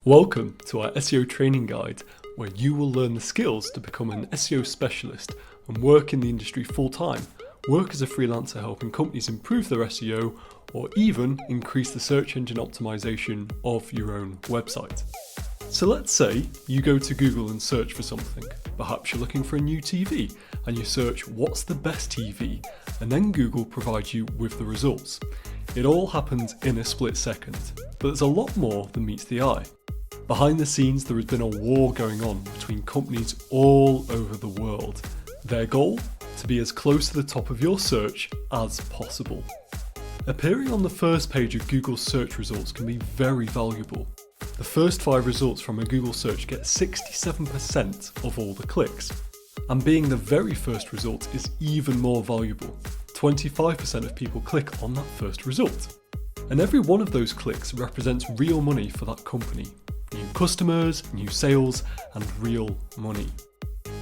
Welcome to our SEO training guide, where you will learn the skills to become an SEO specialist and work in the industry full-time, work as a freelancer helping companies improve their SEO, or even increase the search engine optimization of your own website. So let's say you go to Google and search for something. Perhaps you're looking for a new TV and you search what's the best TV, and then Google provides you with the results. It all happens in a split second, but there's a lot more than meets the eye. Behind the scenes, there has been a war going on between companies all over the world. Their goal? To be as close to the top of your search as possible. Appearing on the first page of Google's search results can be very valuable. The first 5 results from a Google search get 67% of all the clicks. And being the very first result is even more valuable. 25% of people click on that first result. And every one of those clicks represents real money for that company. New customers, new sales, and real money.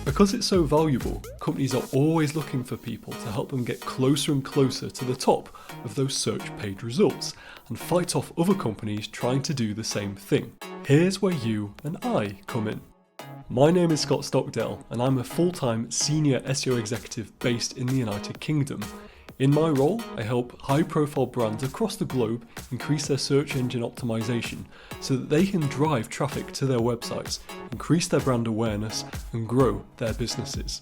Because it's so valuable, companies are always looking for people to help them get closer and closer to the top of those search page results and fight off other companies trying to do the same thing. Here's where you and I come in. My name is Scott Stockdale, and I'm a full-time senior SEO executive based in the United Kingdom. In my role, I help high-profile brands across the globe increase their search engine optimization so that they can drive traffic to their websites, increase their brand awareness, and grow their businesses.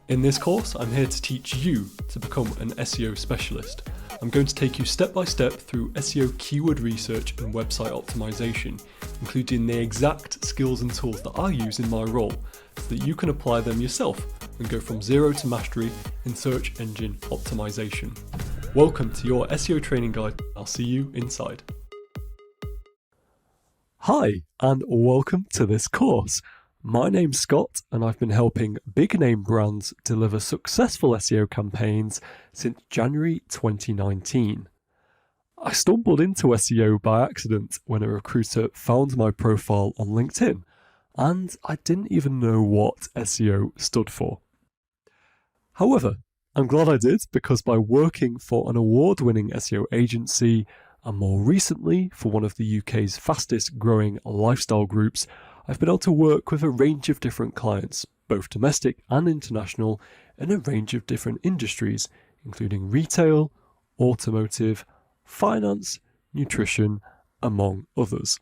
In this course, I'm here to teach you to become an SEO specialist. I'm going to take you step by step through SEO keyword research and website optimization, including the exact skills and tools that I use in my role, so that you can apply them yourself and go from zero to mastery in search engine optimization. Welcome to your SEO training guide. I'll see you inside. Hi, and welcome to this course. My name's Scott, and I've been helping big name brands deliver successful SEO campaigns since January 2019. I stumbled into SEO by accident when a recruiter found my profile on LinkedIn, and I didn't even know what SEO stood for. However, I'm glad I did, because by working for an award-winning SEO agency, and more recently for one of the UK's fastest growing lifestyle groups, I've been able to work with a range of different clients, both domestic and international, in a range of different industries, including retail, automotive, finance, nutrition, among others.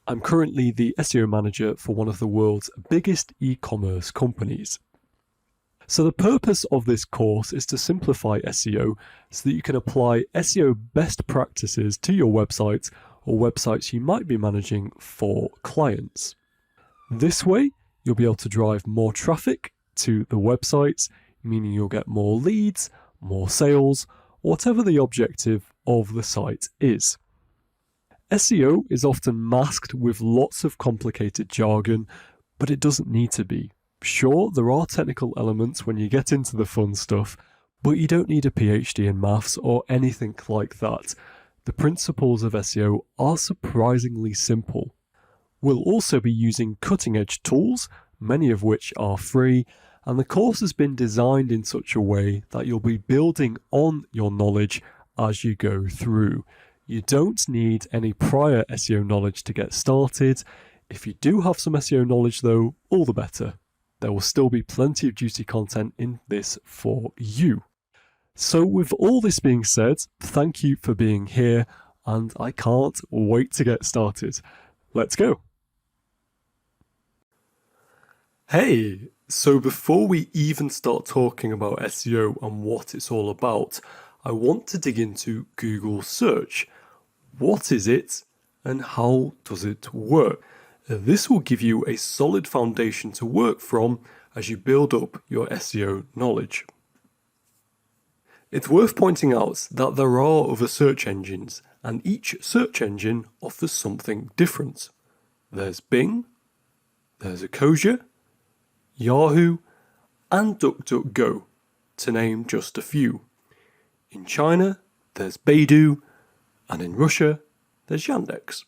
I'm currently the SEO manager for one of the world's biggest e-commerce companies. So the purpose of this course is to simplify SEO so that you can apply SEO best practices to your website or websites you might be managing for clients. This way, you'll be able to drive more traffic to the websites, meaning you'll get more leads, more sales, whatever the objective of the site is. SEO is often masked with lots of complicated jargon, but it doesn't need to be. Sure, there are technical elements when you get into the fun stuff, but you don't need a PhD in maths or anything like that. The principles of SEO are surprisingly simple. We'll also be using cutting-edge tools, many of which are free, and the course has been designed in such a way that you'll be building on your knowledge as you go through. You don't need any prior SEO knowledge to get started. If you do have some SEO knowledge though, all the better. There will still be plenty of juicy content in this for you. So with all this being said, thank you for being here, and I can't wait to get started. Let's go. Hey, so before we even start talking about SEO and what it's all about, I want to dig into Google search. What is it and how does it work? This will give you a solid foundation to work from as you build up your SEO knowledge. It's worth pointing out that there are other search engines, and each search engine offers something different. There's Bing, there's Ecosia, Yahoo, and DuckDuckGo, to name just a few. In China, there's Baidu, and in Russia, there's Yandex.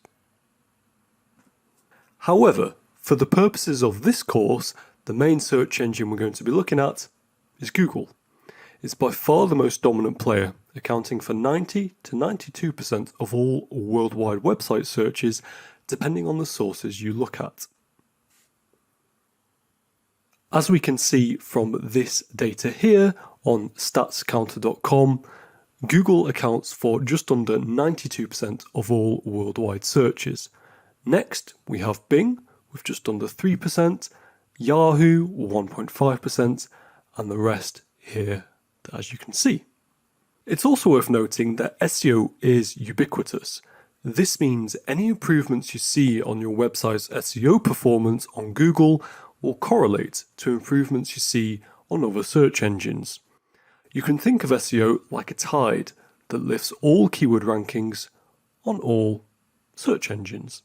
However, for the purposes of this course, the main search engine we're going to be looking at is Google. It's by far the most dominant player, accounting for 90 to 92% of all worldwide website searches, depending on the sources you look at. As we can see from this data here on statscounter.com, Google accounts for just under 92% of all worldwide searches. Next, we have Bing with just under 3%, Yahoo 1.5%, and the rest here, as you can see. It's also worth noting that SEO is ubiquitous. This means any improvements you see on your website's SEO performance on Google will correlate to improvements you see on other search engines. You can think of SEO like a tide that lifts all keyword rankings on all search engines.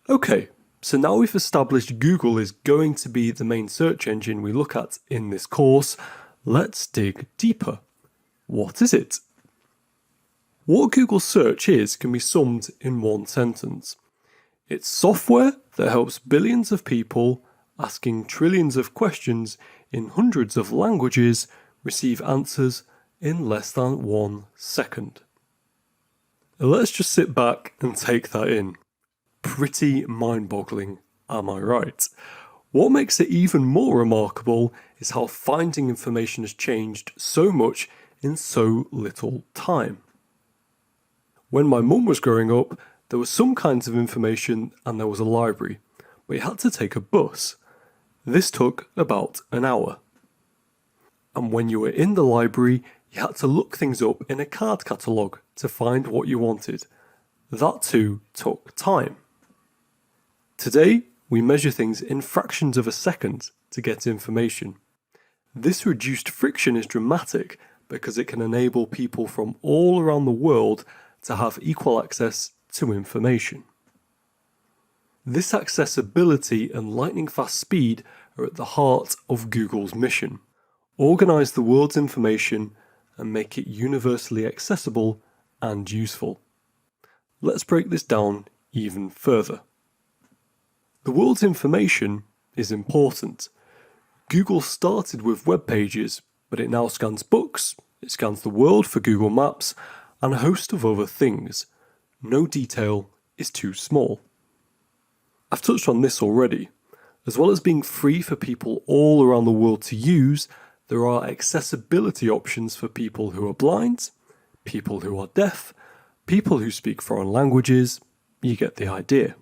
Okay, so now we've established Google is going to be the main search engine we look at in this course, let's dig deeper. What is it? What Google search is can be summed in one sentence. It's software that helps billions of people asking trillions of questions in hundreds of languages receive answers in less than 1 second. Let's just sit back and take that in. Pretty mind-boggling, am I right? What makes it even more remarkable is how finding information has changed so much in so little time. When my mum was growing up, there was some kinds of information and there was a library, but you had to take a bus. This took about an hour. And when you were in the library, you had to look things up in a card catalogue to find what you wanted. That too took time. Today, we measure things in fractions of a second to get information. This reduced friction is dramatic because it can enable people from all around the world to have equal access to information. This accessibility and lightning-fast speed are at the heart of Google's mission. Organize the world's information and make it universally accessible and useful. Let's break this down even further. The world's information is important. Google started with web pages, but it now scans books, it scans the world for Google Maps, and a host of other things. No detail is too small. I've touched on this already. As well as being free for people all around the world to use, there are accessibility options for people who are blind, people who are deaf, people who speak foreign languages. You get the idea.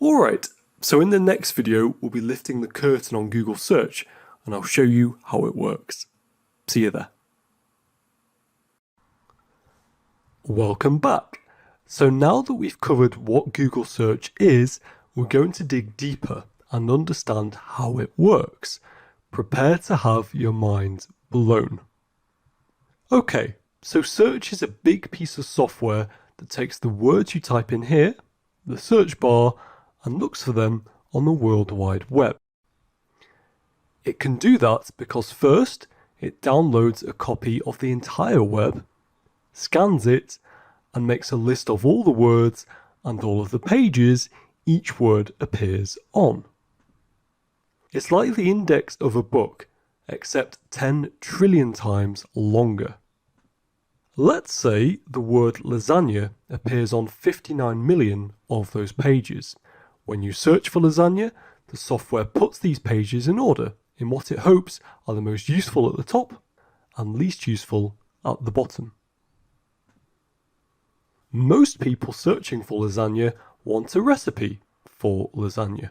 Alright, so in the next video we'll be lifting the curtain on Google search and I'll show you how it works. See you there. Welcome back. So now that we've covered what Google search is, we're going to dig deeper and understand how it works. Prepare to have your mind blown. Okay, so search is a big piece of software that takes the words you type in here, the search bar, and looks for them on the World Wide Web. It can do that because first, it downloads a copy of the entire web, scans it, and makes a list of all the words and all of the pages each word appears on. It's like the index of a book, except 10 trillion times longer. Let's say the word lasagna appears on 59 million of those pages. When you search for lasagna, the software puts these pages in order in what it hopes are the most useful at the top and least useful at the bottom. Most people searching for lasagna want a recipe for lasagna.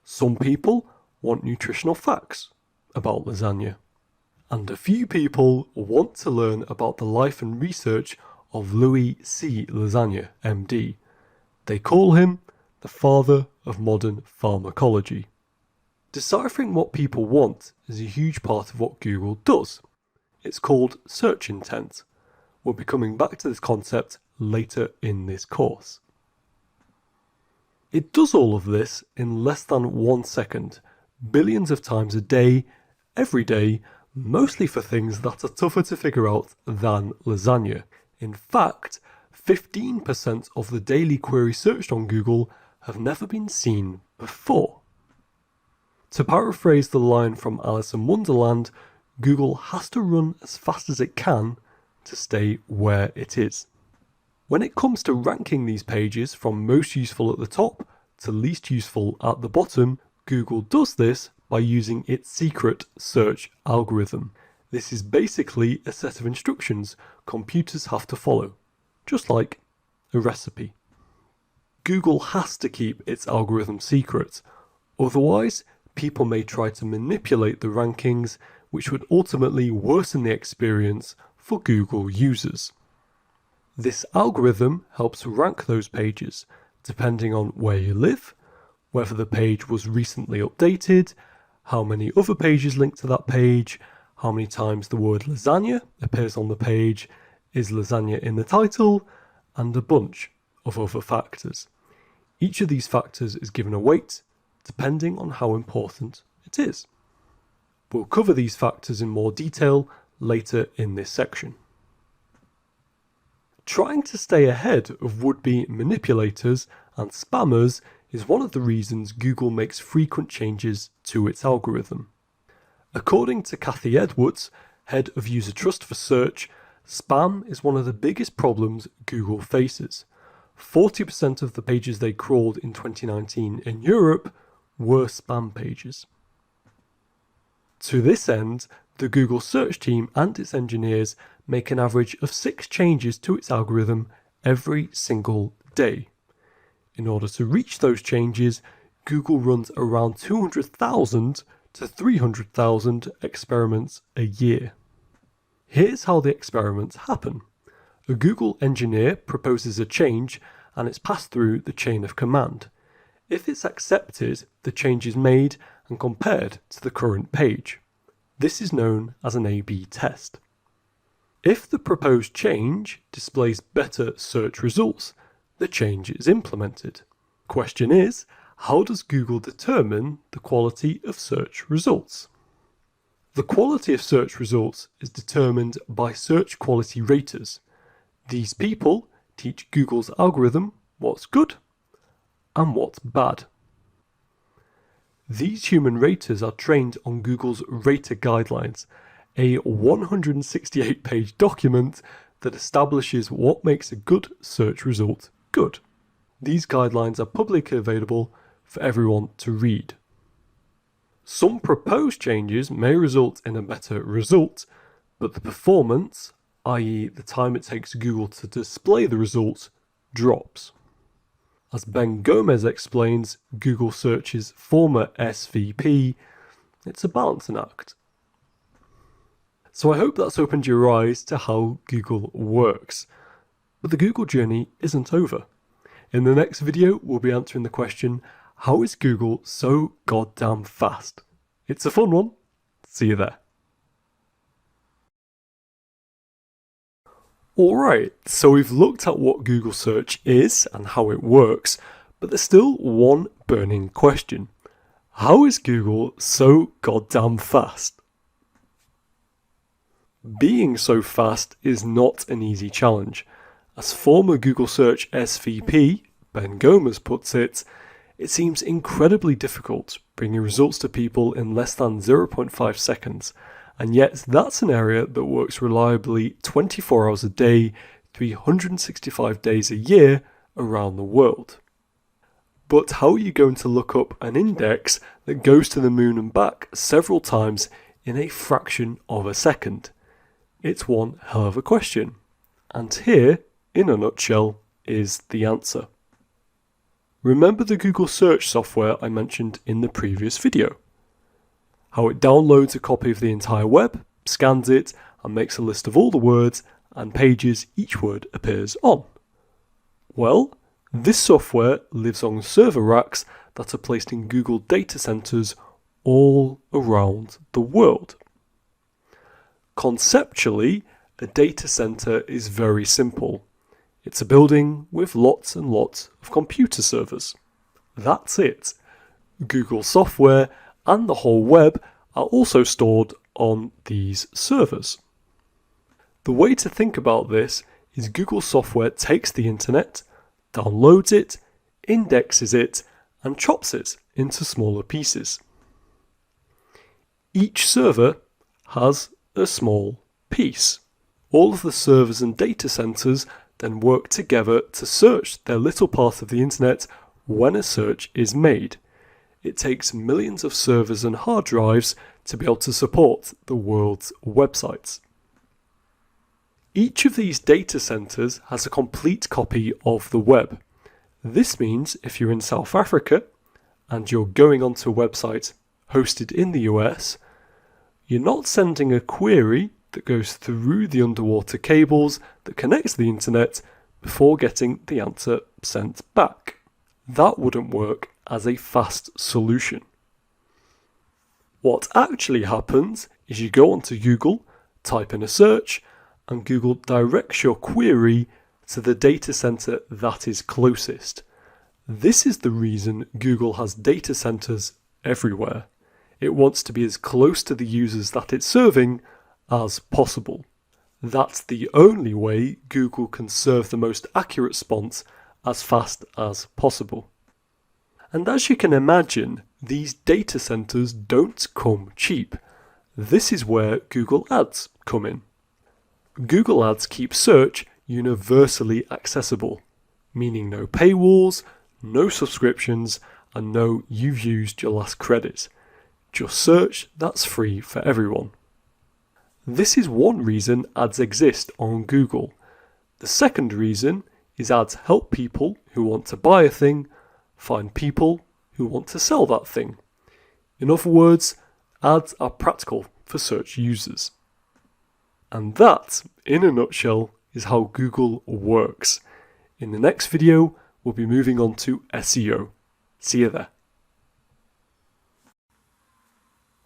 Some people want nutritional facts about lasagna. And a few people want to learn about the life and research of Louis C. Lasagna, MD. They call him the father of modern pharmacology. Deciphering what people want is a huge part of what Google does. It's called search intent. We'll be coming back to this concept later in this course. It does all of this in less than 1 second, billions of times a day, every day, mostly for things that are tougher to figure out than lasagna. In fact, 15% of the daily queries searched on Google have never been seen before. To paraphrase the line from Alice in Wonderland, Google has to run as fast as it can to stay where it is. When it comes to ranking these pages from most useful at the top to least useful at the bottom, Google does this by using its secret search algorithm. This is basically a set of instructions computers have to follow, just like a recipe. Google has to keep its algorithm secret, otherwise people may try to manipulate the rankings, which would ultimately worsen the experience for Google users. This algorithm helps rank those pages depending on where you live, whether the page was recently updated, how many other pages link to that page, how many times the word lasagna appears on the page, is lasagna in the title, and a bunch of other factors. Each of these factors is given a weight depending on how important it is. We'll cover these factors in more detail later in this section. Trying to stay ahead of would-be manipulators and spammers is one of the reasons Google makes frequent changes to its algorithm. According to Kathy Edwards, head of user trust for search, spam is one of the biggest problems Google faces. 40% of the pages they crawled in 2019 in Europe were spam pages. To this end, the Google search team and its engineers make an average of 6 changes to its algorithm every single day. In order to reach those changes, Google runs around 200,000 to 300,000 experiments a year. Here's how the experiments happen. A Google engineer proposes a change and it's passed through the chain of command. If it's accepted, the change is made and compared to the current page. This is known as an A/B test. If the proposed change displays better search results, the change is implemented. Question is, how does Google determine the quality of search results? The quality of search results is determined by search quality raters. These people teach Google's algorithm what's good and what's bad. These human raters are trained on Google's Rater Guidelines, a 168-page document that establishes what makes a good search result good. These guidelines are publicly available for everyone to read. Some proposed changes may result in a better result, but the performance, i.e. the time it takes Google to display the result, drops. As Ben Gomez explains, Google Search's former SVP, it's a balancing act. So I hope that's opened your eyes to how Google works. But the Google journey isn't over. In the next video, we'll be answering the question, how is Google so goddamn fast? It's a fun one. See you there. Alright, so we've looked at what Google Search is and how it works, but there's still one burning question. How is Google so goddamn fast? Being so fast is not an easy challenge. As former Google Search SVP, Ben Gomez puts it, it seems incredibly difficult bringing results to people in less than 0.5 seconds. And yet that's an area that works reliably 24 hours a day, 365 days a year around the world. But how are you going to look up an index that goes to the moon and back several times in a fraction of a second? It's one hell of a question. And here, in a nutshell, is the answer. Remember the Google search software I mentioned in the previous video? How it downloads a copy of the entire web, scans it, and makes a list of all the words and pages each word appears on. Well, this software lives on server racks that are placed in Google data centers all around the world. Conceptually, a data center is very simple. It's a building with lots and lots of computer servers. That's it. Google software and the whole web are also stored on these servers. The way to think about this is Google software takes the internet, downloads it, indexes it, and chops it into smaller pieces. Each server has a small piece. All of the servers and data centers then work together to search their little part of the internet when a search is made. It takes millions of servers and hard drives to be able to support the world's websites. Each of these data centers has a complete copy of the web. This means if you're in South Africa and you're going onto a website hosted in the US, you're not sending a query that goes through the underwater cables that connects the internet before getting the answer sent back. That wouldn't work as a fast solution. What actually happens is you go onto Google, type in a search, and Google directs your query to the data center that is closest. This is the reason Google has data centers everywhere. It wants to be as close to the users that it's serving as possible. That's the only way Google can serve the most accurate response as fast as possible. And as you can imagine, these data centers don't come cheap. This is where Google Ads come in. Google Ads keep search universally accessible, meaning no paywalls, no subscriptions, and no you've used your last credit. Just search that's free for everyone. This is one reason ads exist on Google. The second reason is ads help people who want to buy a thing find people who want to sell that thing. In other words, ads are practical for search users. And that, in a nutshell, is how Google works. In the next video, we'll be moving on to SEO. See you there.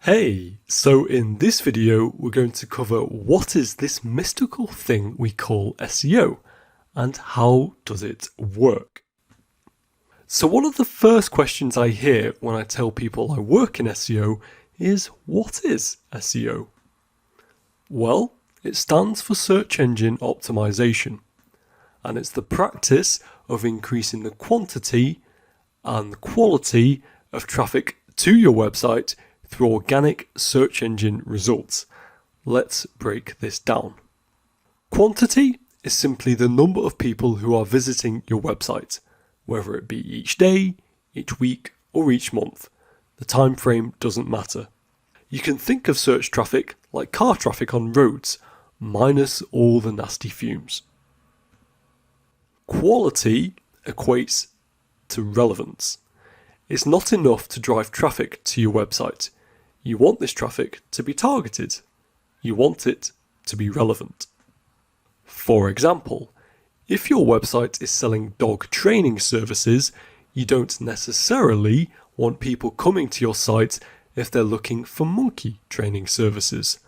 Hey, so in this video, we're going to cover what is this mystical thing we call SEO and how does it work. So one of the first questions I hear when I tell people I work in SEO is, what is SEO? Well, it stands for Search Engine Optimization, and it's the practice of increasing the quantity and quality of traffic to your website through organic search engine results. Let's break this down. Quantity is simply the number of people who are visiting your website, whether it be each day, each week, or each month. The time frame doesn't matter. You can think of search traffic like car traffic on roads, minus all the nasty fumes. Quality equates to relevance. It's not enough to drive traffic to your website. You want this traffic to be targeted. You want it to be relevant. For example, if your website is selling dog training services, you don't necessarily want people coming to your site if they're looking for monkey training services.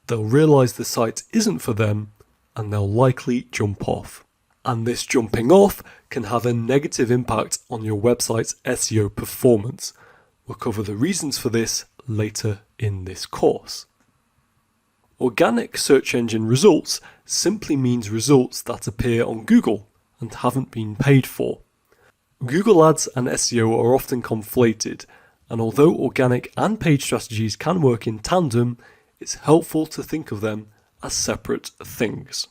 They'll realise the site isn't for them and they'll likely jump off. And this jumping off can have a negative impact on your website's SEO performance. We'll cover the reasons for this later in this course. Organic search engine results simply means results that appear on Google and haven't been paid for. Google Ads and SEO are often conflated, and although organic and paid strategies can work in tandem, it's helpful to think of them as separate things.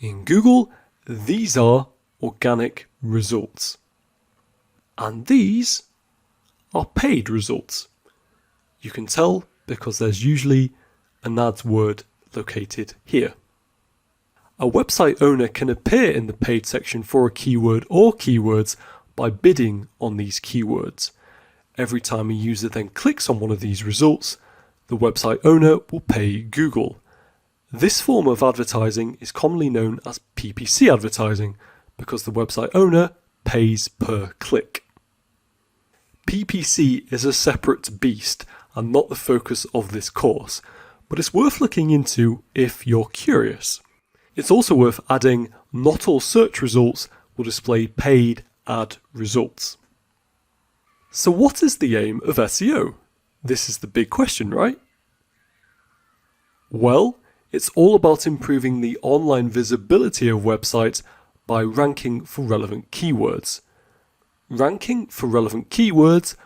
In Google, these are organic results, and these are paid results. You can tell because there's usually an ads word located here. A website owner can appear in the paid section for a keyword or keywords by bidding on these keywords. Every time a user then clicks on one of these results, the website owner will pay Google. This form of advertising is commonly known as PPC advertising because the website owner pays per click. PPC is a separate beast and not the focus of this course, but it's worth looking into if you're curious. It's also worth adding not all search results will display paid ad results. So what is the aim of SEO? This is the big question, right? Well, it's all about improving the online visibility of websites by ranking for relevant keywords. Ranking for relevant keywords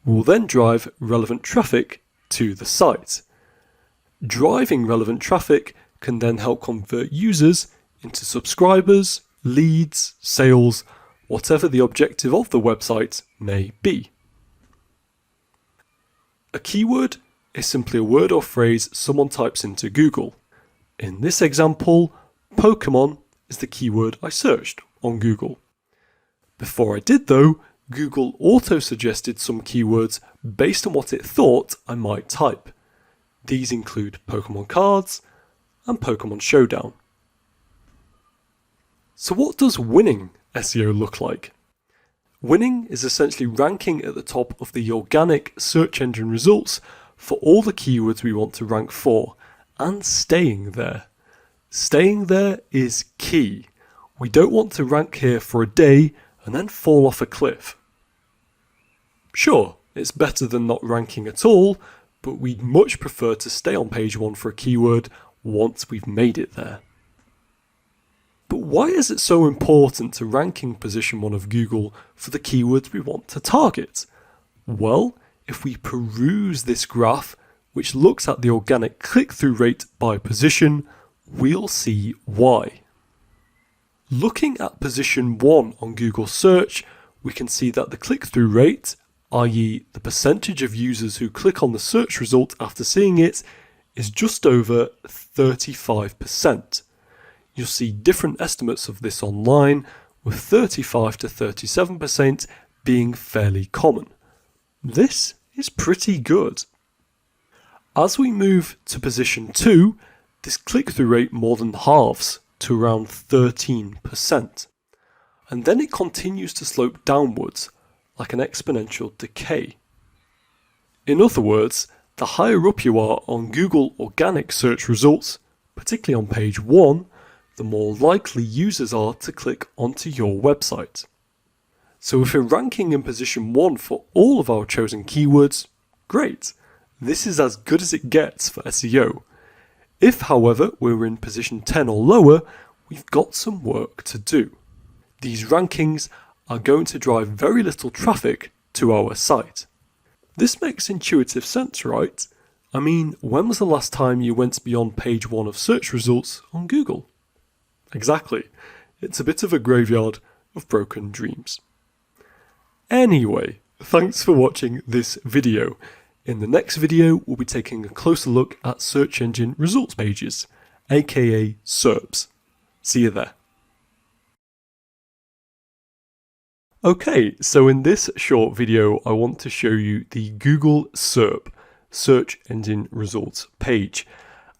will then drive relevant traffic to the site. Driving relevant traffic can then help convert users into subscribers, leads, sales, whatever the objective of the website may be. A keyword is simply a word or phrase someone types into Google. In this example, Pokemon is the keyword I searched on Google. Before I did though, Google auto-suggested some keywords based on what it thought I might type. These include Pokemon cards and Pokemon Showdown. So what does winning SEO look like? Winning is essentially ranking at the top of the organic search engine results for all the keywords we want to rank for, and staying there. Staying there is key. We don't want to rank here for a day and then fall off a cliff. Sure, it's better than not ranking at all, but we'd much prefer to stay on page 1 for a keyword once we've made it there. But why is it so important to ranking position 1 of Google for the keywords we want to target? Well, if we peruse this graph, which looks at the organic click-through rate by position, we'll see why. Looking at position 1 on Google search, we can see that the click-through rate, i.e. the percentage of users who click on the search result after seeing it, is just over 35%. You'll see different estimates of this online, with 35 to 37% being fairly common. This is pretty good. As we move to position 2, this click-through rate more than halves to around 13%. And then it continues to slope downwards, like an exponential decay. In other words, the higher up you are on Google organic search results, particularly on page 1, the more likely users are to click onto your website. So if we're ranking in position 1 for all of our chosen keywords, great. This is as good as it gets for SEO. If, however, we're in position 10 or lower, we've got some work to do. These rankings are going to drive very little traffic to our site. This makes intuitive sense, right? I mean, when was the last time you went beyond page 1 of search results on Google? Exactly. It's a bit of a graveyard of broken dreams. Anyway, thanks for watching this video. In the next video, we'll be taking a closer look at search engine results pages, aka SERPs. See you there. Okay, so in this short video, I want to show you the Google SERP, Search Engine Results page.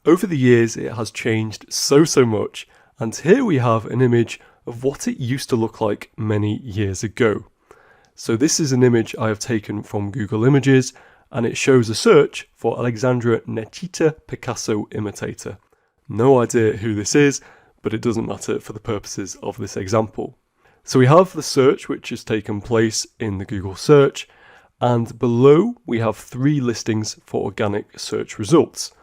Over the years, it has changed so much, and here we have an image of what it used to look like many years ago. So this is an image I have taken from Google Images, and it shows a search for Alexandra Necita Picasso imitator. No idea who this is, but it doesn't matter for the purposes of this example. So we have the search which has taken place in the Google search, and below we have 3 listings for organic search results.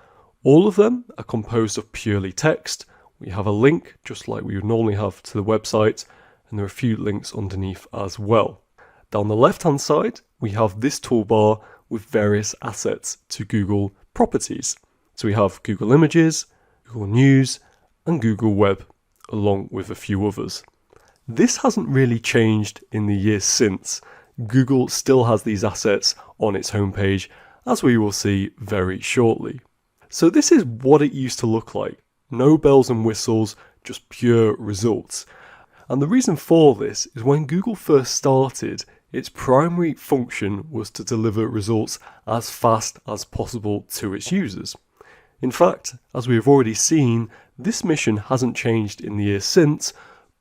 All of them are composed of purely text. We have a link just like we would normally have to the website, and there are a few links underneath as well. Down the left hand side we have this toolbar with various assets to Google properties. So we have Google Images, Google News and Google Web, along with a few others. This hasn't really changed in the years since. Google still has these assets on its homepage, as we will see very shortly. So this is what it used to look like. No bells and whistles, just pure results. And the reason for this is when Google first started, its primary function was to deliver results as fast as possible to its users. In fact, as we have already seen, this mission hasn't changed in the years since,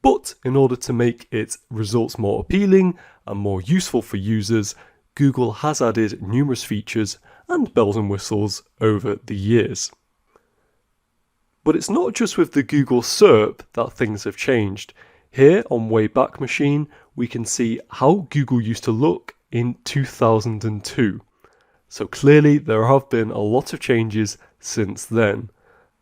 but in order to make its results more appealing and more useful for users, Google has added numerous features and bells and whistles over the years. But it's not just with the Google SERP that things have changed. Here on Wayback Machine, we can see how Google used to look in 2002. So clearly there have been a lot of changes since then.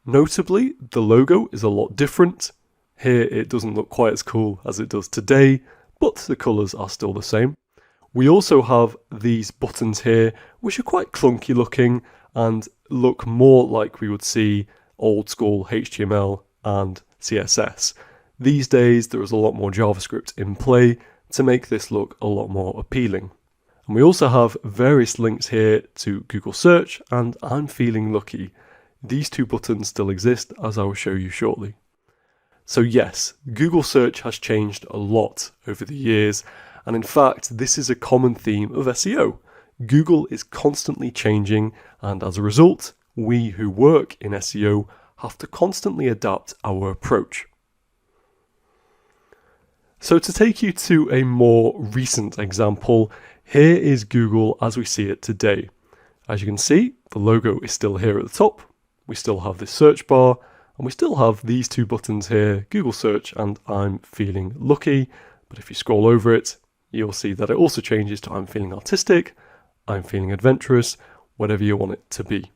Notably, the logo is a lot different. Here it doesn't look quite as cool as it does today, but the colours are still the same. We also have these buttons here, which are quite clunky looking and look more like we would see old school HTML and CSS. These days, there is a lot more JavaScript in play to make this look a lot more appealing. And we also have various links here to Google Search and I'm feeling lucky. These two buttons still exist, as I will show you shortly. So yes, Google Search has changed a lot over the years, and in fact, this is a common theme of SEO. Google is constantly changing, and as a result, we who work in SEO have to constantly adapt our approach. So to take you to a more recent example, here is Google as we see it today. As you can see, the logo is still here at the top. We still have this search bar, and we still have these two buttons here, Google Search and I'm feeling lucky. But if you scroll over it, you'll see that it also changes to I'm feeling artistic, I'm feeling adventurous, whatever you want it to be.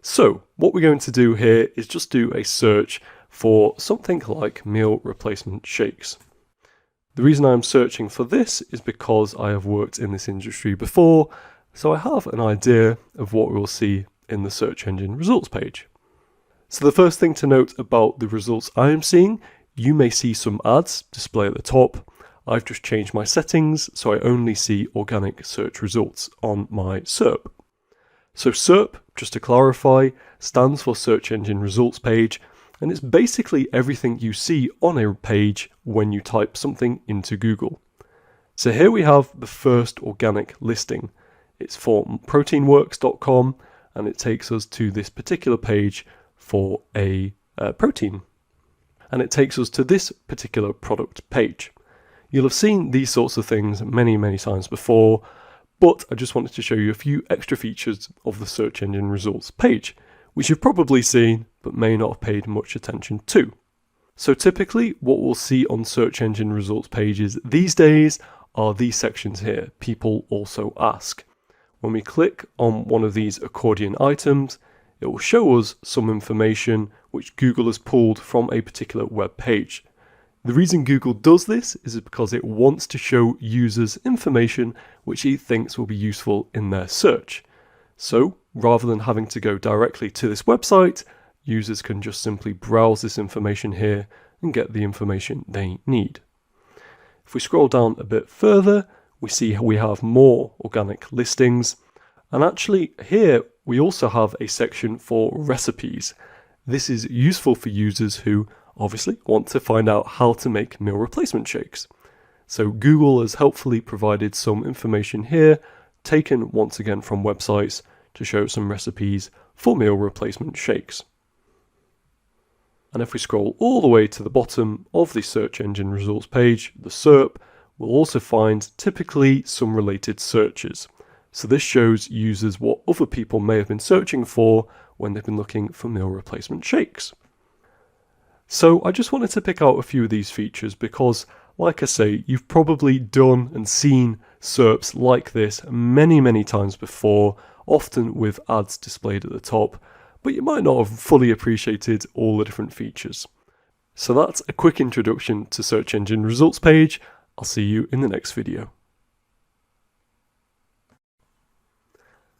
So what we're going to do here is just do a search for something like meal replacement shakes. The reason I'm searching for this is because I have worked in this industry before, so I have an idea of what we'll see in the search engine results page. So the first thing to note about the results I am seeing, you may see some ads display at the top. I've just changed my settings so I only see organic search results on my SERP. So SERP, just to clarify, stands for Search Engine Results Page, and it's basically everything you see on a page when you type something into Google. So here we have the first organic listing. It's for proteinworks.com, and it takes us to this particular page for a protein. And it takes us to this particular product page. You'll have seen these sorts of things many, many times before, but I just wanted to show you a few extra features of the search engine results page, which you've probably seen, but may not have paid much attention to. So typically what we'll see on search engine results pages these days are these sections here, people also ask. When we click on one of these accordion items, it will show us some information which Google has pulled from a particular web page. The reason Google does this is because it wants to show users information which it thinks will be useful in their search. So rather than having to go directly to this website, users can just simply browse this information here and get the information they need. If we scroll down a bit further, we see we have more organic listings. And actually here we also have a section for recipes. This is useful for users who obviously want to find out how to make meal replacement shakes. So Google has helpfully provided some information here, taken once again from websites to show some recipes for meal replacement shakes. And if we scroll all the way to the bottom of the search engine results page, the SERP, we'll also find typically some related searches. So this shows users what other people may have been searching for when they've been looking for meal replacement shakes. So I just wanted to pick out a few of these features because, like I say, you've probably done and seen SERPs like this many, many times before, often with ads displayed at the top, but you might not have fully appreciated all the different features. So that's a quick introduction to search engine results page. I'll see you in the next video.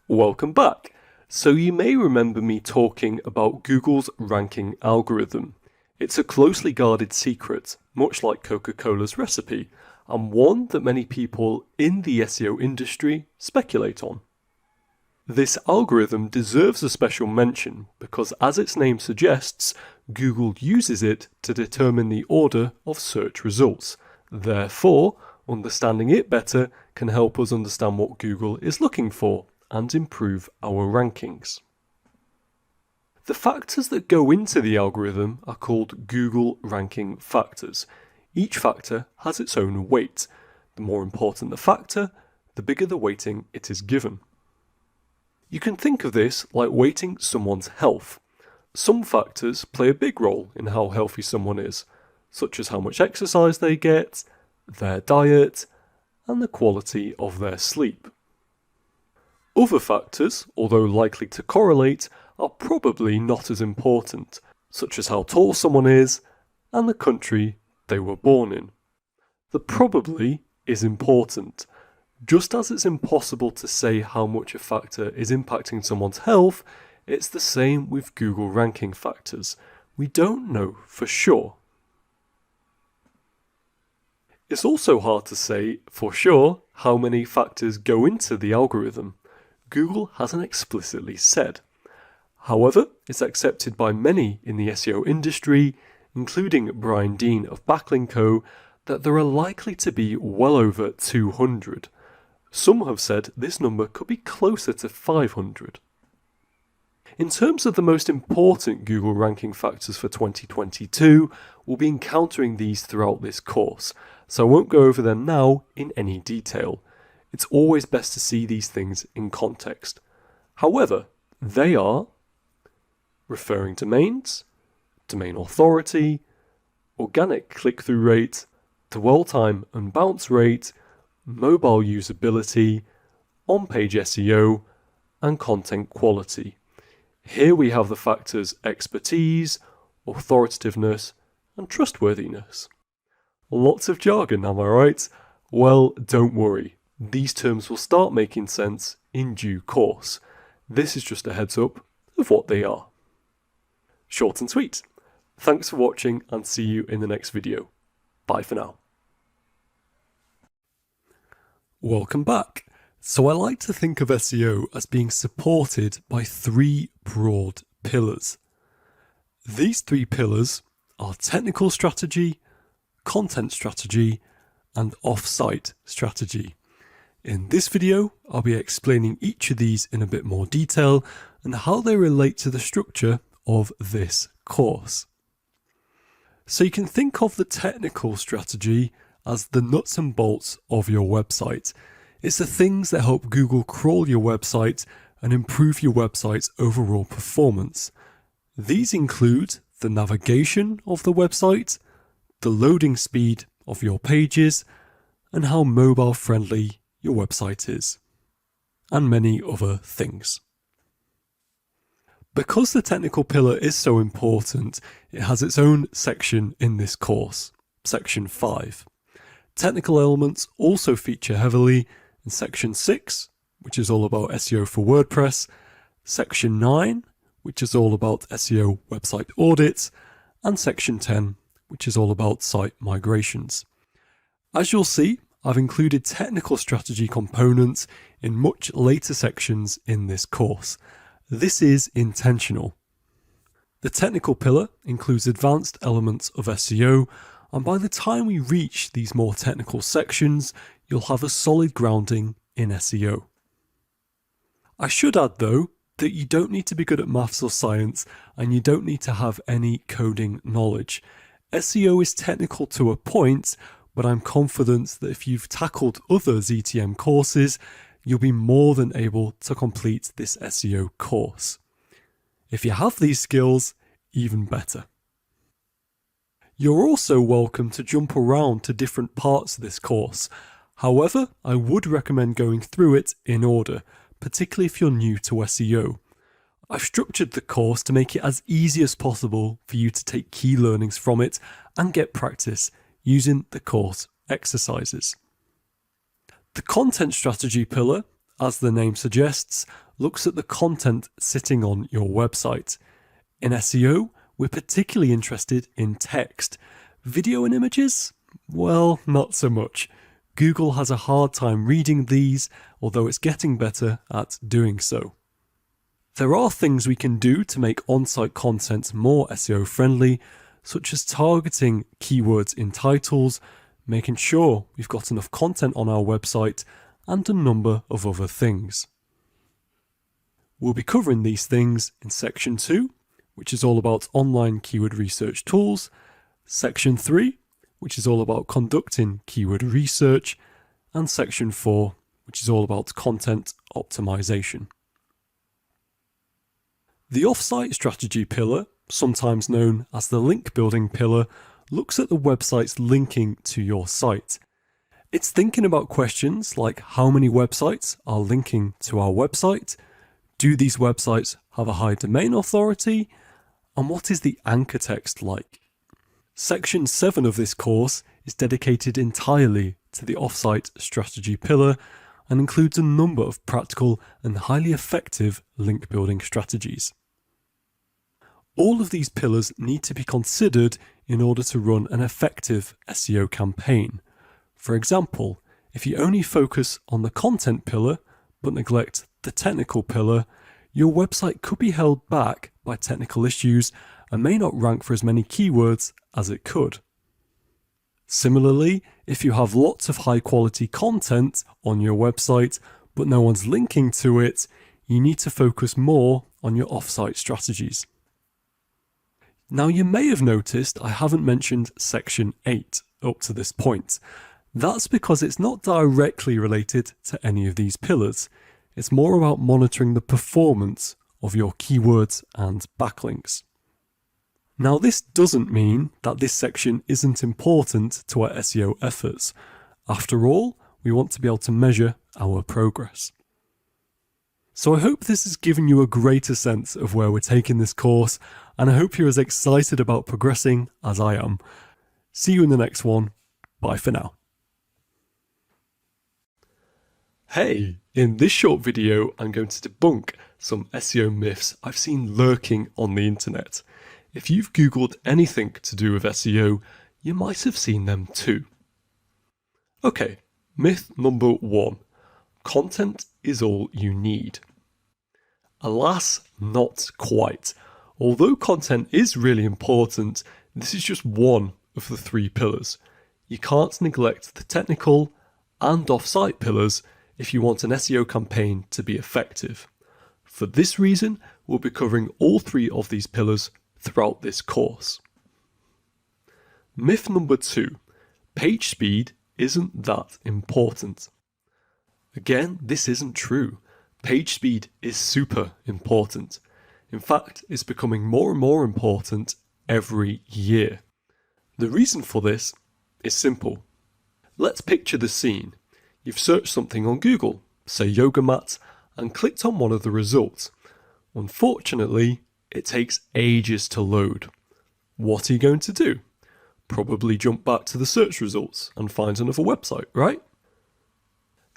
Welcome back. So you may remember me talking about Google's ranking algorithm. It's a closely guarded secret, much like Coca-Cola's recipe, and one that many people in the SEO industry speculate on. This algorithm deserves a special mention because, as its name suggests, Google uses it to determine the order of search results. Therefore, understanding it better can help us understand what Google is looking for and improve our rankings. The factors that go into the algorithm are called Google ranking factors. Each factor has its own weight. The more important the factor, the bigger the weighting it is given. You can think of this like weighting someone's health. Some factors play a big role in how healthy someone is, such as how much exercise they get, their diet, and the quality of their sleep. Other factors, although likely to correlate, are probably not as important, such as how tall someone is and the country they were born in. The probably is important. Just as it's impossible to say how much a factor is impacting someone's health, it's the same with Google ranking factors. we don't know for sure. It's also hard to say for sure how many factors go into the algorithm. Google hasn't explicitly said. However, it's accepted by many in the SEO industry, including Brian Dean of Backlink Co., that there are likely to be well over 200. Some have said this number could be closer to 500. In terms of the most important Google ranking factors for 2022, we'll be encountering these throughout this course, so I won't go over them now in any detail. It's always best to see these things in context. However, they are referring domains, domain authority, organic click-through rate, dwell time and bounce rate, mobile usability, on-page SEO, and content quality. Here we have the factors expertise, authoritativeness, and trustworthiness. Lots of jargon, am I right? Well, don't worry. These terms will start making sense in due course. This is just a heads up of what they are. Short and sweet. Thanks for watching and see you in the next video. Bye for now. Welcome back. So I like to think of SEO as being supported by three broad pillars. These three pillars are technical strategy, content strategy, and off-site strategy. In this video, I'll be explaining each of these in a bit more detail and how they relate to the structure of this course. So you can think of the technical strategy as the nuts and bolts of your website. It's the things that help Google crawl your website and improve your website's overall performance. These include the navigation of the website, the loading speed of your pages, and how mobile friendly your website is, and many other things. Because the technical pillar is so important, it has its own section in this course, section 5. Technical elements also feature heavily in section 6, which is all about SEO for WordPress, section 9, which is all about SEO website audits, and section 10, which is all about site migrations. As you'll see, I've included technical strategy components in much later sections in this course. This is intentional. The technical pillar includes advanced elements of SEO, and by the time we reach these more technical sections, you'll have a solid grounding in SEO. I should add though, that you don't need to be good at maths or science, and you don't need to have any coding knowledge. SEO is technical to a point, but I'm confident that if you've tackled other ZTM courses, you'll be more than able to complete this SEO course. If you have these skills, even better. You're also welcome to jump around to different parts of this course. However, I would recommend going through it in order, particularly if you're new to SEO. I've structured the course to make it as easy as possible for you to take key learnings from it and get practice using the course exercises. The content strategy pillar, as the name suggests, looks at the content sitting on your website. In SEO, we're particularly interested in text. Video and images? Well, not so much. Google has a hard time reading these, although it's getting better at doing so. There are things we can do to make on-site content more SEO friendly, such as targeting keywords in titles, making sure we've got enough content on our website, and a number of other things. We'll be covering these things in section 2, which is all about online keyword research tools, section 3, which is all about conducting keyword research, and section 4, which is all about content optimization. The off-site strategy pillar, sometimes known as the link building pillar, looks at the website's linking to your site. It's thinking about questions like how many websites are linking to our website, do these websites have a high domain authority, and what is the anchor text like? Section 7 of this course is dedicated entirely to the off-site strategy pillar and includes a number of practical and highly effective link building strategies. All of these pillars need to be considered in order to run an effective SEO campaign. For example, if you only focus on the content pillar but neglect the technical pillar, your website could be held back by technical issues and may not rank for as many keywords as it could. Similarly, if you have lots of high quality content on your website but no one's linking to it, you need to focus more on your offsite strategies. Now, you may have noticed I haven't mentioned section 8 up to this point. That's because it's not directly related to any of these pillars. It's more about monitoring the performance of your keywords and backlinks. Now, this doesn't mean that this section isn't important to our SEO efforts. After all, we want to be able to measure our progress. So I hope this has given you a greater sense of where we're taking this course, and I hope you're as excited about progressing as I am. See you in the next one. Bye for now. Hey, in this short video, I'm going to debunk some SEO myths I've seen lurking on the internet. If you've Googled anything to do with SEO, you might have seen them too. Okay, myth number 1. Content is all you need. Alas, not quite. Although content is really important, this is just one of the 3 pillars. You can't neglect the technical and off-site pillars if you want an SEO campaign to be effective. For this reason, we'll be covering all 3 of these pillars throughout this course. Myth number 2. Page speed isn't that important. Again, this isn't true. Page speed is super important. In fact, it's becoming more and more important every year. The reason for this is simple. Let's picture the scene. You've searched something on Google, say yoga mat, and clicked on one of the results. Unfortunately, it takes ages to load. What are you going to do? Probably jump back to the search results and find another website, right?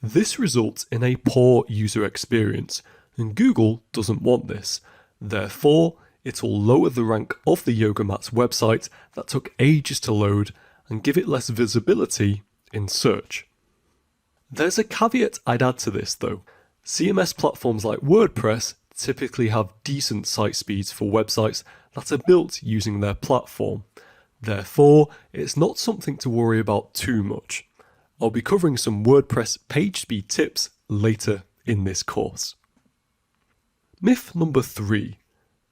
This results in a poor user experience, and Google doesn't want this. Therefore, it will lower the rank of the yoga mat's website that took ages to load and give it less visibility in search. There's a caveat I'd add to this though. CMS platforms like WordPress typically have decent site speeds for websites that are built using their platform. Therefore, it's not something to worry about too much. I'll be covering some WordPress page speed tips later in this course. Myth number 3.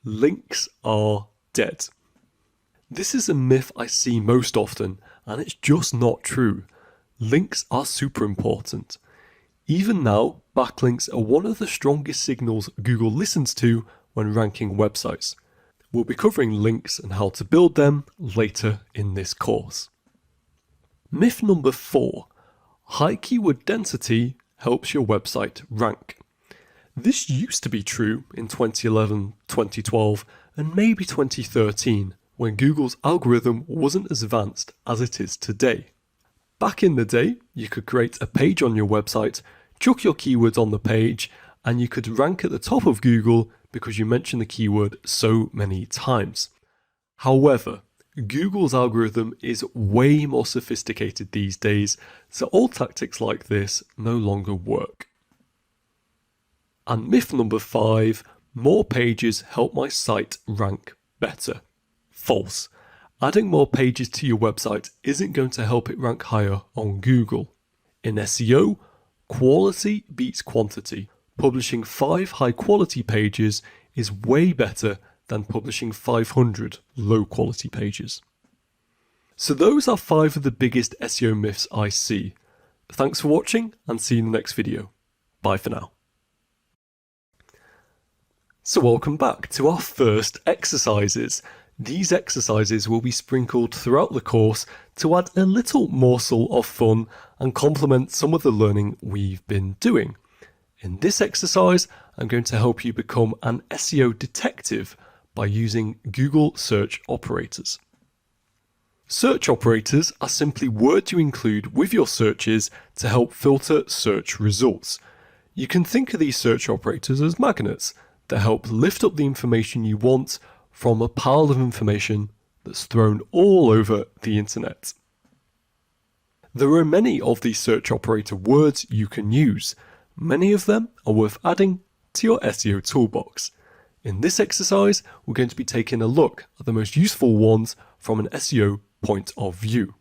Links are dead. This is a myth I see most often, and it's just not true. Links are super important. Even now, backlinks are one of the strongest signals Google listens to when ranking websites. We'll be covering links and how to build them later in this course. Myth number 4. High keyword density helps your website rank. This used to be true in 2011, 2012, and maybe 2013, when Google's algorithm wasn't as advanced as it is today. Back in the day, you could create a page on your website, chuck your keywords on the page, and you could rank at the top of Google because you mentioned the keyword so many times. However, Google's algorithm is way more sophisticated these days, so old tactics like this no longer work. And myth number 5, more pages help my site rank better. False. Adding more pages to your website isn't going to help it rank higher on Google. In SEO, quality beats quantity. Publishing 5 high quality pages is way better than publishing 500 low quality pages. So those are 5 of the biggest SEO myths I see. Thanks for watching and see you in the next video. Bye for now. So welcome back to our first exercises. These exercises will be sprinkled throughout the course to add a little morsel of fun and complement some of the learning we've been doing. In this exercise, I'm going to help you become an SEO detective by using Google search operators. Search operators are simply words you include with your searches to help filter search results. You can think of these search operators as magnets that help lift up the information you want from a pile of information that's thrown all over the internet. There are many of these search operator words you can use. Many of them are worth adding to your SEO toolbox. In this exercise, we're going to be taking a look at the most useful ones from an SEO point of view.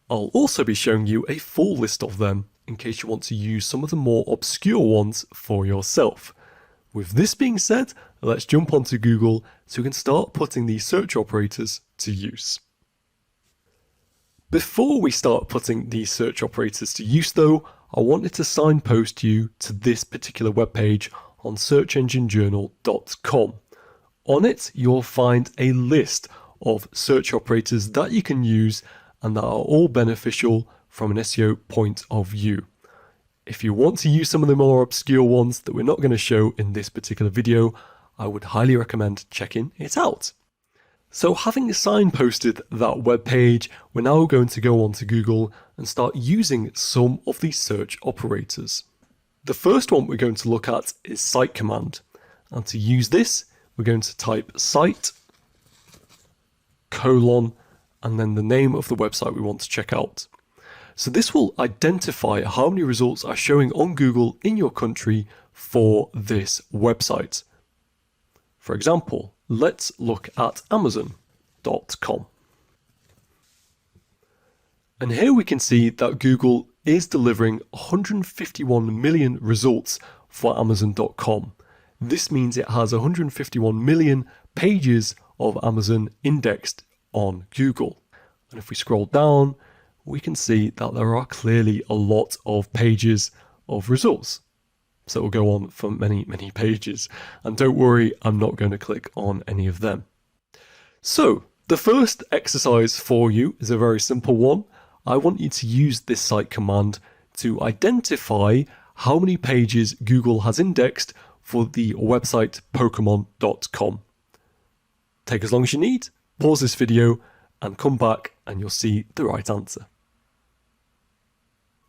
I'll also be showing you a full list of them in case you want to use some of the more obscure ones for yourself. With this being said, let's jump onto Google so we can start putting these search operators to use. Before we start putting these search operators to use though, I wanted to signpost you to this particular webpage on searchenginejournal.com. On it, you'll find a list of search operators that you can use and that are all beneficial from an SEO point of view. If you want to use some of the more obscure ones that we're not going to show in this particular video, I would highly recommend checking it out. So having signposted that web page, we're now going to go onto Google and start using some of these search operators. The first one we're going to look at is site command. And to use this, we're going to type site, colon, and then the name of the website we want to check out. So this will identify how many results are showing on Google in your country for this website. For example, let's look at Amazon.com. And here we can see that Google is delivering 151 million results for Amazon.com. This means it has 151 million pages of Amazon indexed on Google. And if we scroll down, we can see that there are clearly a lot of pages of results. So we'll go on for many, many pages. And don't worry, I'm not going to click on any of them. So the first exercise for you is a very simple one. I want you to use this site command to identify how many pages Google has indexed for the website Pokemon.com. Take as long as you need, pause this video and come back and you'll see the right answer.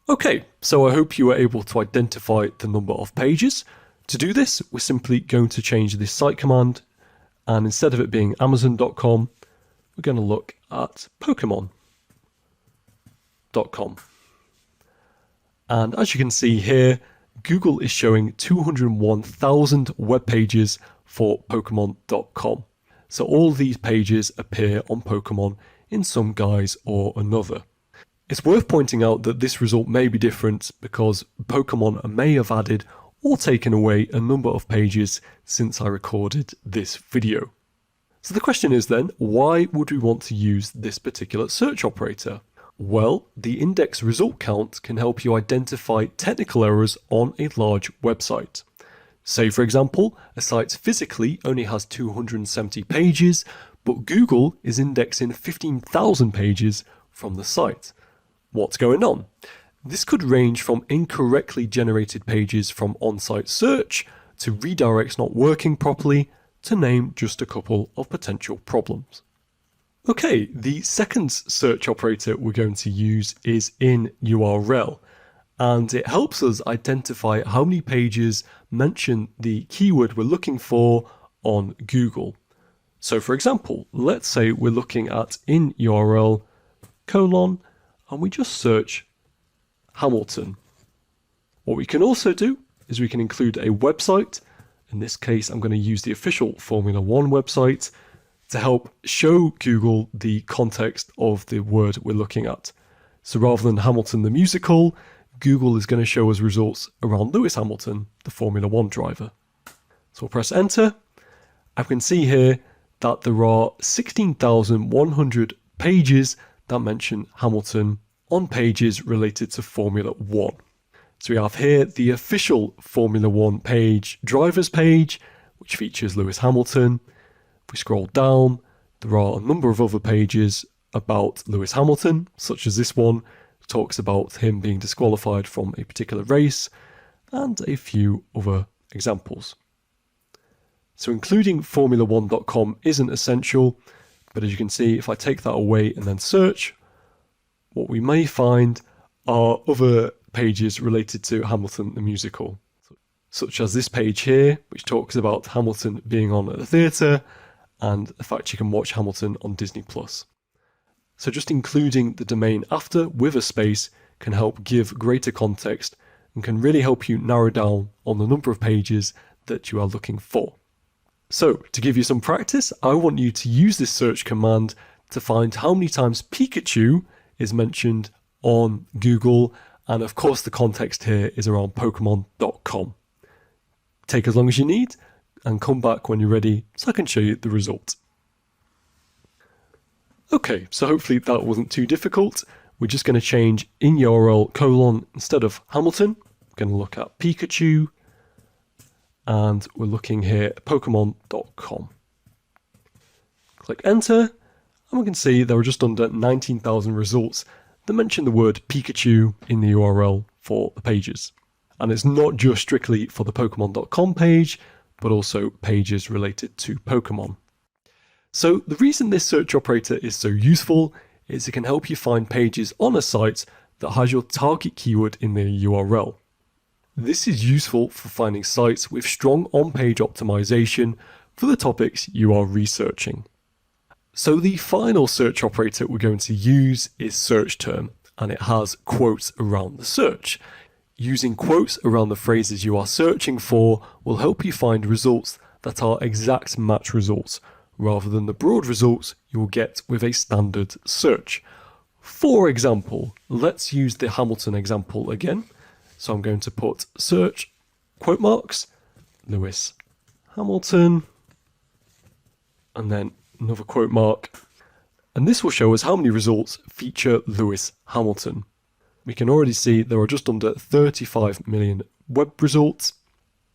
Okay, so I hope you were able to identify the number of pages. To do this, we're simply going to change this site command, and instead of it being Amazon.com, we're going to look at Pokemon.com. And as you can see here, Google is showing 201,000 web pages for Pokemon.com. So all these pages appear on Pokemon in some guise or another. It's worth pointing out that this result may be different because Pokemon may have added or taken away a number of pages since I recorded this video. So the question is then, why would we want to use this particular search operator? Well, the index result count can help you identify technical errors on a large website. Say, for example, a site physically only has 270 pages, but Google is indexing 15,000 pages from the site. What's going on? This could range from incorrectly generated pages from on-site search to redirects not working properly, to name just a couple of potential problems. Okay, the second search operator we're going to use is in URL, and it helps us identify how many pages mention the keyword we're looking for on Google. So for example, let's say we're looking at in URL colon, and we just search Hamilton. What we can also do is we can include a website. In this case, I'm going to use the official Formula One website to help show Google the context of the word we're looking at. So rather than Hamilton the musical, Google is going to show us results around Lewis Hamilton, the Formula One driver. So we'll press enter. I can see here that there are 16,100 pages that mention Hamilton on pages related to Formula One. So we have here the official Formula One page, drivers page, which features Lewis Hamilton. If we scroll down, there are a number of other pages about Lewis Hamilton, such as this one, talks about him being disqualified from a particular race, and a few other examples. So including Formula1.com isn't essential, but as you can see, if I take that away and then search, what we may find are other pages related to Hamilton the musical, such as this page here, which talks about Hamilton being on at the theatre, and the fact you can watch Hamilton on Disney+. So just including the domain after with a space can help give greater context and can really help you narrow down on the number of pages that you are looking for. So to give you some practice, I want you to use this search command to find how many times Pikachu is mentioned on Google, and of course the context here is around Pokemon.com. Take as long as you need and come back when you're ready so I can show you the result. Okay, so hopefully that wasn't too difficult. We're just going to change in URL : instead of Hamilton. We're going to look at Pikachu, and we're looking here at Pokemon.com. Click enter, and we can see there are just under 19,000 results that mention the word Pikachu in the URL for the pages. And it's not just strictly for the Pokemon.com page, but also pages related to Pokemon. So the reason this search operator is so useful is it can help you find pages on a site that has your target keyword in their URL. This is useful for finding sites with strong on-page optimization for the topics you are researching. So the final search operator we're going to use is search term, and it has quotes around the search. Using quotes around the phrases you are searching for will help you find results that are exact match results, rather than the broad results you will get with a standard search. For example, let's use the Hamilton example again. So I'm going to put search, quote marks, Lewis Hamilton, and then another quote mark. And this will show us how many results feature Lewis Hamilton. We can already see there are just under 35 million web results.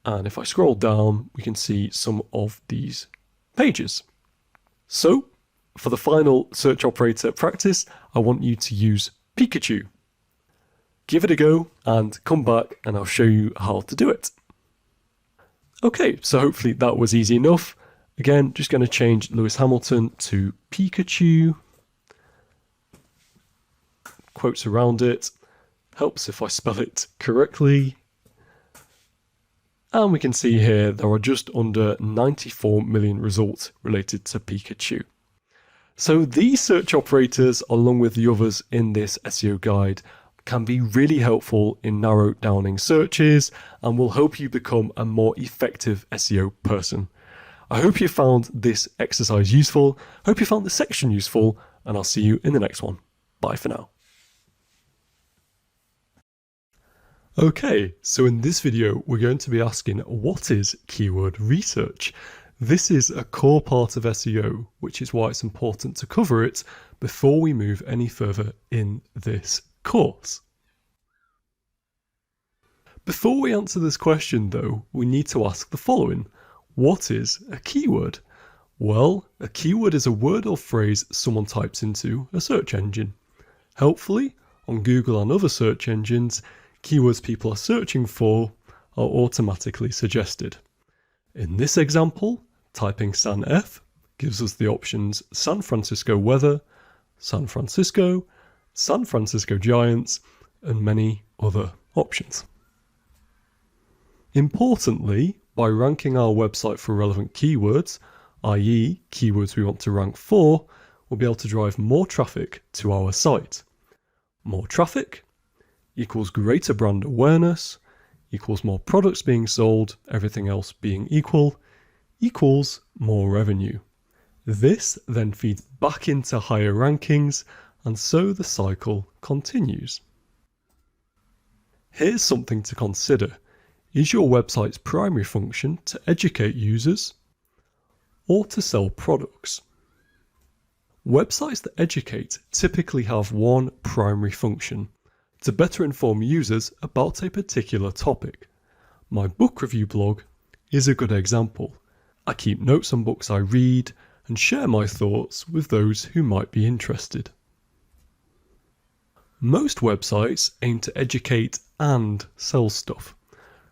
And if I scroll down, we can see some of these pages. So for the final search operator practice, I want you to use Pikachu. Give it a go and come back and I'll show you how to do it. Okay, so hopefully that was easy enough. Again, just going to change Lewis Hamilton to Pikachu. Quotes around it. Helps if I spell it correctly. And we can see here there are just under 94 million results related to Pikachu. So these search operators, along with the others in this SEO guide, can be really helpful in narrow downing searches and will help you become a more effective SEO person. I hope you found this exercise useful, hope you found this section useful, and I'll see you in the next one. Bye for now. Okay, so in this video, we're going to be asking, what is keyword research? This is a core part of SEO, which is why it's important to cover it before we move any further in this course. Before we answer this question though, we need to ask the following. What is a keyword? Well, a keyword is a word or phrase someone types into a search engine. Helpfully, on Google and other search engines, keywords people are searching for are automatically suggested. In this example, typing SANF gives us the options San Francisco weather, San Francisco Giants, and many other options. Importantly, by ranking our website for relevant keywords, i.e. keywords we want to rank for, we'll be able to drive more traffic to our site. More traffic equals greater brand awareness, equals more products being sold, everything else being equal, equals more revenue. This then feeds back into higher rankings, and so the cycle continues. Here's something to consider. Is your website's primary function to educate users or to sell products? Websites that educate typically have one primary function: to better inform users about a particular topic. My book review blog is a good example. I keep notes on books I read and share my thoughts with those who might be interested. Most websites aim to educate and sell stuff.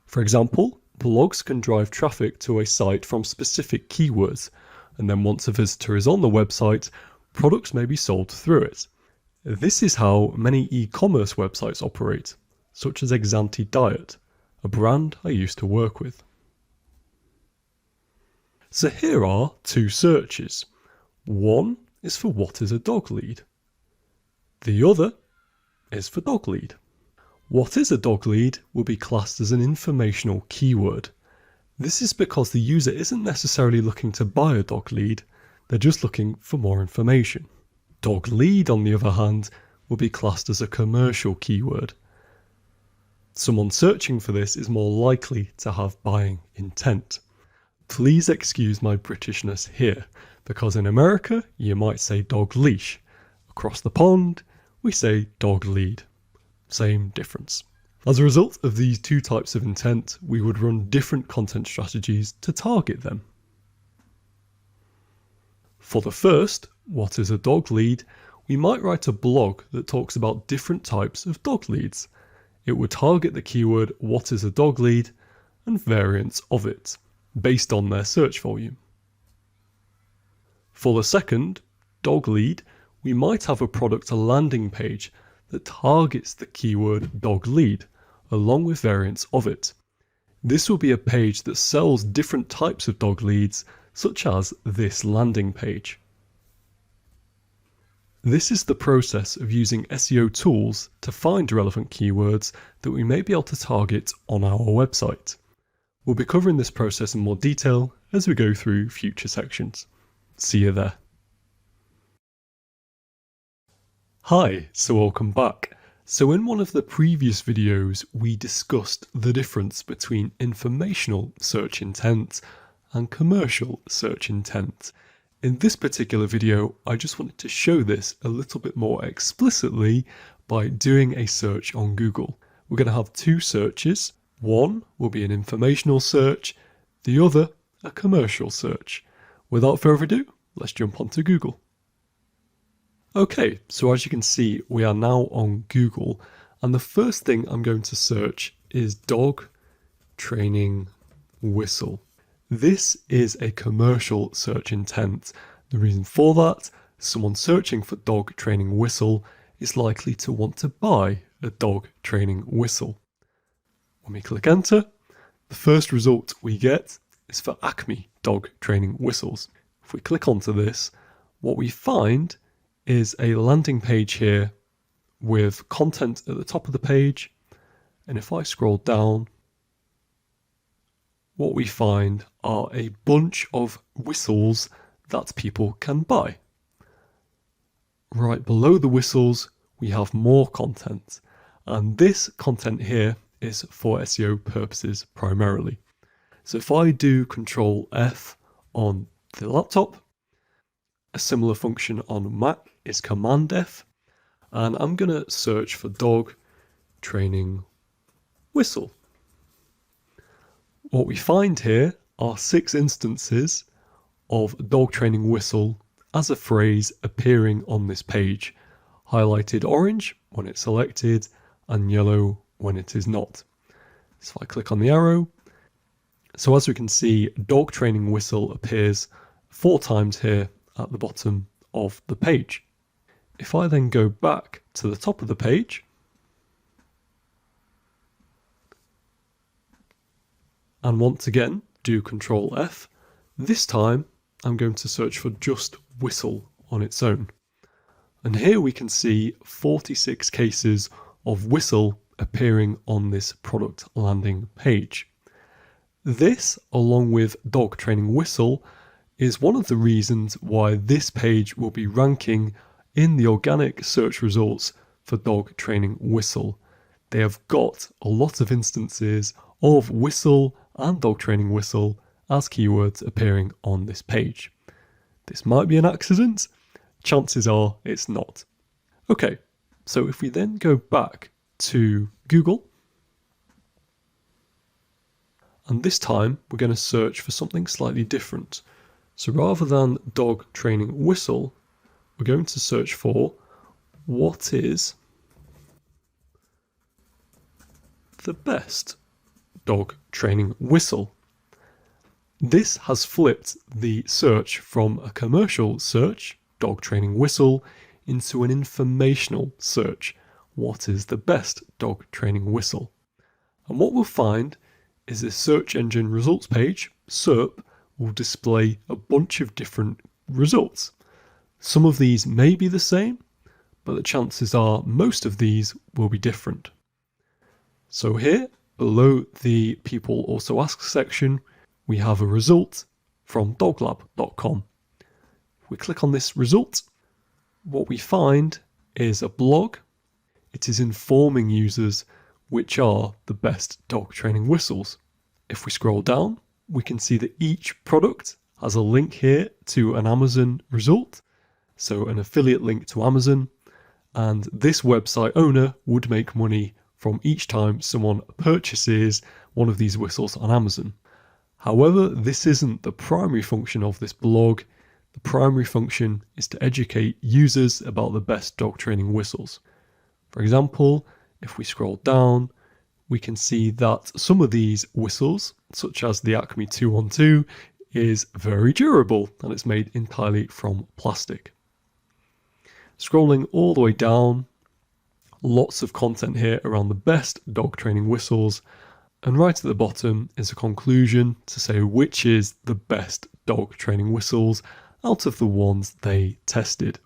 For example, blogs can drive traffic to a site from specific keywords, and then once a visitor is on the website, products may be sold through it. This is how many e-commerce websites operate, such as Exanti Diet, a brand I used to work with. So here are two searches. One is for what is a dog lead. The other is for dog lead. What is a dog lead will be classed as an informational keyword. This is because the user isn't necessarily looking to buy a dog lead, they're just looking for more information. Dog lead, on the other hand, will be classed as a commercial keyword. Someone searching for this is more likely to have buying intent. Please excuse my Britishness here, because in America you might say dog leash. Across the pond we say dog lead. Same difference. As a result of these two types of intent, we would run different content strategies to target them. For the first, what is a dog lead, we might write a blog that talks about different types of dog leads. It would target the keyword what is a dog lead and variants of it, based on their search volume. For the second, dog lead, we might have a product landing page that targets the keyword dog lead, along with variants of it. This will be a page that sells different types of dog leads, such as this landing page. This is the process of using SEO tools to find relevant keywords that we may be able to target on our website. We'll be covering this process in more detail as we go through future sections. See you there. Hi, so welcome back. So in one of the previous videos, we discussed the difference between informational search intent and commercial search intent. In this particular video, I just wanted to show this a little bit more explicitly by doing a search on Google. We're going to have two searches. One will be an informational search, the other a commercial search. Without further ado, let's jump onto Google. Okay, so as you can see, we are now on Google, and the first thing I'm going to search is dog training whistle. This is a commercial search intent. The reason for that, someone searching for dog training whistle is likely to want to buy a dog training whistle. When we click enter, the first result we get is for Acme dog training whistles. If we click onto this, what we find is a landing page here with content at the top of the page, and if I scroll down, what we find are a bunch of whistles that people can buy. Right below the whistles, we have more content, and this content here is for SEO purposes primarily. So if I do Control F on the laptop, a similar function on Mac is Command F, and I'm going to search for dog training whistle. What we find here are 6 instances of dog training whistle as a phrase appearing on this page, highlighted orange when it's selected and yellow when it is not. So if I click on the arrow, so as we can see, dog training whistle appears 4 times here at the bottom of the page. If I then go back to the top of the page, and once again do Control F, this time I'm going to search for just whistle on its own. And here we can see 46 cases of whistle appearing on this product landing page. This, along with dog training whistle, is one of the reasons why this page will be ranking in the organic search results for dog training whistle. They have got a lot of instances of whistle and dog training whistle as keywords appearing on this page. This might be an accident, chances are it's not. Okay, so if we then go back to Google, and this time we're going to search for something slightly different. So rather than dog training whistle, we're going to search for what is the best dog training whistle. This has flipped the search from a commercial search, dog training whistle, into an informational search, what is the best dog training whistle. And what we'll find is this search engine results page, SERP, will display a bunch of different results. Some of these may be the same, but the chances are most of these will be different. So here, below the People Also Ask section, we have a result from doglab.com. If we click on this result, what we find is a blog. It is informing users which are the best dog training whistles. If we scroll down, we can see that each product has a link here to an Amazon result, so an affiliate link to Amazon, and this website owner would make money from each time someone purchases one of these whistles on Amazon. However, this isn't the primary function of this blog. The primary function is to educate users about the best dog training whistles. For example, if we scroll down, we can see that some of these whistles, such as the Acme 212, is very durable and it's made entirely from plastic. Scrolling all the way down, lots of content here around the best dog training whistles, and right at the bottom is a conclusion to say which is the best dog training whistles out of the ones they tested.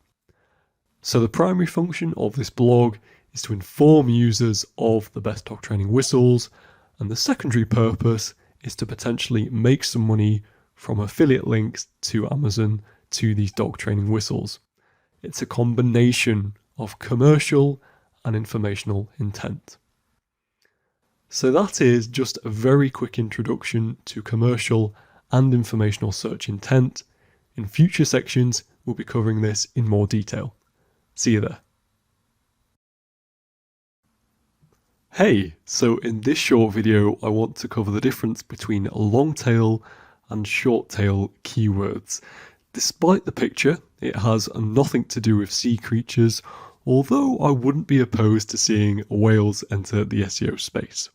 So the primary function of this blog is to inform users of the best dog training whistles, and the secondary purpose is to potentially make some money from affiliate links to Amazon to these dog training whistles. It's a combination of commercial and informational intent. So that is just a very quick introduction to commercial and informational search intent. In future sections, we'll be covering this in more detail. See you there. Hey, so in this short video, I want to cover the difference between long tail and short tail keywords. Despite the picture, it has nothing to do with sea creatures, although I wouldn't be opposed to seeing whales enter the SEO space.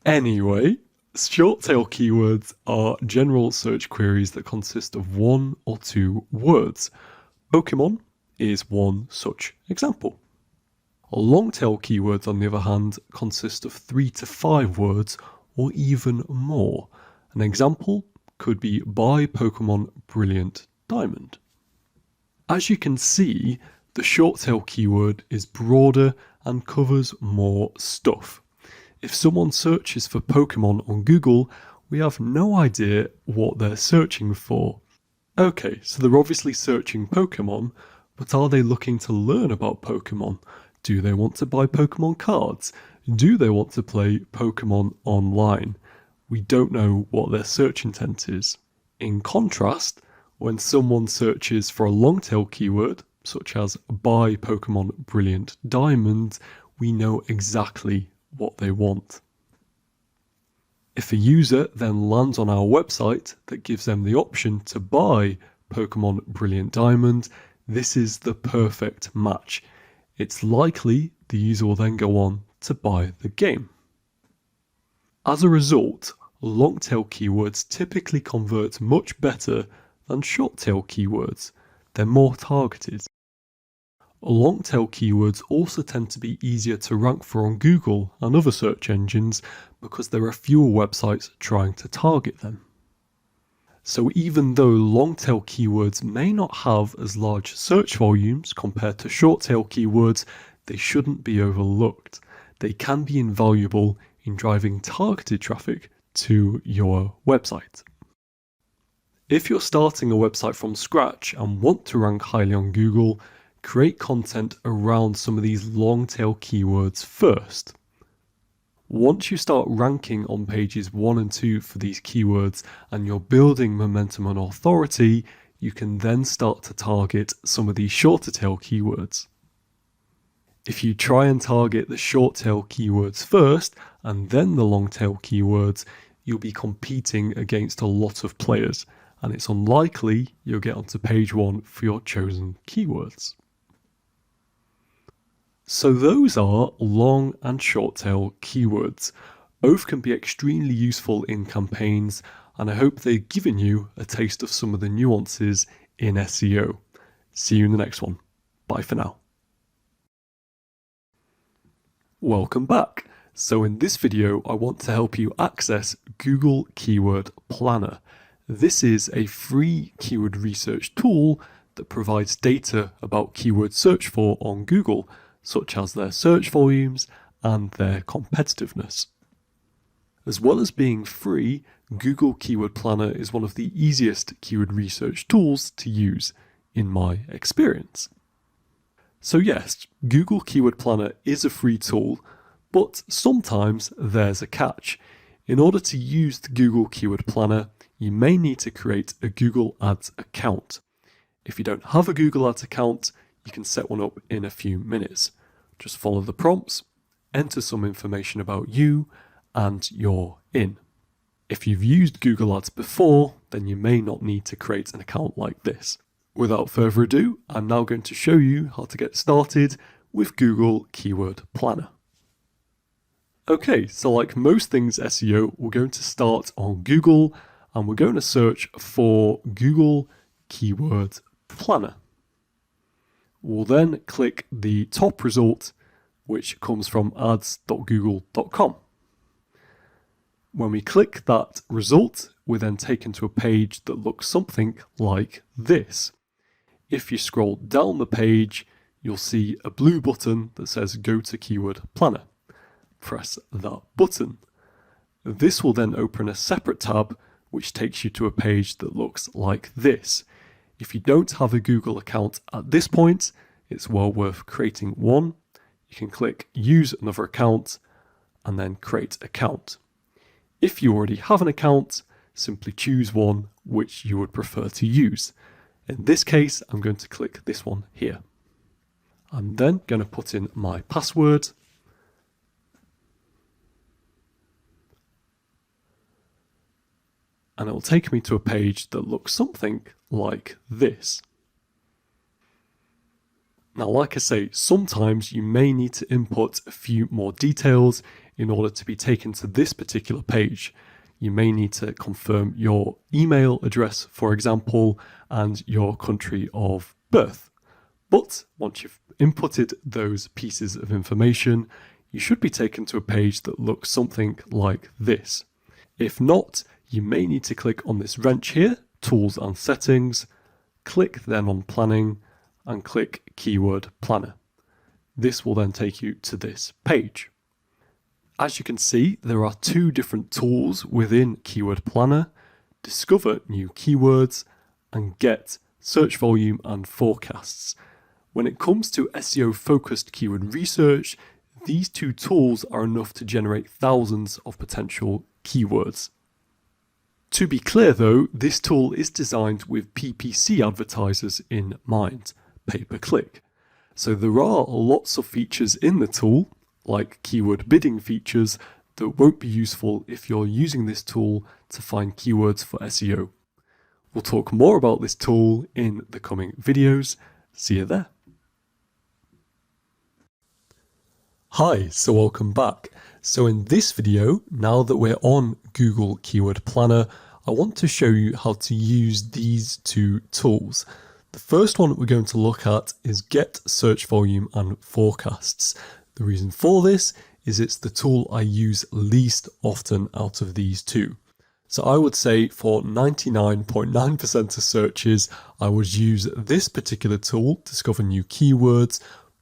Anyway, short tail keywords are general search queries that consist of one or two words. Pokemon is one such example. Long tail keywords, on the other hand, consist of 3 to 5 words or even more. An example could be buy Pokemon Brilliant Diamond. As you can see, the short tail keyword is broader and covers more stuff. If someone searches for Pokemon on Google, we have no idea what they're searching for. Okay, so they're obviously searching Pokemon, but are they looking to learn about Pokemon? Do they want to buy Pokemon cards? Do they want to play Pokemon online? We don't know what their search intent is. In contrast, when someone searches for a long tail keyword, such as buy Pokemon Brilliant Diamond, we know exactly what they want. If a user then lands on our website that gives them the option to buy Pokemon Brilliant Diamond, this is the perfect match. It's likely the user will then go on to buy the game. As a result, long tail keywords typically convert much better than short tail keywords. They're more targeted. Long tail keywords also tend to be easier to rank for on Google and other search engines because there are fewer websites trying to target them. So even though long tail keywords may not have as large search volumes compared to short tail keywords, they shouldn't be overlooked. They can be invaluable in driving targeted traffic to your website. If you're starting a website from scratch and want to rank highly on Google, create content around some of these long tail keywords first. Once you start ranking on pages 1 and 2 for these keywords and you're building momentum and authority, you can then start to target some of these shorter tail keywords. If you try and target the short tail keywords first and then the long tail keywords, you'll be competing against a lot of players, and it's unlikely you'll get onto page 1 for your chosen keywords. So those are long and short tail keywords. Both can be extremely useful in campaigns, and I hope they've given you a taste of some of the nuances in SEO. See you in the next one. Bye for now. Welcome back. So in this video, I want to help you access Google Keyword Planner. This is a free keyword research tool that provides data about keywords searched for on Google, such as their search volumes and their competitiveness. As well as being free, Google Keyword Planner is one of the easiest keyword research tools to use, in my experience. So yes, Google Keyword Planner is a free tool, but sometimes there's a catch. In order to use the Google Keyword Planner, you may need to create a Google Ads account. If you don't have a Google Ads account, you can set one up in a few minutes. Just follow the prompts, enter some information about you, and you're in. If you've used Google Ads before, then you may not need to create an account like this. Without further ado, I'm now going to show you how to get started with Google Keyword Planner. Okay, so like most things SEO, we're going to start on Google and we're going to search for Google Keyword Planner. We'll then click the top result, which comes from ads.google.com. When we click that result, we're then taken to a page that looks something like this. If you scroll down the page, you'll see a blue button that says Go to Keyword Planner. Press that button. This will then open a separate tab which takes you to a page that looks like this. If you don't have a Google account at this point, it's well worth creating one. You can click Use Another Account and then Create Account. If you already have an account, simply choose one which you would prefer to use. In this case, I'm going to click this one here. I'm then going to put in my password. And it will take me to a page that looks something like this. Now, like I say, sometimes you may need to input a few more details in order to be taken to this particular page. You may need to confirm your email address, for example, and your country of birth. But once you've inputted those pieces of information, you should be taken to a page that looks something like this. If not, you may need to click on this wrench here, Tools and Settings, click then on Planning, and click Keyword Planner. This will then take you to this page. As you can see, there are two different tools within Keyword Planner: Discover New Keywords and Get Search Volume and Forecasts. When it comes to SEO-focused keyword research, these two tools are enough to generate thousands of potential keywords. To be clear though, this tool is designed with PPC advertisers in mind, pay-per-click. So there are lots of features in the tool, like keyword bidding features, that won't be useful if you're using this tool to find keywords for SEO. We'll talk more about this tool in the coming videos. See you there. Hi, so welcome back. So in this video, now that we're on Google Keyword Planner, I want to show you how to use these two tools. The first one we're going to look at is Get Search Volume and Forecasts. The reason for this is it's the tool I use least often out of these two. So I would say for 99.9% of searches, I would use this particular tool, Discover New Keywords.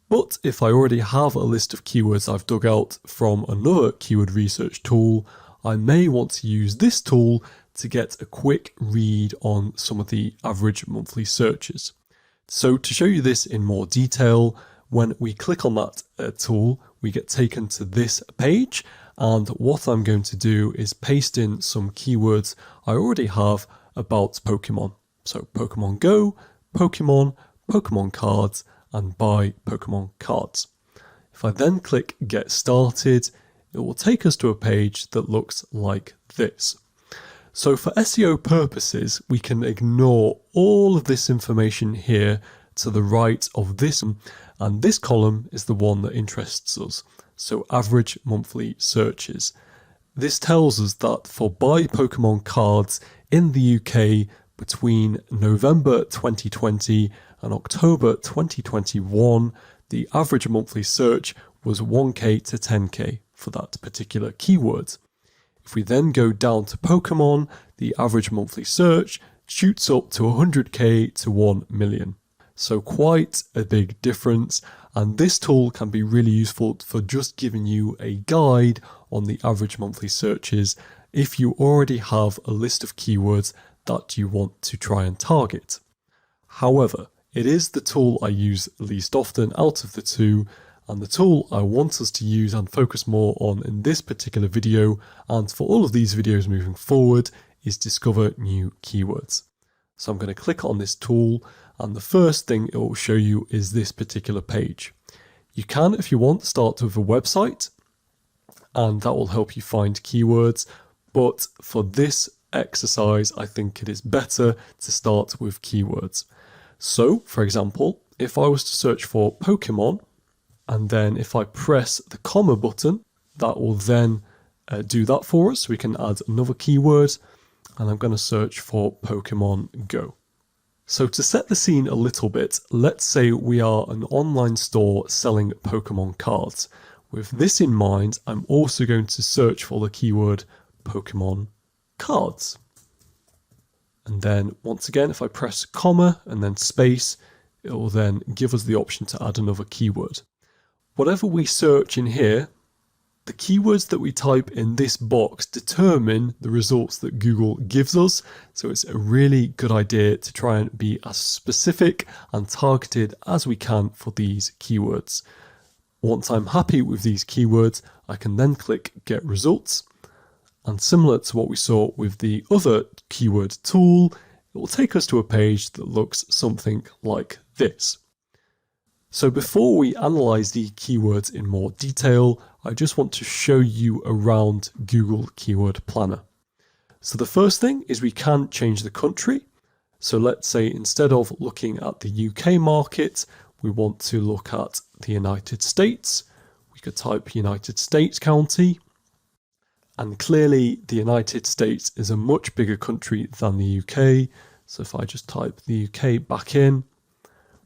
But if I already have a list of keywords I've dug out from another keyword research tool, I may want to use this tool to get a quick read on some of the average monthly searches. So to show you this in more detail, when we click on that tool, we get taken to this page, and what I'm going to do is paste in some keywords I already have about Pokemon. So Pokemon Go, Pokemon, Pokemon cards, and buy Pokemon cards. If I then click Get Started, it will take us to a page that looks like this. So for SEO purposes, we can ignore all of this information here to the right of this, and this column is the one that interests us. So average monthly searches. This tells us that for buy Pokemon cards in the UK between November 2020 and October 2021, the average monthly search was 1k to 10k for that particular keyword. If we then go down to Pokemon the average monthly search shoots up to 100k to 1 million. So quite a big difference, and this tool can be really useful for just giving you a guide on the average monthly searches if you already have a list of keywords that you want to try and target. However, it is the tool I use least often out of the two, and the tool I want us to use and focus more on in this particular video, and for all of these videos moving forward, is discover new keywords. So I'm going to click on this tool, and the first thing it will show you is this particular page. You can, if you want, start with a website, and that will help you find keywords, but for this exercise, I think it is better to start with keywords. So, for example, if I was to search for Pokemon, and then if I press the comma button, that will then do that for us. We can add another keyword, and I'm going to search for Pokemon Go. So to set the scene a little bit, let's say we are an online store selling Pokemon cards. With this in mind, I'm also going to search for the keyword Pokemon cards. And then once again, if I press comma and then space, it will then give us the option to add another keyword. Whatever we search in here, the keywords that we type in this box determine the results that Google gives us. So it's a really good idea to try and be as specific and targeted as we can for these keywords. Once I'm happy with these keywords, I can then click Get Results. And similar to what we saw with the other keyword tool, it will take us to a page that looks something like this. So before we analyze the keywords in more detail, I just want to show you around Google Keyword Planner. So the first thing is we can change the country. So let's say instead of looking at the UK market, we want to look at the United States. We could type United States county. And clearly the United States is a much bigger country than the UK. So if I just type the UK back in,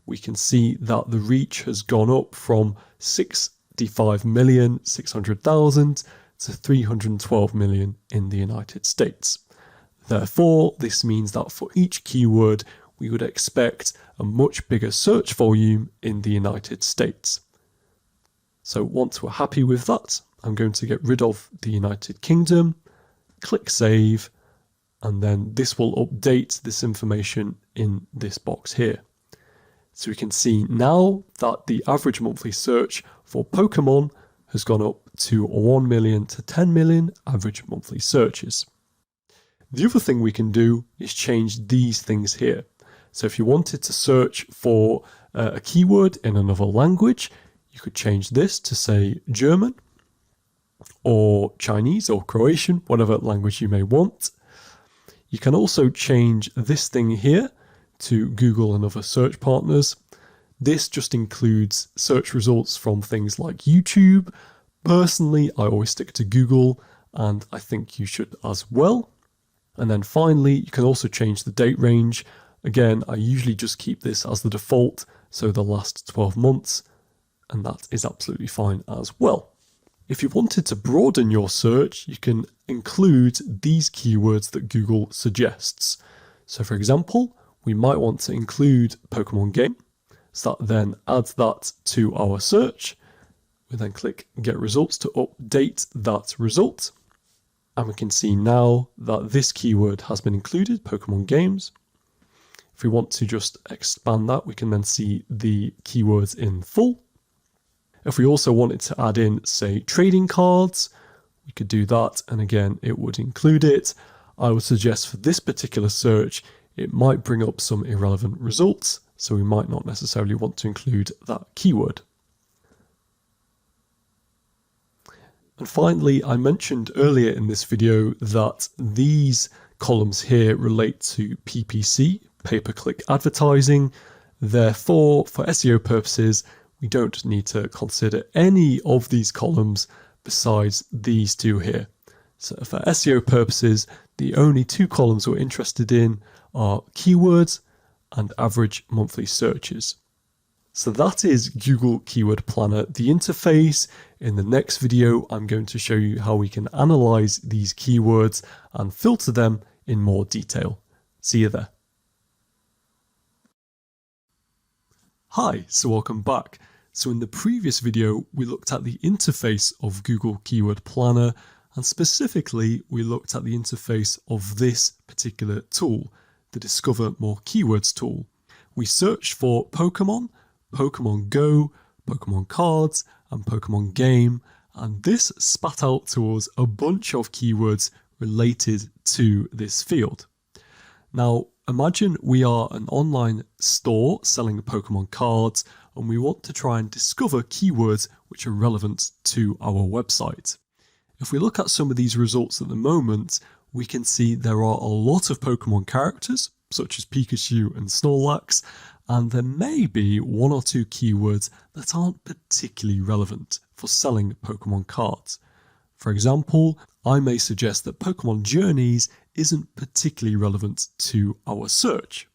we can see that the reach has gone up from 65,600,000 to 312 million in the United States. Therefore, this means that for each keyword, we would expect a much bigger search volume in the United States. So once we're happy with that, I'm going to get rid of the United Kingdom, click Save, and then this will update this information in this box here. So we can see now that the average monthly search for Pokemon has gone up to 1 million to 10 million average monthly searches. The other thing we can do is change these things here. So if you wanted to search for a keyword in another language, you could change this to say German or Chinese or Croatian, whatever language you may want. You can also change this thing here to Google and other search partners. This just includes search results from things like YouTube. Personally, I always stick to Google, and I think you should as well. And then finally, you can also change the date range. Again, I usually just keep this as the default, so the last 12 months, and that is absolutely fine as well. If you wanted to broaden your search, you can include these keywords that Google suggests. So for example, we might want to include Pokemon game. So that then adds that to our search. We then click Get Results to update that result. And we can see now that this keyword has been included, Pokemon games. If we want to just expand that, we can then see the keywords in full. If we also wanted to add in, say, trading cards, we could do that. And again, it would include it. I would suggest for this particular search, it might bring up some irrelevant results. So we might not necessarily want to include that keyword. And finally, I mentioned earlier in this video that these columns here relate to PPC, pay-per-click advertising. Therefore, for SEO purposes, we don't need to consider any of these columns besides these two here. So for SEO purposes, the only two columns we're interested in are keywords and average monthly searches. So that is Google Keyword Planner, the interface. In the next video, I'm going to show you how we can analyze these keywords and filter them in more detail. See you there. Hi, so welcome back. So in the previous video, we looked at the interface of Google Keyword Planner, and specifically, we looked at the interface of this particular tool, the Discover More Keywords tool. We searched for Pokemon, Pokemon Go, Pokemon Cards, and Pokemon Game, and this spat out to us a bunch of keywords related to this field. Now, imagine we are an online store selling Pokemon cards, and we want to try and discover keywords which are relevant to our website. If we look at some of these results at the moment, we can see there are a lot of Pokemon characters, such as Pikachu and Snorlax, and there may be one or two keywords that aren't particularly relevant for selling Pokemon cards. For example, I may suggest that Pokemon Journeys isn't particularly relevant to our search.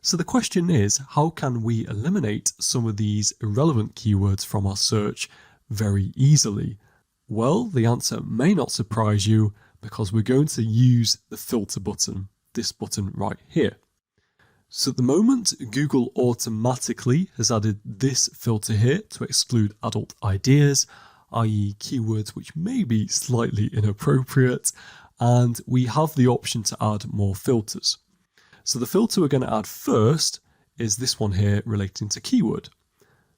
So the question is, how can we eliminate some of these irrelevant keywords from our search very easily? Well, the answer may not surprise you, because we're going to use the filter button, this button right here. So at the moment, Google automatically has added this filter here to exclude adult ideas, i.e. keywords which may be slightly inappropriate, and we have the option to add more filters. So the filter we're going to add first is this one here relating to keyword.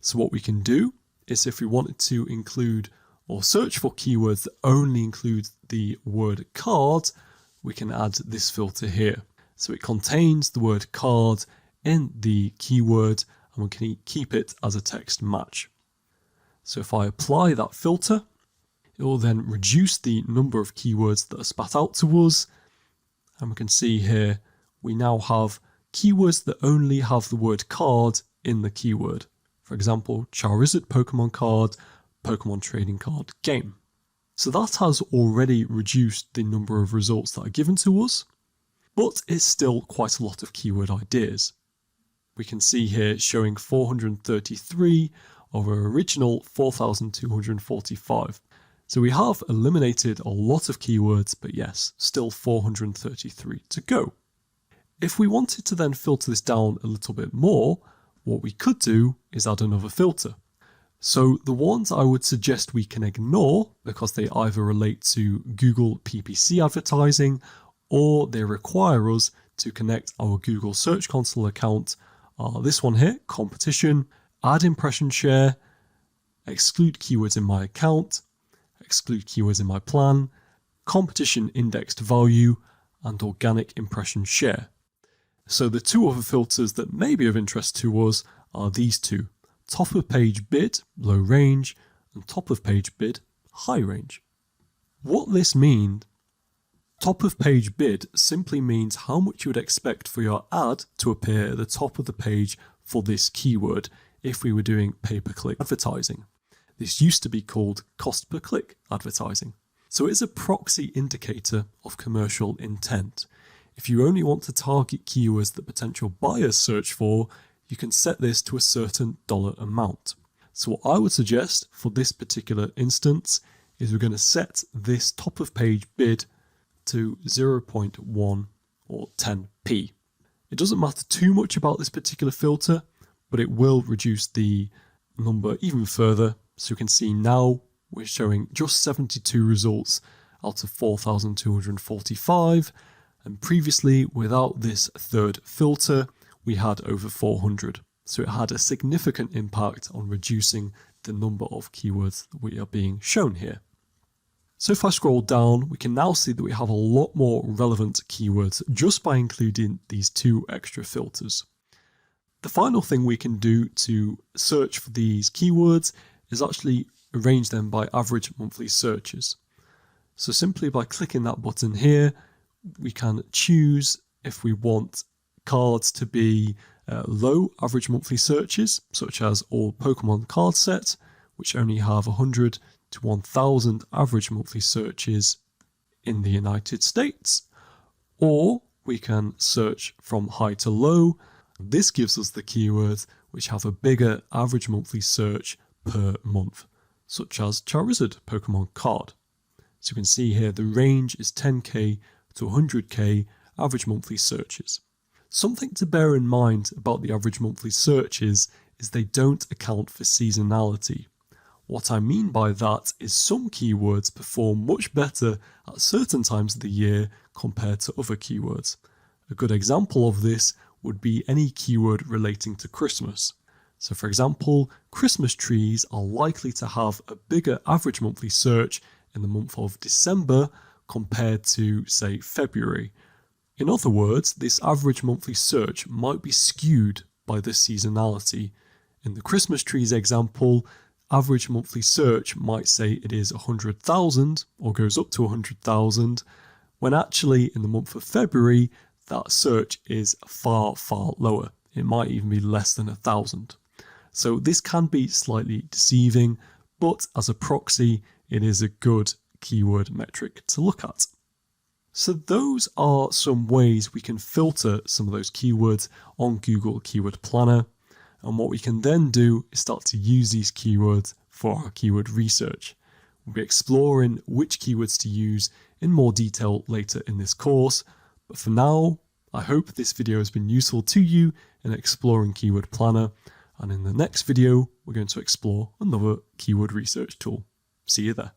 So what we can do is, if we wanted to include or search for keywords that only include the word card, we can add this filter here. So it contains the word card in the keyword, and we can keep it as a text match. So if I apply that filter, it will then reduce the number of keywords that are spat out to us. And we can see here, we now have keywords that only have the word card in the keyword. For example, Charizard Pokemon card, Pokemon trading card game. So that has already reduced the number of results that are given to us, but it's still quite a lot of keyword ideas. We can see here showing 433 over original 4,245. So we have eliminated a lot of keywords, but yes, still 433 to go. If we wanted to then filter this down a little bit more, what we could do is add another filter. So the ones I would suggest we can ignore, because they either relate to Google PPC advertising or they require us to connect our Google Search Console account, are this one here, competition, add impression share, exclude keywords in my account, exclude keywords in my plan, competition indexed value, and organic impression share. So the two other filters that may be of interest to us are these two: top of page bid, low range, and top of page bid, high range. What this means, top of page bid simply means how much you would expect for your ad to appear at the top of the page for this keyword if we were doing pay-per-click advertising. This used to be called cost per click advertising. So it's a proxy indicator of commercial intent. If you only want to target keywords that potential buyers search for, you can set this to a certain dollar amount. So what I would suggest for this particular instance is we're going to set this top of page bid to 0.1 or 10p. It doesn't matter too much about this particular filter, but it will reduce the number even further. So you can see now we're showing just 72 results out of 4,245, and previously without this third filter we had over 400. So it had a significant impact on reducing the number of keywords that we are being shown here. So if I scroll down, we can now see that we have a lot more relevant keywords just by including these two extra filters. The final thing we can do to search for these keywords is actually arrange them by average monthly searches. So simply by clicking that button here, we can choose if we want cards to be low average monthly searches, such as all Pokemon card set, which only have 100 to 1,000 average monthly searches in the United States. Or we can search from high to low. This gives us the keywords which have a bigger average monthly search per month, such as Charizard Pokemon card. So you can see here the range is 10k to 100k, average monthly searches. Something to bear in mind about the average monthly searches is they don't account for seasonality. What I mean by that is some keywords perform much better at certain times of the year compared to other keywords. A good example of this would be any keyword relating to Christmas. So for example, Christmas trees are likely to have a bigger average monthly search in the month of December compared to, say, February. In other words, this average monthly search might be skewed by the seasonality. In the Christmas trees example, average monthly search might say it is 100,000 or goes up to 100,000, when actually in the month of February, that search is far, far lower. It might even be less than 1,000. So this can be slightly deceiving, but as a proxy, it is a good keyword metric to look at. So those are some ways we can filter some of those keywords on Google Keyword Planner. And what we can then do is start to use these keywords for our keyword research. We'll be exploring which keywords to use in more detail later in this course. But for now, I hope this video has been useful to you in exploring Keyword Planner. And in the next video, we're going to explore another keyword research tool. See you there.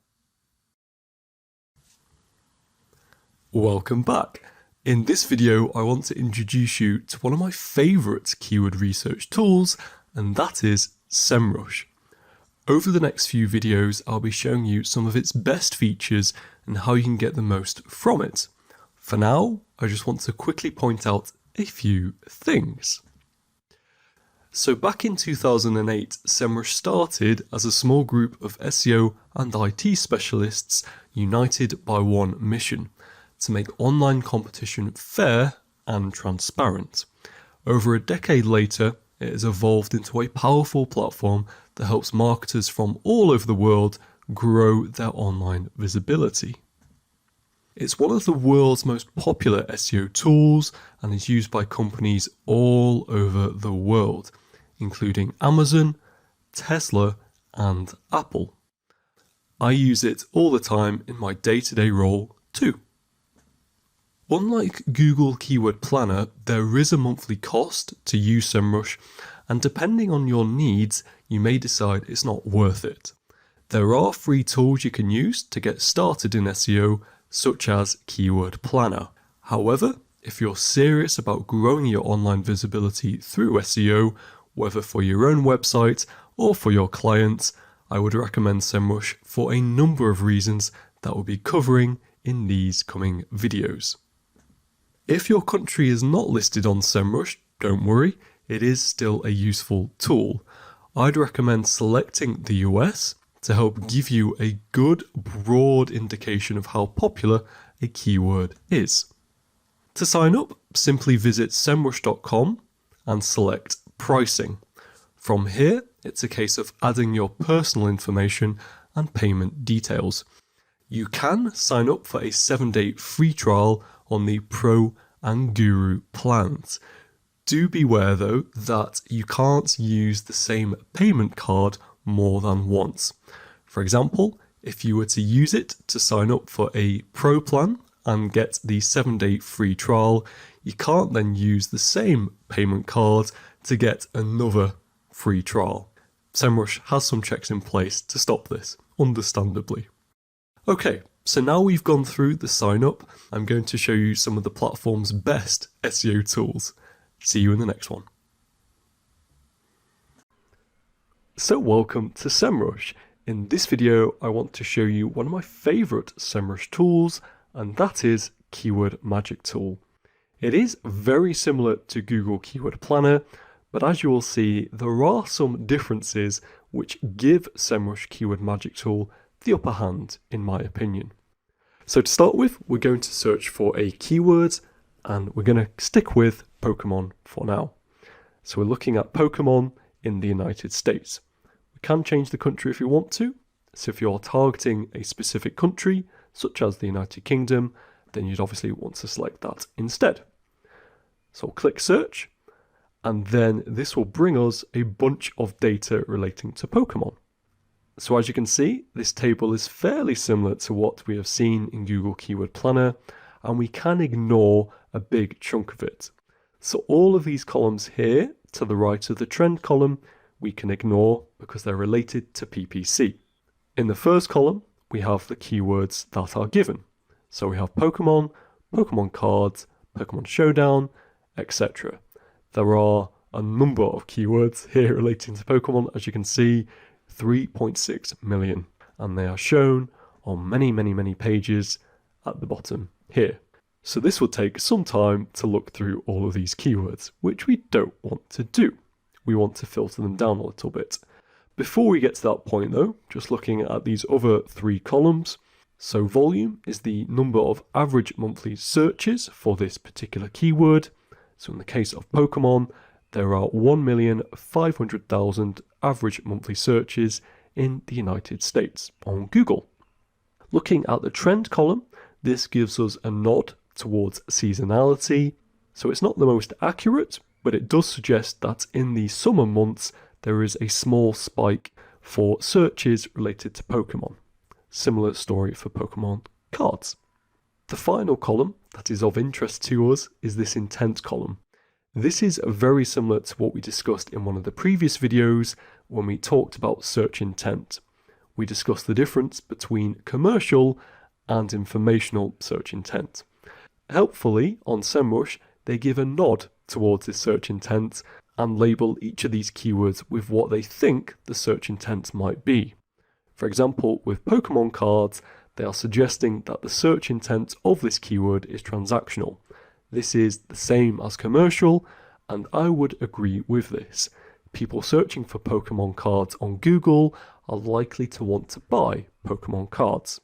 Welcome back. In this video, I want to introduce you to one of my favorite keyword research tools, and that is SEMrush. Over the next few videos, I'll be showing you some of its best features and how you can get the most from it. For now, I just want to quickly point out a few things. So back in 2008, SEMrush started as a small group of SEO and IT specialists united by one mission: to make online competition fair and transparent. Over a decade later, it has evolved into a powerful platform that helps marketers from all over the world grow their online visibility. It's one of the world's most popular SEO tools and is used by companies all over the world, including Amazon, Tesla, and Apple. I use it all the time in my day-to-day role too. Unlike Google Keyword Planner, there is a monthly cost to use SEMrush, and depending on your needs, you may decide it's not worth it. There are free tools you can use to get started in SEO, such as Keyword Planner. However, if you're serious about growing your online visibility through SEO, whether for your own website or for your clients, I would recommend SEMrush for a number of reasons that we'll be covering in these coming videos. If your country is not listed on SEMrush, don't worry, it is still a useful tool. I'd recommend selecting the US to help give you a good broad indication of how popular a keyword is. To sign up, simply visit semrush.com and select pricing. From here, it's a case of adding your personal information and payment details. You can sign up for a 7-day free trial on the Pro and Guru plans. Do beware though that you can't use the same payment card more than once. For example, if you were to use it to sign up for a Pro plan and get the 7-day free trial, you can't then use the same payment card to get another free trial. SEMrush has some checks in place to stop this, understandably. Okay, so now we've gone through the sign up, I'm going to show you some of the platform's best SEO tools. See you in the next one. So welcome to SEMrush. In this video, I want to show you one of my favorite SEMrush tools, and that is Keyword Magic Tool. It is very similar to Google Keyword Planner, but as you will see, there are some differences which give SEMrush Keyword Magic Tool the upper hand, in my opinion. So to start with, we're going to search for a keyword, and we're going to stick with Pokemon for now. So we're looking at Pokemon in the United States. We can change the country if you want to. So if you're targeting a specific country, such as the United Kingdom, then you'd obviously want to select that instead. So I'll click search, and then this will bring us a bunch of data relating to Pokemon. So as you can see, this table is fairly similar to what we have seen in Google Keyword Planner. and we can ignore a big chunk of it. So all of these columns here to the right of the trend column, we can ignore because they're related to PPC. In the first column, we have the keywords that are given. So we have Pokemon, Pokemon cards, Pokemon Showdown, etc. There are a number of keywords here relating to Pokemon, as you can see, 3.6 million, and they are shown on many pages at the bottom here. So this will take some time to look through all of these keywords, which we don't want to do. We want to filter them down a little bit. Before we get to that point though, just looking at these other three columns. So volume is the number of average monthly searches for this particular keyword. So in the case of Pokemon, there are 1,500,000 average monthly searches in the United States on Google. Looking at the trend column, this gives us a nod towards seasonality. So it's not the most accurate, but it does suggest that in the summer months, there is a small spike for searches related to Pokemon. Similar story for Pokemon cards. The final column that is of interest to us is this intent column. This is very similar to what we discussed in one of the previous videos when we talked about search intent. We discussed the difference between commercial and informational search intent. Helpfully, on SEMrush, they give a nod towards this search intent and label each of these keywords with what they think the search intent might be. For example, with Pokemon cards, they are suggesting that the search intent of this keyword is transactional. This is the same as commercial, and I would agree with this. People searching for Pokemon cards on Google are likely to want to buy Pokemon cards.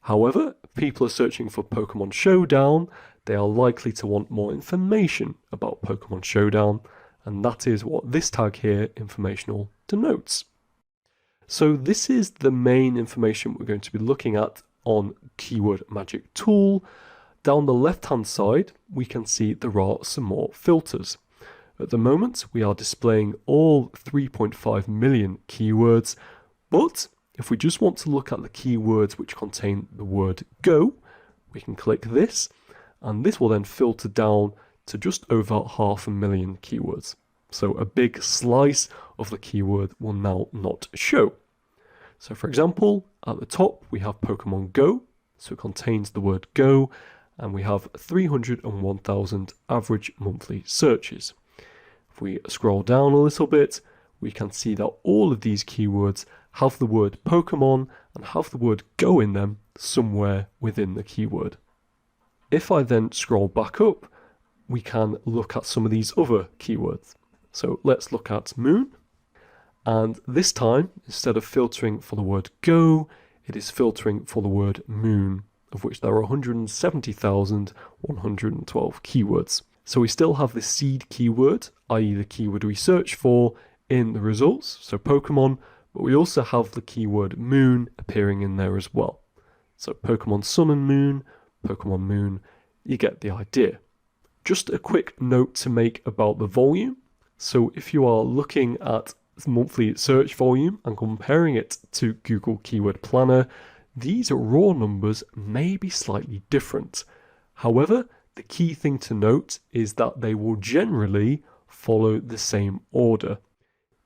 However, if people are searching for Pokemon Showdown, they are likely to want more information about Pokemon Showdown, and that is what this tag here, informational, denotes. So this is the main information we're going to be looking at on Keyword Magic Tool. Down the left-hand side, we can see there are some more filters. At the moment, we are displaying all 3.5 million keywords, but if we just want to look at the keywords which contain the word go, we can click this, and this will then filter down to just over 500,000 keywords. So a big slice of the keyword will now not show. So for example, at the top we have Pokemon Go, so it contains the word go, and we have 301,000 average monthly searches. If we scroll down a little bit, we can see that all of these keywords have the word Pokemon and have the word go in them somewhere within the keyword. If I then scroll back up, we can look at some of these other keywords. So let's look at moon. And this time, instead of filtering for the word go, it is filtering for the word moon, of which there are 170,112 keywords. So we still have the seed keyword, i.e. the keyword we search for in the results, so Pokemon, but we also have the keyword moon appearing in there as well. So Pokemon Sun and Moon, Pokemon Moon, you get the idea. Just a quick note to make about the volume. So if you are looking at monthly search volume and comparing it to Google Keyword Planner, these raw numbers may be slightly different. However, the key thing to note is that they will generally follow the same order.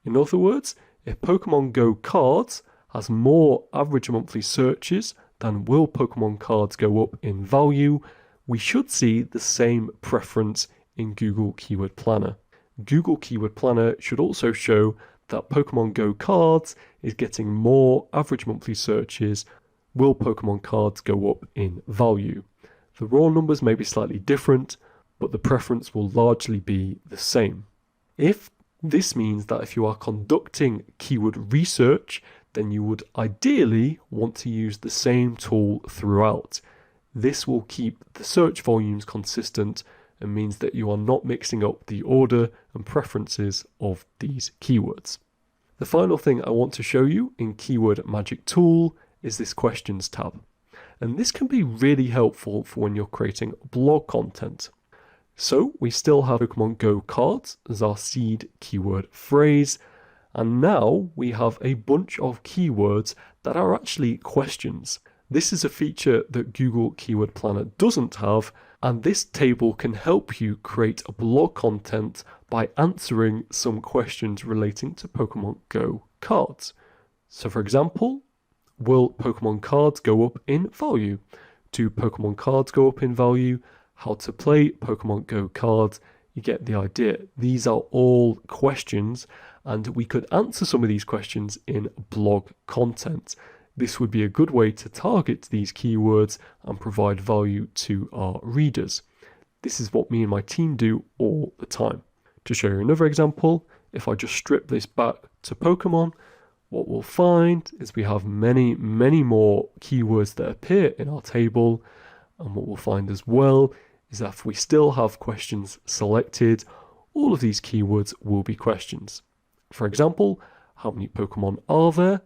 In other words, if Pokemon Go cards has more average monthly searches than will Pokemon cards go up in value, we should see the same preference in Google Keyword Planner. Google Keyword Planner should also show that Pokemon Go cards is getting more average monthly searches. Will Pokemon cards go up in value? The raw numbers may be slightly different, but the preference will largely be the same. This means that if you are conducting keyword research, then you would ideally want to use the same tool throughout. This will keep the search volumes consistent and means that you are not mixing up the order and preferences of these keywords. The final thing I want to show you in Keyword Magic Tool is this questions tab. And this can be really helpful for when you're creating blog content. So we still have Pokemon Go cards as our seed keyword phrase. And now we have a bunch of keywords that are actually questions. This is a feature that Google Keyword Planner doesn't have, and this table can help you create a blog content by answering some questions relating to Pokemon Go cards. So for example, will Pokemon cards go up in value? Do Pokemon cards go up in value? How to play Pokemon Go cards? You get the idea. These are all questions, and we could answer some of these questions in blog content. This would be a good way to target these keywords and provide value to our readers. This is what me and my team do all the time. To show you another example, if I just strip this back to Pokemon, what we'll find is we have many more keywords that appear in our table. And what we'll find as well is that if we still have questions selected, all of these keywords will be questions. For example, how many Pokemon are there?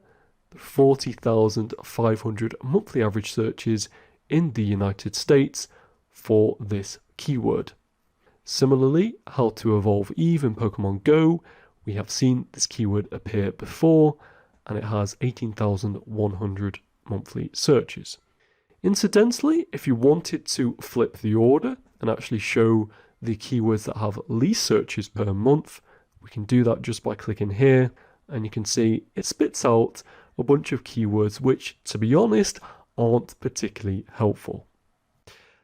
40,500 monthly average searches in the United States for this keyword. Similarly, how to evolve Eve in Pokemon Go. We have seen this keyword appear before, and it has 18,100 monthly searches. Incidentally, if you wanted to flip the order and actually show the keywords that have least searches per month, we can do that just by clicking here, and you can see it spits out a bunch of keywords which, to be honest, aren't particularly helpful.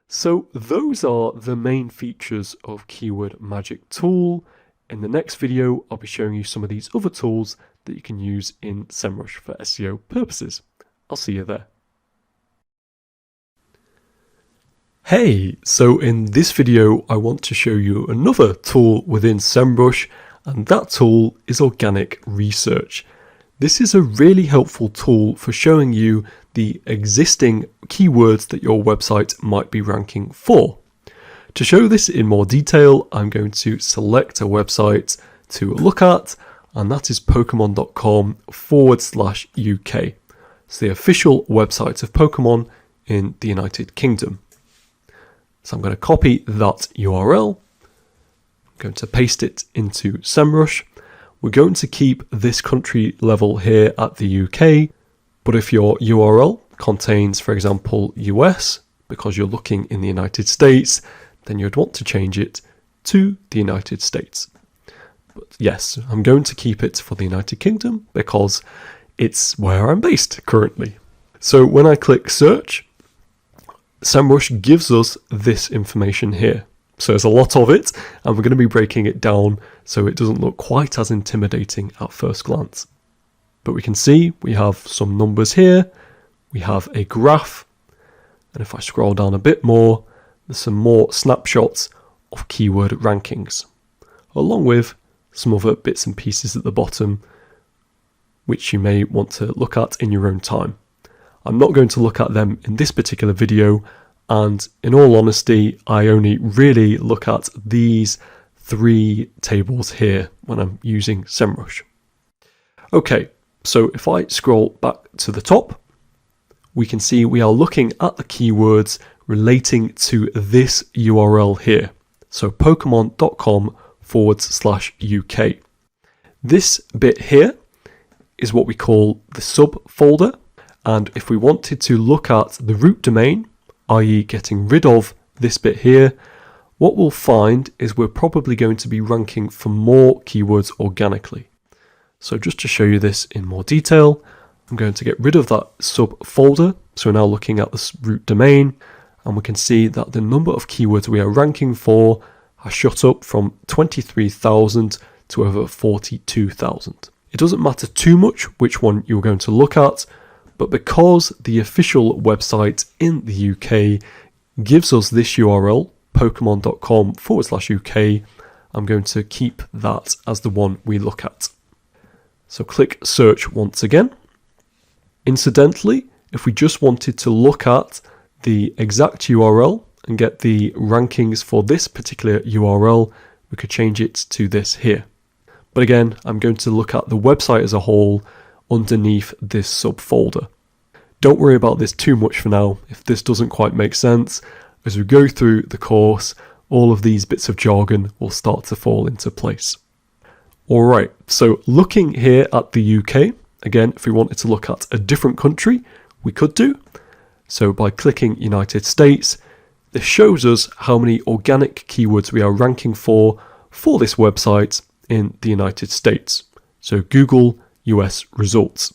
So those are the main features of Keyword Magic Tool. In the next video, I'll be showing you some of these other tools that you can use in SEMrush for SEO purposes. I'll see you there. Hey, so in this video, I want to show you another tool within SEMrush, and that tool is Organic Research. This is a really helpful tool for showing you the existing keywords that your website might be ranking for. To show this in more detail, I'm going to select a website to look at, and that is pokemon.com/UK. It's the official website of Pokemon in the United Kingdom. So I'm going to copy that URL. I'm going to paste it into SEMrush. We're going to keep this country level here at the UK, but if your URL contains, for example, US, because you're looking in the United States, then you'd want to change it to the United States. But yes, I'm going to keep it for the United Kingdom because it's where I'm based currently. So when I click search, SEMrush gives us this information here. So there's a lot of it, and we're going to be breaking it down so it doesn't look quite as intimidating at first glance. But we can see we have some numbers here, we have a graph, and if I scroll down a bit more, there's some more snapshots of keyword rankings, along with some other bits and pieces at the bottom, which you may want to look at in your own time. I'm not going to look at them in this particular video, and in all honesty, I only really look at these three tables here when I'm using SEMrush. Okay, so if I scroll back to the top, we can see we are looking at the keywords relating to this URL here. So pokemon.com/UK. This bit here is what we call the subfolder. And if we wanted to look at the root domain, i.e. getting rid of this bit here, what we'll find is we're probably going to be ranking for more keywords organically. So just to show you this in more detail, I'm going to get rid of that subfolder. So we're now looking at this root domain, and we can see that the number of keywords we are ranking for has shot up from 23,000 to over 42,000. It doesn't matter too much which one you're going to look at, but because the official website in the UK gives us this URL, pokemon.com/UK, I'm going to keep that as the one we look at. So click search once again. Incidentally, if we just wanted to look at the exact URL and get the rankings for this particular URL, we could change it to this here. But again, I'm going to look at the website as a whole underneath this subfolder. Don't worry about this too much for now. If this doesn't quite make sense, as we go through the course, all of these bits of jargon will start to fall into place. Alright, so looking here at the UK, again, if we wanted to look at a different country, we could do. So by clicking United States, this shows us how many organic keywords we are ranking for this website in the United States. So Google US results.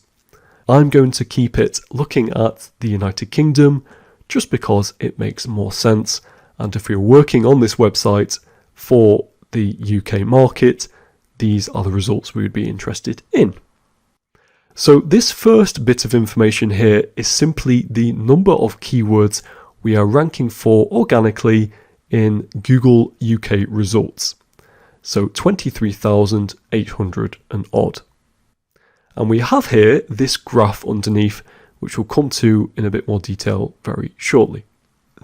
I'm going to keep it looking at the United Kingdom just because it makes more sense. And if you're working on this website for the UK market, these are the results we would be interested in. So this first bit of information here is simply the number of keywords we are ranking for organically in Google UK results. So 23,800 and odd. And we have here this graph underneath, which we'll come to in a bit more detail very shortly.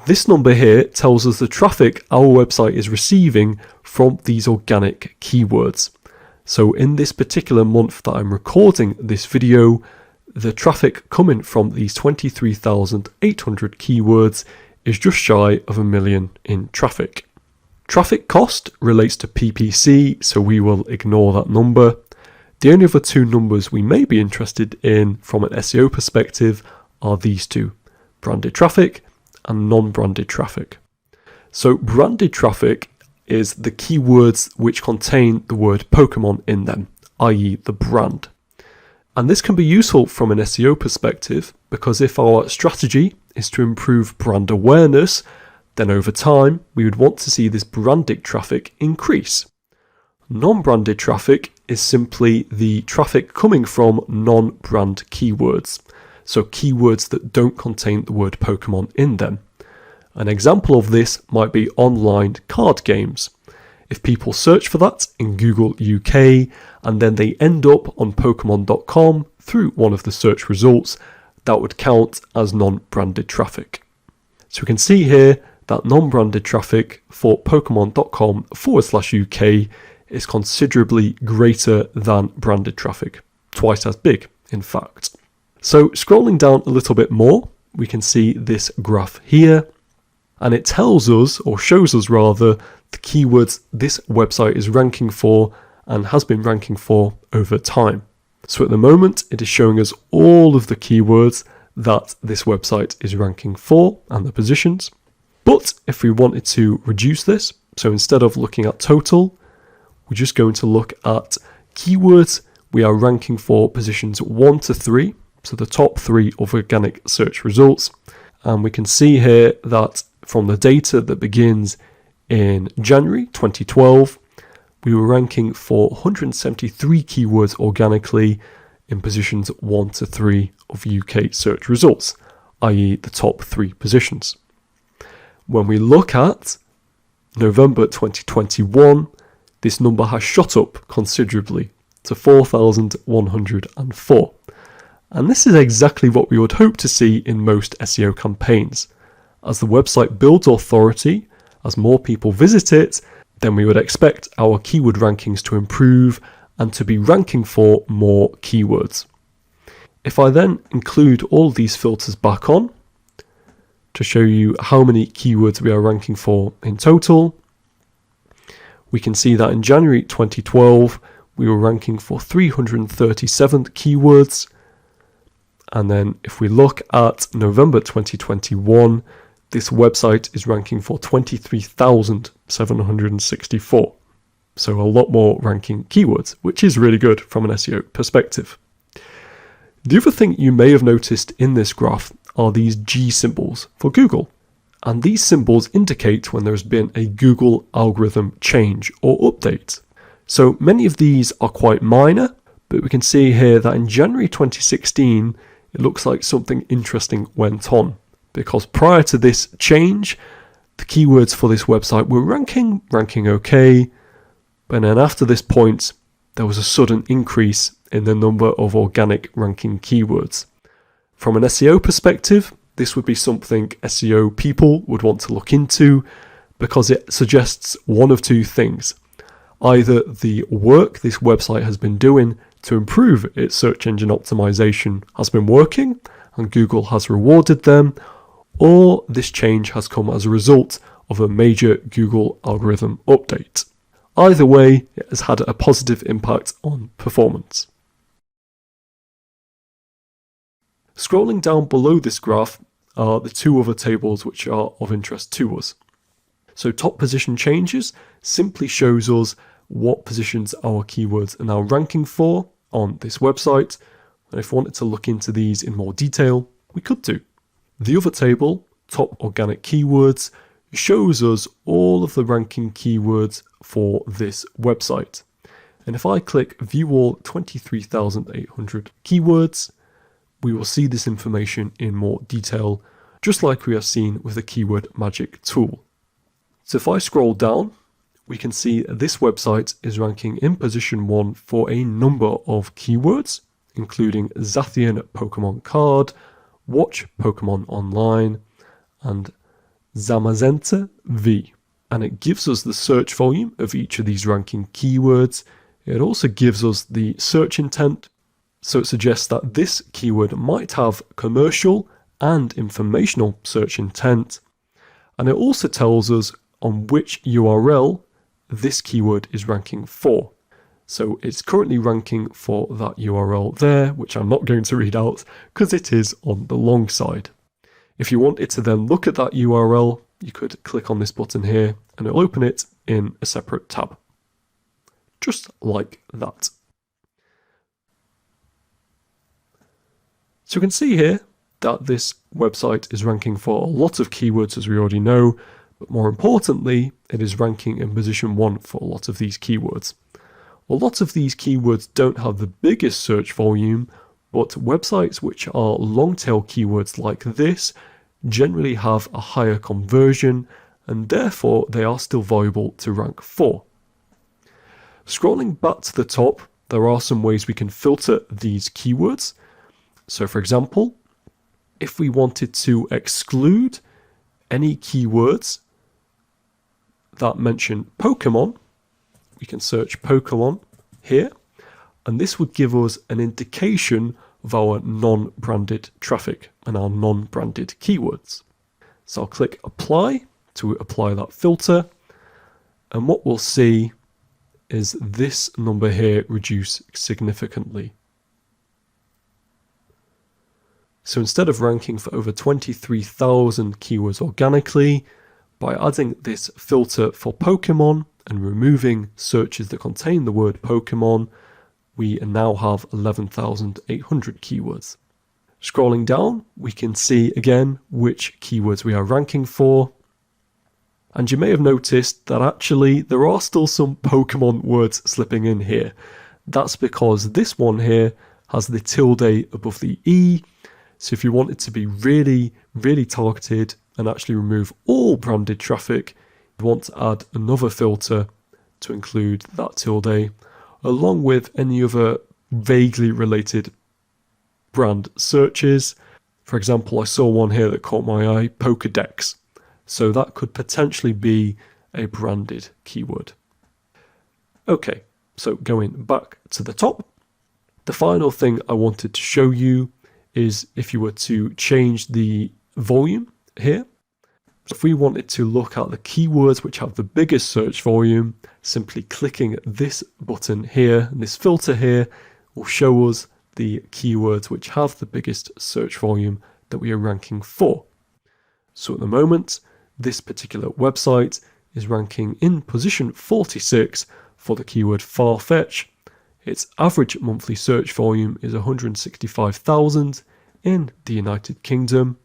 This number here tells us the traffic our website is receiving from these organic keywords. So in this particular month that I'm recording this video, the traffic coming from these 23,800 keywords is just shy of 1 million in traffic. Traffic cost relates to PPC, so we will ignore that number. The only other two numbers we may be interested in from an SEO perspective are these two, branded traffic and non-branded traffic. So branded traffic is the keywords which contain the word Pokemon in them, i.e. the brand. And this can be useful from an SEO perspective because if our strategy is to improve brand awareness, then over time we would want to see this branded traffic increase. Non-branded traffic is simply the traffic coming from non-brand keywords, so keywords that don't contain the word Pokemon in them. An example of this might be online card games. If people search for that in Google UK and then they end up on Pokemon.com through one of the search results, that would count as non-branded traffic. So we can see here that non-branded traffic for Pokemon.com/UK is considerably greater than branded traffic, twice as big, in fact. So scrolling down a little bit more, we can see this graph here, and it tells us, or shows us rather, the keywords this website is ranking for and has been ranking for over time. So at the moment, it is showing us all of the keywords that this website is ranking for and the positions. But if we wanted to reduce this, so instead of looking at total, we're just going to look at keywords we are ranking for positions 1 to 3, so the top 3 of organic search results. And we can see here that from the data that begins in January 2012, we were ranking for 173 keywords organically in positions 1 to 3 of UK search results, i.e. the top 3 positions. When we look at November 2021, this number has shot up considerably to 4,104. And this is exactly what we would hope to see in most SEO campaigns. As the website builds authority, as more people visit it, then we would expect our keyword rankings to improve and to be ranking for more keywords. If I then include all these filters back on to show you how many keywords we are ranking for in total, we can see that in January 2012, we were ranking for 337 keywords. And then if we look at November 2021, this website is ranking for 23,764. So a lot more ranking keywords, which is really good from an SEO perspective. The other thing you may have noticed in this graph are these G symbols for Google. And these symbols indicate when there's been a Google algorithm change or update. So many of these are quite minor, but we can see here that in January 2016, it looks like something interesting went on. Because prior to this change, the keywords for this website were ranking okay, but then after this point, there was a sudden increase in the number of organic ranking keywords. From an SEO perspective, this would be something SEO people would want to look into because it suggests one of two things. Either the work this website has been doing to improve its search engine optimization has been working and Google has rewarded them, or this change has come as a result of a major Google algorithm update. Either way, it has had a positive impact on performance. Scrolling down below this graph, are the two other tables which are of interest to us. So top position changes simply shows us what positions our keywords are now ranking for on this website. And if we wanted to look into these in more detail, we could do. The other table, top organic keywords, shows us all of the ranking keywords for this website. And if I click view all 23,800 keywords, we will see this information in more detail, just like we have seen with the Keyword Magic tool. So if I scroll down, we can see this website is ranking in position 1 for a number of keywords, including Zacian Pokemon card, watch Pokemon online, and Zamazenta V. And it gives us the search volume of each of these ranking keywords. It also gives us the search intent. So it suggests that this keyword might have commercial and informational search intent. And it also tells us on which URL this keyword is ranking for. So it's currently ranking for that URL there, which I'm not going to read out because it is on the long side. If you wanted to then look at that URL, you could click on this button here and it'll open it in a separate tab. Just like that. So you can see here that this website is ranking for a lot of keywords, as we already know, but more importantly, it is ranking in position 1 for a lot of these keywords. A lot of these keywords don't have the biggest search volume, but websites which are long-tail keywords like this generally have a higher conversion, and therefore they are still viable to rank for. Scrolling back to the top, there are some ways we can filter these keywords. So for example, if we wanted to exclude any keywords that mention Pokemon, we can search Pokemon here, and this would give us an indication of our non-branded traffic and our non-branded keywords. So I'll click apply to apply that filter, and what we'll see is this number here reduce significantly. So instead of ranking for over 23,000 keywords organically, by adding this filter for Pokemon and removing searches that contain the word Pokemon, we now have 11,800 keywords. Scrolling down, we can see again which keywords we are ranking for. And you may have noticed that actually there are still some Pokemon words slipping in here. That's because this one here has the tilde above the E. So if you want it to be really, really targeted and actually remove all branded traffic, you want to add another filter to include that tilde, along with any other vaguely related brand searches. For example, I saw one here that caught my eye, Pokedex. So that could potentially be a branded keyword. Okay, so going back to the top, the final thing I wanted to show you is if you were to change the volume here. So if we wanted to look at the keywords which have the biggest search volume, simply clicking this button here, and this filter here will show us the keywords which have the biggest search volume that we are ranking for. So at the moment, this particular website is ranking in position 46 for the keyword Farfetch. Its average monthly search volume is 165,000 in the United Kingdom,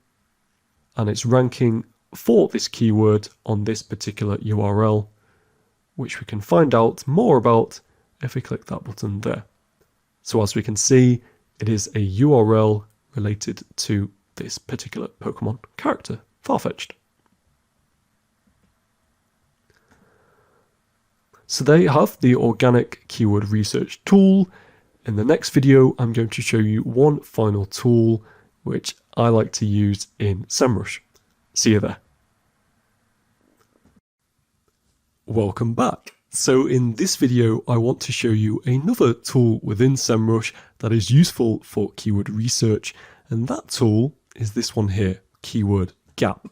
and it's ranking for this keyword on this particular URL, which we can find out more about if we click that button there. So as we can see, it is a URL related to this particular Pokemon character, Farfetch'd. So there you have the organic keyword research tool. In the next video, I'm going to show you one final tool which I like to use in SEMrush. See you there. Welcome back. So in this video, I want to show you another tool within SEMrush that is useful for keyword research, and that tool is this one here, Keyword Gap.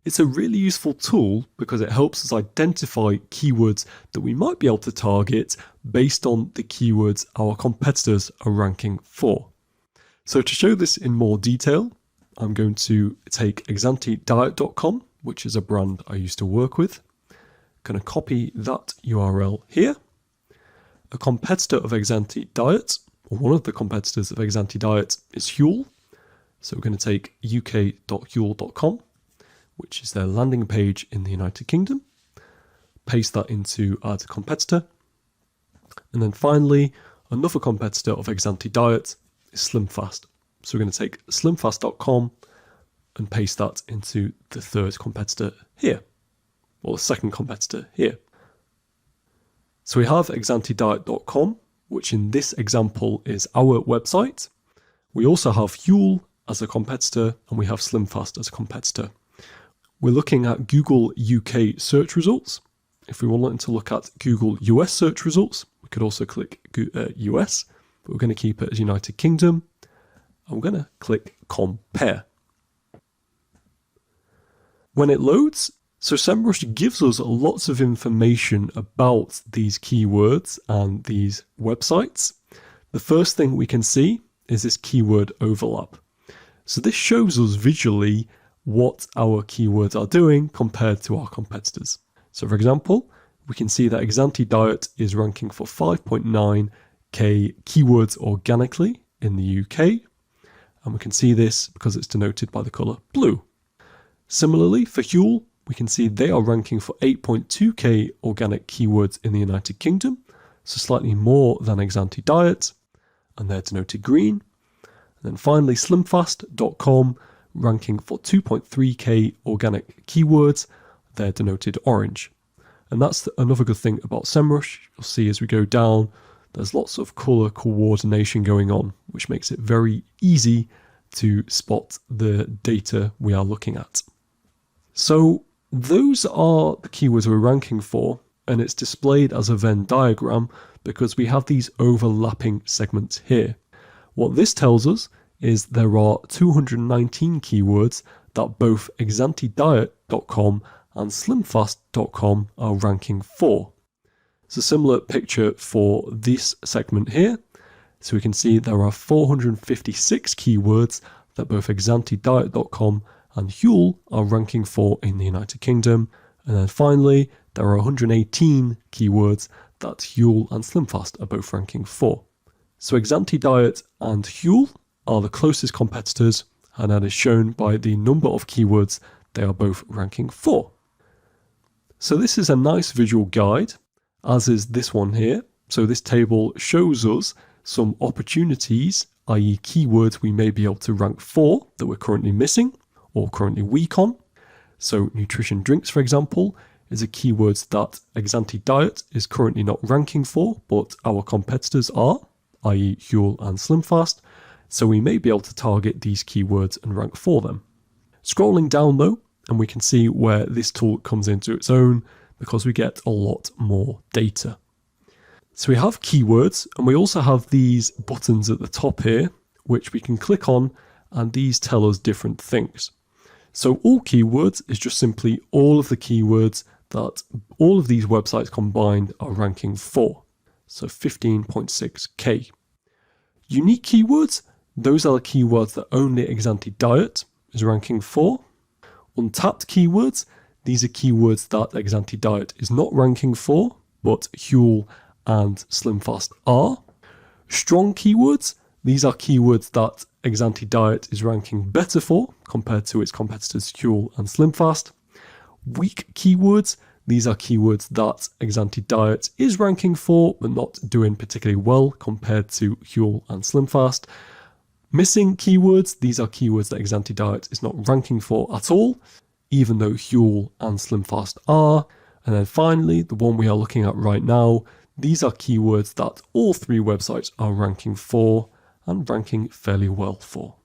It's a really useful tool because it helps us identify keywords that we might be able to target based on the keywords our competitors are ranking for. So to show this in more detail, I'm going to take exantidiet.com, which is a brand I used to work with. Going to copy that URL here. A competitor of Exanti Diet, or one of the competitors of Exanti Diet, is Huel. So we're going to take uk.huel.com, which is their landing page in the United Kingdom. Paste that into add competitor. And then finally, another competitor of Exanti Diet is SlimFast. So we're going to take slimfast.com and paste that into the third competitor here, or the second competitor here. So we have exantidiet.com, which in this example is our website. We also have Huel as a competitor, and we have SlimFast as a competitor. We're looking at Google UK search results. If we wanted to look at Google US search results, we could also click US, but we're going to keep it as United Kingdom. I'm going to click compare. When it loads, so SEMrush gives us lots of information about these keywords and these websites. The first thing we can see is this keyword overlap. So this shows us visually what our keywords are doing compared to our competitors. So for example, we can see that Exanti Diet is ranking for 5.9k keywords organically in the UK. And we can see this because it's denoted by the colour blue. Similarly, for Huel, we can see they are ranking for 8.2k organic keywords in the United Kingdom, so slightly more than Exanti Diet, and they're denoted green. And then finally, slimfast.com ranking for 2.3k organic keywords, they're denoted orange. And that's another good thing about SEMrush. You'll see as we go down, there's lots of colour coordination going on, which makes it very easy to spot the data we are looking at. So those are the keywords we're ranking for, and it's displayed as a Venn diagram because we have these overlapping segments here. What this tells us is there are 219 keywords that both exantidiet.com and slimfast.com are ranking for. It's a similar picture for this segment here. So we can see there are 456 keywords that both exantidiet.com and Huel are ranking for in the United Kingdom. And then finally, there are 118 keywords that Huel and SlimFast are both ranking for. So Exanti Diet and Huel are the closest competitors, and that is shown by the number of keywords they are both ranking for. So this is a nice visual guide, as is this one here. So this table shows us some opportunities, i.e. keywords we may be able to rank for that we're currently missing or currently weak on. So nutrition drinks, for example, is a keyword that Exanti Diet is currently not ranking for, but our competitors are, i.e. Huel and SlimFast. So we may be able to target these keywords and rank for them. Scrolling down though, and we can see where this tool comes into its own because we get a lot more data. So we have keywords, and we also have these buttons at the top here, which we can click on, and these tell us different things. So all keywords is just simply all of the keywords that all of these websites combined are ranking for. So 15.6k. Unique keywords, those are the keywords that only Exanti Diet is ranking for. Untapped keywords, these are keywords that Exanti Diet is not ranking for, but Huel and SlimFast are. Strong keywords, these are keywords that Exanti Diet is ranking better for compared to its competitors Huel and SlimFast. Weak keywords, these are keywords that Exanti Diet is ranking for but not doing particularly well compared to Huel and SlimFast. Missing keywords, these are keywords that Exanti Diet is not ranking for at all, even though Huel and SlimFast are. And then finally, the one we are looking at right now, these are keywords that all three websites are ranking for and ranking fairly well for.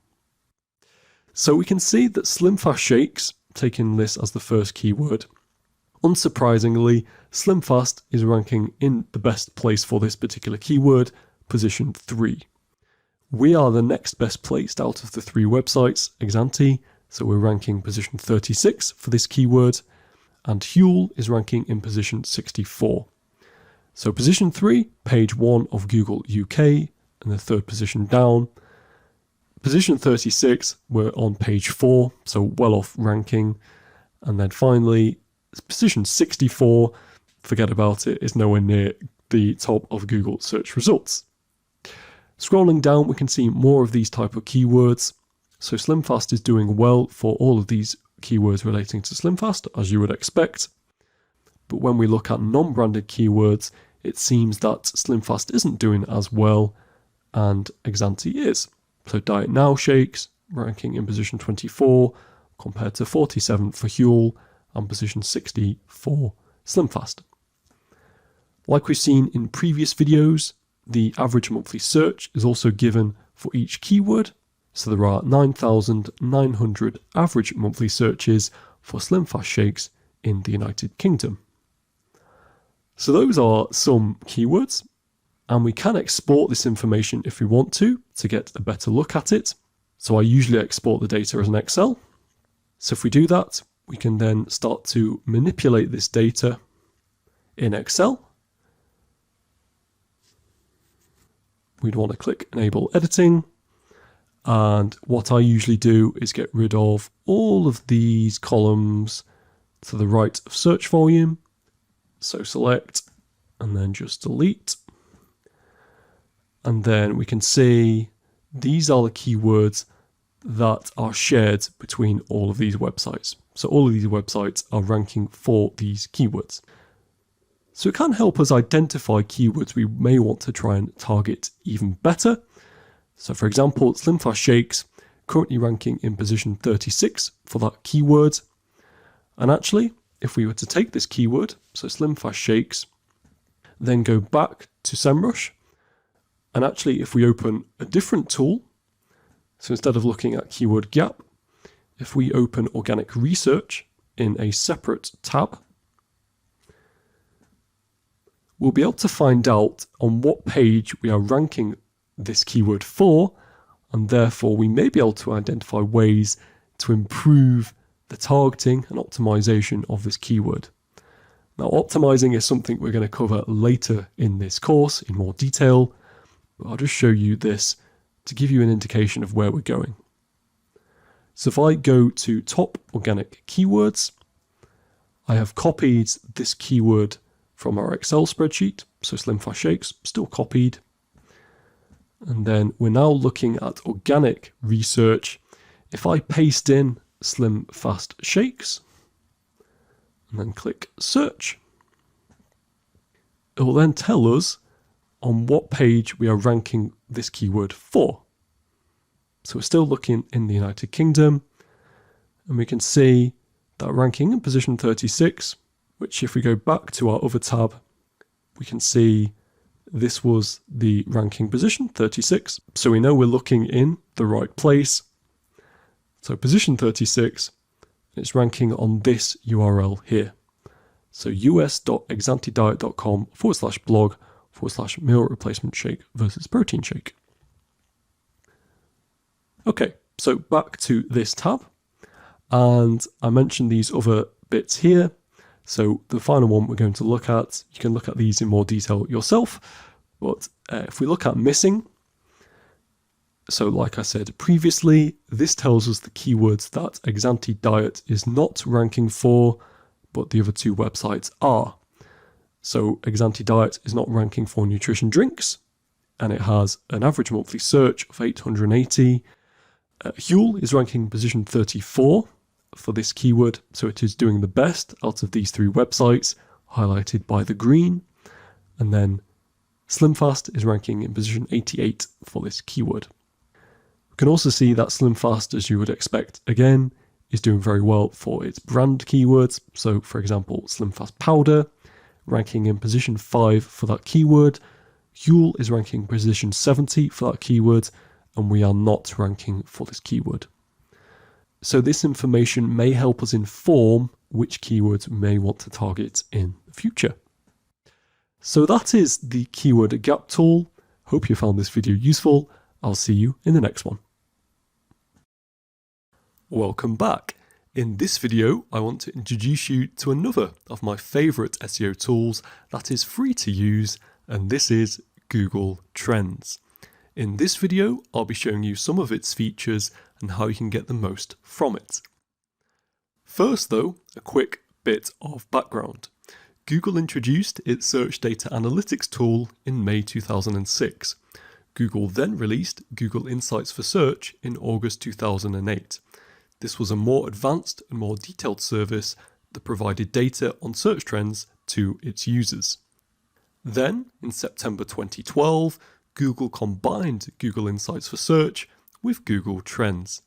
So we can see that SlimFast shakes, taking this as the first keyword. Unsurprisingly, SlimFast is ranking in the best place for this particular keyword, position 3. We are the next best placed out of the three websites, Exanti, so we're ranking position 36 for this keyword, and Huel is ranking in position 64. So position 3, page 1 of Google UK, and the third position down. Position 36, we're on page 4, so well off ranking. And then finally, position 64, forget about it, is nowhere near the top of Google search results. Scrolling down, we can see more of these type of keywords. So SlimFast is doing well for all of these keywords relating to SlimFast, as you would expect. But when we look at non-branded keywords, it seems that SlimFast isn't doing as well, and Exanti is. So Diet Now shakes, ranking in position 24, compared to 47 for Huel, and position 60 for SlimFast. Like we've seen in previous videos, the average monthly search is also given for each keyword. So there are 9,900 average monthly searches for SlimFast shakes in the United Kingdom. So those are some keywords, and we can export this information if we want to get a better look at it. So I usually export the data as an Excel. So if we do that, we can then start to manipulate this data in Excel. We'd want to click Enable Editing. And what I usually do is get rid of all of these columns to the right of search volume. So select and then just delete. And then we can see these are the keywords that are shared between all of these websites. So all of these websites are ranking for these keywords. So it can help us identify keywords we may want to try and target even better. So for example, SlimFast shakes currently ranking in position 36 for that keyword. And actually, if we were to take this keyword, so SlimFast shakes, then go back to SEMrush, and actually if we open a different tool, so instead of looking at keyword gap, if we open organic research in a separate tab, we'll be able to find out on what page we are ranking this keyword for, and therefore we may be able to identify ways to improve the targeting and optimization of this keyword. Now, optimizing is something we're going to cover later in this course in more detail, but I'll just show you this to give you an indication of where we're going. So if I go to top organic keywords, I have copied this keyword from our Excel spreadsheet, so SlimFast shakes, still copied. And then we're now looking at organic research. If I paste in SlimFast shakes and then click search, it will then tell us on what page we are ranking this keyword for. So we're still looking in the United Kingdom, and we can see that ranking in position 36, which if we go back to our other tab, we can see this was the ranking position 36. So we know we're looking in the right place. So position 36, it's ranking on this URL here. So us.exantidiet.com/blog/meal replacement shake versus protein shake. Okay, so back to this tab. And I mentioned these other bits here. So the final one we're going to look at, you can look at these in more detail yourself. But if we look at missing, so like I said previously, this tells us the keywords that Exanti Diet is not ranking for, but the other two websites are. So Exanti Diet is not ranking for nutrition drinks, and it has an average monthly search of 880. Huel is ranking position 34 for this keyword, so it is doing the best out of these three websites, highlighted by the green. And then SlimFast is ranking in position 88 for this keyword. We can also see that SlimFast, as you would expect, again, is doing very well for its brand keywords. So for example, SlimFast powder, ranking in position 5 for that keyword. Huel is ranking position 70 for that keyword, and we are not ranking for this keyword. So this information may help us inform which keywords we may want to target in the future. So that is the keyword gap tool. Hope you found this video useful. I'll see you in the next one. Welcome back. In this video, I want to introduce you to another of my favorite SEO tools that is free to use, and this is Google Trends. In this video, I'll be showing you some of its features and how you can get the most from it. First though, a quick bit of background. Google introduced its search data analytics tool in May 2006. Google then released Google Insights for Search in August 2008. This was a more advanced and more detailed service that provided data on search trends to its users. Then, in September 2012, Google combined Google Insights for Search with Google Trends.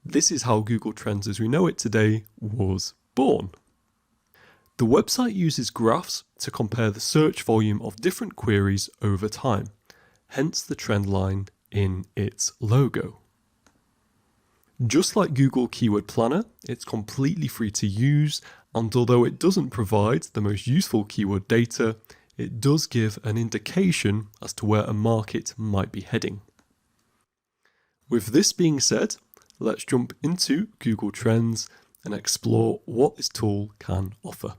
This is how Google Trends as we know it today was born. The website uses graphs to compare the search volume of different queries over time, hence the trend line in its logo. Just like Google Keyword Planner, it's completely free to use, and although it doesn't provide the most useful keyword data, it does give an indication as to where a market might be heading. With this being said, let's jump into Google Trends and explore what this tool can offer.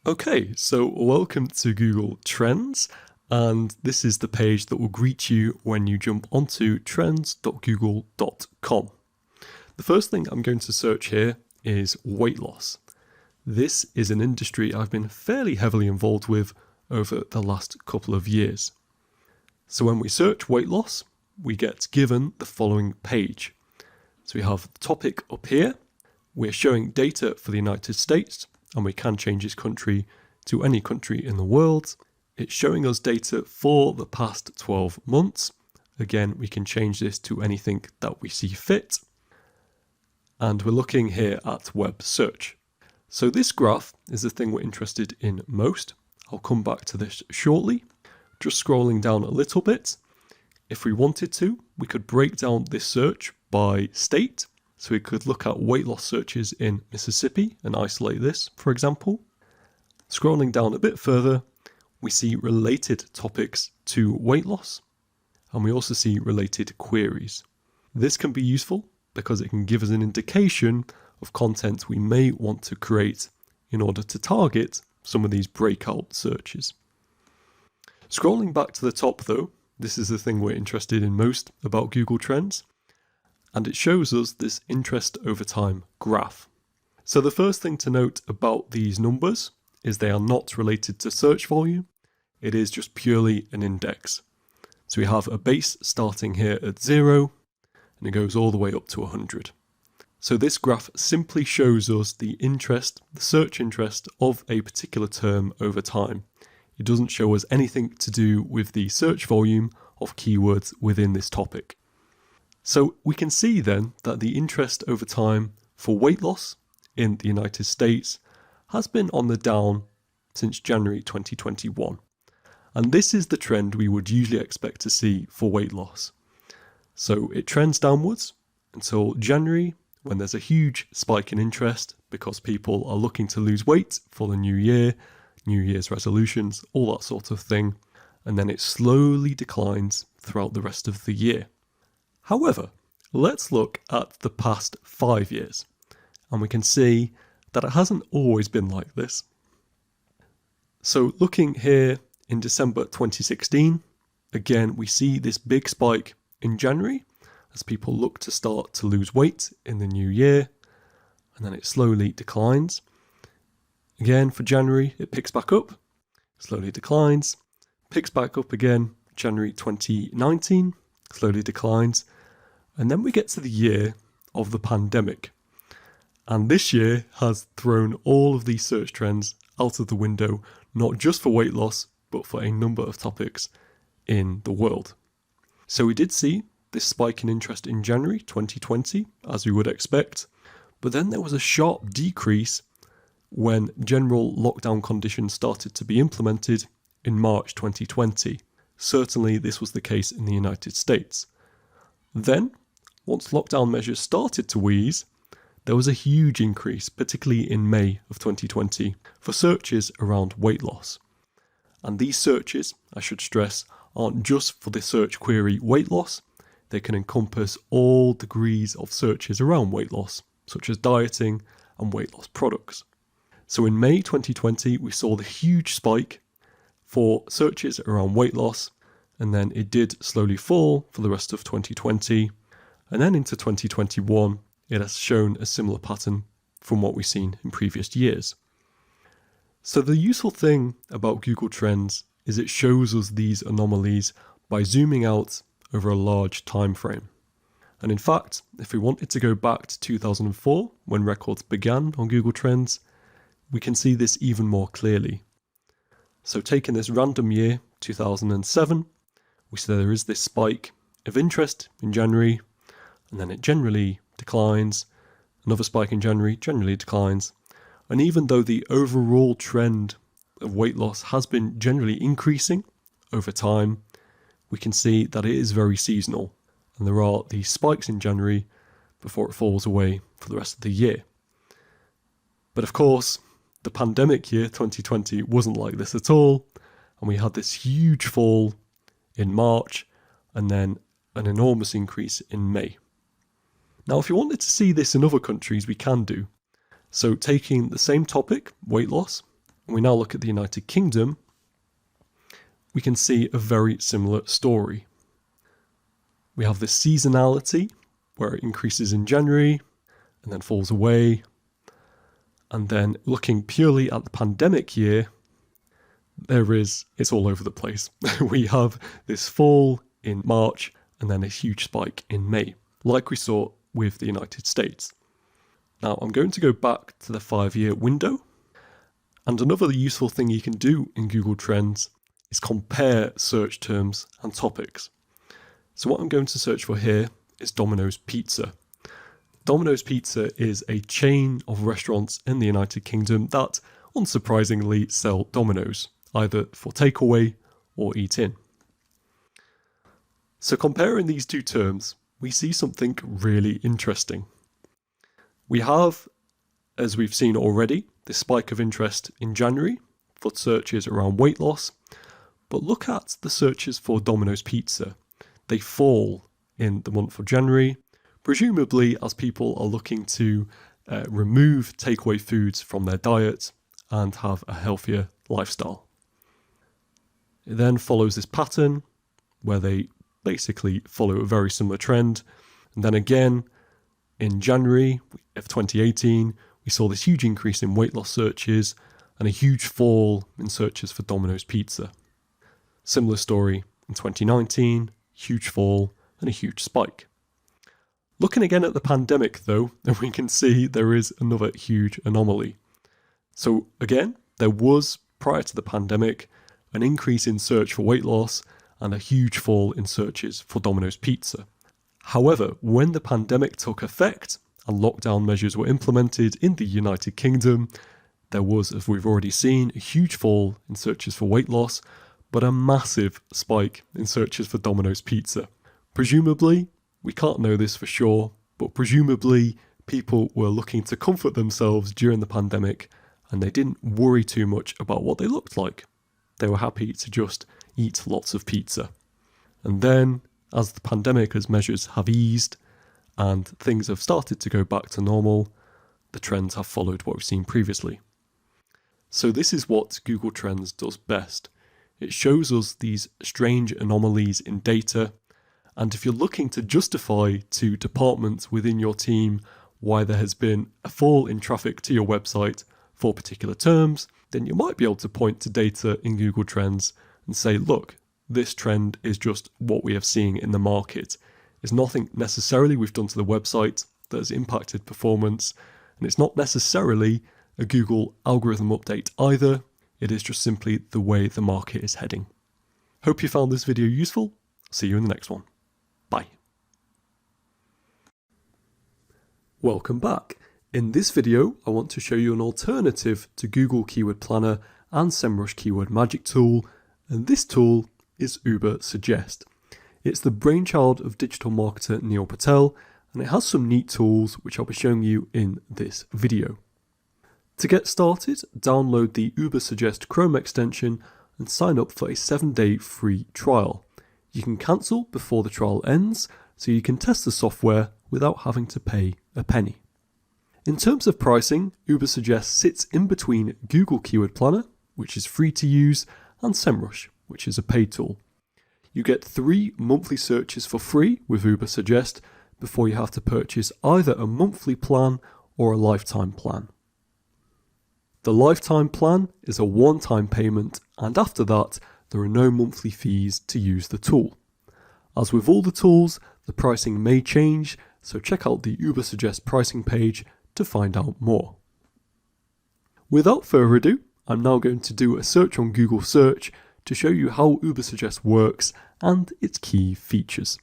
Okay, so welcome to Google Trends, and this is the page that will greet you when you jump onto trends.google.com. The first thing I'm going to search here is weight loss. This is an industry I've been fairly heavily involved with over the last couple of years. So when we search weight loss, we get given the following page. So we have the topic up here. We're showing data for the United States, and we can change this country to any country in the world. It's showing us data for the past 12 months. Again, we can change this to anything that we see fit. And we're looking here at web search. So this graph is the thing we're interested in most. I'll come back to this shortly. Just scrolling down a little bit. If we wanted to, we could break down this search by state. So we could look at weight loss searches in Mississippi and isolate this, for example. Scrolling down a bit further, we see related topics to weight loss, and we also see related queries. This can be useful because it can give us an indication of content we may want to create in order to target some of these breakout searches. Scrolling back to the top though, this is the thing we're interested in most about Google Trends, and it shows us this interest over time graph. So the first thing to note about these numbers is they are not related to search volume, it is just purely an index. So we have a base starting here at 0, and it goes all the way up to 100. So this graph simply shows us the interest, the search interest of a particular term over time. It doesn't show us anything to do with the search volume of keywords within this topic. So we can see then that the interest over time for weight loss in the United States has been on the down since January 2021. And this is the trend we would usually expect to see for weight loss. So it trends downwards until January, when there's a huge spike in interest because people are looking to lose weight for the new year, New Year's resolutions, all that sort of thing, and then it slowly declines throughout the rest of the year. However, let's look at the past 5 years, and we can see that it hasn't always been like this. So looking here in December 2016, again we see this big spike in January, as people look to start to lose weight in the new year, and then it slowly declines. Again for January, it picks back up, slowly declines, picks back up again, January 2019, slowly declines, and then we get to the year of the pandemic. And this year has thrown all of these search trends out of the window, not just for weight loss, but for a number of topics in the world. So we did see this spike in interest in January 2020, as we would expect, but then there was a sharp decrease when general lockdown conditions started to be implemented in March 2020. Certainly this was the case in the United States. Then, once lockdown measures started to ease, there was a huge increase, particularly in May of 2020, for searches around weight loss. And these searches, I should stress, aren't just for the search query weight loss. They can encompass all degrees of searches around weight loss, such as dieting and weight loss products. So in May 2020, we saw the huge spike for searches around weight loss, and then it did slowly fall for the rest of 2020, and then into 2021 it has shown a similar pattern from what we've seen in previous years. So the useful thing about Google Trends is it shows us these anomalies by zooming out over a large time frame. And in fact, if we wanted to go back to 2004, when records began on Google Trends, we can see this even more clearly. So taking this random year, 2007, we see there is this spike of interest in January, and then it generally declines. Another spike in January generally declines. And even though the overall trend of weight loss has been generally increasing over time, we can see that it is very seasonal. And there are these spikes in January before it falls away for the rest of the year. But of course, the pandemic year, 2020, wasn't like this at all. And we had this huge fall in March and then an enormous increase in May. Now, if you wanted to see this in other countries, we can do. So taking the same topic, weight loss, and we now look at the United Kingdom, we can see a very similar story. We have this seasonality where it increases in January and then falls away. And then looking purely at the pandemic year, it's all over the place. We have this fall in March and then a huge spike in May, like we saw with the United States. Now I'm going to go back to the 5-year window. And another useful thing you can do in Google Trends is compare search terms and topics. So what I'm going to search for here is Domino's Pizza. Domino's Pizza is a chain of restaurants in the United Kingdom that, unsurprisingly, sell Domino's, either for takeaway or eat in. So comparing these two terms, we see something really interesting. We have, as we've seen already, this spike of interest in January for searches around weight loss, but look at the searches for Domino's Pizza. They fall in the month of January, presumably as people are looking to remove takeaway foods from their diet and have a healthier lifestyle. It then follows this pattern where they basically follow a very similar trend. And then again, in January of 2018, we saw this huge increase in weight loss searches and a huge fall in searches for Domino's Pizza. Similar story in 2019, huge fall and a huge spike. Looking again at the pandemic though, we can see there is another huge anomaly. So again, there was, prior to the pandemic, an increase in search for weight loss and a huge fall in searches for Domino's Pizza. However, when the pandemic took effect and lockdown measures were implemented in the United Kingdom, there was, as we've already seen, a huge fall in searches for weight loss, but a massive spike in searches for Domino's Pizza. Presumably, we can't know this for sure, but presumably people were looking to comfort themselves during the pandemic and they didn't worry too much about what they looked like. They were happy to just eat lots of pizza. And then, as the pandemic as measures have eased and things have started to go back to normal, the trends have followed what we've seen previously. So this is what Google Trends does best. It shows us these strange anomalies in data, and if you're looking to justify to departments within your team why there has been a fall in traffic to your website for particular terms, then you might be able to point to data in Google Trends and say, look, this trend is just what we have seen in the market. It's nothing necessarily we've done to the website that has impacted performance, and it's not necessarily a Google algorithm update either. It is just simply the way the market is heading. Hope you found this video useful. See you in the next one. Bye. Welcome back. In this video, I want to show you an alternative to Google Keyword Planner and SEMrush Keyword Magic Tool, and this tool is Uber Suggest. It's the brainchild of digital marketer Neil Patel, and it has some neat tools which I'll be showing you in this video. To get started, download the Uber Suggest Chrome extension and sign up for a 7-day free trial. You can cancel before the trial ends, so you can test the software without having to pay a penny. In terms of pricing, Uber Suggest sits in between Google Keyword Planner, which is free to use, and SEMrush, which is a paid tool. you get 3 monthly searches for free with Ubersuggest before you have to purchase either a monthly plan or a lifetime plan. The lifetime plan is a one-time payment, and after that, there are no monthly fees to use the tool. As with all the tools, the pricing may change, so check out the Ubersuggest pricing page to find out more. Without further ado, I'm now going to do a search on Google Search to show you how Ubersuggest works and its key features.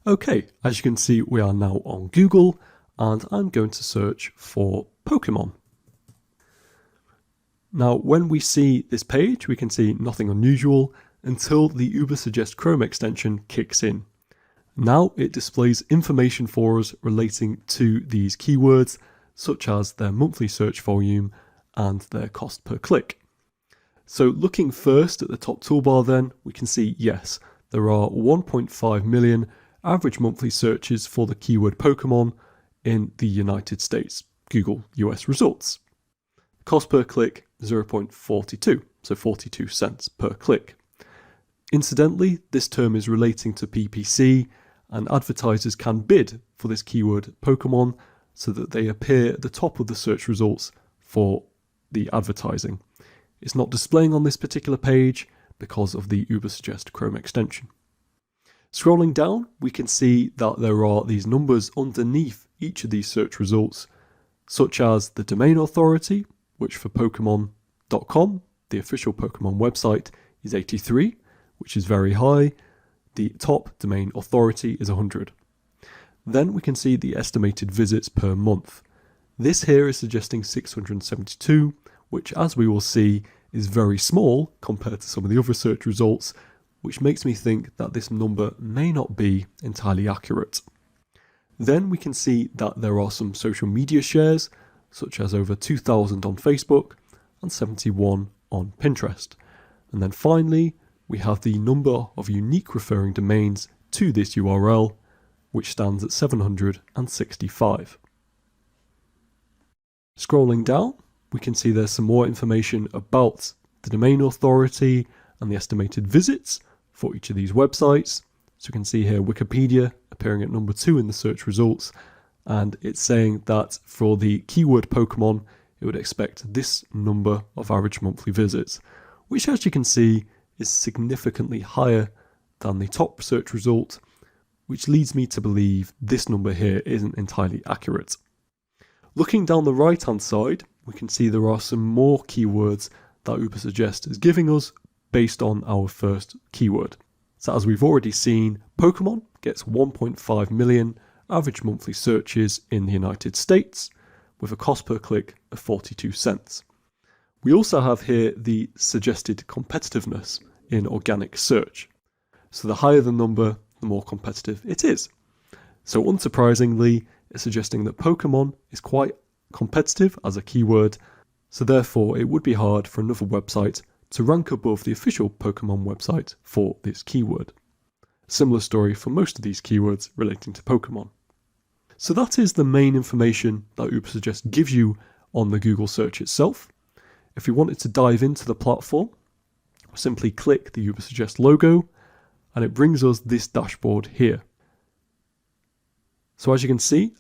Okay, as you can see, we are now on Google, and I'm going to search for Pokemon. Now, when we see this page, we can see nothing unusual until the Ubersuggest Chrome extension kicks in. Now it displays information for us relating to these keywords, such as their monthly search volume and their cost per click. So looking first at the top toolbar then, we can see, yes, there are 1.5 million average monthly searches for the keyword Pokemon in the United States, Google US results. Cost per click, 0.42, so 42 cents per click. Incidentally, this term is relating to PPC, and advertisers can bid for this keyword Pokemon so that they appear at the top of the search results for the advertising. It's not displaying on this particular page because of the Ubersuggest Chrome extension. Scrolling down, we can see that there are these numbers underneath each of these search results, such as the domain authority, which for Pokemon.com, the official Pokemon website, is 83, which is very high. The top domain authority is 100. Then we can see the estimated visits per month. This here is suggesting 672, which, as we will see, is very small compared to some of the other search results, which makes me think that this number may not be entirely accurate. Then we can see that there are some social media shares, such as over 2,000 on Facebook and 71 on Pinterest. And then finally, we have the number of unique referring domains to this URL, which stands at 765. Scrolling down, we can see there's some more information about the domain authority and the estimated visits for each of these websites. So you can see here Wikipedia appearing at number 2 in the search results, and it's saying that for the keyword Pokemon, it would expect this number of average monthly visits, which, as you can see, is significantly higher than the top search result, which leads me to believe this number here isn't entirely accurate. Looking down the right hand side, we can see there are some more keywords that Ubersuggest is giving us based on our first keyword. So as we've already seen, Pokemon gets 1.5 million average monthly searches in the United States with a cost per click of 42 cents. We also have here the suggested competitiveness in organic search. So the higher the number, the more competitive it is. So unsurprisingly, it's suggesting that Pokemon is quite competitive as a keyword, so therefore it would be hard for another website to rank above the official Pokemon website for this keyword. Similar story for most of these keywords relating to Pokemon. So that is the main information that Ubersuggest gives you on the Google search itself. If you wanted to dive into the platform, simply click the Ubersuggest logo and it brings us this dashboard here. So as you can see,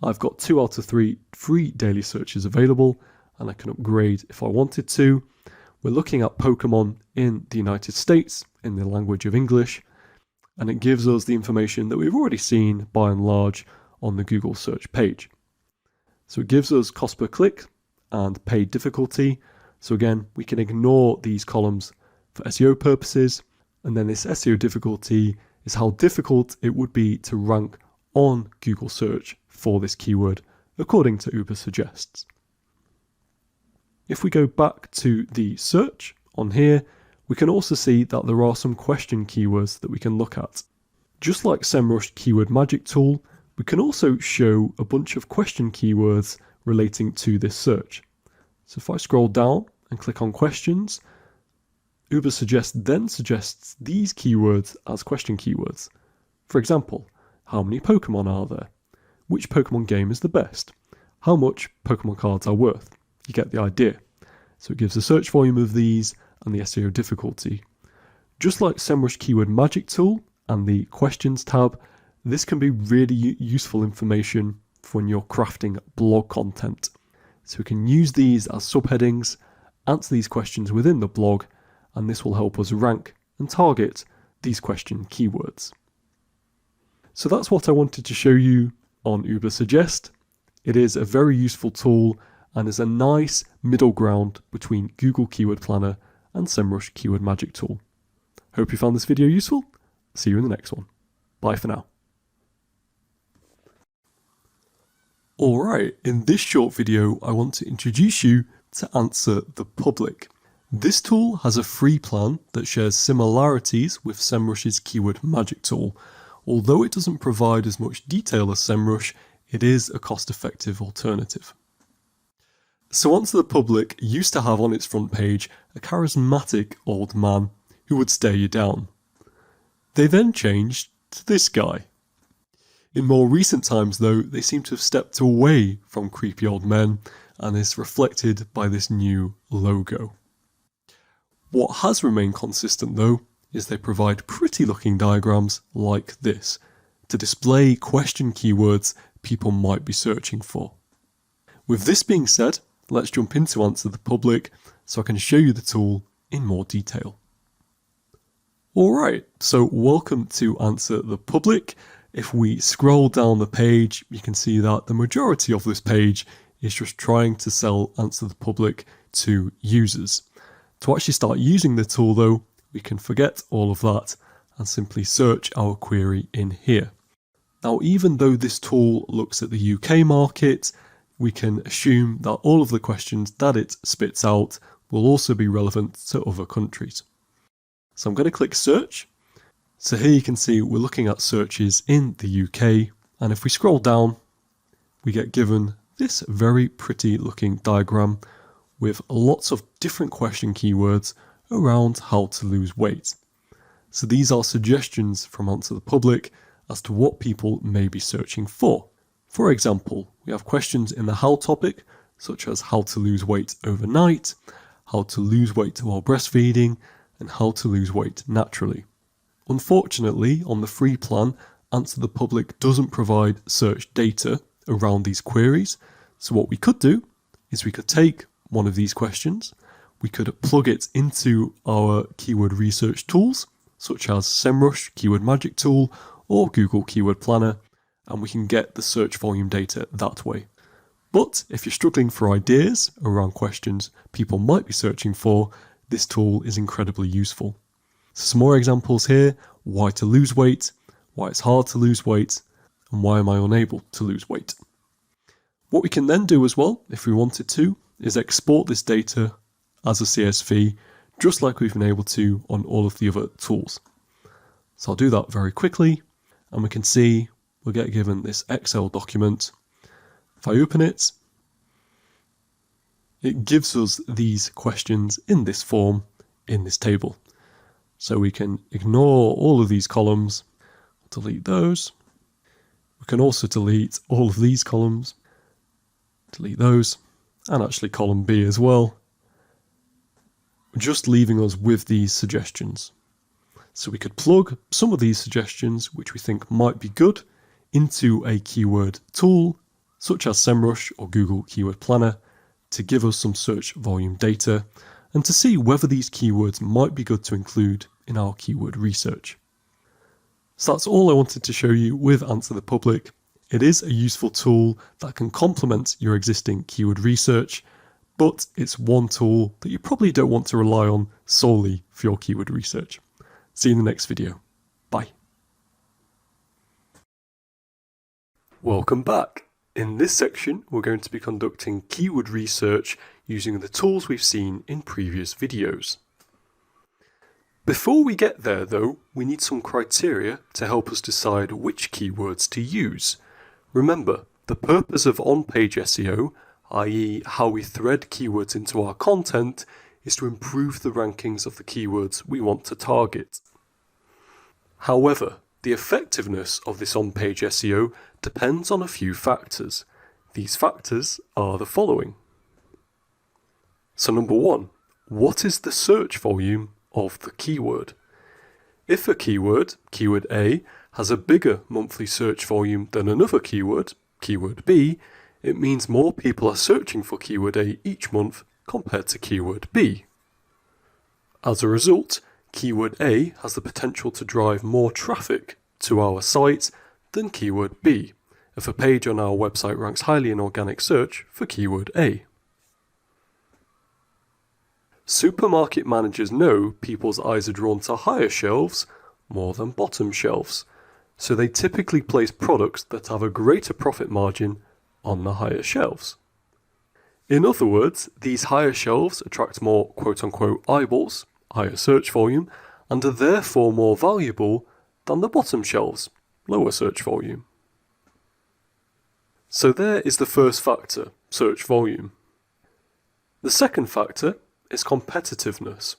I've got 2 out of 3 free daily searches available, and I can upgrade if I wanted to. We're looking at Pokemon in the United States in the language of English, and it gives us the information that we've already seen by and large on the Google search page. So it gives us cost per click and paid difficulty. So again, we can ignore these columns for SEO purposes, and then this SEO difficulty is how difficult it would be to rank on Google search for this keyword according to Ubersuggest. If we go back to the search on here, we can also see that there are some question keywords that we can look at. Just like SEMrush Keyword Magic tool, we can also show a bunch of question keywords relating to this search. So if I scroll down and click on questions, Ubersuggest then suggests these keywords as question keywords. For example, how many Pokemon are there? Which Pokemon game is the best? How much Pokemon cards are worth? You get the idea. So it gives a search volume of these and the SEO difficulty. Just like SEMrush Keyword Magic Tool and the Questions tab, this can be really useful information for when you're crafting blog content. So we can use these as subheadings, answer these questions within the blog, and this will help us rank and target these question keywords. So that's what I wanted to show you on Ubersuggest. It is a very useful tool and is a nice middle ground between Google Keyword Planner and SEMrush Keyword Magic Tool. Hope you found this video useful. See you in the next one. Bye for now. Alright, in this short video I want to introduce you to Answer the Public. This tool has a free plan that shares similarities with SEMrush's Keyword Magic Tool. Although it doesn't provide as much detail as SEMrush, it is a cost-effective alternative. So Answer the Public used to have on its front page a charismatic old man who would stare you down. They then changed to this guy. In more recent times though, they seem to have stepped away from creepy old men, and is reflected by this new logo. What has remained consistent though, is they provide pretty looking diagrams like this, to display question keywords people might be searching for. With this being said, let's jump into Answer the Public so I can show you the tool in more detail. Alright, so welcome to Answer the Public. If we scroll down the page, you can see that the majority of this page is just trying to sell Answer the Public to users. To actually start using the tool though, we can forget all of that and simply search our query in here. Now, even though this tool looks at the UK market, we can assume that all of the questions that it spits out will also be relevant to other countries. So I'm going to click search. So here you can see we're looking at searches in the UK, and if we scroll down, we get given this very pretty looking diagram with lots of different question keywords around how to lose weight. So these are suggestions from Answer the Public as to what people may be searching for. For example, we have questions in the how topic, such as how to lose weight overnight, how to lose weight while breastfeeding, and how to lose weight naturally. Unfortunately, on the free plan, Answer the Public doesn't provide search data around these queries. So what we could do is we could take one of these questions, we could plug it into our keyword research tools, such as SEMrush Keyword Magic Tool or Google Keyword Planner, and we can get the search volume data that way. But if you're struggling for ideas around questions people might be searching for, this tool is incredibly useful. So some more examples here: why to lose weight, why it's hard to lose weight, and why am I unable to lose weight. What we can then do as well, if we wanted to, is export this data as a CSV, just like we've been able to on all of the other tools. So I'll do that very quickly, and we can see we'll get given this Excel document. If I open it, it gives us these questions in this form, in this table. So we can ignore all of these columns, delete those. We can also delete all of these columns, delete those, and actually column B as well, just leaving us with these suggestions. So we could plug some of these suggestions, which we think might be good, into a keyword tool, such as SEMrush or Google Keyword Planner, to give us some search volume data, and to see whether these keywords might be good to include in our keyword research. So that's all I wanted to show you with Answer the Public. It is a useful tool that can complement your existing keyword research, but it's one tool that you probably don't want to rely on solely for your keyword research. See you in the next video. Bye. Welcome back. In this section, we're going to be conducting keyword research using the tools we've seen in previous videos. Before we get there though, we need some criteria to help us decide which keywords to use. Remember, the purpose of on-page SEO, i.e. how we thread keywords into our content, is to improve the rankings of the keywords we want to target. However, the effectiveness of this on-page SEO depends on a few factors. These factors are the following. So number one, what is the search volume of the keyword? If a keyword, keyword A, has a bigger monthly search volume than another keyword, keyword B, it means more people are searching for keyword A each month compared to keyword B. As a result, keyword A has the potential to drive more traffic to our site than keyword B, if a page on our website ranks highly in organic search for keyword A. Supermarket managers know people's eyes are drawn to higher shelves more than bottom shelves, so they typically place products that have a greater profit margin on the higher shelves. In other words, these higher shelves attract more quote-unquote eyeballs, higher search volume, and are therefore more valuable than the bottom shelves, lower search volume. So there is the first factor, search volume. The second factor is competitiveness.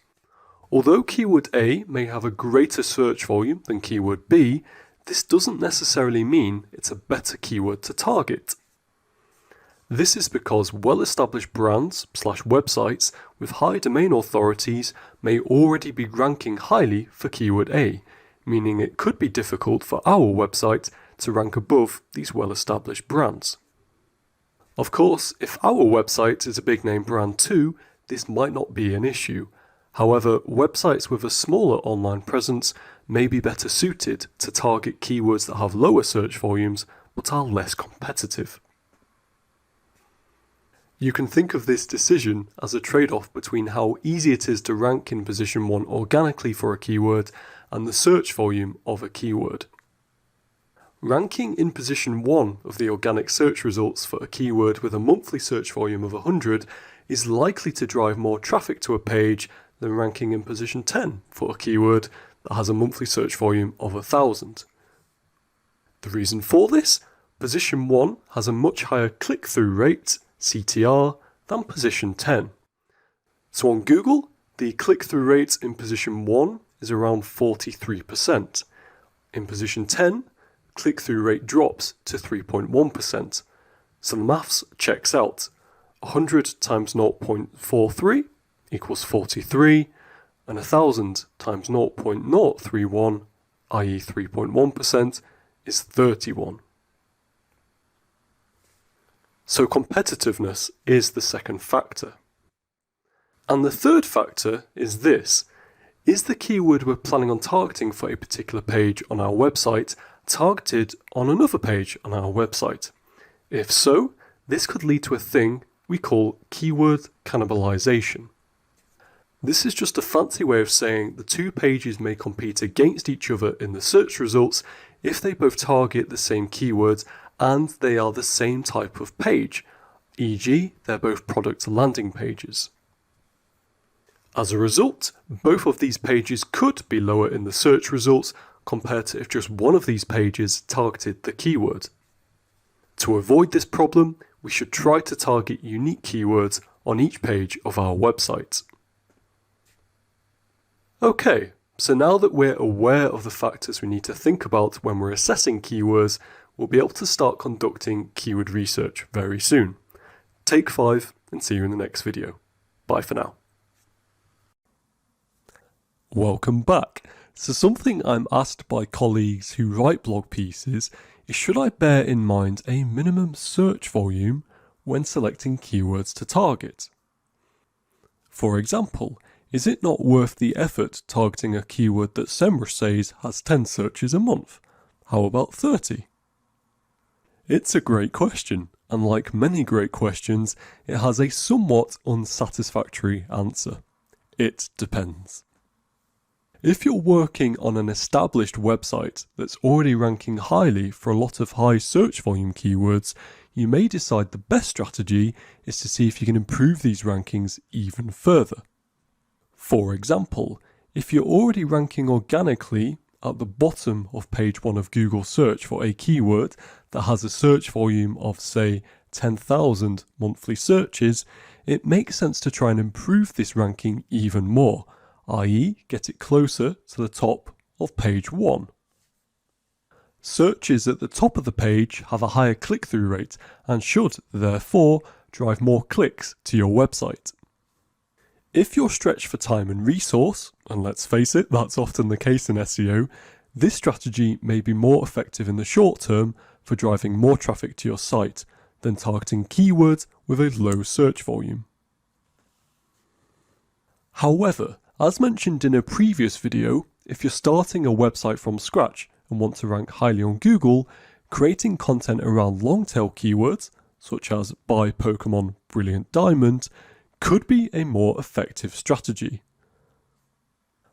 Although keyword A may have a greater search volume than keyword B, this doesn't necessarily mean it's a better keyword to target. This is because well-established brands/websites with high domain authorities may already be ranking highly for keyword A, meaning it could be difficult for our website to rank above these well-established brands. Of course, if our website is a big name brand too, this might not be an issue. However, websites with a smaller online presence may be better suited to target keywords that have lower search volumes but are less competitive. You can think of this decision as a trade-off between how easy it is to rank in position 1 organically for a keyword and the search volume of a keyword. Ranking in position 1 of the organic search results for a keyword with a monthly search volume of 100 is likely to drive more traffic to a page than ranking in position 10 for a keyword that has a monthly search volume of 1,000. The reason for this? Position 1 has a much higher click-through rate, CTR, than position 10. So on Google, the click-through rate in position 1 is around 43%. In position 10, click-through rate drops to 3.1%. So the maths checks out. 100 times 0.43 equals 43, and 1,000 times 0.031, i.e. 3.1%, is 31. So competitiveness is the second factor. And the third factor is this. Is the keyword we're planning on targeting for a particular page on our website targeted on another page on our website? If so, this could lead to a thing we call keyword cannibalization. This is just a fancy way of saying the two pages may compete against each other in the search results if they both target the same keywords and they are the same type of page, e.g. they're both product landing pages. As a result, both of these pages could be lower in the search results compared to if just one of these pages targeted the keyword. To avoid this problem, we should try to target unique keywords on each page of our website. Okay, so now that we're aware of the factors we need to think about when we're assessing keywords, we'll be able to start conducting keyword research very soon. Take 5 and see you in the next video. Bye for now. Welcome back. So something I'm asked by colleagues who write blog pieces is, should I bear in mind a minimum search volume when selecting keywords to target? For example, is it not worth the effort targeting a keyword that SEMrush says has 10 searches a month? How about 30? It's a great question, and like many great questions, it has a somewhat unsatisfactory answer. It depends. If you're working on an established website that's already ranking highly for a lot of high search volume keywords, you may decide the best strategy is to see if you can improve these rankings even further. For example, if you're already ranking organically at the bottom of page 1 of Google search for a keyword that has a search volume of, say, 10,000 monthly searches, it makes sense to try and improve this ranking even more, i.e. get it closer to the top of page 1. Searches at the top of the page have a higher click-through rate and should, therefore, drive more clicks to your website. If you're stretched for time and resource, and let's face it, that's often the case in SEO, this strategy may be more effective in the short term for driving more traffic to your site than targeting keywords with a low search volume. However, as mentioned in a previous video, if you're starting a website from scratch and want to rank highly on Google, creating content around long-tail keywords, such as buy Pokemon Brilliant Diamond, could be a more effective strategy.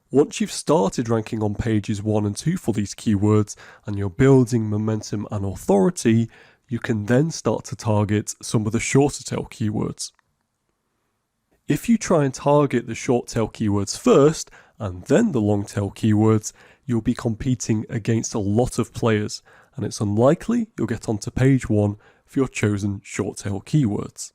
Once you've started ranking on pages 1 and 2 for these keywords and you're building momentum and authority, you can then start to target some of the shorter tail keywords. If you try and target the short tail keywords first and then the long tail keywords, you'll be competing against a lot of players, and it's unlikely you'll get onto page 1 for your chosen short tail keywords.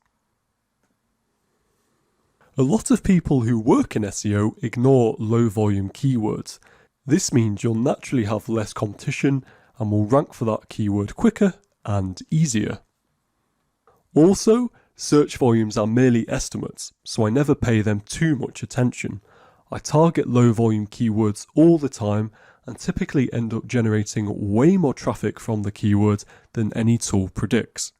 A lot of people who work in SEO ignore low volume keywords. This means you'll naturally have less competition and will rank for that keyword quicker and easier. Also, search volumes are merely estimates, so I never pay them too much attention. I target low volume keywords all the time and typically end up generating way more traffic from the keyword than any tool predicts.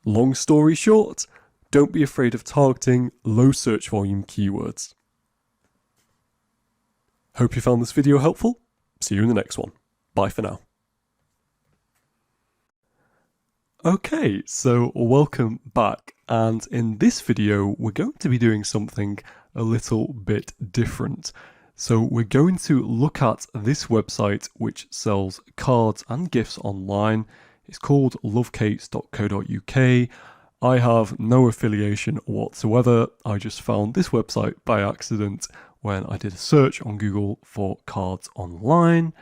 Long story short, don't be afraid of targeting low search volume keywords. Hope you found this video helpful. See you in the next one. Bye for now. Okay, so welcome back, and in this video we're going to be doing something a little bit different. So we're going to look at this website which sells cards and gifts online. It's called lovecakes.co.uk. I have no affiliation whatsoever. I just found this website by accident when I did a search on Google for cards online,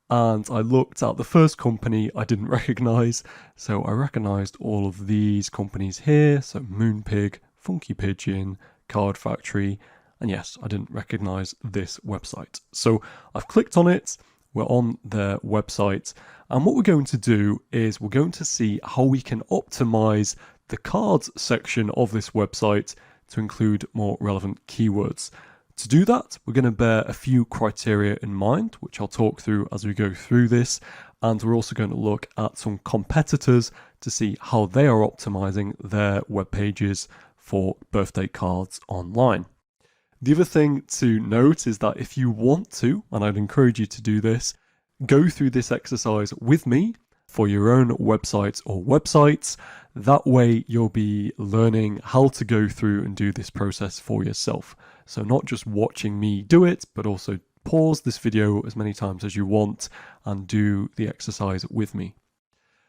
and I looked at the first company I didn't recognize, so I recognized all of these companies here, so Moonpig, Funky Pigeon, Card Factory, and yes, I didn't recognize this website. So I've clicked on it, we're on their website, and what we're going to do is we're going to see how we can optimize the cards section of this website to include more relevant keywords. To do that, we're going to bear a few criteria in mind, which I'll talk through as we go through this, and we're also going to look at some competitors to see how they are optimizing their web pages for birthday cards online. The other thing to note is that if you want to, and I'd encourage you to do this, go through this exercise with me for your own website or websites. That way you'll be learning how to go through and do this process for yourself. So not just watching me do it, but also pause this video as many times as you want and do the exercise with me.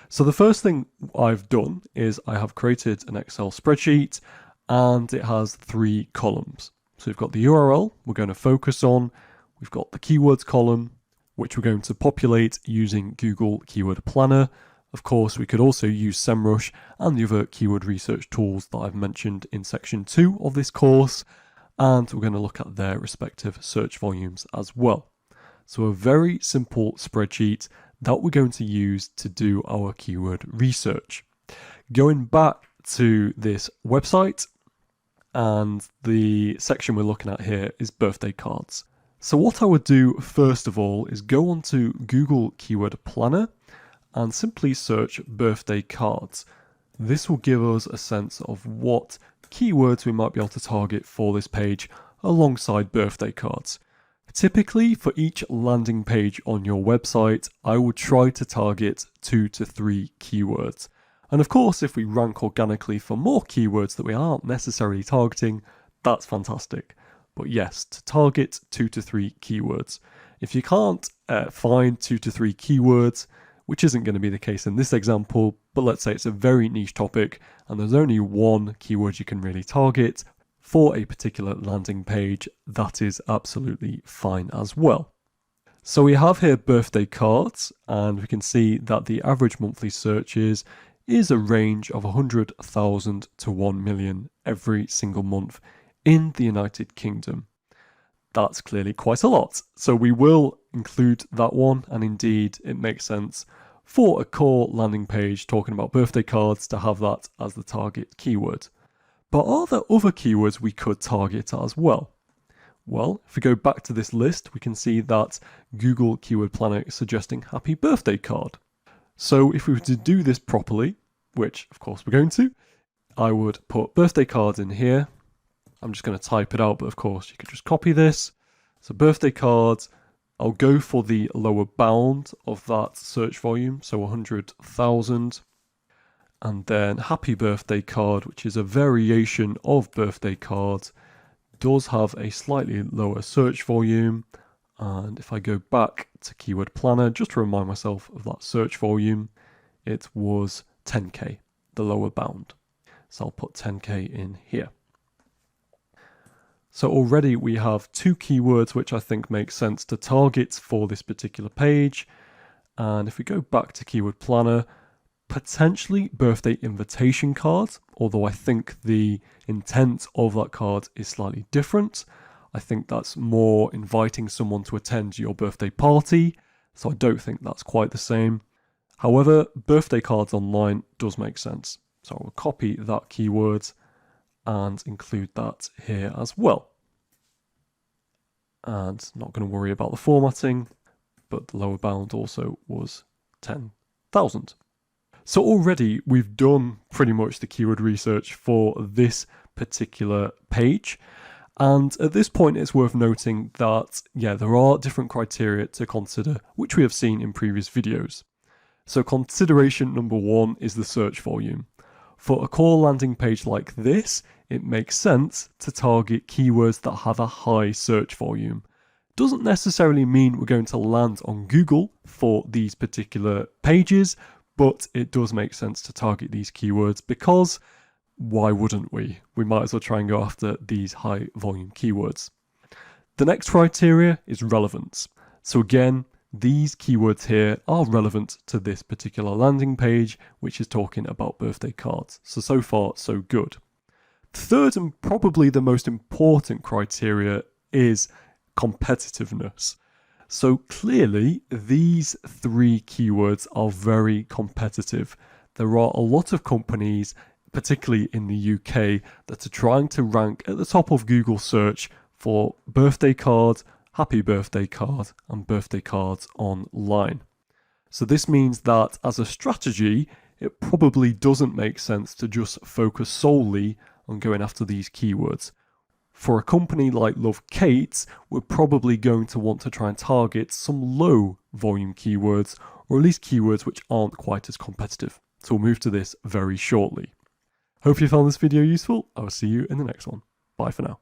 So the first thing I've done is I have created an Excel spreadsheet, and it has 3 columns. So we've got the URL we're going to focus on, we've got the keywords column, which we're going to populate using Google Keyword Planner. Of course, we could also use SEMrush and the other keyword research tools that I've mentioned in section 2 of this course, and we're going to look at their respective search volumes as well. So a very simple spreadsheet that we're going to use to do our keyword research. Going back to this website, and the section we're looking at here is birthday cards. So what I would do first of all is go onto Google Keyword Planner and simply search birthday cards. This will give us a sense of what keywords we might be able to target for this page alongside birthday cards. Typically, for each landing page on your website, I would try to target 2 to 3 keywords. And of course, if we rank organically for more keywords that we aren't necessarily targeting, that's fantastic. But yes, to target 2 to 3 keywords. If you can't find 2 to 3 keywords, which isn't going to be the case in this example, but let's say it's a very niche topic and there's only one keyword you can really target for a particular landing page, that is absolutely fine as well. So we have here birthday cards, and we can see that the average monthly searches is a range of 100,000 to 1 million every single month in the United Kingdom. That's clearly quite a lot. So we will include that one, and indeed it makes sense for a core landing page talking about birthday cards to have that as the target keyword. But are there other keywords we could target as well? Well, if we go back to this list, we can see that Google Keyword Planner is suggesting happy birthday card. So if we were to do this properly, which of course we're going to, I would put birthday cards in here. I'm just going to type it out, but of course you could just copy this. So birthday cards, I'll go for the lower bound of that search volume, so 100,000. And then happy birthday card, which is a variation of birthday cards, does have a slightly lower search volume. And if I go back to Keyword Planner, just to remind myself of that search volume, it was 10K, the lower bound. So I'll put 10K in here. So already we have two keywords which I think make sense to target for this particular page. And if we go back to Keyword Planner, potentially birthday invitation cards, although I think the intent of that card is slightly different. I think that's more inviting someone to attend your birthday party, so I don't think that's quite the same. However, birthday cards online does make sense. So I will copy that keyword and include that here as well. And not going to worry about the formatting, but the lower bound also was 10,000. So already we've done pretty much the keyword research for this particular page. And at this point, it's worth noting that, there are different criteria to consider, which we have seen in previous videos. So consideration number one is the search volume. For a core landing page like this, it makes sense to target keywords that have a high search volume. Doesn't necessarily mean we're going to land on Google for these particular pages, but it does make sense to target these keywords because why wouldn't we? We might as well try and go after these high volume keywords. The next criteria is relevance. So again, these keywords here are relevant to this particular landing page, which is talking about birthday cards. So far, so good. The third and probably the most important criteria is competitiveness. So clearly, these three keywords are very competitive. There are a lot of companies, particularly in the UK, that are trying to rank at the top of Google search for birthday card, happy birthday card, and birthday cards online. So this means that as a strategy, it probably doesn't make sense to just focus solely on going after these keywords. For a company like Love Kate, we're probably going to want to try and target some low volume keywords, or at least keywords which aren't quite as competitive. So we'll move to this very shortly. Hope you found this video useful. I will see you in the next one. Bye for now.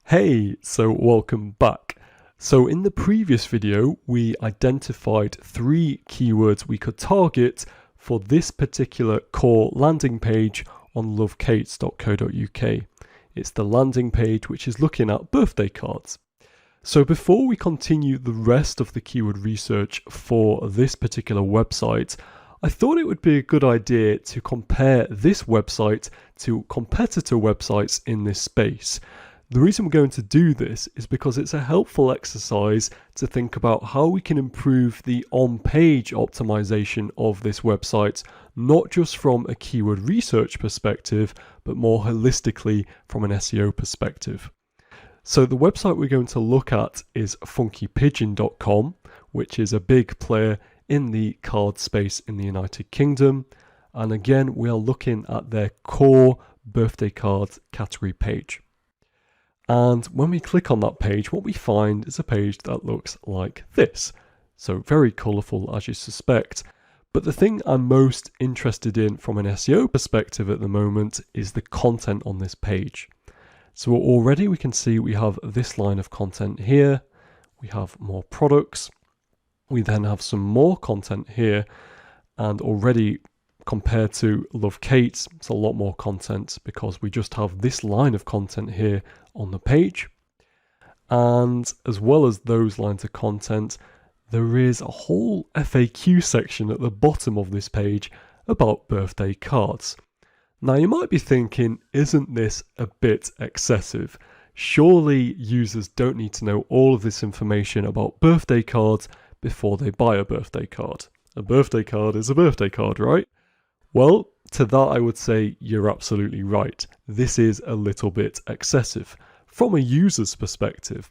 Hey, so welcome back. So in the previous video, we identified 3 keywords we could target for this particular core landing page on lovekates.co.uk. It's the landing page which is looking at birthday cards. So before we continue the rest of the keyword research for this particular website, I thought it would be a good idea to compare this website to competitor websites in this space. The reason we're going to do this is because it's a helpful exercise to think about how we can improve the on-page optimization of this website, not just from a keyword research perspective, but more holistically from an SEO perspective. So the website we're going to look at is funkypigeon.com, which is a big player in the card space in the United Kingdom. And again, we are looking at their core birthday cards category page. And when we click on that page, what we find is a page that looks like this. So very colourful, as you suspect. But the thing I'm most interested in from an SEO perspective at the moment is the content on this page. So already we can see we have this line of content here. We have more products. We then have some more content here. And already compared to Love Kate, it's a lot more content because we just have this line of content here on the page. And as well as those lines of content, there is a whole FAQ section at the bottom of this page about birthday cards. Now you might be thinking, isn't this a bit excessive? Surely users don't need to know all of this information about birthday cards before they buy a birthday card. A birthday card is a birthday card, right? Well, to that I would say you're absolutely right. This is a little bit excessive from a user's perspective.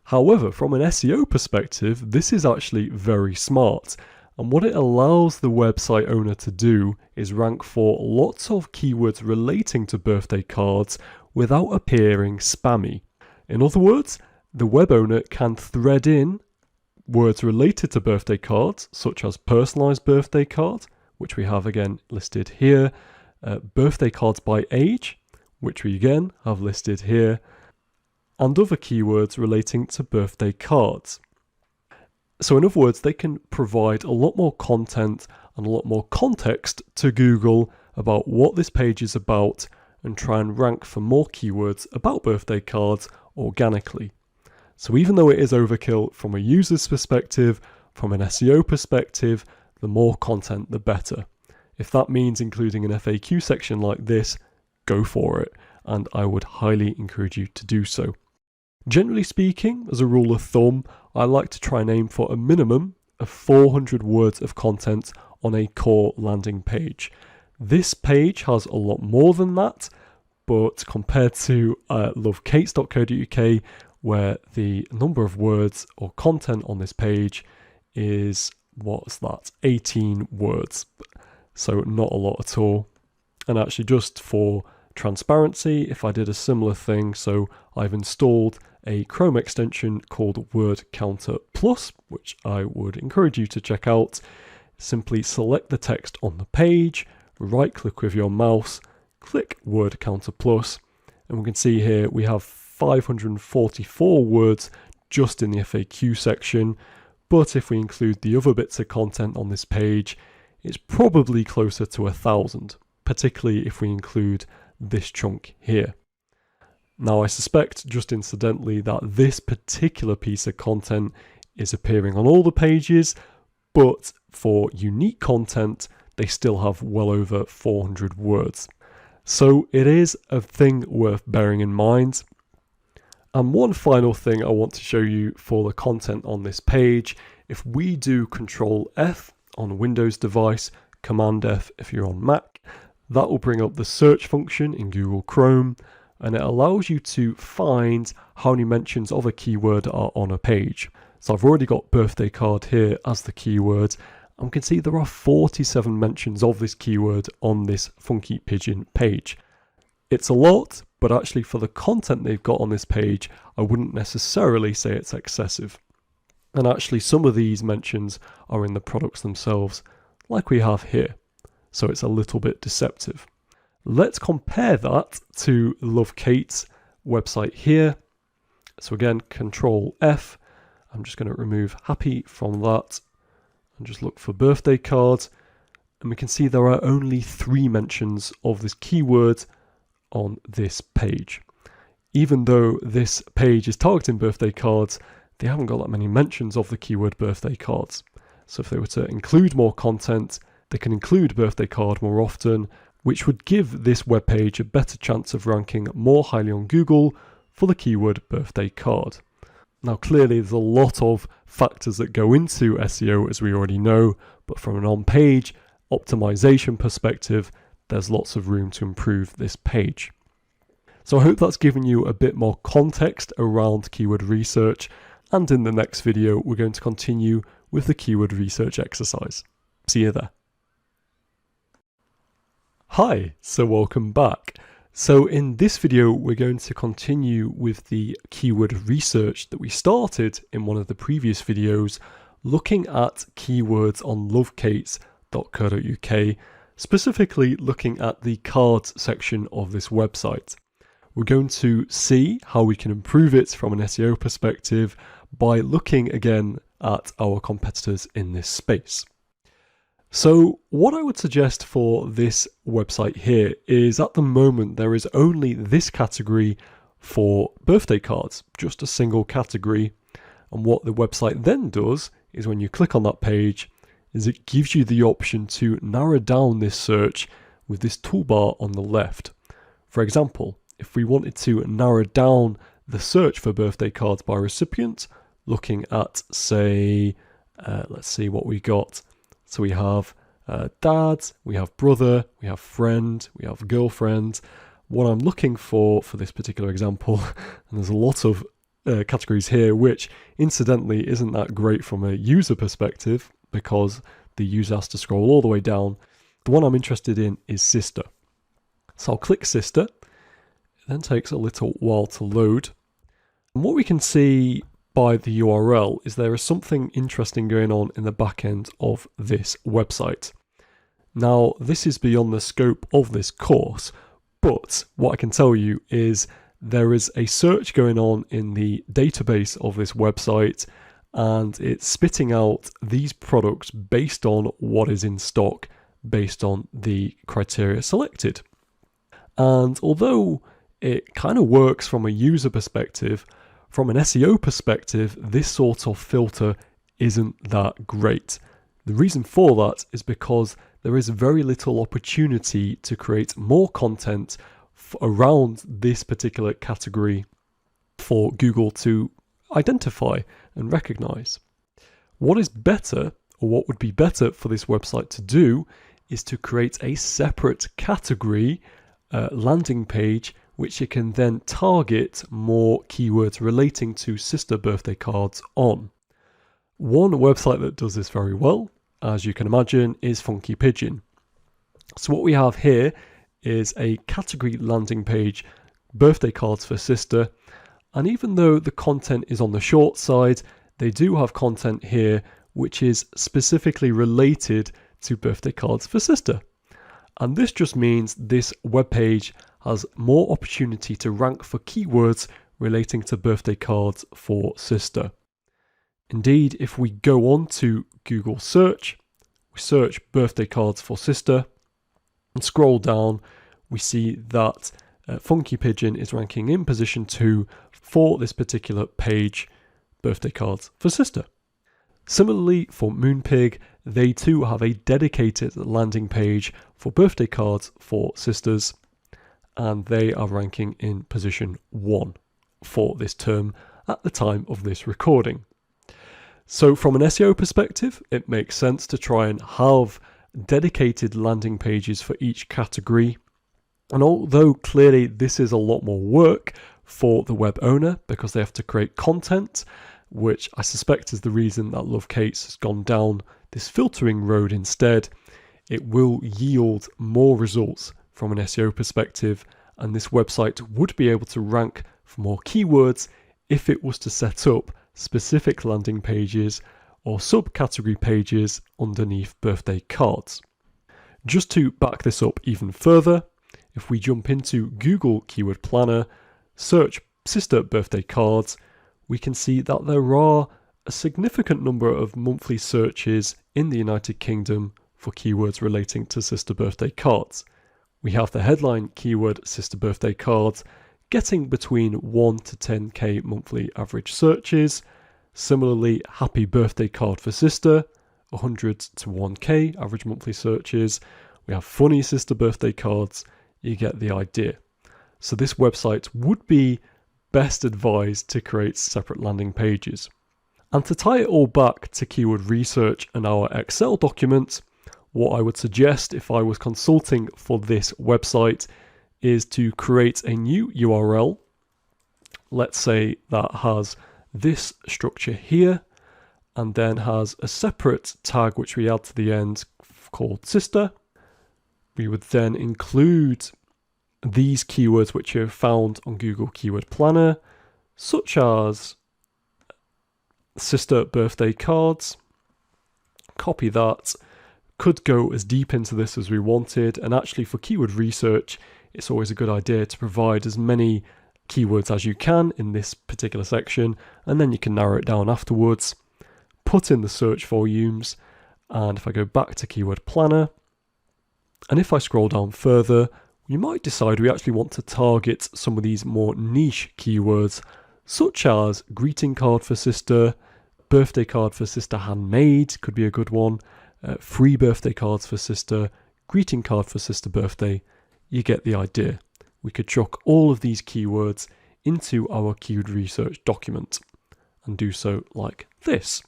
However, from an SEO perspective, this is actually very smart. And what it allows the website owner to do is rank for lots of keywords relating to birthday cards without appearing spammy. In other words, the web owner can thread in words related to birthday cards, such as personalized birthday card, which we have again listed here, birthday cards by age, which we again have listed here, and other keywords relating to birthday cards. So in other words, they can provide a lot more content and a lot more context to Google about what this page is about and try and rank for more keywords about birthday cards organically. So even though it is overkill from a user's perspective, from an SEO perspective, the more content the better. If that means including an FAQ section like this, go for it, and I would highly encourage you to do so. Generally speaking, as a rule of thumb, I like to try and aim for a minimum of 400 words of content on a core landing page. This page has a lot more than that, but compared to lovecates.co.uk, where the number of words or content on this page is, 18 words. So not a lot at all. And actually, just for transparency, if I did a similar thing, so I've installed a Chrome extension called Word Counter Plus, which I would encourage you to check out. Simply select the text on the page, right click with your mouse, click Word Counter Plus, and we can see here we have 544 words just in the FAQ section, but if we include the other bits of content on this page, it's probably closer to 1,000, particularly if we include this chunk here. Now I suspect, just incidentally, that this particular piece of content is appearing on all the pages, but for unique content, they still have well over 400 words. So it is a thing worth bearing in mind. And one final thing I want to show you for the content on this page, if we do Control F on a Windows device, Command F if you're on Mac, that will bring up the search function in Google Chrome, and it allows you to find how many mentions of a keyword are on a page. So I've already got birthday card here as the keyword, and we can see there are 47 mentions of this keyword on this Funky Pigeon page. It's a lot, but actually for the content they've got on this page, I wouldn't necessarily say it's excessive. And actually some of these mentions are in the products themselves, like we have here. So it's a little bit deceptive. Let's compare that to Love Kate's website here. So again, Control F. I'm just going to remove happy from that and just look for birthday cards. And we can see there are only 3 mentions of this keyword on this page. Even though this page is targeting birthday cards, they haven't got that many mentions of the keyword birthday cards. So if they were to include more content, they can include birthday card more often, which would give this web page a better chance of ranking more highly on Google for the keyword birthday card. Now clearly there's a lot of factors that go into SEO, as we already know, but from an on-page optimization perspective, there's lots of room to improve this page. So I hope that's given you a bit more context around keyword research, and in the next video we're going to continue with the keyword research exercise. See you there. Hi, so welcome back. So in this video, we're going to continue with the keyword research that we started in one of the previous videos, looking at keywords on lovecates.co.uk, specifically looking at the cards section of this website. We're going to see how we can improve it from an SEO perspective by looking again at our competitors in this space. So what I would suggest for this website here is, at the moment there is only this category for birthday cards, just a single category. And what the website then does is, when you click on that page, is it gives you the option to narrow down this search with this toolbar on the left. For example, if we wanted to narrow down the search for birthday cards by recipient, looking at, say, let's see what we got. So we have dad, we have brother, we have friend, we have girlfriend. What I'm looking for this particular example, and there's a lot of categories here, which incidentally isn't that great from a user perspective because the user has to scroll all the way down. The one I'm interested in is sister. So I'll click sister. It then takes a little while to load. And what we can see by the URL is there is something interesting going on in the back end of this website. Now, this is beyond the scope of this course, but what I can tell you is there is a search going on in the database of this website, and it's spitting out these products based on what is in stock, based on the criteria selected. And although it kind of works from a user perspective, from an SEO perspective, this sort of filter isn't that great. The reason for that is because there is very little opportunity to create more content around this particular category for Google to identify and recognize. What is better, or what would be better for this website to do, is to create a separate category landing page which it can then target more keywords relating to sister birthday cards on. One website that does this very well, as you can imagine, is Funky Pigeon. So what we have here is a category landing page, birthday cards for sister, and even though the content is on the short side, they do have content here which is specifically related to birthday cards for sister. And this just means this web page has more opportunity to rank for keywords relating to birthday cards for sister. Indeed, if we go on to Google search, we search birthday cards for sister and scroll down, we see that Funky Pigeon is ranking in position 2 for this particular page, birthday cards for sister. Similarly for Moonpig, they too have a dedicated landing page for birthday cards for sisters, and they are ranking in position 1 for this term at the time of this recording. So from an SEO perspective, it makes sense to try and have dedicated landing pages for each category. And although clearly this is a lot more work for the web owner because they have to create content, which I suspect is the reason that Love Kate's has gone down this filtering road instead, it will yield more results from an SEO perspective, and this website would be able to rank for more keywords if it was to set up specific landing pages or subcategory pages underneath birthday cards. Just to back this up even further, if we jump into Google Keyword Planner, search sister birthday cards, we can see that there are a significant number of monthly searches in the United Kingdom for keywords relating to sister birthday cards. We have the headline keyword sister birthday cards getting between 1 to 10k monthly average searches. Similarly, happy birthday card for sister, 100 to 1k average monthly searches. We have funny sister birthday cards. You get the idea. So this website would be best advised to create separate landing pages. And to tie it all back to keyword research and our Excel document, what I would suggest if I was consulting for this website is to create a new URL. Let's say that has this structure here, and then has a separate tag which we add to the end called sister. We would then include these keywords which are found on Google Keyword Planner, such as sister birthday cards. Copy that. Could go as deep into this as we wanted, and actually for keyword research, it's always a good idea to provide as many keywords as you can in this particular section, and then you can narrow it down afterwards. Put in the search volumes, and if I go back to Keyword Planner, and if I scroll down further, you might decide we actually want to target some of these more niche keywords, such as greeting card for sister, birthday card for sister handmade could be a good one, free birthday cards for sister, greeting card for sister birthday. You get the idea. We could chuck all of these keywords into our keyword research document and do so like this.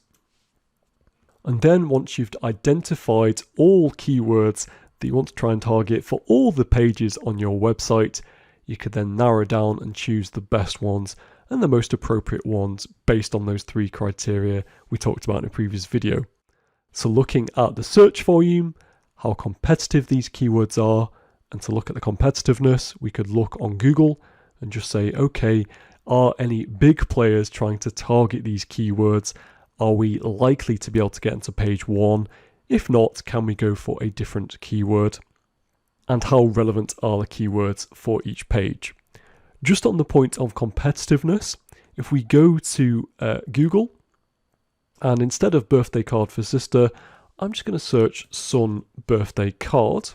And then once you've identified all keywords that you want to try and target for all the pages on your website, you could then narrow down and choose the best ones and the most appropriate ones based on those 3 criteria we talked about in a previous video. So looking at the search volume, how competitive these keywords are, and to look at the competitiveness, we could look on Google and just say, okay, are any big players trying to target these keywords? Are we likely to be able to get into page 1? If not, can we go for a different keyword? And how relevant are the keywords for each page? Just on the point of competitiveness, if we go to Google, and instead of birthday card for sister, I'm just going to search son birthday card.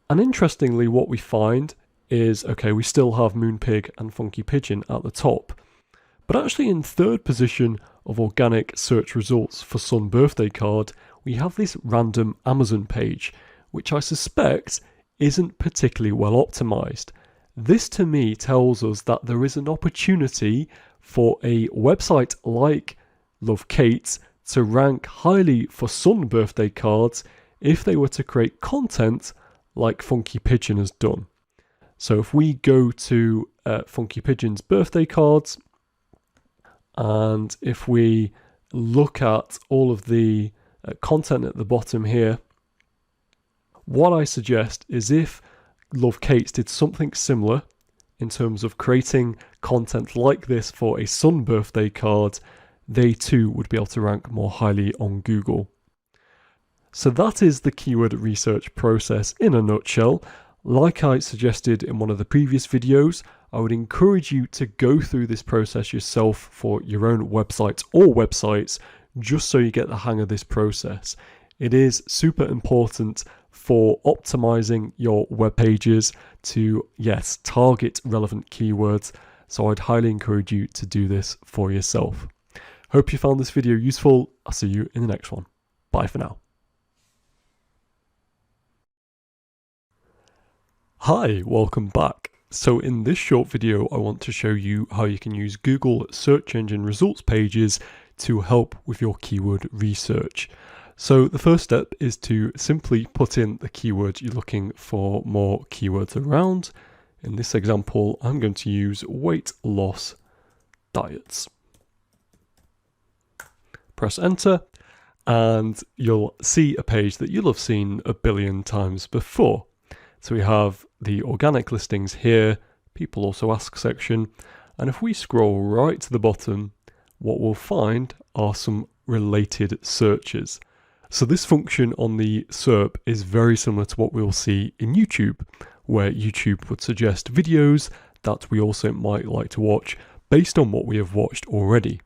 And interestingly, what we find is, okay, we still have Moonpig and Funky Pigeon at the top. But actually in 3rd position of organic search results for son birthday card, we have this random Amazon page, which I suspect isn't particularly well optimized. This to me tells us that there is an opportunity for a website like Love Kate to rank highly for son birthday cards if they were to create content like Funky Pigeon has done. So if we go to Funky Pigeon's birthday cards, and if we look at all of the content at the bottom here, what I suggest is if Love Kate did something similar in terms of creating content like this for a son birthday card, they too would be able to rank more highly on Google. So that is the keyword research process in a nutshell. Like I suggested in one of the previous videos, I would encourage you to go through this process yourself for your own website or websites, just so you get the hang of this process. It is super important for optimizing your web pages to, yes, target relevant keywords. So I'd highly encourage you to do this for yourself. Hope you found this video useful. I'll see you in the next one. Bye for now. Hi, welcome back. So in this short video, I want to show you how you can use Google search engine results pages to help with your keyword research. So the first step is to simply put in the keyword you're looking for more keywords around. In this example, I'm going to use weight loss diets. Press enter, and you'll see a page that you'll have seen a billion times before. So we have the organic listings here, people also ask section, and if we scroll right to the bottom, what we'll find are some related searches. So this function on the SERP is very similar to what we'll see in YouTube, where YouTube would suggest videos that we also might like to watch based on what we have watched already.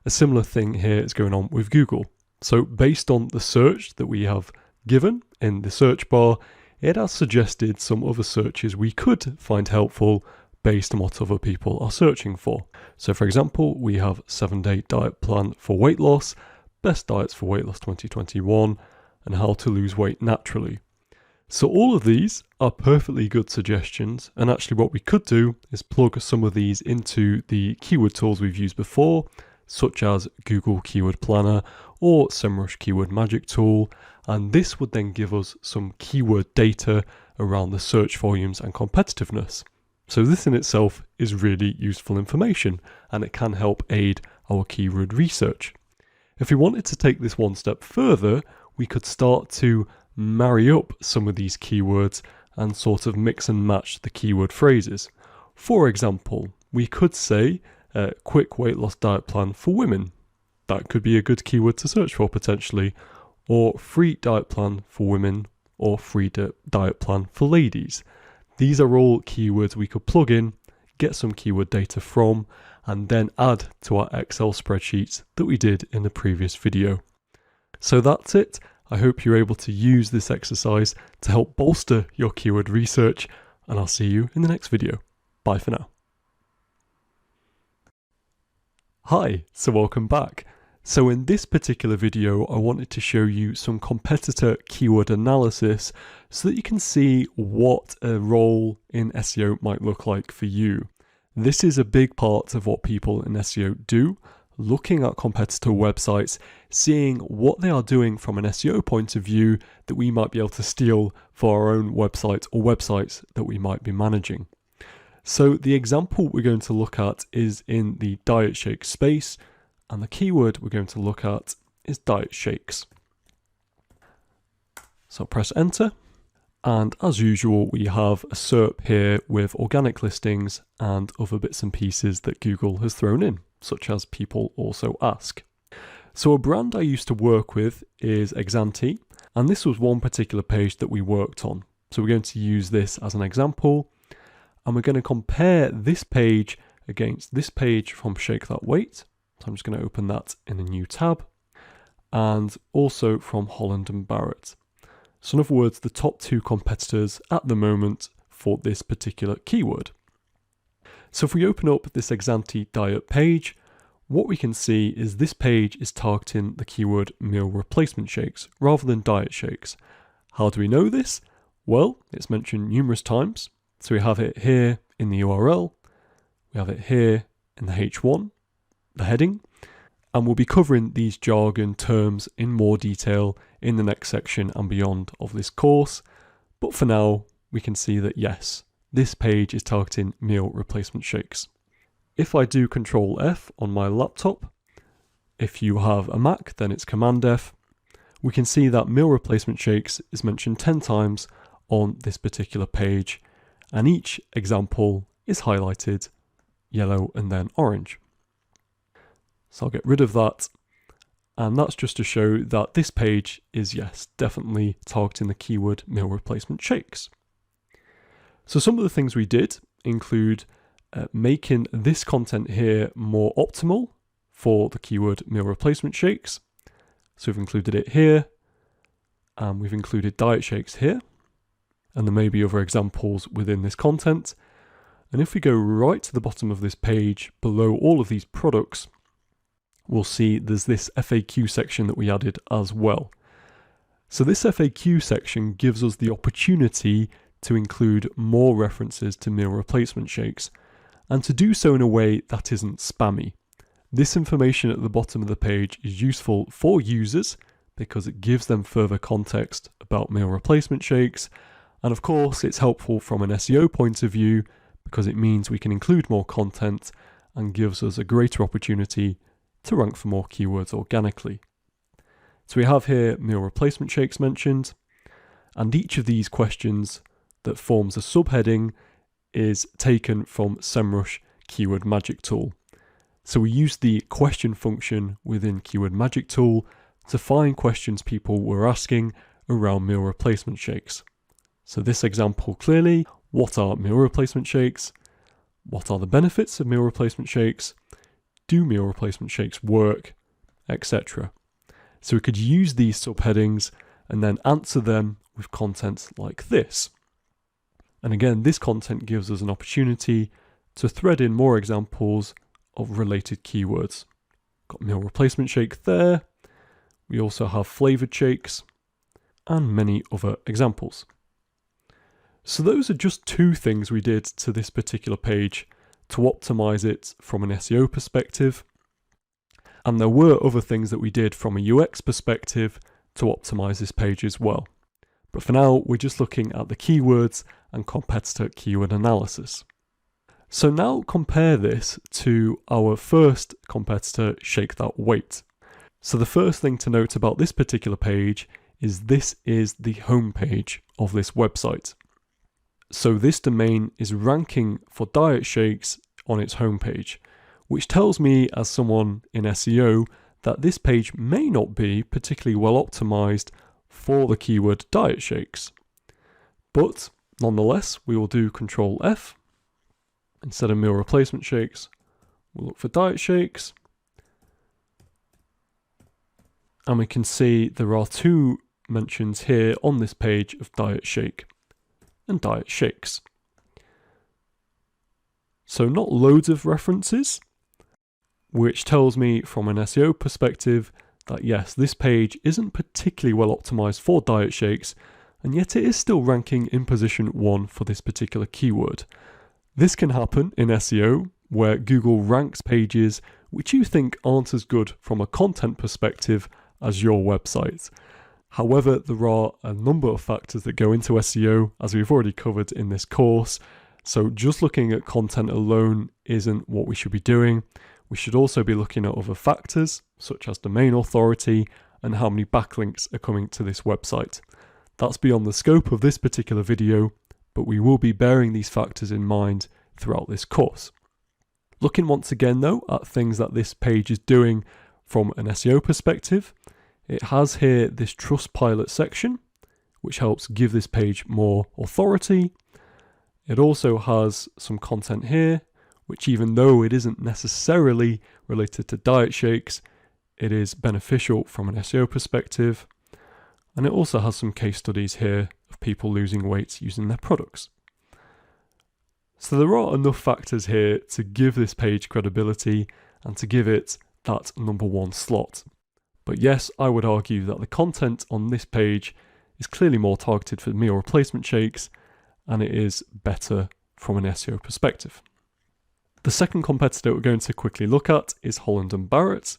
A similar thing here is going on with Google. So based on the search that we have given in the search bar, it has suggested some other searches we could find helpful based on what other people are searching for. So for example, we have 7-day diet plan for weight loss, best diets for weight loss 2021, and how to lose weight naturally. So all of these are perfectly good suggestions, and actually what we could do is plug some of these into the keyword tools we've used before, such as Google Keyword Planner or SEMrush Keyword Magic Tool, and this would then give us some keyword data around the search volumes and competitiveness. So this in itself is really useful information, and it can help aid our keyword research. If we wanted to take this one step further, we could start to marry up some of these keywords and sort of mix and match the keyword phrases. For example, we could say quick weight loss diet plan for women. That could be a good keyword to search for potentially. Or free diet plan for women, or free diet plan for ladies. These are all keywords we could plug in, get some keyword data from, and then add to our Excel spreadsheets that we did in the previous video. So that's it. I hope you're able to use this exercise to help bolster your keyword research, and I'll see you in the next video. Bye for now. Hi, so welcome back. So in this particular video, I wanted to show you some competitor keyword analysis so that you can see what a role in SEO might look like for you. This is a big part of what people in SEO do. looking at competitor websites, seeing what they are doing from an SEO point of view that we might be able to steal for our own website or websites that we might be managing. So the example we're going to look at is in the diet shake space, and the keyword we're going to look at is diet shakes. So press enter, and as usual we have a SERP here with organic listings and other bits and pieces that Google has thrown in, such as people also ask. So a brand I used to work with is Exanti, and this was one particular page that we worked on. So we're going to use this as an example, and we're going to compare this page against this page from Shake That Weight. So I'm just going to open that in a new tab, and also from Holland & Barrett. So in other words, the top two competitors at the moment for this particular keyword. So if we open up this Exanti diet page, what we can see is this page is targeting the keyword meal replacement shakes rather than diet shakes. How do we know this? Well, it's mentioned numerous times. So we have it here in the URL, we have it here in the H1, the heading, and we'll be covering these jargon terms in more detail in the next section and beyond of this course. But for now, we can see that yes, this page is targeting meal replacement shakes. If I do Control F on my laptop, if you have a Mac, then it's Command F, we can see that meal replacement shakes is mentioned 10 times on this particular page, and each example is highlighted yellow and then orange. So I'll get rid of that, and that's just to show that this page is, yes, definitely targeting the keyword meal replacement shakes. So some of the things we did include making this content here more optimal for the keyword meal replacement shakes. So we've included it here, and we've included diet shakes here, and there may be other examples within this content. And if we go right to the bottom of this page, below all of these products, we'll see there's this FAQ section that we added as well. So this FAQ section gives us the opportunity to include more references to meal replacement shakes, and to do so in a way that isn't spammy. This information at the bottom of the page is useful for users because it gives them further context about meal replacement shakes, and of course it's helpful from an SEO point of view because it means we can include more content and gives us a greater opportunity to rank for more keywords organically. So we have here meal replacement shakes mentioned, and each of these questions that forms a subheading is taken from SEMrush Keyword Magic Tool. So we use the question function within Keyword Magic Tool to find questions people were asking around meal replacement shakes. So this example clearly, what are meal replacement shakes? What are the benefits of meal replacement shakes? Do meal replacement shakes work? Etc. So we could use these subheadings and then answer them with content like this. And again, this content gives us an opportunity to thread in more examples of related keywords. Got meal replacement shake there. We also have flavored shakes and many other examples. So those are just two things we did to this particular page to optimize it from an SEO perspective. And there were other things that we did from a UX perspective to optimize this page as well. But for now, we're just looking at the keywords and competitor keyword analysis. So now compare this to our first competitor, Shake That Weight. So the first thing to note about this particular page is this is the home page of this website. So this domain is ranking for diet shakes on its homepage, which tells me as someone in SEO that this page may not be particularly well optimized for the keyword diet shakes. But nonetheless, we will do Control F. Instead of meal replacement shakes, we'll look for diet shakes. And we can see there are two mentions here on this page of diet shake and diet shakes. So not loads of references, which tells me from an SEO perspective that yes, this page isn't particularly well optimized for diet shakes, and yet it is still ranking in position 1 for this particular keyword. This can happen in SEO, where Google ranks pages which you think aren't as good from a content perspective as your website. However, there are a number of factors that go into SEO, as we've already covered in this course. So just looking at content alone isn't what we should be doing. We should also be looking at other factors, such as domain authority and how many backlinks are coming to this website. That's beyond the scope of this particular video, but we will be bearing these factors in mind throughout this course. Looking once again though at things that this page is doing from an SEO perspective, it has here this Trustpilot section, which helps give this page more authority. It also has some content here, which even though it isn't necessarily related to diet shakes, it is beneficial from an SEO perspective. And it also has some case studies here of people losing weight using their products. So there are enough factors here to give this page credibility and to give it that #1 slot. But yes, I would argue that the content on this page is clearly more targeted for meal replacement shakes, and it is better from an SEO perspective. The second competitor we're going to quickly look at is Holland & Barrett,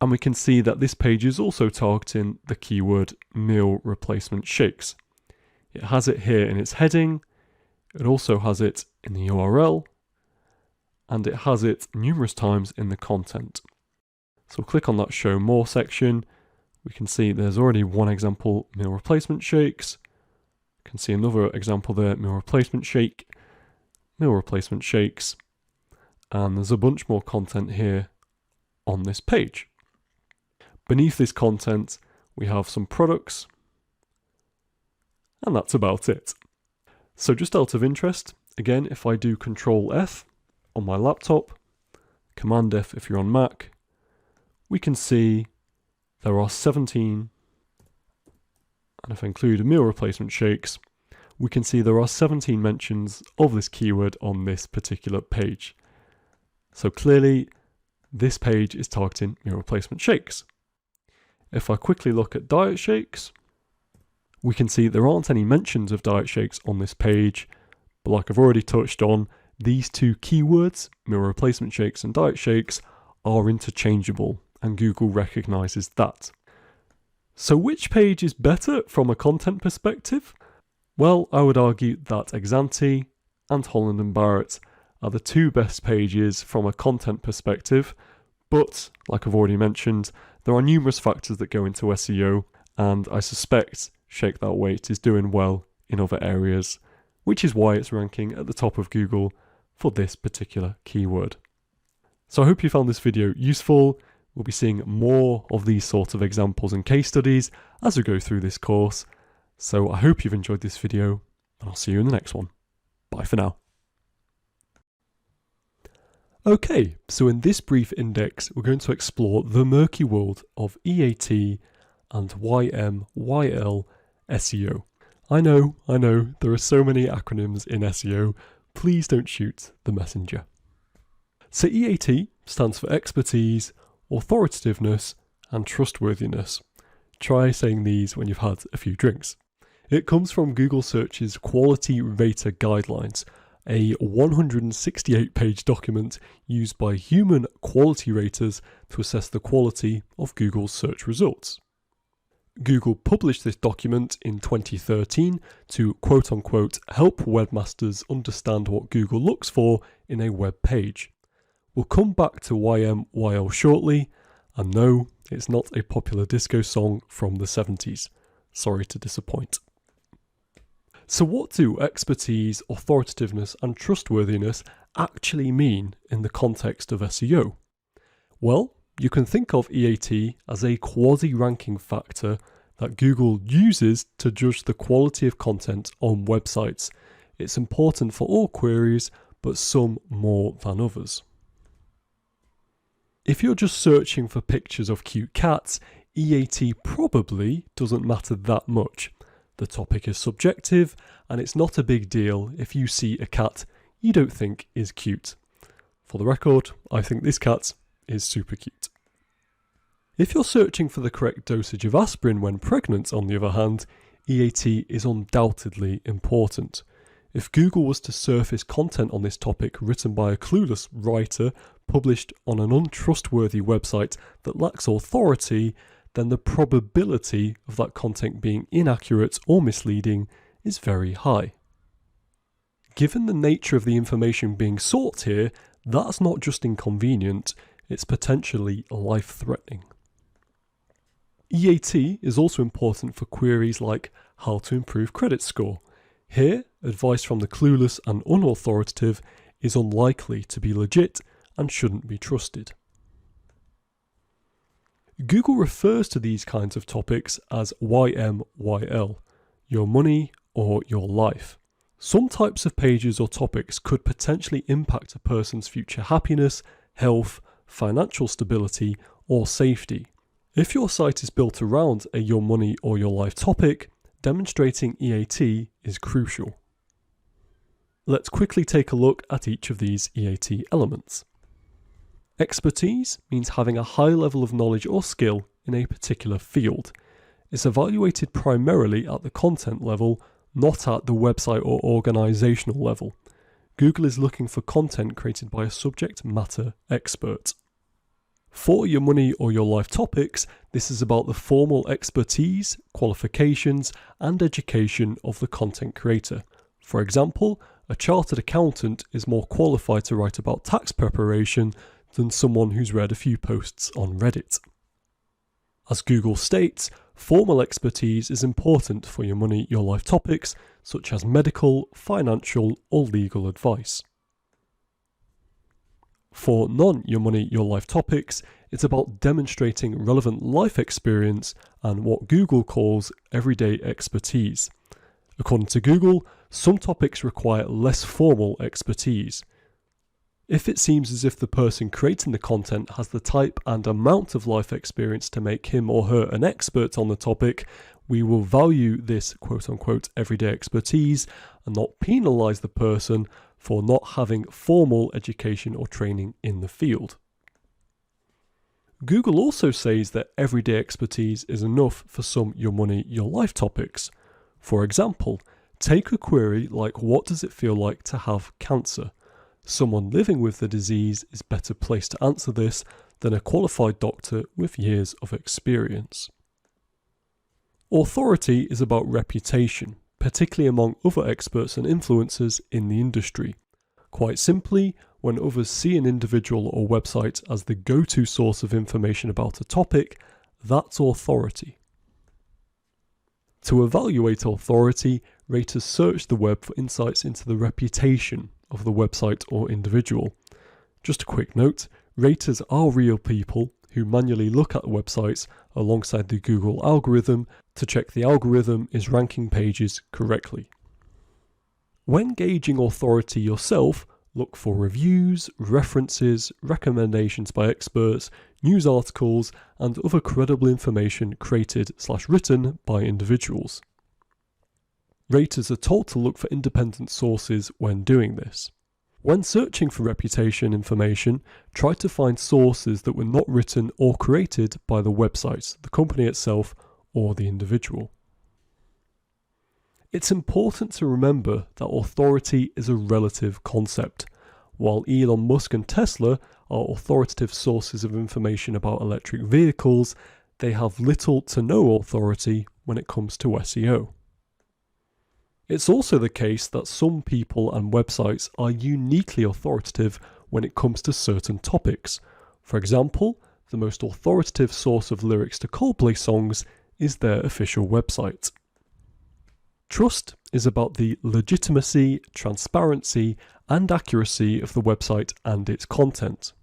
and we can see that this page is also targeting the keyword meal replacement shakes. It has it here in its heading, it also has it in the URL, and it has it numerous times in the content. So click on that show more section. We can see there's already one example, meal replacement shakes. You can see another example there, meal replacement shake, meal replacement shakes. And there's a bunch more content here on this page. Beneath this content, we have some products. And that's about it. So just out of interest, again, if I do Control F on my laptop, Command F if you're on Mac, we can see there are 17, and if I include meal replacement shakes, we can see there are 17 mentions of this keyword on this particular page. So clearly, this page is targeting meal replacement shakes. If I quickly look at diet shakes, we can see there aren't any mentions of diet shakes on this page, but like I've already touched on, these two keywords, meal replacement shakes and diet shakes, are interchangeable, and Google recognizes that. So which page is better from a content perspective? Well, I would argue that Exante and Holland & Barrett are the two best pages from a content perspective, but like I've already mentioned, there are numerous factors that go into SEO, and I suspect Shake That Weight is doing well in other areas, which is why it's ranking at the top of Google for this particular keyword. So I hope you found this video useful. We'll be seeing more of these sorts of examples and case studies as we go through this course. So I hope you've enjoyed this video, and I'll see you in the next one. Bye for now. Okay, so in this brief index, we're going to explore the murky world of EAT and YMYL SEO. I know, there are so many acronyms in SEO. Please don't shoot the messenger. So EAT stands for expertise, authoritativeness, and trustworthiness. Try saying these when you've had a few drinks. It comes from Google Search's Quality Rater Guidelines, a 168-page document used by human quality raters to assess the quality of Google's search results. Google published this document in 2013 to quote-unquote help webmasters understand what Google looks for in a web page. We'll come back to YMYL shortly, and no, it's not a popular disco song from the 70s. Sorry to disappoint. So what do expertise, authoritativeness, and trustworthiness actually mean in the context of SEO? Well, you can think of EAT as a quasi-ranking factor that Google uses to judge the quality of content on websites. It's important for all queries, but some more than others. If you're just searching for pictures of cute cats, EAT probably doesn't matter that much. The topic is subjective, and it's not a big deal if you see a cat you don't think is cute. For the record, I think this cat is super cute. If you're searching for the correct dosage of aspirin when pregnant, on the other hand, EAT is undoubtedly important. If Google was to surface content on this topic written by a clueless writer published on an untrustworthy website that lacks authority, then the probability of that content being inaccurate or misleading is very high. Given the nature of the information being sought here, that's not just inconvenient, it's potentially life-threatening. EAT is also important for queries like how to improve credit score. Here, advice from the clueless and unauthoritative is unlikely to be legit and shouldn't be trusted. Google refers to these kinds of topics as YMYL, your money or your life. Some types of pages or topics could potentially impact a person's future happiness, health, financial stability, or safety. If your site is built around a your money or your life topic, demonstrating EAT is crucial. Let's quickly take a look at each of these EAT elements. Expertise means having a high level of knowledge or skill in a particular field. It's evaluated primarily at the content level, not at the website or organizational level. Google is looking for content created by a subject matter expert. For your money or your life topics, this is about the formal expertise, qualifications, and education of the content creator. For example, a chartered accountant is more qualified to write about tax preparation than someone who's read a few posts on Reddit. As Google states, formal expertise is important for your money, your life topics, such as medical, financial, or legal advice. For non-your money, your life topics, it's about demonstrating relevant life experience and what Google calls everyday expertise. According to Google, some topics require less formal expertise. If it seems as if the person creating the content has the type and amount of life experience to make him or her an expert on the topic, we will value this quote-unquote everyday expertise and not penalise the person for not having formal education or training in the field. Google also says that everyday expertise is enough for some your money, your life topics. For example, take a query like what does it feel like to have cancer? Someone living with the disease is better placed to answer this than a qualified doctor with years of experience. Authority is about reputation, particularly among other experts and influencers in the industry. Quite simply, when others see an individual or website as the go-to source of information about a topic, that's authority. To evaluate authority, raters search the web for insights into the reputation of the website or individual. Just a quick note, raters are real people who manually look at websites alongside the Google algorithm to check the algorithm is ranking pages correctly. When gauging authority yourself, look for reviews, references, recommendations by experts, news articles, and other credible information created/written by individuals. Raters are told to look for independent sources when doing this. When searching for reputation information, try to find sources that were not written or created by the website, the company itself, or the individual. It's important to remember that authority is a relative concept. While Elon Musk and Tesla are authoritative sources of information about electric vehicles, they have little to no authority when it comes to SEO. It's also the case that some people and websites are uniquely authoritative when it comes to certain topics. For example, the most authoritative source of lyrics to Coldplay songs is their official website. Trust is about the legitimacy, transparency, and accuracy of the website and its content.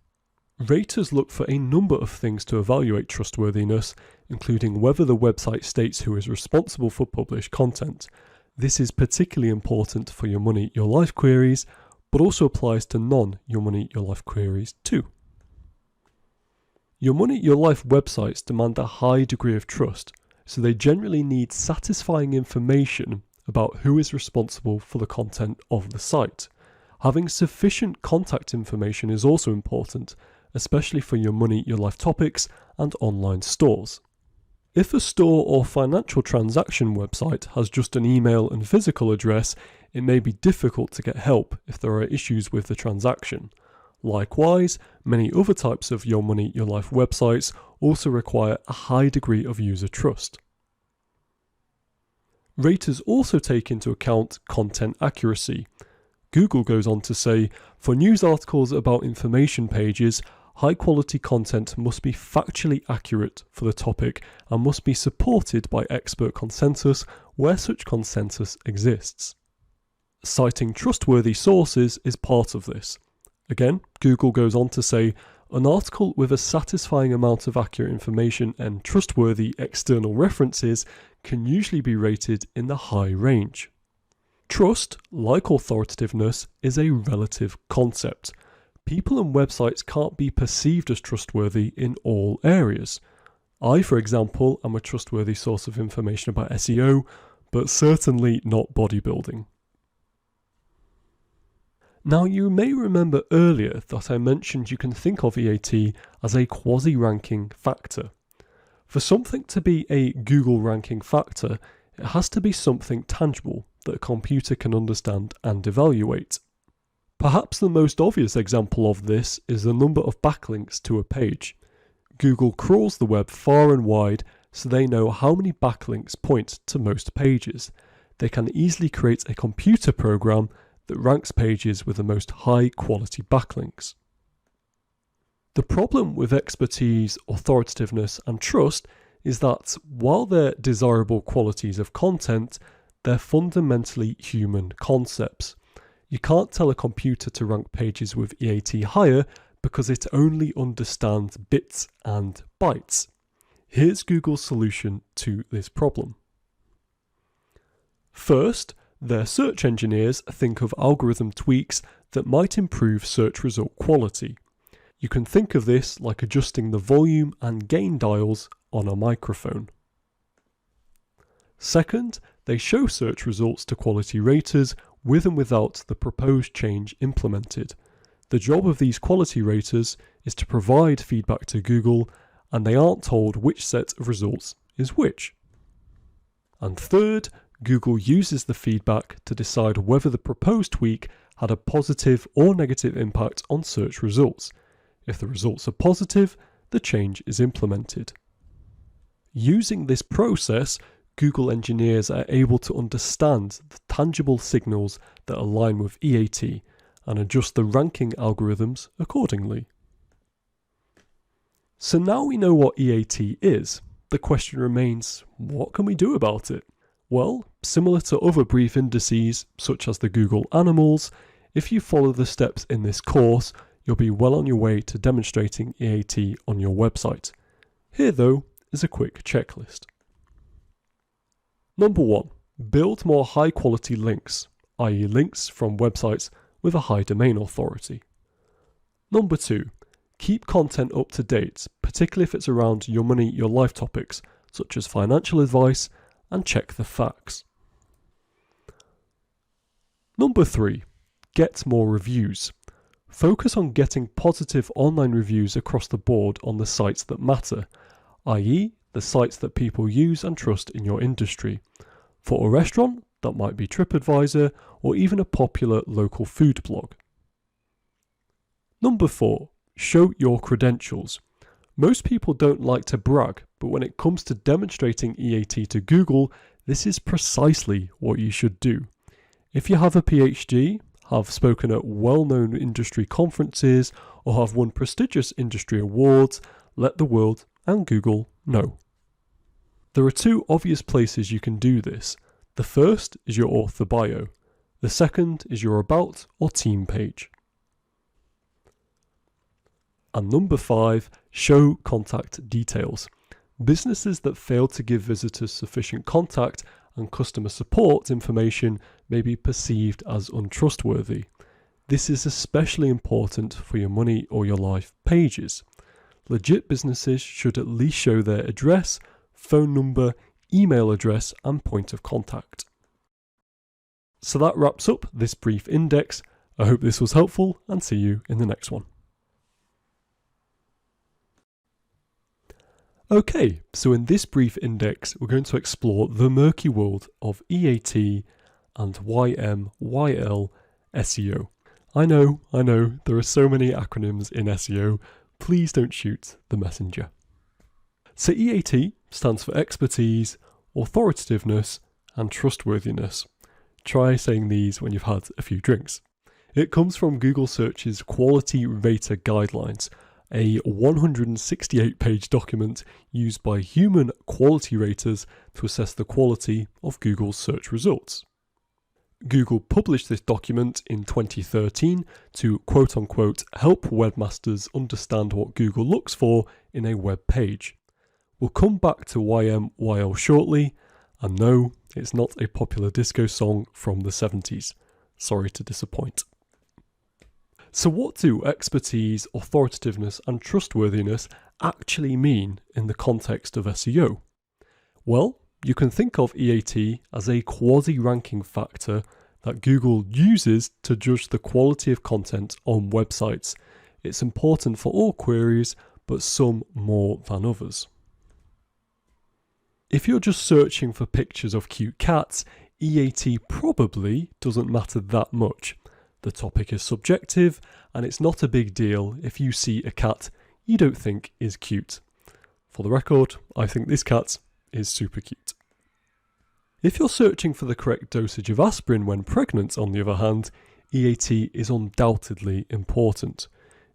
Raters look for a number of things to evaluate trustworthiness, including whether the website states who is responsible for published content. This is particularly important for your money, your life queries, but also applies to non-your money, your life queries too. Your money, your life websites demand a high degree of trust, so they generally need satisfying information about who is responsible for the content of the site. Having sufficient contact information is also important, especially for your money, your life topics and online stores. If a store or financial transaction website has just an email and physical address, it may be difficult to get help if there are issues with the transaction. Likewise, many other types of Your Money, Your Life websites also require a high degree of user trust. Raters also take into account content accuracy. Google goes on to say, for news articles about information pages, high-quality content must be factually accurate for the topic and must be supported by expert consensus where such consensus exists. Citing trustworthy sources is part of this. Again, Google goes on to say, an article with a satisfying amount of accurate information and trustworthy external references can usually be rated in the high range. Trust, like authoritativeness, is a relative concept. People and websites can't be perceived as trustworthy in all areas. I, for example, am a trustworthy source of information about SEO, but certainly not bodybuilding. Now, you may remember earlier that I mentioned you can think of EAT as a quasi-ranking factor. For something to be a Google ranking factor, it has to be something tangible that a computer can understand and evaluate. Perhaps the most obvious example of this is the number of backlinks to a page. Google crawls the web far and wide, so they know how many backlinks point to most pages. They can easily create a computer program that ranks pages with the most high quality backlinks. The problem with expertise, authoritativeness, and trust is that while they're desirable qualities of content, they're fundamentally human concepts. You can't tell a computer to rank pages with EAT higher because it only understands bits and bytes. Here's Google's solution to this problem. First, their search engineers think of algorithm tweaks that might improve search result quality. You can think of this like adjusting the volume and gain dials on a microphone. Second, they show search results to quality raters with and without the proposed change implemented. The job of these quality raters is to provide feedback to Google, and they aren't told which set of results is which. And third, Google uses the feedback to decide whether the proposed tweak had a positive or negative impact on search results. If the results are positive, the change is implemented. Using this process, Google engineers are able to understand the tangible signals that align with EAT and adjust the ranking algorithms accordingly. So now we know what EAT is, the question remains, what can we do about it? Well, similar to other brief indices, such as the Google Animals, if you follow the steps in this course, you'll be well on your way to demonstrating EAT on your website. Here, though, is a quick checklist. Number 1. Build more high-quality links, i.e. links from websites with a high domain authority. Number 2. Keep content up to date, particularly if it's around your money, your life topics, such as financial advice, and check the facts. Number 3. Get more reviews. Focus on getting positive online reviews across the board on the sites that matter, i.e. the sites that people use and trust in your industry. For a restaurant, that might be TripAdvisor or even a popular local food blog. Number 4. Show your credentials. Most people don't like to brag, but when it comes to demonstrating EAT to Google, this is precisely what you should do. If you have a PhD, have spoken at well-known industry conferences, or have won prestigious industry awards, let the world and Google know. There are 2 obvious places you can do this. The first is your author bio. The second is your about or team page. And number 5, show contact details. Businesses that fail to give visitors sufficient contact and customer support information may be perceived as untrustworthy. This is especially important for your money or your life pages. Legit businesses should at least show their address, phone number, email address, and point of contact. So that wraps up this brief index. I hope this was helpful and see you in the next one. Okay, so in this brief index, we're going to explore the murky world of EAT and YMYL SEO. I know, there are so many acronyms in SEO. Please don't shoot the messenger. So EAT stands for expertise, authoritativeness, and trustworthiness. Try saying these when you've had a few drinks. It comes from Google Search's Quality Rater Guidelines, a 168-page document used by human quality raters to assess the quality of Google's search results. Google published this document in 2013 to quote-unquote help webmasters understand what Google looks for in a web page. We'll come back to YMYL shortly, and no, it's not a popular disco song from the 70s. Sorry to disappoint. So what do expertise, authoritativeness, and trustworthiness actually mean in the context of SEO? Well, you can think of EAT as a quasi-ranking factor that Google uses to judge the quality of content on websites. It's important for all queries, but some more than others. If you're just searching for pictures of cute cats, EAT probably doesn't matter that much. The topic is subjective, and it's not a big deal if you see a cat you don't think is cute. For the record, I think this cat is super cute. If you're searching for the correct dosage of aspirin when pregnant, on the other hand, EAT is undoubtedly important.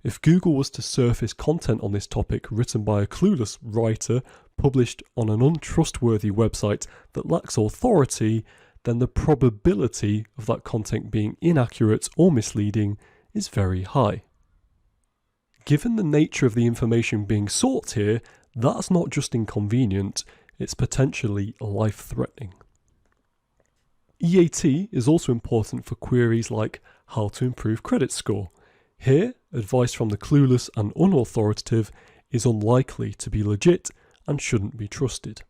If Google was to surface content on this topic written by a clueless writer published on an untrustworthy website that lacks authority, then the probability of that content being inaccurate or misleading is very high. Given the nature of the information being sought here, that's not just inconvenient, it's potentially life-threatening. EAT is also important for queries like how to improve credit score. Here, advice from the clueless and unauthoritative is unlikely to be legit and shouldn't be trusted.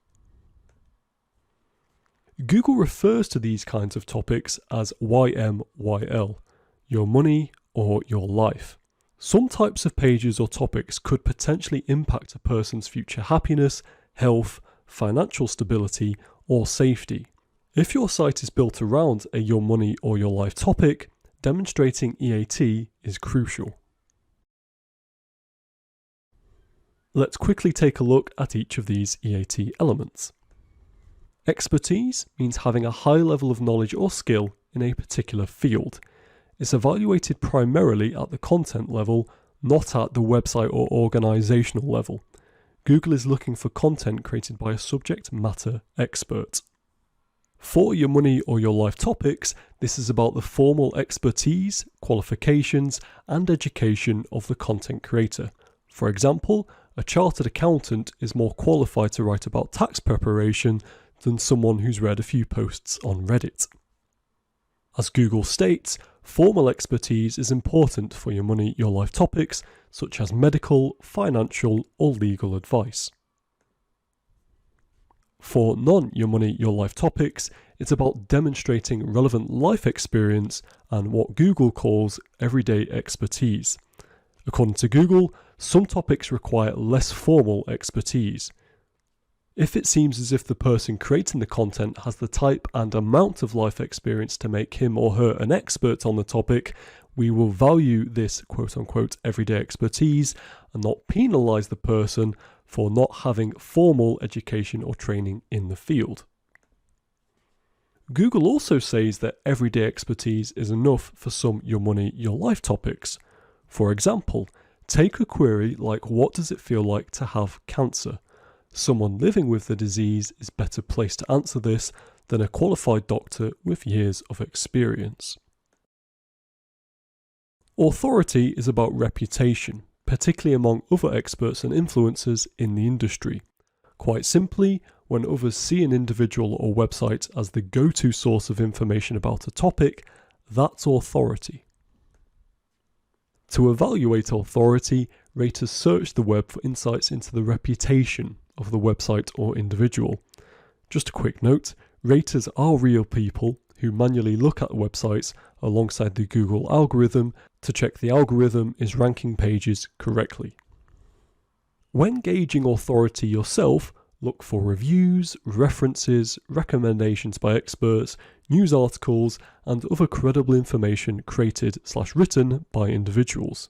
Google refers to these kinds of topics as YMYL, your money or your life. Some types of pages or topics could potentially impact a person's future happiness, health, financial stability, or safety. If your site is built around a your money or your life topic, demonstrating EAT is crucial. Let's quickly take a look at each of these EAT elements. Expertise means having a high level of knowledge or skill in a particular field. It's evaluated primarily at the content level, not at the website or organizational level. Google is looking for content created by a subject matter expert. For your money or your life topics, this is about the formal expertise, qualifications, and education of the content creator. For example, a chartered accountant is more qualified to write about tax preparation than someone who's read a few posts on Reddit. As Google states, formal expertise is important for your money, your life topics, such as medical, financial, or legal advice. For non-your money, your life topics, it's about demonstrating relevant life experience and what Google calls everyday expertise. According to Google, some topics require less formal expertise. If it seems as if the person creating the content has the type and amount of life experience to make him or her an expert on the topic, we will value this quote-unquote everyday expertise and not penalise the person for not having formal education or training in the field. Google also says that everyday expertise is enough for some your money, your life topics. For example, take a query like what does it feel like to have cancer? Someone living with the disease is better placed to answer this than a qualified doctor with years of experience. Authority is about reputation, particularly among other experts and influencers in the industry. Quite simply, when others see an individual or website as the go-to source of information about a topic, that's authority. To evaluate authority, raters search the web for insights into the reputation of the website or individual. Just a quick note, raters are real people who manually look at websites alongside the Google algorithm to check the algorithm is ranking pages correctly. When gauging authority yourself, look for reviews, references, recommendations by experts, news articles, and other credible information created/written by individuals.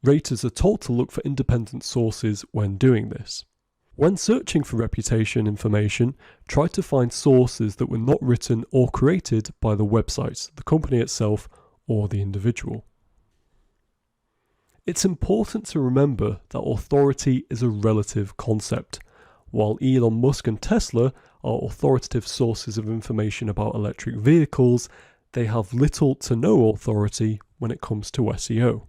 Raters are told to look for independent sources when doing this. When searching for reputation information, try to find sources that were not written or created by the website, the company itself, or the individual. It's important to remember that authority is a relative concept. While Elon Musk and Tesla are authoritative sources of information about electric vehicles, they have little to no authority when it comes to SEO.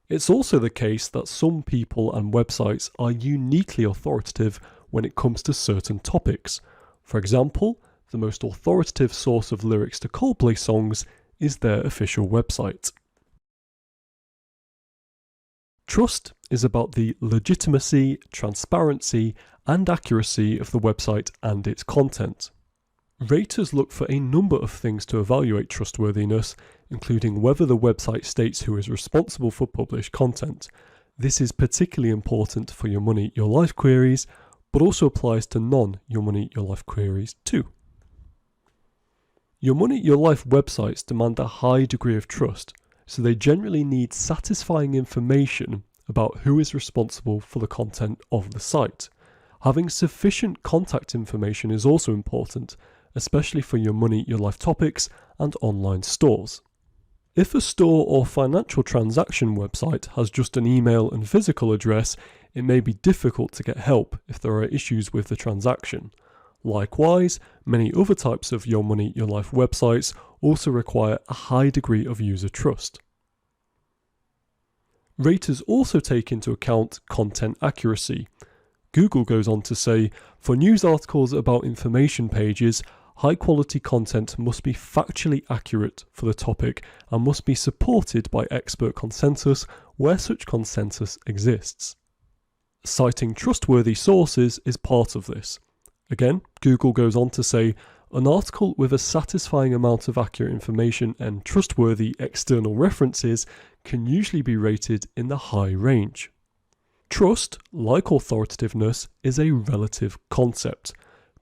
It's also the case that some people and websites are uniquely authoritative when it comes to certain topics. For example, the most authoritative source of lyrics to Coldplay songs is their official website. Trust is about the legitimacy, transparency, and accuracy of the website and its content. Raters look for a number of things to evaluate trustworthiness, including whether the website states who is responsible for published content. This is particularly important for your money, your life queries, but also applies to non-your money, your life queries too. Your money, your life websites demand a high degree of trust, so they generally need satisfying information about who is responsible for the content of the site. Having sufficient contact information is also important, especially for your money, your life topics and online stores. If a store or financial transaction website has just an email and physical address, it may be difficult to get help if there are issues with the transaction. Likewise, many other types of your money, your life websites also require a high degree of user trust. Raters also take into account content accuracy. Google goes on to say, for news articles about information pages, high-quality content must be factually accurate for the topic and must be supported by expert consensus where such consensus exists. Citing trustworthy sources is part of this. Again, Google goes on to say, an article with a satisfying amount of accurate information and trustworthy external references can usually be rated in the high range. Trust, like authoritativeness, is a relative concept.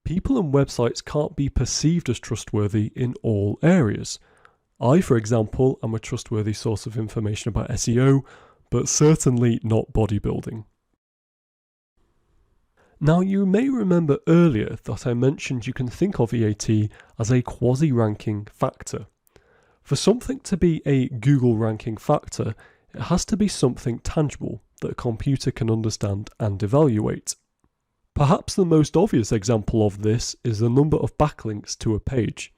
People and websites can't be perceived as trustworthy in all areas. I, for example, am a trustworthy source of information about SEO, but certainly not bodybuilding. Now, you may remember earlier that I mentioned you can think of EAT as a quasi-ranking factor. For something to be a Google ranking factor, it has to be something tangible that a computer can understand and evaluate. Perhaps the most obvious example of this is the number of backlinks to a page.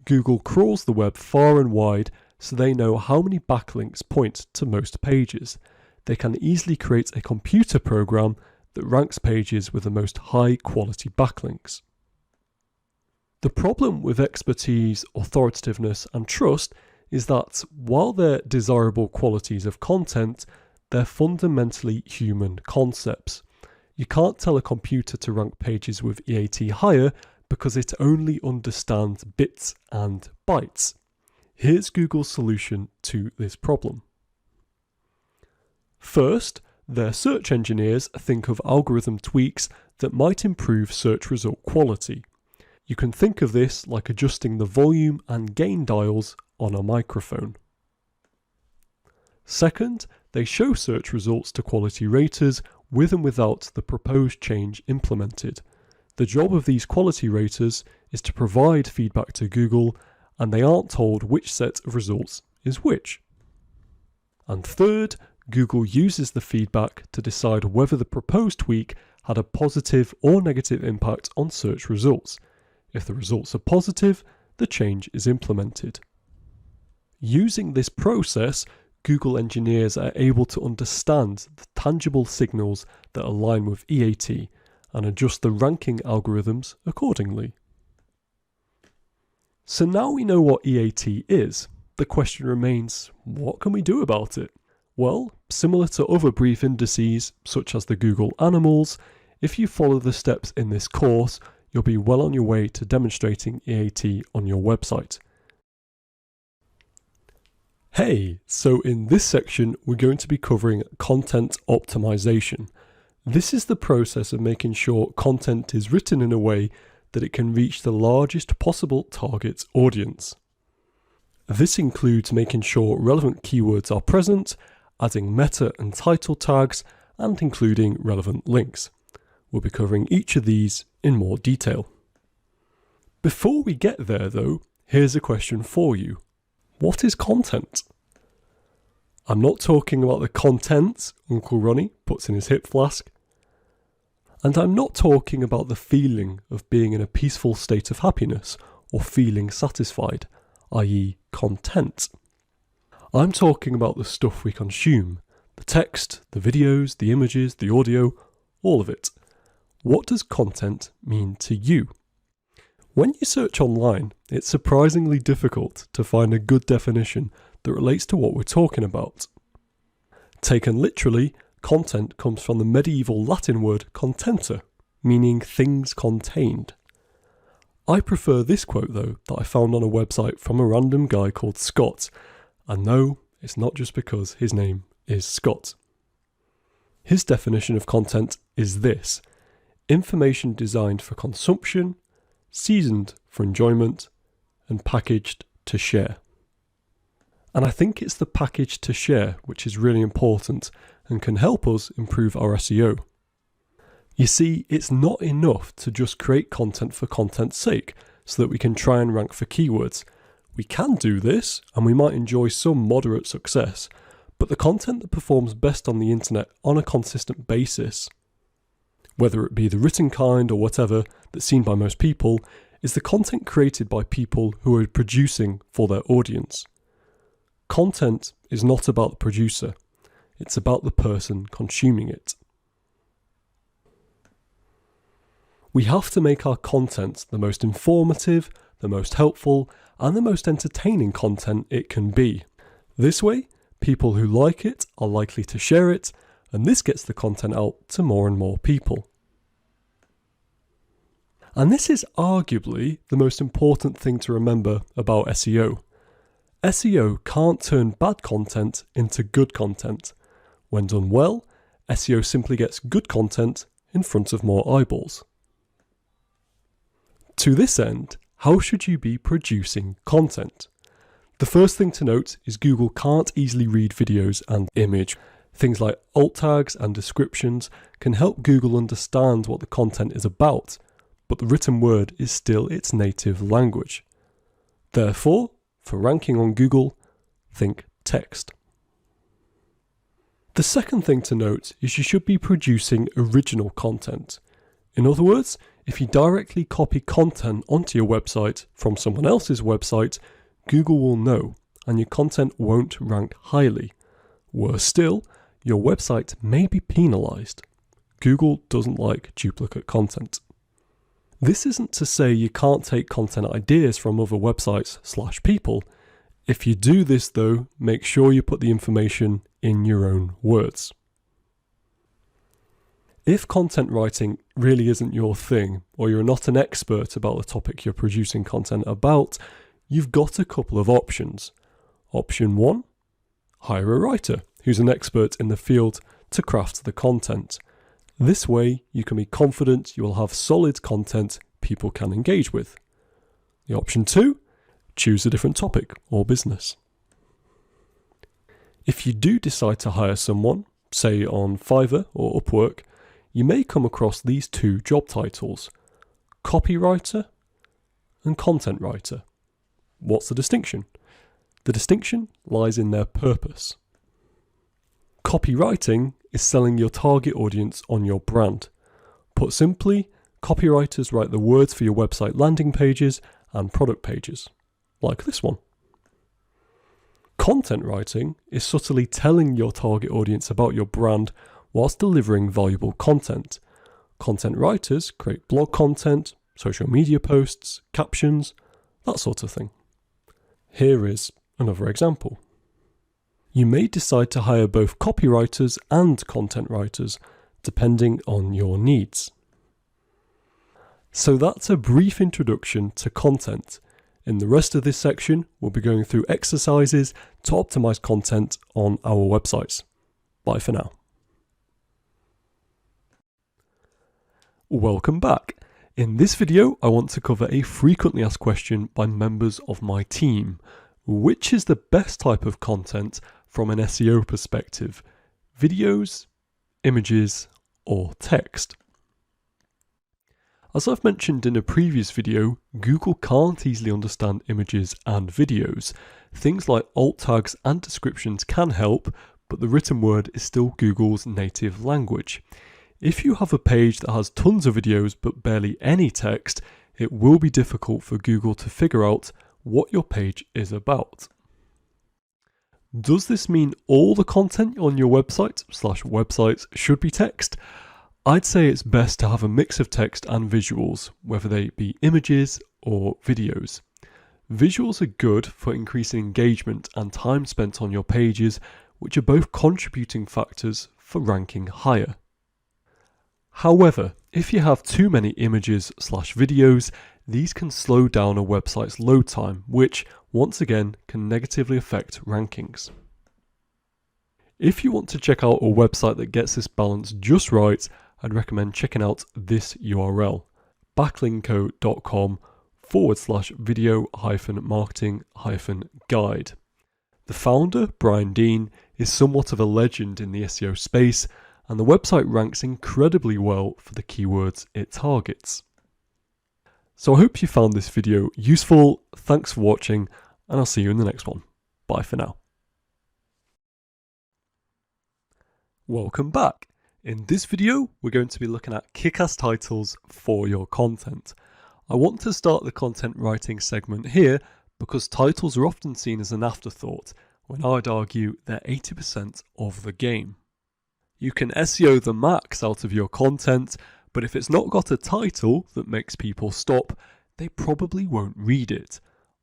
Google crawls the web far and wide, so they know how many backlinks point to most pages. They can easily create a computer program that ranks pages with the most high quality backlinks. The problem with expertise, authoritativeness, and trust is that while they're desirable qualities of content, they're fundamentally human concepts. You can't tell a computer to rank pages with EAT higher because it only understands bits and bytes. Here's Google's solution to this problem. First, their search engineers think of algorithm tweaks that might improve search result quality. You can think of this like adjusting the volume and gain dials on a microphone. Second, they show search results to quality raters with and without the proposed change implemented. The job of these quality raters is to provide feedback to Google, and they aren't told which set of results is which. And third, Google uses the feedback to decide whether the proposed tweak had a positive or negative impact on search results. If the results are positive, the change is implemented. Using this process, Google engineers are able to understand the tangible signals that align with EAT and adjust the ranking algorithms accordingly. So now we know what EAT is, the question remains, what can we do about it? Well, similar to other brief indices, such as the Google Animals, if you follow the steps in this course, you'll be well on your way to demonstrating EAT on your website. Hey, so in this section, we're going to be covering content optimization. This is the process of making sure content is written in a way that it can reach the largest possible target audience. This includes making sure relevant keywords are present, adding meta and title tags, and including relevant links. We'll be covering each of these in more detail. Before we get there though, here's a question for you. What is content? I'm not talking about the content Uncle Ronnie puts in his hip flask. And I'm not talking about the feeling of being in a peaceful state of happiness or feeling satisfied, i.e. content. I'm talking about the stuff we consume, the text, the videos, the images, the audio, all of it. What does content mean to you? When you search online, it's surprisingly difficult to find a good definition that relates to what we're talking about. Taken literally, content comes from the medieval Latin word contenta, meaning things contained. I prefer this quote though, that I found on a website from a random guy called Scott, and no, it's not just because his name is Scott. His definition of content is this: information designed for consumption, seasoned for enjoyment, and packaged to share. And I think it's the package to share which is really important and can help us improve our SEO. You see, it's not enough to just create content for content's sake so that we can try and rank for keywords. We can do this and we might enjoy some moderate success, but the content that performs best on the internet on a consistent basis, whether it be the written kind or whatever that's seen by most people, is the content created by people who are producing for their audience. Content is not about the producer, it's about the person consuming it. We have to make our content the most informative, the most helpful, and the most entertaining content it can be. This way, people who like it are likely to share it, and this gets the content out to more and more people. And this is arguably the most important thing to remember about SEO. SEO can't turn bad content into good content. When done well, SEO simply gets good content in front of more eyeballs. To this end, how should you be producing content? The first thing to note is Google can't easily read videos and image. Things like alt tags and descriptions can help Google understand what the content is about, but the written word is still its native language. Therefore, for ranking on Google, think text. The second thing to note is you should be producing original content. In other words, if you directly copy content onto your website from someone else's website, Google will know and your content won't rank highly. Worse still, your website may be penalised. Google doesn't like duplicate content. This isn't to say you can't take content ideas from other websites/people. If you do this though, make sure you put the information in your own words. If content writing really isn't your thing, or you're not an expert about the topic you're producing content about, you've got a couple of options. Option 1, hire a writer who's an expert in the field to craft the content. This way, you can be confident you will have solid content people can engage with. The option 2, choose a different topic or business. If you do decide to hire someone, say on Fiverr or Upwork, you may come across these two job titles: copywriter and content writer. What's the distinction? The distinction lies in their purpose. Copywriting is selling your target audience on your brand. Put simply, copywriters write the words for your website landing pages and product pages, like this one. Content writing is subtly telling your target audience about your brand whilst delivering valuable content. Content writers create blog content, social media posts, captions, that sort of thing. Here is another example. You may decide to hire both copywriters and content writers, depending on your needs. So that's a brief introduction to content. In the rest of this section, we'll be going through exercises to optimize content on our websites. Bye for now. Welcome back. In this video, I want to cover a frequently asked question by members of my team. Which is the best type of content from an SEO perspective? Videos, images, or text? As I've mentioned in a previous video, Google can't easily understand images and videos. Things like alt tags and descriptions can help, but the written word is still Google's native language. If you have a page that has tons of videos but barely any text, it will be difficult for Google to figure out what your page is about. Does this mean all the content on your websites should be text? I'd say it's best to have a mix of text and visuals, whether they be images or videos. Visuals are good for increasing engagement and time spent on your pages, which are both contributing factors for ranking higher. However, if you have too many images/videos, these can slow down a website's load time, which, once again, can negatively affect rankings. If you want to check out a website that gets this balance just right, I'd recommend checking out this URL, backlinko.com/video-marketing-guide. The founder, Brian Dean, is somewhat of a legend in the SEO space, and the website ranks incredibly well for the keywords it targets. So I hope you found this video useful. Thanks for watching, and I'll see you in the next one. Bye for now. Welcome back. In this video, we're going to be looking at kick-ass titles for your content. I want to start the content writing segment here because titles are often seen as an afterthought, when I'd argue they're 80% of the game. You can SEO the max out of your content, but if it's not got a title that makes people stop, they probably won't read it.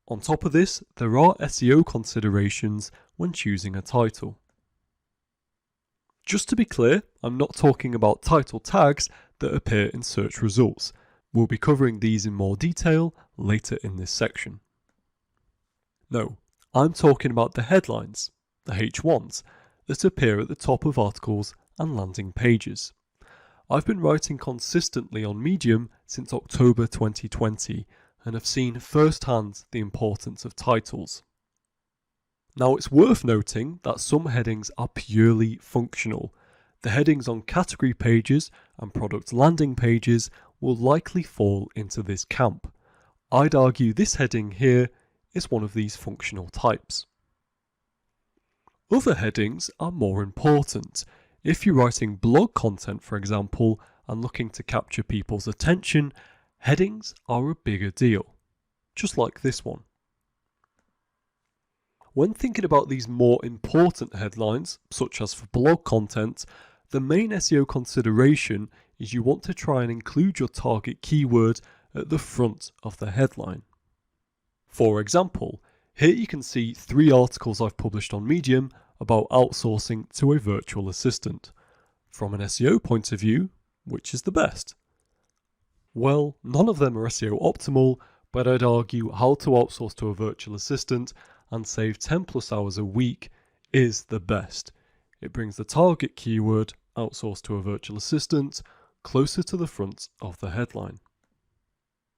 On top of this, there are SEO considerations when choosing a title. Just to be clear, I'm not talking about title tags that appear in search results. We'll be covering these in more detail later in this section. No, I'm talking about the headlines, the H1s, that appear at the top of articles and landing pages. I've been writing consistently on Medium since October 2020 and have seen firsthand the importance of titles. Now, it's worth noting that some headings are purely functional. The headings on category pages and product landing pages will likely fall into this camp. I'd argue this heading here is one of these functional types. Other headings are more important. If you're writing blog content, for example, and looking to capture people's attention, headings are a bigger deal, just like this one. When thinking about these more important headlines, such as for blog content, the main SEO consideration is you want to try and include your target keyword at the front of the headline. For example, here you can see 3 articles I've published on Medium about outsourcing to a virtual assistant. From an SEO point of view, which is the best? Well, none of them are SEO optimal, but I'd argue how to outsource to a virtual assistant and save 10+ hours a week is the best. It brings the target keyword, outsource to a virtual assistant, closer to the front of the headline.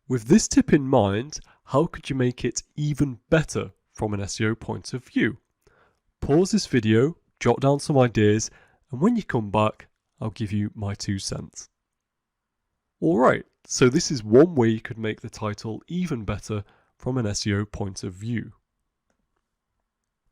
With this tip in mind, how could you make it even better from an SEO point of view? Pause this video, jot down some ideas, and when you come back, I'll give you my 2 cents. Alright, so this is one way you could make the title even better from an SEO point of view.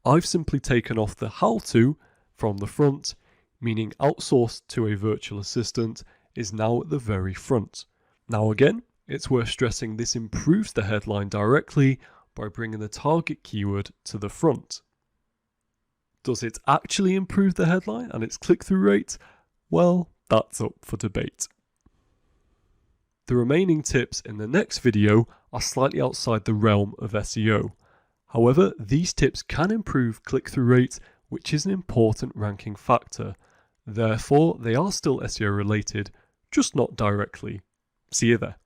I've simply taken off the how to from the front, meaning outsourced to a virtual assistant is now at the very front. Now again, it's worth stressing this improves the headline directly by bringing the target keyword to the front. Does it actually improve the headline and its click-through rate? Well, that's up for debate. The remaining tips in the next video are slightly outside the realm of SEO. However, these tips can improve click-through rate, which is an important ranking factor. Therefore, they are still SEO related, just not directly. See you there.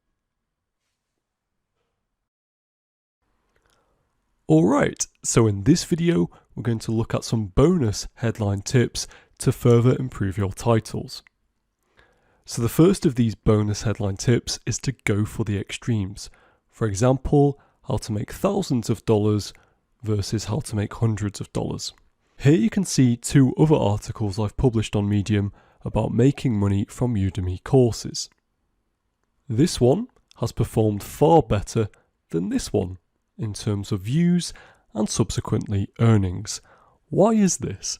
Alright, so in this video, we're going to look at some bonus headline tips to further improve your titles. So the first of these bonus headline tips is to go for the extremes. For example, how to make thousands of dollars versus how to make hundreds of dollars. Here you can see two other articles I've published on Medium about making money from Udemy courses. This one has performed far better than this one in terms of views and subsequently earnings. Why is this?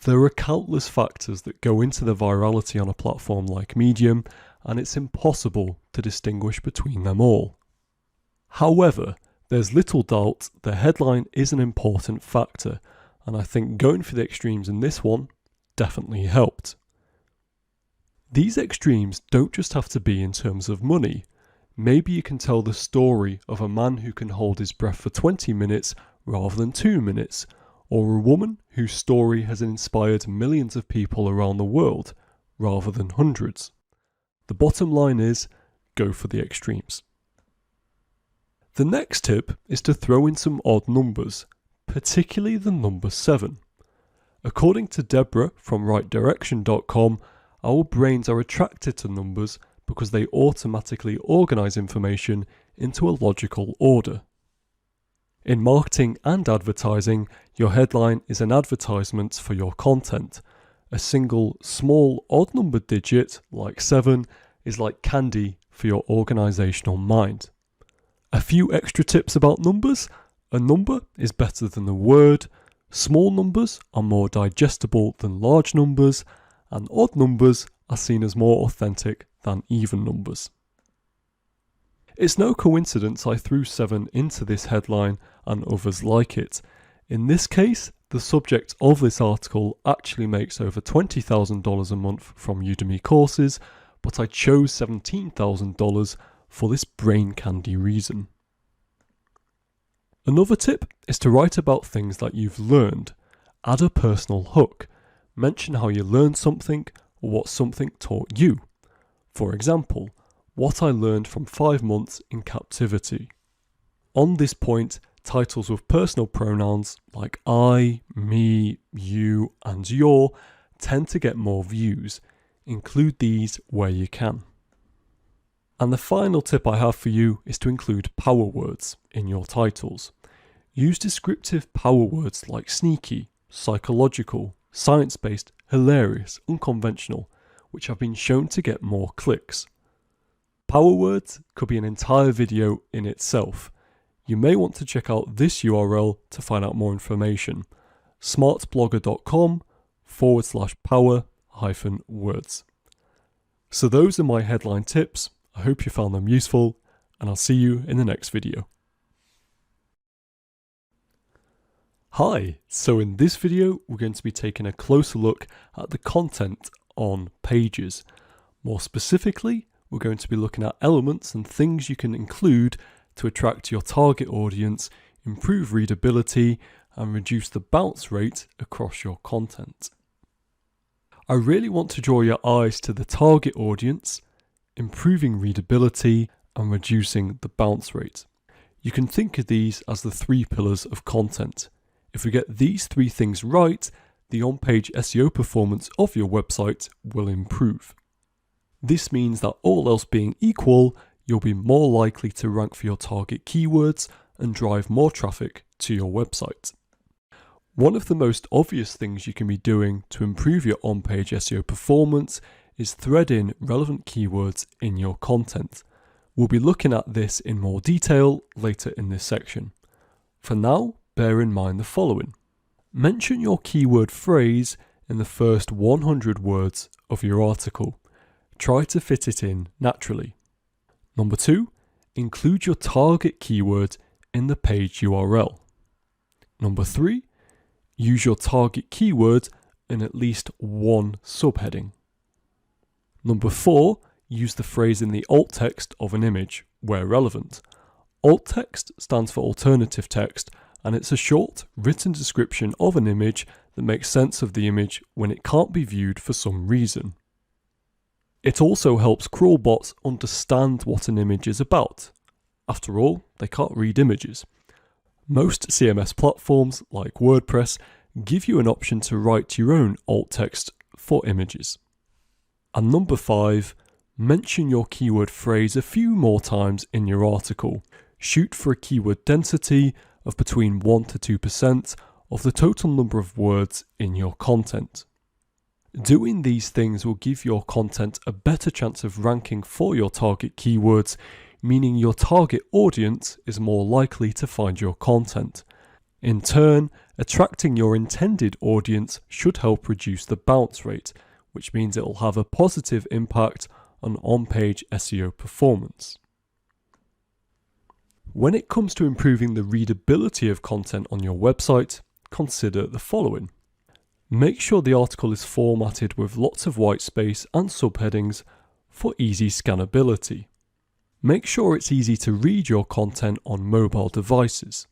There are countless factors that go into the virality on a platform like Medium, and it's impossible to distinguish between them all. However, there's little doubt the headline is an important factor, and I think going for the extremes in this one definitely helped. These extremes don't just have to be in terms of money. Maybe you can tell the story of a man who can hold his breath for 20 minutes rather than 2 minutes, or a woman whose story has inspired millions of people around the world rather than hundreds. The bottom line is, go for the extremes. The next tip is to throw in some odd numbers, particularly the number 7. According to Deborah from rightdirection.com, our brains are attracted to numbers because they automatically organize information into a logical order. In marketing and advertising, your headline is an advertisement for your content. A single small odd number digit, like 7, is like candy for your organizational mind. A few extra tips about numbers. A number is better than a word. Small numbers are more digestible than large numbers, and odd numbers are seen as more authentic than even numbers. It's no coincidence I threw 7 into this headline and others like it. In this case, the subject of this article actually makes over $20,000 a month from Udemy courses, but I chose $17,000 for this brain candy reason. Another tip is to write about things that you've learned. Add a personal hook. Mention how you learned something or what something taught you. For example, what I learned from 5 months in captivity. On this point, titles with personal pronouns like I, me, you, and your tend to get more views. Include these where you can. And the final tip I have for you is to include power words in your titles. Use descriptive power words like sneaky, psychological, science-based, hilarious, unconventional, which have been shown to get more clicks. Power words could be an entire video in itself. You may want to check out this URL to find out more information. smartblogger.com/power-words. So those are my headline tips. I hope you found them useful, and I'll see you in the next video. Hi, so in this video we're going to be taking a closer look at the content on pages. More specifically, we're going to be looking at elements and things you can include to attract your target audience, improve readability, and reduce the bounce rate across your content. I really want to draw your eyes to the target audience, improving readability, and reducing the bounce rate. You can think of these as the 3 pillars of content. If we get these 3 things right, the on-page SEO performance of your website will improve. This means that all else being equal, you'll be more likely to rank for your target keywords and drive more traffic to your website. One of the most obvious things you can be doing to improve your on-page SEO performance is thread in relevant keywords in your content. We'll be looking at this in more detail later in this section. For now, bear in mind the following. Mention your keyword phrase in the first 100 words of your article. Try to fit it in naturally. Number 2, include your target keyword in the page URL. Number 3, use your target keyword in at least one subheading. Number 4, use the phrase in the alt text of an image where relevant. Alt text stands for alternative text, and it's a short, written description of an image that makes sense of the image when it can't be viewed for some reason. It also helps crawlbots understand what an image is about. After all, they can't read images. Most CMS platforms, like WordPress, give you an option to write your own alt text for images. And number 5, mention your keyword phrase a few more times in your article. Shoot for a keyword density of between 1 to 2% of the total number of words in your content. Doing these things will give your content a better chance of ranking for your target keywords, meaning your target audience is more likely to find your content. In turn, attracting your intended audience should help reduce the bounce rate, which means it will have a positive impact on on-page SEO performance. When it comes to improving the readability of content on your website, consider the following. Make sure the article is formatted with lots of white space and subheadings for easy scannability. Make sure it's easy to read your content on mobile devices.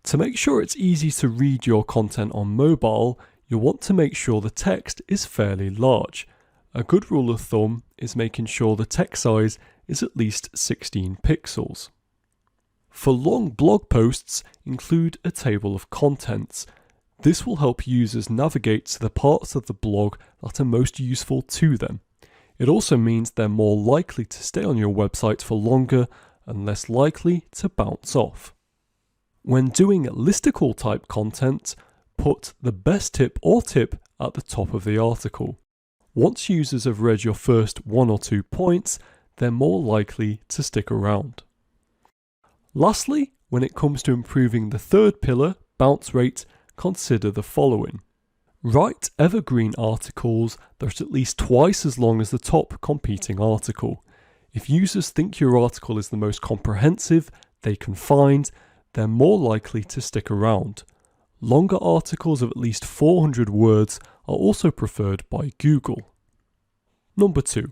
To make sure it's easy to read your content on mobile, you'll want to make sure the text is fairly large. A good rule of thumb is making sure the text size is at least 16 pixels. For long blog posts, include a table of contents. This will help users navigate to the parts of the blog that are most useful to them. It also means they're more likely to stay on your website for longer and less likely to bounce off. When doing listicle type content, put the best tip or tip at the top of the article. Once users have read your first 1 or 2 points, they're more likely to stick around. Lastly, when it comes to improving the third pillar, bounce rate, consider the following. Write evergreen articles that are at least twice as long as the top competing article. If users think your article is the most comprehensive they can find, they're more likely to stick around. Longer articles of at least 400 words are also preferred by Google. Number 2.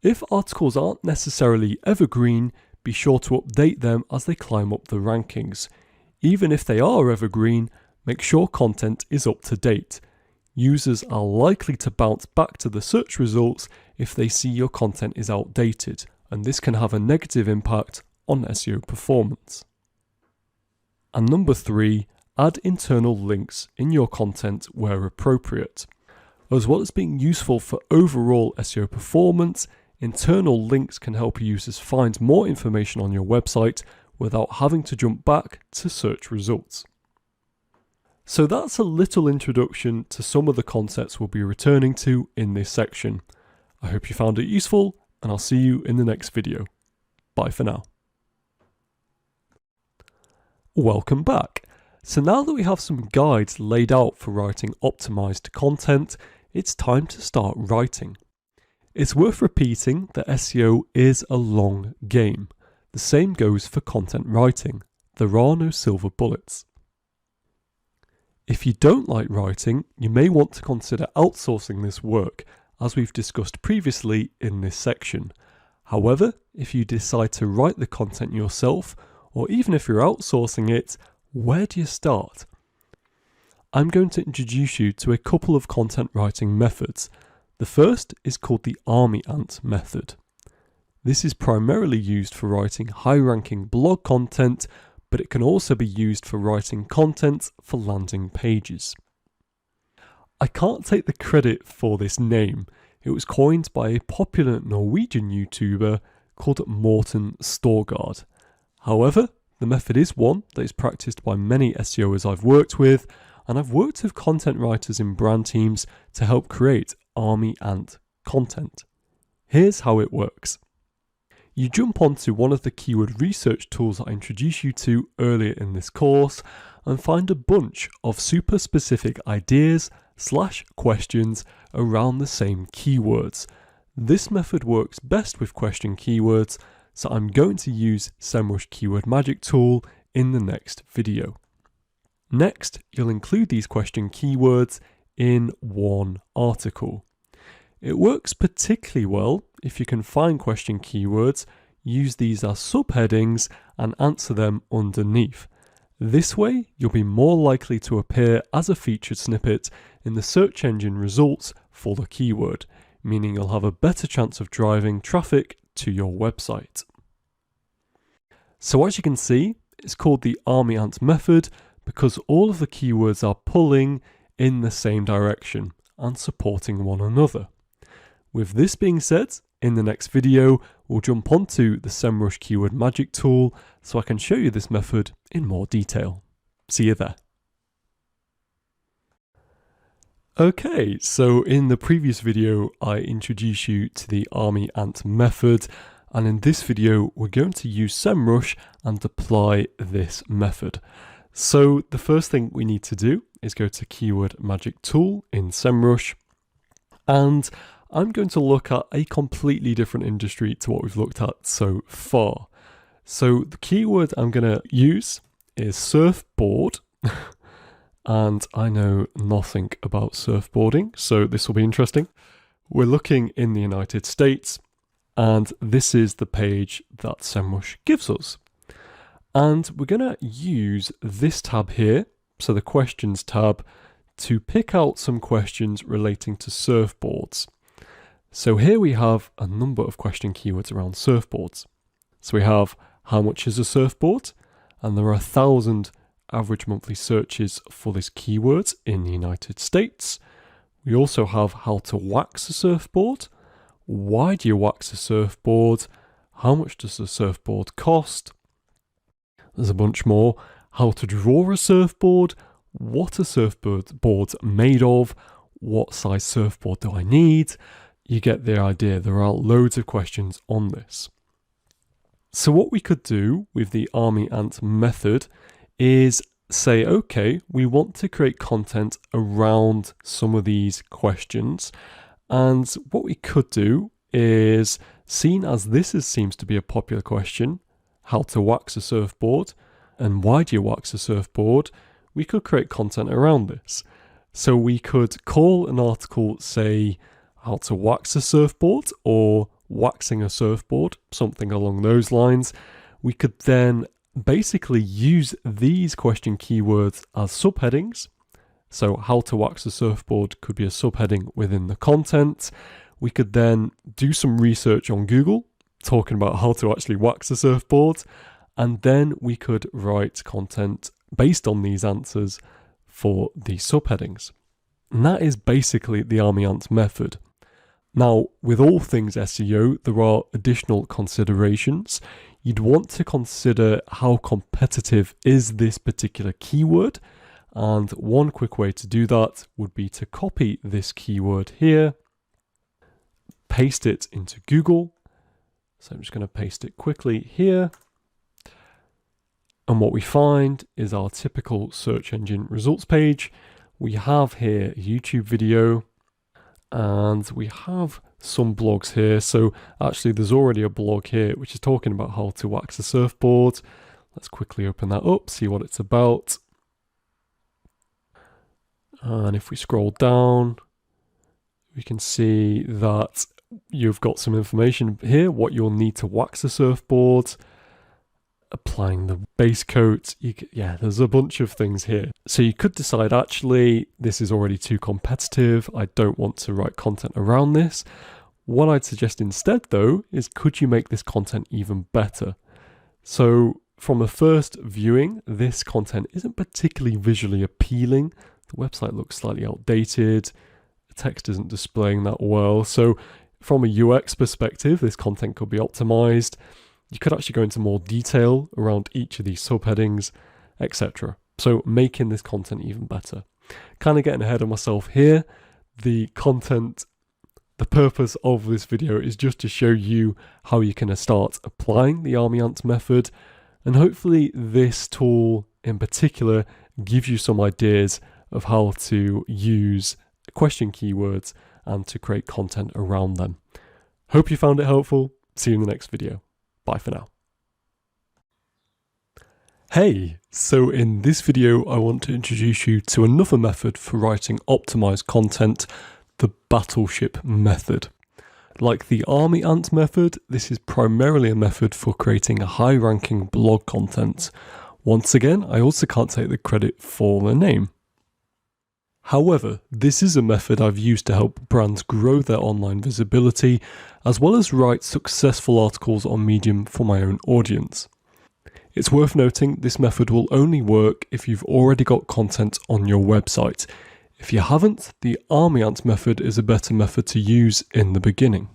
If articles aren't necessarily evergreen, be sure to update them as they climb up the rankings. Even if they are evergreen, make sure content is up to date. Users are likely to bounce back to the search results if they see your content is outdated, and this can have a negative impact on SEO performance. And number 3, add internal links in your content where appropriate. As well as being useful for overall SEO performance, internal links can help users find more information on your website without having to jump back to search results. So that's a little introduction to some of the concepts we'll be returning to in this section. I hope you found it useful, and I'll see you in the next video. Bye for now. Welcome back. So now that we have some guides laid out for writing optimized content, it's time to start writing. It's worth repeating that SEO is a long game. The same goes for content writing. There are no silver bullets. If you don't like writing, you may want to consider outsourcing this work, as we've discussed previously in this section. However, if you decide to write the content yourself, or even if you're outsourcing it, where do you start? I'm going to introduce you to a couple of content writing methods. The first is called the Army Ant method. This is primarily used for writing high-ranking blog content, but it can also be used for writing content for landing pages. I can't take the credit for this name. It was coined by a popular Norwegian YouTuber called Morten Storgard. However, the method is one that is practiced by many SEOs I've worked with, and I've worked with content writers in brand teams to help create Army Ant content. Here's how it works. You jump onto one of the keyword research tools I introduced you to earlier in this course and find a bunch of super specific ideas/questions around the same keywords. This method works best with question keywords, so I'm going to use SEMrush Keyword Magic tool in the next video. Next, you'll include these question keywords in one article. It works particularly well if you can find question keywords, use these as subheadings, and answer them underneath. This way, you'll be more likely to appear as a featured snippet in the search engine results for the keyword, meaning you'll have a better chance of driving traffic to your website. So as you can see, It's called the Army Ant method because all of the keywords are pulling in the same direction and supporting one another. With this being said, in the next video, we'll jump onto the SEMrush keyword magic tool so I can show you this method in more detail. See you there. Okay, so in the previous video, I introduced you to the Army Ant method, and in this video, we're going to use SEMrush and apply this method. So the first thing we need to do is go to keyword magic tool in SEMrush, and I'm going to look at a completely different industry to what we've looked at so far. So the keyword I'm going to use is surfboard. And I know nothing about surfboarding, so this will be interesting. We're looking in the United States, and this is the page that SEMrush gives us. And we're going to use this tab here, so the questions tab, to pick out some questions relating to surfboards. So here we have a number of question keywords around surfboards. So we have how much is a surfboard, and there are 1,000 average monthly searches for this keyword in the United States. We also have how to wax a surfboard, why do you wax a surfboard, how much does a surfboard cost, there's a bunch more, how to draw a surfboard, what a surfboard's made of, what size surfboard do I need. You get the idea, there are loads of questions on this. So what we could do with the Army Ant method is say, okay, we want to create content around some of these questions. And what we could do is, seen as seems to be a popular question, how to wax a surfboard and why do you wax a surfboard, we could create content around this. So we could call an article, say, how to wax a surfboard or waxing a surfboard, something along those lines. We could then basically use these question keywords as subheadings. So how to wax a surfboard could be a subheading within the content. We could then do some research on Google, talking about how to actually wax a surfboard, and then we could write content based on these answers for these subheadings. And that is basically the Army Ant method. Now, with all things SEO, there are additional considerations. You'd want to consider how competitive is this particular keyword. And one quick way to do that would be to copy this keyword here, paste it into Google. So I'm just going to paste it quickly here. And what we find is our typical search engine results page. We have here a YouTube video, and we have some blogs here. So actually there's already a blog here which is talking about how to wax a surfboard. Let's quickly open that up, see what it's about. And if we scroll down, we can see that you've got some information here, what you'll need to wax a surfboard, applying the base coat. There's a bunch of things here. So you could decide, actually, this is already too competitive. I don't want to write content around this. What I'd suggest instead, though, is could you make this content even better? So from a first viewing, this content isn't particularly visually appealing. The website looks slightly outdated. The text isn't displaying that well. So from a UX perspective, this content could be optimized. You could actually go into more detail around each of these subheadings, etc. So making this content even better. Kind of getting ahead of myself here. The purpose of this video is just to show you how you can start applying the Army Ant method. And hopefully this tool in particular gives you some ideas of how to use question keywords and to create content around them. Hope you found it helpful. See you in the next video. Bye for now. Hey, so in this video, I want to introduce you to another method for writing optimized content, the battleship method. Like the Army Ant method, this is primarily a method for creating high-ranking blog content. Once again, I also can't take the credit for the name. However, this is a method I've used to help brands grow their online visibility, as well as write successful articles on Medium for my own audience. It's worth noting this method will only work if you've already got content on your website. If you haven't, the army ant method is a better method to use in the beginning.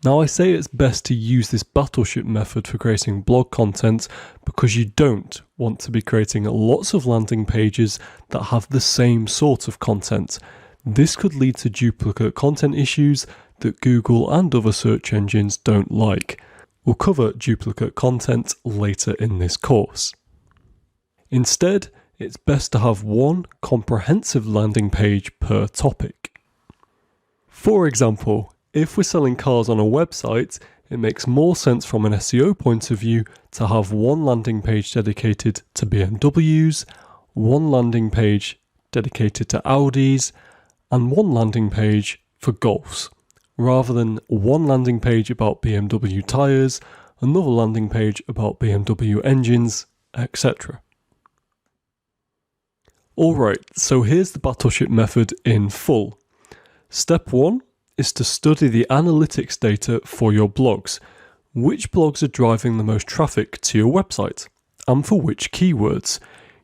Now, I say it's best to use this battleship method for creating blog content because you don't want to be creating lots of landing pages that have the same sort of content. This could lead to duplicate content issues that Google and other search engines don't like. We'll cover duplicate content later in this course. Instead, it's best to have one comprehensive landing page per topic. For example, if we're selling cars on a website, it makes more sense from an SEO point of view to have one landing page dedicated to BMWs, one landing page dedicated to Audis, and one landing page for Golfs, rather than one landing page about BMW tyres, another landing page about BMW engines, etc. Alright, so here's the battleship method in full. Step 1 is to study the analytics data for your blogs. Which blogs are driving the most traffic to your website, and for which keywords?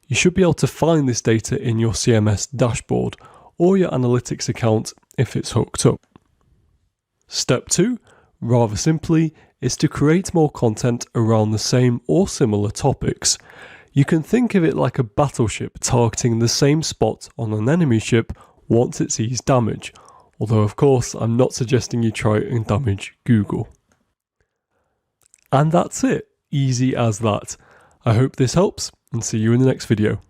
You should be able to find this data in your CMS dashboard or your analytics account if it's hooked up. Step 2, rather simply, is to create more content around the same or similar topics. You can think of it like a battleship targeting the same spot on an enemy ship once it sees damage. Although, of course, I'm not suggesting you try and damage Google. And that's it. Easy as that. I hope this helps and see you in the next video.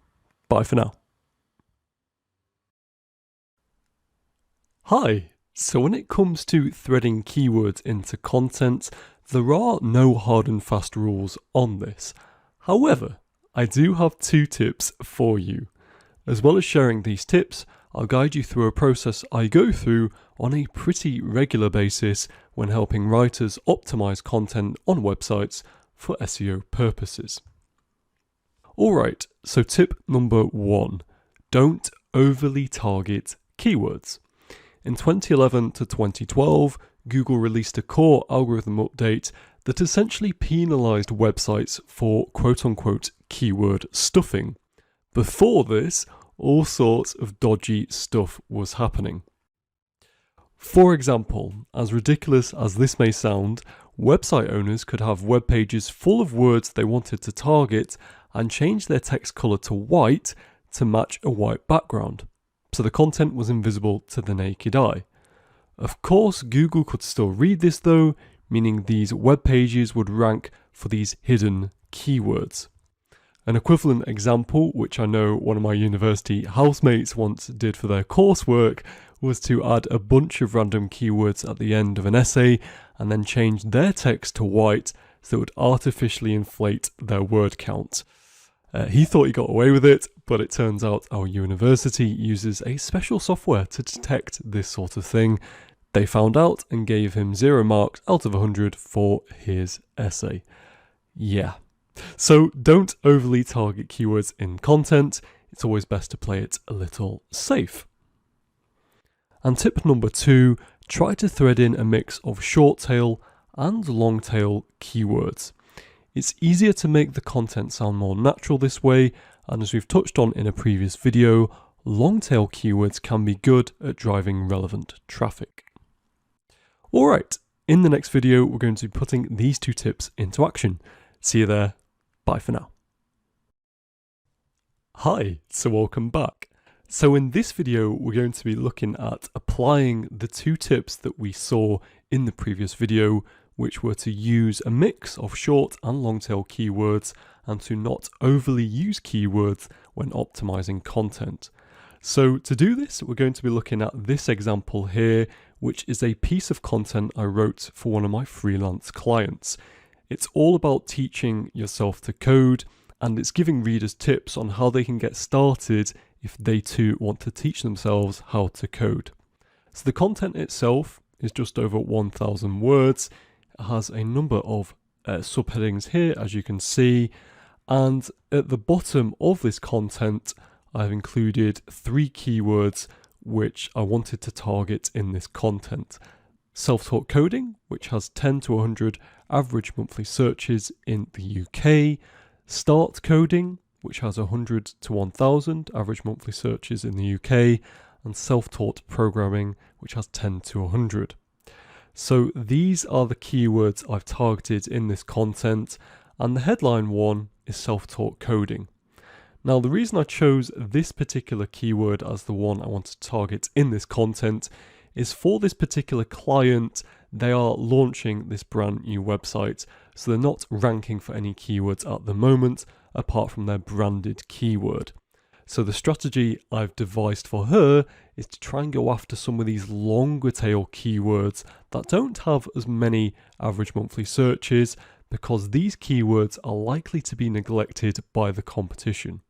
Bye for now. Hi. So when it comes to threading keywords into content, there are no hard and fast rules on this. However, I do have 2 tips for you. As well as sharing these tips, I'll guide you through a process I go through on a pretty regular basis when helping writers optimize content on websites for SEO purposes. Alright, so tip number 1, don't overly target keywords. In 2011 to 2012, Google released a core algorithm update that essentially penalized websites for quote-unquote keyword stuffing. Before this, all sorts of dodgy stuff was happening. For example, as ridiculous as this may sound, website owners could have web pages full of words they wanted to target and change their text color to white to match a white background, so the content was invisible to the naked eye. Of course, Google could still read this though, meaning these web pages would rank for these hidden keywords. An equivalent example, which I know one of my university housemates once did for their coursework, was to add a bunch of random keywords at the end of an essay and then change their text to white so it would artificially inflate their word count. He thought he got away with it, but it turns out our university uses a special software to detect this sort of thing. They found out and gave him 0 marks out of 100 for his essay. Yeah. So don't overly target keywords in content. It's always best to play it a little safe. And tip number 2, try to thread in a mix of short tail and long tail keywords. It's easier to make the content sound more natural this way, and as we've touched on in a previous video, long tail keywords can be good at driving relevant traffic. Alright, in the next video we're going to be putting these 2 tips into action. See you there. Bye for now. Hi, so welcome back. So in this video, we're going to be looking at applying the 2 tips that we saw in the previous video, which were to use a mix of short and long tail keywords and to not overly use keywords when optimizing content. So to do this, we're going to be looking at this example here, which is a piece of content I wrote for one of my freelance clients. It's all about teaching yourself to code, and it's giving readers tips on how they can get started if they too want to teach themselves how to code. So the content itself is just over 1,000 words. It has a number of subheadings here, as you can see, and at the bottom of this content, I've included 3 keywords which I wanted to target in this content. self-taught coding, which has 10 to 100 average monthly searches in the UK, start coding, which has 100 to 1000 average monthly searches in the UK, and self-taught programming, which has 10 to 100. So these are the keywords I've targeted in this content, and the headline one is self-taught coding. Now, the reason I chose this particular keyword as the one I want to target in this content is for this particular client, they are launching this brand new website, so they're not ranking for any keywords at the moment apart from their branded keyword. So the strategy I've devised for her is to try and go after some of these longer tail keywords that don't have as many average monthly searches, because these keywords are likely to be neglected by the competition.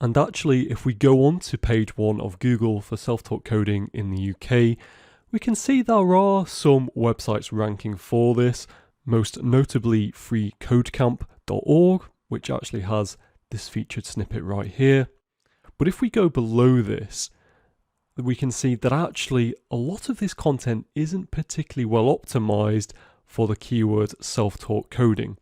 And actually, if we go on to page 1 of Google for self-taught coding in the UK, we can see there are some websites ranking for this, most notably freecodecamp.org, which actually has this featured snippet right here. But if we go below this, we can see that actually a lot of this content isn't particularly well optimized for the keyword self-taught coding.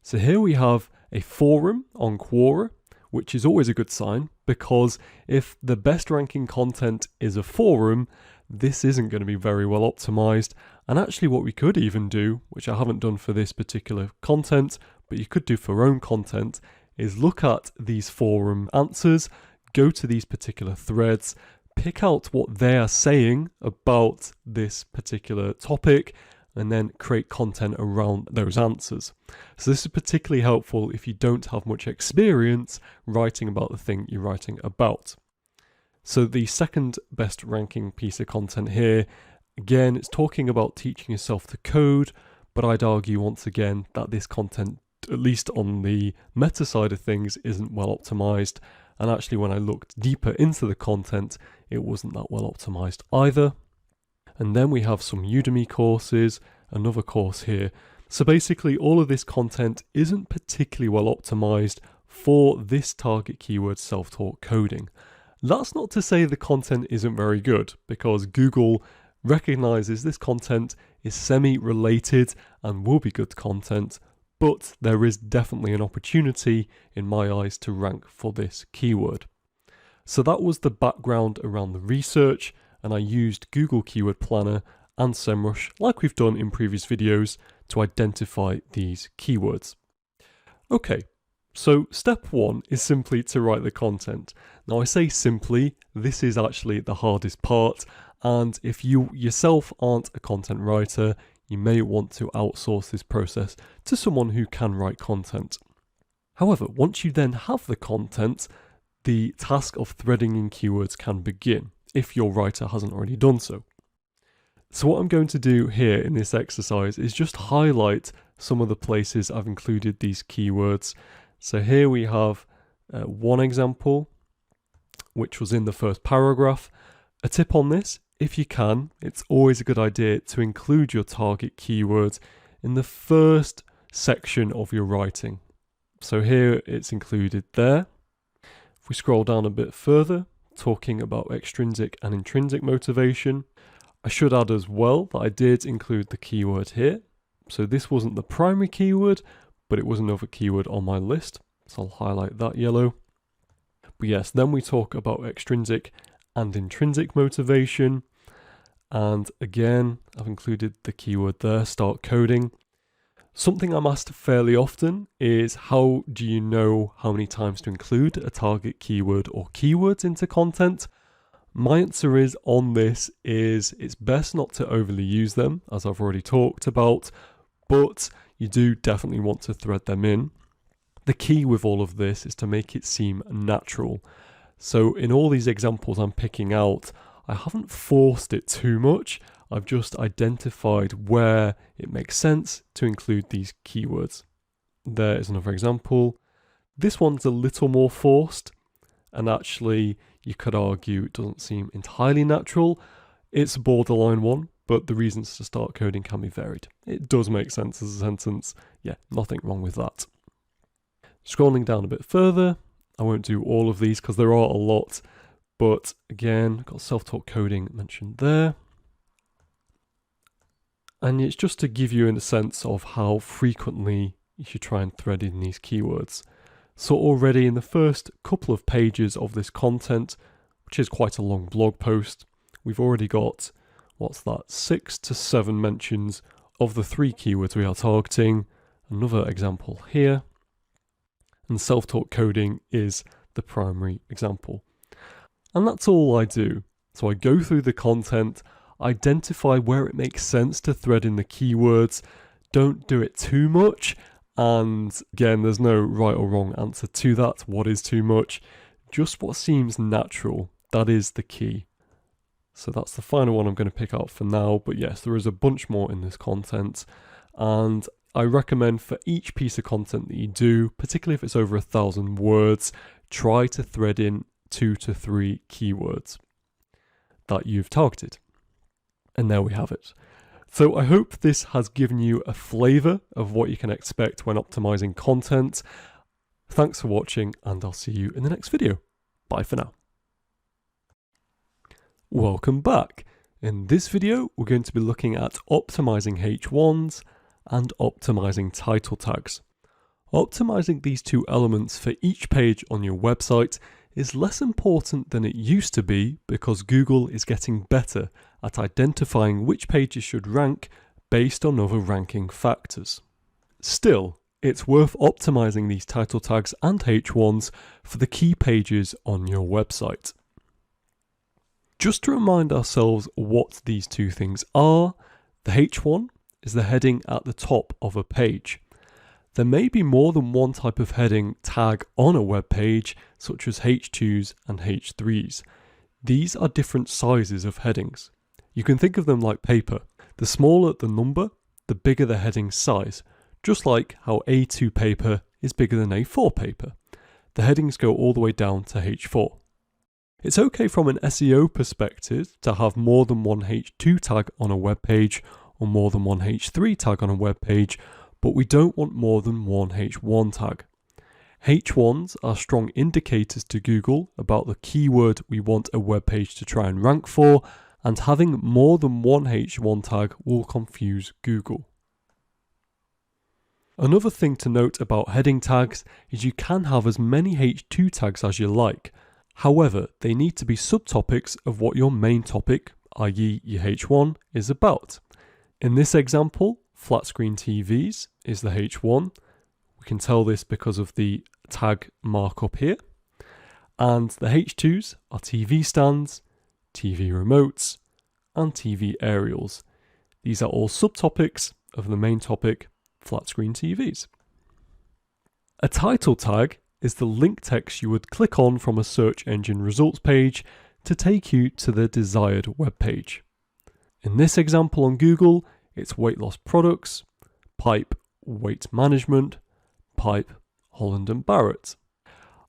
So here we have a forum on Quora, which is always a good sign, because if the best ranking content is a forum, this isn't going to be very well optimized. And actually what we could even do, which I haven't done for this particular content, but you could do for your own content, is look at these forum answers, go to these particular threads, pick out what they are saying about this particular topic, and then create content around those answers. So this is particularly helpful if you don't have much experience writing about the thing you're writing about. So the second best ranking piece of content here, again, it's talking about teaching yourself to code, but I'd argue once again that this content, at least on the meta side of things, isn't well optimized. And actually when I looked deeper into the content, it wasn't that well optimized either. And then we have some Udemy courses, another course here. So basically all of this content isn't particularly well optimized for this target keyword self-taught coding. That's not to say the content isn't very good, because Google recognizes this content is semi-related and will be good content, but there is definitely an opportunity in my eyes to rank for this keyword. So that was the background around the research, and I used Google Keyword Planner and SEMrush, like we've done in previous videos, to identify these keywords. Okay, so step 1 is simply to write the content. Now I say simply, this is actually the hardest part, and if you yourself aren't a content writer, you may want to outsource this process to someone who can write content. However, once you then have the content, the task of threading in keywords can begin, if your writer hasn't already done so. So what I'm going to do here in this exercise is just highlight some of the places I've included these keywords. So here we have one example, which was in the first paragraph. A tip on this, if you can, it's always a good idea to include your target keywords in the first section of your writing. So here it's included there. If we scroll down a bit further, talking about extrinsic and intrinsic motivation, I should add as well that I did include the keyword here. So this wasn't the primary keyword, but it was another keyword on my list. So I'll highlight that yellow. But yes, then we talk about extrinsic and intrinsic motivation. And again, I've included the keyword there, start coding. Something I'm asked fairly often is, how do you know how many times to include a target keyword or keywords into content? My answer is on this is it's best not to overly use them, as I've already talked about, but you do definitely want to thread them in. The key with all of this is to make it seem natural. So in all these examples I'm picking out, I haven't forced it too much. I've just identified where it makes sense to include these keywords. There is another example. This one's a little more forced, and actually you could argue it doesn't seem entirely natural. It's a borderline one, but the reasons to start coding can be varied. It does make sense as a sentence. Yeah, nothing wrong with that. Scrolling down a bit further, I won't do all of these because there are a lot, but again, got self-taught coding mentioned there. And it's just to give you a sense of how frequently you should try and thread in these keywords. So already in the first couple of pages of this content, which is quite a long blog post, we've already got, 6 to 7 mentions of the 3 keywords we are targeting. Another example here. And self-taught coding is the primary example. And that's all I do. So I go through the content, identify where it makes sense to thread in the keywords, don't do it too much, and again, there's no right or wrong answer to that. What is too much? Just what seems natural. That is the key. So that's the final one I'm going to pick out for now, but yes, there is a bunch more in this content, and I recommend for each piece of content that you do, particularly if it's over 1,000 words, try to thread in 2 to 3 keywords that you've targeted. And there we have it. So I hope this has given you a flavor of what you can expect when optimizing content. Thanks for watching, and I'll see you in the next video. Bye for now. Welcome back. In this video, we're going to be looking at optimizing H1s and optimizing title tags. Optimizing these 2 elements for each page on your website is less important than it used to be because Google is getting better at identifying which pages should rank based on other ranking factors. Still, it's worth optimizing these title tags and H1s for the key pages on your website. Just to remind ourselves what these 2 things are, the H1 is the heading at the top of a page. There may be more than one type of heading tag on a web page, such as H2s and H3s. These are different sizes of headings. You can think of them like paper. The smaller the number, the bigger the heading size, just like how A2 paper is bigger than A4 paper. The headings go all the way down to H4. It's okay from an SEO perspective to have more than one H2 tag on a web page or more than one H3 tag on a web page, but we don't want more than one H1 tag. H1s are strong indicators to Google about the keyword we want a web page to try and rank for, and having more than one H1 tag will confuse Google. Another thing to note about heading tags is you can have as many H2 tags as you like. However, they need to be subtopics of what your main topic, i.e. your H1, is about. In this example, flat screen TVs is the H1. We can tell this because of the tag markup here. And the H2s are TV stands, TV remotes, and TV aerials. These are all subtopics of the main topic, flat screen TVs. A title tag is the link text you would click on from a search engine results page to take you to the desired web page. In this example on Google, it's weight loss products, pipe weight management, pipe Holland & Barrett.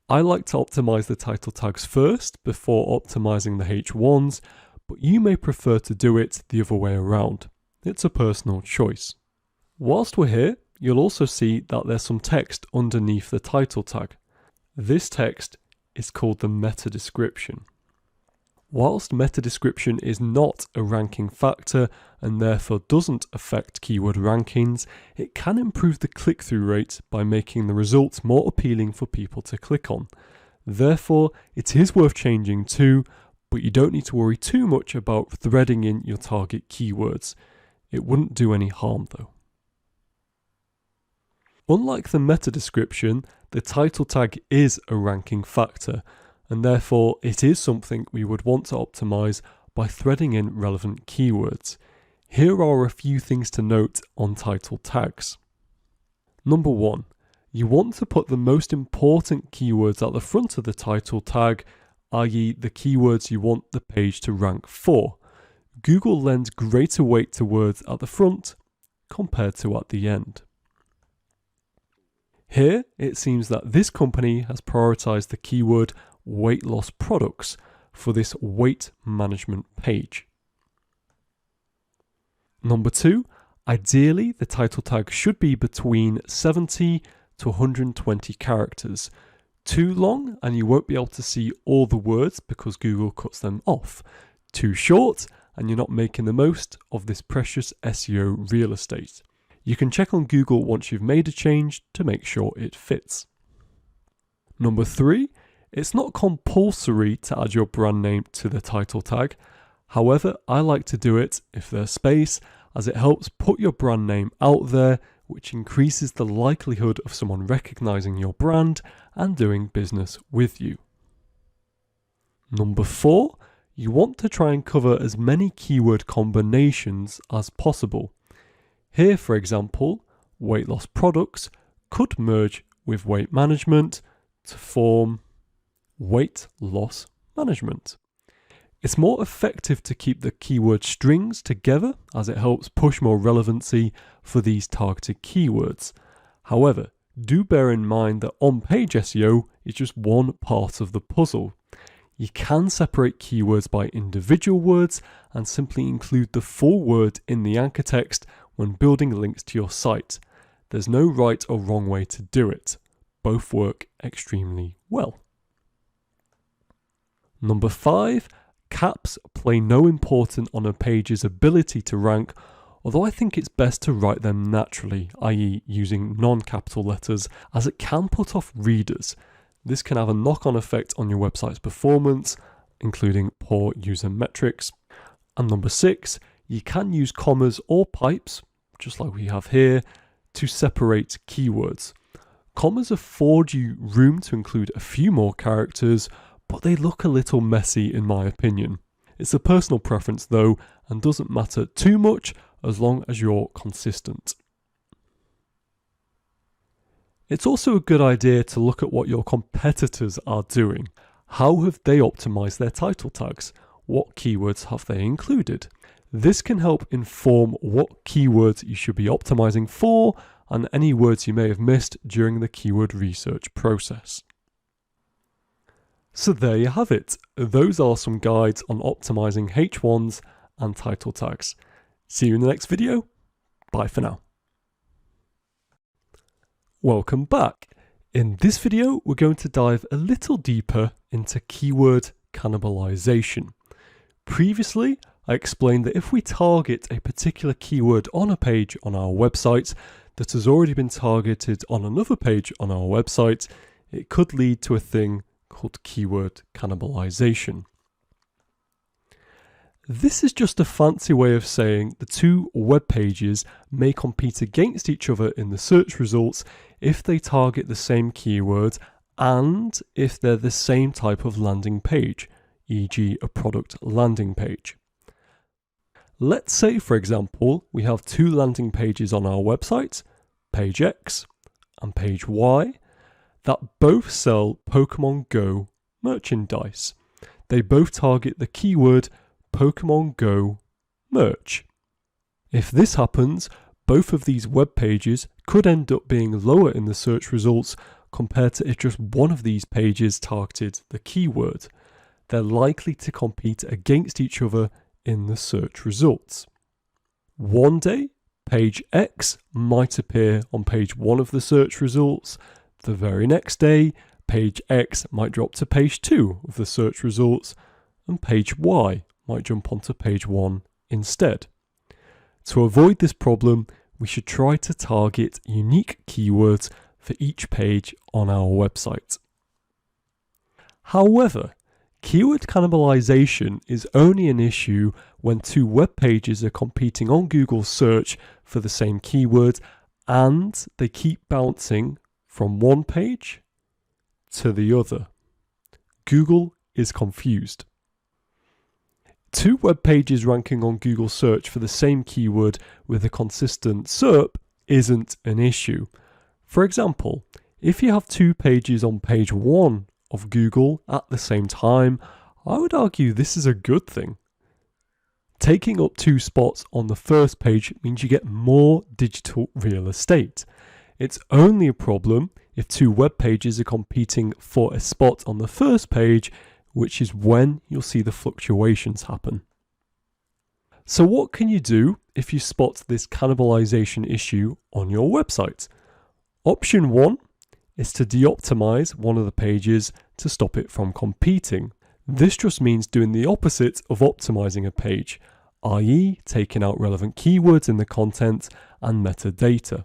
I like to optimize the title tags first before optimizing the H1s, but you may prefer to do it the other way around. It's a personal choice. Whilst we're here, you'll also see that there's some text underneath the title tag. This text is called the meta description. Whilst meta description is not a ranking factor and therefore doesn't affect keyword rankings, it can improve the click-through rate by making the results more appealing for people to click on. Therefore, it is worth changing too, but you don't need to worry too much about threading in your target keywords. It wouldn't do any harm though. Unlike the meta description, the title tag is a ranking factor, and therefore it is something we would want to optimize by threading in relevant keywords. Here are a few things to note on title tags. Number 1, you want to put the most important keywords at the front of the title tag, i.e. the keywords you want the page to rank for. Google lends greater weight to words at the front compared to at the end. Here, it seems that this company has prioritized the keyword weight loss products for this weight management page. Number 2, ideally the title tag should be between 70 to 120 characters. Too long and you won't be able to see all the words because Google cuts them off. Too short and you're not making the most of this precious SEO real estate. You can check on Google once you've made a change to make sure it fits. Number 3, it's not compulsory to add your brand name to the title tag. However, I like to do it if there's space, as it helps put your brand name out there, which increases the likelihood of someone recognizing your brand and doing business with you. Number 4, you want to try and cover as many keyword combinations as possible. Here, for example, weight loss products could merge with weight management to form weight loss management. It's more effective to keep the keyword strings together, as it helps push more relevancy for these targeted keywords. However, do bear in mind that on-page SEO is just one part of the puzzle. You can separate keywords by individual words and simply include the full word in the anchor text when building links to your site. There's no right or wrong way to do it. Both work extremely well. Number 5, caps play no importance on a page's ability to rank, although I think it's best to write them naturally, i.e. using non-capital letters, as it can put off readers. This can have a knock-on effect on your website's performance, including poor user metrics. And number 6, you can use commas or pipes, just like we have here, to separate keywords. Commas afford you room to include a few more characters, but they look a little messy in my opinion. It's a personal preference though, and doesn't matter too much as long as you're consistent. It's also a good idea to look at what your competitors are doing. How have they optimized their title tags? What keywords have they included? This can help inform what keywords you should be optimizing for and any words you may have missed during the keyword research process. So there you have it. Those are some guides on optimizing H1s and title tags. See you in the next video. Bye for now. Welcome back. In this video, we're going to dive a little deeper into keyword cannibalization. Previously, I explained that if we target a particular keyword on a page on our website that has already been targeted on another page on our website, it could lead to a thing called keyword cannibalization. This is just a fancy way of saying the two web pages may compete against each other in the search results if they target the same keyword and if they're the same type of landing page, e.g. a product landing page. Let's say, for example, we have two landing pages on our website, page X and page Y, that both sell Pokemon Go merchandise. They both target the keyword Pokemon Go merch. If this happens, both of these web pages could end up being lower in the search results compared to if just one of these pages targeted the keyword. They're likely to compete against each other in the search results. One day, page X might appear on page 1 of the search results. The very next day, page X might drop to page 2 of the search results, and page Y might jump onto page 1 instead. To avoid this problem, we should try to target unique keywords for each page on our website. However, keyword cannibalization is only an issue when two web pages are competing on Google search for the same keyword and they keep bouncing from one page to the other. Google is confused. Two web pages ranking on Google search for the same keyword with a consistent SERP isn't an issue. For example, if you have two pages on page 1 of Google at the same time, I would argue this is a good thing. Taking up 2 spots on the first page means you get more digital real estate. It's only a problem if 2 web pages are competing for a spot on the first page, which is when you'll see the fluctuations happen. So what can you do if you spot this cannibalization issue on your website? Option 1 is to de-optimize one of the pages to stop it from competing. This just means doing the opposite of optimizing a page, i.e. taking out relevant keywords in the content and metadata.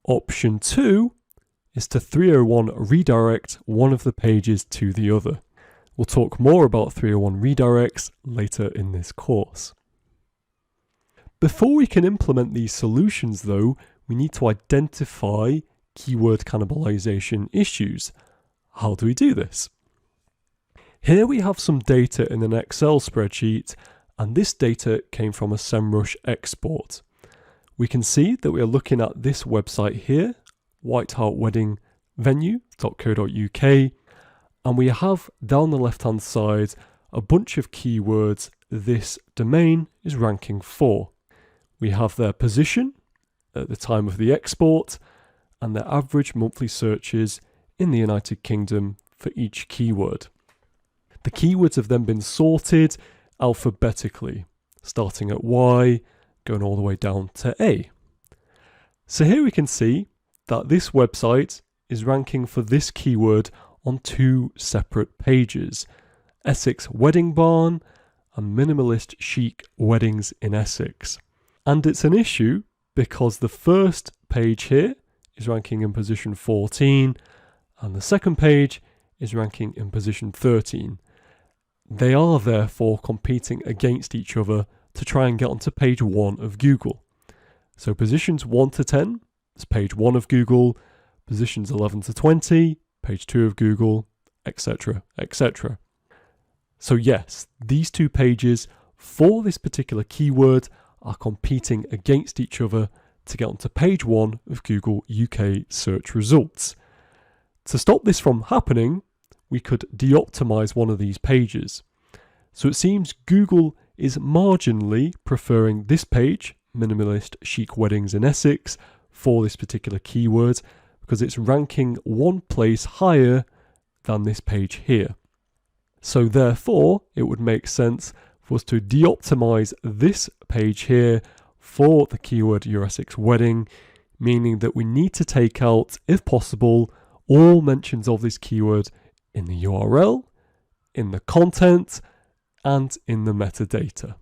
Option 2 is to 301 redirect one of the pages to the other. We'll talk more about 301 redirects later in this course. Before we can implement these solutions though, we need to identify keyword cannibalization issues. How do we do this? Here we have some data in an Excel spreadsheet, and this data came from a SEMrush export. We can see that we are looking at this website here, whitehartweddingvenue.co.uk, and we have down the left hand side a bunch of keywords this domain is ranking for. We have their position at the time of the export and their average monthly searches in the United Kingdom for each keyword. The keywords have then been sorted alphabetically, starting at Y, going all the way down to A. So here we can see that this website is ranking for this keyword on two separate pages: Essex Wedding Barn and Minimalist Chic Weddings in Essex. And it's an issue because the first page here is ranking in position 14 and the second page is ranking in position 13. They are therefore competing against each other to try and get onto page 1 of Google. So positions 1 to 10 is page 1 of Google, positions 11 to 20, page 2 of Google, etc., etc. So yes, these two pages for this particular keyword are competing against each other to get onto page 1 of Google UK search results. To stop this from happening, we could de-optimize one of these pages. So it seems Google is marginally preferring this page, Minimalist Chic Weddings in Essex, for this particular keyword because it's ranking one place higher than this page here. So therefore, it would make sense for us to de-optimize this page here for the keyword Your Essex Wedding, meaning that we need to take out, if possible, all mentions of this keyword in the URL, in the content, and in the metadata.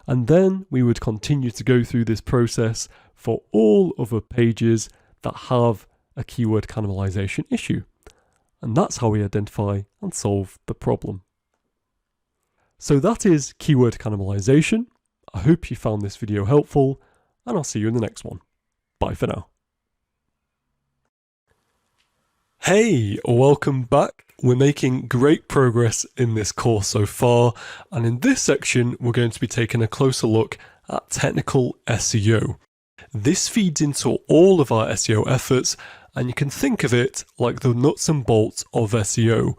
And then we would continue to go through this process for all other pages that have a keyword cannibalization issue. And that's how we identify and solve the problem. So that is keyword cannibalization. I hope you found this video helpful, and I'll see you in the next one. Bye for now. Hey, welcome back. We're making great progress in this course so far, and in this section we're going to be taking a closer look at technical SEO. This feeds into all of our SEO efforts, and you can think of it like the nuts and bolts of SEO.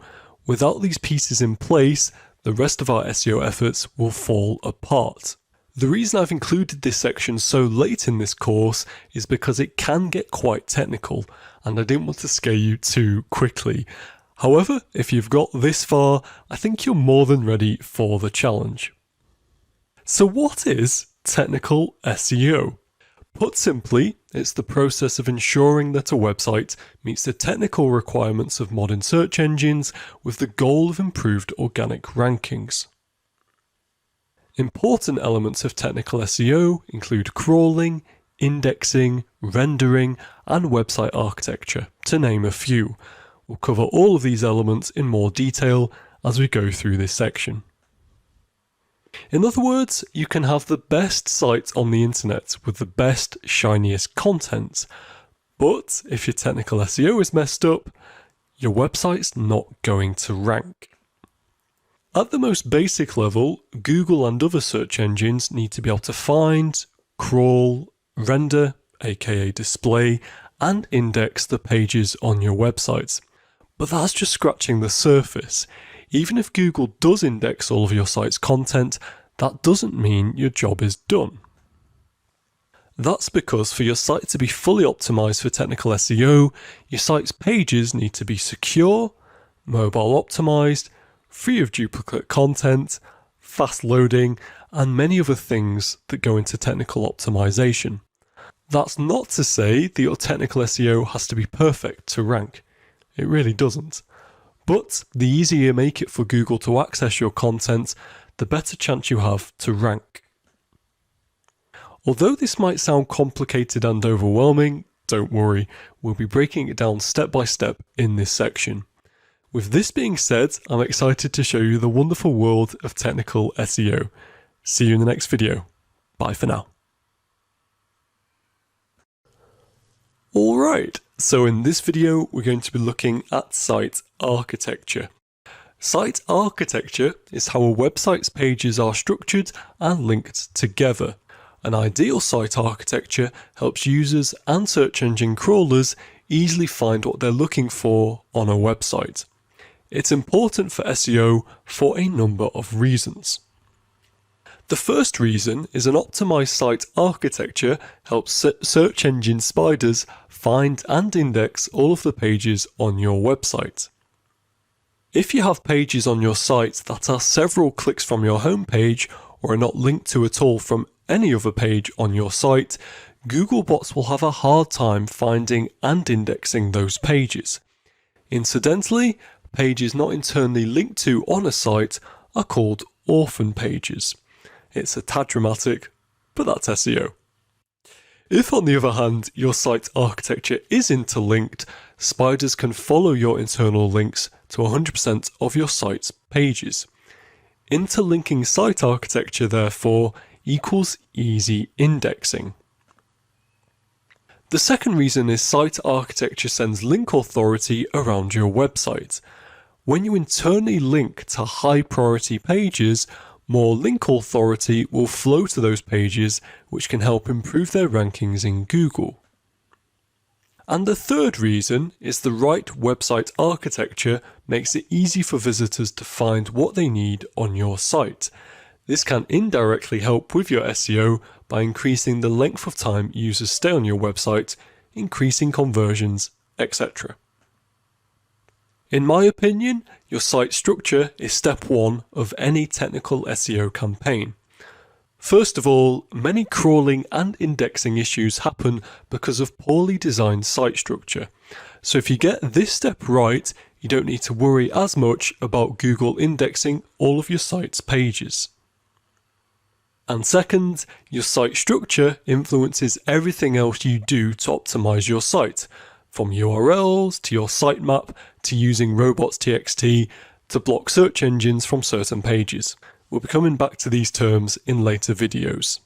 Without these pieces in place, the rest of our SEO efforts will fall apart. The reason I've included this section so late in this course is because it can get quite technical, and I didn't want to scare you too quickly. However, if you've got this far, I think you're more than ready for the challenge. So what is technical SEO? Put simply, it's the process of ensuring that a website meets the technical requirements of modern search engines with the goal of improved organic rankings. Important elements of technical SEO include crawling, indexing, rendering, and website architecture, to name a few. We'll cover all of these elements in more detail as we go through this section. In other words, you can have the best site on the internet with the best, shiniest content, but if your technical SEO is messed up, your website's not going to rank. At the most basic level, Google and other search engines need to be able to find, crawl, render, aka display, and index the pages on your website. But that's just scratching the surface. Even if Google does index all of your site's content, that doesn't mean your job is done. That's because for your site to be fully optimized for technical SEO, your site's pages need to be secure, mobile optimized, free of duplicate content, fast loading, and many other things that go into technical optimization. That's not to say that your technical SEO has to be perfect to rank. It really doesn't. But the easier you make it for Google to access your content, the better chance you have to rank. Although this might sound complicated and overwhelming, don't worry, we'll be breaking it down step by step in this section. With this being said, I'm excited to show you the wonderful world of technical SEO. See you in the next video. Bye for now. Alright, so in this video we're going to be looking at site architecture. Site architecture is how a website's pages are structured and linked together. An ideal site architecture helps users and search engine crawlers easily find what they're looking for on a website. It's important for SEO for a number of reasons. The first reason is an optimized site architecture helps search engine spiders find and index all of the pages on your website. If you have pages on your site that are several clicks from your homepage or are not linked to at all from any other page on your site, Google bots will have a hard time finding and indexing those pages. Incidentally, pages not internally linked to on a site are called orphan pages. It's a tad dramatic, but that's SEO. If on the other hand your site architecture is interlinked, spiders can follow your internal links to 100% of your site's pages. Interlinking site architecture, therefore, equals easy indexing. The second reason is site architecture sends link authority around your website. When you internally link to high priority pages, more link authority will flow to those pages, which can help improve their rankings in Google. And the third reason is the right website architecture makes it easy for visitors to find what they need on your site. This can indirectly help with your SEO by increasing the length of time users stay on your website, increasing conversions, etc. In my opinion, your site structure is step one of any technical SEO campaign. First of all, many crawling and indexing issues happen because of poorly designed site structure. So if you get this step right, you don't need to worry as much about Google indexing all of your site's pages. And second, your site structure influences everything else you do to optimize your site, from URLs to your sitemap to using robots.txt to block search engines from certain pages. We'll be coming back to these terms in later videos.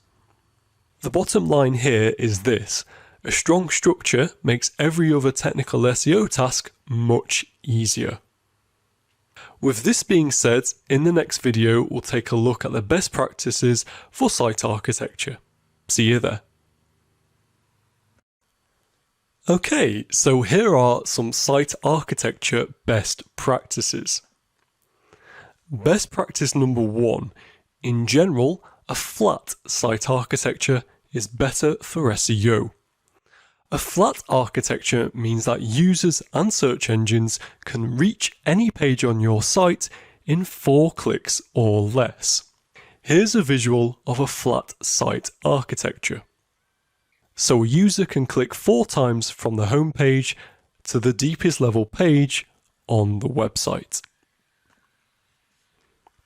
The bottom line here is this: a strong structure makes every other technical SEO task much easier. With this being said, in the next video we'll take a look at the best practices for site architecture. See you there. Okay, so here are some site architecture best practices. Best practice number 1. In general, a flat site architecture is better for SEO. A flat architecture means that users and search engines can reach any page on your site in 4 clicks or less. Here's a visual of a flat site architecture. So a user can click 4 times from the home page to the deepest level page on the website.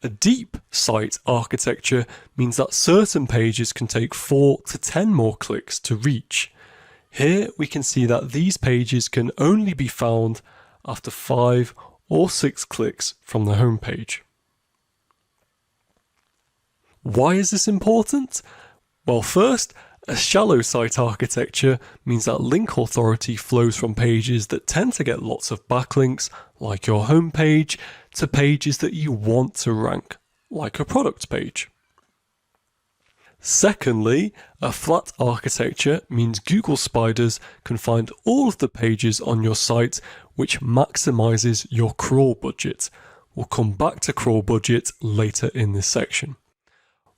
A deep site architecture means that certain pages can take 4 to 10 more clicks to reach. Here we can see that these pages can only be found after 5 or 6 clicks from the home page. Why is this important? Well, first, a shallow site architecture means that link authority flows from pages that tend to get lots of backlinks, like your home page, to pages that you want to rank, like a product page. Secondly, a flat architecture means Google spiders can find all of the pages on your site, which maximizes your crawl budget. We'll come back to crawl budget later in this section.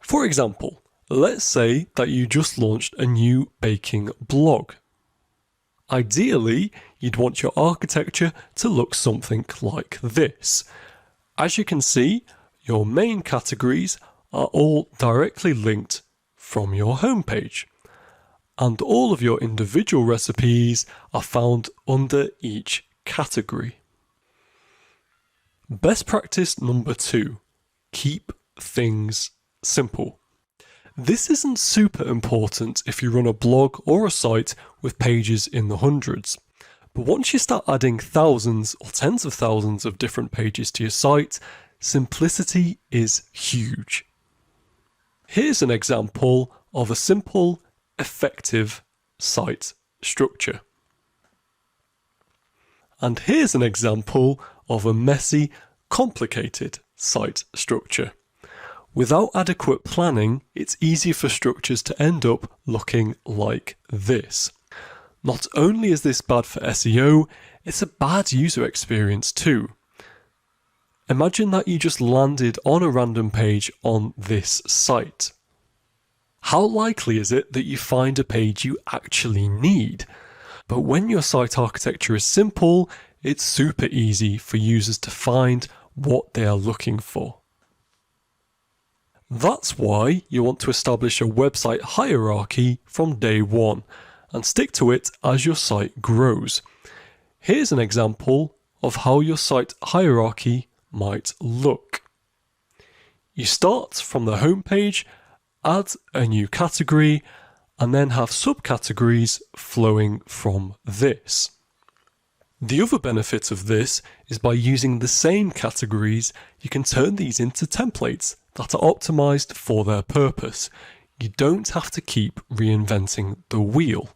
For example, let's say that you just launched a new baking blog. Ideally, you'd want your architecture to look something like this. As you can see, your main categories are all directly linked from your homepage, and all of your individual recipes are found under each category. Best practice number 2, keep things simple. This isn't super important if you run a blog or a site with pages in the hundreds. But once you start adding thousands or tens of thousands of different pages to your site, simplicity is huge. Here's an example of a simple, effective site structure. And here's an example of a messy, complicated site structure. Without adequate planning, it's easy for structures to end up looking like this. Not only is this bad for SEO, it's a bad user experience too. Imagine that you just landed on a random page on this site. How likely is it that you find a page you actually need? But when your site architecture is simple, it's super easy for users to find what they are looking for. That's why you want to establish a website hierarchy from day one and stick to it as your site grows. Here's an example of how your site hierarchy might look. You start from the home page, add a new category, and then have subcategories flowing from this. The other benefit of this is by using the same categories, you can turn these into templates that are optimized for their purpose. You don't have to keep reinventing the wheel.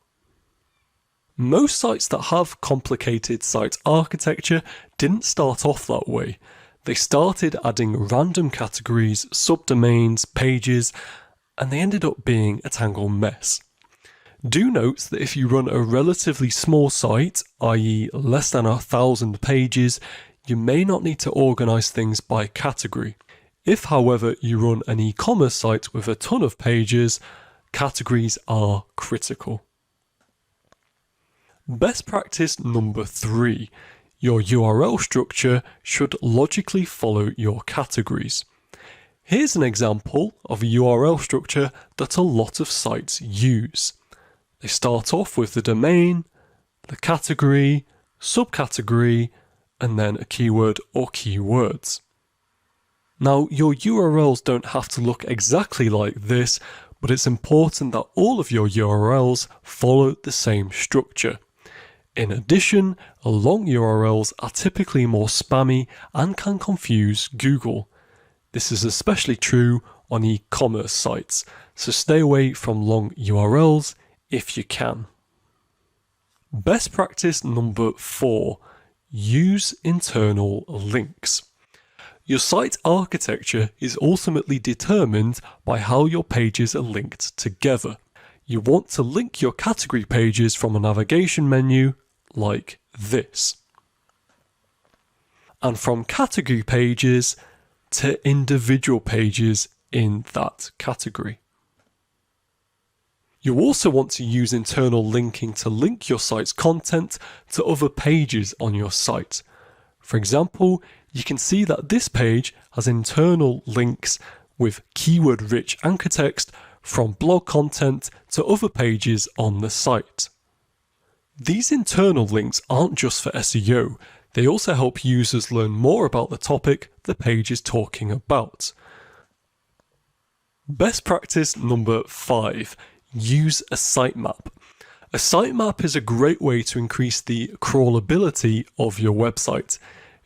Most sites that have complicated site architecture didn't start off that way. They started adding random categories, subdomains, pages, and they ended up being a tangled mess. Do note that if you run a relatively small site, i.e. less than 1,000 pages, you may not need to organize things by category. If, however, you run an e-commerce site with a ton of pages, categories are critical. Best practice number 3. Your URL structure should logically follow your categories. Here's an example of a URL structure that a lot of sites use. They start off with the domain, the category, subcategory, and then a keyword or keywords. Now, your URLs don't have to look exactly like this, but it's important that all of your URLs follow the same structure. In addition, long URLs are typically more spammy and can confuse Google. This is especially true on e-commerce sites, so stay away from long URLs if you can. Best practice number 4. Use internal links. Your site architecture is ultimately determined by how your pages are linked together. You want to link your category pages from a navigation menu like this, and from category pages to individual pages in that category. You also want to use internal linking to link your site's content to other pages on your site. For example, you can see that this page has internal links with keyword-rich anchor text from blog content to other pages on the site. These internal links aren't just for SEO, they also help users learn more about the topic the page is talking about. Best practice number 5. Use a sitemap. A sitemap is a great way to increase the crawlability of your website.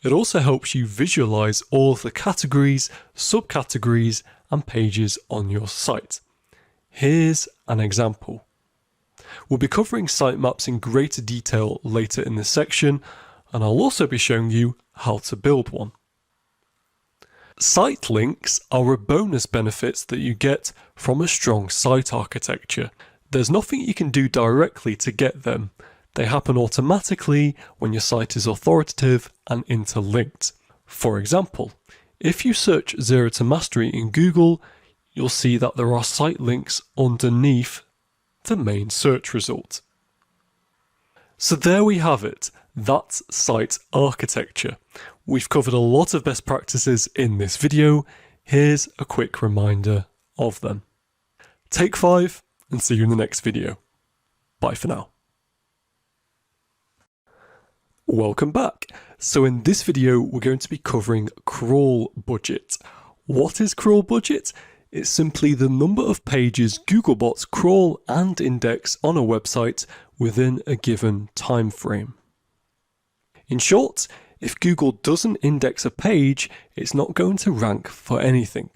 It also helps you visualize all of the categories, subcategories, and pages on your site. Here's an example. We'll be covering sitemaps in greater detail later in this section, and I'll also be showing you how to build one. Site links are a bonus benefit that you get from a strong site architecture. There's nothing you can do directly to get them. They happen automatically when your site is authoritative and interlinked. For example, if you search Zero to Mastery in Google, you'll see that there are site links underneath the main search result. So there we have it. That's site architecture. We've covered a lot of best practices in this video. Here's a quick reminder of them. Take 5 and see you in the next video. Bye for now. Welcome back. So in this video, we're going to be covering crawl budget. What is crawl budget? It's simply the number of pages Googlebots crawl and index on a website within a given time frame. In short, if Google doesn't index a page, it's not going to rank for anything.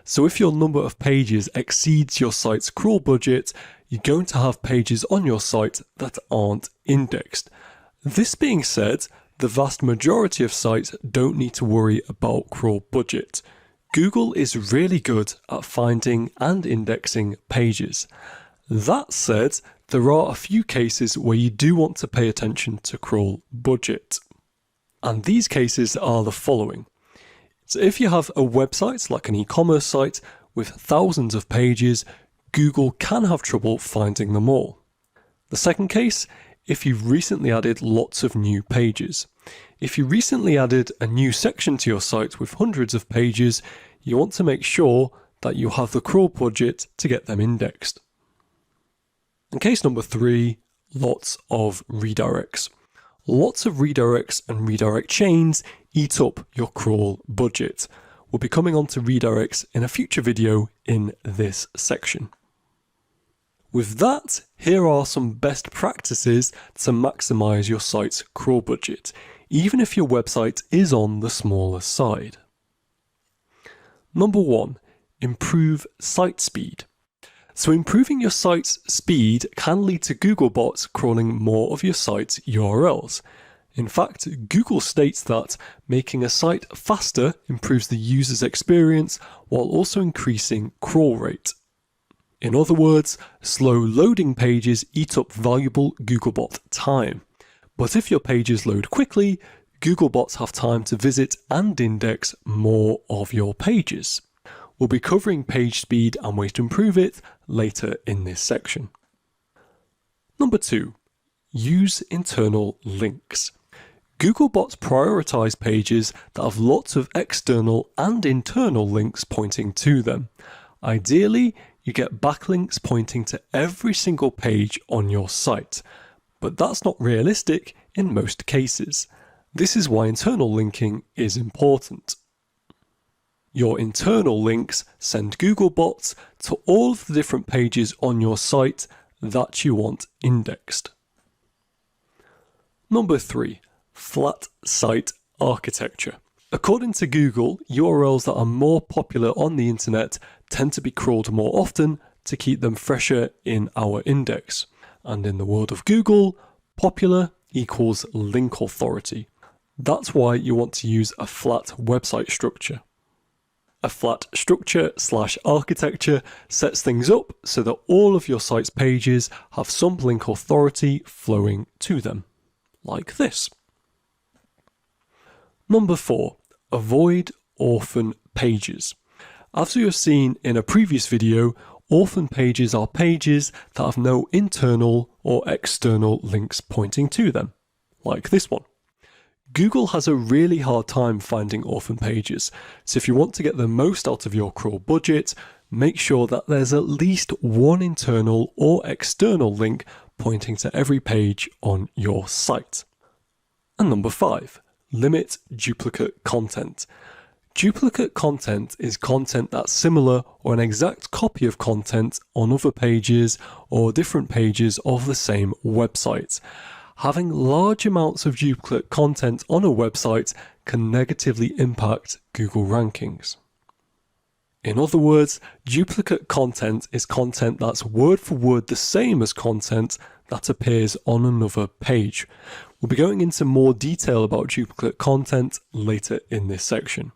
So if your number of pages exceeds your site's crawl budget, you're going to have pages on your site that aren't indexed. This being said, the vast majority of sites don't need to worry about crawl budget. Google is really good at finding and indexing pages. That said, there are a few cases where you do want to pay attention to crawl budget. And these cases are the following. So if you have a website like an e-commerce site with thousands of pages, Google can have trouble finding them all. The second case, if you've recently added lots of new pages. If you recently added a new section to your site with hundreds of pages, you want to make sure that you have the crawl budget to get them indexed. And case number 3, lots of redirects. Lots of redirects and redirect chains eat up your crawl budget. We'll be coming on to redirects in a future video in this section. With that, here are some best practices to maximize your site's crawl budget, even if your website is on the smaller side. Number 1, improve site speed. So improving your site's speed can lead to Googlebots crawling more of your site's URLs. In fact, Google states that making a site faster improves the user's experience while also increasing crawl rate. In other words, slow loading pages eat up valuable Googlebot time. But if your pages load quickly, Googlebots have time to visit and index more of your pages. We'll be covering page speed and ways to improve it later in this section. Number 2, use internal links. Googlebots prioritize pages that have lots of external and internal links pointing to them. Ideally, you get backlinks pointing to every single page on your site, but that's not realistic in most cases. This is why internal linking is important. Your internal links send Googlebots to all of the different pages on your site that you want indexed. Number 3, flat site architecture. According to Google, URLs that are more popular on the internet tend to be crawled more often to keep them fresher in our index. And in the world of Google, popular equals link authority. That's why you want to use a flat website structure. A flat structure/architecture sets things up so that all of your site's pages have some link authority flowing to them, like this. Number 4, avoid orphan pages. As we have seen in a previous video, orphan pages are pages that have no internal or external links pointing to them, like this one. Google has a really hard time finding orphan pages, so if you want to get the most out of your crawl budget, make sure that there's at least one internal or external link pointing to every page on your site. And number 5, limit duplicate content. Duplicate content is content that's similar or an exact copy of content on other pages or different pages of the same website. Having large amounts of duplicate content on a website can negatively impact Google rankings. In other words, duplicate content is content that's word for word the same as content that appears on another page. We'll be going into more detail about duplicate content later in this section.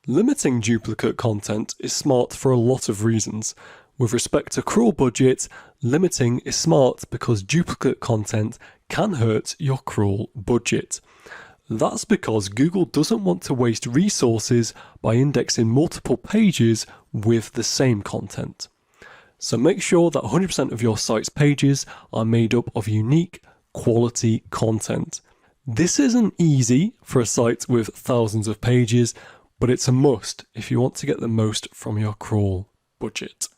Limiting duplicate content is smart for a lot of reasons. With respect to crawl budget, limiting is smart because duplicate content can hurt your crawl budget. That's because Google doesn't want to waste resources by indexing multiple pages with the same content. So make sure that 100% of your site's pages are made up of unique, quality content. This isn't easy for a site with thousands of pages, but it's a must if you want to get the most from your crawl budget.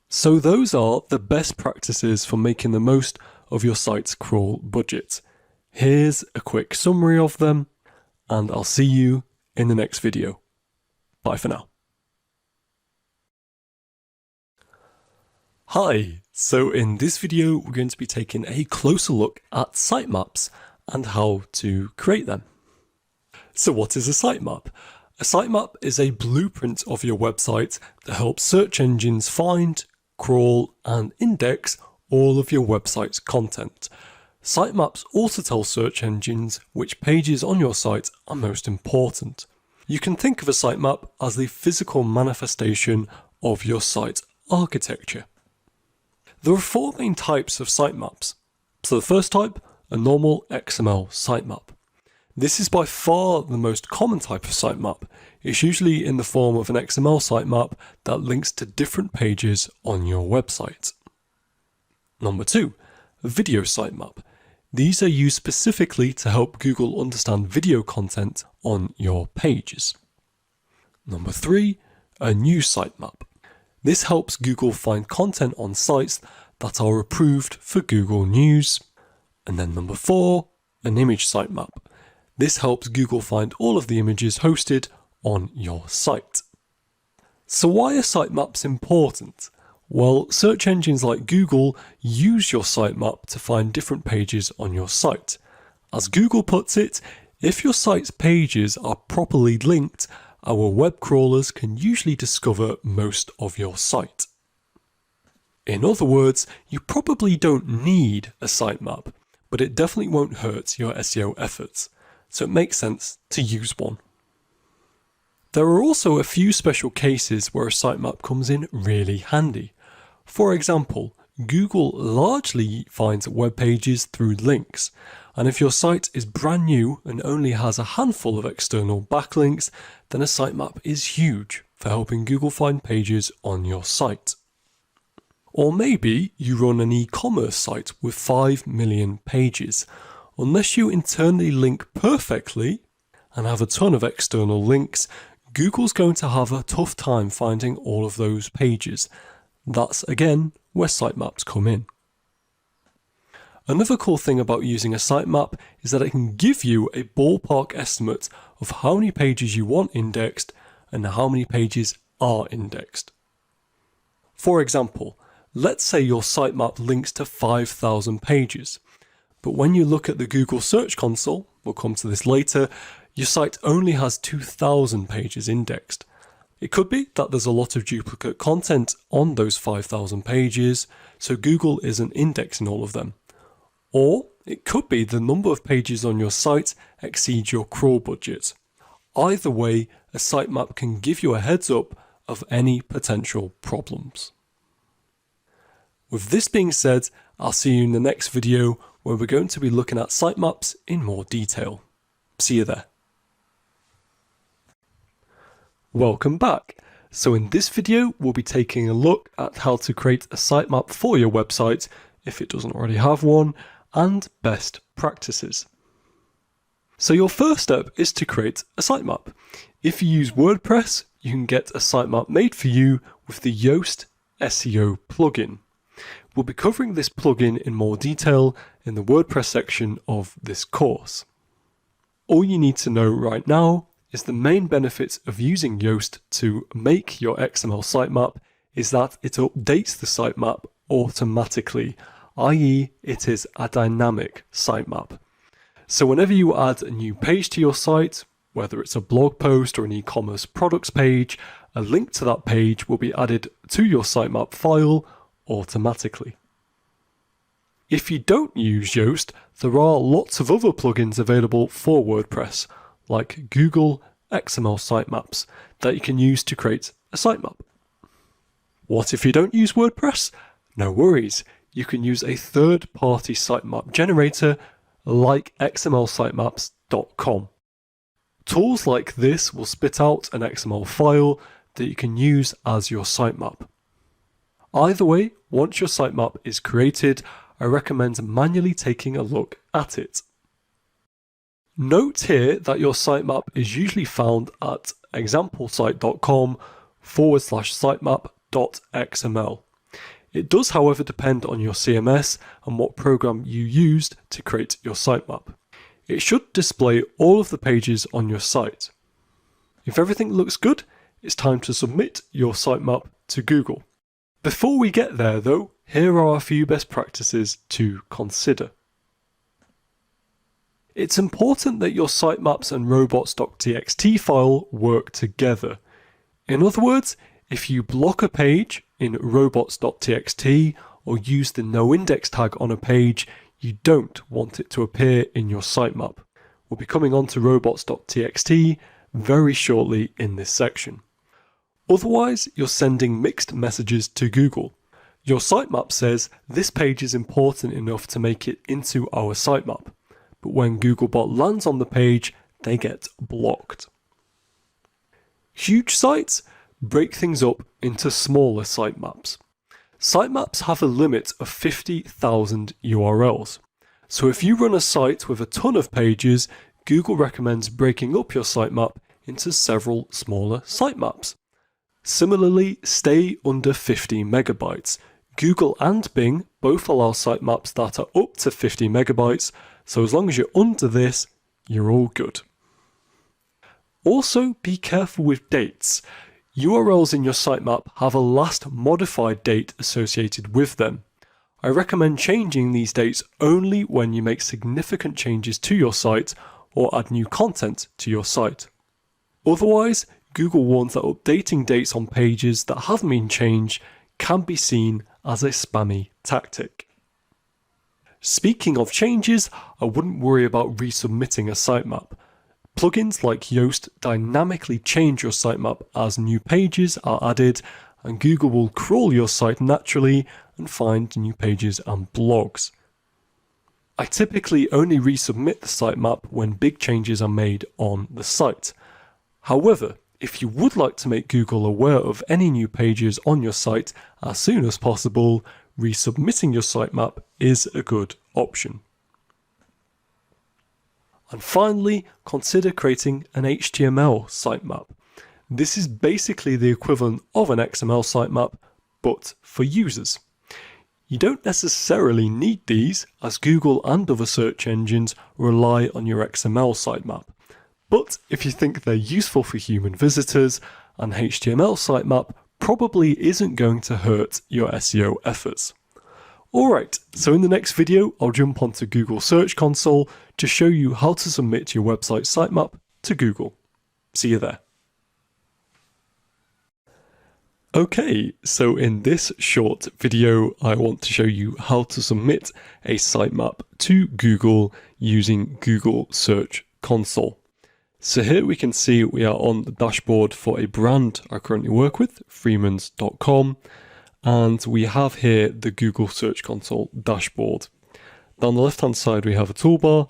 So those are the best practices for making the most of your site's crawl budget. Here's a quick summary of them, and I'll see you in the next video. Bye for now. Hi, so in this video we're going to be taking a closer look at sitemaps and how to create them. So what is a sitemap? A sitemap is a blueprint of your website that helps search engines find, crawl and index all of your website's content. Sitemaps also tell search engines which pages on your site are most important. You can think of a sitemap as the physical manifestation of your site architecture. There are four main types of sitemaps. So the first type, a normal XML sitemap. This is by far the most common type of sitemap. It's usually in the form of an XML sitemap that links to different pages on your website. Number two, a video sitemap. These are used specifically to help Google understand video content on your pages. Number three, a news sitemap. This helps Google find content on sites that are approved for Google News. And then number four, an image sitemap. This helps Google find all of the images hosted on your site. So why are sitemaps important? Well, search engines like Google use your sitemap to find different pages on your site. As Google puts it, if your site's pages are properly linked, our web crawlers can usually discover most of your site. In other words, you probably don't need a sitemap, but it definitely won't hurt your SEO efforts, so it makes sense to use one. There are also a few special cases where a sitemap comes in really handy. For example, Google largely finds web pages through links, and if your site is brand new and only has a handful of external backlinks, then a sitemap is huge for helping Google find pages on your site. Or maybe you run an e-commerce site with 5 million pages. Unless you internally link perfectly and have a ton of external links, Google's going to have a tough time finding all of those pages. That's again where sitemaps come in. Another cool thing about using a sitemap is that it can give you a ballpark estimate of how many pages you want indexed and how many pages are indexed. For example, let's say your sitemap links to 5,000 pages, but when you look at the Google Search Console, we'll come to this later, your site only has 2,000 pages indexed. It could be that there's a lot of duplicate content on those 5,000 pages, so Google isn't indexing all of them. Or it could be the number of pages on your site exceeds your crawl budget. Either way, a sitemap can give you a heads up of any potential problems. With this being said, I'll see you in the next video where we're going to be looking at sitemaps in more detail. See you there. Welcome back. So in this video, we'll be taking a look at how to create a sitemap for your website if it doesn't already have one, and best practices. So your first step is to create a sitemap. If you use WordPress, you can get a sitemap made for you with the Yoast SEO plugin. We'll be covering this plugin in more detail in the WordPress section of this course. All you need to know right now is the main benefit of using Yoast to make your XML sitemap is that it updates the sitemap automatically, i.e. it is a dynamic sitemap. So whenever you add a new page to your site, whether it's a blog post or an e-commerce products page, a link to that page will be added to your sitemap file automatically. If you don't use Yoast, there are lots of other plugins available for WordPress, like Google XML sitemaps, that you can use to create a sitemap. What if you don't use WordPress? No worries, you can use a third-party sitemap generator like xmlsitemaps.com. Tools like this will spit out an XML file that you can use as your sitemap. Either way, once your sitemap is created, I recommend manually taking a look at it. Note here that your sitemap is usually found at examplesite.com/sitemap.xml. It does, however, depend on your CMS and what program you used to create your sitemap. It should display all of the pages on your site. If everything looks good, it's time to submit your sitemap to Google. Before we get there though, here are a few best practices to consider. It's important that your sitemaps and robots.txt file work together. In other words, if you block a page in robots.txt or use the noindex tag on a page, you don't want it to appear in your sitemap. We'll be coming on to robots.txt very shortly in this section. Otherwise, you're sending mixed messages to Google. Your sitemap says this page is important enough to make it into our sitemap, but when Googlebot lands on the page, they get blocked. Huge sites break things up into smaller sitemaps. Sitemaps have a limit of 50,000 URLs. So if you run a site with a ton of pages, Google recommends breaking up your sitemap into several smaller sitemaps. Similarly, stay under 50 megabytes. Google and Bing both allow sitemaps that are up to 50 megabytes, so as long as you're under this, you're all good. Also, be careful with dates. URLs in your sitemap have a last modified date associated with them. I recommend changing these dates only when you make significant changes to your site or add new content to your site. Otherwise, Google warns that updating dates on pages that haven't been changed can be seen as a spammy tactic. Speaking of changes, I wouldn't worry about resubmitting a sitemap. Plugins like Yoast dynamically change your sitemap as new pages are added, and Google will crawl your site naturally and find new pages and blogs. I typically only resubmit the sitemap when big changes are made on the site. However, if you would like to make Google aware of any new pages on your site as soon as possible, resubmitting your sitemap is a good option. And finally, consider creating an HTML sitemap. This is basically the equivalent of an XML sitemap, but for users. You don't necessarily need these, as Google and other search engines rely on your XML sitemap. But if you think they're useful for human visitors, an HTML sitemap probably isn't going to hurt your SEO efforts. Alright, so in the next video, I'll jump onto Google Search Console to show you how to submit your website sitemap to Google. See you there. Okay, so in this short video, I want to show you how to submit a sitemap to Google using Google Search Console. So here we can see we are on the dashboard for a brand I currently work with, Freemans.com, and we have here the Google Search Console dashboard. Down the left hand side we have a toolbar,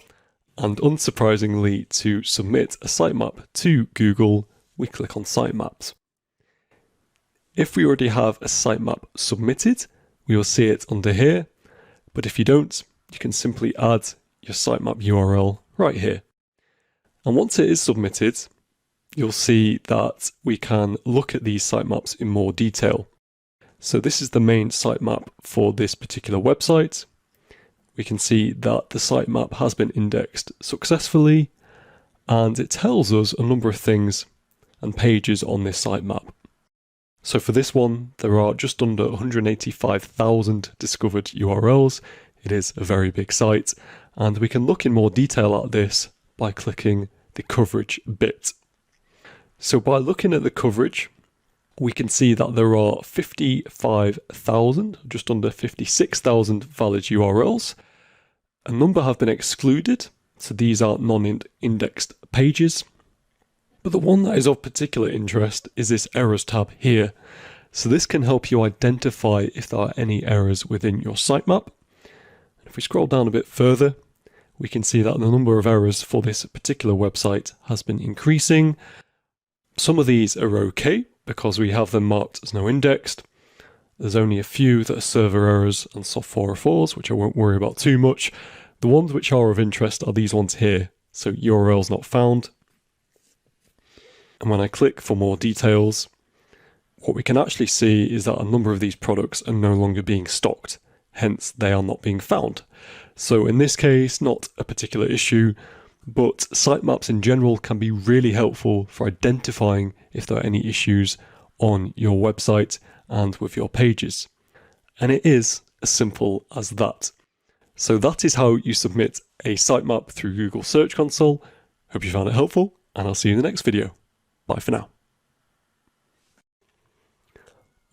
and unsurprisingly, to submit a sitemap to Google, we click on Sitemaps. If we already have a sitemap submitted, we will see it under here, but if you don't, you can simply add your sitemap URL right here. And once it is submitted, you'll see that we can look at these sitemaps in more detail. So this is the main sitemap for this particular website. We can see that the sitemap has been indexed successfully, and it tells us a number of things and pages on this sitemap. So for this one, there are just under 185,000 discovered URLs. It is a very big site, and we can look in more detail at this by clicking the coverage bit. So by looking at the coverage, we can see that there are 55,000, just under 56,000 valid URLs. A number have been excluded, so these are non-indexed pages. But the one that is of particular interest is this errors tab here. So this can help you identify if there are any errors within your sitemap. If we scroll down a bit further, we can see that the number of errors for this particular website has been increasing. Some of these are okay because we have them marked as no indexed. There's only a few that are server errors and soft 404s, which I won't worry about too much. The ones which are of interest are these ones here. So URLs not found. And when I click for more details, what we can actually see is that a number of these products are no longer being stocked, hence they are not being found. So in this case, not a particular issue, but sitemaps in general can be really helpful for identifying if there are any issues on your website and with your pages. And it is as simple as that. So that is how you submit a sitemap through Google Search Console. Hope you found it helpful, and I'll see you in the next video. Bye for now.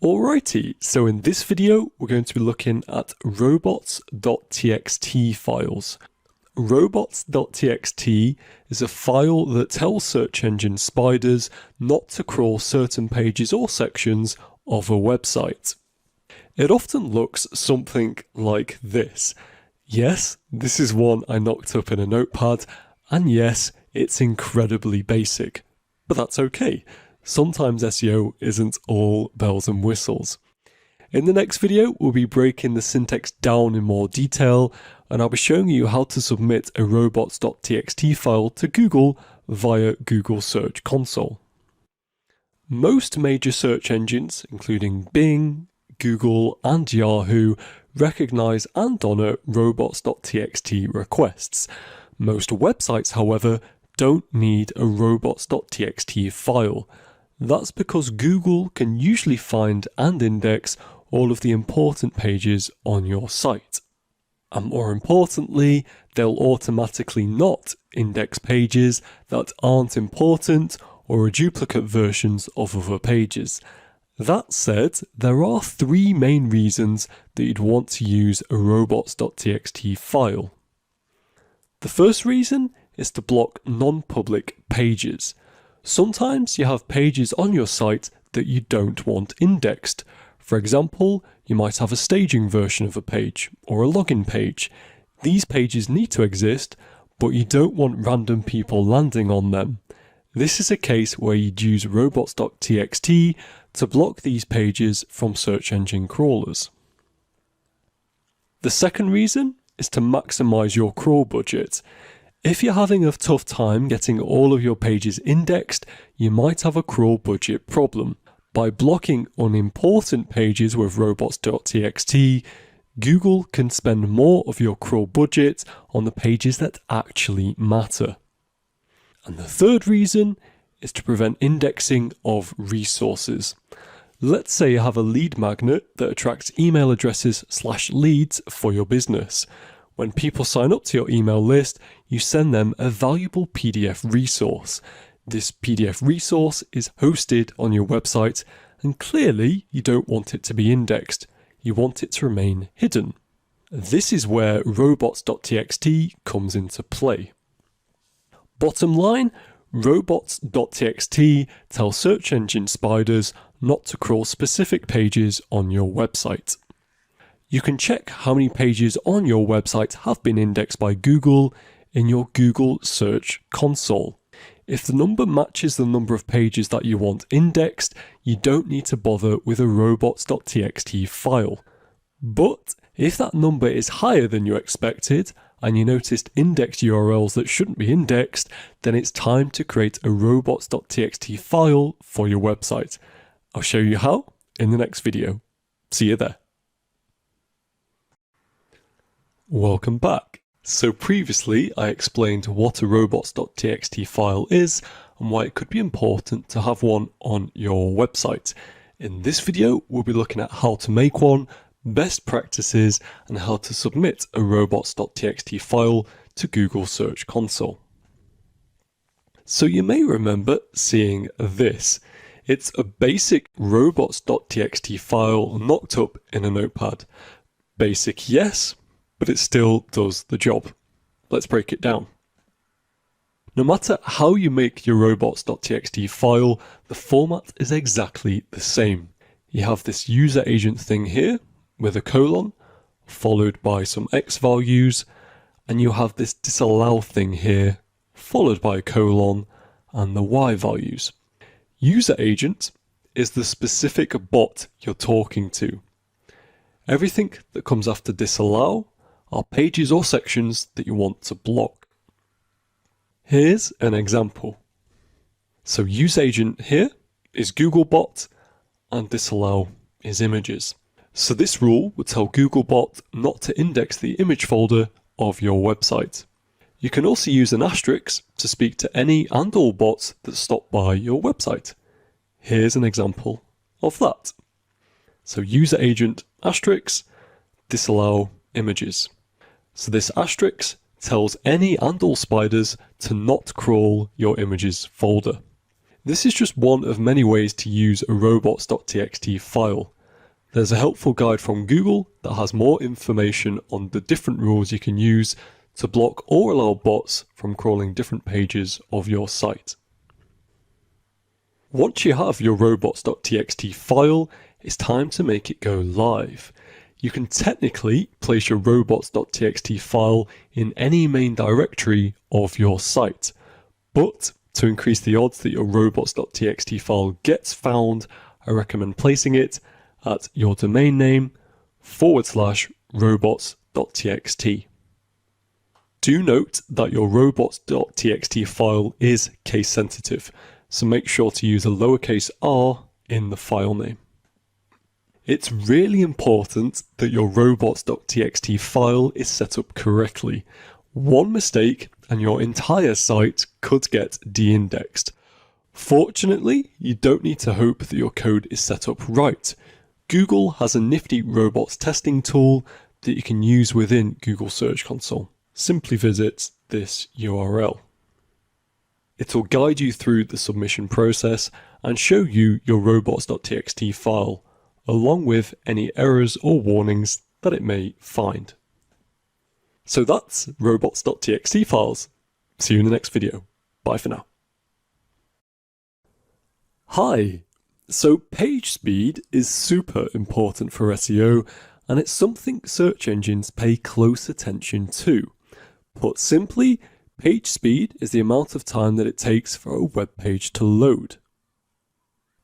Alrighty, so in this video, we're going to be looking at robots.txt files. Robots.txt is a file that tells search engine spiders not to crawl certain pages or sections of a website. It often looks something like this. Yes, this is one I knocked up in a notepad, and yes, it's incredibly basic. But that's okay. Sometimes SEO isn't all bells and whistles. In the next video, we'll be breaking the syntax down in more detail, and I'll be showing you how to submit a robots.txt file to Google via Google Search Console. Most major search engines, including Bing, Google, and Yahoo, recognize and honor robots.txt requests. Most websites, however, don't need a robots.txt file. That's because Google can usually find and index all of the important pages on your site. And more importantly, they'll automatically not index pages that aren't important or are duplicate versions of other pages. That said, there are three main reasons that you'd want to use a robots.txt file. The first reason is to block non-public pages. Sometimes you have pages on your site that you don't want indexed. For example, you might have a staging version of a page or a login page. These pages need to exist, but you don't want random people landing on them. This is a case where you'd use robots.txt to block these pages from search engine crawlers. The second reason is to maximize your crawl budget. If you're having a tough time getting all of your pages indexed, you might have a crawl budget problem. By blocking unimportant pages with robots.txt, Google can spend more of your crawl budget on the pages that actually matter. And the third reason is to prevent indexing of resources. Let's say you have a lead magnet that attracts email addresses/leads for your business. When people sign up to your email list, you send them a valuable PDF resource. This PDF resource is hosted on your website, and clearly you don't want it to be indexed. You want it to remain hidden. This is where robots.txt comes into play. Bottom line, robots.txt tells search engine spiders not to crawl specific pages on your website. You can check how many pages on your website have been indexed by Google in your Google Search Console. If the number matches the number of pages that you want indexed, you don't need to bother with a robots.txt file. But if that number is higher than you expected, and you noticed indexed URLs that shouldn't be indexed, then it's time to create a robots.txt file for your website. I'll show you how in the next video. See you there. Welcome back. So previously I explained what a robots.txt file is and why it could be important to have one on your website. In this video, we'll be looking at how to make one, best practices, and how to submit a robots.txt file to Google Search Console. So you may remember seeing this. It's a basic robots.txt file knocked up in a notepad. Basic, yes, but it still does the job. Let's break it down. No matter how you make your robots.txt file, the format is exactly the same. You have this user agent thing here with a colon, followed by some X values, and you have this disallow thing here, followed by a colon, and the Y values. User agent is the specific bot you're talking to. Everything that comes after disallow are pages or sections that you want to block. Here's an example. So use agent here is Googlebot and disallow is images. So this rule would tell Googlebot not to index the image folder of your website. You can also use an asterisk to speak to any and all bots that stop by your website. Here's an example of that. So user agent asterisk disallow images. So this asterisk tells any and all spiders to not crawl your images folder. This is just one of many ways to use a robots.txt file. There's a helpful guide from Google that has more information on the different rules you can use to block or allow bots from crawling different pages of your site. Once you have your robots.txt file, it's time to make it go live. You can technically place your robots.txt file in any main directory of your site, but to increase the odds that your robots.txt file gets found, I recommend placing it at your domain name /robots.txt. Do note that your robots.txt file is case sensitive, so make sure to use a lowercase r in the file name. It's really important that your robots.txt file is set up correctly. One mistake and your entire site could get de-indexed. Fortunately, you don't need to hope that your code is set up right. Google has a nifty robots testing tool that you can use within Google Search Console. Simply visit this URL. It'll guide you through the submission process and show you your robots.txt file, along with any errors or warnings that it may find. So that's robots.txt files. See you in the next video. Bye for now. Hi! So page speed is super important for SEO, and it's something search engines pay close attention to. Put simply, page speed is the amount of time that it takes for a web page to load.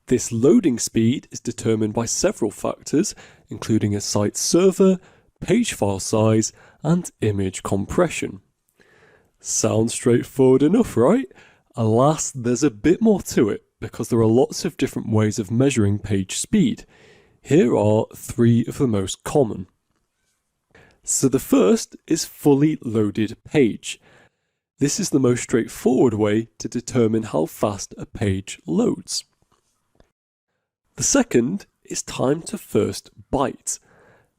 This loading speed is determined by several factors, including a site's server, page file size, and image compression. Sounds straightforward enough, right? Alas, there's a bit more to it, because there are lots of different ways of measuring page speed. Here are 3 of the most common. So the first is fully loaded page. This is the most straightforward way to determine how fast a page loads. The second is time to first byte.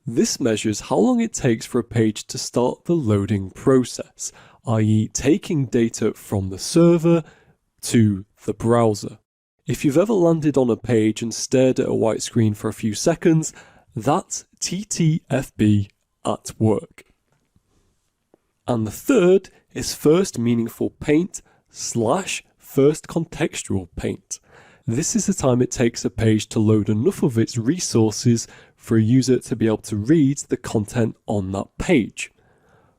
This measures how long it takes for a page to start the loading process, i.e. taking data from the server to the browser. If you've ever landed on a page and stared at a white screen for a few seconds, that's TTFB at work. And the third is first meaningful paint / first contextual paint. This is the time it takes a page to load enough of its resources for a user to be able to read the content on that page.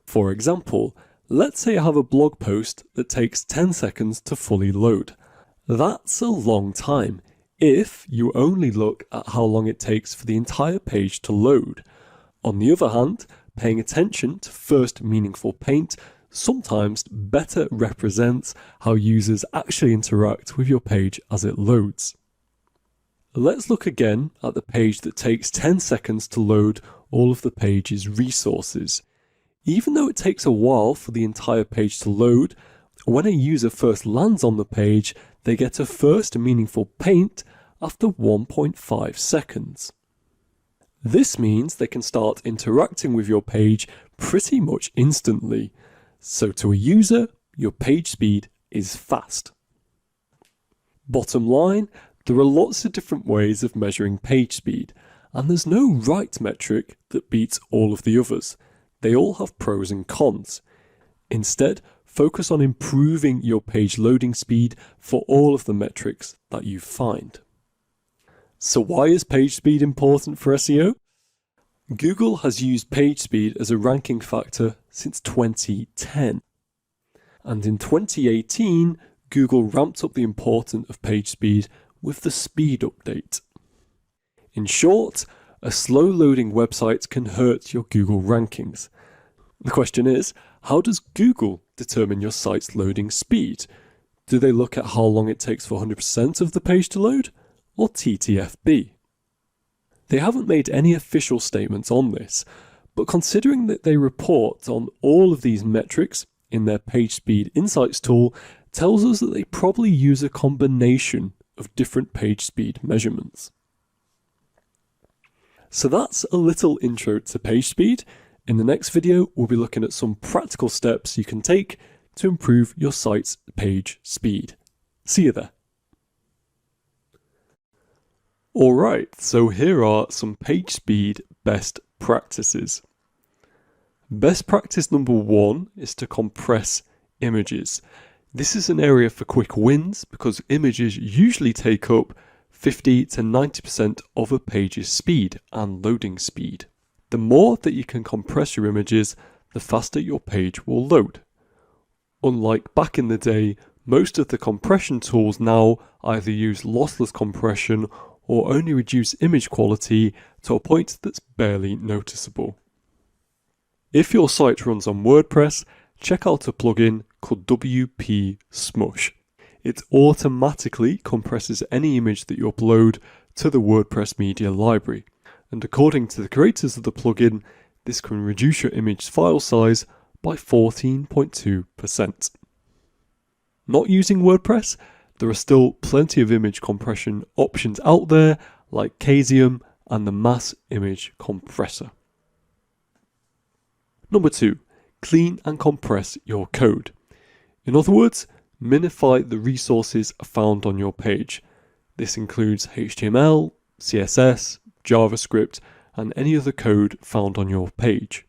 For example, let's say I have a blog post that takes 10 seconds to fully load. That's a long time if you only look at how long it takes for the entire page to load. On the other hand, paying attention to first meaningful paint sometimes better represents how users actually interact with your page as it loads. Let's look again at the page that takes 10 seconds to load all of the page's resources. Even though it takes a while for the entire page to load, when a user first lands on the page, they get a first meaningful paint after 1.5 seconds. This means they can start interacting with your page pretty much instantly. So to a user, your page speed is fast. Bottom line, there are lots of different ways of measuring page speed, and there's no right metric that beats all of the others. They all have pros and cons. Instead, focus on improving your page loading speed for all of the metrics that you find. So why is page speed important for SEO? Google has used page speed as a ranking factor since 2010. And in 2018, Google ramped up the importance of page speed with the speed update. In short, a slow loading website can hurt your Google rankings. The question is, how does Google determine your site's loading speed? Do they look at how long it takes for 100% of the page to load, or TTFB? They haven't made any official statements on this, but considering that they report on all of these metrics, in their Page Speed Insights tool tells us that they probably use a combination of different page speed measurements. So that's a little intro to page speed. In the next video, we'll be looking at some practical steps you can take to improve your site's page speed. See you there. Alright, so here are some page speed best practices. Best practice number 1 is to compress images. This is an area for quick wins because images usually take up 50 to 90% of a page's speed and loading speed. The more that you can compress your images, the faster your page will load. Unlike back in the day, most of the compression tools now either use lossless compression or only reduce image quality to a point that's barely noticeable. If your site runs on WordPress, check out a plugin called WP Smush. It automatically compresses any image that you upload to the WordPress media library, and according to the creators of the plugin, this can reduce your image file size by 14.2%. Not using WordPress? There are still plenty of image compression options out there like Casium and the Mass Image Compressor. Number 2, clean and compress your code. In other words, minify the resources found on your page. This includes HTML, CSS, JavaScript, and any other code found on your page.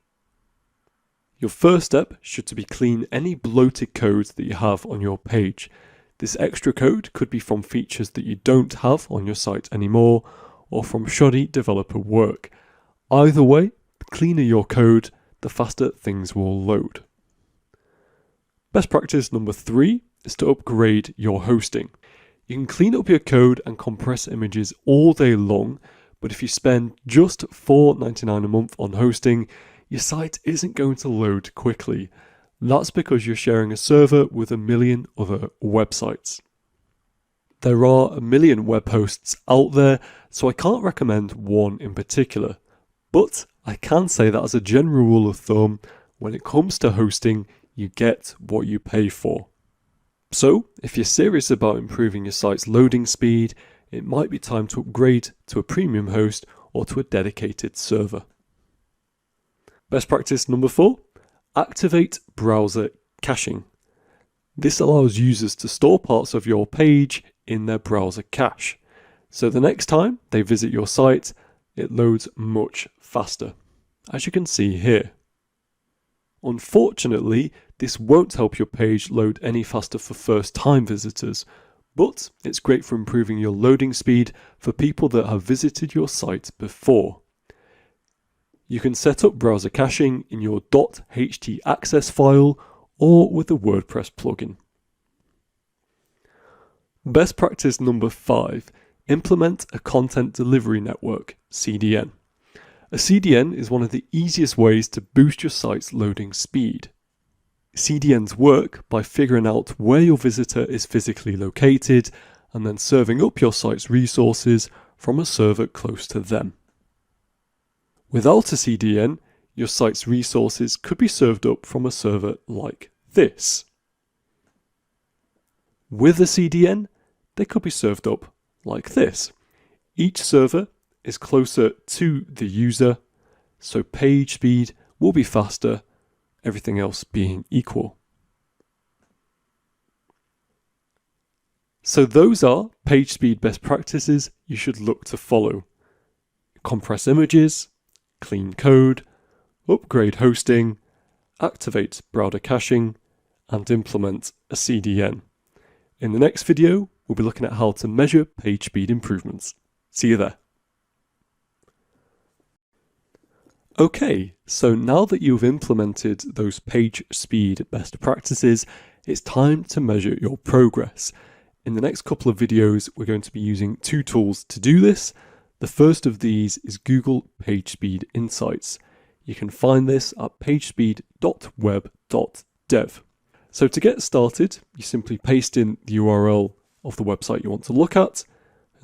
Your first step should be clean any bloated code that you have on your page. This extra code could be from features that you don't have on your site anymore, or from shoddy developer work. Either way, the cleaner your code, the faster things will load. Best practice number 3 is to upgrade your hosting. You can clean up your code and compress images all day long, but if you spend just $4.99 a month on hosting, your site isn't going to load quickly. That's because you're sharing a server with a million other websites. There are a million web hosts out there, so I can't recommend one in particular. But I can say that as a general rule of thumb, when it comes to hosting, you get what you pay for. So, if you're serious about improving your site's loading speed, it might be time to upgrade to a premium host or to a dedicated server. Best practice number 4, activate browser caching. This allows users to store parts of your page in their browser cache. So the next time they visit your site, it loads much faster, as you can see here. Unfortunately, this won't help your page load any faster for first-time visitors, but it's great for improving your loading speed for people that have visited your site before. You can set up browser caching in your .htaccess file or with a WordPress plugin. Best practice number 5, implement a content delivery network, CDN. A CDN is one of the easiest ways to boost your site's loading speed. CDNs work by figuring out where your visitor is physically located and then serving up your site's resources from a server close to them. Without a CDN, your site's resources could be served up from a server like this. With a CDN, they could be served up like this. Each server is closer to the user, so page speed will be faster, everything else being equal. So those are page speed best practices you should look to follow. Compress images, clean code, upgrade hosting, activate browser caching, and implement a CDN. In the next video, we'll be looking at how to measure page speed improvements. See you there. Okay, so now that you've implemented those page speed best practices, it's time to measure your progress. In the next couple of videos, we're going to be using 2 tools to do this. The first of these is Google PageSpeed Insights. You can find this at pagespeed.web.dev. So to get started, you simply paste in the URL of the website you want to look at.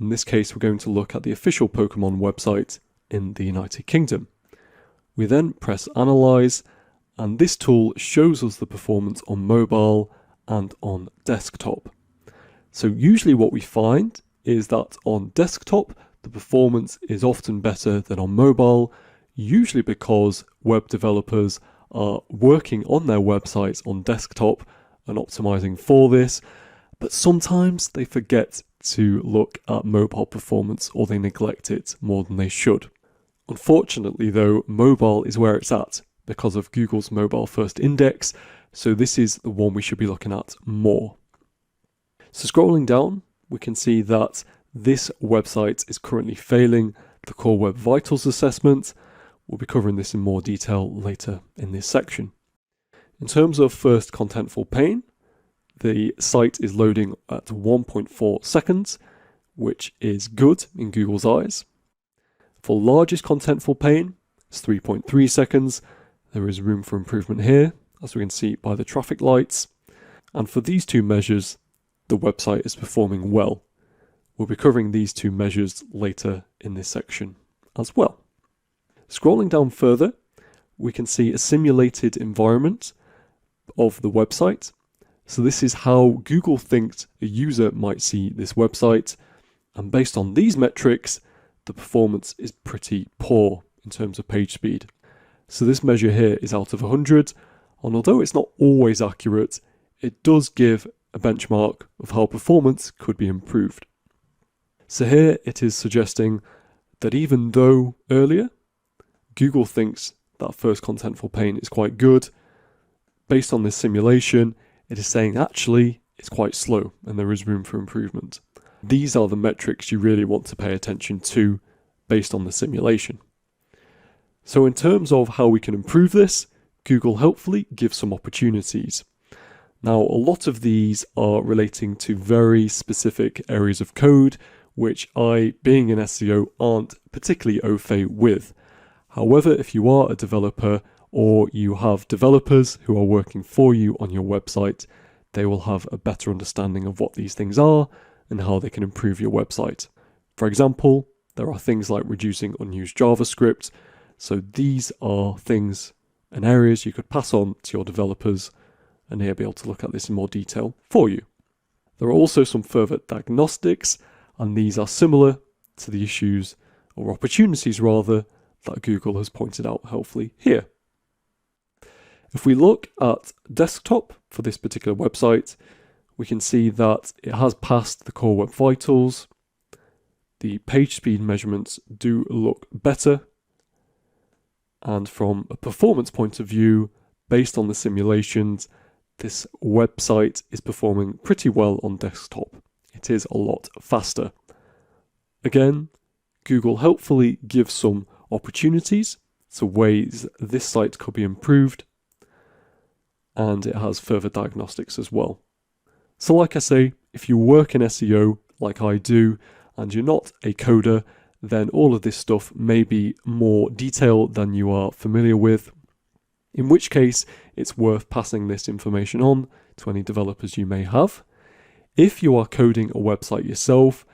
In this case, we're going to look at the official Pokemon website in the United Kingdom. We then press Analyze, and this tool shows us the performance on mobile and on desktop. So usually what we find is that on desktop, the performance is often better than on mobile, usually because web developers are working on their websites on desktop and optimizing for this, but sometimes they forget to look at mobile performance or they neglect it more than they should. Unfortunately though, mobile is where it's at because of Google's mobile first index, so this is the one we should be looking at more. So scrolling down, we can see that this website is currently failing the Core Web Vitals assessment. We'll be covering this in more detail later in this section. In terms of first contentful pane, the site is loading at 1.4 seconds, which is good in Google's eyes. For largest contentful pane, it's 3.3 seconds. There is room for improvement here, as we can see by the traffic lights. And for these two measures, the website is performing well. We'll be covering these two measures later in this section as well. Scrolling down further, we can see a simulated environment of the website. So this is how Google thinks a user might see this website. And based on these metrics, the performance is pretty poor in terms of page speed. So this measure here is out of 100, and although it's not always accurate, it does give a benchmark of how performance could be improved. So here it is suggesting that even though earlier Google thinks that first contentful pane is quite good, based on this simulation, it is saying actually it's quite slow and there is room for improvement. These are the metrics you really want to pay attention to based on the simulation. So in terms of how we can improve this, Google helpfully gives some opportunities. Now, a lot of these are relating to very specific areas of code, which I, being an SEO, aren't particularly au fait with. However, if you are a developer or you have developers who are working for you on your website, they will have a better understanding of what these things are and how they can improve your website. For example, there are things like reducing unused JavaScript. So these are things and areas you could pass on to your developers, and they'll be able to look at this in more detail for you. There are also some further diagnostics, and these are similar to the issues, or opportunities rather, that Google has pointed out helpfully here. If we look at desktop for this particular website, we can see that it has passed the Core Web Vitals. The page speed measurements do look better. And from a performance point of view, based on the simulations, this website is performing pretty well on desktop. It is a lot faster. Again, Google helpfully gives some opportunities to ways this site could be improved, and it has further diagnostics as well. So like I say, if you work in SEO like I do, and you're not a coder, then all of this stuff may be more detailed than you are familiar with, in which case it's worth passing this information on to any developers you may have. If you are coding a website yourself,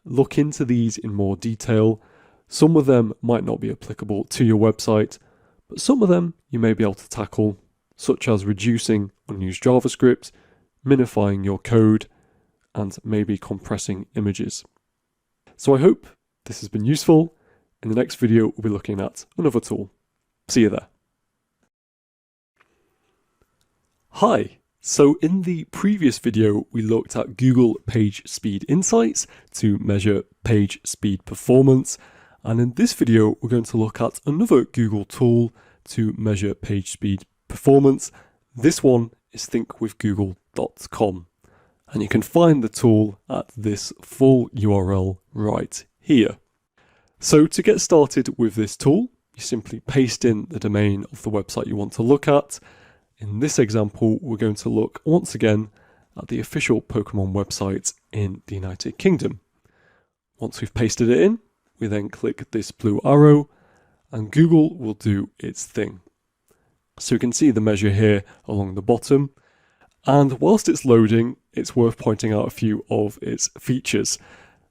look into these in more detail. Some of them might not be applicable to your website, but some of them you may be able to tackle, such as reducing unused JavaScript, minifying your code, and maybe compressing images. So I hope this has been useful. In the next video, we'll be looking at another tool. See you there. Hi. So in the previous video, we looked at Google Page Speed Insights to measure page speed performance. And in this video, we're going to look at another Google tool to measure page speed performance. This one is thinkwithgoogle.com. And you can find the tool at this full URL right here. So to get started with this tool, you simply paste in the domain of the website you want to look at. In this example, we're going to look once again at the official Pokemon website in the United Kingdom. Once we've pasted it in, we then click this blue arrow and Google will do its thing. So you can see the measure here along the bottom. And whilst it's loading, it's worth pointing out a few of its features.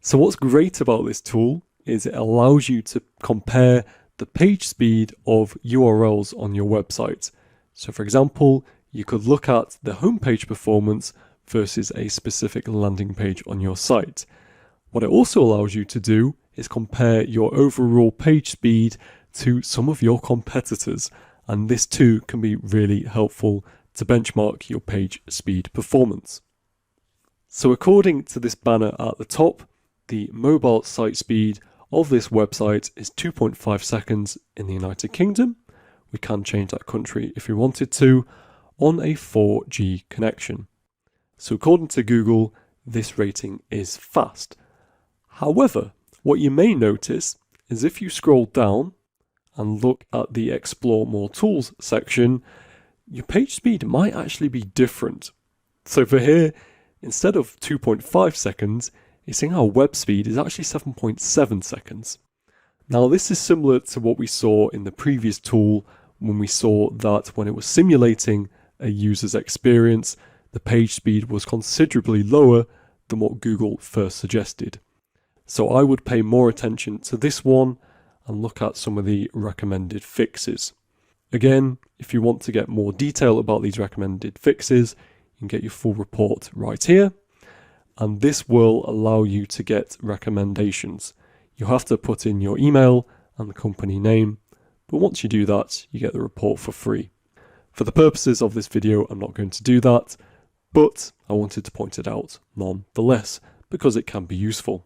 So what's great about this tool is it allows you to compare the page speed of URLs on your website So for example, you could look at the homepage performance versus a specific landing page on your site. What it also allows you to do is compare your overall page speed to some of your competitors, and this too can be really helpful to benchmark your page speed performance. So according to this banner at the top, the mobile site speed of this website is 2.5 seconds in the United Kingdom. We can change that country if we wanted to, on a 4G connection. So according to Google, this rating is fast. However, what you may notice is if you scroll down and look at the Explore More Tools section, your page speed might actually be different. So for here, instead of 2.5 seconds, it's saying our web speed is actually 7.7 seconds. Now this is similar to what we saw in the previous tool when we saw that when it was simulating a user's experience, the page speed was considerably lower than what Google first suggested. So I would pay more attention to this one and look at some of the recommended fixes. Again, if you want to get more detail about these recommended fixes, you can get your full report right here. And this will allow you to get recommendations. You have to put in your email and the company name, but once you do that, you get the report for free. For the purposes of this video, I'm not going to do that, but I wanted to point it out nonetheless, because it can be useful.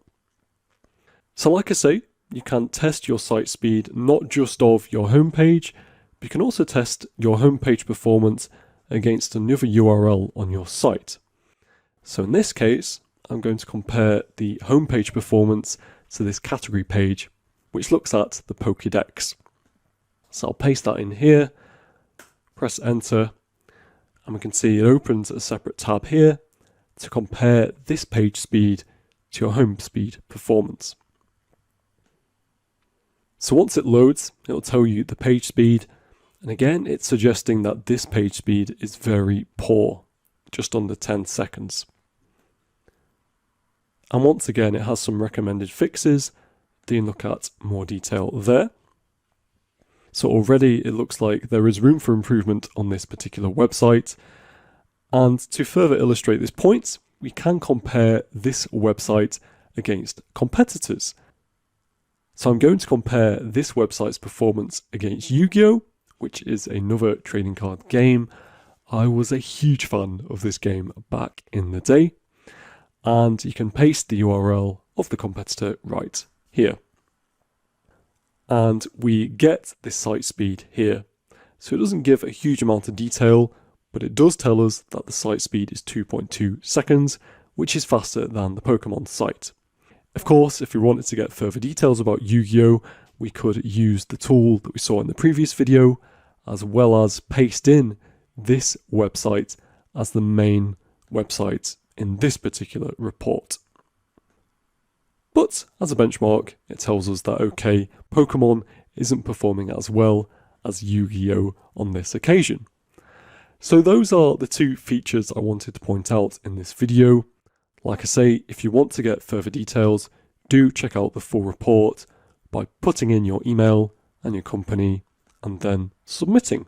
So like I say, you can test your site speed not just of your homepage, but you can also test your homepage performance against another URL on your site. So in this case, I'm going to compare the homepage performance to this category page, which looks at the Pokédex. So I'll paste that in here, press enter, and we can see it opens a separate tab here to compare this page speed to your home speed performance. So once it loads, it'll tell you the page speed, and again, it's suggesting that this page speed is very poor, just under 10 seconds. And once again, it has some recommended fixes. You can look at more detail there. So already it looks like there is room for improvement on this particular website. And to further illustrate this point, we can compare this website against competitors. So I'm going to compare this website's performance against Yu-Gi-Oh!, which is another trading card game. I was a huge fan of this game back in the day. And you can paste the URL of the competitor right here. And we get this site speed here. So it doesn't give a huge amount of detail, but it does tell us that the site speed is 2.2 seconds, which is faster than the Pokemon site. Of course, if we wanted to get further details about Yu-Gi-Oh!, we could use the tool that we saw in the previous video, as well as paste in this website as the main website in this particular report. But as a benchmark, it tells us that okay, Pokemon isn't performing as well as Yu-Gi-Oh! On this occasion. So those are the two features I wanted to point out in this video. Like I say, if you want to get further details, do check out the full report by putting in your email and your company and then submitting.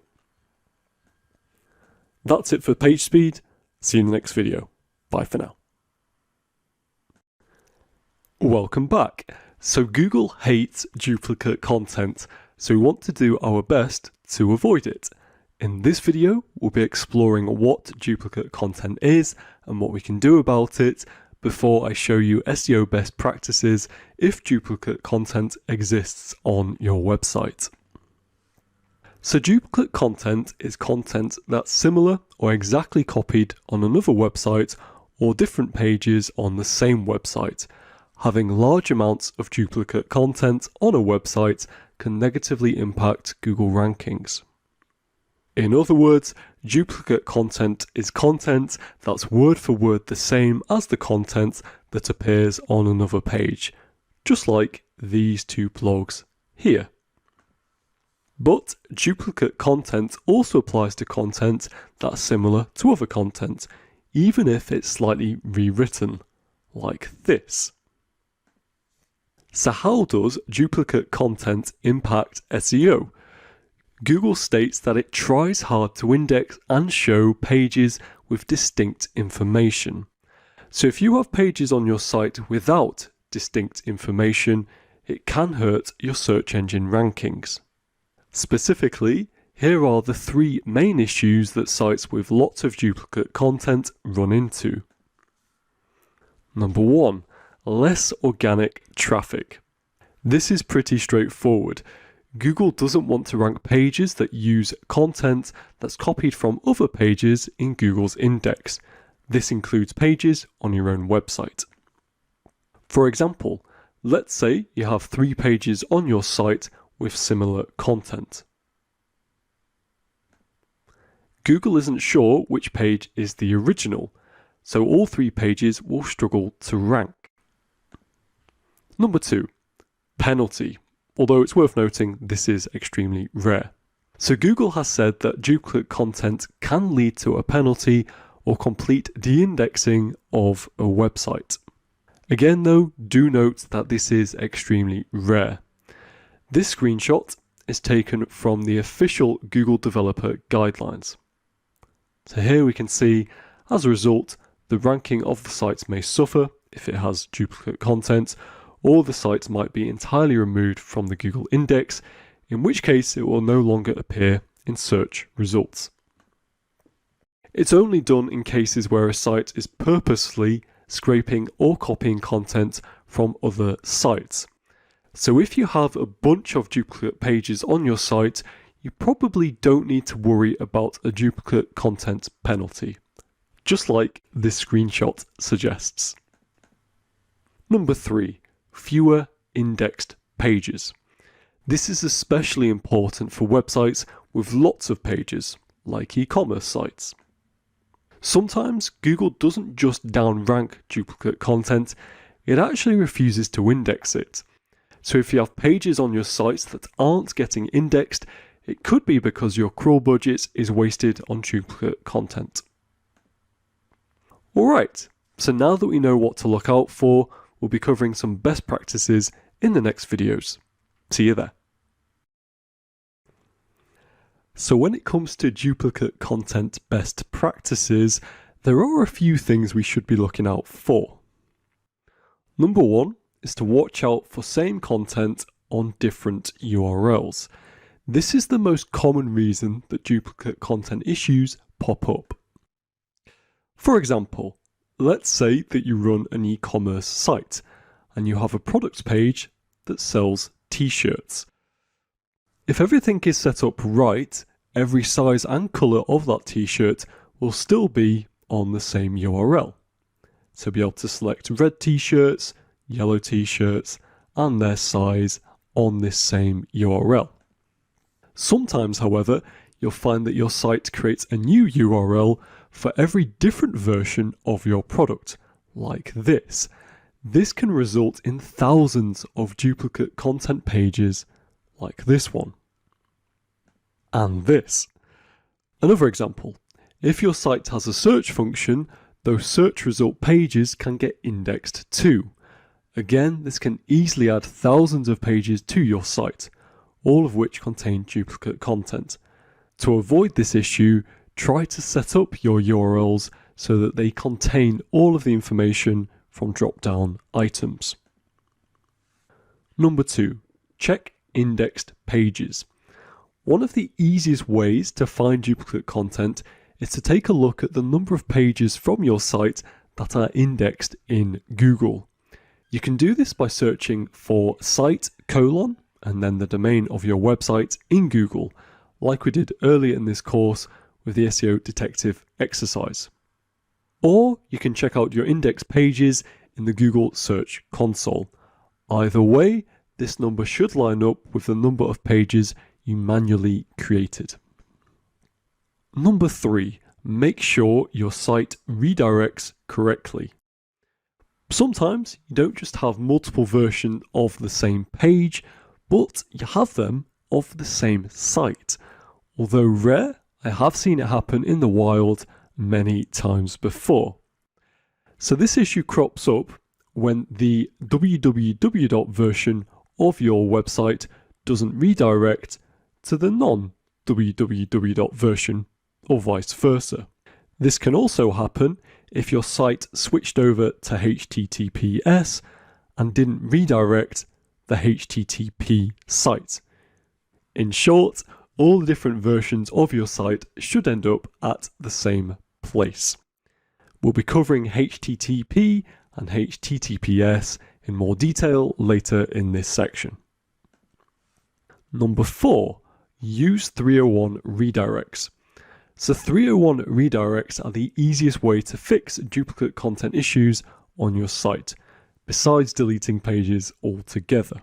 That's it for page speed. See you in the next video. Bye for now. Welcome back. So Google hates duplicate content, so we want to do our best to avoid it. In this video, we'll be exploring what duplicate content is and what we can do about it before I show you SEO best practices if duplicate content exists on your website. So duplicate content is content that's similar or exactly copied on another website or different pages on the same website. Having large amounts of duplicate content on a website can negatively impact Google rankings. In other words, duplicate content is content that's word for word the same as the content that appears on another page, just like these two blogs here. But duplicate content also applies to content that's similar to other content, even if it's slightly rewritten, like this. So how does duplicate content impact SEO? Google states that it tries hard to index and show pages with distinct information. So if you have pages on your site without distinct information, it can hurt your search engine rankings. Specifically, here are the 3 main issues that sites with lots of duplicate content run into. Number 1, less organic traffic. This is pretty straightforward. Google doesn't want to rank pages that use content that's copied from other pages in Google's index. This includes pages on your own website. For example, let's say you have 3 pages on your site with similar content. Google isn't sure which page is the original, so all 3 pages will struggle to rank. Number 2, penalty. Although it's worth noting this is extremely rare. So Google has said that duplicate content can lead to a penalty or complete de-indexing of a website. Again though, do note that this is extremely rare. This screenshot is taken from the official Google Developer Guidelines. So here we can see, as a result, the ranking of the site may suffer if it has duplicate content, or the site might be entirely removed from the Google index, in which case it will no longer appear in search results. It's only done in cases where a site is purposely scraping or copying content from other sites. So if you have a bunch of duplicate pages on your site, you probably don't need to worry about a duplicate content penalty, just like this screenshot suggests. Number 3, fewer indexed pages. This is especially important for websites with lots of pages, like e-commerce sites. Sometimes Google doesn't just downrank duplicate content, it actually refuses to index it. So if you have pages on your sites that aren't getting indexed, it could be because your crawl budget is wasted on duplicate content. Alright, so now that we know what to look out for, we'll be covering some best practices in the next videos. See you there. So when it comes to duplicate content best practices, there are a few things we should be looking out for. Number 1 is to watch out for same content on different URLs. This is the most common reason that duplicate content issues pop up. For example, let's say that you run an e-commerce site and you have a products page that sells t-shirts. If everything is set up right, every size and colour of that t-shirt will still be on the same URL. So be able to select red t-shirts, yellow t-shirts, and their size on this same URL. Sometimes, however, you'll find that your site creates a new URL for every different version of your product, like this. This can result in thousands of duplicate content pages like this one. And this. Another example, if your site has a search function, those search result pages can get indexed too. Again, this can easily add thousands of pages to your site, all of which contain duplicate content. To avoid this issue, try to set up your URLs so that they contain all of the information from drop-down items. Number 2, check indexed pages. One of the easiest ways to find duplicate content is to take a look at the number of pages from your site that are indexed in Google. You can do this by searching for site : and then the domain of your website in Google, like we did earlier in this course with the SEO detective exercise. Or you can check out your index pages in the Google Search Console. Either way, this number should line up with the number of pages you manually created. Number 3, make sure your site redirects correctly. Sometimes you don't just have multiple versions of the same page, but you have them of the same site. Although rare, I have seen it happen in the wild many times before. So this issue crops up when the www version of your website doesn't redirect to the non www.version or vice versa. This can also happen if your site switched over to HTTPS and didn't redirect the HTTP site. In short, all the different versions of your site should end up at the same place. We'll be covering HTTP and HTTPS in more detail later in this section. Number 4, use 301 redirects. So 301 redirects are the easiest way to fix duplicate content issues on your site, besides deleting pages altogether.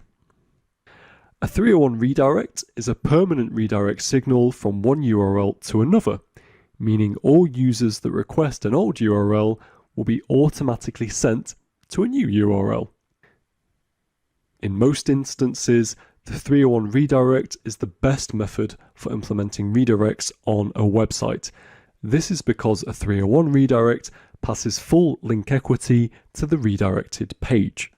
A 301 redirect is a permanent redirect signal from one URL to another, meaning all users that request an old URL will be automatically sent to a new URL. In most instances, the 301 redirect is the best method for implementing redirects on a website. This is because a 301 redirect passes full link equity to the redirected page.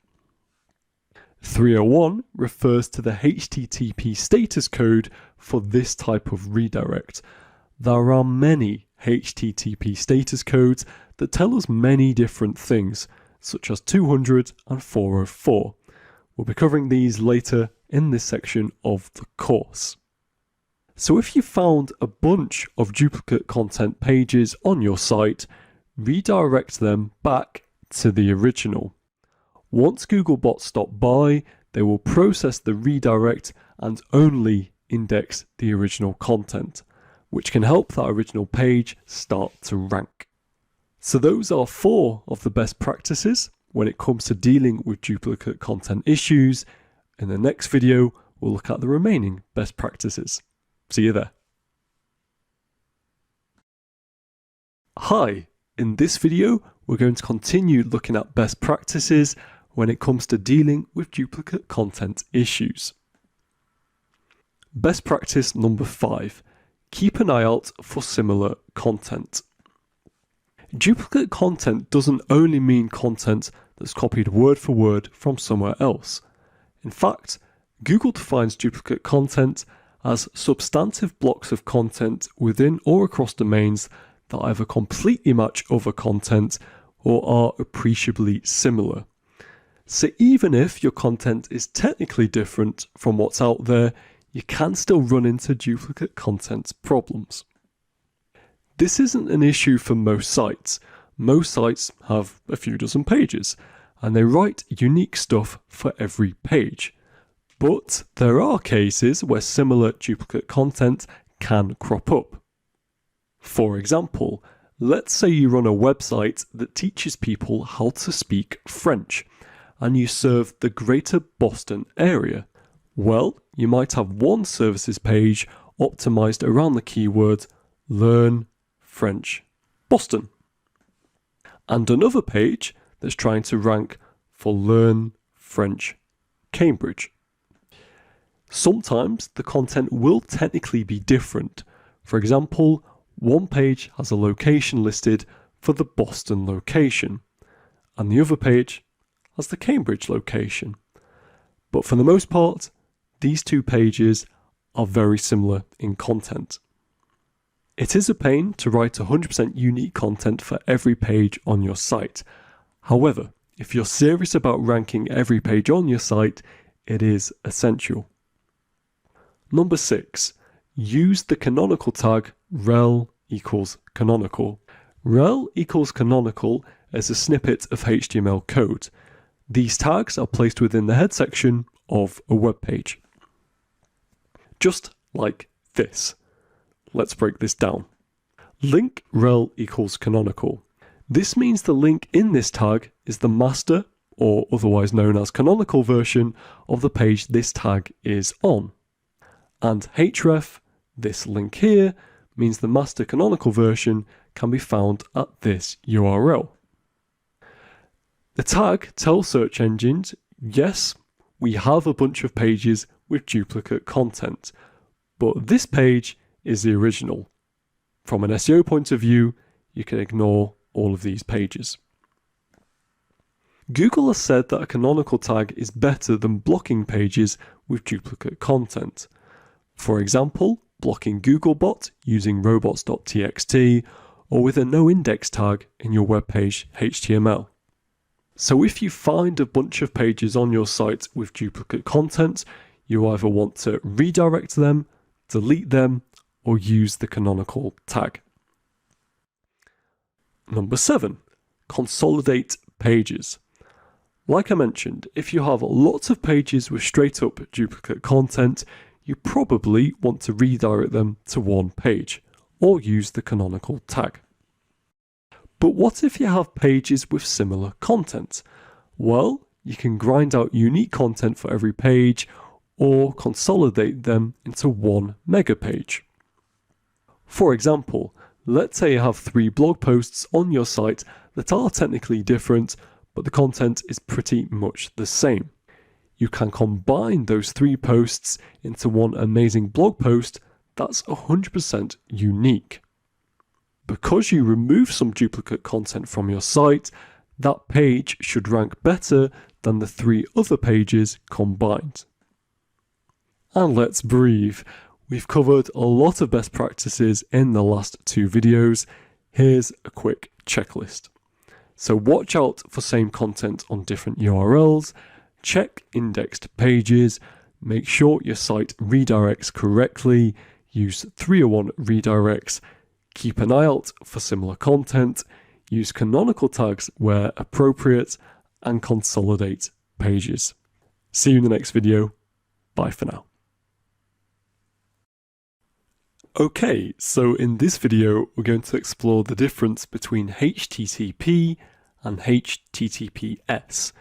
301 refers to the HTTP status code for this type of redirect. There are many HTTP status codes that tell us many different things, such as 200 and 404. We'll be covering these later in this section of the course. So if you found a bunch of duplicate content pages on your site, redirect them back to the original. Once Googlebot stop by, they will process the redirect and only index the original content, which can help that original page start to rank. So those are 4 of the best practices when it comes to dealing with duplicate content issues. In the next video, we'll look at the remaining best practices. See you there. Hi, in this video, we're going to continue looking at best practices when it comes to dealing with duplicate content issues. Best practice number 5, keep an eye out for similar content. Duplicate content doesn't only mean content that's copied word for word from somewhere else. In fact, Google defines duplicate content as substantive blocks of content within or across domains that either completely match other content or are appreciably similar. So even if your content is technically different from what's out there, you can still run into duplicate content problems. This isn't an issue for most sites. Most sites have a few dozen pages, and they write unique stuff for every page. But there are cases where similar duplicate content can crop up. For example, let's say you run a website that teaches people how to speak French, and you serve the greater Boston area. Well, you might have one services page optimized around the keyword Learn French Boston, and another page that's trying to rank for Learn French Cambridge. Sometimes the content will technically be different. For example, one page has a location listed for the Boston location, and the other page has the Cambridge location. But for the most part, these two pages are very similar in content. It is a pain to write 100% unique content for every page on your site. However, if you're serious about ranking every page on your site, it is essential. Number 6, use the canonical tag rel equals canonical. Rel equals canonical is a snippet of HTML code. These tags are placed within the head section of a web page. Just like this. Let's break this down. Link rel equals canonical. This means the link in this tag is the master, or otherwise known as canonical version, of the page this tag is on. And href, this link here, means the master canonical version can be found at this URL. The tag tells search engines, yes, we have a bunch of pages with duplicate content, but this page is the original. From an SEO point of view, you can ignore all of these pages. Google has said that a canonical tag is better than blocking pages with duplicate content. For example, blocking Googlebot using robots.txt, or with a no index tag in your web page HTML. So if you find a bunch of pages on your site with duplicate content, you either want to redirect them, delete them, or use the canonical tag. Number 7, consolidate pages. Like I mentioned, if you have lots of pages with straight up duplicate content, you probably want to redirect them to one page, or use the canonical tag. But what if you have pages with similar content? Well, you can grind out unique content for every page, or consolidate them into one mega page. For example, let's say you have 3 blog posts on your site that are technically different, but the content is pretty much the same. You can combine those 3 posts into one amazing blog post that's 100% unique. Because you remove some duplicate content from your site, that page should rank better than the 3 other pages combined. And let's breathe. We've covered a lot of best practices in the last 2 videos. Here's a quick checklist. So watch out for same content on different URLs, check indexed pages, make sure your site redirects correctly, use 301 redirects, keep an eye out for similar content, use canonical tags where appropriate, and consolidate pages. See you in the next video. Bye for now. Okay, so in this video, we're going to explore the difference between HTTP and HTTPS.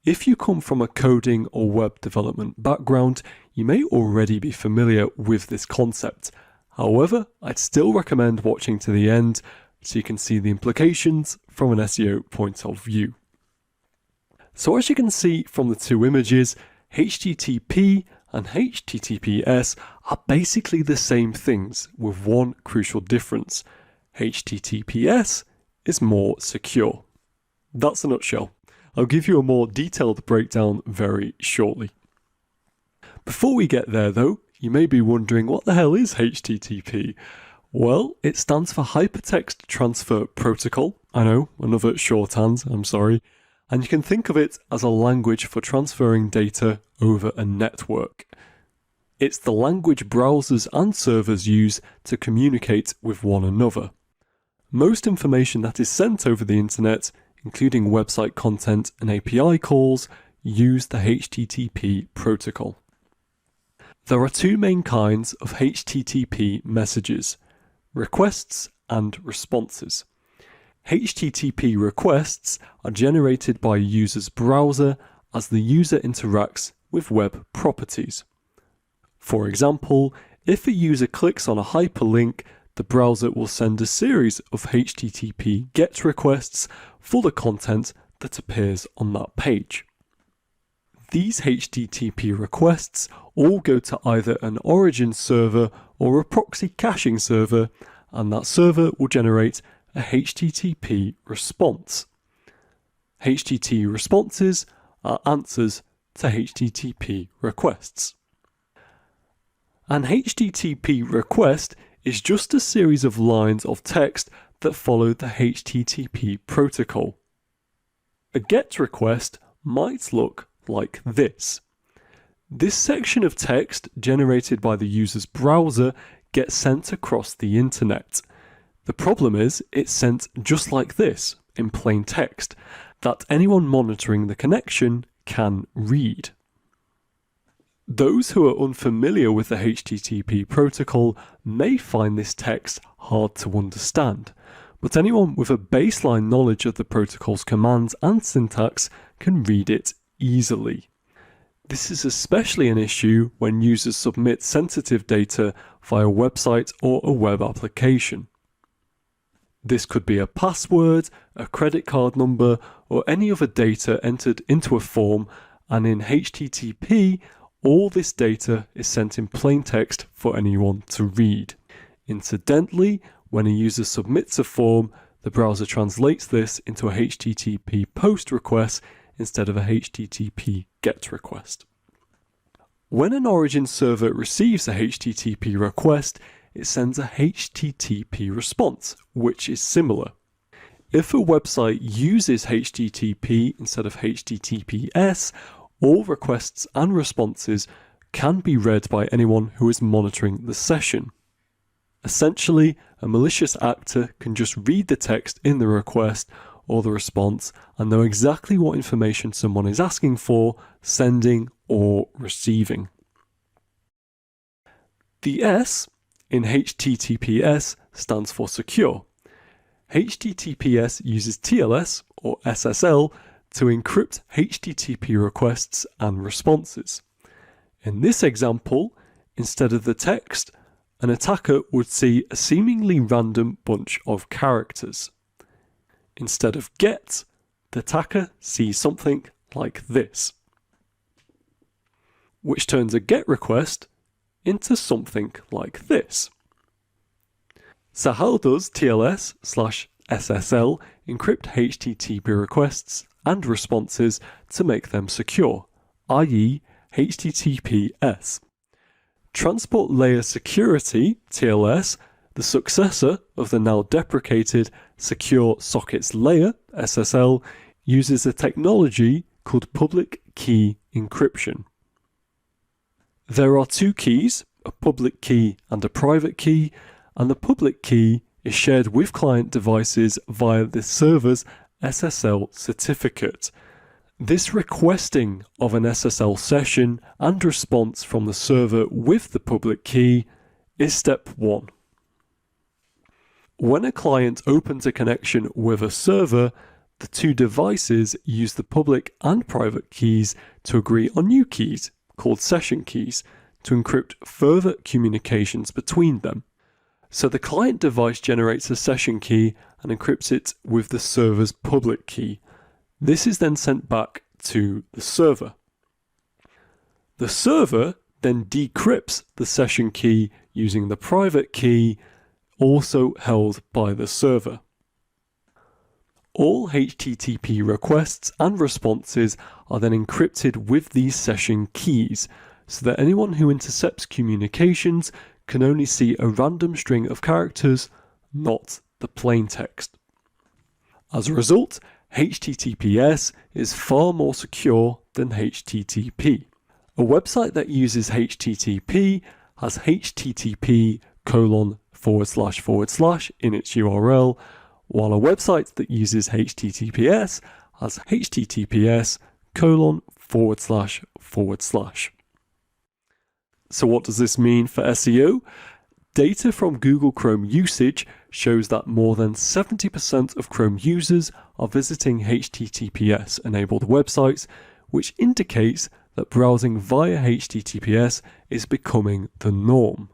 If you come from a coding or web development background, you may already be familiar with this concept. However, I'd still recommend watching to the end so you can see the implications from an SEO point of view. So as you can see from the 2 images, HTTP and HTTPS are basically the same things with one crucial difference. HTTPS is more secure. That's a nutshell. I'll give you a more detailed breakdown very shortly. Before we get there though, you may be wondering what the hell is HTTP? Well, it stands for Hypertext Transfer Protocol. I know, another shorthand, I'm sorry. And you can think of it as a language for transferring data over a network. It's the language browsers and servers use to communicate with one another. Most information that is sent over the internet, including website content and API calls, use the HTTP protocol. There are 2 main kinds of HTTP messages: requests and responses. HTTP requests are generated by a user's browser as the user interacts with web properties. For example, if a user clicks on a hyperlink, the browser will send a series of HTTP GET requests for the content that appears on that page. These HTTP requests all go to either an origin server or a proxy caching server, and that server will generate a HTTP response. HTTP responses are answers to HTTP requests. An HTTP request is just a series of lines of text that follow the HTTP protocol. A GET request might look like this. This section of text generated by the user's browser gets sent across the internet. The problem is it's sent just like this, in plain text, that anyone monitoring the connection can read. Those who are unfamiliar with the HTTP protocol may find this text hard to understand, but anyone with a baseline knowledge of the protocol's commands and syntax can read it easily. This is especially an issue when users submit sensitive data via a website or a web application. This could be a password, a credit card number, or any other data entered into a form, and in HTTP, all this data is sent in plain text for anyone to read. Incidentally, when a user submits a form, the browser translates this into a HTTP POST request instead of a HTTP GET request. When an origin server receives a HTTP request, it sends a HTTP response, which is similar. If a website uses HTTP instead of HTTPS, all requests and responses can be read by anyone who is monitoring the session. Essentially, a malicious actor can just read the text in the request or the response and know exactly what information someone is asking for, sending or receiving. The S in HTTPS stands for secure. HTTPS uses TLS or SSL to encrypt HTTP requests and responses. In this example, instead of the text, an attacker would see a seemingly random bunch of characters. Instead of get, the attacker sees something like this, which turns a get request into something like this. So how does TLS/SSL encrypt HTTP requests and responses to make them secure, i.e. HTTPS? Transport Layer Security, TLS, the successor of the now deprecated Secure Sockets Layer, SSL, uses a technology called public key encryption. There are two keys, a public key and a private key, and the public key is shared with client devices via the server's SSL certificate. This requesting of an SSL session and response from the server with the public key is step 1. When a client opens a connection with a server, the two devices use the public and private keys to agree on new keys, called session keys, to encrypt further communications between them. So the client device generates a session key and encrypts it with the server's public key. This is then sent back to the server. The server then decrypts the session key using the private key, also held by the server. All HTTP requests and responses are then encrypted with these session keys, so that anyone who intercepts communications can only see a random string of characters, not the plain text. As a result, HTTPS is far more secure than HTTP. A website that uses HTTP has http:// in its URL, while a website that uses HTTPS has https://. So what does this mean for SEO? Data from Google Chrome usage shows that more than 70% of Chrome users are visiting HTTPS-enabled websites, which indicates that browsing via HTTPS is becoming the norm.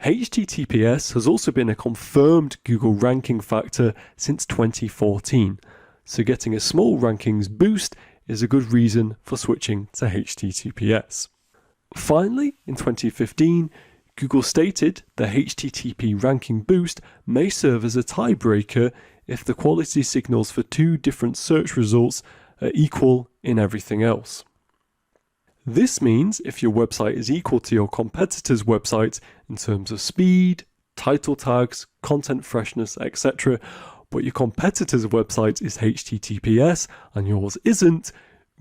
HTTPS has also been a confirmed Google ranking factor since 2014, so getting a small rankings boost is a good reason for switching to HTTPS. Finally, in 2015, Google stated the HTTP ranking boost may serve as a tiebreaker if the quality signals for two different search results are equal in everything else. This means if your website is equal to your competitor's website in terms of speed, title tags, content freshness, etc., but your competitor's website is HTTPS and yours isn't,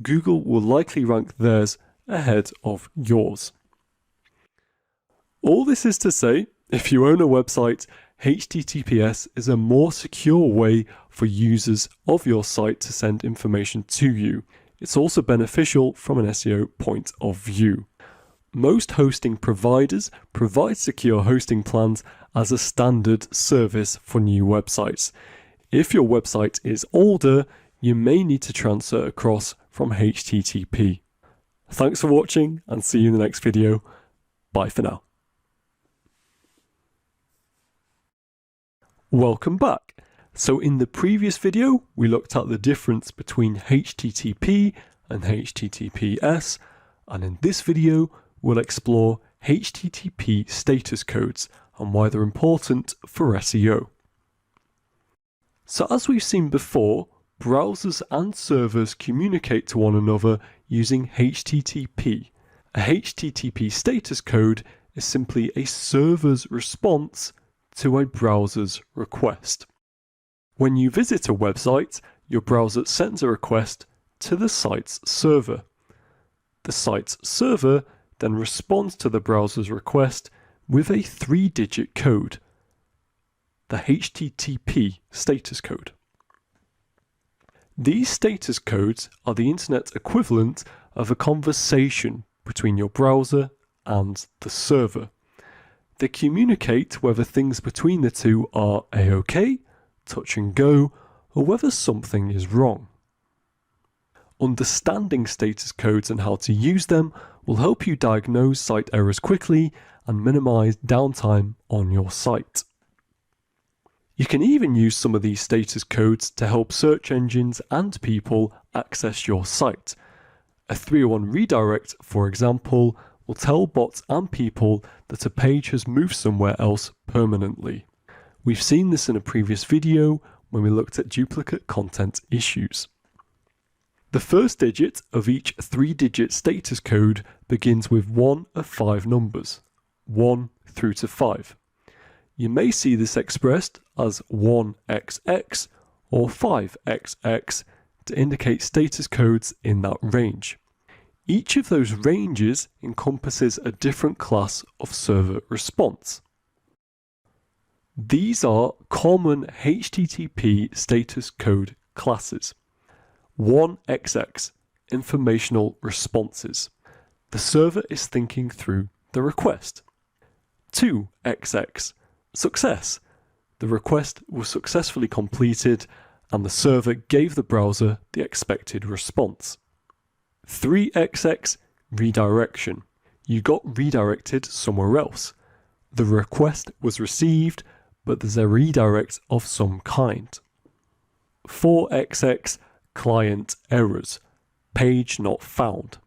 Google will likely rank theirs ahead of yours. All this is to say, if you own a website, HTTPS is a more secure way for users of your site to send information to you. It's also beneficial from an SEO point of view. Most hosting providers provide secure hosting plans as a standard service for new websites. If your website is older, you may need to transfer across from HTTP. Thanks for watching and see you in the next video. Bye for now. Welcome back. So in the previous video, we looked at the difference between HTTP and HTTPS, and in this video, we'll explore HTTP status codes and why they're important for SEO. So as we've seen before, browsers and servers communicate to one another using HTTP, A HTTP status code is simply a server's response to a browser's request. When you visit a website, your browser sends a request to the site's server. The site's server then responds to the browser's request with a 3-digit code, the HTTP status code. These status codes are the internet equivalent of a conversation between your browser and the server. They communicate whether things between the two are A-OK, touch and go, or whether something is wrong. Understanding status codes and how to use them will help you diagnose site errors quickly and minimize downtime on your site. You can even use some of these status codes to help search engines and people access your site. A 301 redirect, for example, will tell bots and people that a page has moved somewhere else permanently. We've seen this in a previous video when we looked at duplicate content issues. The first digit of each 3-digit status code begins with one of 5 numbers, 1 through to 5. You may see this expressed as 1XX or 5XX to indicate status codes in that range. Each of those ranges encompasses a different class of server response. These are common HTTP status code classes. 1XX, informational responses. The server is thinking through the request. 2XX, success. The request was successfully completed and the server gave the browser the expected response. 3XX, redirection. You got redirected somewhere else. The request was received, but there's a redirect of some kind. 4XX, client errors. Page not found.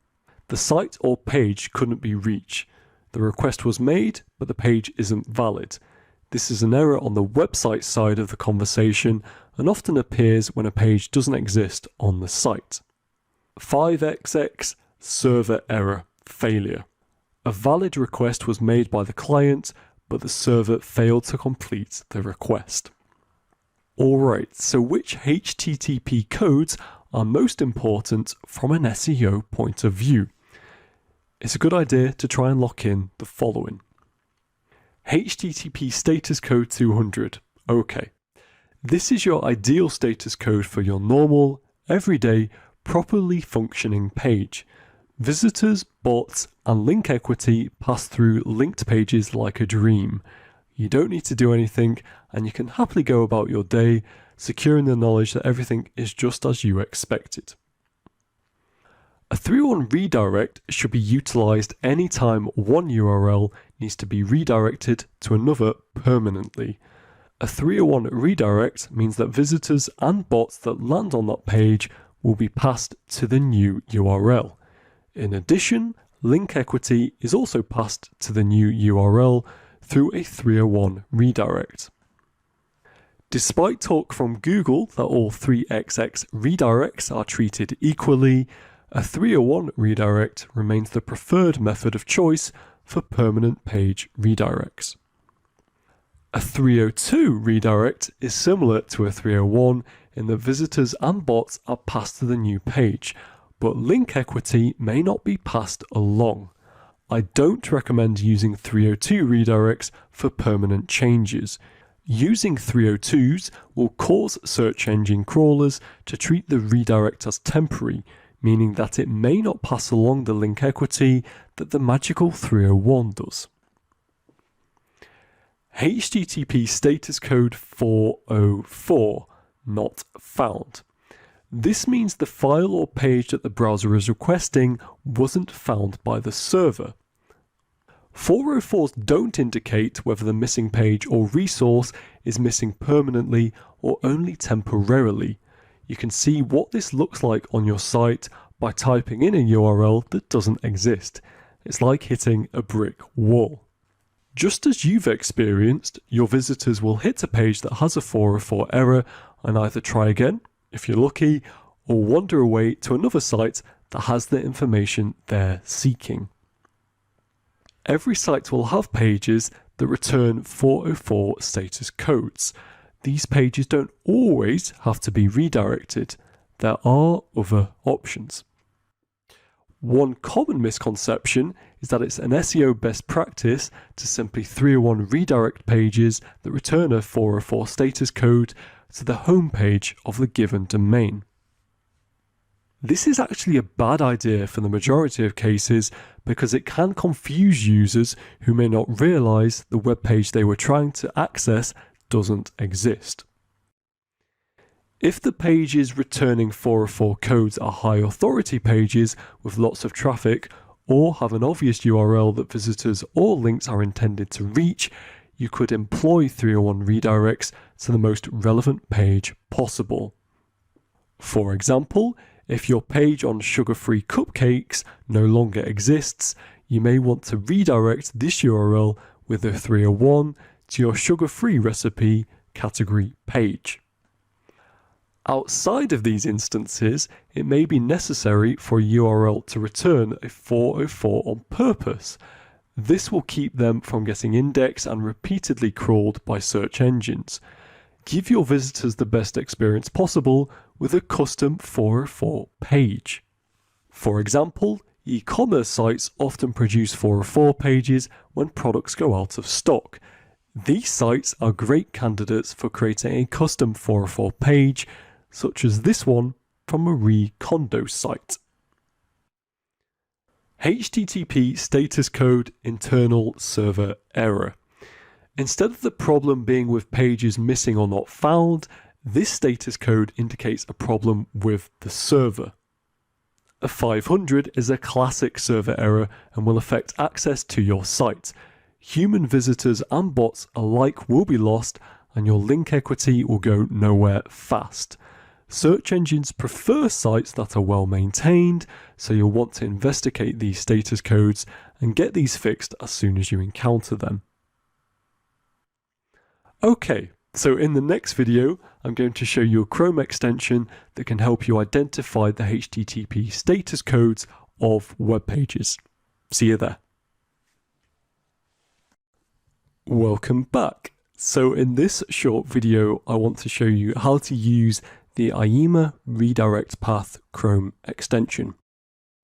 The site or page couldn't be reached. The request was made, but the page isn't valid. This is an error on the website side of the conversation and often appears when a page doesn't exist on the site. 5XX, server error, failure. A valid request was made by the client, but the server failed to complete the request. Alright, so which HTTP codes are most important from an SEO point of view? It's a good idea to try and lock in the following. HTTP status code 200. Okay. This is your ideal status code for your normal, everyday, properly functioning page. Visitors, bots, and link equity pass through linked pages like a dream. You don't need to do anything, and you can happily go about your day, securing the knowledge that everything is just as you expected. A 301 redirect should be utilized anytime one URL needs to be redirected to another permanently. A 301 redirect means that visitors and bots that land on that page will be passed to the new URL. In addition, link equity is also passed to the new URL through a 301 redirect. Despite talk from Google that all 3XX redirects are treated equally, a 301 redirect remains the preferred method of choice for permanent page redirects. A 302 redirect is similar to a 301 in that visitors and bots are passed to the new page, but link equity may not be passed along. I don't recommend using 302 redirects for permanent changes. Using 302s will cause search engine crawlers to treat the redirect as temporary, meaning that it may not pass along the link equity that the magical 301 does. HTTP status code 404, not found. This means the file or page that the browser is requesting wasn't found by the server. 404s don't indicate whether the missing page or resource is missing permanently or only temporarily. You can see what this looks like on your site by typing in a URL that doesn't exist. It's like hitting a brick wall. Just as you've experienced, your visitors will hit a page that has a 404 error and either try again, if you're lucky, or wander away to another site that has the information they're seeking. Every site will have pages that return 404 status codes. These pages don't always have to be redirected. There are other options. One common misconception is that it's an SEO best practice to simply 301 redirect pages that return a 404 status code to the home page of the given domain. This is actually a bad idea for the majority of cases because it can confuse users who may not realize the web page they were trying to access doesn't exist. If the pages returning 404 codes are high authority pages with lots of traffic or have an obvious URL that visitors or links are intended to reach, you could employ 301 redirects to the most relevant page possible. For example, if your page on sugar-free cupcakes no longer exists, you may want to redirect this URL with a 301 to your sugar-free recipe category page. Outside of these instances, it may be necessary for a URL to return a 404 on purpose. This will keep them from getting indexed and repeatedly crawled by search engines. Give your visitors the best experience possible with a custom 404 page. For example, e-commerce sites often produce 404 pages when products go out of stock. These sites are great candidates for creating a custom 404 page, such as this one from Marie Kondo's site. HTTP status code internal server error. Instead of the problem being with pages missing or not found, this status code indicates a problem with the server. A 500 is a classic server error and will affect access to your site. Human visitors and bots alike will be lost and your link equity will go nowhere fast. Search engines prefer sites that are well maintained, so you'll want to investigate these status codes and get these fixed as soon as you encounter them. Okay, so in the next video, I'm going to show you a Chrome extension that can help you identify the HTTP status codes of web pages. See you there. Welcome back. So in this short video, I want to show you how to use the IEMA Redirect Path Chrome extension.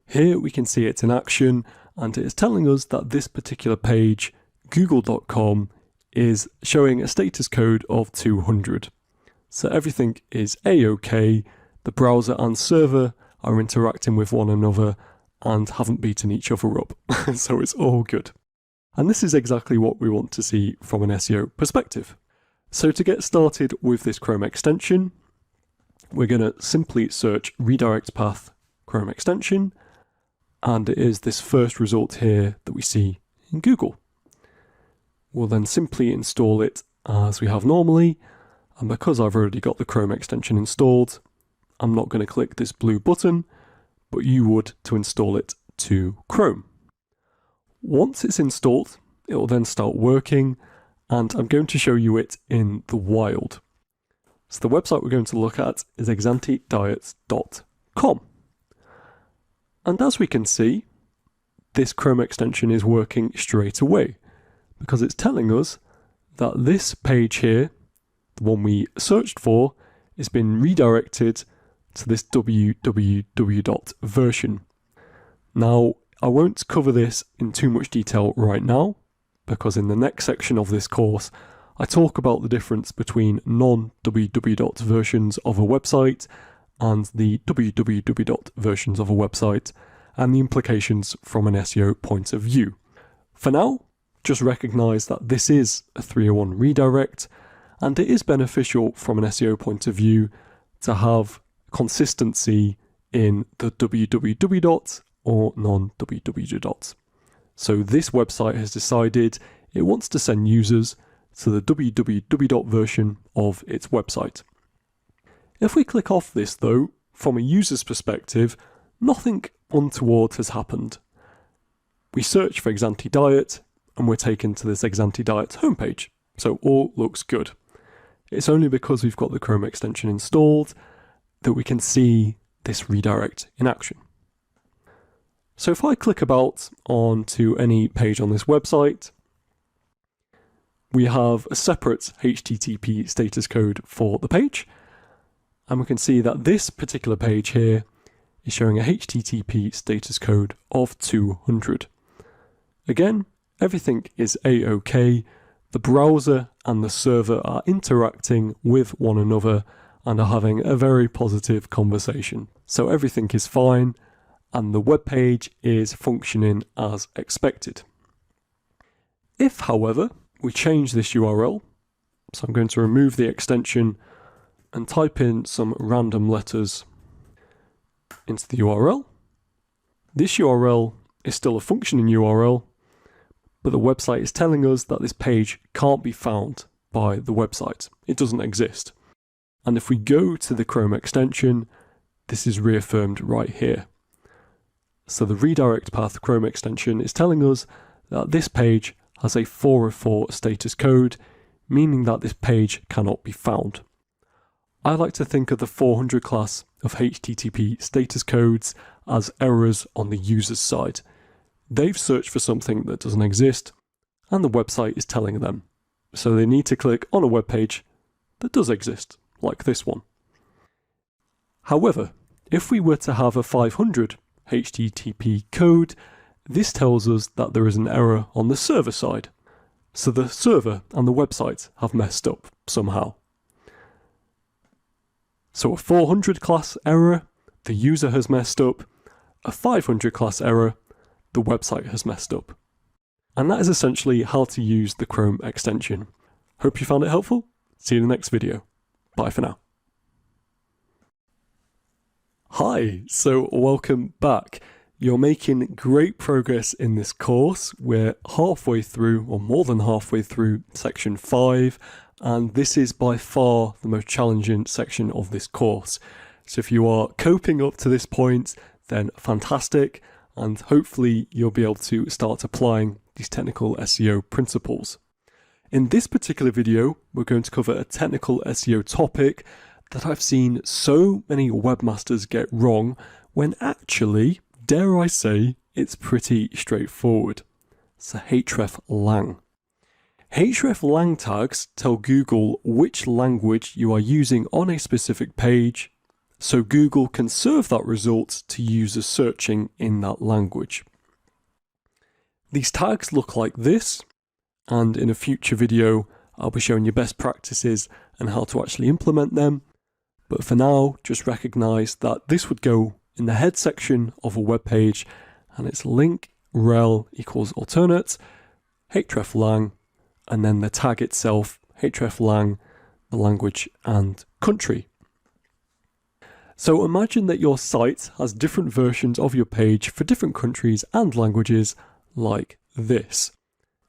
Here we can see it in action, and it is telling us that this particular page, google.com, is showing a status code of 200. So everything is A-OK, the browser and server are interacting with one another and haven't beaten each other up, so it's all good. And this is exactly what we want to see from an SEO perspective. So to get started with this Chrome extension, we're going to simply search Redirect Path Chrome extension, and it is this first result here that we see in Google. We'll then simply install it as we have normally, and because I've already got the Chrome extension installed, I'm not going to click this blue button, but you would to install it to Chrome. Once it's installed, it will then start working, and I'm going to show you it in the wild. So the website we're going to look at is exantidiets.com. And as we can see, this Chrome extension is working straight away because it's telling us that this page here, the one we searched for, has been redirected to this www.version. Now, I won't cover this in too much detail right now because in the next section of this course, I talk about the difference between non-www versions of a website and the www versions of a website and the implications from an SEO point of view. For now, just recognize that this is a 301 redirect, and it is beneficial from an SEO point of view to have consistency in the www or non-www. So this website has decided it wants to send users to the www version of its website. If we click off this though, from a user's perspective, nothing untoward has happened. We search for Exanti Diet and we're taken to this Exanti Diet homepage, so all looks good. It's only because we've got the Chrome extension installed that we can see this redirect in action. So if I click about onto any page on this website, we have a separate HTTP status code for the page, and we can see that this particular page here is showing a HTTP status code of 200. Again, everything is A-OK. The browser and the server are interacting with one another and are having a very positive conversation. So everything is fine, and the web page is functioning as expected. If, however, we change this URL, so I'm going to remove the extension and type in some random letters into the URL. This URL is still a functioning URL, but the website is telling us that this page can't be found by the website. It doesn't exist. And if we go to the Chrome extension, this is reaffirmed right here. So the redirect path Chrome extension is telling us that this page has a 404 status code, meaning that this page cannot be found. I like to think of the 400 class of HTTP status codes as errors on the user's side. They've searched for something that doesn't exist, and the website is telling them. So they need to click on a web page that does exist, like this one. However, if we were to have a 500 HTTP code, this tells us that there is an error on the server side. So the server and the website have messed up somehow. So a 400 class error, the user has messed up. A 500 class error, the website has messed up. And that is essentially how to use the Chrome extension. Hope you found it helpful. See you in the next video. Bye for now. Hi, so welcome back. You're making great progress in this course. We're halfway through, or more than halfway through, section 5, and this is by far the most challenging section of this course. So if you are coping up to this point, then fantastic, and hopefully you'll be able to start applying these technical SEO principles. In this particular video, we're going to cover a technical SEO topic that I've seen so many webmasters get wrong, when actually, dare I say, it's pretty straightforward. So hreflang. Hreflang tags tell Google which language you are using on a specific page, so Google can serve that result to users searching in that language. These tags look like this, and in a future video I'll be showing you best practices and how to actually implement them. But for now, just recognize that this would go in the head section of a web page, and it's link rel equals alternate, hreflang, and then the tag itself, hreflang, the language and country. So imagine that your site has different versions of your page for different countries and languages like this.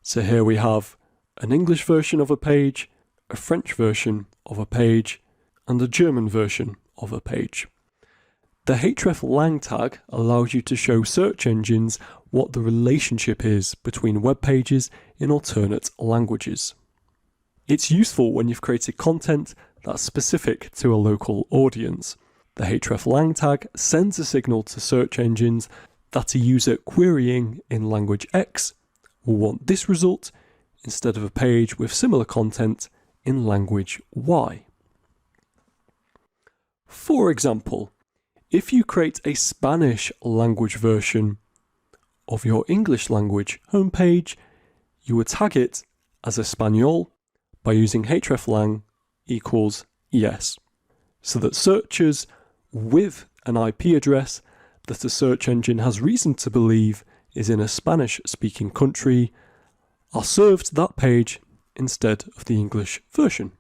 So here we have an English version of a page, a French version of a page, and a German version of a page. The hreflang tag allows you to show search engines what the relationship is between web pages in alternate languages. It's useful when you've created content that's specific to a local audience. The hreflang tag sends a signal to search engines that a user querying in language X will want this result instead of a page with similar content in language Y. For example, if you create a Spanish language version of your English language homepage, you would tag it as Espanol by using hreflang equals yes, so that searchers with an IP address that a search engine has reason to believe is in a Spanish-speaking country are served that page instead of the English version.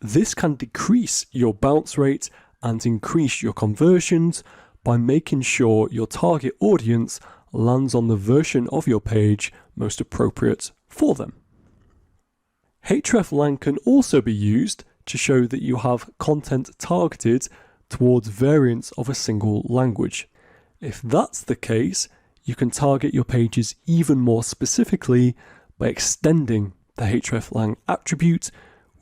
This can decrease your bounce rate and increase your conversions by making sure your target audience lands on the version of your page most appropriate for them. hreflang can also be used to show that you have content targeted towards variants of a single language. If that's the case, you can target your pages even more specifically by extending the hreflang attribute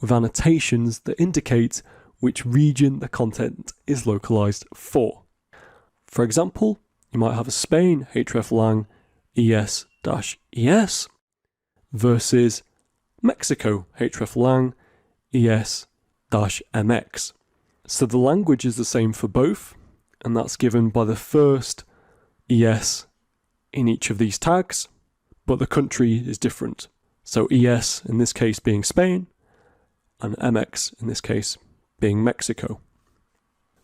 with annotations that indicate which region the content is localized for. For example, you might have a Spain hreflang es-es versus Mexico hreflang es-mx. So the language is the same for both, and that's given by the first es in each of these tags, but the country is different. So es in this case being Spain, and mx in this case being Mexico.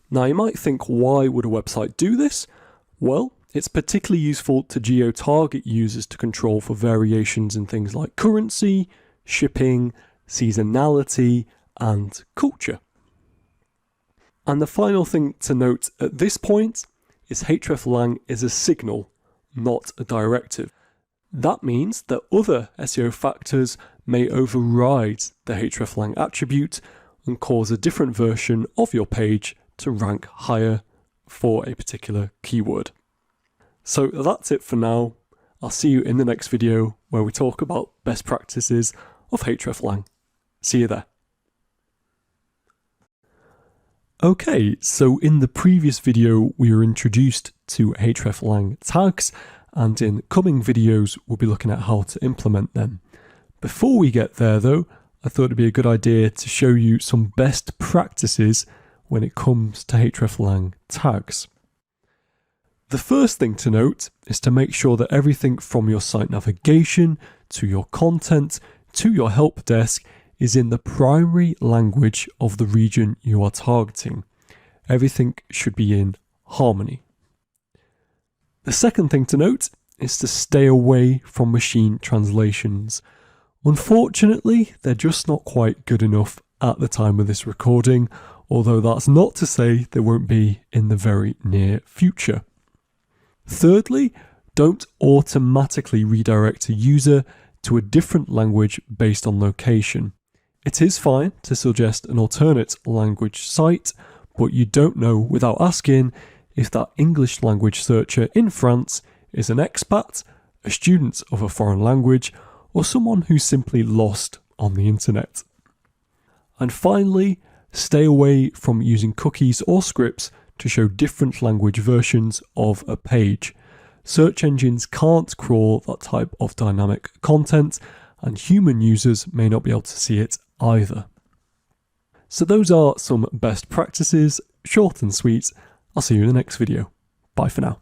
Now you might think, why would a website do this? Well, it's particularly useful to geo-target users to control for variations in things like currency, shipping, seasonality, and culture. And the final thing to note at this point is hreflang is a signal, not a directive. That means that other SEO factors may override the hreflang attribute and cause a different version of your page to rank higher for a particular keyword. So that's it for now. I'll see you in the next video where we talk about best practices of hreflang. See you there. Okay, so in the previous video we were introduced to hreflang tags, and in coming videos we'll be looking at how to implement them. Before we get there though, I thought it'd be a good idea to show you some best practices when it comes to hreflang tags. The first thing to note is to make sure that everything from your site navigation to your content to your help desk is in the primary language of the region you are targeting. Everything should be in harmony. The second thing to note is to stay away from machine translations. Unfortunately, they're just not quite good enough at the time of this recording, although that's not to say they won't be in the very near future. Thirdly, don't automatically redirect a user to a different language based on location. It is fine to suggest an alternate language site, but you don't know without asking if that English language searcher in France is an expat, a student of a foreign language, or someone who's simply lost on the internet. And finally, stay away from using cookies or scripts to show different language versions of a page. Search engines can't crawl that type of dynamic content, and human users may not be able to see it either. So those are some best practices, short and sweet. I'll see you in the next video. Bye for now.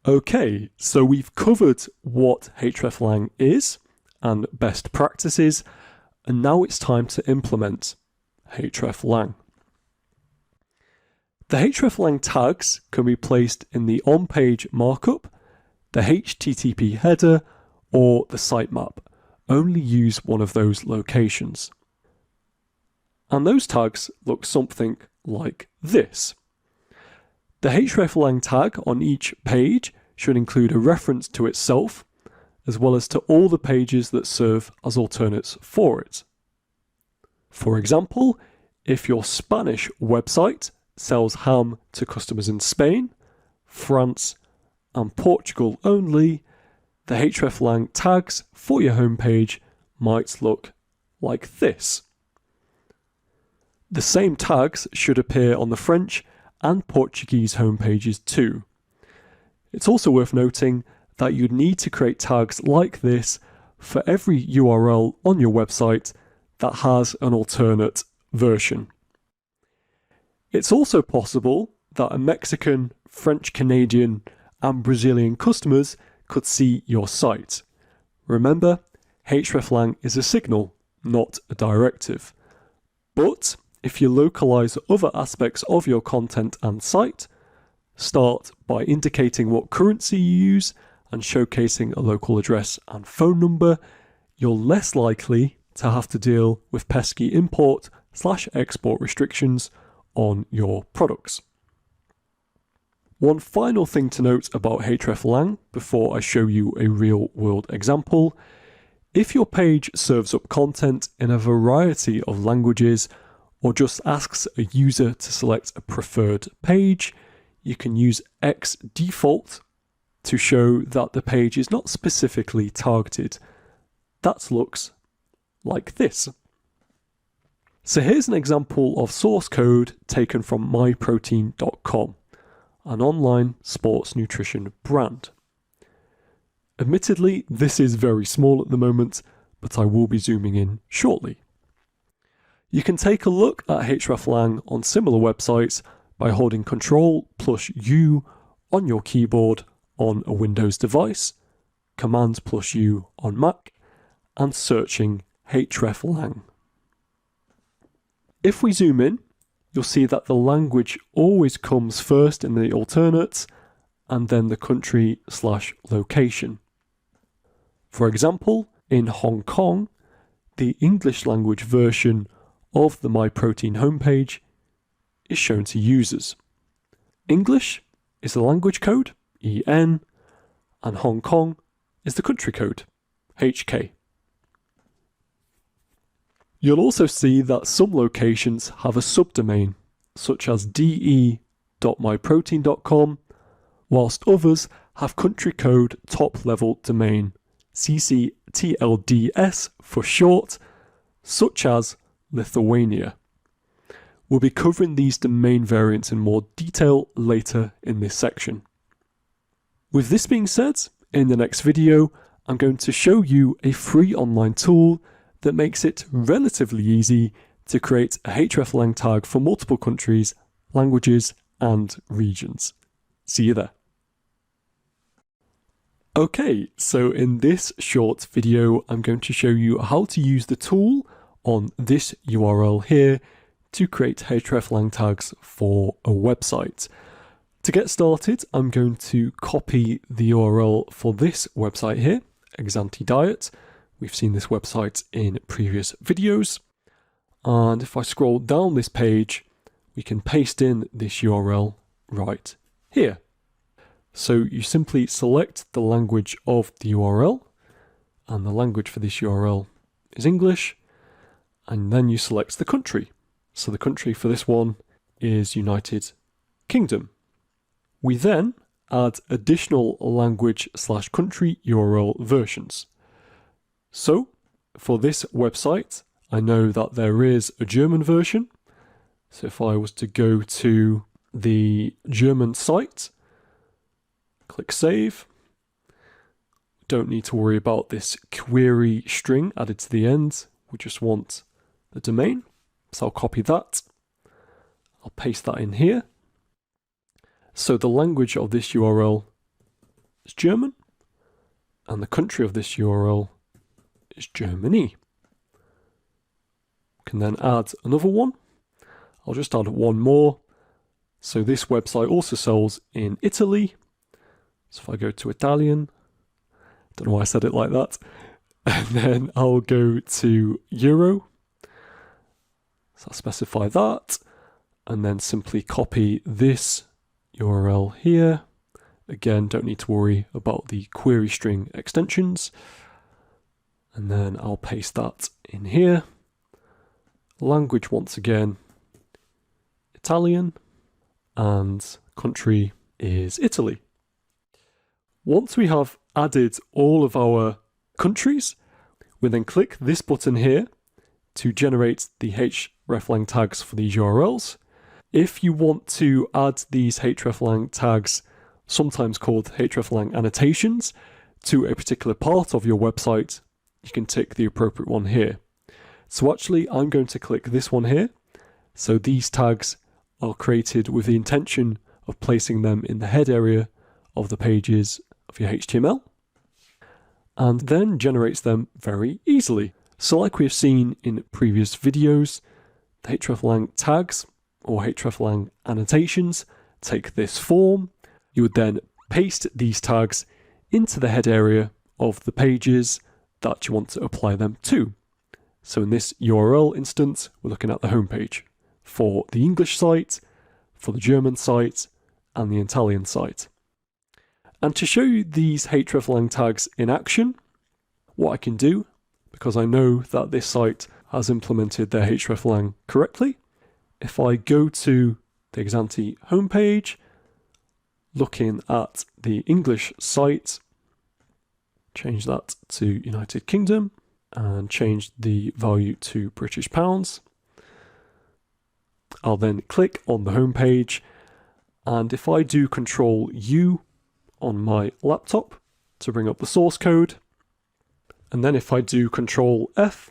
Okay, so we've covered what hreflang is and best practices, and now it's time to implement hreflang. The hreflang tags can be placed in the on-page markup, the HTTP header, or the sitemap. Only use one of those locations. And those tags look something like this. The hreflang tag on each page should include a reference to itself, as well as to all the pages that serve as alternates for it. For example, if your Spanish website sells ham to customers in Spain, France, and Portugal only, the hreflang tags for your homepage might look like this. The same tags should appear on the French and Portuguese homepages too. It's also worth noting that you'd need to create tags like this for every URL on your website that has an alternate version. It's also possible that a Mexican, French Canadian, and Brazilian customers could see your site. Remember, hreflang is a signal, not a directive. But if you localize other aspects of your content and site, start by indicating what currency you use and showcasing a local address and phone number, you're less likely to have to deal with pesky import/export restrictions on your products. One final thing to note about hreflang before I show you a real-world example: if your page serves up content in a variety of languages or just asks a user to select a preferred page, you can use xdefault to show that the page is not specifically targeted. That looks like this. So here's an example of source code taken from myprotein.com, an online sports nutrition brand. Admittedly, this is very small at the moment, but I will be zooming in shortly. You can take a look at hreflang on similar websites by holding Ctrl+U on your keyboard on a Windows device, Command+U on Mac, and searching hreflang. If we zoom in, you'll see that the language always comes first in the alternate, and then the country/location. For example, in Hong Kong, the English language version of the MyProtein homepage is shown to users. English is the language code, EN, and Hong Kong is the country code, HK. You'll also see that some locations have a subdomain, such as de.myprotein.com, whilst others have country code top level domain, CCTLDS for short, such as Lithuania. We'll be covering these domain variants in more detail later in this section. With this being said, in the next video, I'm going to show you a free online tool that makes it relatively easy to create a hreflang tag for multiple countries, languages, and regions. See you there. Okay, so in this short video, I'm going to show you how to use the tool on this URL here to create hreflang tags for a website. To get started, I'm going to copy the URL for this website here, Exanti Diet. We've seen this website in previous videos. And if I scroll down this page, we can paste in this URL right here. So you simply select the language of the URL, and the language for this URL is English, and then you select the country. So the country for this one is United Kingdom. We then add additional language/country URL versions. So for this website, I know that there is a German version. So if I was to go to the German site, click Save. Don't need to worry about this query string added to the end. We just want the domain. So I'll copy that. I'll paste that in here. So the language of this URL is German, and the country of this URL is Germany. Can then add another one. I'll just add one more. So this website also sells in Italy. So if I go to Italian, don't know why I said it like that, and then I'll go to Euro. So I'll specify that, and then simply copy this URL here. Again, don't need to worry about the query string extensions. And then I'll paste that in here. Language, once again, Italian, and country is Italy. Once we have added all of our countries, we then click this button here to generate the hreflang tags for these URLs. If you want to add these hreflang tags, sometimes called hreflang annotations, to a particular part of your website, you can tick the appropriate one here. So actually, I'm going to click this one here. So these tags are created with the intention of placing them in the head area of the pages of your HTML, and then generates them very easily. So like we have seen in previous videos, the hreflang tags or hreflang annotations take this form. You would then paste these tags into the head area of the pages that you want to apply them to. So in this URL instance, we're looking at the homepage for the English site, for the German site, and the Italian site. And to show you these hreflang tags in action, what I can do, because I know that this site has implemented their hreflang correctly, if I go to the Exanti homepage, looking at the English site, change that to United Kingdom, and change the value to British pounds. I'll then click on the home page, and if I do Control U on my laptop to bring up the source code, and then if I do Control F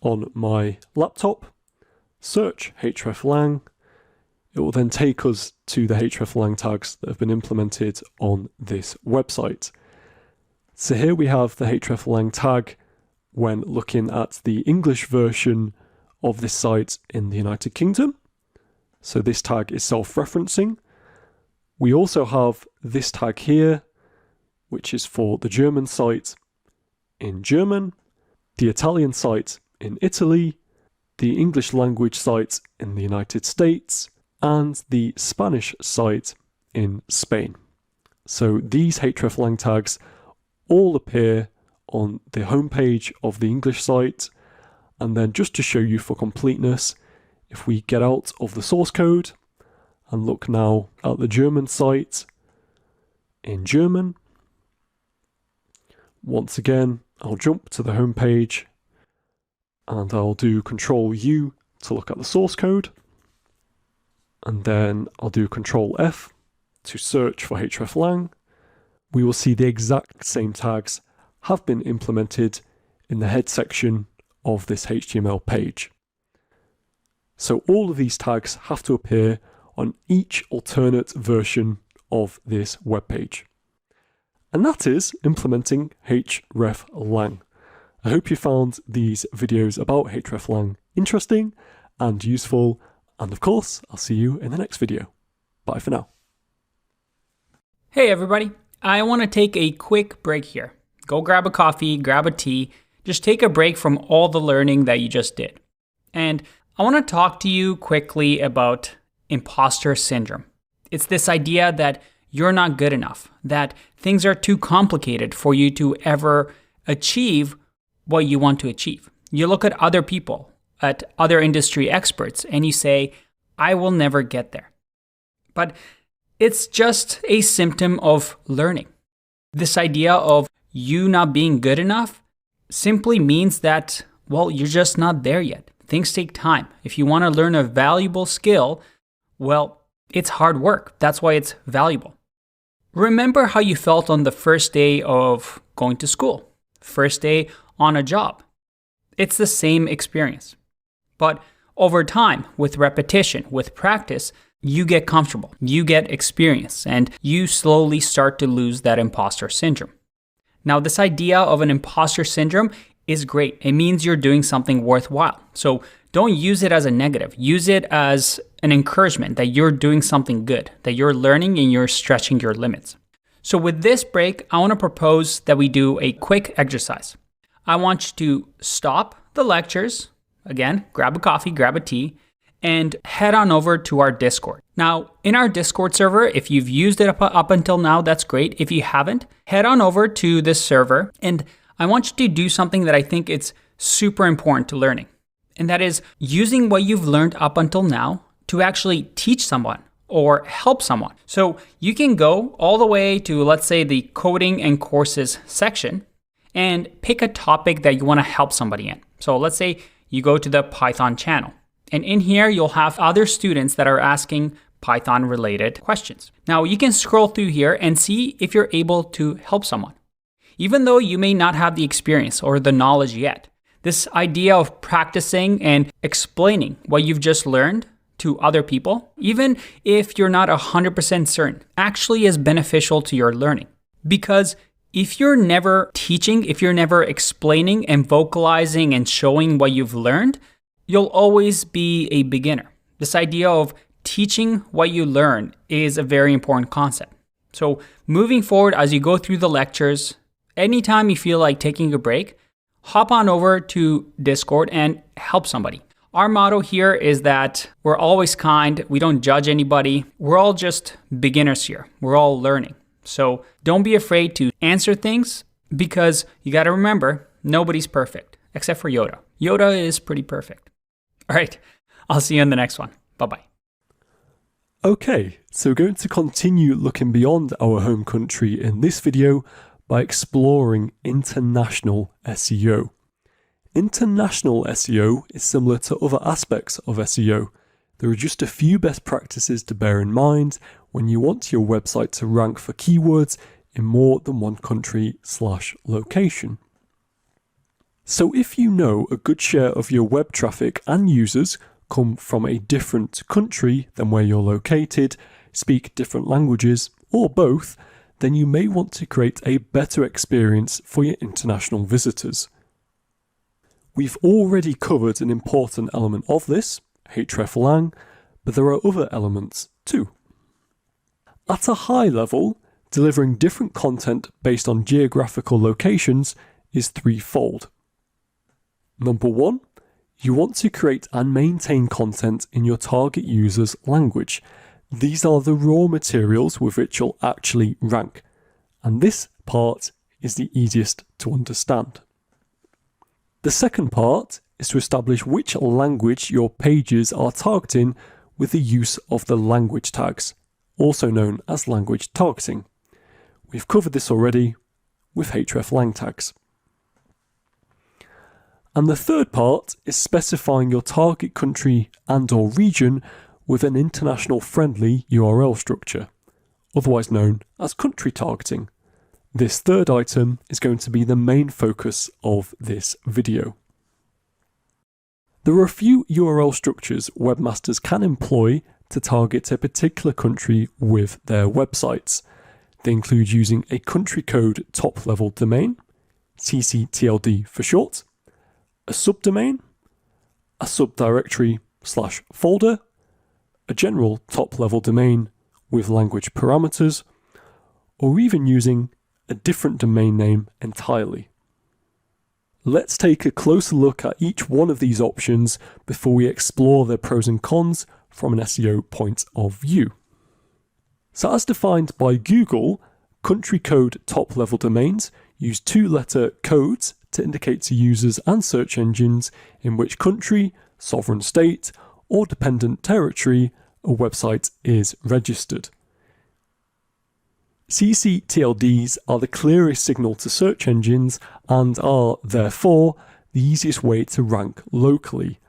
on my laptop, search hreflang, it will then take us to the hreflang tags that have been implemented on this website. So here we have the hreflang tag when looking at the English version of this site in the United Kingdom. So this tag is self-referencing. We also have this tag here, which is for the German site in German, the Italian site in Italy, the English language site in the United States, and the Spanish site in Spain. So these hreflang tags all appear on the homepage of the English site. And then just to show you for completeness, if we get out of the source code and look now at the German site in German, once again, I'll jump to the home page and I'll do Control U to look at the source code. And then I'll do Control F to search for hreflang. We will see the exact same tags have been implemented in the head section of this HTML page. So all of these tags have to appear on each alternate version of this web page. And that is implementing hreflang. I hope you found these videos about hreflang interesting and useful. And of course, I'll see you in the next video. Bye for now. Hey everybody, I want to take a quick break here. Go grab a coffee, grab a tea, just take a break from all the learning that you just did. And I want to talk to you quickly about imposter syndrome. It's this idea that you're not good enough, that things are too complicated for you to ever achieve what you want to achieve. You look at other people, at other industry experts, and you say, I will never get there. But it's just a symptom of learning. This idea of you not being good enough simply means that, well, you're just not there yet. Things take time. If you want to learn a valuable skill, well, it's hard work. That's why it's valuable. Remember how you felt on the first day of going to school, first day on a job. It's the same experience. But over time, with repetition, with practice, you get comfortable, you get experience, and you slowly start to lose that imposter syndrome. Now, this idea of an imposter syndrome is great. It means you're doing something worthwhile. So don't use it as a negative. Use it as an encouragement that you're doing something good, that you're learning and you're stretching your limits. So with this break, I want to propose that we do a quick exercise. I want you to stop the lectures. Again, grab a coffee, grab a tea, and head on over to our Discord. Now, in our Discord server, if you've used it up until now, that's great. If you haven't, head on over to this server, and I want you to do something that I think it's super important to learning. And that is using what you've learned up until now to actually teach someone or help someone. So you can go all the way to, let's say, the coding and courses section and pick a topic that you want to help somebody in. So let's say you go to the Python channel. And in here, you'll have other students that are asking Python related questions. Now you can scroll through here and see if you're able to help someone. Even though you may not have the experience or the knowledge yet, this idea of practicing and explaining what you've just learned to other people, even if you're not 100% certain, actually is beneficial to your learning. Because if you're never teaching, if you're never explaining and vocalizing and showing what you've learned, you'll always be a beginner. This idea of teaching what you learn is a very important concept. So moving forward, as you go through the lectures, anytime you feel like taking a break, hop on over to Discord and help somebody. Our motto here is that we're always kind. We don't judge anybody. We're all just beginners here. We're all learning. So don't be afraid to answer things, because you got to remember, nobody's perfect except for Yoda. Yoda is pretty perfect. All right, I'll see you in the next one. Bye-bye. Okay, so we're going to continue looking beyond our home country in this video by exploring international SEO. International SEO is similar to other aspects of SEO there are just a few best practices to bear in mind when you want your website to rank for keywords in more than one country/location. So if you know a good share of your web traffic and users come from a different country than where you're located, speak different languages, or both, then you may want to create a better experience for your international visitors. We've already covered an important element of this, hreflang, but there are other elements too. At a high level, delivering different content based on geographical locations is threefold. Number one, you want to create and maintain content in your target user's language. These are the raw materials with which you'll actually rank, and this part is the easiest to understand. The second part is to establish which language your pages are targeting with the use of the language tags, also known as language targeting. We've covered this already with hreflang tags. And the third part is specifying your target country and/or region with an international friendly URL structure, otherwise known as country targeting. This third item is going to be the main focus of this video. There are a few URL structures webmasters can employ to target a particular country with their websites. They include using a country code top-level domain, ccTLD for short, a subdomain, a subdirectory/folder, a general top-level domain with language parameters, or even using a different domain name entirely. Let's take a closer look at each one of these options before we explore their pros and cons from an SEO point of view. So as defined by Google, country code top-level domains use two-letter codes to indicate to users and search engines in which country, sovereign state, or dependent territory a website is registered. ccTLDs are the clearest signal to search engines and are, therefore, the easiest way to rank locally.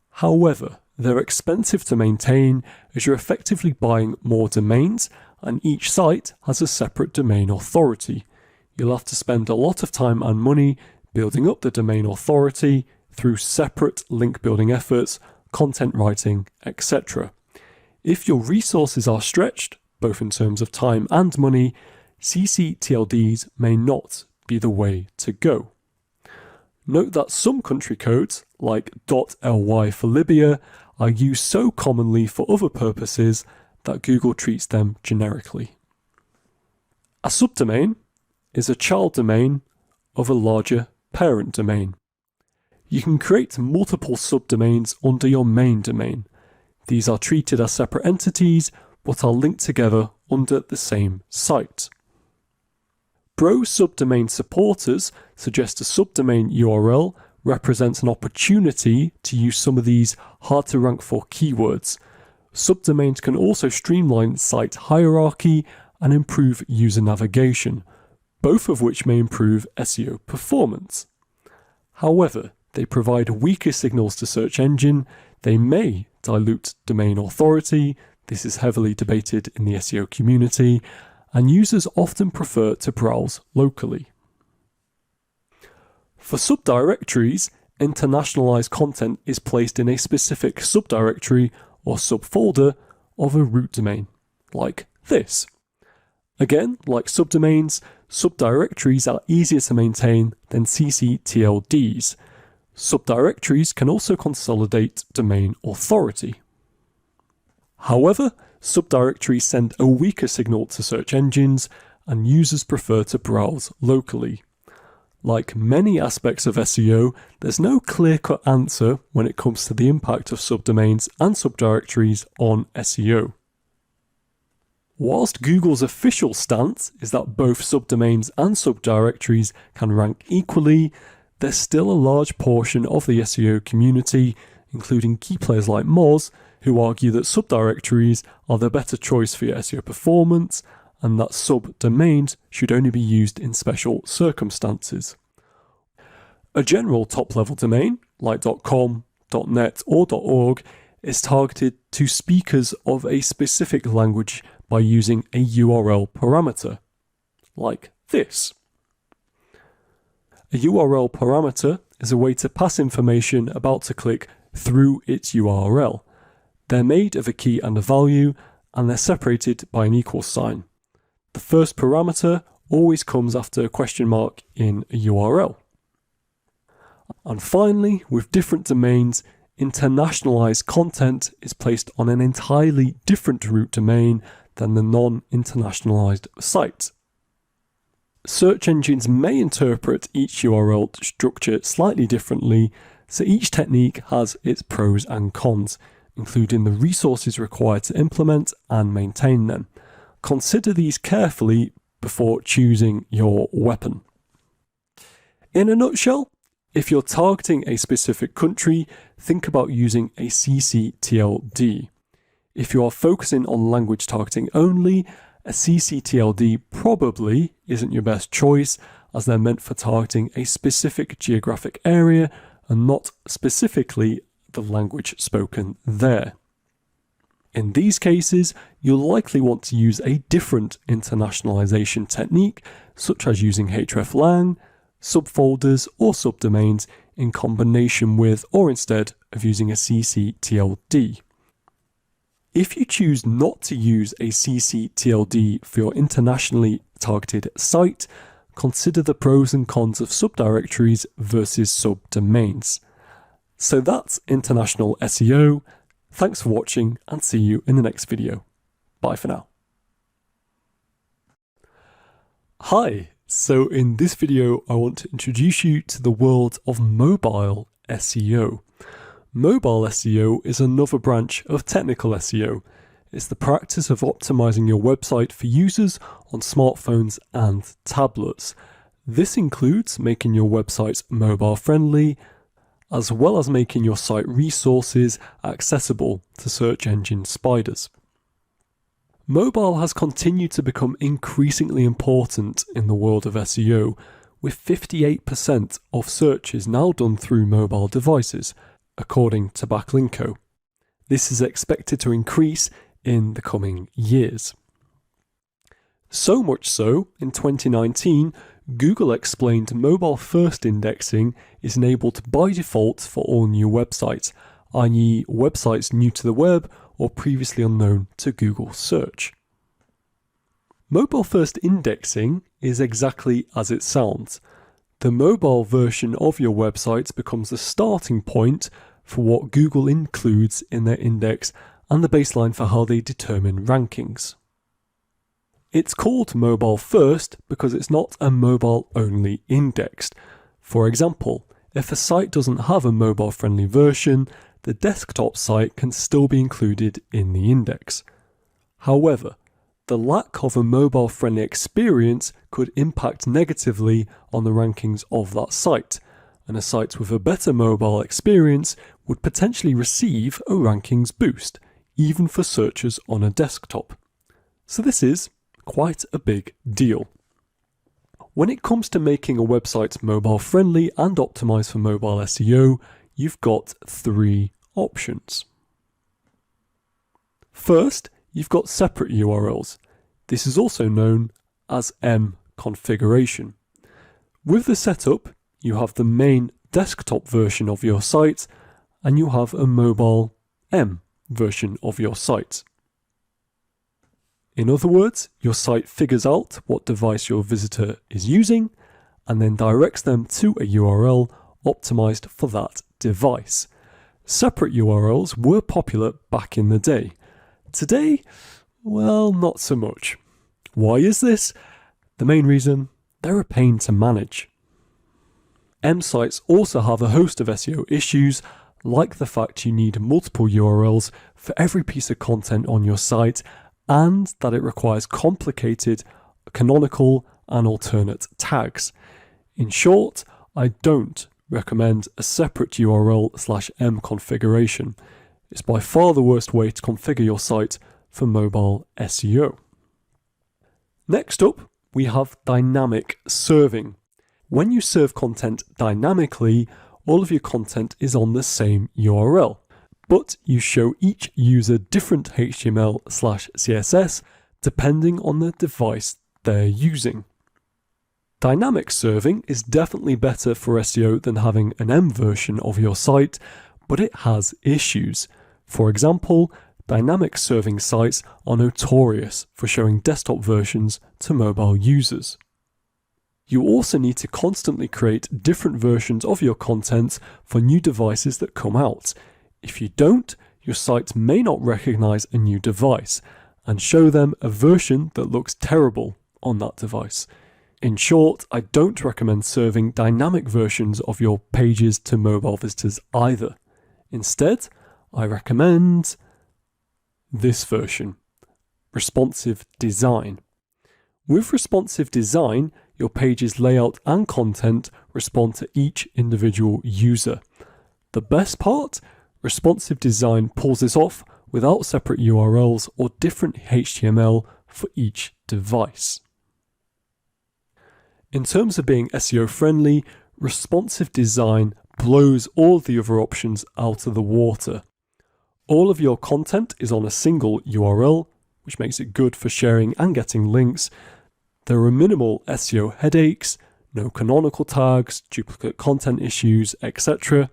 However, they're expensive to maintain as you're effectively buying more domains and each site has a separate domain authority. You'll have to spend a lot of time and money building up the domain authority through separate link building efforts, content writing, etc. If your resources are stretched, both in terms of time and money, ccTLDs may not be the way to go. Note that some country codes, like .ly for Libya, are used so commonly for other purposes that Google treats them generically. A subdomain is a child domain of a larger parent domain. You can create multiple subdomains under your main domain. These are treated as separate entities but are linked together under the same site. Pro subdomain supporters suggest a subdomain URL represents an opportunity to use some of these hard to rank for keywords. Subdomains can also streamline site hierarchy and improve user navigation, both of which may improve SEO performance. However, they provide weaker signals to search engine, they may dilute domain authority, this is heavily debated in the SEO community, and users often prefer to browse locally. For subdirectories, internationalized content is placed in a specific subdirectory or subfolder of a root domain, like this. Again, like subdomains, subdirectories are easier to maintain than ccTLDs. Subdirectories can also consolidate domain authority. However, subdirectories send a weaker signal to search engines, and users prefer to browse locally. Like many aspects of SEO, there's no clear-cut answer when it comes to the impact of subdomains and subdirectories on SEO. Whilst Google's official stance is that both subdomains and subdirectories can rank equally, there's still a large portion of the SEO community, including key players like Moz, who argue that subdirectories are the better choice for your SEO performance and that subdomains should only be used in special circumstances. A general top-level domain, like .com, .net or .org, is targeted to speakers of a specific language by using a URL parameter, like this. A URL parameter is a way to pass information about to click through its URL. They're made of a key and a value, and they're separated by an equal sign. The first parameter always comes after a question mark in a URL. And finally, with different domains, internationalized content is placed on an entirely different root domain than the non-internationalized site. Search engines may interpret each URL structure slightly differently, so each technique has its pros and cons, including the resources required to implement and maintain them. Consider these carefully before choosing your weapon. In a nutshell, if you're targeting a specific country, think about using a ccTLD. If you are focusing on language targeting only, a ccTLD probably isn't your best choice, as they're meant for targeting a specific geographic area and not specifically the language spoken there. In these cases, you'll likely want to use a different internationalization technique, such as using hreflang, subfolders or subdomains in combination with or instead of using a ccTLD. If you choose not to use a ccTLD for your internationally targeted site, consider the pros and cons of subdirectories versus subdomains. So that's international SEO. Thanks for watching and see you in the next video. Bye for now. Hi, so in this video I want to introduce you to the world of mobile SEO. Mobile SEO is another branch of technical SEO. It's the practice of optimizing your website for users on smartphones and tablets. This includes making your website mobile friendly, as well as making your site resources accessible to search engine spiders. Mobile has continued to become increasingly important in the world of SEO, with 58% of searches now done through mobile devices, according to Backlinko. This is expected to increase in the coming years. So much so, in 2019, Google explained mobile-first indexing is enabled by default for all new websites, i.e. websites new to the web or previously unknown to Google search. Mobile-first indexing is exactly as it sounds. The mobile version of your website becomes the starting point for what Google includes in their index and the baseline for how they determine rankings. It's called mobile first because it's not a mobile only indexed. For example, if a site doesn't have a mobile friendly version, the desktop site can still be included in the index. However, the lack of a mobile friendly experience could impact negatively on the rankings of that site, and a site with a better mobile experience would potentially receive a rankings boost, even for searchers on a desktop. So this is quite a big deal. When it comes to making a website mobile friendly and optimized for mobile SEO, you've got three options. First, you've got separate URLs. This is also known as M configuration. With the setup, you have the main desktop version of your site and you have a mobile M version of your site. In other words, your site figures out what device your visitor is using and then directs them to a URL optimized for that device. Separate URLs were popular back in the day. Today, well, not so much. Why is this? The main reason, they're a pain to manage. M sites also have a host of SEO issues, like the fact you need multiple URLs for every piece of content on your site, and that it requires complicated, canonical, and alternate tags. In short, I don't recommend a separate URL/M configuration. It's by far the worst way to configure your site for mobile SEO. Next up, we have dynamic serving. When you serve content dynamically, all of your content is on the same URL. but you show each user different HTML/CSS depending on the device they're using. Dynamic serving is definitely better for SEO than having an M version of your site, but it has issues. For example, dynamic serving sites are notorious for showing desktop versions to mobile users. You also need to constantly create different versions of your content for new devices that come out. If you don't, your site may not recognize a new device and show them a version that looks terrible on that device. In short, I don't recommend serving dynamic versions of your pages to mobile visitors either. Instead, I recommend this version, responsive design. With responsive design, your page's layout and content respond to each individual user. The best part? Responsive design pulls this off without separate URLs or different HTML for each device. In terms of being SEO friendly, responsive design blows all the other options out of the water. All of your content is on a single URL, which makes it good for sharing and getting links. There are minimal SEO headaches, no canonical tags, duplicate content issues, etc.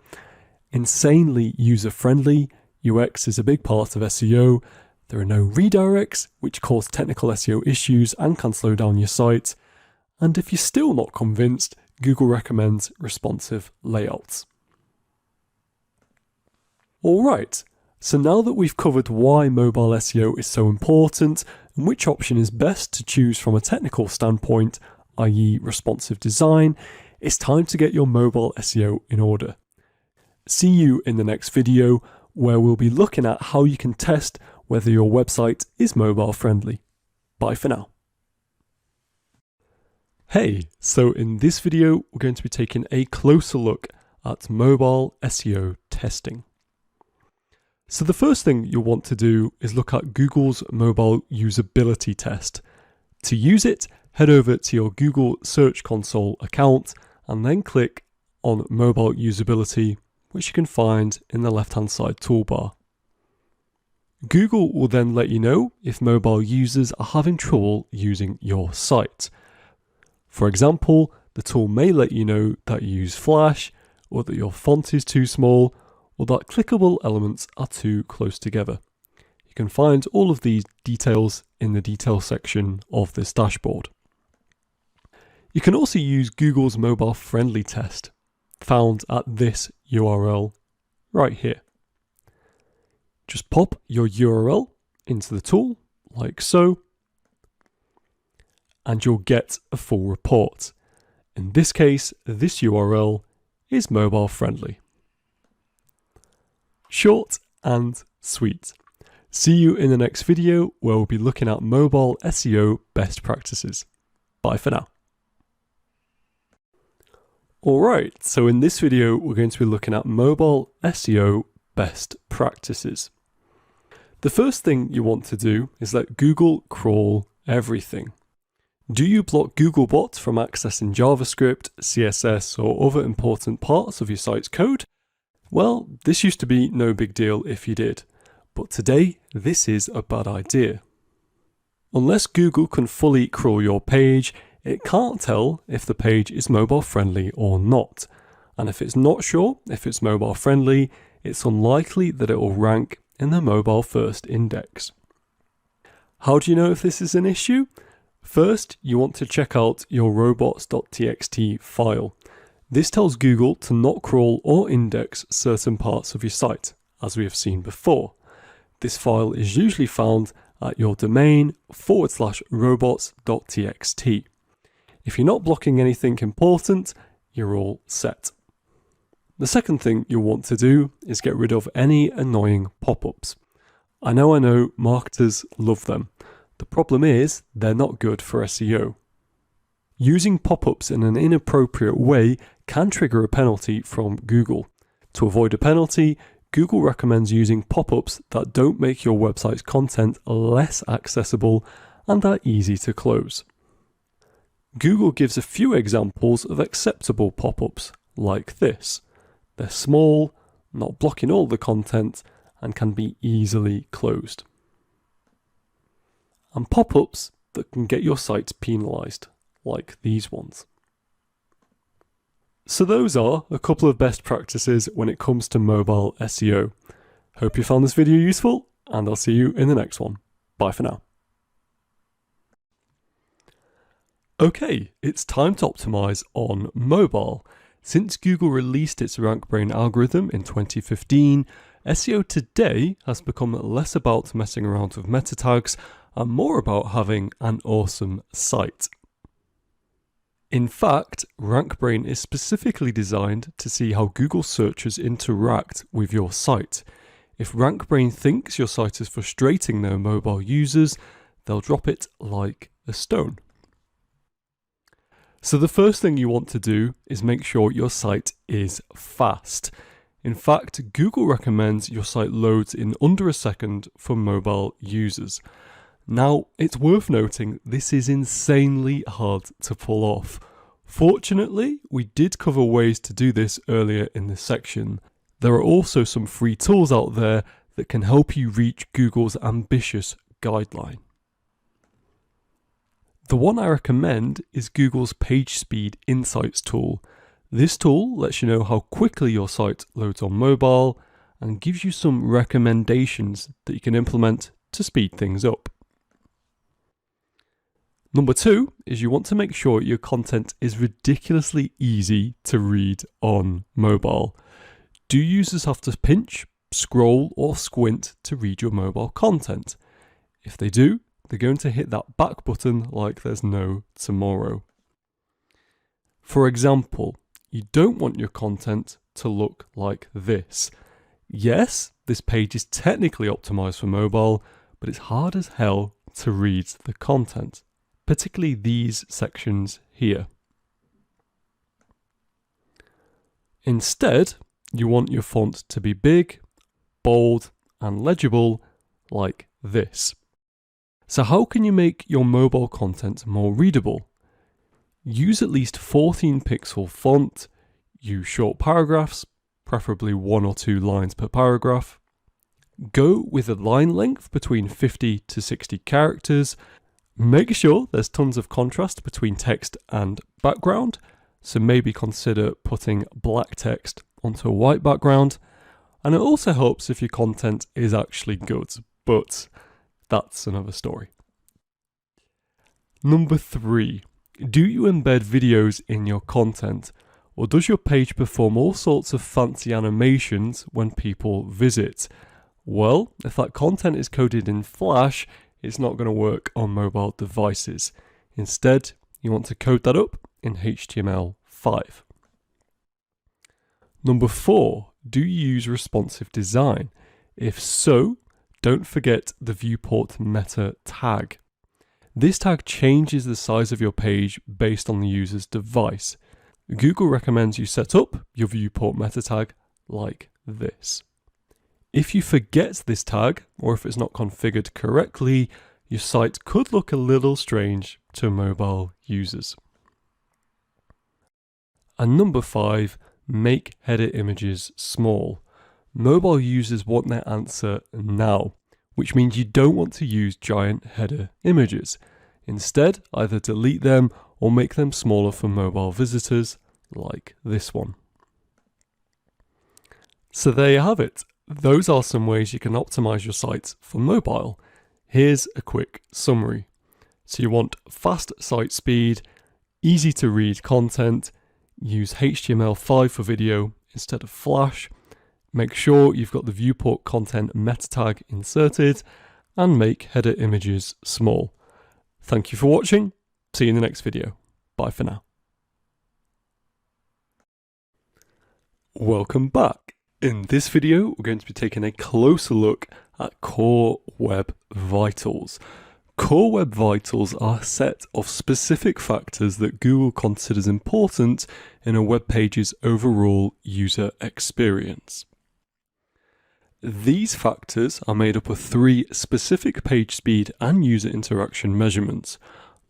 Insanely user-friendly. UX is a big part of SEO. There are no redirects, which cause technical SEO issues and can slow down your site. And if you're still not convinced, Google recommends responsive layouts. Alright, so now that we've covered why mobile SEO is so important and which option is best to choose from a technical standpoint, i.e. responsive design, it's time to get your mobile SEO in order. See you in the next video where we'll be looking at how you can test whether your website is mobile friendly. Bye for now. Hey, so in this video, we're going to be taking a closer look at mobile SEO testing. So the first thing you'll want to do is look at Google's mobile usability test. To use it, head over to your Google Search Console account and then click on mobile usability, which you can find in the left-hand side toolbar. Google will then let you know if mobile users are having trouble using your site. For example, the tool may let you know that you use Flash, or that your font is too small, or that clickable elements are too close together. You can find all of these details in the details section of this dashboard. You can also use Google's mobile friendly test, found at this URL right here. Just pop your URL into the tool, like so, and you'll get a full report. In this case, this URL is mobile friendly. Short and sweet. See you in the next video where we'll be looking at mobile SEO best practices. Bye for now. Alright, so in this video we're going to be looking at mobile SEO best practices. The first thing you want to do is let Google crawl everything. Do you block Googlebot from accessing JavaScript, CSS, or other important parts of your site's code? Well, this used to be no big deal if you did, but today this is a bad idea. Unless Google can fully crawl your page, it can't tell if the page is mobile friendly or not. And if it's not sure if it's mobile friendly, it's unlikely that it will rank in the mobile first index. How do you know if this is an issue? First, you want to check out your robots.txt file. This tells Google to not crawl or index certain parts of your site, as we have seen before. This file is usually found at your domain /robots.txt. If you're not blocking anything important, you're all set. The second thing you'll want to do is get rid of any annoying pop-ups. I know, marketers love them. The problem is they're not good for SEO. Using pop-ups in an inappropriate way can trigger a penalty from Google. To avoid a penalty, Google recommends using pop-ups that don't make your website's content less accessible and are easy to close. Google gives a few examples of acceptable pop-ups, like this. They're small, not blocking all the content, and can be easily closed. And pop-ups that can get your site penalised, like these ones. So those are a couple of best practices when it comes to mobile SEO. Hope you found this video useful, and I'll see you in the next one. Bye for now. Okay, it's time to optimize on mobile. Since Google released its RankBrain algorithm in 2015, SEO today has become less about messing around with meta tags and more about having an awesome site. In fact, RankBrain is specifically designed to see how Google searchers interact with your site. If RankBrain thinks your site is frustrating their mobile users, they'll drop it like a stone. So the first thing you want to do is make sure your site is fast. In fact, Google recommends your site loads in under a second for mobile users. Now, it's worth noting this is insanely hard to pull off. Fortunately, we did cover ways to do this earlier in this section. There are also some free tools out there that can help you reach Google's ambitious guideline. The one I recommend is Google's Page Speed Insights tool. This tool lets you know how quickly your site loads on mobile and gives you some recommendations that you can implement to speed things up. Number 2 is you want to make sure your content is ridiculously easy to read on mobile. Do users have to pinch, scroll, or squint to read your mobile content? If they do, they're going to hit that back button like there's no tomorrow. For example, you don't want your content to look like this. Yes, this page is technically optimized for mobile, but it's hard as hell to read the content, particularly these sections here. Instead, you want your font to be big, bold, and legible like this. So how can you make your mobile content more readable? Use at least 14 pixel font, use short paragraphs, preferably 1 or 2 lines per paragraph. Go with a line length between 50 to 60 characters. Make sure there's tons of contrast between text and background, so maybe consider putting black text onto a white background. And it also helps if your content is actually good, but that's another story. Number 3, do you embed videos in your content, or does your page perform all sorts of fancy animations when people visit? Well, if that content is coded in Flash, it's not going to work on mobile devices. Instead, you want to code that up in HTML5. Number 4, do you use responsive design? If so, don't forget the viewport meta tag. This tag changes the size of your page based on the user's device. Google recommends you set up your viewport meta tag like this. If you forget this tag, or if it's not configured correctly, your site could look a little strange to mobile users. And number 5, make header images small. Mobile users want their answer now, which means you don't want to use giant header images. Instead, either delete them or make them smaller for mobile visitors, like this one. So there you have it. Those are some ways you can optimize your site for mobile. Here's a quick summary. So you want fast site speed, easy to read content, use HTML5 for video instead of Flash, make sure you've got the viewport content meta tag inserted, and make header images small. Thank you for watching. See you in the next video. Bye for now. Welcome back. In this video, we're going to be taking a closer look at Core Web Vitals. Core Web Vitals are a set of specific factors that Google considers important in a web page's overall user experience. These factors are made up of 3 specific page speed and user interaction measurements: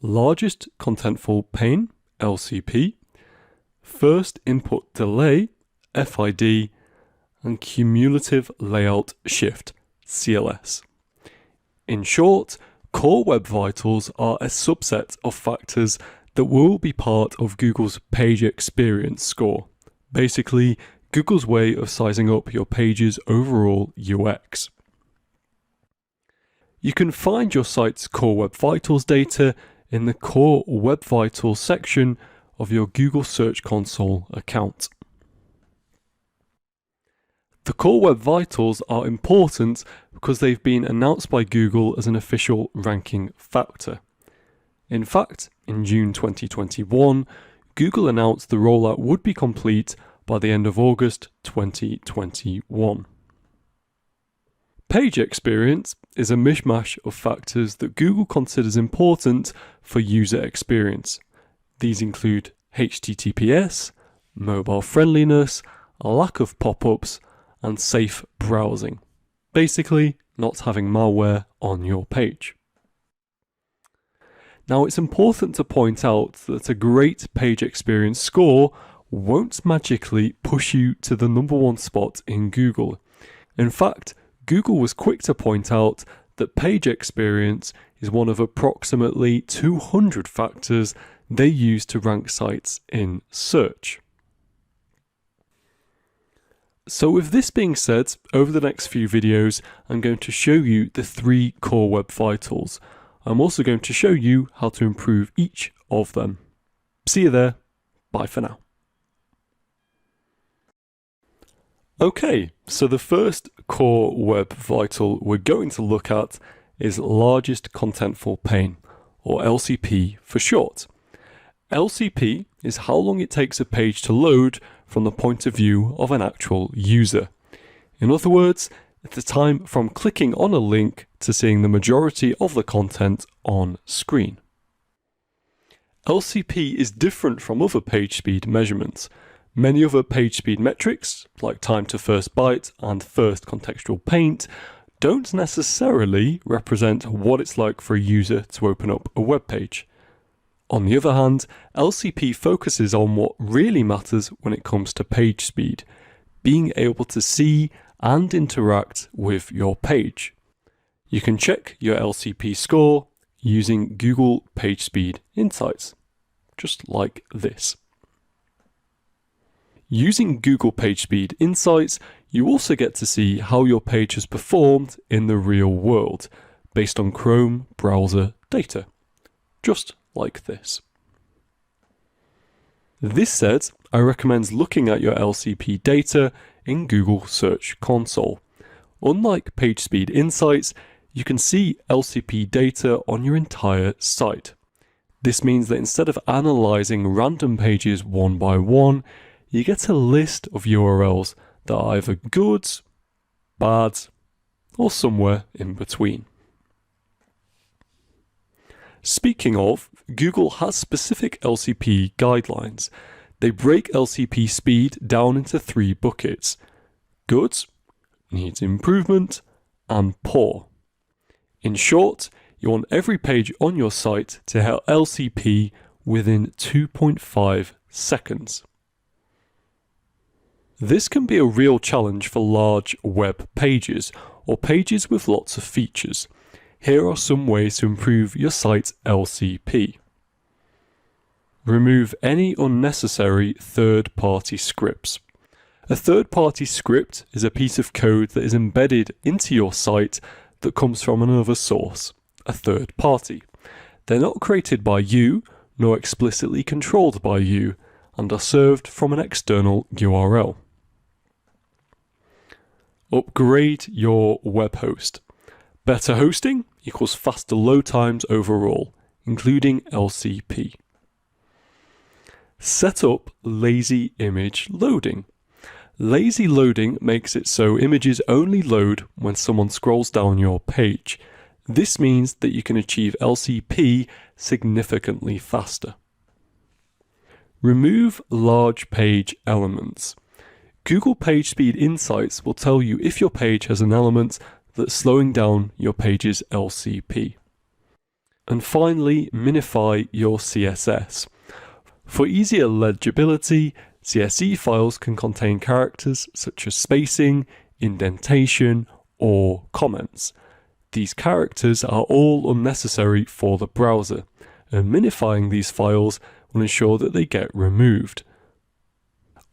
largest contentful pane, LCP, first input delay, FID, and cumulative layout shift, CLS. In short, core web vitals are a subset of factors that will be part of Google's page experience score. Basically, Google's way of sizing up your page's overall UX. You can find your site's core web vitals data in the core web vitals section of your Google Search Console account. The core web vitals are important because they've been announced by Google as an official ranking factor. In fact, in June 2021, Google announced the rollout would be complete by the end of August 2021. Page experience is a mishmash of factors that Google considers important for user experience. These include HTTPS, mobile friendliness, a lack of pop-ups, and safe browsing. Basically, not having malware on your page. Now, it's important to point out that a great page experience score won't magically push you to the #1 spot in Google. In fact, Google was quick to point out that page experience is one of approximately 200 factors they use to rank sites in search. So with this being said, over the next few videos, I'm going to show you the 3 core web vitals. I'm also going to show you how to improve each of them. See you there. Bye for now. Okay, so the first core web vital we're going to look at is largest contentful pane, or LCP for short. LCP is how long it takes a page to load from the point of view of an actual user. In other words, it's the time from clicking on a link to seeing the majority of the content on screen. LCP is different from other page speed measurements. Many other page speed metrics, like time to first byte and first contextual paint, don't necessarily represent what it's like for a user to open up a web page. On the other hand, LCP focuses on what really matters when it comes to page speed, being able to see and interact with your page. You can check your LCP score using Google PageSpeed Insights, just like this. Using Google PageSpeed Insights, you also get to see how your page has performed in the real world, based on Chrome browser data, just like this. This said, I recommend looking at your LCP data in Google Search Console. Unlike PageSpeed Insights, you can see LCP data on your entire site. This means that instead of analyzing random pages one by one, you get a list of URLs that are either good, bad, or somewhere in between. Speaking of, Google has specific LCP guidelines. They break LCP speed down into 3 buckets: good, needs improvement, and poor. In short, you want every page on your site to hit LCP within 2.5 seconds. This can be a real challenge for large web pages or pages with lots of features. Here are some ways to improve your site's LCP. Remove any unnecessary third-party scripts. A third-party script is a piece of code that is embedded into your site that comes from another source, a third party. They're not created by you, nor explicitly controlled by you, and are served from an external URL. Upgrade your web host. Better hosting equals faster load times overall, including LCP. Set up lazy image loading. Lazy loading makes it so images only load when someone scrolls down your page. This means that you can achieve LCP significantly faster. Remove large page elements. Google PageSpeed Insights will tell you if your page has an element that's slowing down your page's LCP. And finally, minify your CSS. For easier legibility, CSV files can contain characters such as spacing, indentation, or comments. These characters are all unnecessary for the browser, and minifying these files will ensure that they get removed.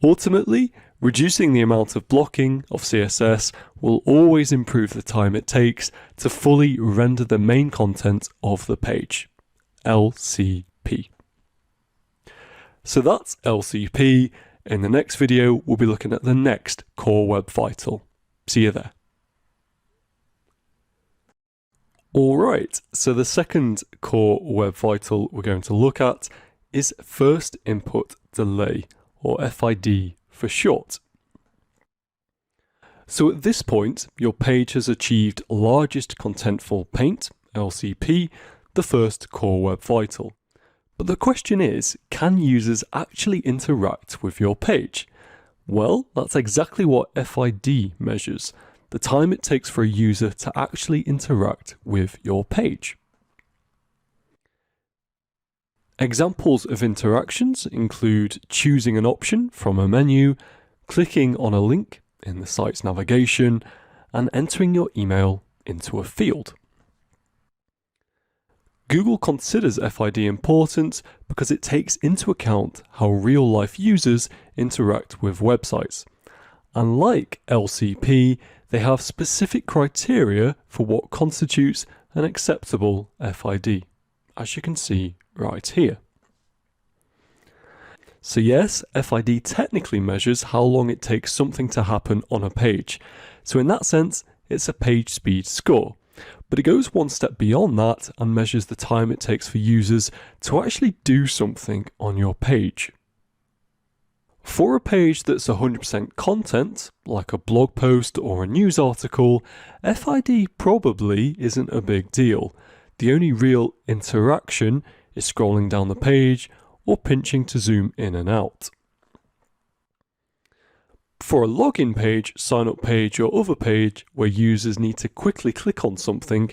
Ultimately, reducing the amount of blocking of CSS will always improve the time it takes to fully render the main content of the page. LCP. So that's LCP. In the next video, we'll be looking at the next core web vital. See you there. Alright, so the second core web vital we're going to look at is first input delay, or FID for short. So at this point, your page has achieved largest contentful paint, LCP, the first core web vital. But the question is, can users actually interact with your page? Well, that's exactly what FID measures, the time it takes for a user to actually interact with your page. Examples of interactions include choosing an option from a menu, clicking on a link in the site's navigation, and entering your email into a field. Google considers FID important because it takes into account how real-life users interact with websites. And like LCP, they have specific criteria for what constitutes an acceptable FID, as you can see right here. So yes, FID technically measures how long it takes something to happen on a page. So in that sense, it's a page speed score. But it goes one step beyond that and measures the time it takes for users to actually do something on your page. For a page that's 100% content, like a blog post or a news article, FID probably isn't a big deal. The only real interaction is scrolling down the page or pinching to zoom in and out. For a login page, sign-up page, or other page where users need to quickly click on something,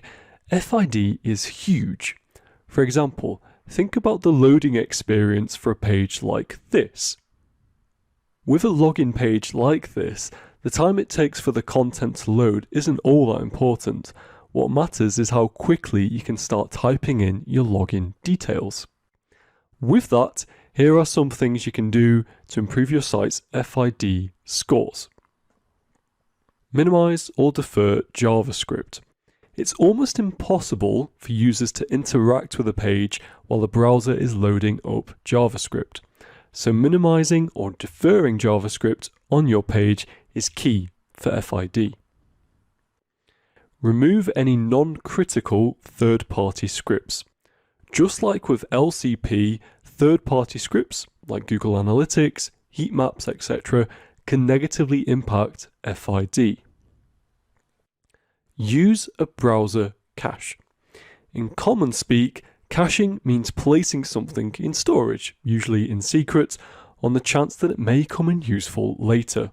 FID is huge. For example, think about the loading experience for a page like this. With a login page like this, the time it takes for the content to load isn't all that important. What matters is how quickly you can start typing in your login details. With that, here are some things you can do to improve your site's FID scores. Minimize or defer JavaScript. It's almost impossible for users to interact with a page while the browser is loading up JavaScript. So minimizing or deferring JavaScript on your page is key for FID. Remove any non-critical third-party scripts. Just like with LCP, third-party scripts like Google Analytics, heat maps, etc. can negatively impact FID. Use a browser cache. In common speak, caching means placing something in storage, usually in secret, on the chance that it may come in useful later.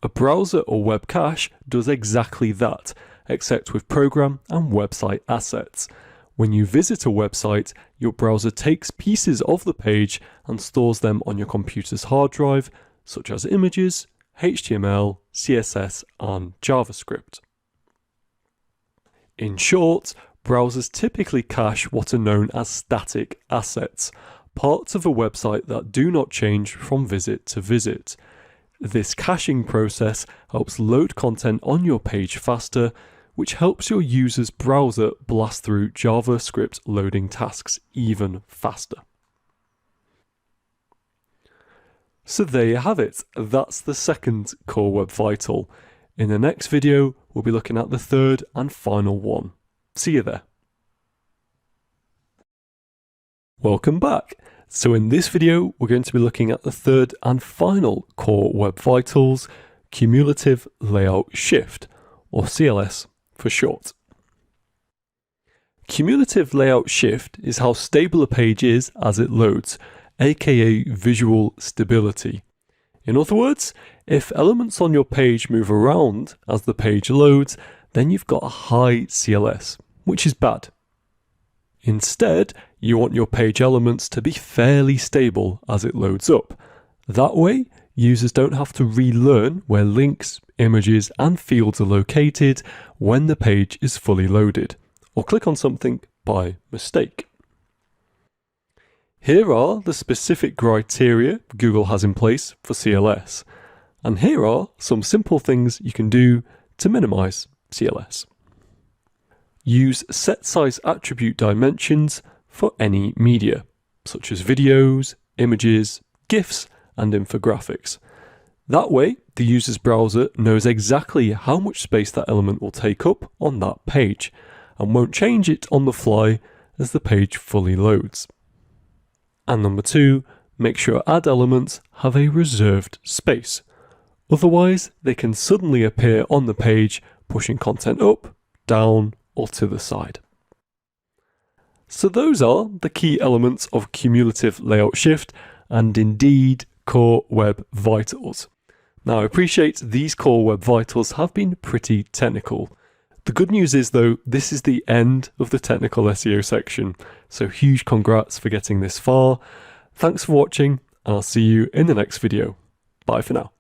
A browser or web cache does exactly that, except with program and website assets. When you visit a website, your browser takes pieces of the page and stores them on your computer's hard drive, such as images, HTML, CSS, and JavaScript. In short, browsers typically cache what are known as static assets, parts of a website that do not change from visit to visit. This caching process helps load content on your page faster, which helps your user's browser blast through JavaScript loading tasks even faster. So there you have it. That's the second core web vital. In the next video, we'll be looking at the third and final one. See you there. Welcome back. So in this video, we're going to be looking at the third and final core web vitals, cumulative layout shift, or CLS for short. Cumulative layout shift is how stable a page is as it loads, aka visual stability. In other words, if elements on your page move around as the page loads, then you've got a high CLS, which is bad. Instead, you want your page elements to be fairly stable as it loads up. That way, users don't have to relearn where links, images, and fields are located when the page is fully loaded, or click on something by mistake. Here are the specific criteria Google has in place for CLS, and here are some simple things you can do to minimize CLS. Use set size attribute dimensions for any media, such as videos, images, GIFs, and infographics. That way, the user's browser knows exactly how much space that element will take up on that page, and won't change it on the fly as the page fully loads. And number 2, make sure ad elements have a reserved space. Otherwise, they can suddenly appear on the page, pushing content up, down, or to the side. So those are the key elements of cumulative layout shift and indeed core web vitals. Now I appreciate these core web vitals have been pretty technical. The good news is though, this is the end of the technical SEO section, so huge congrats for getting this far. Thanks for watching, and I'll see you in the next video. Bye for now.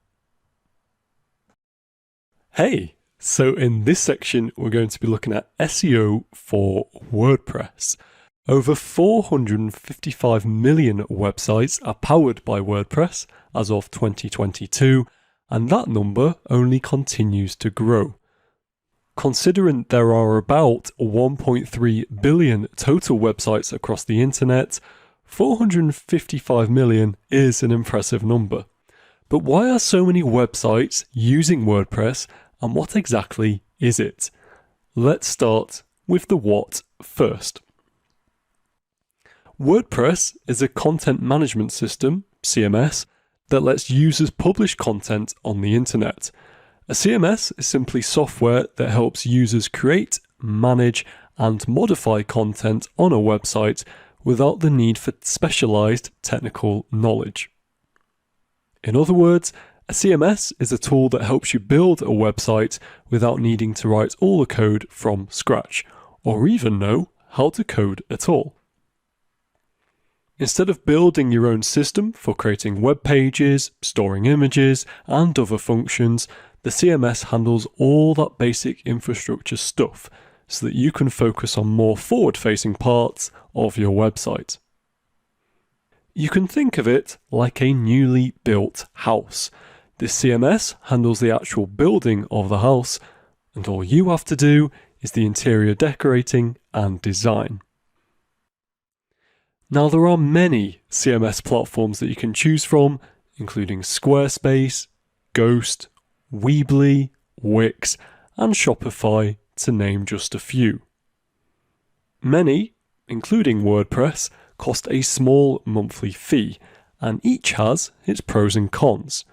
Hey, so in this section we're going to be looking at SEO for WordPress. Over 455 million websites are powered by WordPress as of 2022, and that number only continues to grow. Considering there are about 1.3 billion total websites across the internet, 455 million is an impressive number. But why are so many websites using WordPress, and what exactly is it? Let's start with the what first. WordPress is a content management system, CMS, that lets users publish content on the internet. A CMS is simply software that helps users create, manage, and modify content on a website without the need for specialized technical knowledge. In other words, a CMS is a tool that helps you build a website without needing to write all the code from scratch, or even know how to code at all. Instead of building your own system for creating web pages, storing images, and other functions, the CMS handles all that basic infrastructure stuff so that you can focus on more forward-facing parts of your website. You can think of it like a newly built house. This CMS handles the actual building of the house, and all you have to do is the interior decorating and design. Now there are many CMS platforms that you can choose from, including Squarespace, Ghost, Weebly, Wix, and Shopify, to name just a few. Many, including WordPress, cost a small monthly fee, and each has its pros and cons.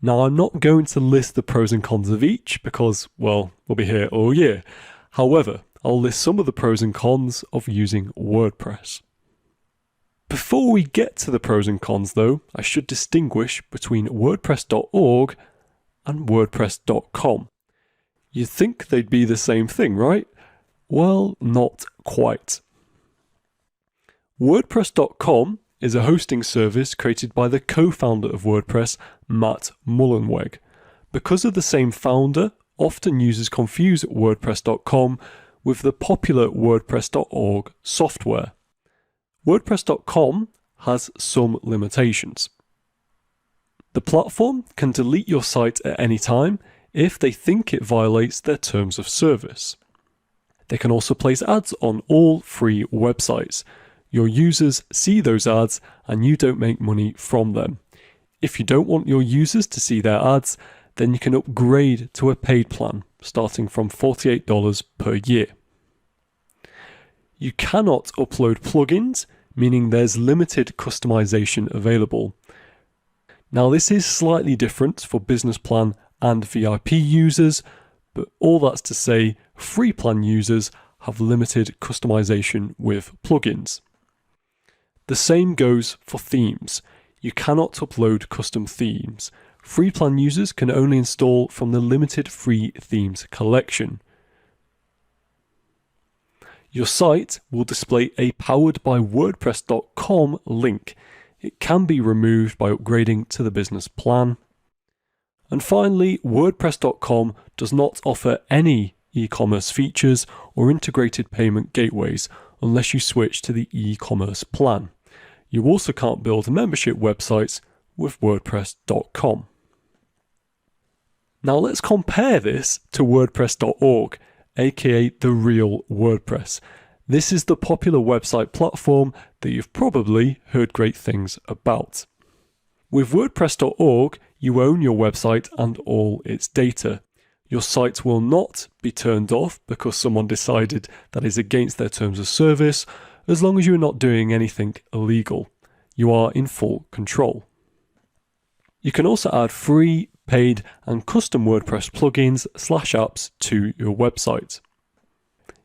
Now I'm not going to list the pros and cons of each because, well, we'll be here all year. However, I'll list some of the pros and cons of using WordPress. Before we get to the pros and cons though, I should distinguish between WordPress.org and WordPress.com. You'd think they'd be the same thing, right? Well, not quite. WordPress.com is a hosting service created by the co-founder of WordPress, Matt Mullenweg. Because of the same founder, often users confuse WordPress.com with the popular WordPress.org software. WordPress.com has some limitations. The platform can delete your site at any time if they think it violates their terms of service. They can also place ads on all free websites. Your users see those ads and you don't make money from them. If you don't want your users to see their ads, then you can upgrade to a paid plan starting from $48 per year. You cannot upload plugins, meaning there's limited customization available. Now this is slightly different for business plan and VIP users, but all that's to say free plan users have limited customization with plugins. The same goes for themes. You cannot upload custom themes. Free plan users can only install from the limited free themes collection. Your site will display a powered by WordPress.com link. It can be removed by upgrading to the business plan. And finally, WordPress.com does not offer any e-commerce features or integrated payment gateways unless you switch to the e-commerce plan. You also can't build membership websites with WordPress.com. Now let's compare this to WordPress.org, aka the real WordPress. This is the popular website platform that you've probably heard great things about. With WordPress.org, you own your website and all its data. Your site will not be turned off because someone decided that is against their terms of service, as long as you're not doing anything illegal. You are in full control. You can also add free, paid, and custom WordPress plugins / apps to your website.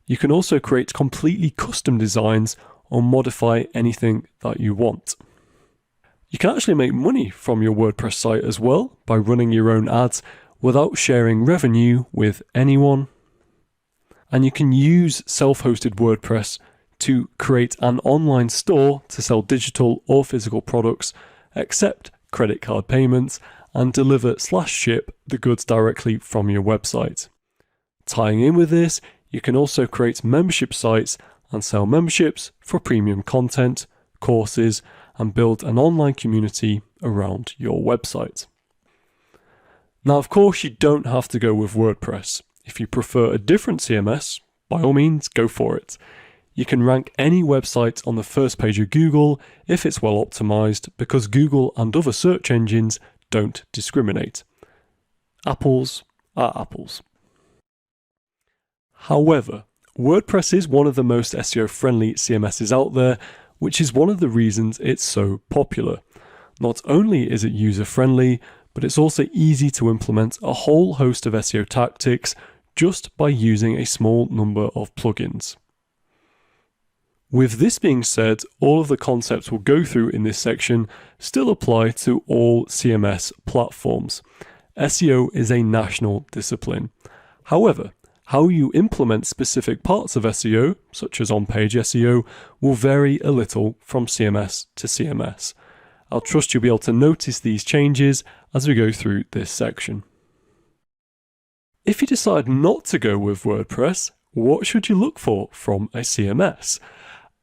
You can also create completely custom designs or modify anything that you want. You can actually make money from your WordPress site as well by running your own ads without sharing revenue with anyone. And you can use self-hosted WordPress to create an online store to sell digital or physical products, accept credit card payments, and deliver / ship the goods directly from your website. Tying in with this, you can also create membership sites and sell memberships for premium content, courses, and build an online community around your website. Now, of course, you don't have to go with WordPress. If you prefer a different CMS, by all means, go for it. You can rank any website on the first page of Google if it's well optimized, because Google and other search engines don't discriminate. Apples are apples. However, WordPress is one of the most SEO-friendly CMSs out there, which is one of the reasons it's so popular. Not only is it user-friendly, but it's also easy to implement a whole host of SEO tactics just by using a small number of plugins. With this being said, all of the concepts we'll go through in this section still apply to all CMS platforms. SEO is a national discipline. However, how you implement specific parts of SEO, such as on-page SEO, will vary a little from CMS to CMS. I'll trust you'll be able to notice these changes as we go through this section. If you decide not to go with WordPress, what should you look for from a CMS?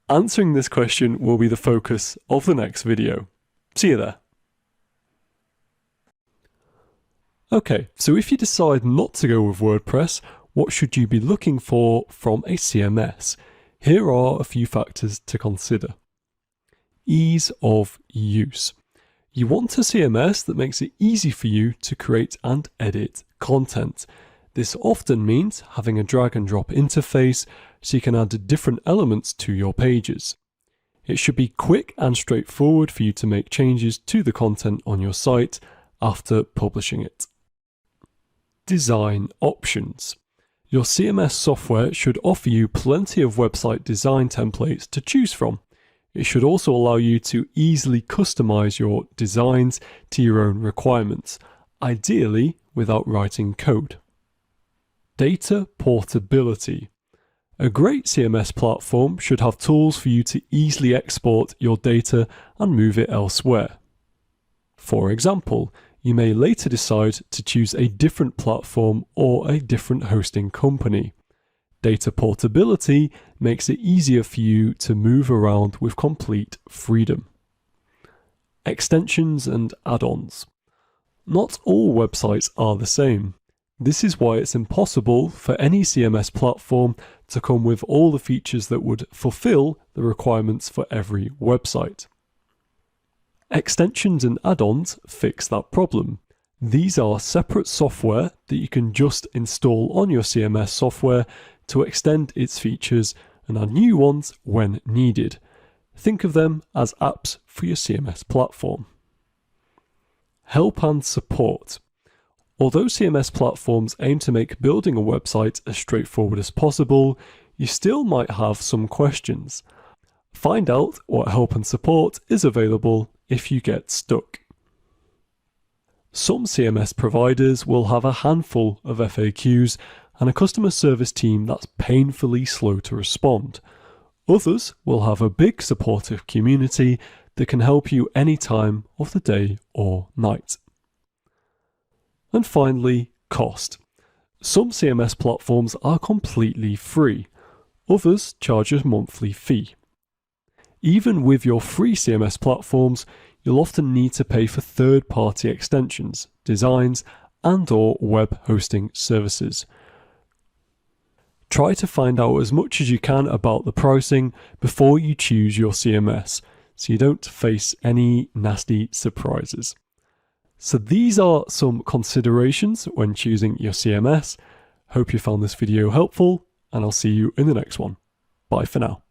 Answering this question will be the focus of the next video. See you there. Okay, so if you decide not to go with WordPress, what should you be looking for from a CMS? Here are a few factors to consider. Ease of use. You want a CMS that makes it easy for you to create and edit content. This often means having a drag and drop interface so you can add different elements to your pages. It should be quick and straightforward for you to make changes to the content on your site after publishing it. Design options. Your CMS software should offer you plenty of website design templates to choose from. It should also allow you to easily customize your designs to your own requirements, ideally without writing code. Data portability. A great CMS platform should have tools for you to easily export your data and move it elsewhere. For example, you may later decide to choose a different platform or a different hosting company. Data portability makes it easier for you to move around with complete freedom. Extensions and add-ons. Not all websites are the same. This is why it's impossible for any CMS platform to come with all the features that would fulfill the requirements for every website. Extensions and add-ons fix that problem. These are separate software that you can just install on your CMS software to extend its features and add new ones when needed. Think of them as apps for your CMS platform. Help and support. Although CMS platforms aim to make building a website as straightforward as possible, you still might have some questions. Find out what help and support is available if you get stuck. Some CMS providers will have a handful of FAQs and a customer service team that's painfully slow to respond. Others will have a big supportive community that can help you any time of the day or night. And finally, cost. Some CMS platforms are completely free. Others charge a monthly fee. Even with your free CMS platforms, you'll often need to pay for third-party extensions, designs, and/or web hosting services. Try to find out as much as you can about the pricing before you choose your CMS, so you don't face any nasty surprises. So these are some considerations when choosing your CMS. Hope you found this video helpful, and I'll see you in the next one. Bye for now.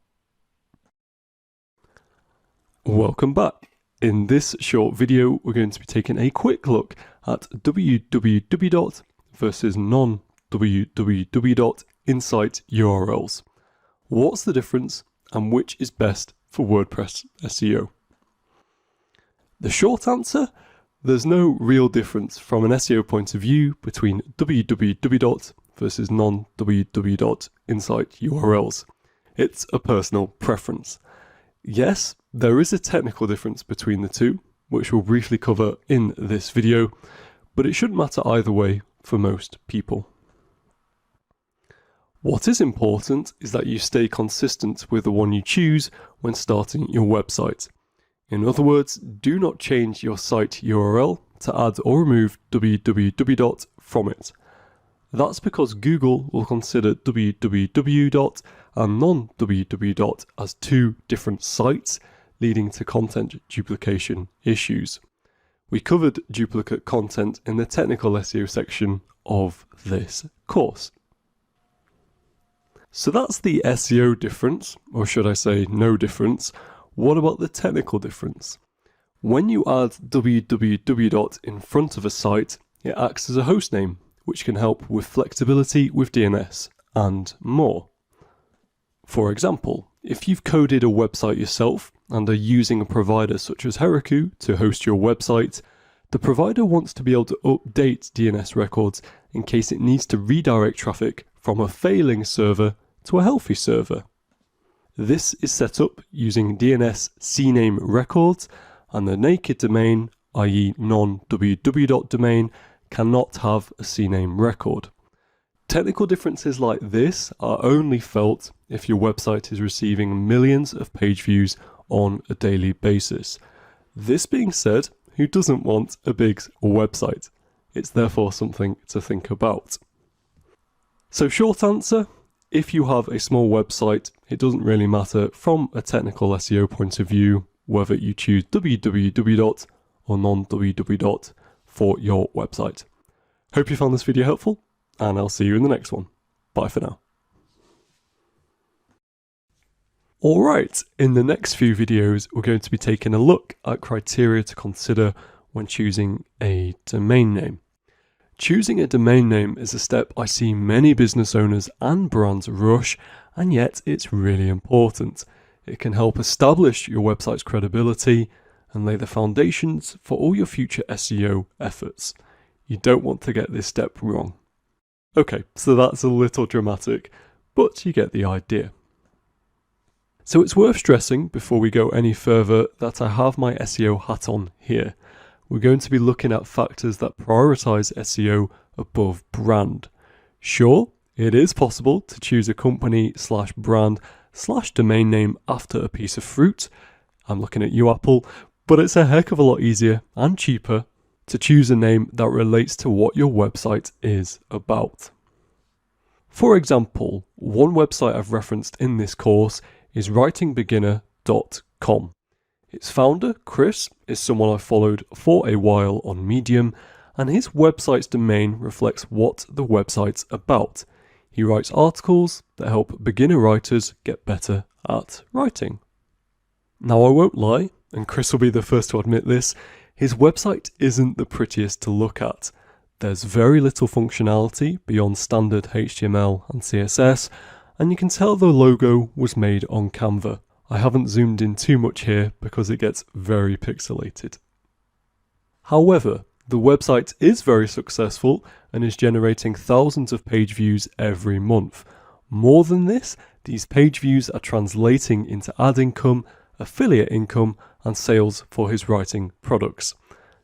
Welcome back. In this short video, we're going to be taking a quick look at www versus non-www insight URLs. What's the difference and which is best for WordPress SEO? The short answer, there's no real difference from an SEO point of view between www versus non-www insight URLs. It's a personal preference. Yes, there is a technical difference between the two, which we'll briefly cover in this video, but it shouldn't matter either way for most people. What is important is that you stay consistent with the one you choose when starting your website. In other words, do not change your site URL to add or remove www from it. That's because Google will consider www and non-www as two different sites, leading to content duplication issues. We covered duplicate content in the technical SEO section of this course. So that's the SEO difference, or should I say no difference. What about the technical difference? When you add www in front of a site, it acts as a hostname, which can help with flexibility with DNS and more. For example, if you've coded a website yourself and are using a provider such as Heroku to host your website, the provider wants to be able to update DNS records in case it needs to redirect traffic from a failing server to a healthy server. This is set up using DNS CNAME records, and the naked domain, i.e. non-www domain, cannot have a CNAME record. Technical differences like this are only felt if your website is receiving millions of page views on a daily basis. This being said, who doesn't want a big website? It's therefore something to think about. So short answer, if you have a small website, it doesn't really matter from a technical SEO point of view whether you choose www or non-www for your website. Hope you found this video helpful, and I'll see you in the next one. Bye for now. Alright, in the next few videos, we're going to be taking a look at criteria to consider when choosing a domain name. Choosing a domain name is a step I see many business owners and brands rush, and yet it's really important. It can help establish your website's credibility and lay the foundations for all your future SEO efforts. You don't want to get this step wrong. Okay, so that's a little dramatic, but you get the idea. So it's worth stressing before we go any further that I have my SEO hat on here. We're going to be looking at factors that prioritize SEO above brand. Sure, it is possible to choose a company/brand/domain name after a piece of fruit. I'm looking at you, Apple, but it's a heck of a lot easier and cheaper to choose a name that relates to what your website is about. For example, one website I've referenced in this course is writingbeginner.com. Its founder, Chris, is someone I've followed for a while on Medium, and his website's domain reflects what the website's about. He writes articles that help beginner writers get better at writing. Now I won't lie, and Chris will be the first to admit this, his website isn't the prettiest to look at. There's very little functionality beyond standard HTML and CSS, and you can tell the logo was made on Canva. I haven't zoomed in too much here because it gets very pixelated. However, the website is very successful and is generating thousands of page views every month. More than this, these page views are translating into ad income affiliate income, and sales for his writing products.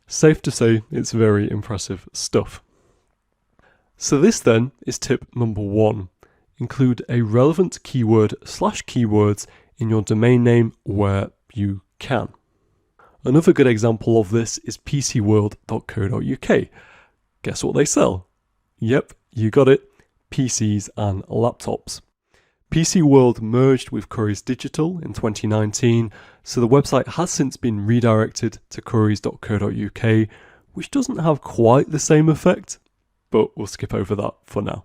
Safe to say, it's very impressive stuff. So this then is tip number 1. Include a relevant keyword / keywords in your domain name where you can. Another good example of this is pcworld.co.uk. Guess what they sell? Yep, you got it, PCs and laptops. PC World merged with Currys Digital in 2019, so the website has since been redirected to currys.co.uk, which doesn't have quite the same effect, but we'll skip over that for now.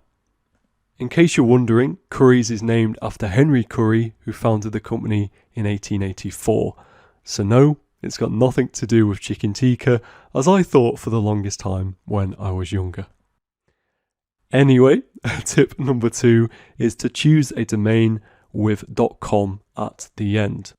In case you're wondering, Currys is named after Henry Curry, who founded the company in 1884. So no, it's got nothing to do with chicken tikka, as I thought for the longest time when I was younger. Anyway, tip number 2 is to choose a domain with .com at the end.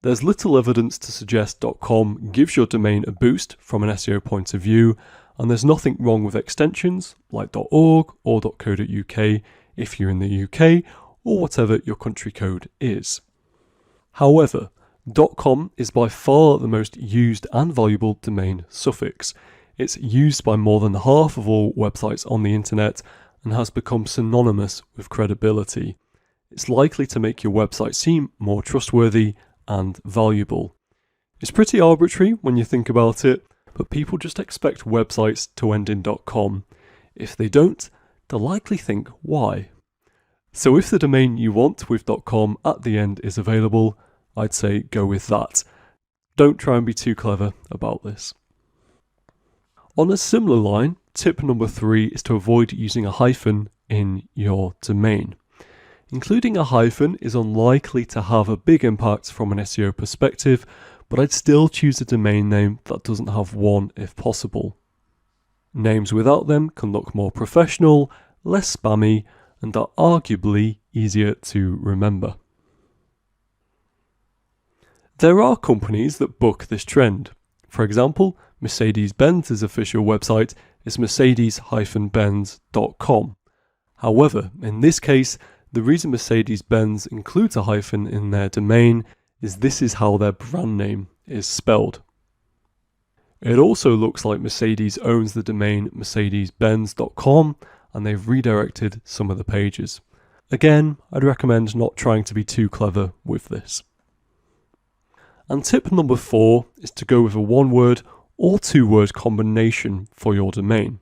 There's little evidence to suggest .com gives your domain a boost from an SEO point of view, and there's nothing wrong with extensions like .org or .co.uk if you're in the UK or whatever your country code is. However, .com is by far the most used and valuable domain suffix. It's used by more than half of all websites on the internet and has become synonymous with credibility. It's likely to make your website seem more trustworthy and valuable. It's pretty arbitrary when you think about it, but people just expect websites to end in .com. If they don't, they'll likely think why. So if the domain you want with .com at the end is available, I'd say go with that. Don't try and be too clever about this. On a similar line, tip number 3 is to avoid using a hyphen in your domain. Including a hyphen is unlikely to have a big impact from an SEO perspective, but I'd still choose a domain name that doesn't have one if possible. Names without them can look more professional, less spammy, and are arguably easier to remember. There are companies that buck this trend. For example, Mercedes-Benz's official website is mercedes-benz.com. However, in this case, the reason Mercedes-Benz includes a hyphen in their domain is this is how their brand name is spelled. It also looks like Mercedes owns the domain mercedes-benz.com and they've redirected some of the pages. Again, I'd recommend not trying to be too clever with this. And tip number 4 is to go with a 1-word or 2-word combination for your domain.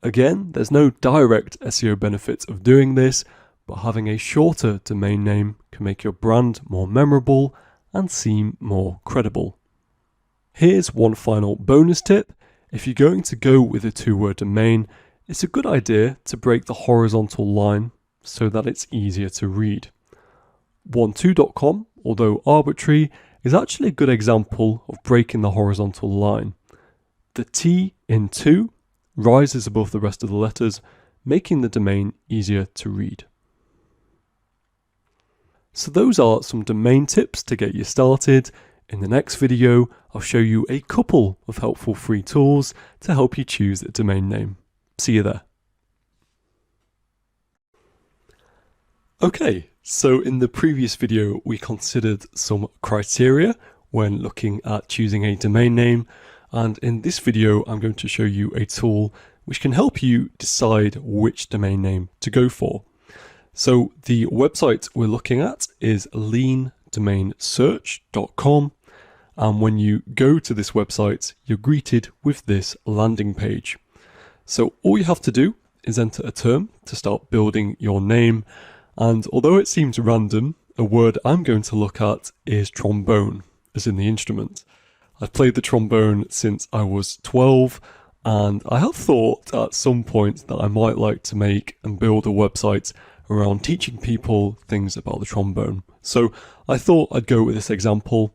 Again, there's no direct SEO benefits of doing this, but having a shorter domain name can make your brand more memorable and seem more credible. Here's one final bonus tip. If you're going to go with a 2-word domain, it's a good idea to break the horizontal line so that it's easier to read. 12.com, although arbitrary, is actually a good example of breaking the horizontal line. The T in 2 rises above the rest of the letters, making the domain easier to read. So those are some domain tips to get you started. In the next video, I'll show you a couple of helpful free tools to help you choose a domain name. See you there. Okay, so in the previous video, we considered some criteria when looking at choosing a domain name. And in this video, I'm going to show you a tool which can help you decide which domain name to go for. So the website we're looking at is leandomainsearch.com. And when you go to this website, you're greeted with this landing page. So all you have to do is enter a term to start building your name. And although it seems random, a word I'm going to look at is trombone, as in the instrument. I've played the trombone since I was 12, and I have thought at some point that I might like to make and build a website around teaching people things about the trombone. So I thought I'd go with this example.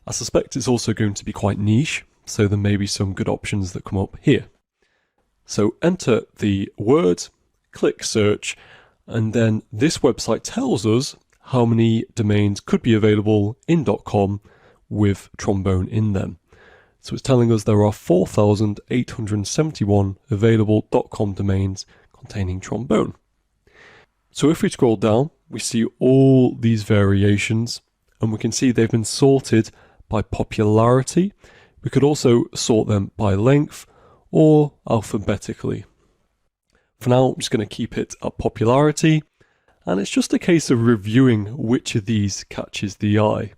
I suspect it's also going to be quite niche, so there may be some good options that come up here. So enter the word, click search, and then this website tells us how many domains could be available in .com with trombone in them. So it's telling us there are 4,871 available .com domains containing trombone. So if we scroll down, we see all these variations, and we can see they've been sorted by popularity. We could also sort them by length or alphabetically. For now, I'm just going to keep it at popularity, and it's just a case of reviewing which of these catches the eye.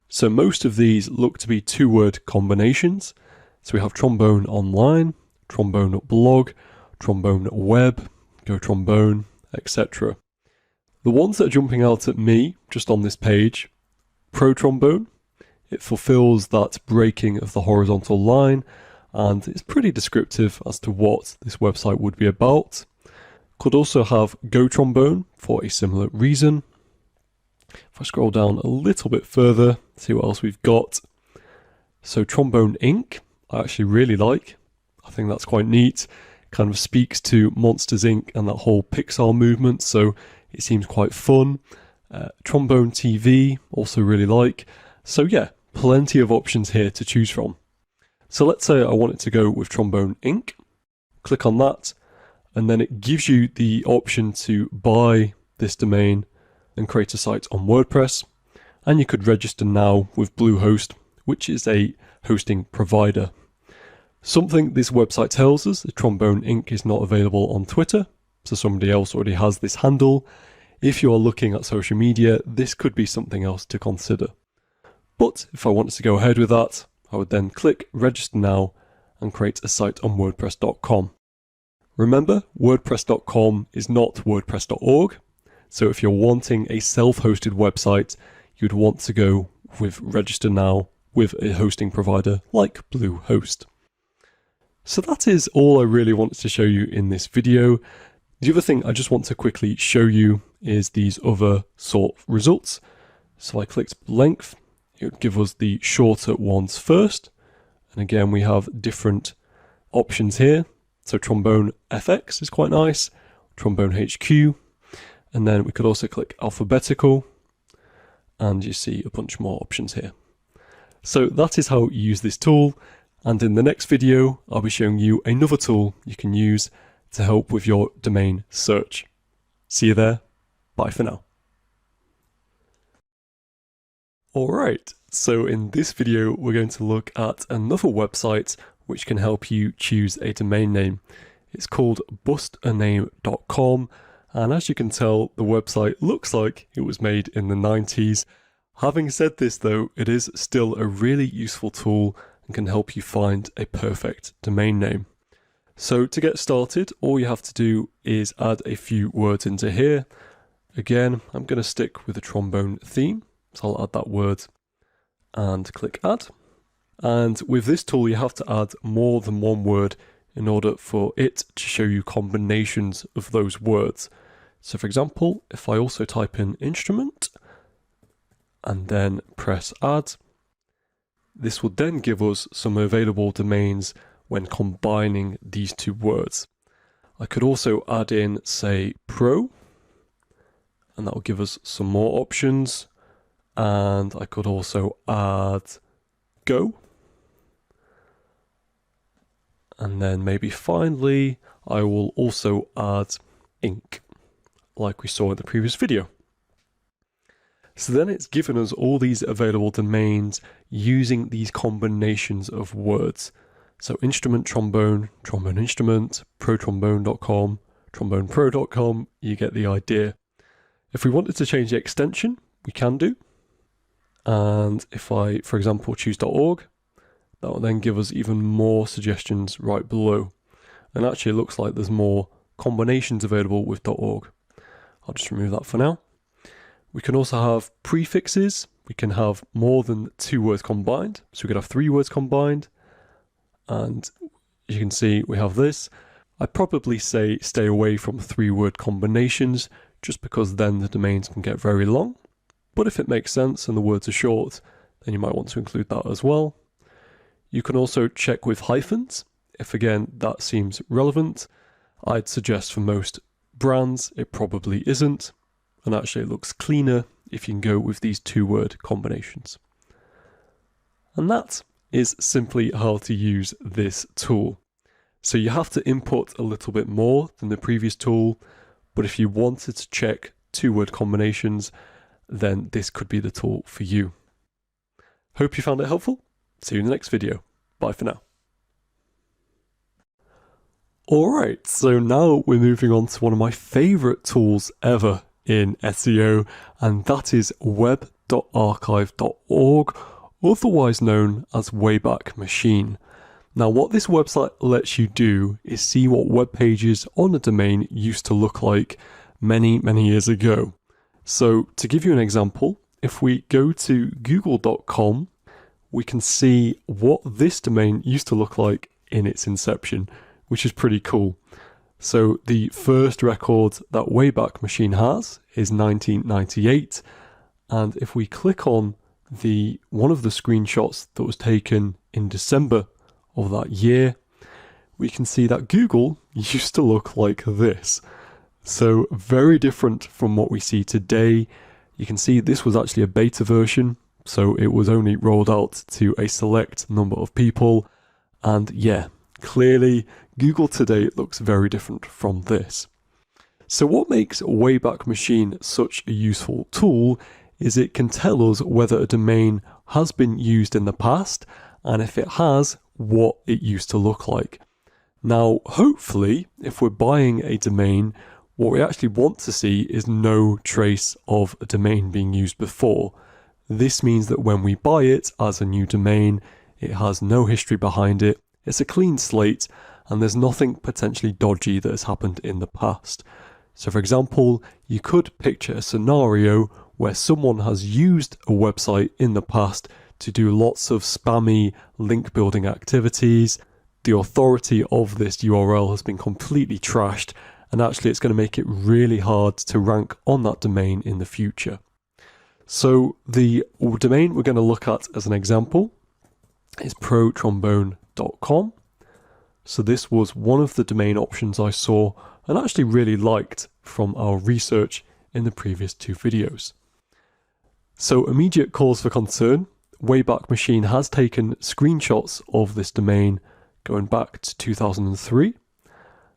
So most of these look to be two-word combinations. So we have trombone online, trombone blog, trombone web, go trombone, etc. The ones that are jumping out at me just on this page, pro trombone, it fulfills that breaking of the horizontal line, and it's pretty descriptive as to what this website would be about. Could also have go trombone for a similar reason. If I scroll down a little bit further, see what else we've got. So Trombone Inc. I actually really like. I think that's quite neat. Kind of speaks to Monsters Inc. and that whole Pixar movement, so it seems quite fun. Trombone TV, also really like. So yeah, plenty of options here to choose from. So let's say I wanted to go with Trombone Inc. Click on that, and then it gives you the option to buy this domain and create a site on WordPress. And you could register now with Bluehost, which is a hosting provider. Something this website tells us, that Trombone Inc. is not available on Twitter, so somebody else already has this handle. If you're looking at social media, this could be something else to consider. But if I wanted to go ahead with that, I would then click register now and create a site on WordPress.com. Remember, WordPress.com is not WordPress.org, so if you're wanting a self-hosted website, you'd want to go with register now with a hosting provider like Bluehost. So that is all I really wanted to show you in this video. The other thing I just want to quickly show you is these other sort results. So I clicked length, it would give us the shorter ones first. And again, we have different options here. So Trombone FX is quite nice, Trombone HQ, and then we could also click alphabetical, and you see a bunch more options here. So that is how you use this tool, and in the next video, I'll be showing you another tool you can use to help with your domain search. See you there. Bye for now. Alright, so in this video, we're going to look at another website which can help you choose a domain name. It's called bustaname.com, and as you can tell, the website looks like it was made in the 90s. Having said this though, it is still a really useful tool and can help you find a perfect domain name. So to get started, all you have to do is add a few words into here. Again, I'm going to stick with the trombone theme, so I'll add that word and click add. And with this tool, you have to add more than one word in order for it to show you combinations of those words. So for example, if I also type in instrument and then press add, this will then give us some available domains when combining these two words. I could also add in, say, pro, and that will give us some more options. And I could also add go. And then maybe finally, I will also add ink, like we saw in the previous video. So then it's given us all these available domains using these combinations of words. So instrument trombone, trombone instrument, protrombone.com, trombonepro.com, you get the idea. If we wanted to change the extension, we can do. And if I, for example, choose .org, that will then give us even more suggestions right below. And actually it looks like there's more combinations available with .org. I'll just remove that for now. We can also have prefixes. We can have more than two words combined. So we could have three words combined. And you can see we have this. I'd probably say stay away from 3-word combinations just because then the domains can get very long. But if it makes sense and the words are short, then you might want to include that as well. You can also check with hyphens, if again that seems relevant. I'd suggest for most brands it probably isn't, and actually it looks cleaner if you can go with these 2-word combinations. And that is simply how to use this tool. So you have to input a little bit more than the previous tool, but if you wanted to check 2-word combinations then this could be the tool for you. Hope you found it helpful. See you in the next video. Bye for now. Alright, so now we're moving on to one of my favourite tools ever in SEO, and that is web.archive.org, otherwise known as Wayback Machine. Now what this website lets you do is see what web pages on a domain used to look like many years ago. So to give you an example, if we go to google.com, we can see what this domain used to look like in its inception, which is pretty cool. So the first record that Wayback Machine has is 1998, and if we click on one of the screenshots that was taken in December of that year, we can see that Google used to look like this. So very different from what we see today. You can see this was actually a beta version, so it was only rolled out to a select number of people, and yeah, clearly Google today looks very different from this. So what makes Wayback Machine such a useful tool is it can tell us whether a domain has been used in the past, and if it has, what it used to look like. Now, hopefully, if we're buying a domain, what we actually want to see is no trace of a domain being used before. This means that when we buy it as a new domain, it has no history behind it, it's a clean slate, and there's nothing potentially dodgy that has happened in the past. So for example, you could picture a scenario where someone has used a website in the past to do lots of spammy link building activities. The authority of this URL has been completely trashed, and actually it's going to make it really hard to rank on that domain in the future. So the domain we're going to look at as an example is protrombone.com. So this was one of the domain options I saw and actually really liked from our research in the previous two videos. So immediate cause for concern, Wayback Machine has taken screenshots of this domain going back to 2003.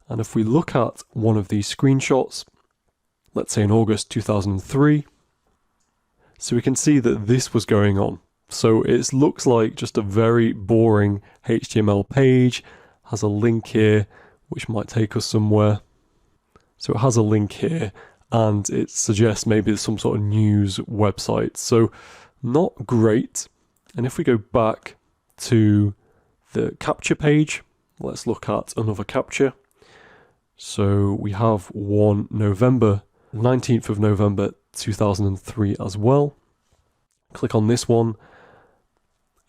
And if we look at one of these screenshots, let's say in August 2003, so we can see that this was going on. So it looks like just a very boring HTML page, has a link here, which might take us somewhere. So it has a link here, and it suggests maybe there's some sort of news website. So not great. And if we go back to the capture page, let's look at another capture. So we have one November, 19th of November 2003 as well. Click on this one.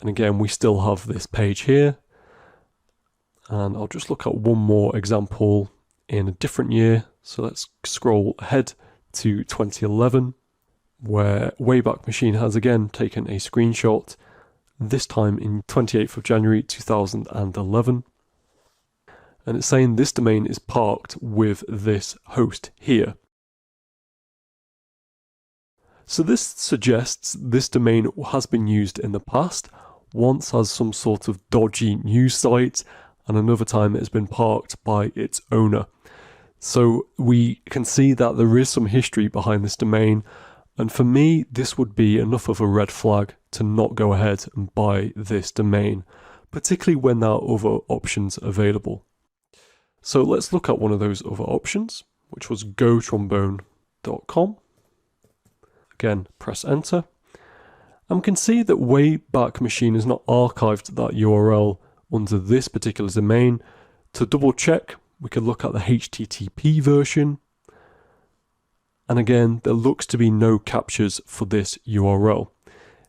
And again, we still have this page here. And I'll just look at one more example in a different year. So let's scroll ahead to 2011, where Wayback Machine has again taken a screenshot, this time in 28th of January 2011. And it's saying this domain is parked with this host here. So this suggests this domain has been used in the past, once as some sort of dodgy news site, and another time it has been parked by its owner. So we can see that there is some history behind this domain, and for me this would be enough of a red flag to not go ahead and buy this domain, particularly when there are other options available. So let's look at one of those other options, which was gotrombone.com. Again, press enter. And we can see that Wayback Machine has not archived that URL under this particular domain. To double check, we can look at the HTTP version. And again, there looks to be no captures for this URL.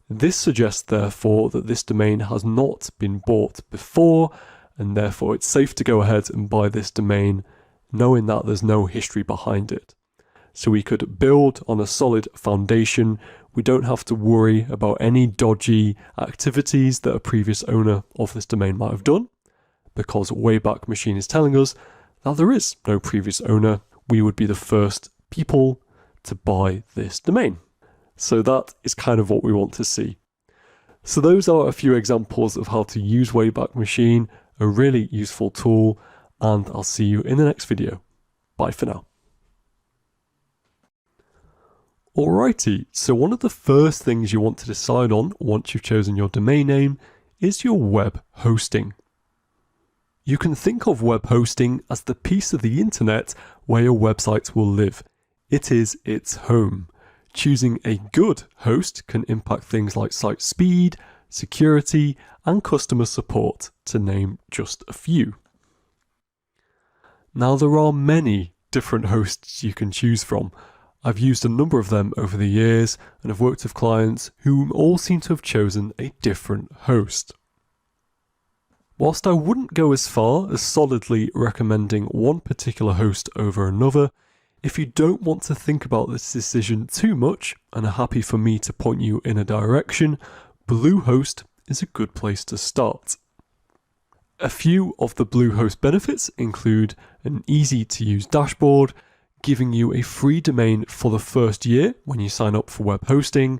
This suggests therefore that this domain has not been bought before, and therefore it's safe to go ahead and buy this domain knowing that there's no history behind it. So we could build on a solid foundation. We don't have to worry about any dodgy activities that a previous owner of this domain might have done, because Wayback Machine is telling us that there is no previous owner. We would be the first people to buy this domain. So that is kind of what we want to see. So those are a few examples of how to use Wayback Machine, a really useful tool, and I'll see you in the next video. Bye for now. Alrighty, so one of the first things you want to decide on once you've chosen your domain name is your web hosting. You can think of web hosting as the piece of the internet where your website will live. It is its home. Choosing a good host can impact things like site speed, security, and customer support, to name just a few. Now, there are many different hosts you can choose from. I've used a number of them over the years and have worked with clients who all seem to have chosen a different host. Whilst I wouldn't go as far as solidly recommending one particular host over another, if you don't want to think about this decision too much and are happy for me to point you in a direction, Bluehost is a good place to start. A few of the Bluehost benefits include an easy-to-use dashboard, giving you a free domain for the first year when you sign up for web hosting,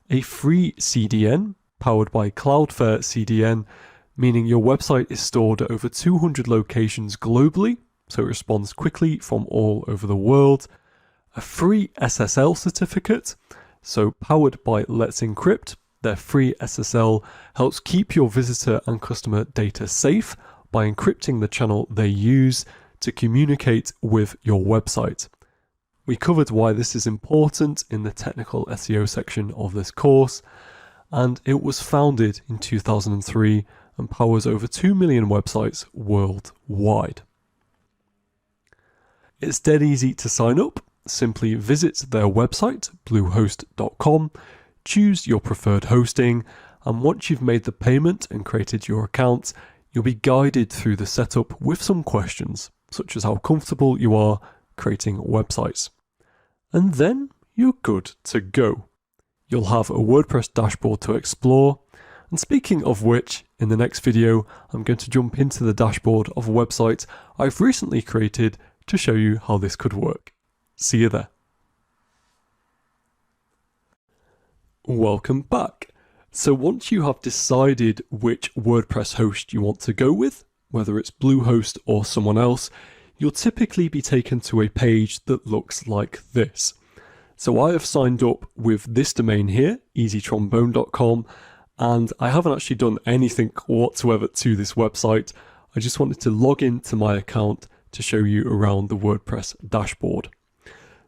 a free CDN powered by Cloudflare CDN, meaning your website is stored at over 200 locations globally, so it responds quickly from all over the world, a free SSL certificate, so powered by Let's Encrypt. Their free SSL helps keep your visitor and customer data safe by encrypting the channel they use to communicate with your website. We covered why this is important in the technical SEO section of this course, and it was founded in 2003 and powers over 2 million websites worldwide. It's dead easy to sign up. Simply visit their website, bluehost.com, choose your preferred hosting, and once you've made the payment and created your account, you'll be guided through the setup with some questions, such as how comfortable you are creating websites. And then you're good to go. You'll have a WordPress dashboard to explore. And speaking of which, in the next video, I'm going to jump into the dashboard of a website I've recently created to show you how this could work. See you there. Welcome back. So once you have decided which WordPress host you want to go with, whether it's Bluehost or someone else, you'll typically be taken to a page that looks like this. So I have signed up with this domain here, easytrombone.com, and I haven't actually done anything whatsoever to this website. I just wanted to log into my account to show you around the WordPress dashboard.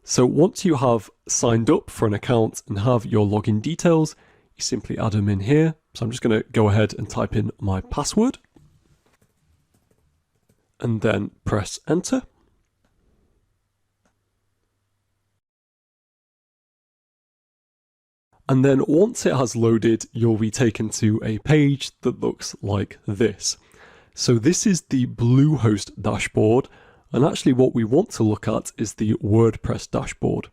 So once you have signed up for an account and have your login details, you simply add them in here. So I'm just going to go ahead and type in my password and then press enter. And then once it has loaded, you'll be taken to a page that looks like this. So this is the Bluehost dashboard. And actually what we want to look at is the WordPress dashboard.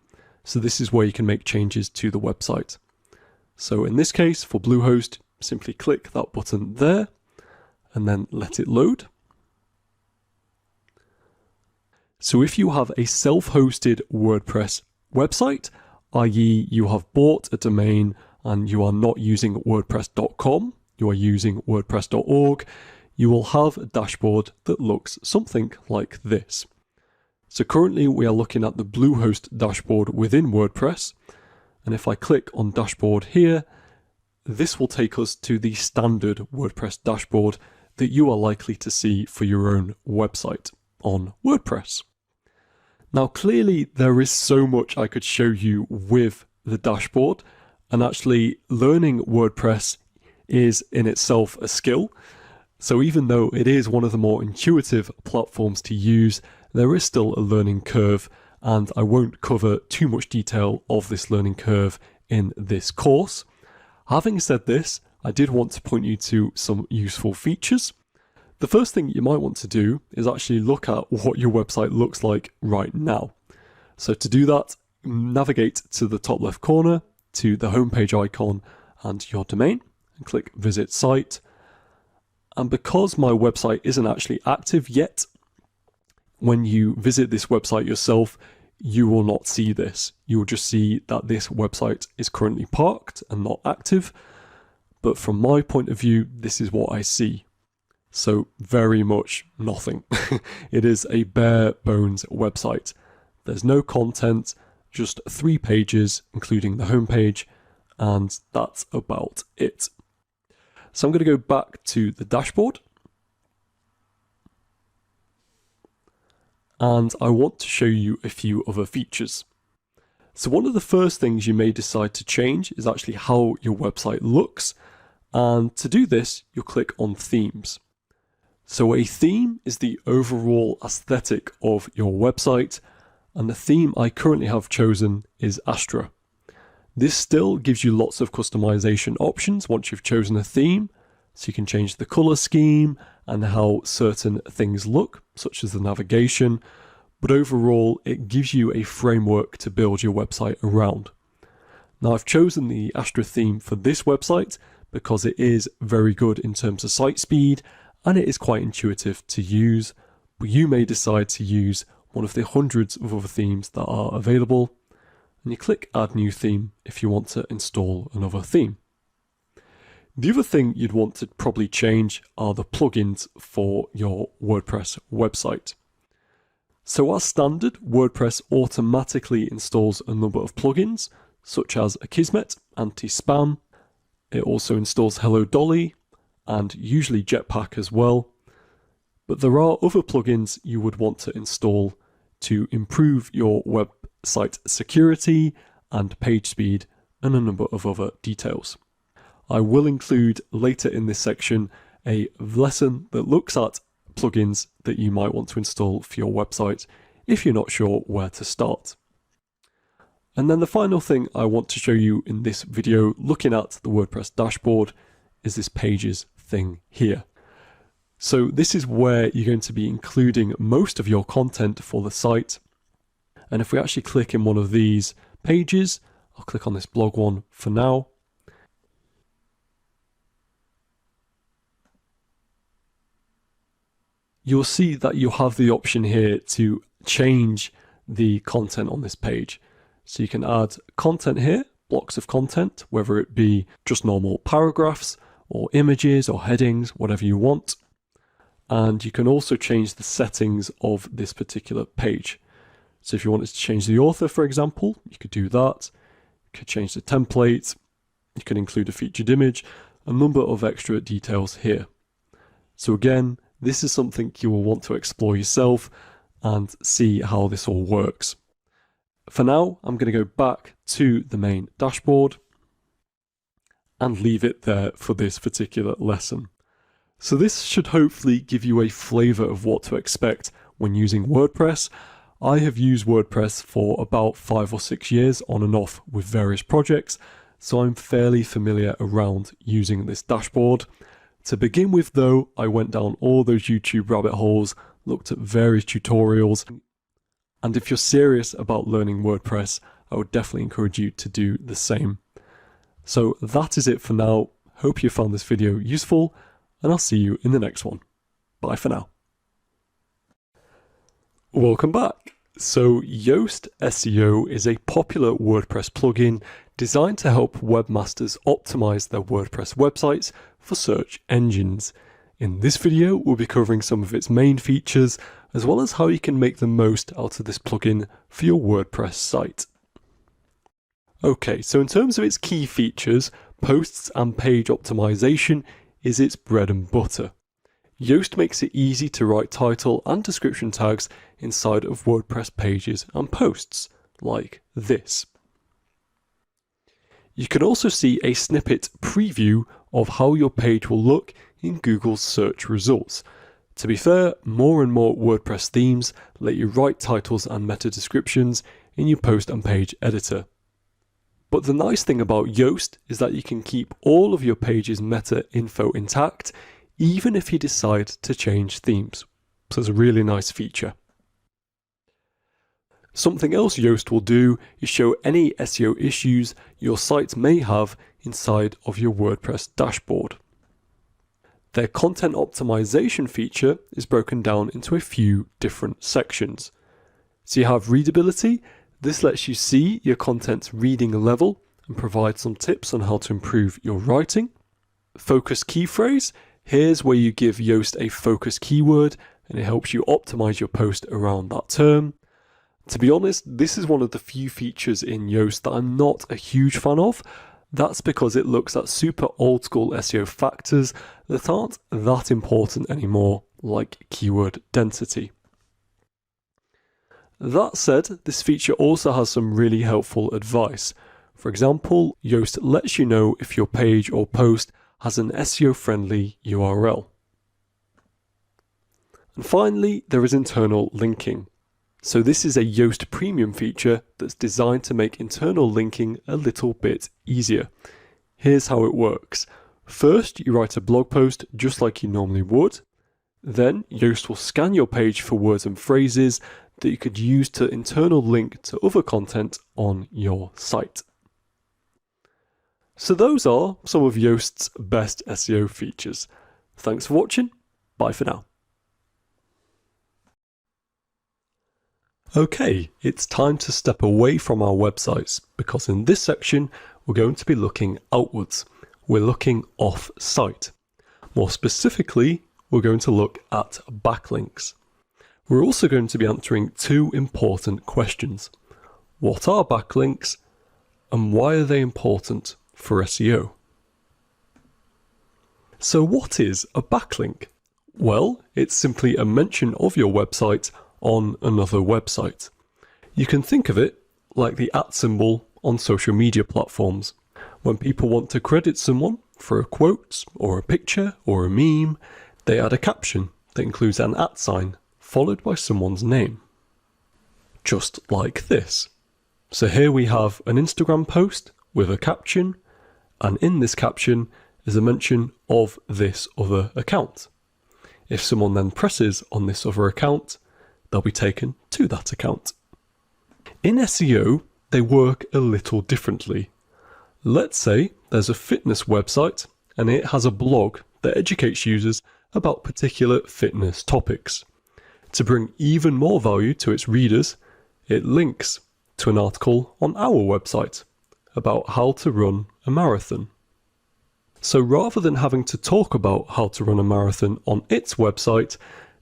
So this is where you can make changes to the website. So in this case, for Bluehost, simply click that button there and then let it load. So if you have a self-hosted WordPress website, i.e. you have bought a domain and you are not using WordPress.com, you are using WordPress.org, you will have a dashboard that looks something like this. So currently we are looking at the Bluehost dashboard within WordPress. And if I click on dashboard here, this will take us to the standard WordPress dashboard that you are likely to see for your own website on WordPress. Now, clearly there is so much I could show you with the dashboard, and actually learning WordPress is in itself a skill. So even though it is one of the more intuitive platforms to use, there is still a learning curve, and I won't cover too much detail of this learning curve in this course. Having said this, I did want to point you to some useful features. The first thing you might want to do is actually look at what your website looks like right now. So to do that, navigate to the top left corner to the homepage icon and your domain and click Visit Site. And because my website isn't actually active yet, when you visit this website yourself, you will not see this. You will just see that this website is currently parked and not active. But from my point of view, this is what I see. So very much nothing. It is a bare bones website. There's no content, just 3 pages, including the homepage, and that's about it. So I'm going to go back to the dashboard, and I want to show you a few other features. So one of the first things you may decide to change is actually how your website looks, and to do this, you'll click on Themes. So a theme is the overall aesthetic of your website, and the theme I currently have chosen is Astra. This still gives you lots of customization options once you've chosen a theme, so you can change the color scheme and how certain things look, such as the navigation, but overall it gives you a framework to build your website around. Now I've chosen the Astra theme for this website because it is very good in terms of site speed and it is quite intuitive to use, but you may decide to use one of the hundreds of other themes that are available, and you click Add New Theme if you want to install another theme. The other thing you'd want to probably change are the plugins for your WordPress website. So as standard, WordPress automatically installs a number of plugins, such as Akismet, Anti-Spam. It also installs Hello Dolly, and usually Jetpack as well. But there are other plugins you would want to install to improve your website security and page speed and a number of other details. I will include later in this section a lesson that looks at plugins that you might want to install for your website if you're not sure where to start. And then the final thing I want to show you in this video looking at the WordPress dashboard is this pages thing here. So this is where you're going to be including most of your content for the site. And if we actually click in one of these pages, I'll click on this blog one for now. You'll see that you have the option here to change the content on this page. So you can add content here, blocks of content, whether it be just normal paragraphs or images or headings, whatever you want. And you can also change the settings of this particular page. So if you wanted to change the author, for example, you could do that. You could change the template. You can include a featured image, a number of extra details here. So again, this is something you will want to explore yourself and see how this all works. For now, I'm going to go back to the main dashboard and leave it there for this particular lesson. So this should hopefully give you a flavor of what to expect when using WordPress. I have used WordPress for about 5 or 6 years on and off with various projects, so I'm fairly familiar around using this dashboard. To begin with though, I went down all those YouTube rabbit holes, looked at various tutorials, and if you're serious about learning WordPress, I would definitely encourage you to do the same. So that is it for now. Hope you found this video useful, and I'll see you in the next one. Bye for now. Welcome back. So Yoast SEO is a popular WordPress plugin designed to help webmasters optimize their WordPress websites for search engines. In this video, we'll be covering some of its main features, as well as how you can make the most out of this plugin for your WordPress site. Okay, so in terms of its key features, posts and page optimization is its bread and butter. Yoast makes it easy to write title and description tags inside of WordPress pages and posts, like this. You can also see a snippet preview of how your page will look in Google's search results. To be fair, more and more WordPress themes let you write titles and meta descriptions in your post and page editor. But the nice thing about Yoast is that you can keep all of your page's meta info intact, even if you decide to change themes. So it's a really nice feature. Something else Yoast will do is show any SEO issues your site may have inside of your WordPress dashboard. Their content optimization feature is broken down into a few different sections. So you have readability. This lets you see your content's reading level and provide some tips on how to improve your writing. Focus key phrase. Here's where you give Yoast a focus keyword and it helps you optimize your post around that term. To be honest, this is one of the few features in Yoast that I'm not a huge fan of. That's because it looks at super old school SEO factors that aren't that important anymore, like keyword density. That said, this feature also has some really helpful advice. For example, Yoast lets you know if your page or post has an SEO-friendly URL. And finally, there is internal linking. So this is a Yoast Premium feature that's designed to make internal linking a little bit easier. Here's how it works. First, you write a blog post just like you normally would. Then Yoast will scan your page for words and phrases that you could use to internal link to other content on your site. So those are some of Yoast's best SEO features. Thanks for watching. Bye for now. Okay, it's time to step away from our websites because in this section we're going to be looking outwards. We're looking off-site. More specifically, we're going to look at backlinks. We're also going to be answering two important questions. What are backlinks and why are they important for SEO? So what is a backlink? Well, it's simply a mention of your website on another website. You can think of it like the @ symbol on social media platforms. When people want to credit someone for a quote or a picture or a meme, they add a caption that includes an @ sign followed by someone's name. Just like this. So here we have an Instagram post with a caption, and in this caption is a mention of this other account. If someone then presses on this other account, they'll be taken to that account. In SEO, they work a little differently. Let's say there's a fitness website and it has a blog that educates users about particular fitness topics. To bring even more value to its readers, it links to an article on our website about how to run a marathon. So rather than having to talk about how to run a marathon on its website,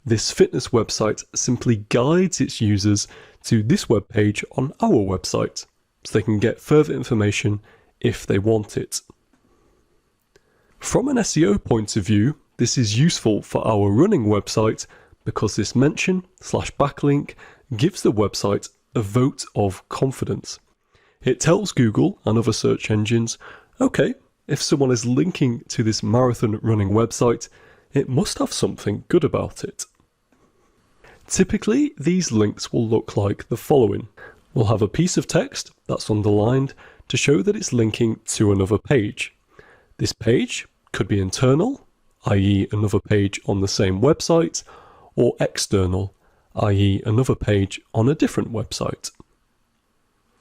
this fitness website simply guides its users to this web page on our website, so they can get further information if they want it. From an SEO point of view, this is useful for our running website because this mention/backlink gives the website a vote of confidence. It tells Google and other search engines, okay, if someone is linking to this marathon running website, it must have something good about it. Typically, these links will look like the following. We'll have a piece of text that's underlined to show that it's linking to another page. This page could be internal, i.e. another page on the same website, or external, i.e. another page on a different website.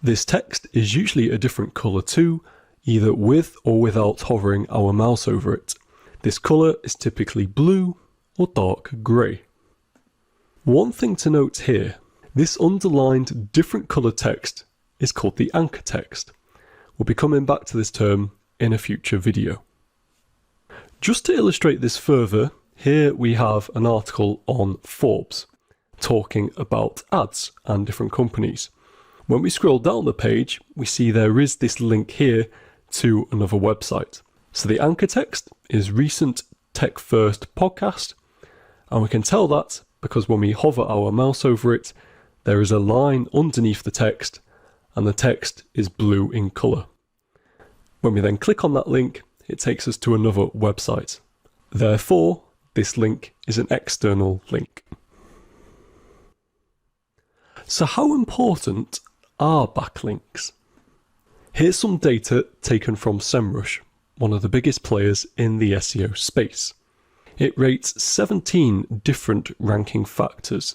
This text is usually a different colour too, either with or without hovering our mouse over it. This colour is typically blue or dark grey. One thing to note here, this underlined different colour text is called the anchor text. We'll be coming back to this term in a future video. Just to illustrate this further, here we have an article on Forbes talking about ads and different companies. When we scroll down the page, we see there is this link here to another website. So the anchor text is Recent Tech First Podcast, and we can tell that because when we hover our mouse over it, there is a line underneath the text, and the text is blue in colour. When we then click on that link, it takes us to another website. Therefore, this link is an external link. So how important are backlinks? Here's some data taken from SEMrush, one of the biggest players in the SEO space. It rates 17 different ranking factors,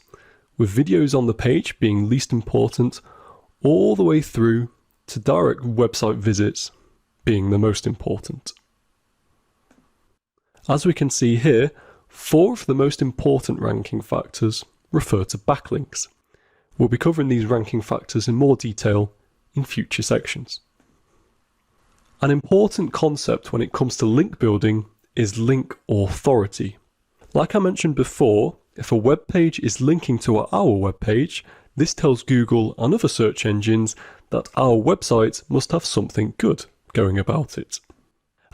with videos on the page being least important, all the way through to direct website visits being the most important. As we can see here, 4 of the most important ranking factors refer to backlinks. We'll be covering these ranking factors in more detail in future sections. An important concept when it comes to link building is link authority. Like I mentioned before, if a web page is linking to our web page, This tells Google and other search engines that our website must have something good going about it.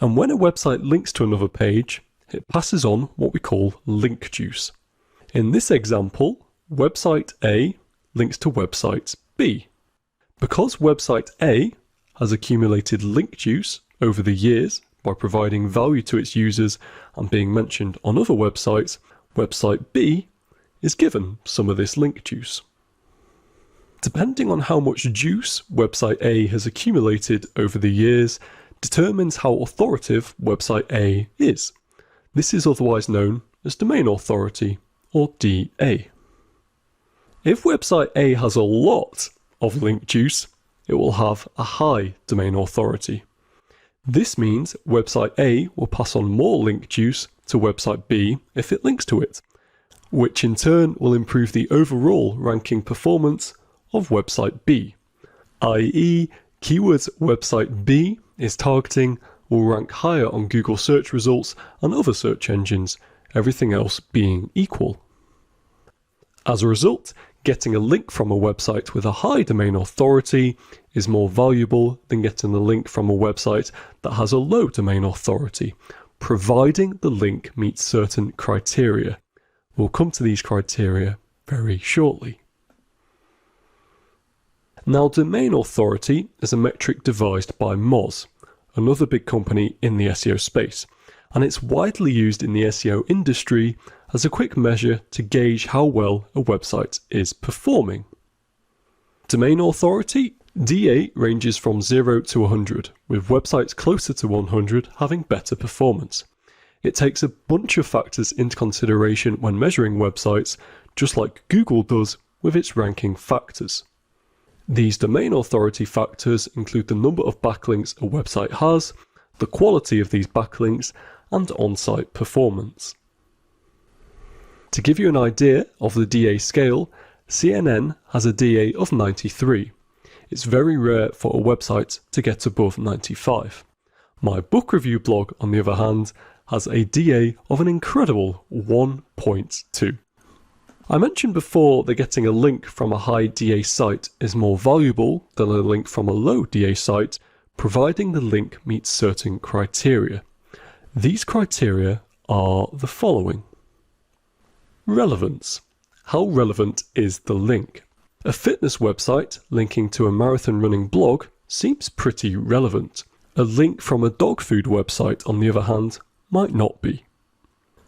And when a website links to another page, it passes on what we call link juice. In this example, website A links to website B. Because website A has accumulated link juice over the years by providing value to its users and being mentioned on other websites, website B is given some of this link juice. Depending on how much juice website A has accumulated over the years determines how authoritative website A is. This is otherwise known as domain authority, or DA. If website A has a lot of link juice, it will have a high domain authority. This means website A will pass on more link juice to website B if it links to it, which in turn will improve the overall ranking performance of website B, i.e. keywords website B is targeting will rank higher on Google search results and other search engines, everything else being equal. As a result, getting a link from a website with a high domain authority is more valuable than getting a link from a website that has a low domain authority, providing the link meets certain criteria. We'll come to these criteria very shortly. Now, domain authority is a metric devised by Moz, another big company in the SEO space, and it's widely used in the SEO industry as a quick measure to gauge how well a website is performing. Domain authority, DA, ranges from 0 to 100, with websites closer to 100 having better performance. It takes a bunch of factors into consideration when measuring websites, just like Google does with its ranking factors. These domain authority factors include the number of backlinks a website has, the quality of these backlinks, and on-site performance. To give you an idea of the DA scale, CNN has a DA of 93. It's very rare for a website to get above 95. My book review blog, on the other hand, has a DA of an incredible 1.2. I mentioned before that getting a link from a high DA site is more valuable than a link from a low DA site, providing the link meets certain criteria. These criteria are the following. Relevance. How relevant is the link? A fitness website linking to a marathon running blog seems pretty relevant. A link from a dog food website, on the other hand, might not be.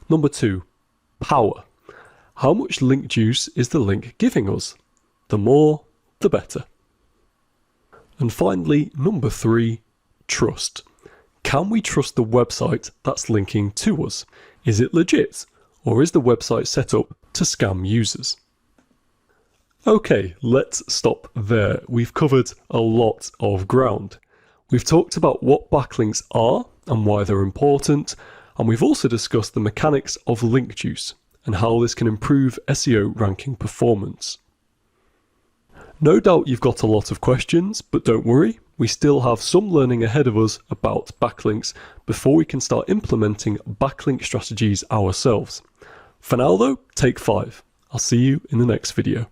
Number 2. Power. How much link juice is the link giving us? The more, the better. And finally, number 3, trust. Can we trust the website that's linking to us? Is it legit? Or is the website set up to scam users? Okay, let's stop there. We've covered a lot of ground. We've talked about what backlinks are and why they're important, and we've also discussed the mechanics of link juice and how this can improve SEO ranking performance. No doubt you've got a lot of questions, but don't worry, we still have some learning ahead of us about backlinks before we can start implementing backlink strategies ourselves. For now though, take 5. I'll see you in the next video.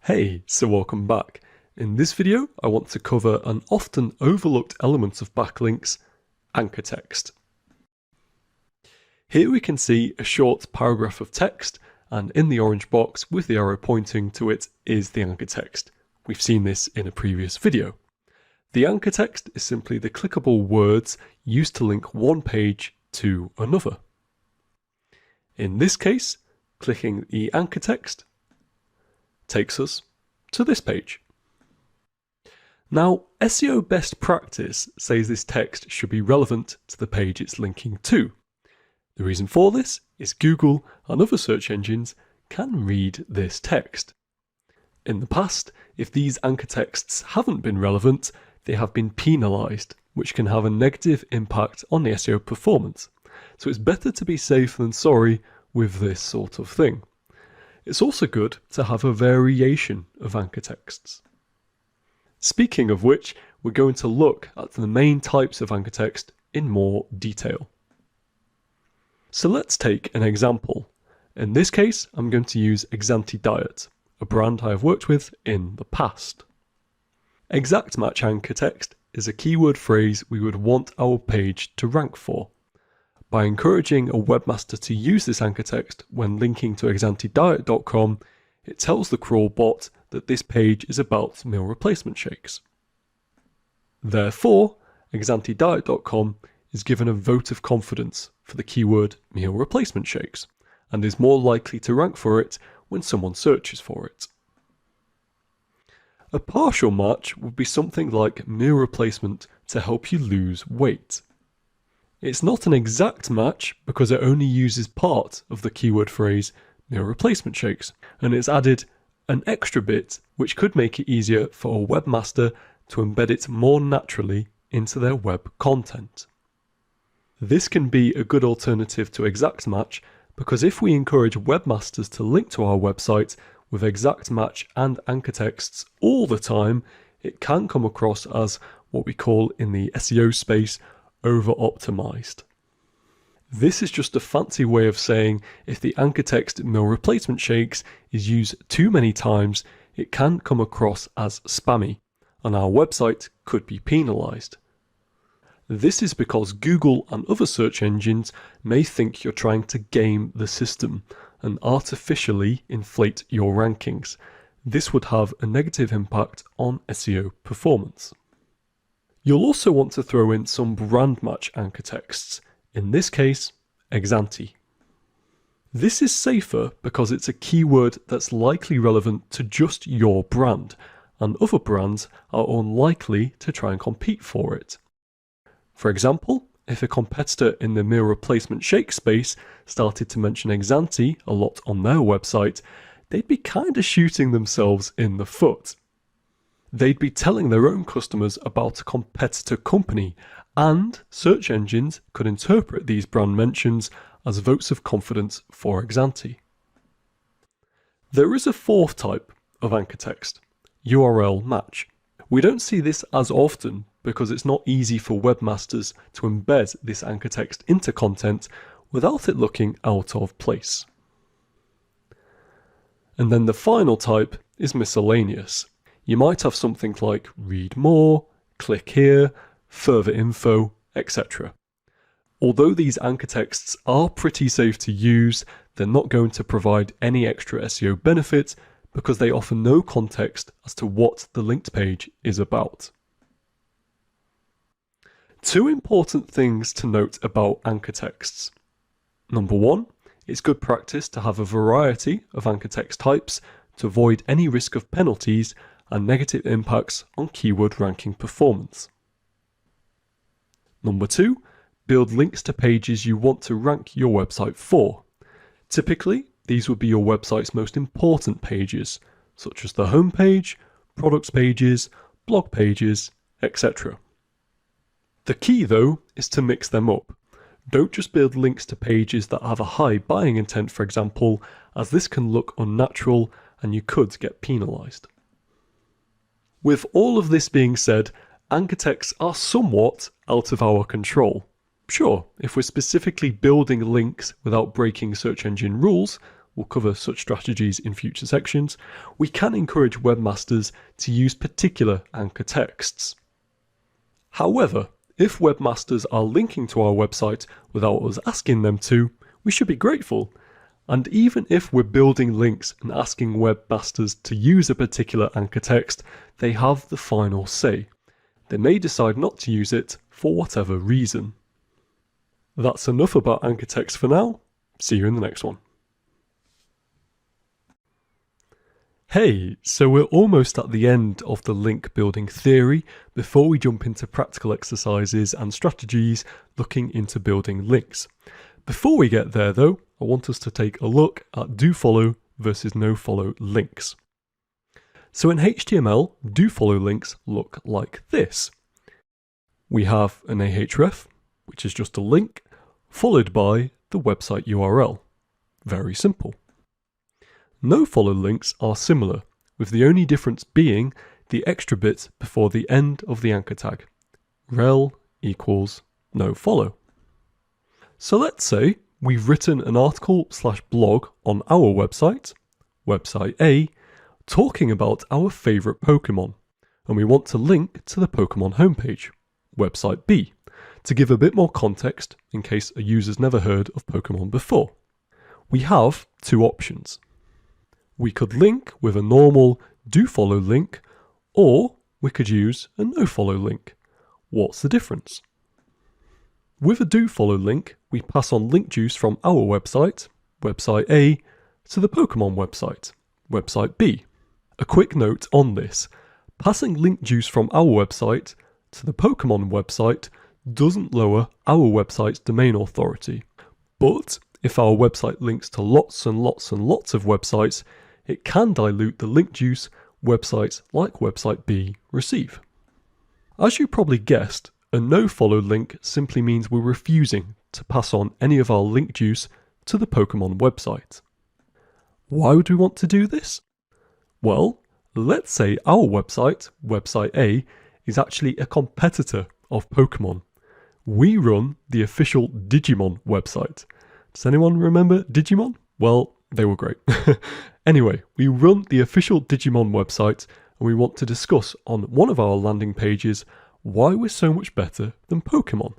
Hey, so welcome back. In this video, I want to cover an often overlooked element of backlinks, anchor text. Here we can see a short paragraph of text, and in the orange box with the arrow pointing to it is the anchor text. We've seen this in a previous video. The anchor text is simply the clickable words used to link one page to another. In this case, clicking the anchor text takes us to this page. Now, SEO best practice says this text should be relevant to the page it's linking to. The reason for this is Google and other search engines can read this text. In the past, if these anchor texts haven't been relevant, they have been penalized, which can have a negative impact on the SEO performance. So it's better to be safe than sorry with this sort of thing. It's also good to have a variation of anchor texts. Speaking of which, we're going to look at the main types of anchor text in more detail. So let's take an example. In this case, I'm going to use Exanti Diet, a brand I have worked with in the past. Exact match anchor text is a keyword phrase we would want our page to rank for. By encouraging a webmaster to use this anchor text when linking to exantidiet.com, it tells the crawl bot that this page is about meal replacement shakes. Therefore, exantidiet.com is given a vote of confidence for the keyword meal replacement shakes, and is more likely to rank for it when someone searches for it. A partial match would be something like meal replacement to help you lose weight. It's not an exact match because it only uses part of the keyword phrase meal replacement shakes, and it's added an extra bit which could make it easier for a webmaster to embed it more naturally into their web content. This can be a good alternative to exact match because if we encourage webmasters to link to our website with exact match and anchor texts all the time, it can come across as what we call in the SEO space over-optimized. This is just a fancy way of saying if the anchor text meal replacement shakes is used too many times, it can come across as spammy, and our website could be penalized. This is because Google and other search engines may think you're trying to game the system and artificially inflate your rankings. This would have a negative impact on SEO performance. You'll also want to throw in some brand match anchor texts, in this case, Exanti. This is safer because it's a keyword that's likely relevant to just your brand, and other brands are unlikely to try and compete for it. For example, if a competitor in the meal replacement shake space started to mention Exanti a lot on their website, they'd be kind of shooting themselves in the foot. They'd be telling their own customers about a competitor company, and search engines could interpret these brand mentions as votes of confidence for Exanti. There is a fourth type of anchor text, URL match. We don't see this as often because it's not easy for webmasters to embed this anchor text into content without it looking out of place. And then the final type is miscellaneous. You might have something like read more, click here, further info, etc. Although these anchor texts are pretty safe to use, they're not going to provide any extra SEO benefit because they offer no context as to what the linked page is about. Two important things to note about anchor texts. Number one, it's good practice to have a variety of anchor text types to avoid any risk of penalties and negative impacts on keyword ranking performance. Number two, build links to pages you want to rank your website for. Typically, these would be your website's most important pages, such as the home page, products pages, blog pages, etc. The key, though, is to mix them up. Don't just build links to pages that have a high buying intent, for example, as this can look unnatural and you could get penalized. With all of this being said, anchor texts are somewhat out of our control. Sure, if we're specifically building links without breaking search engine rules, we'll cover such strategies in future sections, we can encourage webmasters to use particular anchor texts. However, if webmasters are linking to our website without us asking them to, we should be grateful. And even if we're building links and asking webmasters to use a particular anchor text, they have the final say. They may decide not to use it for whatever reason. That's enough about anchor text for now. See you in the next one. Hey, so we're almost at the end of the link building theory before we jump into practical exercises and strategies looking into building links. Before we get there though, I want us to take a look at do follow versus no follow links. So in HTML, do follow links look like this. We have an ahref, which is just a link, followed by the website URL. Very simple. No-follow links are similar, with the only difference being the extra bit before the end of the anchor tag. Rel equals no-follow. So let's say we've written an article/blog on our website, website A, talking about our favourite Pokemon, and we want to link to the Pokemon homepage, website B, to give a bit more context in case a user's never heard of Pokemon before. We have two options. We could link with a normal do follow link, or we could use a no follow link. What's the difference? With a do follow link, we pass on link juice from our website, website A, to the Pokemon website, website B. A quick note on this, passing link juice from our website to the Pokemon website doesn't lower our website's domain authority, but if our website links to lots and lots and lots of websites, it can dilute the link juice websites like website B receive. As you probably guessed, a no-follow link simply means we're refusing to pass on any of our link juice to the Pokemon website. Why would we want to do this? Well, let's say our website, website A, is actually a competitor of Pokemon. We run the official Digimon website. Does anyone remember Digimon? Well, they were great. Anyway, we run the official Digimon website and we want to discuss on one of our landing pages why we're so much better than Pokemon.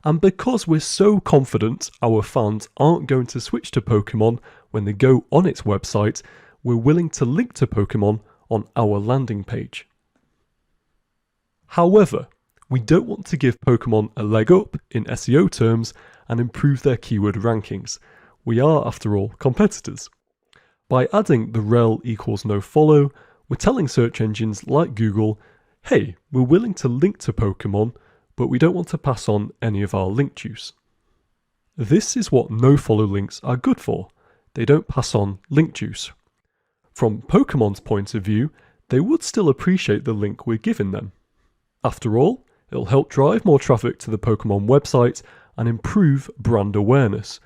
And because we're so confident our fans aren't going to switch to Pokemon when they go on its website, we're willing to link to Pokemon on our landing page. However, we don't want to give Pokemon a leg up in SEO terms and improve their keyword rankings. We are, after all, competitors. By adding the rel equals no follow, we're telling search engines like Google, hey, we're willing to link to Pokemon, but we don't want to pass on any of our link juice. This is what no follow links are good for. They don't pass on link juice. From Pokemon's point of view, they would still appreciate the link we're giving them. After all, it'll help drive more traffic to the Pokemon website and improve brand awareness,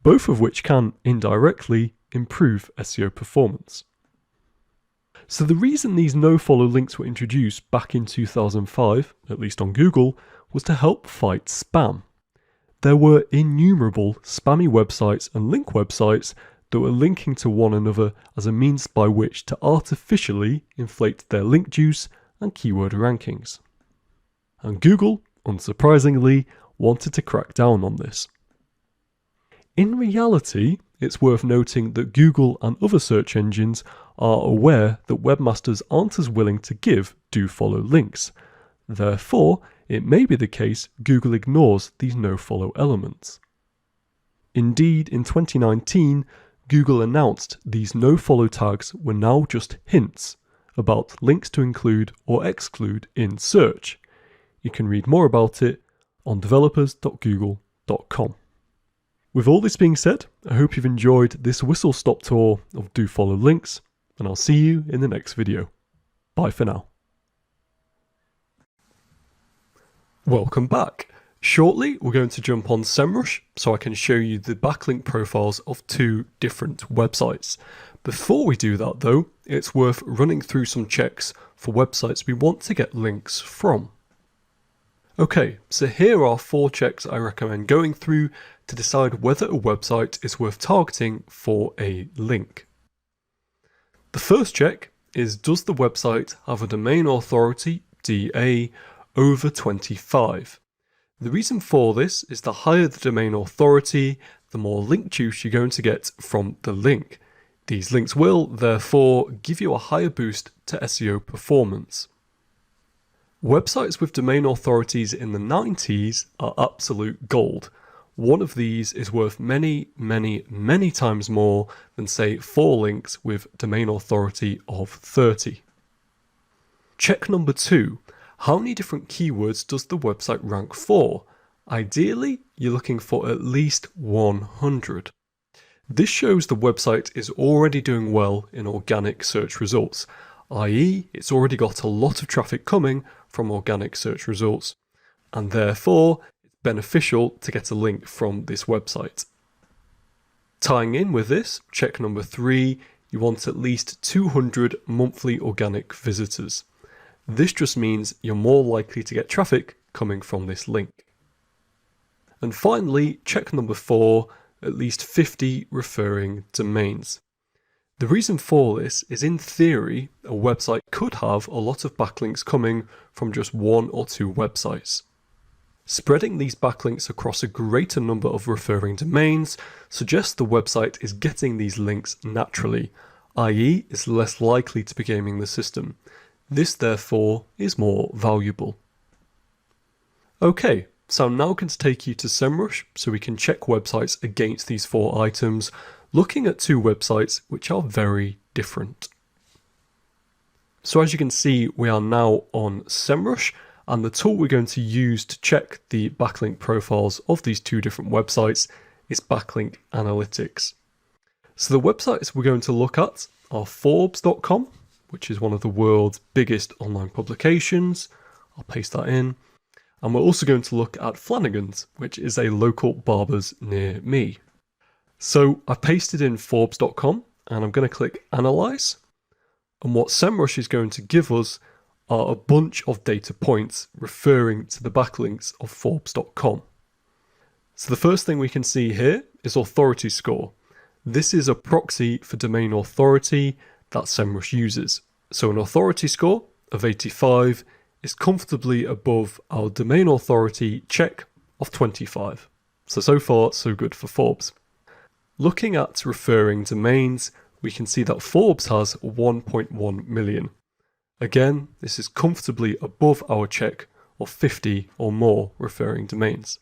both of which can, indirectly, improve SEO performance. So the reason these no-follow links were introduced back in 2005, at least on Google, was to help fight spam. There were innumerable spammy websites and link websites that were linking to one another as a means by which to artificially inflate their link juice and keyword rankings. And Google, unsurprisingly, wanted to crack down on this. In reality, it's worth noting that Google and other search engines are aware that webmasters aren't as willing to give do-follow links. Therefore, it may be the case Google ignores these no-follow elements. Indeed, in 2019, Google announced these no-follow tags were now just hints about links to include or exclude in search. You can read more about it on developers.google.com. With all this being said, I hope you've enjoyed this whistle-stop tour of do follow links, and I'll see you in the next video. Bye for now. Welcome back. Shortly, we're going to jump on SEMrush so I can show you the backlink profiles of two different websites. Before we do that though, it's worth running through some checks for websites we want to get links from. Okay, so here are 4 checks I recommend going through to decide whether a website is worth targeting for a link. The first check is, does the website have a domain authority, DA, over 25? The reason for this is the higher the domain authority, the more link juice you're going to get from the link. These links will, therefore, give you a higher boost to SEO performance. Websites with domain authorities in the 90s are absolute gold. One of these is worth many, many, many times more than, say, 4 links with domain authority of 30. Check number 2. How many different keywords does the website rank for? Ideally, you're looking for at least 100. This shows the website is already doing well in organic search results, i.e. it's already got a lot of traffic coming from organic search results, and therefore it's beneficial to get a link from this website. Tying in with this, check number 3, you want at least 200 monthly organic visitors. This just means you're more likely to get traffic coming from this link. And finally, check number 4, at least 50 referring domains. The reason for this is, in theory, a website could have a lot of backlinks coming from just 1 or 2 websites. Spreading these backlinks across a greater number of referring domains suggests the website is getting these links naturally, i.e. is less likely to be gaming the system. This, therefore, is more valuable. Okay, so I'm now going to take you to SEMrush so we can check websites against these 4 items, looking at 2 websites which are very different. So as you can see, we are now on SEMrush, and the tool we're going to use to check the backlink profiles of these 2 different websites is Backlink Analytics. So the websites we're going to look at are Forbes.com, which is one of the world's biggest online publications. I'll paste that in. And we're also going to look at Flanagan's, which is a local barber's near me. So I've pasted in Forbes.com and I'm going to click Analyze. And what SEMrush is going to give us are a bunch of data points referring to the backlinks of Forbes.com. So the first thing we can see here is authority score. This is a proxy for domain authority that SEMrush uses. So an authority score of 85 is comfortably above our domain authority check of 25. So far, so good for Forbes. Looking at referring domains, we can see that Forbes has 1.1 million. Again, this is comfortably above our check of 50 or more referring domains.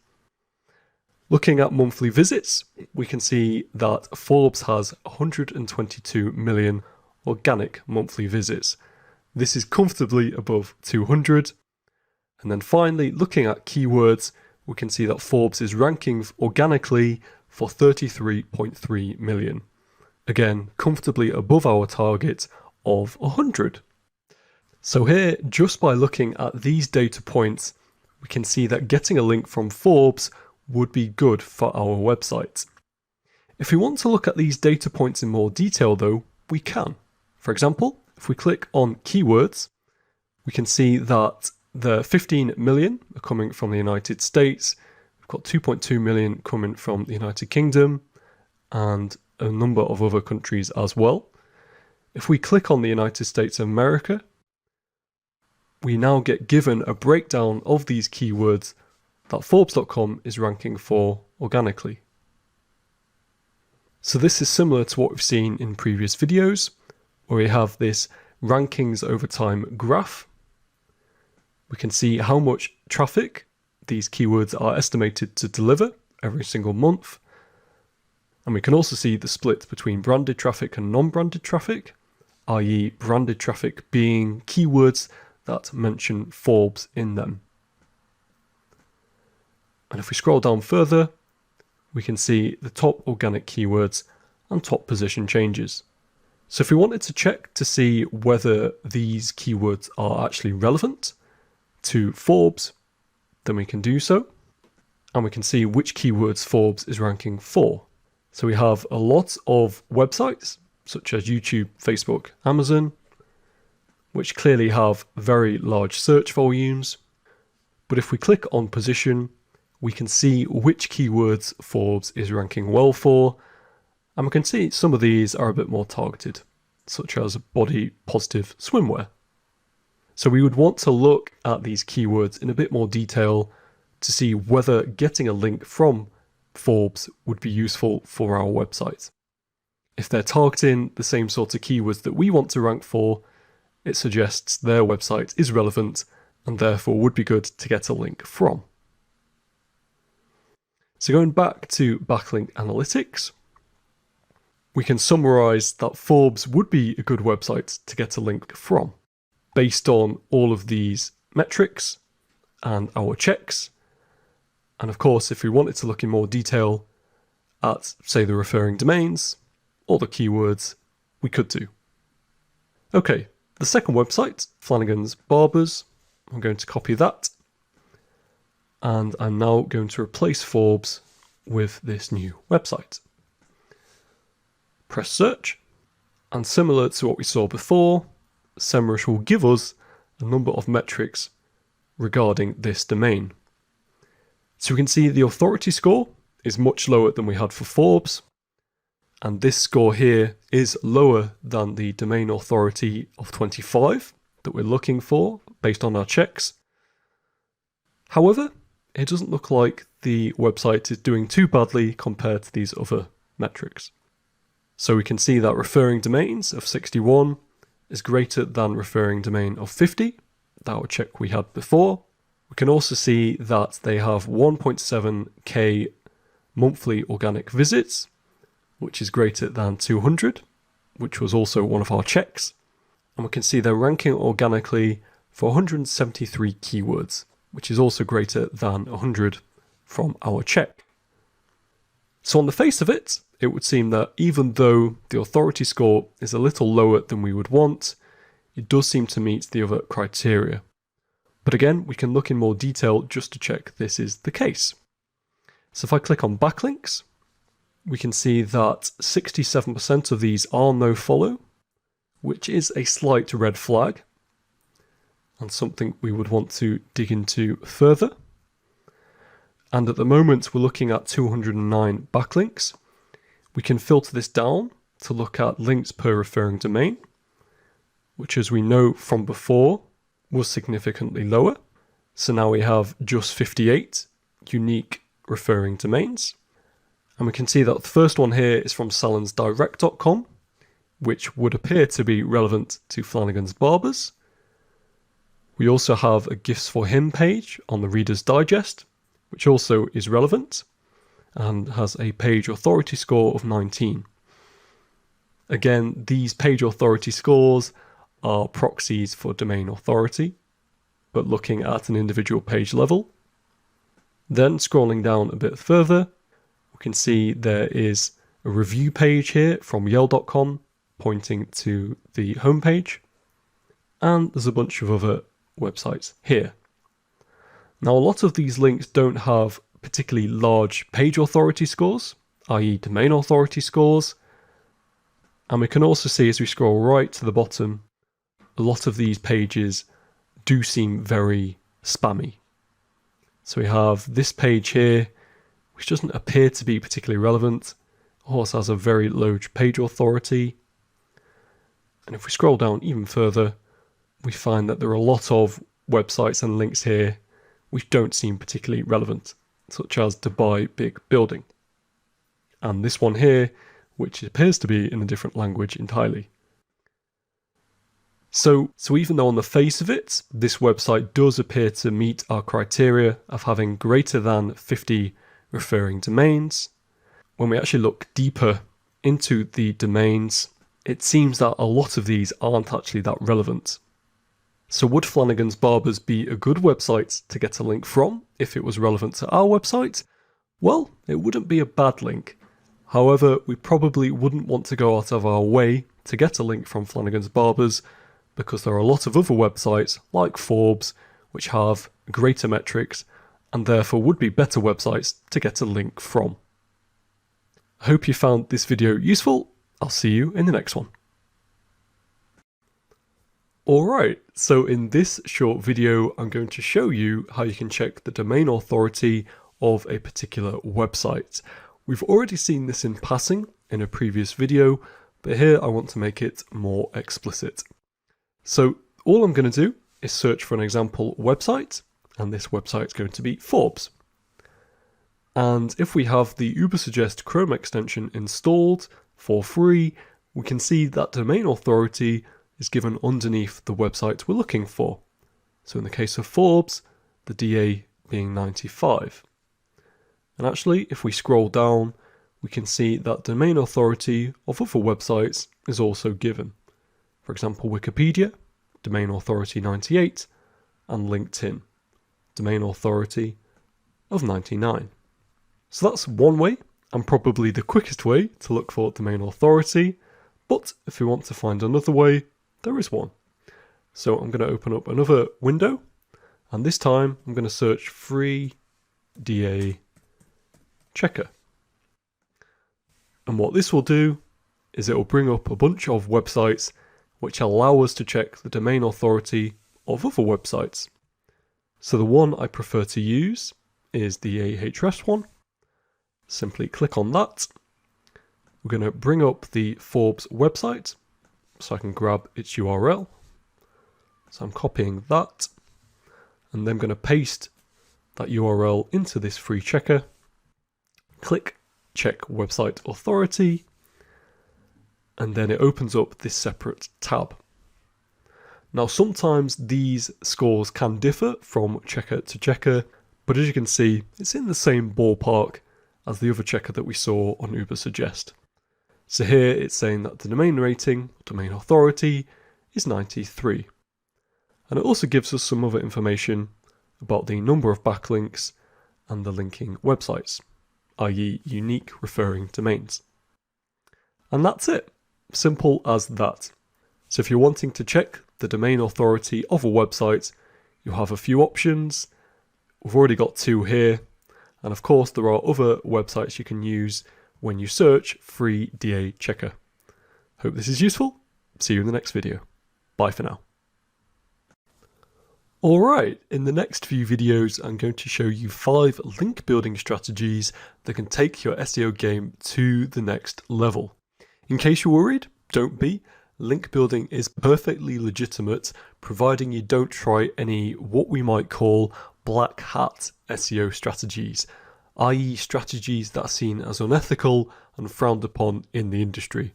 Looking at monthly visits, we can see that Forbes has 122 million organic monthly visits. This is comfortably above 200. And then finally, looking at keywords, we can see that Forbes is ranking organically for 33.3 million. Again, comfortably above our target of 100. So here, just by looking at these data points, we can see that getting a link from Forbes would be good for our website. If we want to look at these data points in more detail though, we can. For example, if we click on keywords, we can see that the 15 million are coming from the United States. We've got 2.2 million coming from the United Kingdom and a number of other countries as well. If we click on the United States of America, we now get given a breakdown of these keywords that Forbes.com is ranking for organically. So this is similar to what we've seen in previous videos, where we have this rankings over time graph. We can see how much traffic these keywords are estimated to deliver every single month. And we can also see the split between branded traffic and non-branded traffic, i.e. branded traffic being keywords that mention Forbes in them. And if we scroll down further, we can see the top organic keywords and top position changes. So if we wanted to check to see whether these keywords are actually relevant to Forbes, then we can do so. And we can see which keywords Forbes is ranking for. So we have a lot of websites, such as YouTube, Facebook, Amazon, which clearly have very large search volumes. But if we click on position, we can see which keywords Forbes is ranking well for, and we can see some of these are a bit more targeted, such as body positive swimwear. So we would want to look at these keywords in a bit more detail to see whether getting a link from Forbes would be useful for our website. If they're targeting the same sort of keywords that we want to rank for, it suggests their website is relevant and therefore would be good to get a link from. So going back to Backlink Analytics, we can summarize that Forbes would be a good website to get a link from, based on all of these metrics and our checks. And of course, if we wanted to look in more detail at, say, the referring domains or the keywords, we could do. Okay, the second website, Flanagan's Barbers, I'm going to copy that. And I'm now going to replace Forbes with this new website. Press search, and similar to what we saw before, SEMrush will give us a number of metrics regarding this domain. So we can see the authority score is much lower than we had for Forbes. And this score here is lower than the domain authority of 25 that we're looking for based on our checks. However, it doesn't look like the website is doing too badly compared to these other metrics. So we can see that referring domains of 61 is greater than referring domain of 50, that check we had before. We can also see that they have 1.7k monthly organic visits, which is greater than 200, which was also one of our checks. And we can see they're ranking organically for 173 keywords, which is also greater than 100 from our check. So on the face of it, it would seem that even though the authority score is a little lower than we would want, it does seem to meet the other criteria. But again, we can look in more detail just to check this is the case. So if I click on backlinks, we can see that 67% of these are nofollow, which is a slight red flag and something we would want to dig into further. And at the moment, we're looking at 209 backlinks. We can filter this down to look at links per referring domain, which, as we know from before, was significantly lower. So now we have just 58 unique referring domains. And we can see that the first one here is from salansdirect.com, which would appear to be relevant to Flanagan's Barbers. We also have a Gifts for Him page on the Reader's Digest, which also is relevant and has a page authority score of 19. Again, these page authority scores are proxies for domain authority, but looking at an individual page level. Then scrolling down a bit further, we can see there is a review page here from Yale.com pointing to the homepage, and there's a bunch of other websites here. Now, a lot of these links don't have particularly large page authority scores, i.e. domain authority scores, and we can also see as we scroll right to the bottom, a lot of these pages do seem very spammy. So we have this page here, which doesn't appear to be particularly relevant. Also has a very low page authority. And if we scroll down even further, we find that there are a lot of websites and links here which don't seem particularly relevant, such as to buy big building. And this one here, which appears to be in a different language entirely. So even though on the face of it, this website does appear to meet our criteria of having greater than 50 referring domains, when we actually look deeper into the domains, it seems that a lot of these aren't actually that relevant. So would Flanagan's Barbers be a good website to get a link from if it was relevant to our website? Well, it wouldn't be a bad link. However, we probably wouldn't want to go out of our way to get a link from Flanagan's Barbers, because there are a lot of other websites like Forbes which have greater metrics and therefore would be better websites to get a link from. I hope you found this video useful. I'll see you in the next one. Alright, so in this short video I'm going to show you how you can check the domain authority of a particular website. We've already seen this in passing in a previous video, but here I want to make it more explicit. So all I'm going to do is search for an example website, and this website is going to be Forbes. And if we have the Ubersuggest Chrome extension installed for free, we can see that domain authority is given underneath the website we're looking for. So in the case of Forbes, the DA being 95. And actually, if we scroll down, we can see that domain authority of other websites is also given. For example, Wikipedia, domain authority 98, and LinkedIn, domain authority of 99. So that's one way, and probably the quickest way to look for domain authority, but if we want to find another way, there is one. So I'm going to open up another window, and this time I'm going to search free DA checker. And what this will do is it will bring up a bunch of websites which allow us to check the domain authority of other websites. So the one I prefer to use is the Ahrefs one. Simply click on that. We're going to bring up the Forbes website so I can grab its URL. So I'm copying that and then I'm going to paste that URL into this free checker. Click Check Website Authority, and then it opens up this separate tab. Now sometimes these scores can differ from checker to checker, but as you can see, it's in the same ballpark as the other checker that we saw on Ubersuggest. So here it's saying that the domain rating, domain authority, is 93. And it also gives us some other information about the number of backlinks and the linking websites, i.e. unique referring domains. And that's it. Simple as that. So if you're wanting to check the domain authority of a website, you have a few options. We've already got 2 here. And of course, there are other websites you can use when you search free DA checker. Hope this is useful. See you in the next video. Bye for now. Alright, in the next few videos I'm going to show you 5 link building strategies that can take your SEO game to the next level. In case you're worried, don't be. Link building is perfectly legitimate, providing you don't try any what we might call black hat SEO strategies, i.e. strategies that are seen as unethical and frowned upon in the industry.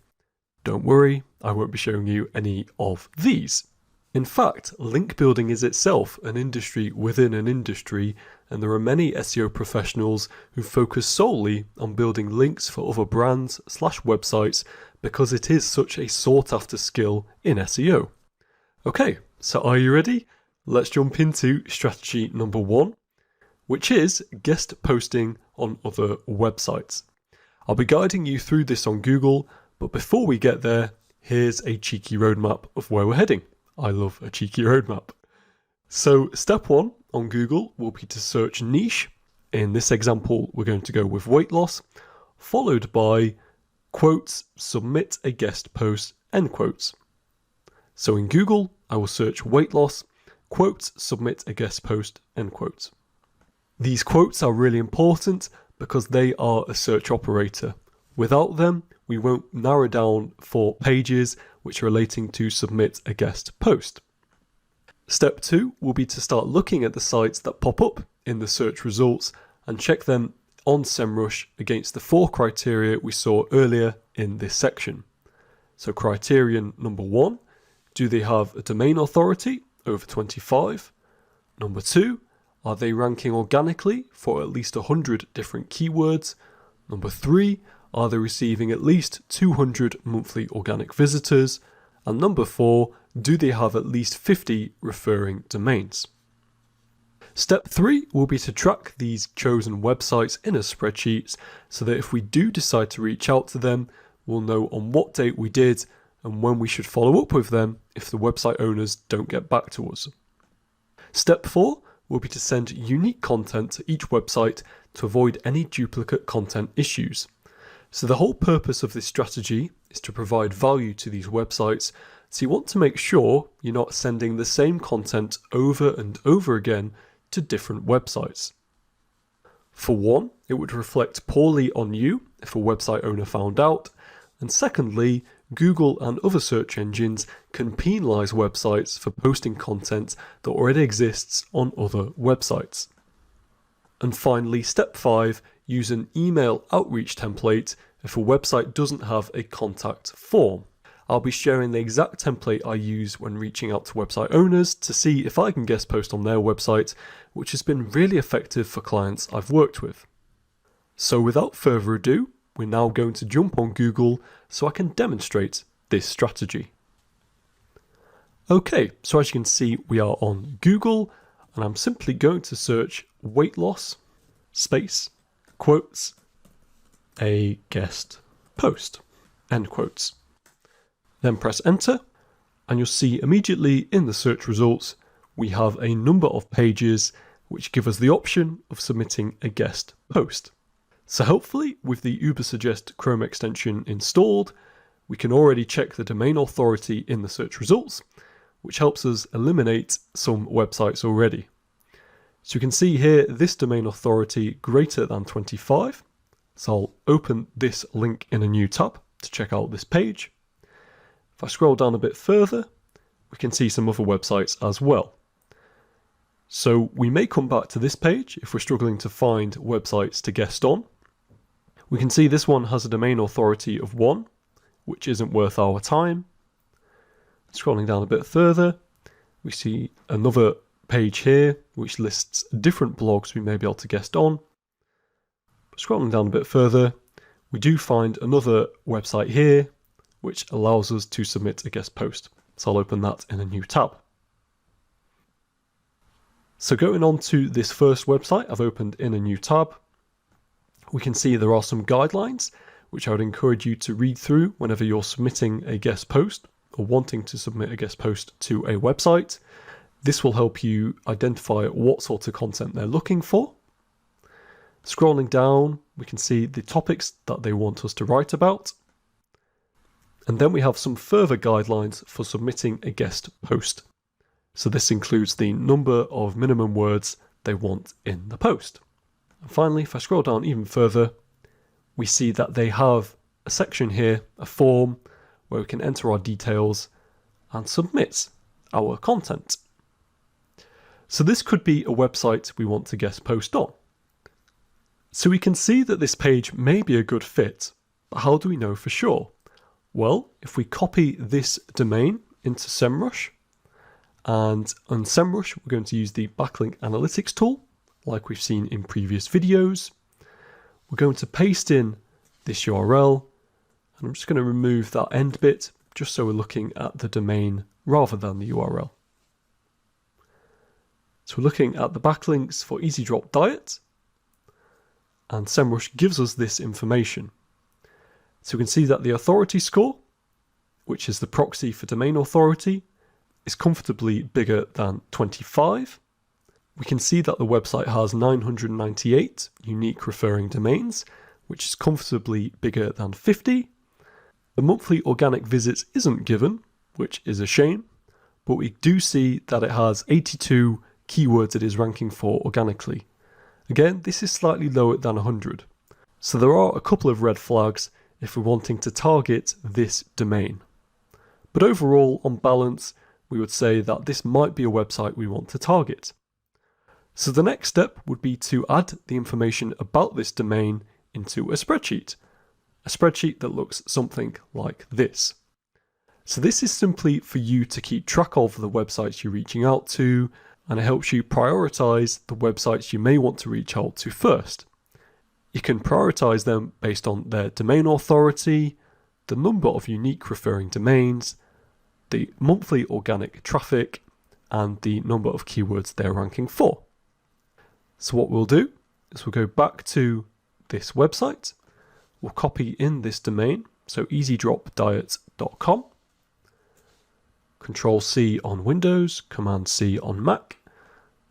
Don't worry, I won't be showing you any of these. In fact, link building is itself an industry within an industry, and there are many SEO professionals who focus solely on building links for other brands/websites because it is such a sought after skill in SEO. Okay, so are you ready? Let's jump into strategy number 1, which is guest posting on other websites. I'll be guiding you through this on Google, but before we get there, here's a cheeky roadmap of where we're heading. I love a cheeky roadmap. So step 1 on Google will be to search niche. In this example, we're going to go with weight loss, followed by quotes, submit a guest post, end quotes. So in Google, I will search weight loss, quotes, submit a guest post, end quotes. These quotes are really important because they are a search operator. Without them, we won't narrow down for pages which are relating to submit a guest post. Step 2 will be to start looking at the sites that pop up in the search results and check them on SEMrush against the 4 criteria we saw earlier in this section. So criterion number 1, do they have a domain authority over 25? Number 2, are they ranking organically for at least 100 different keywords? Number 3, are they receiving at least 200 monthly organic visitors? And number 4, do they have at least 50 referring domains? Step 3 will be to track these chosen websites in a spreadsheet so that if we do decide to reach out to them, we'll know on what date we did and when we should follow up with them if the website owners don't get back to us. Step 4 will be to send unique content to each website to avoid any duplicate content issues. So the whole purpose of this strategy is to provide value to these websites, so you want to make sure you're not sending the same content over and over again to different websites. For one, it would reflect poorly on you if a website owner found out, and secondly, Google and other search engines can penalise websites for posting content that already exists on other websites. And finally, step 5, use an email outreach template if a website doesn't have a contact form. I'll be sharing the exact template I use when reaching out to website owners to see if I can guest post on their website, which has been really effective for clients I've worked with. So without further ado, we're now going to jump on Google so I can demonstrate this strategy. Okay, so as you can see, we are on Google and I'm simply going to search weight loss, space, quotes, a guest post, end quotes. Then press enter and you'll see immediately in the search results we have a number of pages which give us the option of submitting a guest post. So hopefully with the Ubersuggest Chrome extension installed, we can already check the domain authority in the search results, which helps us eliminate some websites already. So you can see here this domain authority greater than 25. So I'll open this link in a new tab to check out this page. If I scroll down a bit further, we can see some other websites as well. So we may come back to this page if we're struggling to find websites to guest on. We can see this one has a domain authority of 1, which isn't worth our time. Scrolling down a bit further, we see another page here which lists different blogs we may be able to guest on. Scrolling down a bit further, we do find another website here which allows us to submit a guest post. So I'll open that in a new tab. So going on to this first website I've opened in a new tab, we can see there are some guidelines which I would encourage you to read through whenever you're submitting a guest post or wanting to submit a guest post to a website. This will help you identify what sort of content they're looking for. Scrolling down, we can see the topics that they want us to write about. And then we have some further guidelines for submitting a guest post. So this includes the number of minimum words they want in the post. And finally, if I scroll down even further, we see that they have a section here, a form, where we can enter our details and submit our content. So this could be a website we want to guest post on. So we can see that this page may be a good fit, but how do we know for sure? Well, if we copy this domain into SEMrush, and on SEMrush we're going to use the backlink analytics tool, like we've seen in previous videos. We're going to paste in this URL, and I'm just going to remove that end bit, just so we're looking at the domain rather than the URL. So we're looking at the backlinks for Easy Drop Diet, and SEMrush gives us this information. So we can see that the authority score, which is the proxy for domain authority, is comfortably bigger than 25. We can see that the website has 998 unique referring domains, which is comfortably bigger than 50. The monthly organic visits isn't given, which is a shame, but we do see that it has 82 keywords it is ranking for organically. Again, this is slightly lower than 100. So there are a couple of red flags if we're wanting to target this domain. But overall, on balance, we would say that this might be a website we want to target. So the next step would be to add the information about this domain into a spreadsheet that looks something like this. So this is simply for you to keep track of the websites you're reaching out to, and it helps you prioritize the websites you may want to reach out to first. You can prioritize them based on their domain authority, the number of unique referring domains, the monthly organic traffic, and the number of keywords they're ranking for. So what we'll do is we'll go back to this website, we'll copy in this domain, so easydropdiet.com, Control C on Windows, Command C on Mac,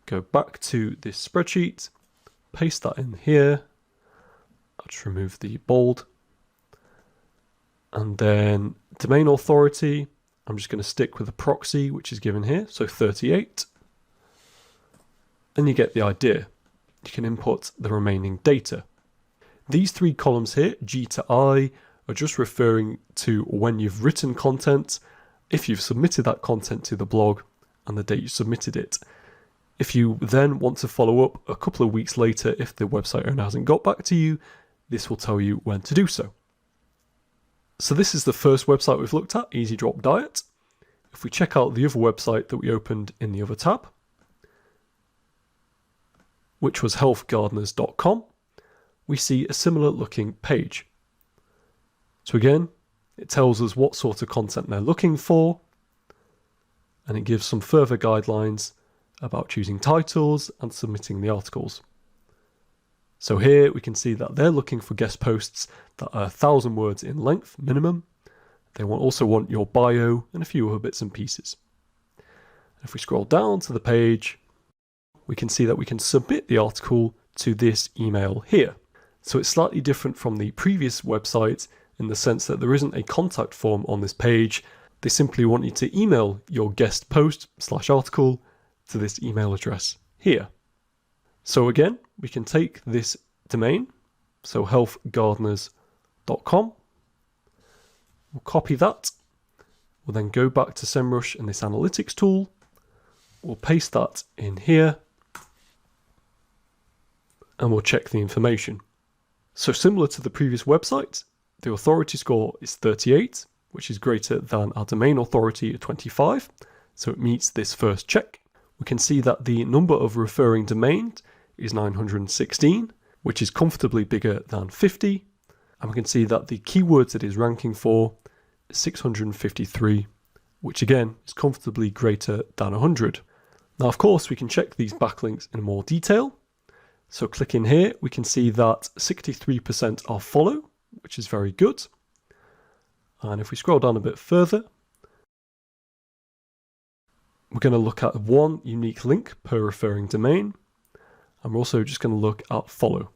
go back to this spreadsheet, paste that in here, I'll just remove the bold, and then domain authority, I'm just going to stick with the proxy which is given here, so 38, and you get the idea. You can input the remaining data. These three columns here, G to I, are just referring to when you've written content, if you've submitted that content to the blog, and the date you submitted it. If you then want to follow up a couple of weeks later if the website owner hasn't got back to you, this will tell you when to do so. So this is the first website we've looked at, Easy Drop Diet. If we check out the other website that we opened in the other tab, which was healthgardeners.com, we see a similar looking page. So again, it tells us what sort of content they're looking for, and it gives some further guidelines about choosing titles and submitting the articles. So here we can see that they're looking for guest posts that are 1,000 words in length minimum. They also want your bio and a few other bits and pieces. If we scroll down to the page, we can see that we can submit the article to this email here. So it's slightly different from the previous website in the sense that there isn't a contact form on this page. They simply want you to email your guest post / article to this email address here. So again, we can take this domain, so healthgardeners.com, we'll copy that, we'll then go back to SEMrush in this analytics tool, we'll paste that in here, and we'll check the information. So similar to the previous website, the authority score is 38, which is greater than our domain authority at 25, so it meets this first check. We can see that the number of referring domains is 916, which is comfortably bigger than 50, and we can see that the keywords it is ranking for is 653, which again is comfortably greater than 100. Now of course we can check these backlinks in more detail. So click in here, we can see that 63% are follow, which is very good. And if we scroll down a bit further, we're going to look at one unique link per referring domain. And we're also just going to look at follow.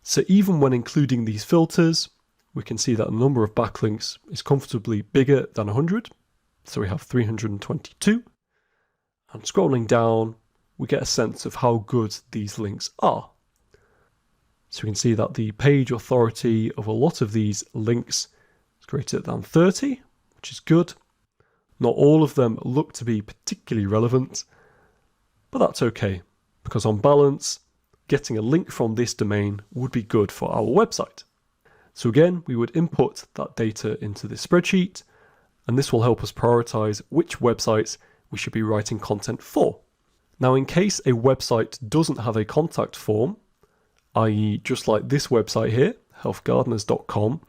So even when including these filters, we can see that the number of backlinks is comfortably bigger than 100. So we have 322. And scrolling down, we get a sense of how good these links are. So we can see that the page authority of a lot of these links is greater than 30, which is good. Not all of them look to be particularly relevant, but that's okay, because on balance, getting a link from this domain would be good for our website. So again, we would input that data into this spreadsheet, and this will help us prioritize which websites we should be writing content for. Now, in case a website doesn't have a contact form, i.e. just like this website here, healthgardeners.com,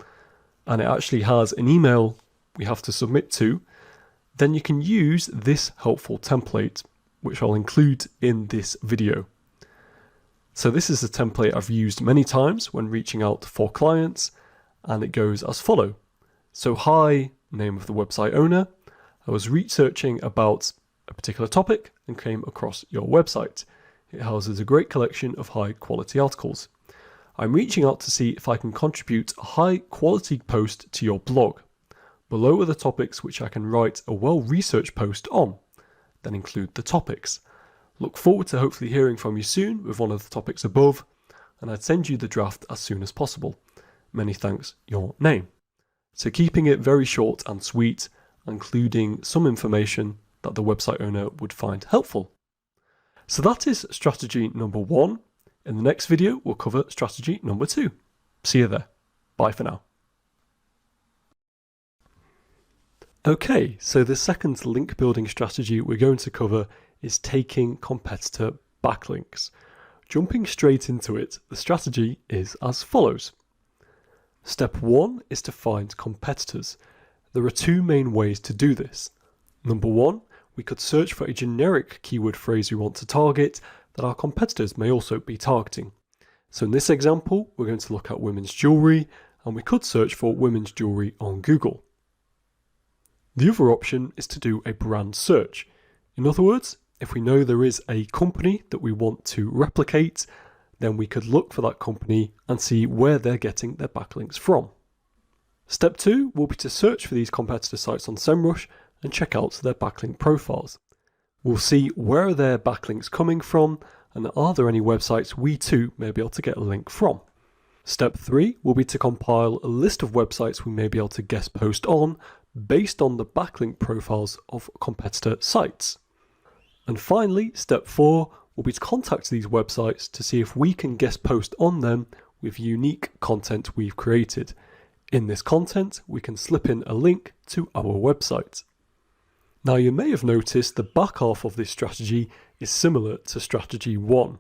and it actually has an email we have to submit to, then you can use this helpful template, which I'll include in this video. So this is a template I've used many times when reaching out for clients, and it goes as follow. So hi, name of the website owner. I was researching about a particular topic and came across your website. It houses a great collection of high quality articles. I'm reaching out to see if I can contribute a high quality post to your blog. Below are the topics which I can write a well-researched post on. Then include the topics. Look forward to hopefully hearing from you soon with one of the topics above, and I'd send you the draft as soon as possible. Many thanks, your name. So keeping it very short and sweet, including some information that the website owner would find helpful. So that is strategy number 1. In the next video, we'll cover strategy number 2. See you there. Bye for now. Okay, so the second link building strategy we're going to cover is taking competitor backlinks. Jumping straight into it, the strategy is as follows. Step 1 is to find competitors. There are 2 main ways to do this. Number 1, we could search for a generic keyword phrase we want to target that our competitors may also be targeting. So in this example, we're going to look at women's jewelry, and we could search for women's jewelry on Google. The other option is to do a brand search. In other words, if we know there is a company that we want to replicate, then we could look for that company and see where they're getting their backlinks from. Step 2 will be to search for these competitor sites on SEMrush and check out their backlink profiles. We'll see where are their backlinks coming from, and are there any websites we too may be able to get a link from. Step 3 will be to compile a list of websites we may be able to guest post on based on the backlink profiles of competitor sites. And finally, step 4 will be to contact these websites to see if we can guest post on them with unique content we've created. In this content, we can slip in a link to our website. Now you may have noticed the back half of this strategy is similar to strategy 1.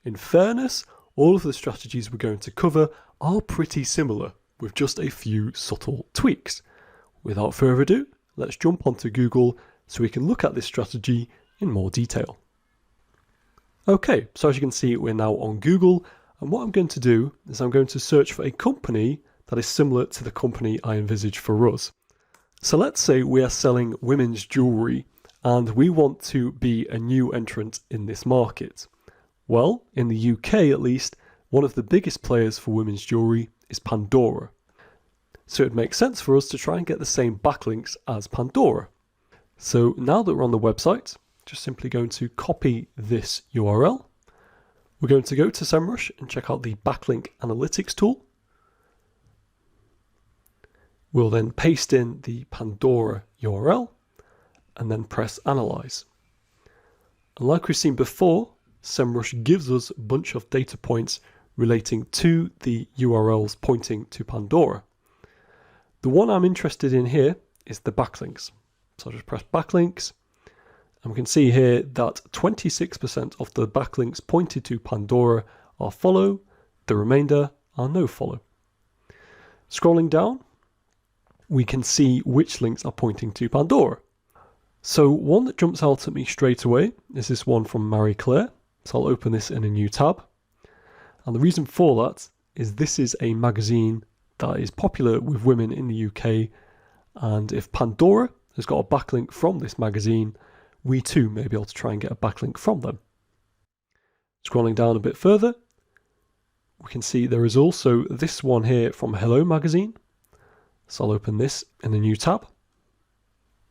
In fairness, all of the strategies we're going to cover are pretty similar, with just a few subtle tweaks. Without further ado, let's jump onto Google so we can look at this strategy in more detail. Okay, so as you can see, we're now on Google, and what I'm going to do is I'm going to search for a company that is similar to the company I envisage for us. So let's say we are selling women's jewelry and we want to be a new entrant in this market. Well, in the UK at least, one of the biggest players for women's jewelry is Pandora. So it makes sense for us to try and get the same backlinks as Pandora. So now that we're on the website, just simply going to copy this URL. We're going to go to SEMrush and check out the backlink analytics tool. We'll then paste in the Pandora URL and then press Analyze. And like we've seen before, SEMrush gives us a bunch of data points relating to the URLs pointing to Pandora. The one I'm interested in here is the backlinks. So I'll just press backlinks, and we can see here that 26% of the backlinks pointed to Pandora are follow, the remainder are no follow. Scrolling down, we can see which links are pointing to Pandora. So one that jumps out at me straight away is this one from Marie Claire. So I'll open this in a new tab. And the reason for that is this is a magazine that is popular with women in the UK. And if Pandora has got a backlink from this magazine, we too may be able to try and get a backlink from them. Scrolling down a bit further, we can see there is also this one here from Hello magazine. So I'll open this in a new tab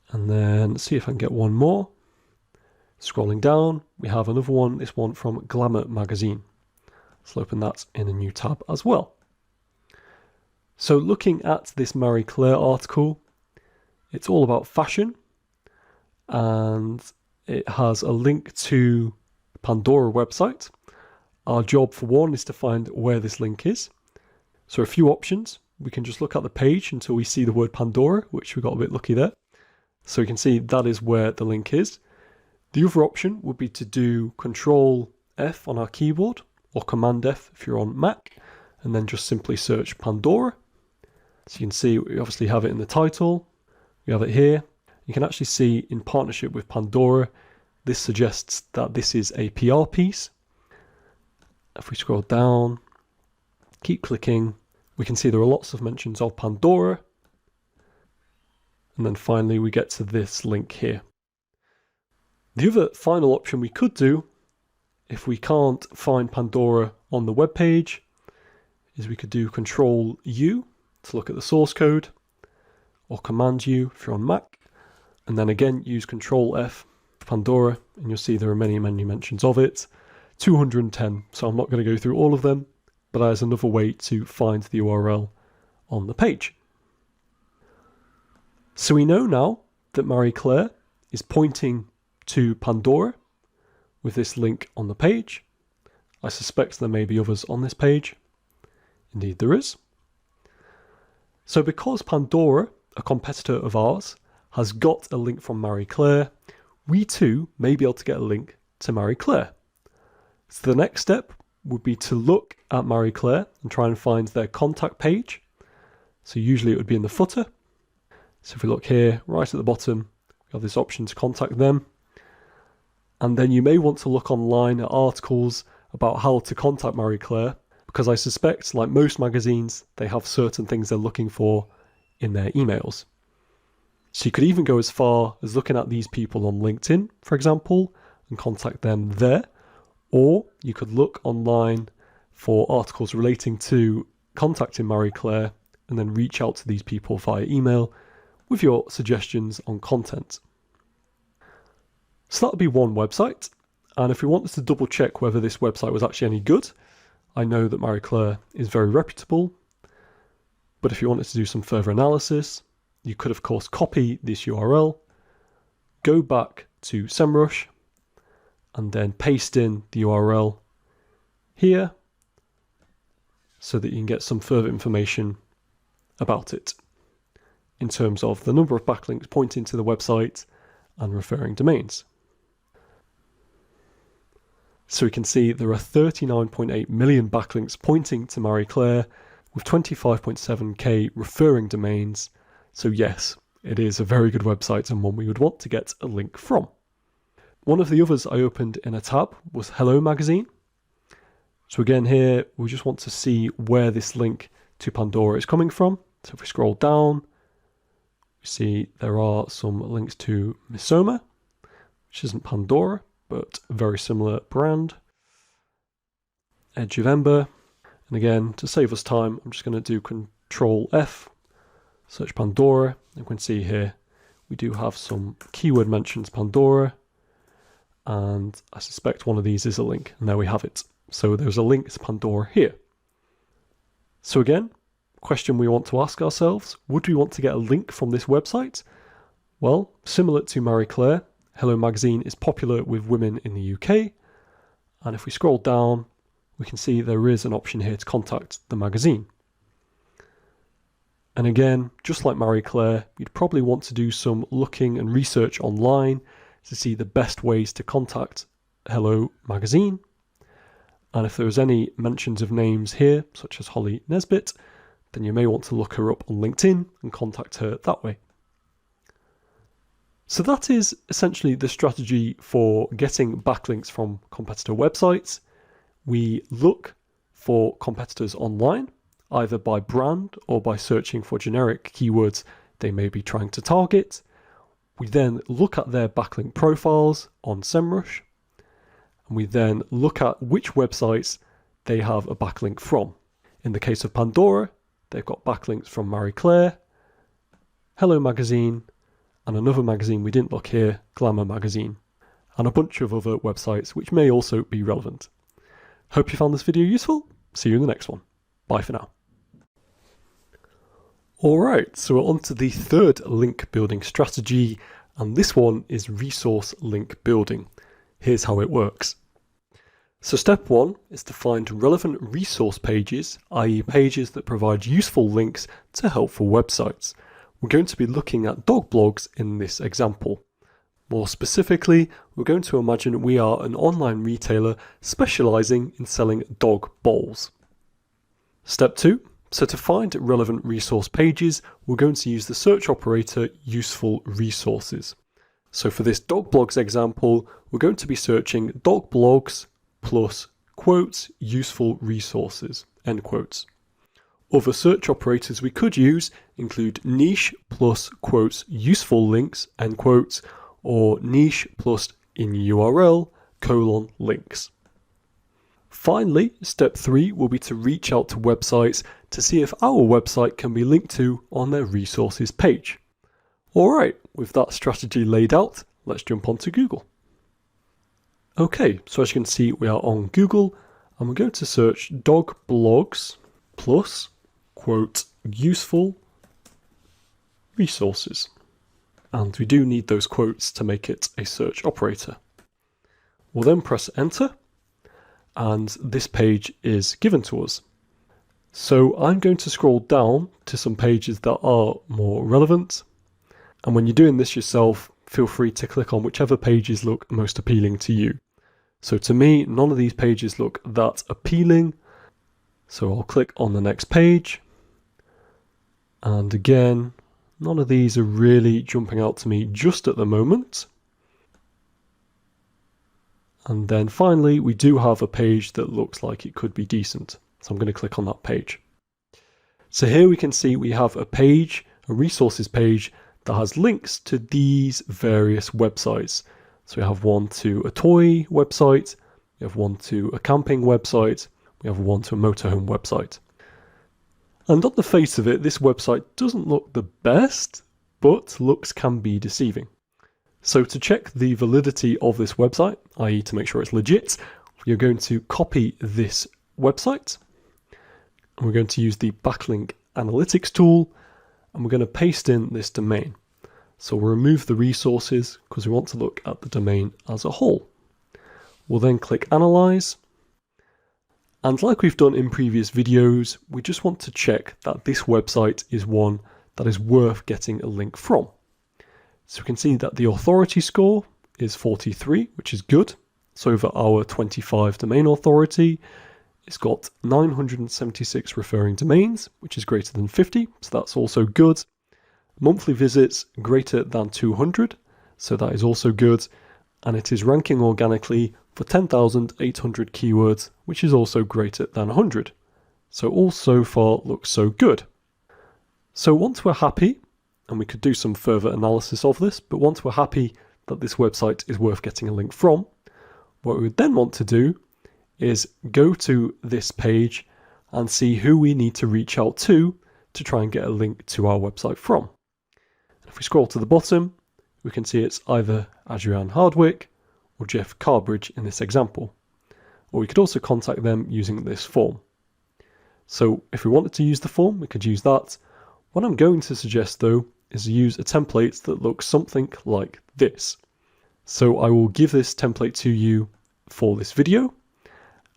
and then see if I can get one more. Scrolling down, we have another one, this one from Glamour magazine. So I'll open that in a new tab as well. So looking at this Marie Claire article, it's all about fashion and it has a link to Pandora website. Our job for one is to find where this link is. So a few options. We can just look at the page until we see the word Pandora, which we got a bit lucky there. So you can see that is where the link is. The other option would be to do Control F on our keyboard or Command F if you're on Mac, and then just simply search Pandora. So you can see we obviously have it in the title. We have it here. You can actually see in partnership with Pandora, this suggests that this is a PR piece. If we scroll down, keep clicking, we can see there are lots of mentions of Pandora. And then finally we get to this link here. The other final option we could do, if we can't find Pandora on the web page, is we could do Control U to look at the source code, or Command U if you're on Mac, and then again use Control F for Pandora, and you'll see there are many mentions of it. 210, so I'm not going to go through all of them, but there's another way to find the URL on the page. So we know now that Marie Claire is pointing to Pandora with this link on the page. I suspect there may be others on this page. Indeed there is. So because Pandora, a competitor of ours, has got a link from Marie Claire, we too may be able to get a link to Marie Claire. So the next step would be to look at Marie Claire and try and find their contact page. So usually it would be in the footer. So if we look here, right at the bottom, we have this option to contact them. And then you may want to look online at articles about how to contact Marie Claire, because I suspect, like most magazines, they have certain things they're looking for in their emails. So you could even go as far as looking at these people on LinkedIn, for example, and contact them there. Or you could look online for articles relating to contacting Marie Claire and then reach out to these people via email with your suggestions on content. So that would be one website. And if we wanted to double check whether this website was actually any good, I know that Marie Claire is very reputable. But if you wanted to do some further analysis, you could of course copy this URL, go back to SEMrush, and then paste in the URL here so that you can get some further information about it in terms of the number of backlinks pointing to the website and referring domains. So we can see there are 39.8 million backlinks pointing to Marie Claire with 25.7k referring domains. So yes, it is a very good website and one we would want to get a link from. One of the others I opened in a tab was Hello magazine. So again here, we just want to see where this link to Pandora is coming from. So if we scroll down, we see there are some links to Misoma, which isn't Pandora, but a very similar brand. Edge of Ember. And again, to save us time, I'm just going to do Control F, search Pandora. You can see here, we do have some keyword mentions Pandora. And I suspect one of these is a link, and there we have it. So there's a link to Pandora here. So again, question we want to ask ourselves, would we want to get a link from this website? Well, similar to Marie Claire, Hello Magazine is popular with women in the UK. And if we scroll down, we can see there is an option here to contact the magazine. And again, just like Marie Claire, you'd probably want to do some looking and research online to see the best ways to contact Hello Magazine. And if there's any mentions of names here, such as Holly Nesbitt, then you may want to look her up on LinkedIn and contact her that way. So that is essentially the strategy for getting backlinks from competitor websites. We look for competitors online, either by brand or by searching for generic keywords they may be trying to target. We then look at their backlink profiles on SEMrush, and we then look at which websites they have a backlink from. In the case of Pandora, they've got backlinks from Marie Claire, Hello Magazine, and another magazine we didn't look here, Glamour Magazine, and a bunch of other websites which may also be relevant. Hope you found this video useful. See you in the next one. Bye for now. Alright, so we're on to the third link building strategy, and this one is resource link building. Here's how it works. So step one is to find relevant resource pages, i.e. pages that provide useful links to helpful websites. We're going to be looking at dog blogs in this example. More specifically, we're going to imagine we are an online retailer specializing in selling dog bowls. Step two, so to find relevant resource pages, we're going to use the search operator useful resources. So for this dog blogs example, we're going to be searching dog blogs plus quotes useful resources, end quotes. Other search operators we could use include niche plus quotes useful links, end quotes, or niche plus in URL :links. Finally, step 3 will be to reach out to websites to see if our website can be linked to on their resources page. Alright, with that strategy laid out, let's jump onto Google. Okay, so as you can see, we are on Google and we're going to search dog blogs plus quote useful resources. And we do need those quotes to make it a search operator. We'll then press enter and this page is given to us. So I'm going to scroll down to some pages that are more relevant. And when you're doing this yourself, feel free to click on whichever pages look most appealing to you. So to me, none of these pages look that appealing. So I'll click on the next page. And again, none of these are really jumping out to me just at the moment. And then finally, we do have a page that looks like it could be decent. So I'm going to click on that page. So here we can see we have a page, a resources page that has links to these various websites. So we have one to a toy website, we have one to a camping website, we have one to a motorhome website. And on the face of it, this website doesn't look the best, but looks can be deceiving. So to check the validity of this website, i.e. to make sure it's legit, you're going to copy this website. And we're going to use the backlink analytics tool, and we're going to paste in this domain. So we'll remove the resources because we want to look at the domain as a whole. We'll then click Analyze. And like we've done in previous videos, we just want to check that this website is one that is worth getting a link from. So we can see that the authority score is 43, which is good. It's over our 25 domain authority. It's got 976 referring domains, which is greater than 50, so that's also good. Monthly visits greater than 200, so that is also good. And it is ranking organically for 10,800 keywords, which is also greater than 100. So all so far looks so good. So once we're happy, and we could do some further analysis of this, but once we're happy that this website is worth getting a link from, what we would then want to do is go to this page and see who we need to reach out to try and get a link to our website from. And if we scroll to the bottom, we can see it's either Adrian Hardwick or Jeff Carbridge in this example. or we could also contact them using this form. So if we wanted to use the form, we could use that. What I'm going to suggest though is to use a template that looks something like this. So I will give this template to you for this video,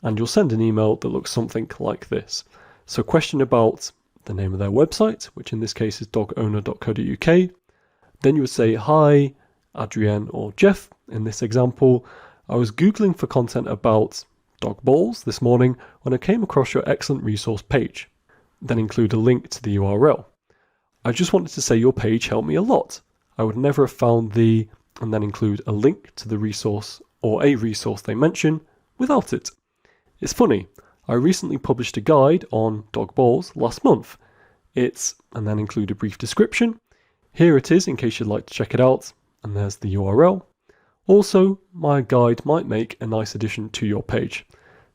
and you'll send an email that looks something like this. So question about the name of their website, which in this case is dogowner.co.uk. Then you would say, hi, Adrienne or Jeff. In this example, I was Googling for content about dog balls this morning when I came across your excellent resource page. Then include a link to the URL. I just wanted to say your page helped me a lot. I would never have found the, and then include a link to the resource or a resource they mention without it. It's funny, I recently published a guide on dog balls last month. It's, and then include a brief description. Here it is in case you'd like to check it out, and there's the URL. Also, my guide might make a nice addition to your page.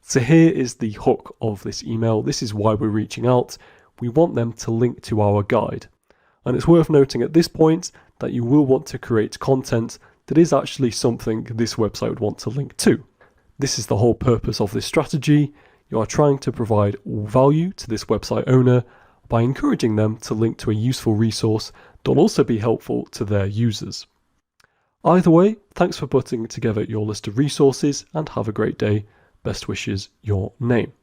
So here is the hook of this email. This is why we're reaching out. We want them to link to our guide. And it's worth noting at this point that you will want to create content that is actually something this website would want to link to. This is the whole purpose of this strategy. You are trying to provide value to this website owner by encouraging them to link to a useful resource that will also be helpful to their users. Either way, thanks for putting together your list of resources and have a great day. Best wishes, your name.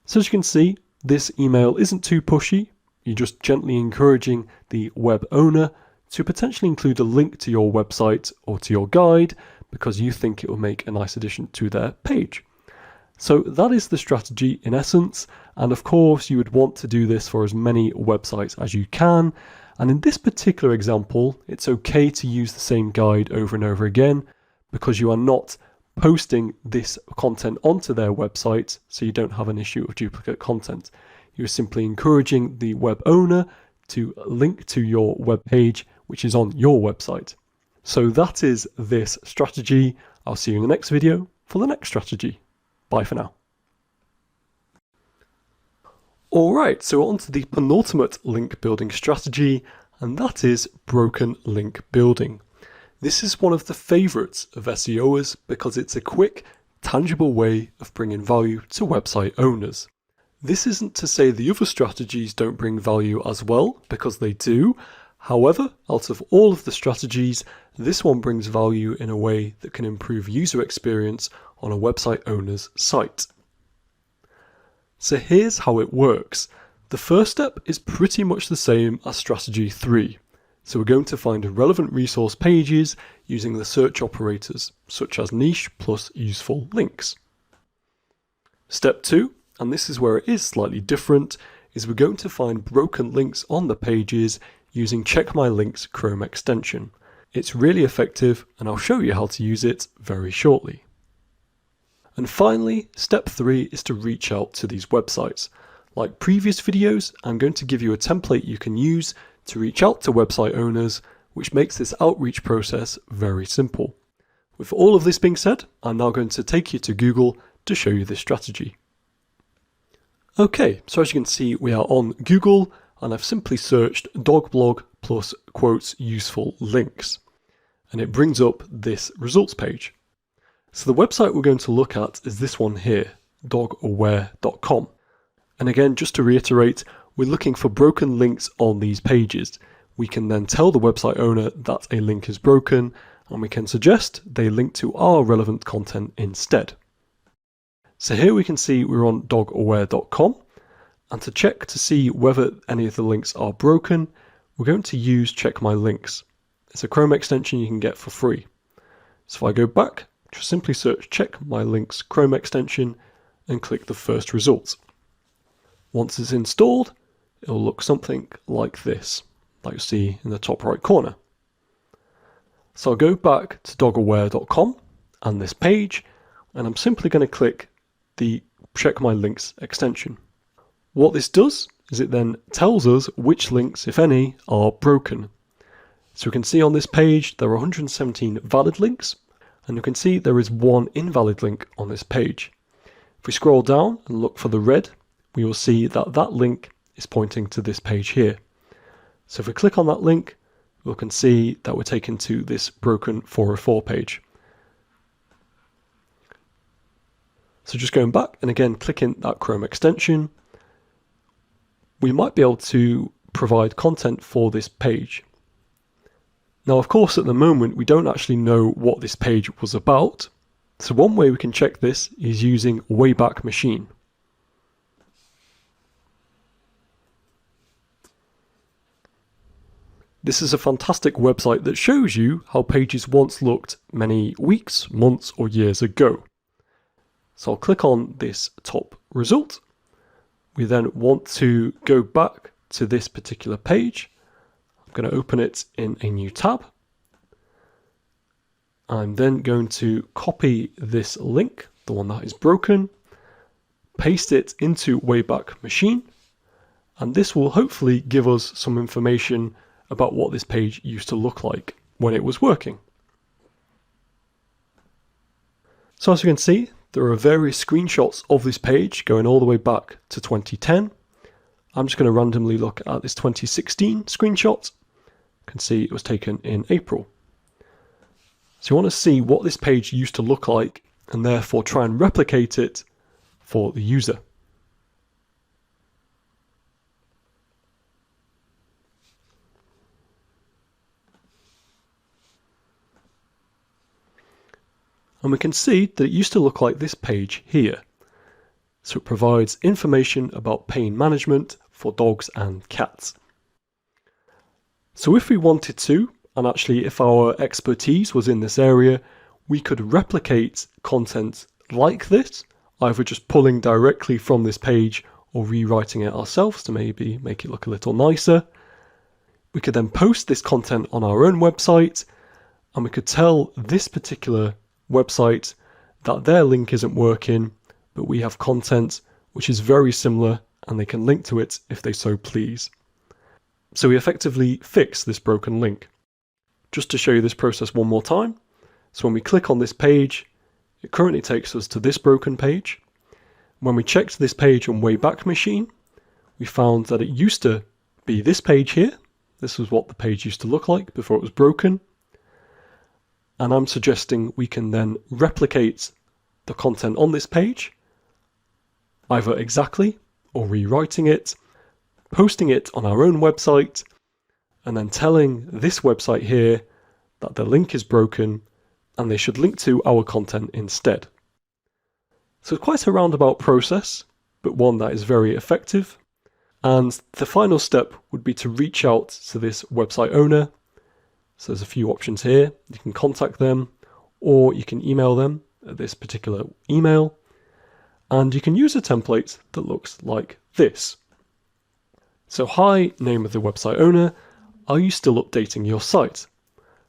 So as you can see, this email isn't too pushy. You're just gently encouraging the web owner to potentially include a link to your website or to your guide because you think it will make a nice addition to their page. So that is the strategy in essence. And of course, you would want to do this for as many websites as you can. And in this particular example, it's okay to use the same guide over and over again because you are not posting this content onto their website, so you don't have an issue of duplicate content. You're simply encouraging the web owner to link to your web page, which is on your website. So that is this strategy. I'll see you in the next video for the next strategy. Bye for now. Alright, so on to the penultimate link building strategy, and that is broken link building. This is one of the favourites of SEOers because it's a quick, tangible way of bringing value to website owners. This isn't to say the other strategies don't bring value as well, because they do. However, out of all of the strategies, this one brings value in a way that can improve user experience on a website owner's site. So here's how it works. The first step is pretty much the same as strategy 3. So we're going to find relevant resource pages using the search operators, such as niche plus useful links. Step 2, and this is where it is slightly different, is we're going to find broken links on the pages using Check My Links Chrome extension. It's really effective, and I'll show you how to use it very shortly. And finally, step 3 is to reach out to these websites. Like previous videos, I'm going to give you a template you can use to reach out to website owners, which makes this outreach process very simple. With all of this being said, I'm now going to take you to Google to show you this strategy. Okay, so as you can see, we are on Google, and I've simply searched dog blog plus quotes useful links, and it brings up this results page. So the website we're going to look at is this one here, dogaware.com. And again, just to reiterate, we're looking for broken links on these pages. We can then tell the website owner that a link is broken, and we can suggest they link to our relevant content instead. So here we can see we're on dogaware.com, and to check to see whether any of the links are broken, we're going to use Check My Links. It's a Chrome extension you can get for free. So if I go back, just simply search Check My Links Chrome extension and click the first result. Once it's installed, it'll look something like this, like you see in the top right corner. So I'll go back to dogaware.com and this page, and I'm simply going to click the Check My Links extension. What this does is it then tells us which links, if any, are broken. So we can see on this page there are 117 valid links, and you can see there is one invalid link on this page. If we scroll down and look for the red, we will see that that link is pointing to this page here. So if we click on that link, we can see that we're taken to this broken 404 page. So just going back and again clicking that Chrome extension, we might be able to provide content for this page. Now, of course, at the moment, we don't actually know what this page was about. So one way we can check this is using Wayback Machine. This is a fantastic website that shows you how pages once looked many weeks, months, or years ago. So I'll click on this top result. We then want to go back to this particular page. I'm going to open it in a new tab. I'm then going to copy this link, the one that is broken, paste it into Wayback Machine, and this will hopefully give us some information about what this page used to look like when it was working. So as you can see, there are various screenshots of this page going all the way back to 2010. I'm just going to randomly look at this 2016 screenshot. You can see it was taken in April. So you want to see what this page used to look like and therefore try and replicate it for the user. And we can see that it used to look like this page here. So it provides information about pain management for dogs and cats. So if we wanted to, and actually if our expertise was in this area, we could replicate content like this, either just pulling directly from this page or rewriting it ourselves to maybe make it look a little nicer. We could then post this content on our own website, and we could tell this particular website that their link isn't working, but we have content which is very similar and they can link to it if they so please. So we effectively fix this broken link. Just to show you this process one more time. So when we click on this page, it currently takes us to this broken page. When we checked this page on Wayback Machine, we found that it used to be this page here. This was what the page used to look like before it was broken. And I'm suggesting we can then replicate the content on this page, either exactly or rewriting it, posting it on our own website, and then telling this website here that the link is broken and they should link to our content instead. So it's quite a roundabout process, but one that is very effective. And the final step would be to reach out to this website owner. So there's a few options here. You can contact them or you can email them at this particular email. And you can use a template that looks like this. So hi, name of the website owner. Are you still updating your site?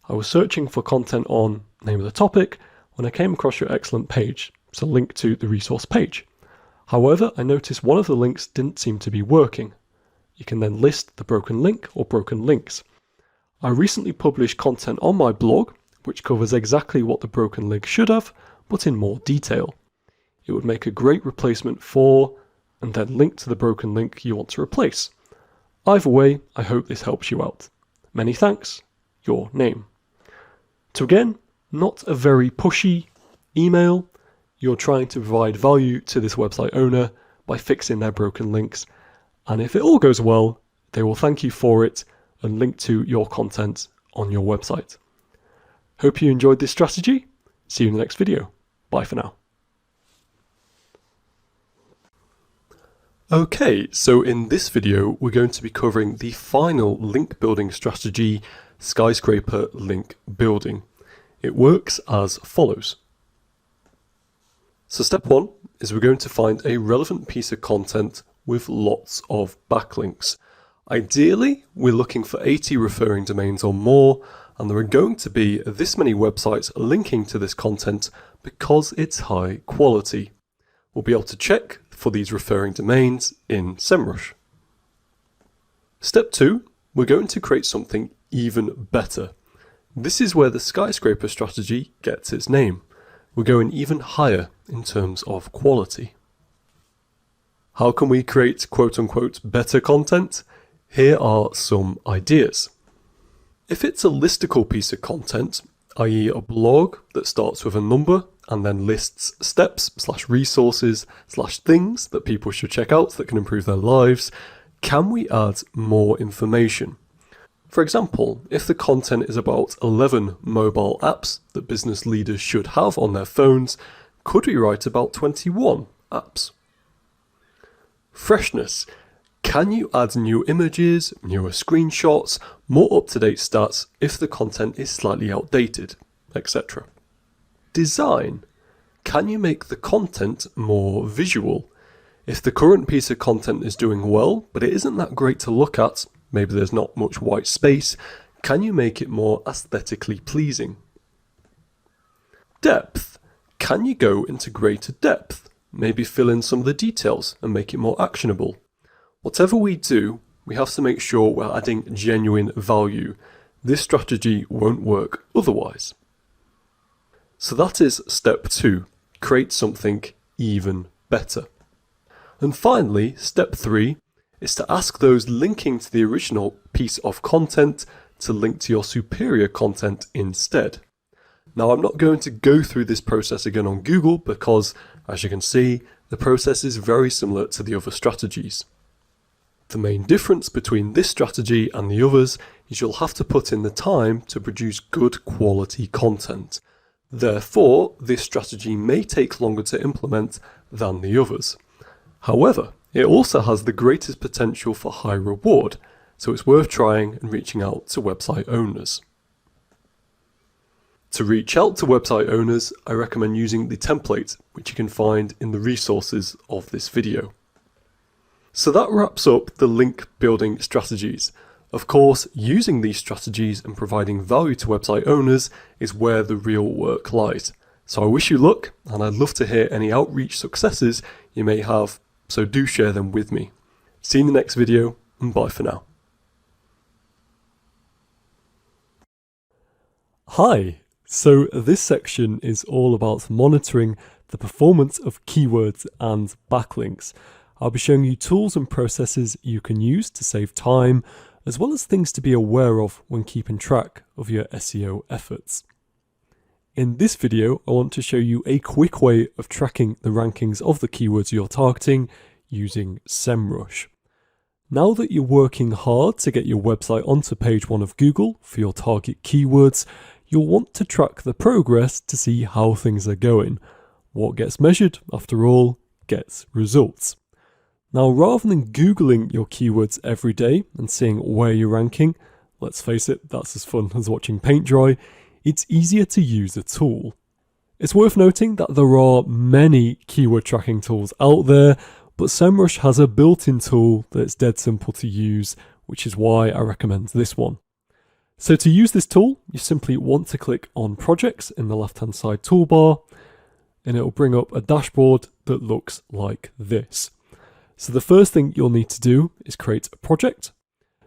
I was searching for content on name of the topic when I came across your excellent page. So link to the resource page. However, I noticed one of the links didn't seem to be working. You can then list the broken link or broken links. I recently published content on my blog, which covers exactly what the broken link should have, but in more detail. It would make a great replacement for, and then link to the broken link you want to replace. Either way, I hope this helps you out. Many thanks, your name. So again, not a very pushy email. You're trying to provide value to this website owner by fixing their broken links. And if it all goes well, they will thank you for it and link to your content on your website. Hope you enjoyed this strategy. See you in the next video. Bye for now. Okay, so in this video, we're going to be covering the final link building strategy, skyscraper link building. It works as follows. So step one is we're going to find a relevant piece of content with lots of backlinks. Ideally, we're looking for 80 referring domains or more, and there are going to be this many websites linking to this content because it's high quality. We'll be able to check for these referring domains in SEMrush. Step two, we're going to create something even better. This is where the skyscraper strategy gets its name. We're going even higher in terms of quality. How can we create quote-unquote better content? Here are some ideas. If it's a listicle piece of content, i.e. a blog that starts with a number and then lists steps/resources/things that people should check out that can improve their lives, can we add more information? For example, if the content is about 11 mobile apps that business leaders should have on their phones, could we write about 21 apps? Freshness. Can you add new images, newer screenshots, more up-to-date stats if the content is slightly outdated, etc.? Design. Can you make the content more visual? If the current piece of content is doing well, but it isn't that great to look at, maybe there's not much white space, can you make it more aesthetically pleasing? Depth. Can you go into greater depth? Maybe fill in some of the details and make it more actionable. Whatever we do, we have to make sure we're adding genuine value. This strategy won't work otherwise. So that is step 2, create something even better. And finally, step 3 is to ask those linking to the original piece of content to link to your superior content instead. Now, I'm not going to go through this process again on Google because, as you can see, the process is very similar to the other strategies. The main difference between this strategy and the others is you'll have to put in the time to produce good quality content. Therefore, this strategy may take longer to implement than the others. However, it also has the greatest potential for high reward, so it's worth trying and reaching out to website owners. To reach out to website owners, I recommend using the template, which you can find in the resources of this video. So that wraps up the link building strategies. Of course, using these strategies and providing value to website owners is where the real work lies. So I wish you luck, and I'd love to hear any outreach successes you may have, so do share them with me. See you in the next video, and bye for now. Hi, so this section is all about monitoring the performance of keywords and backlinks. I'll be showing you tools and processes you can use to save time, as well as things to be aware of when keeping track of your SEO efforts. In this video, I want to show you a quick way of tracking the rankings of the keywords you're targeting using SEMrush. Now that you're working hard to get your website onto page 1 of Google for your target keywords, you'll want to track the progress to see how things are going. What gets measured, after all, gets results. Now, rather than Googling your keywords every day and seeing where you're ranking, let's face it, that's as fun as watching paint dry, it's easier to use a tool. It's worth noting that there are many keyword tracking tools out there, but SEMrush has a built-in tool that's dead simple to use, which is why I recommend this one. So to use this tool, you simply want to click on Projects in the left-hand side toolbar, and it will bring up a dashboard that looks like this. So the first thing you'll need to do is create a project.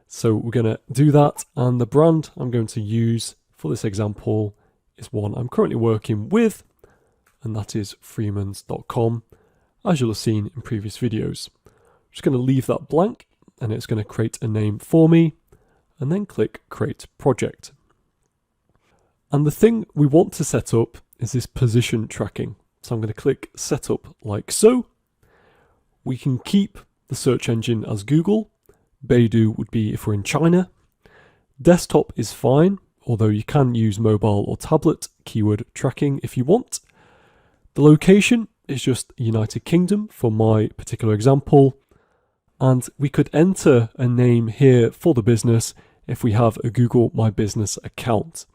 So we're going to do that, and the brand I'm going to use for this example is one I'm currently working with, and that is freemans.com, as you'll have seen in previous videos. I'm just going to leave that blank, and it's going to create a name for me, and then click Create Project. And the thing we want to set up is this position tracking. So I'm going to click Setup like so. We can keep the search engine as Google. Baidu would be if we're in China. Desktop is fine, although you can use mobile or tablet keyword tracking if you want. The location is just United Kingdom for my particular example. And we could enter a name here for the business if we have a Google My Business account.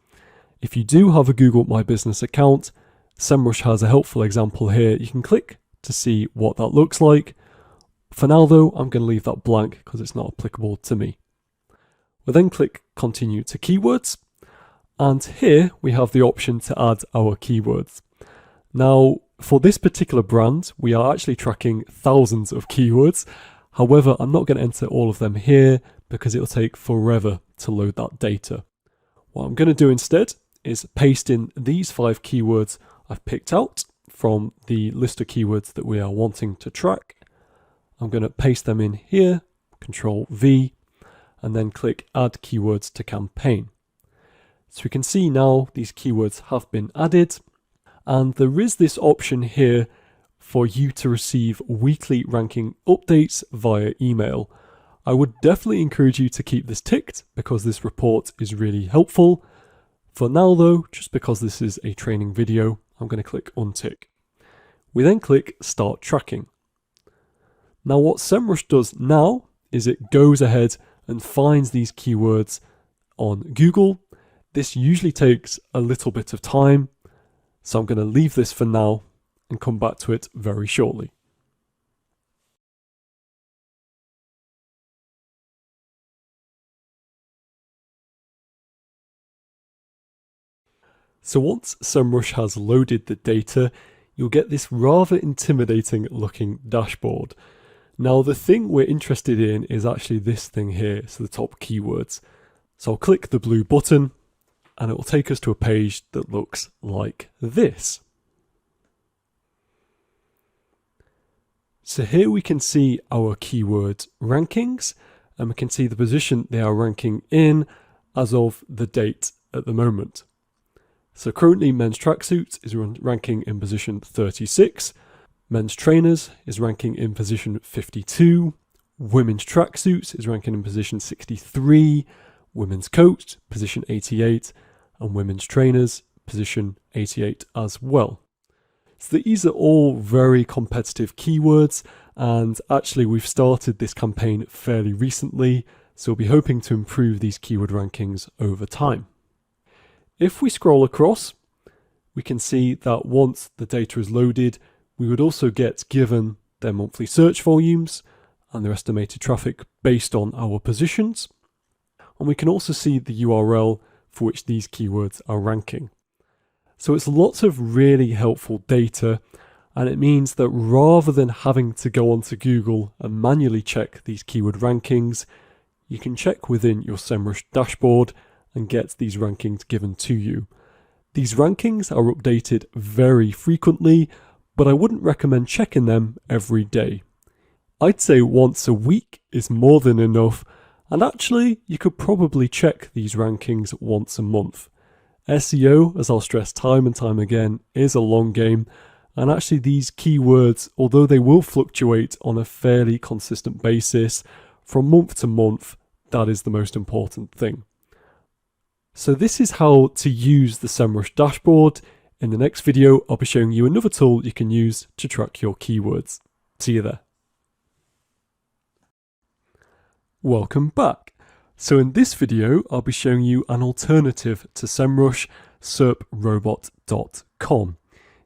If you do have a Google My Business account, SEMrush has a helpful example here. You can click to see what that looks like. For now though, I'm going to leave that blank because it's not applicable to me. We'll then click Continue to Keywords, and here we have the option to add our keywords. Now, for this particular brand, we are actually tracking thousands of keywords. However, I'm not going to enter all of them here because it'll take forever to load that data. What I'm going to do instead is paste in these 5 keywords I've picked out from the list of keywords that we are wanting to track. I'm going to paste them in here, Control V, and then click Add Keywords to Campaign. So we can see now these keywords have been added, and there is this option here for you to receive weekly ranking updates via email. I would definitely encourage you to keep this ticked because this report is really helpful. For now though, just because this is a training video, I'm going to click untick. We then click Start Tracking. Now what SEMrush does now is it goes ahead and finds these keywords on Google. This usually takes a little bit of time, so I'm going to leave this for now and come back to it very shortly. So once SEMrush has loaded the data, you'll get this rather intimidating looking dashboard. Now the thing we're interested in is actually this thing here, so the top keywords. So I'll click the blue button and it will take us to a page that looks like this. So here we can see our keyword rankings and we can see the position they are ranking in as of the date at the moment. So currently men's tracksuits is ranking in position 36, men's trainers is ranking in position 52, women's tracksuits is ranking in position 63, women's coats position 88, and women's trainers position 88 as well. So these are all very competitive keywords, and actually we've started this campaign fairly recently, so we'll be hoping to improve these keyword rankings over time. If we scroll across, we can see that once the data is loaded, we would also get given their monthly search volumes and their estimated traffic based on our positions. And we can also see the URL for which these keywords are ranking. So it's lots of really helpful data, and it means that rather than having to go onto Google and manually check these keyword rankings, you can check within your SEMrush dashboard and get these rankings given to you. These rankings are updated very frequently, but I wouldn't recommend checking them every day. I'd say once a week is more than enough, and actually you could probably check these rankings once a month. SEO, as I'll stress time and time again, is a long game, and actually these keywords, although they will fluctuate on a fairly consistent basis, from month to month, that is the most important thing. So this is how to use the SEMrush dashboard. In the next video, I'll be showing you another tool you can use to track your keywords. See you there. Welcome back. So in this video, I'll be showing you an alternative to SEMrush, SERProbot.com.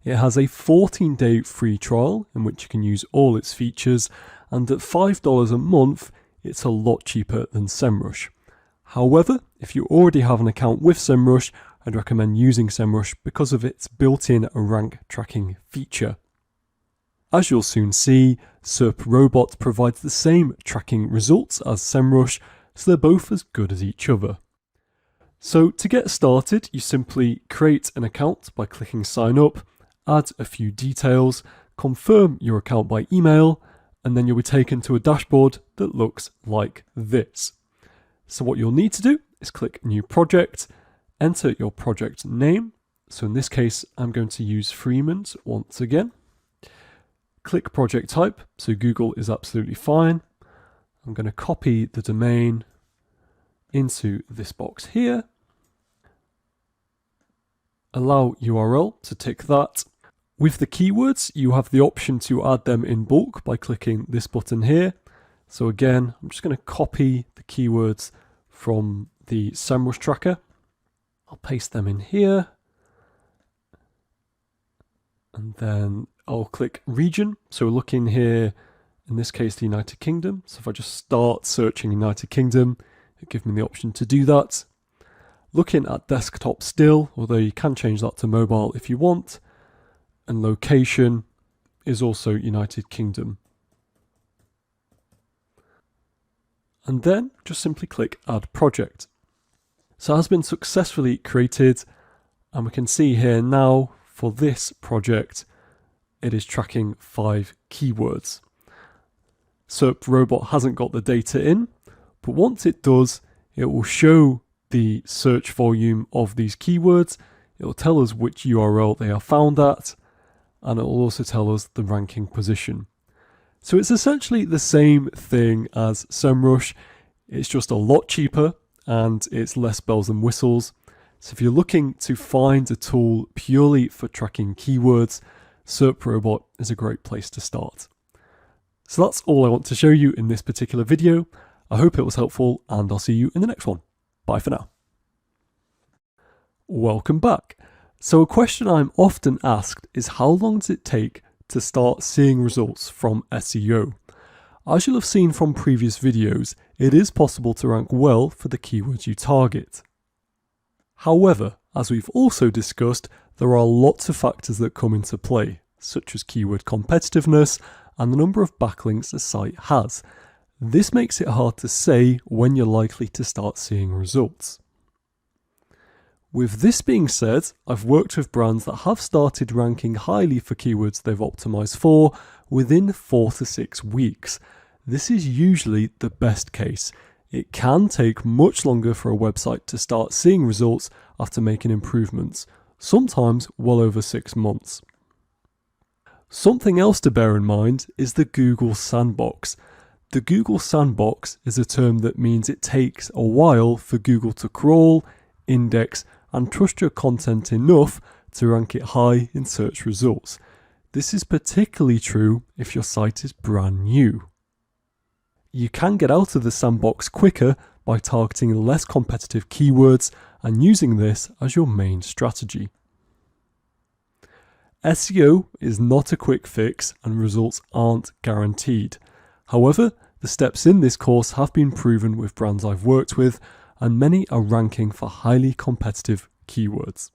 It has a 14-day free trial in which you can use all its features, and at $5 a month, it's a lot cheaper than SEMrush. However, if you already have an account with SEMrush, I'd recommend using SEMrush because of its built-in rank tracking feature. As you'll soon see, SERProbot provides the same tracking results as SEMrush, so they're both as good as each other. So to get started, you simply create an account by clicking sign up, add a few details, confirm your account by email, and then you'll be taken to a dashboard that looks like this. So what you'll need to do is click New Project, enter your project name. So in this case, I'm going to use Freeman's once again. Click Project Type, so Google is absolutely fine. I'm going to copy the domain into this box here. Allow URL to tick that. With the keywords, you have the option to add them in bulk by clicking this button here. So again, I'm just going to copy the keywords from the SEMrush tracker. I'll paste them in here. And then I'll click region. So we're looking here, in this case, the United Kingdom. So if I just start searching United Kingdom, it gives me the option to do that. Looking at desktop still, although you can change that to mobile if you want. And location is also United Kingdom. And then just simply click Add Project. So it has been successfully created, and we can see here now for this project, it is tracking 5 keywords. SERProbot hasn't got the data in, but once it does, it will show the search volume of these keywords. It'll tell us which URL they are found at, and it will also tell us the ranking position. So it's essentially the same thing as SEMrush. It's just a lot cheaper and it's less bells and whistles. So if you're looking to find a tool purely for tracking keywords, SERProbot is a great place to start. So that's all I want to show you in this particular video. I hope it was helpful, and I'll see you in the next one. Bye for now. Welcome back. So a question I'm often asked is, how long does it take to start seeing results from SEO? As you'll have seen from previous videos, it is possible to rank well for the keywords you target. However, as we've also discussed, there are lots of factors that come into play, such as keyword competitiveness and the number of backlinks a site has. This makes it hard to say when you're likely to start seeing results. With this being said, I've worked with brands that have started ranking highly for keywords they've optimized for within 4 to 6 weeks. This is usually the best case. It can take much longer for a website to start seeing results after making improvements, sometimes well over 6 months. Something else to bear in mind is the Google Sandbox. The Google Sandbox is a term that means it takes a while for Google to crawl, index, and trust your content enough to rank it high in search results. This is particularly true if your site is brand new. You can get out of the sandbox quicker by targeting less competitive keywords and using this as your main strategy. SEO is not a quick fix and results aren't guaranteed. However, the steps in this course have been proven with brands I've worked with, and many are ranking for highly competitive keywords.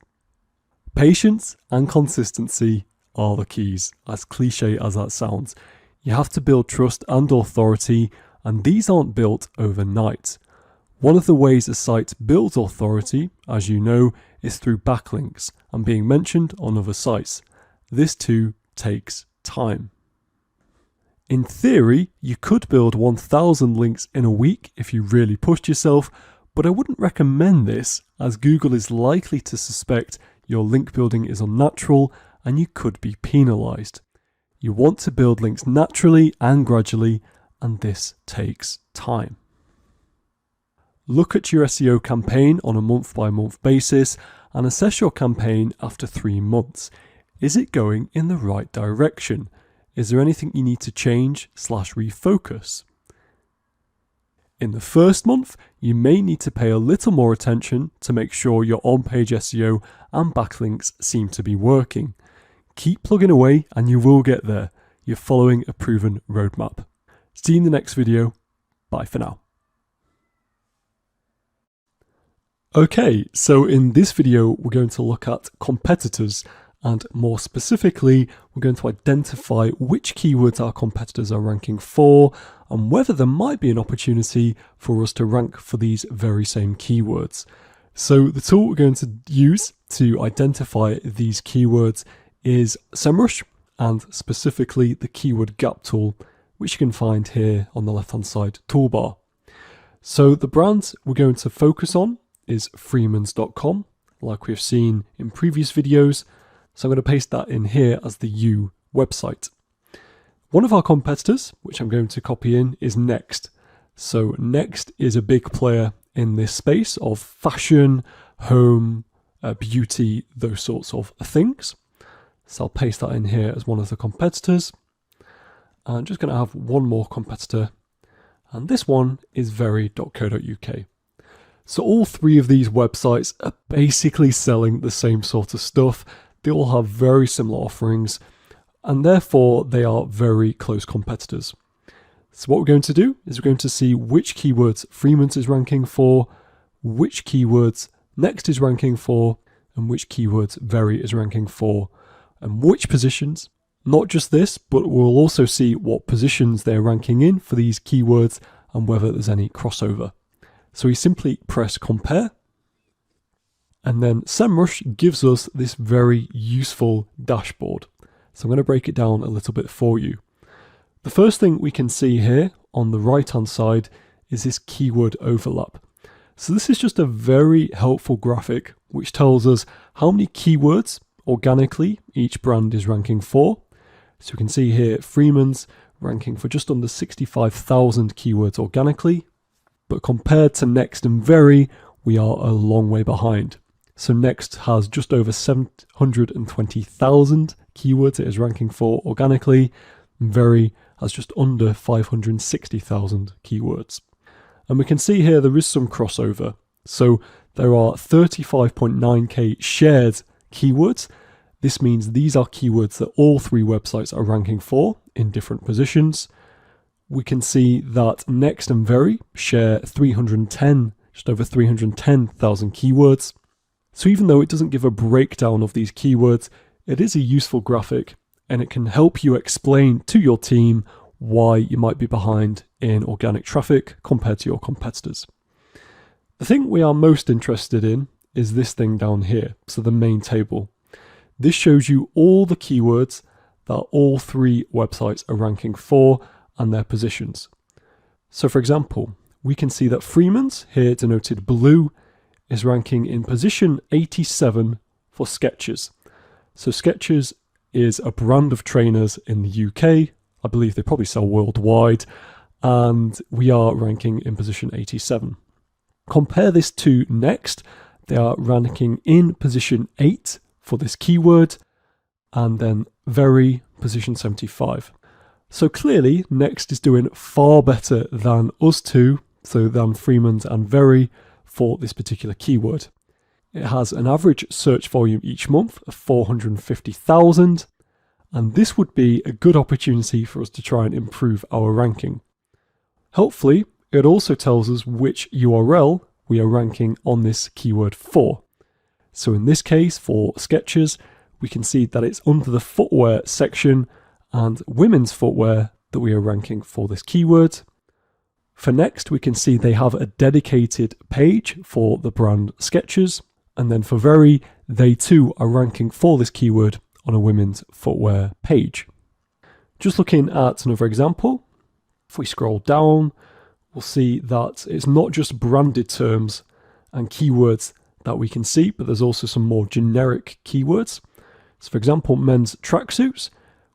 Patience and consistency are the keys, as cliche as that sounds. You have to build trust and authority, and these aren't built overnight. One of the ways a site builds authority, as you know, is through backlinks and being mentioned on other sites. This too takes time. In theory, you could build 1,000 links in a week if you really pushed yourself, but I wouldn't recommend this, as Google is likely to suspect your link building is unnatural and you could be penalized. You want to build links naturally and gradually, and this takes time. Look at your SEO campaign on a month-by-month basis and assess your campaign after 3 months. Is it going in the right direction? Is there anything you need to change/refocus? In the first month, you may need to pay a little more attention to make sure your on-page SEO and backlinks seem to be working. Keep plugging away and you will get there. You're following a proven roadmap. See you in the next video. Bye for now. Okay, so in this video, we're going to look at competitors, and more specifically, we're going to identify which keywords our competitors are ranking for and whether there might be an opportunity for us to rank for these very same keywords. So the tool we're going to use to identify these keywords is SEMrush, and specifically the keyword gap tool, which you can find here on the left-hand side toolbar. So the brand we're going to focus on is freemans.com, like we've seen in previous videos. So I'm going to paste that in here as the U website. One of our competitors, which I'm going to copy in, is Next. So Next is a big player in this space of fashion, home, beauty, those sorts of things. So I'll paste that in here as one of the competitors. I'm just going to have one more competitor, and this one is very.co.uk. So all 3 of these websites are basically selling the same sort of stuff. They all have very similar offerings, and therefore they are very close competitors. So what we're going to do is we're going to see which keywords Freemans is ranking for, which keywords Next is ranking for, and which keywords Very is ranking for, and which positions. Not just this, but we'll also see what positions they're ranking in for these keywords and whether there's any crossover. So we simply press compare, and then SEMrush gives us this very useful dashboard. So I'm going to break it down a little bit for you. The first thing we can see here on the right hand side is this keyword overlap. So this is just a very helpful graphic which tells us how many keywords organically each brand is ranking for. So we can see here Freeman's ranking for just under 65,000 keywords organically, but compared to Next and Very, we are a long way behind. So Next has just over 720,000 keywords it is ranking for organically, and Very has just under 560,000 keywords. And we can see here there is some crossover. So there are 35.9k shared keywords. This means these are keywords that all three websites are ranking for in different positions. We can see that Next and Very share just over 310,000 keywords. So even though it doesn't give a breakdown of these keywords, it is a useful graphic and it can help you explain to your team why you might be behind in organic traffic compared to your competitors. The thing we are most interested in is this thing down here, so the main table. This shows you all the keywords that all three websites are ranking for and their positions. So for example, we can see that Freeman's, here denoted blue, is ranking in position 87 for Skechers. So Skechers is a brand of trainers in the UK. I believe they probably sell worldwide, and we are ranking in position 87. Compare this to Next. They are ranking in position 8 for this keyword, and then Very position 75. So clearly Next is doing far better than us two, so than Freeman's and Very, for this particular keyword. It has an average search volume each month of 450,000, and this would be a good opportunity for us to try and improve our ranking. Hopefully, it also tells us which URL we are ranking on this keyword for. So in this case, for Skechers, we can see that it's under the footwear section and women's footwear that we are ranking for this keyword. For Next, we can see they have a dedicated page for the brand Skechers, and then for Very, they too are ranking for this keyword on a women's footwear page. Just looking at another example, if we scroll down, we'll see that it's not just branded terms and keywords that we can see, but there's also some more generic keywords. So for example, men's tracksuits,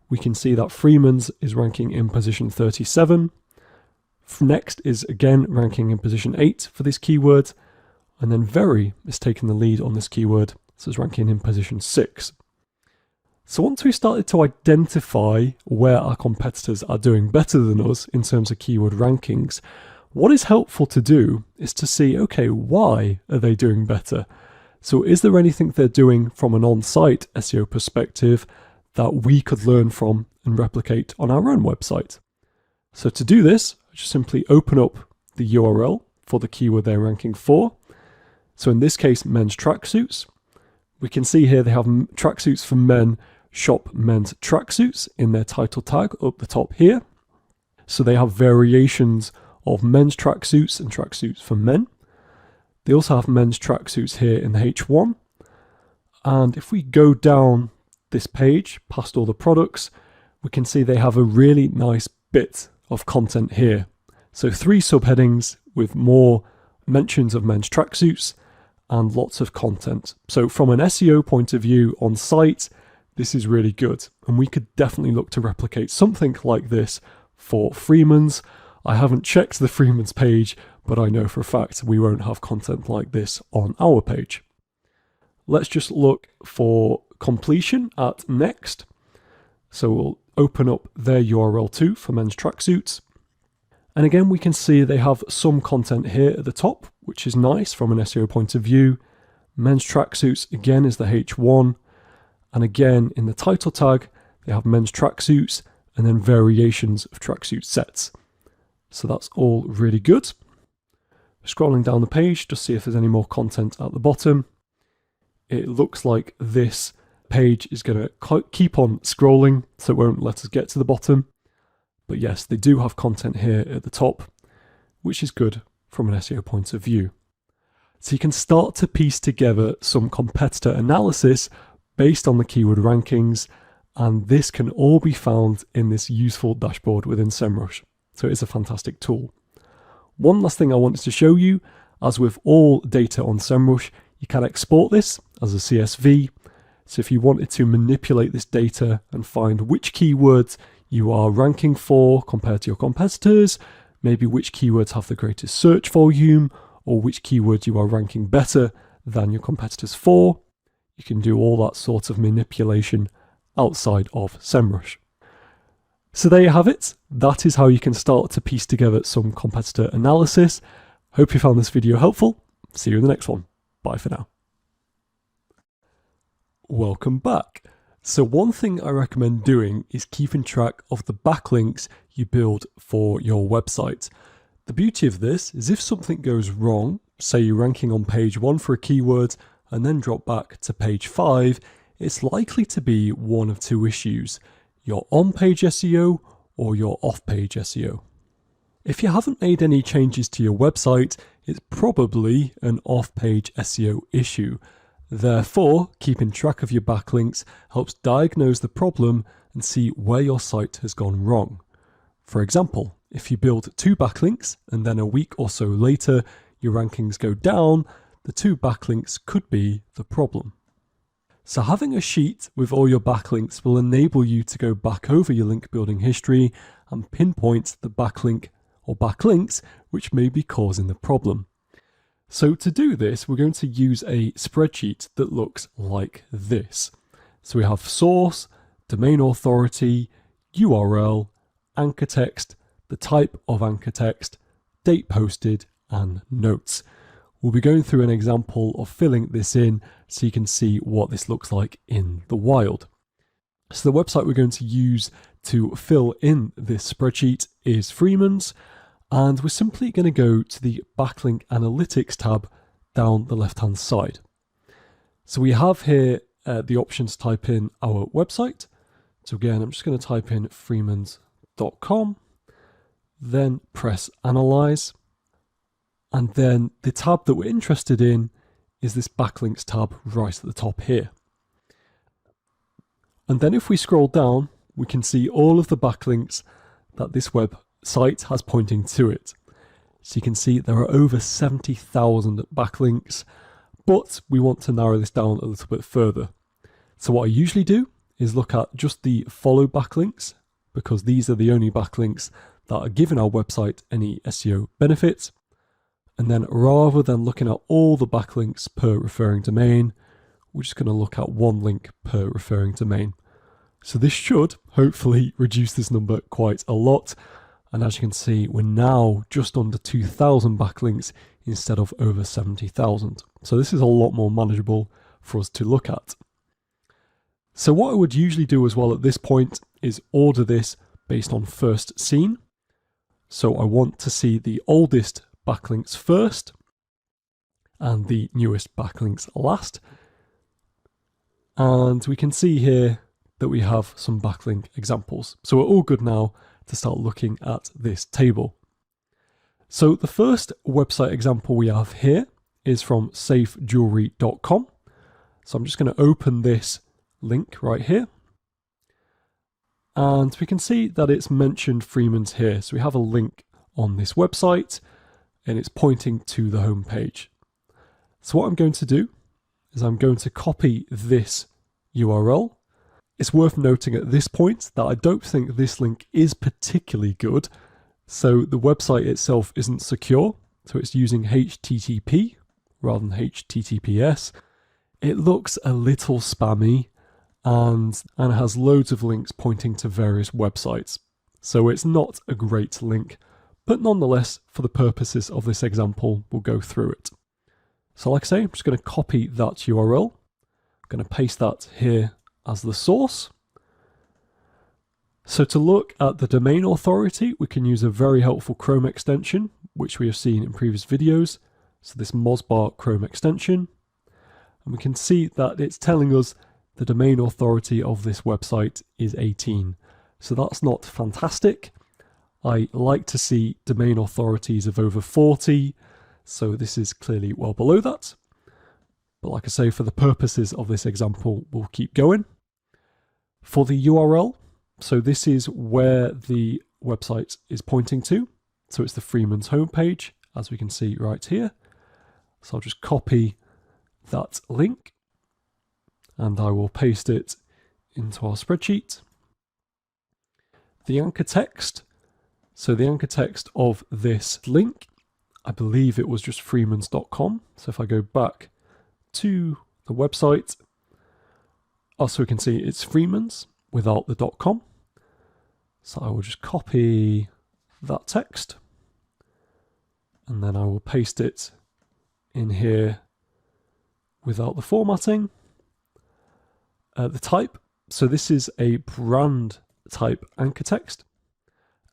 we can see that Freeman's is ranking in position 37. Next is again ranking in position 8 for this keyword, and then Very is taking the lead on this keyword, so it's ranking in position 6. So once we started to identify where our competitors are doing better than us in terms of keyword rankings, what is helpful to do is to see, okay, why are they doing better? So is there anything they're doing from an on-site SEO perspective that we could learn from and replicate on our own website? So to do this, just simply open up the URL for the keyword they're ranking for. So in this case, men's tracksuits. We can see here they have tracksuits for men, shop men's tracksuits in their title tag up the top here. So they have variations of men's tracksuits and tracksuits for men. They also have men's tracksuits here in the H1. And if we go down this page past all the products, we can see they have a really nice bit of content here. So 3 subheadings with more mentions of men's tracksuits and lots of content. So from an SEO point of view on site, this is really good. And we could definitely look to replicate something like this for Freeman's. I haven't checked the Freeman's page, but I know for a fact we won't have content like this on our page. Let's just look for completion at Next. So we'll open up their URL too for men's tracksuits. And again, we can see they have some content here at the top, which is nice from an SEO point of view. Men's tracksuits again is the H1. And again, in the title tag, they have men's tracksuits and then variations of tracksuit sets. So that's all really good. Scrolling down the page, just see if there's any more content at the bottom. It looks like this page is going to keep on scrolling, so it won't let us get to the bottom. But yes, they do have content here at the top, which is good from an SEO point of view. So you can start to piece together some competitor analysis based on the keyword rankings, and this can all be found in this useful dashboard within SEMrush. So it is a fantastic tool. One last thing I wanted to show you, As with all data on SEMrush, you can export this as a CSV. So if you wanted to manipulate this data and find which keywords you are ranking for compared to your competitors, maybe which keywords have the greatest search volume, or which keywords you are ranking better than your competitors for, you can do all that sort of manipulation outside of SEMrush. So there you have it. That is how you can start to piece together some competitor analysis. Hope you found this video helpful. See you in the next one. Bye for now. Welcome back. So one thing I recommend doing is keeping track of the backlinks you build for your website. The beauty of this is if something goes wrong, say you're ranking on page 1 for a keyword and then drop back to page 5, it's likely to be one of two issues: your on-page SEO or your off-page SEO. If you haven't made any changes to your website, it's probably an off-page SEO issue. Therefore, keeping track of your backlinks helps diagnose the problem and see where your site has gone wrong. For example, if you build 2 backlinks and then a week or so later your rankings go down, the 2 backlinks could be the problem. So having a sheet with all your backlinks will enable you to go back over your link building history and pinpoint the backlink or backlinks which may be causing the problem. So to do this, we're going to use a spreadsheet that looks like this. So we have source, domain authority, URL, anchor text, the type of anchor text, date posted, and notes. We'll be going through an example of filling this in so you can see what this looks like in the wild. So the website we're going to use to fill in this spreadsheet is Freeman's, and we're simply going to go to the Backlink Analytics tab down the left-hand side. So we have here the options to type in our website. So again, I'm just going to type in freemans.com, then press Analyze. And then the tab that we're interested in is this Backlinks tab right at the top here. And then if we scroll down, we can see all of the backlinks that this website has pointing to it. So you can see there are over 70,000 backlinks, but we want to narrow this down a little bit further. So what I usually do is look at just the follow backlinks, because these are the only backlinks that are giving our website any SEO benefits. And then rather than looking at all the backlinks per referring domain, we're just going to look at one link per referring domain. So this should hopefully reduce this number quite a lot. And as you can see, we're now just under 2,000 backlinks instead of over 70,000. So this is a lot more manageable for us to look at. So what I would usually do as well at this point is order this based on first seen. So I want to see the oldest backlinks first and the newest backlinks last. And we can see here that we have some backlink examples. So we're all good now to start looking at this table. So the first website example we have here is from safejewelry.com. So I'm just going to open this link right here. And we can see that it's mentioned Freeman's here. So we have a link on this website and it's pointing to the home page. So what I'm going to do is I'm going to copy this URL. It's worth noting at this point that I don't think this link is particularly good. So the website itself isn't secure. So it's using HTTP rather than HTTPS. It looks a little spammy and has loads of links pointing to various websites. So it's not a great link, but nonetheless, for the purposes of this example, we'll go through it. So like I say, I'm just going to copy that URL. I'm going to paste that here as the source. So to look at the domain authority, we can use a very helpful Chrome extension, which we have seen in previous videos. So this Mozbar Chrome extension. And we can see that it's telling us the domain authority of this website is 18. So that's not fantastic. I like to see domain authorities of over 40. So this is clearly well below that. But like I say, for the purposes of this example, we'll keep going. For the URL, so this is where the website is pointing to. So it's the Freeman's homepage, as we can see right here. So I'll just copy that link and I will paste it into our spreadsheet. The anchor text. So the anchor text of this link, I believe it was just freemans.com. So if I go back to the website, also we can see it's Freemans without the .com. So I will just copy that text and then I will paste it in here without the formatting. The type, so this is a brand type anchor text.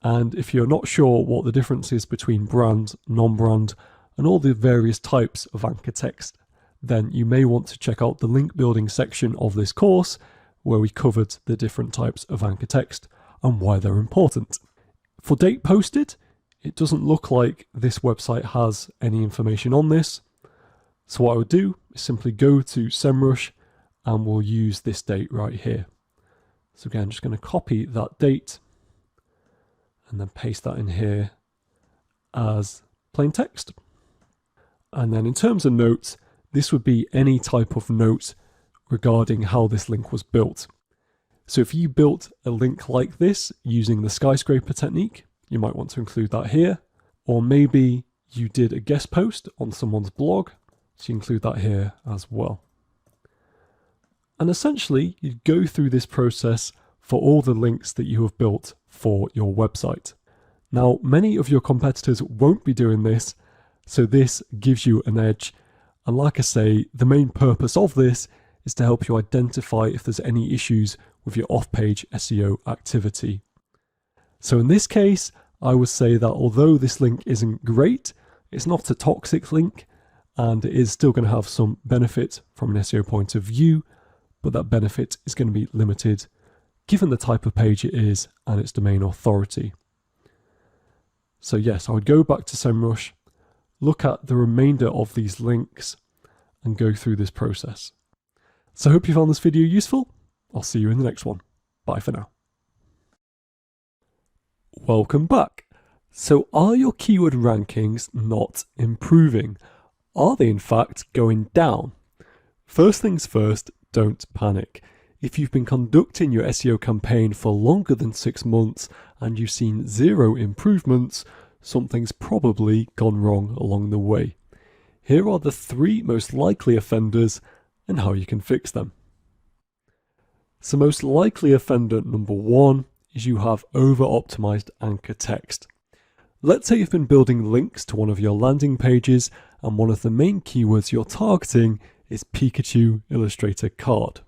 And if you're not sure what the difference is between brand, non-brand, and all the various types of anchor text, then you may want to check out the link building section of this course where we covered the different types of anchor text and why they're important. For date posted, it doesn't look like this website has any information on this. So what I would do is simply go to SEMrush and we'll use this date right here. So again, I'm just going to copy that date and then paste that in here as plain text. And then in terms of notes, this would be any type of note regarding how this link was built. So if you built a link like this using the skyscraper technique, you might want to include that here. Or maybe you did a guest post on someone's blog, so you include that here as well. And essentially, you go through this process for all the links that you have built for your website. Now, many of your competitors won't be doing this, so this gives you an edge. And like I say, the main purpose of this is to help you identify if there's any issues with your off-page SEO activity. So in this case, I would say that although this link isn't great, it's not a toxic link, and it is still going to have some benefit from an SEO point of view, but that benefit is going to be limited given the type of page it is and its domain authority. So yes, I would go back to SEMrush, look at the remainder of these links and go through this process. So I hope you found this video useful. I'll see you in the next one. Bye for now. Welcome back. So are your keyword rankings not improving? Are they in fact going down? First things first, don't panic. If you've been conducting your SEO campaign for longer than 6 months and you've seen 0 improvements, something's probably gone wrong along the way. Here are the 3 most likely offenders and how you can fix them. So most likely offender number 1 is you have over-optimized anchor text. Let's say you've been building links to one of your landing pages and one of the main keywords you're targeting is Pikachu Illustrator card.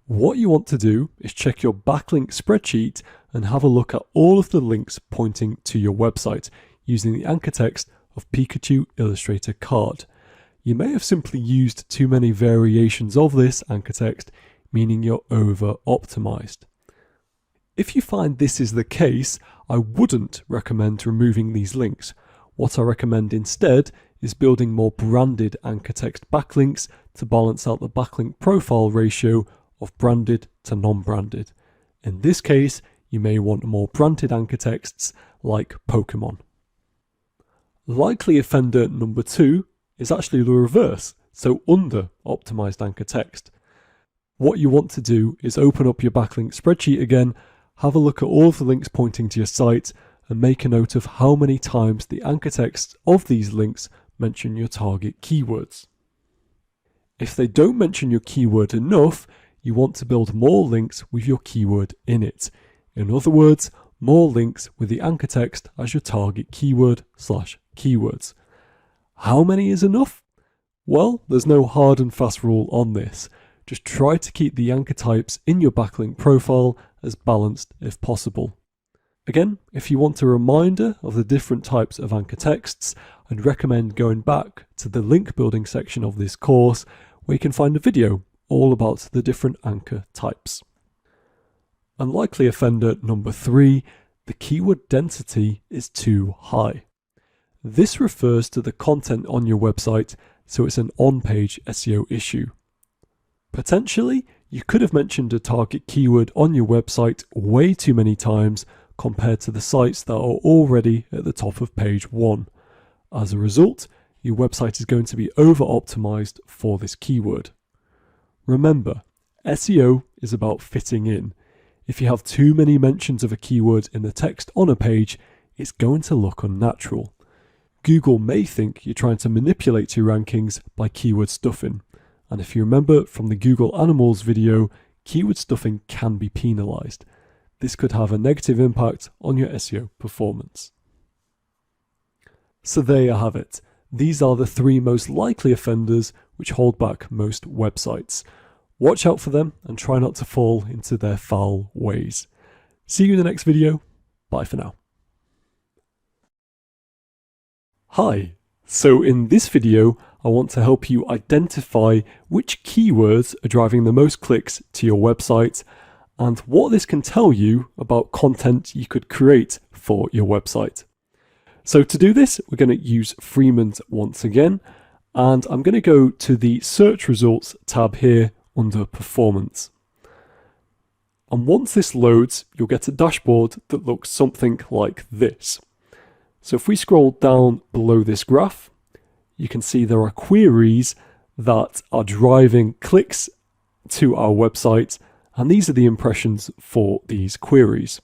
What you want to do is check your backlink spreadsheet and have a look at all of the links pointing to your website using the anchor text of Pikachu Illustrator card. You may have simply used too many variations of this anchor text, meaning you're over-optimized. If you find this is the case, I wouldn't recommend removing these links. What I recommend instead is building more branded anchor text backlinks to balance out the backlink profile ratio of branded to non-branded. In this case, you may want more branded anchor texts like Pokemon. Likely offender number 2 is actually the reverse, so under-optimized anchor text. What you want to do is open up your backlink spreadsheet again, have a look at all of the links pointing to your site, and make a note of how many times the anchor texts of these links mention your target keywords. If they don't mention your keyword enough, you want to build more links with your keyword in it. In other words, more links with the anchor text as your target keyword/keywords. How many is enough? Well, there's no hard and fast rule on this. Just try to keep the anchor types in your backlink profile as balanced if possible. Again, if you want a reminder of the different types of anchor texts, I'd recommend going back to the link building section of this course where you can find a video all about the different anchor types. Unlikely offender number 3, the keyword density is too high. This refers to the content on your website, so it's an on-page SEO issue. Potentially, you could have mentioned a target keyword on your website way too many times compared to the sites that are already at the top of page 1. As a result, your website is going to be over-optimized for this keyword. Remember, SEO is about fitting in. If you have too many mentions of a keyword in the text on a page, it's going to look unnatural. Google may think you're trying to manipulate your rankings by keyword stuffing. And if you remember from the Google Animals video, keyword stuffing can be penalized. This could have a negative impact on your SEO performance. So there you have it. These are the 3 most likely offenders which hold back most websites. Watch out for them and try not to fall into their foul ways. See you in the next video. Bye for now. Hi. So in this video, I want to help you identify which keywords are driving the most clicks to your website and what this can tell you about content you could create for your website. So to do this, we're going to use Freeman's once again, and I'm going to go to the search results tab here under performance. And once this loads, you'll get a dashboard that looks something like this. So if we scroll down below this graph, you can see there are queries that are driving clicks to our website, and these are the impressions for these queries.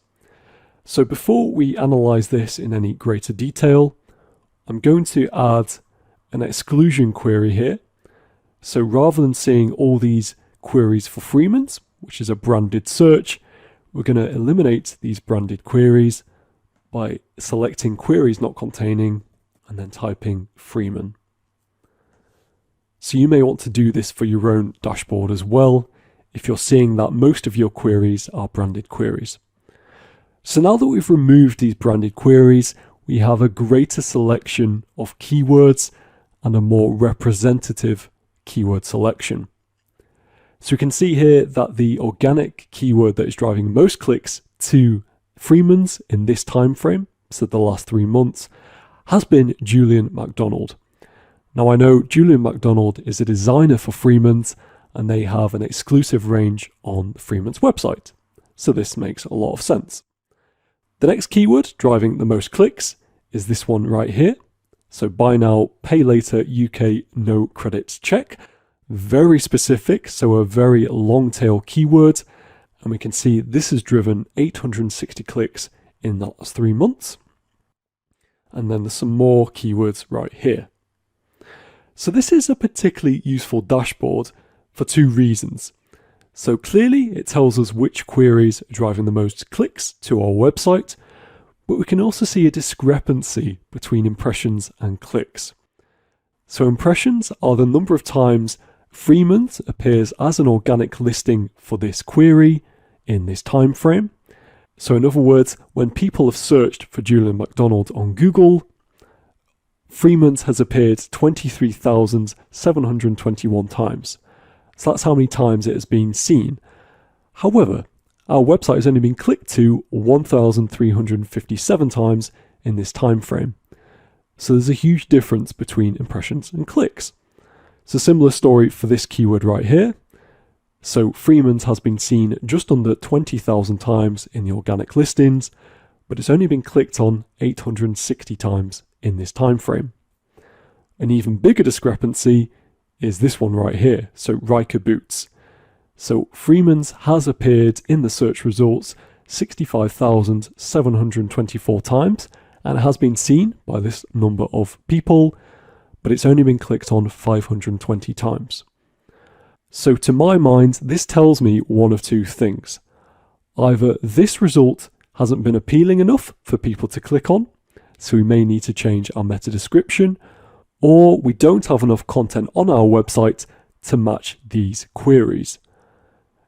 So before we analyze this in any greater detail, I'm going to add an exclusion query here. So rather than seeing all these queries for Freeman's, which is a branded search, we're going to eliminate these branded queries by selecting queries not containing and then typing Freeman. So you may want to do this for your own dashboard as well, if you're seeing that most of your queries are branded queries. So now that we've removed these branded queries, we have a greater selection of keywords and a more representative keyword selection. So we can see here that the organic keyword that is driving most clicks to Freeman's in this time frame, so the last 3 months, has been Julian MacDonald. Now I know Julian MacDonald is a designer for Freeman's and they have an exclusive range on Freeman's website. So this makes a lot of sense. The next keyword driving the most clicks is this one right here. So buy now, pay later UK no credits check. Very specific, so a very long tail keyword. And we can see this has driven 860 clicks in the last 3 months. And then there's some more keywords right here. So this is a particularly useful dashboard for 2 reasons. So clearly it tells us which queries are driving the most clicks to our website, but we can also see a discrepancy between impressions and clicks. So impressions are the number of times Freeman's appears as an organic listing for this query in this time frame. So in other words, when people have searched for Julian MacDonald on Google, Freeman's has appeared 23,721 times. So that's how many times it has been seen. However, our website has only been clicked to 1,357 times in this time frame. So there's a huge difference between impressions and clicks. It's a similar story for this keyword right here. So Freeman's has been seen just under 20,000 times in the organic listings, but it's only been clicked on 860 times in this time frame. An even bigger discrepancy is this one right here, so Riker Boots. So Freeman's has appeared in the search results 65,724 times, and it has been seen by this number of people, but it's only been clicked on 520 times. So to my mind, this tells me one of 2 things. Either this result hasn't been appealing enough for people to click on, so we may need to change our meta description, or we don't have enough content on our website to match these queries.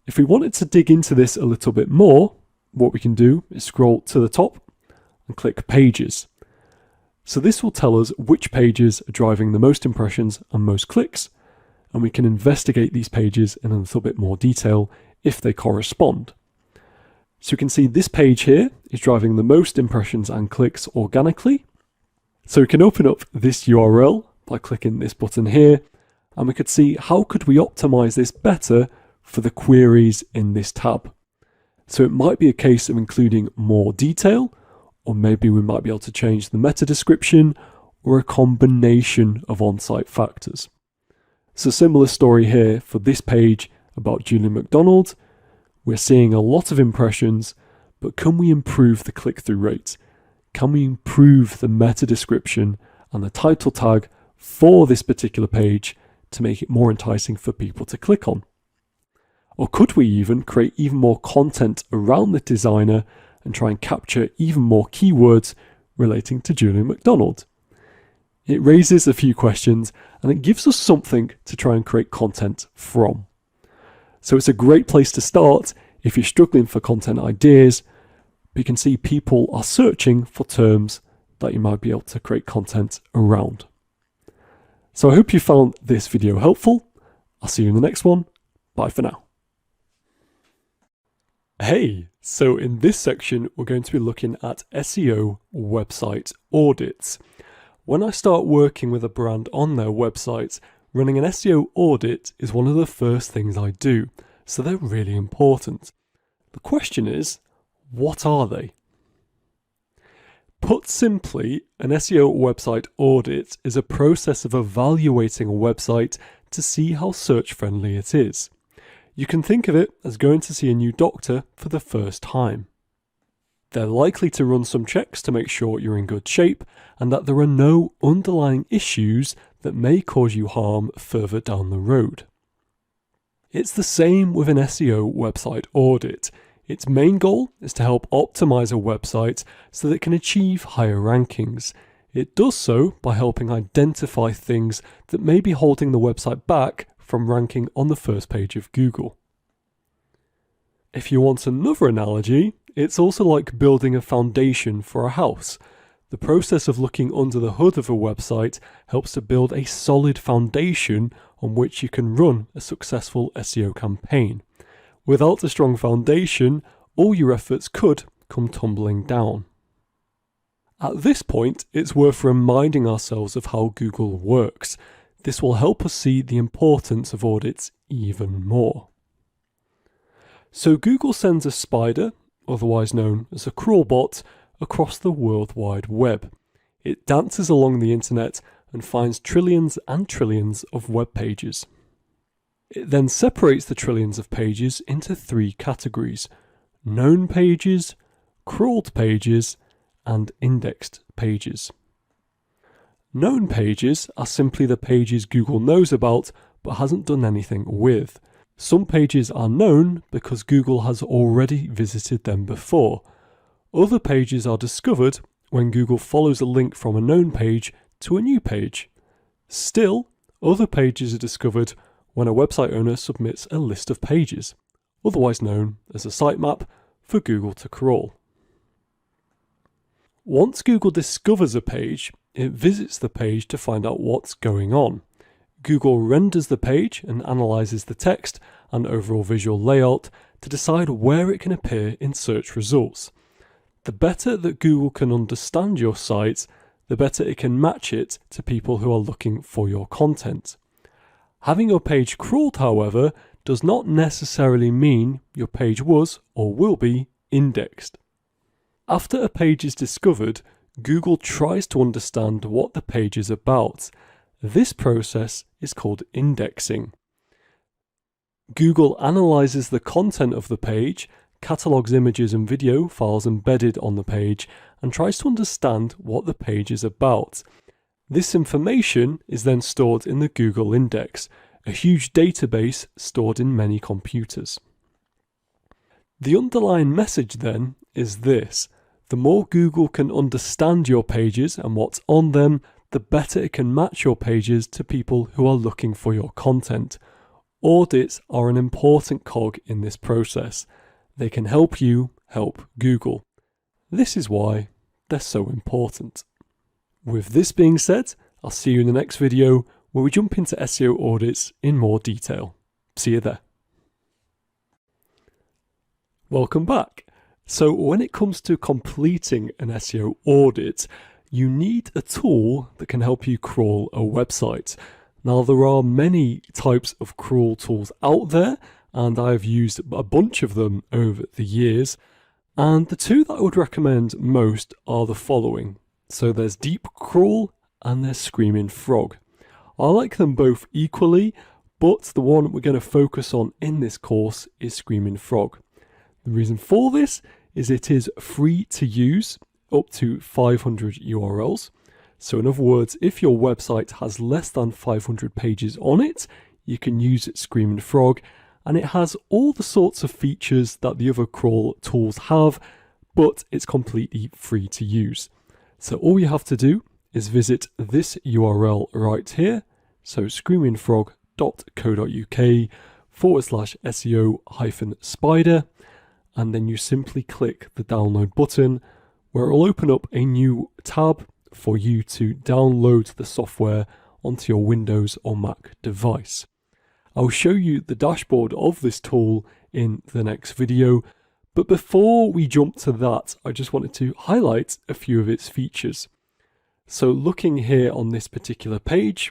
If we wanted to dig into this a little bit more, what we can do is scroll to the top and click Pages. So this will tell us which pages are driving the most impressions and most clicks, and we can investigate these pages in a little bit more detail if they correspond. So you can see this page here is driving the most impressions and clicks organically. So we can open up this URL by clicking this button here, and we could see how could we optimize this better for the queries in this tab. So it might be a case of including more detail, or maybe we might be able to change the meta description, or a combination of on-site factors. It's a similar story here for this page about Julian McDonald. We're seeing a lot of impressions, but can we improve the click-through rate? Can we improve the meta description and the title tag for this particular page to make it more enticing for people to click on? Or could we even create even more content around the designer and try and capture even more keywords relating to Julian McDonald? It raises a few questions and it gives us something to try and create content from. So it's a great place to start if you're struggling for content ideas, but you can see people are searching for terms that you might be able to create content around. So I hope you found this video helpful. I'll see you in the next one. Bye for now. Hey, so in this section, we're going to be looking at SEO website audits. When I start working with a brand on their website, running an SEO audit is one of the first things I do, so they're really important. The question is, what are they? Put simply, an SEO website audit is a process of evaluating a website to see how search-friendly it is. You can think of it as going to see a new doctor for the first time. They're likely to run some checks to make sure you're in good shape and that there are no underlying issues that may cause you harm further down the road. It's the same with an SEO website audit. Its main goal is to help optimize a website so that it can achieve higher rankings. It does so by helping identify things that may be holding the website back from ranking on the first page of Google. If you want another analogy, it's also like building a foundation for a house. The process of looking under the hood of a website helps to build a solid foundation on which you can run a successful SEO campaign. Without a strong foundation, all your efforts could come tumbling down. At this point, it's worth reminding ourselves of how Google works. This will help us see the importance of audits even more. So Google sends a spider, otherwise known as a crawlbot, across the World Wide Web. It dances along the internet and finds trillions and trillions of web pages. It then separates the trillions of pages into three categories: known pages, crawled pages, and indexed pages. Known pages are simply the pages Google knows about but hasn't done anything with. Some pages are known because Google has already visited them before. Other pages are discovered when Google follows a link from a known page to a new page. Still, other pages are discovered when a website owner submits a list of pages, otherwise known as a sitemap, for Google to crawl. Once Google discovers a page, it visits the page to find out what's going on. Google renders the page and analyzes the text and overall visual layout to decide where it can appear in search results. The better that Google can understand your site, the better it can match it to people who are looking for your content. Having your page crawled, however, does not necessarily mean your page was or will be indexed. After a page is discovered, Google tries to understand what the page is about. This process is called indexing. Google analyzes the content of the page, catalogs images and video files embedded on the page, and tries to understand what the page is about. This information is then stored in the Google Index, a huge database stored in many computers. The underlying message then is this: the more Google can understand your pages and what's on them, the better it can match your pages to people who are looking for your content. Audits are an important cog in this process. They can help you help Google. This is why they're so important. With this being said, I'll see you in the next video where we jump into SEO audits in more detail. See you there. Welcome back. So when it comes to completing an SEO audit, you need a tool that can help you crawl a website. Now, there are many types of crawl tools out there, and I've used a bunch of them over the years. And the two that I would recommend most are the following. So there's Deep Crawl and there's Screaming Frog. I like them both equally, but the one we're going to focus on in this course is Screaming Frog. The reason for this is it is free to use, up to 500 URLs. So in other words, if your website has less than 500 pages on it, you can use Screaming Frog, and it has all the sorts of features that the other crawl tools have, but it's completely free to use. So all you have to do is visit this URL right here, so screamingfrog.co.uk/SEO-spider, and then you simply click the download button, where it will open up a new tab for you to download the software onto your Windows or Mac device. I'll show you the dashboard of this tool in the next video, but before we jump to that, I just wanted to highlight a few of its features. So looking here on this particular page,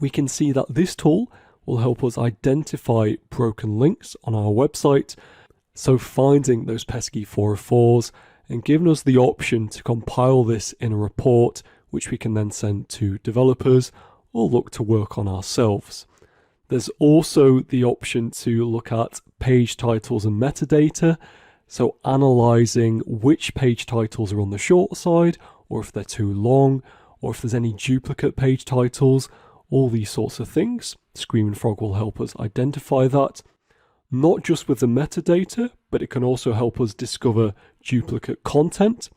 we can see that this tool will help us identify broken links on our website, so finding those pesky 404s and giving us the option to compile this in a report, which we can then send to developers or look to work on ourselves. There's also the option to look at page titles and metadata, so analysing which page titles are on the short side, or if they're too long, or if there's any duplicate page titles, all these sorts of things. Screaming Frog will help us identify that, not just with the metadata, but it can also help us discover duplicate content.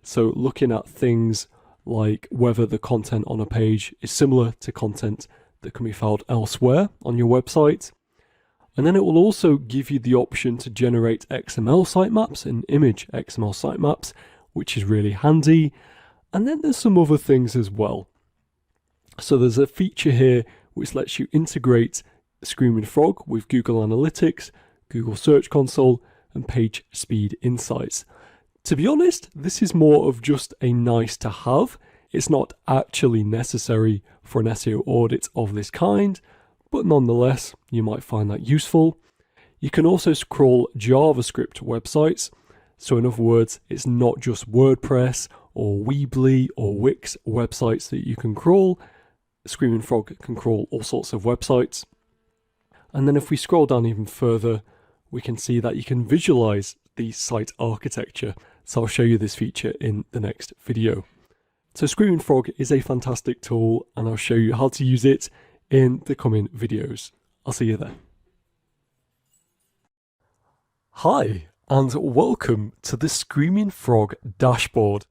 So looking at things like whether the content on a page is similar to content that can be found elsewhere on your website. And then it will also give you the option to generate XML sitemaps and image XML sitemaps, which is really handy. And then there's some other things as well. So there's a feature here which lets you integrate Screaming Frog with Google Analytics, Google Search Console, and Page Speed Insights. To be honest, this is more of just a nice to have. It's not actually necessary for an SEO audit of this kind, but nonetheless, you might find that useful. You can also crawl JavaScript websites. So in other words, it's not just WordPress or Weebly or Wix websites that you can crawl. Screaming Frog can crawl all sorts of websites. And then if we scroll down even further, we can see that you can visualize the site architecture. So I'll show you this feature in the next video. So Screaming Frog is a fantastic tool, and I'll show you how to use it in the coming videos. I'll see you there. Hi, and welcome to the Screaming Frog dashboard.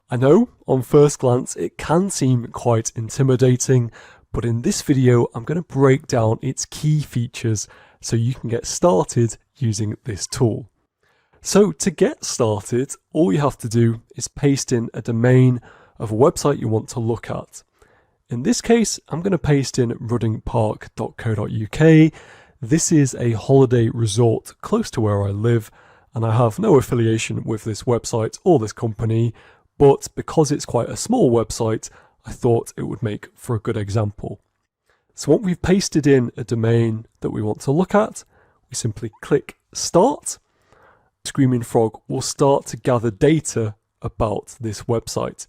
I know, on first glance, it can seem quite intimidating, but in this video, I'm going to break down its key features so you can get started using this tool. So to get started, all you have to do is paste in a domain of a website you want to look at. In this case, I'm going to paste in ruddingpark.co.uk. This is a holiday resort close to where I live, and I have no affiliation with this website or this company, but because it's quite a small website, I thought it would make for a good example. So once we've pasted in a domain that we want to look at, we simply click Start. Screaming Frog will start to gather data about this website.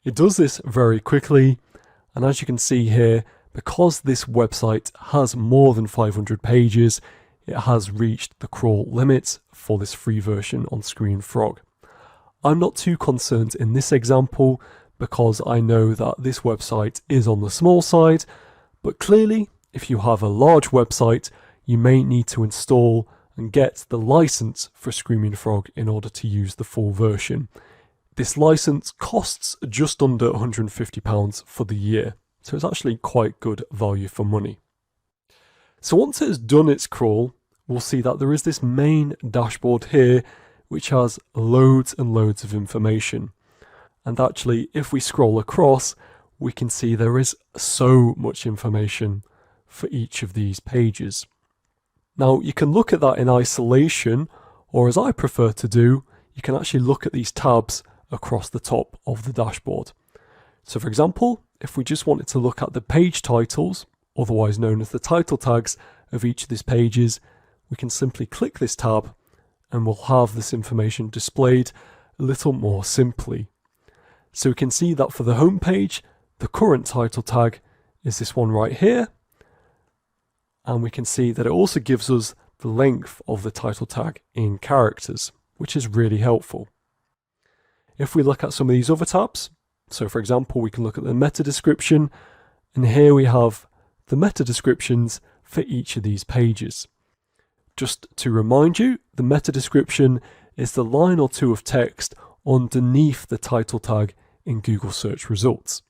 It does this very quickly, and as you can see here, because this website has more than 500 pages, it has reached the crawl limit for this free version on Screaming Frog. I'm not too concerned in this example because I know that this website is on the small side, but clearly if you have a large website, you may need to install and get the license for Screaming Frog in order to use the full version. This license costs just under £150 for the year, so it's actually quite good value for money. So once it has done its crawl, we'll see that there is this main dashboard here which has loads and loads of information. And actually, if we scroll across, we can see there is so much information for each of these pages. Now, you can look at that in isolation, or as I prefer to do, you can actually look at these tabs across the top of the dashboard. So for example, if we just wanted to look at the page titles, otherwise known as the title tags of each of these pages, we can simply click this tab and we'll have this information displayed a little more simply. So we can see that for the home page, The current title tag is this one right here. And we can see that it also gives us the length of the title tag in characters, which is really helpful. If we look at some of these other tabs, so for example, we can look at the meta description, and here we have the meta descriptions for each of these pages. Just to remind you, the meta description is the line or two of text underneath the title tag in Google search results.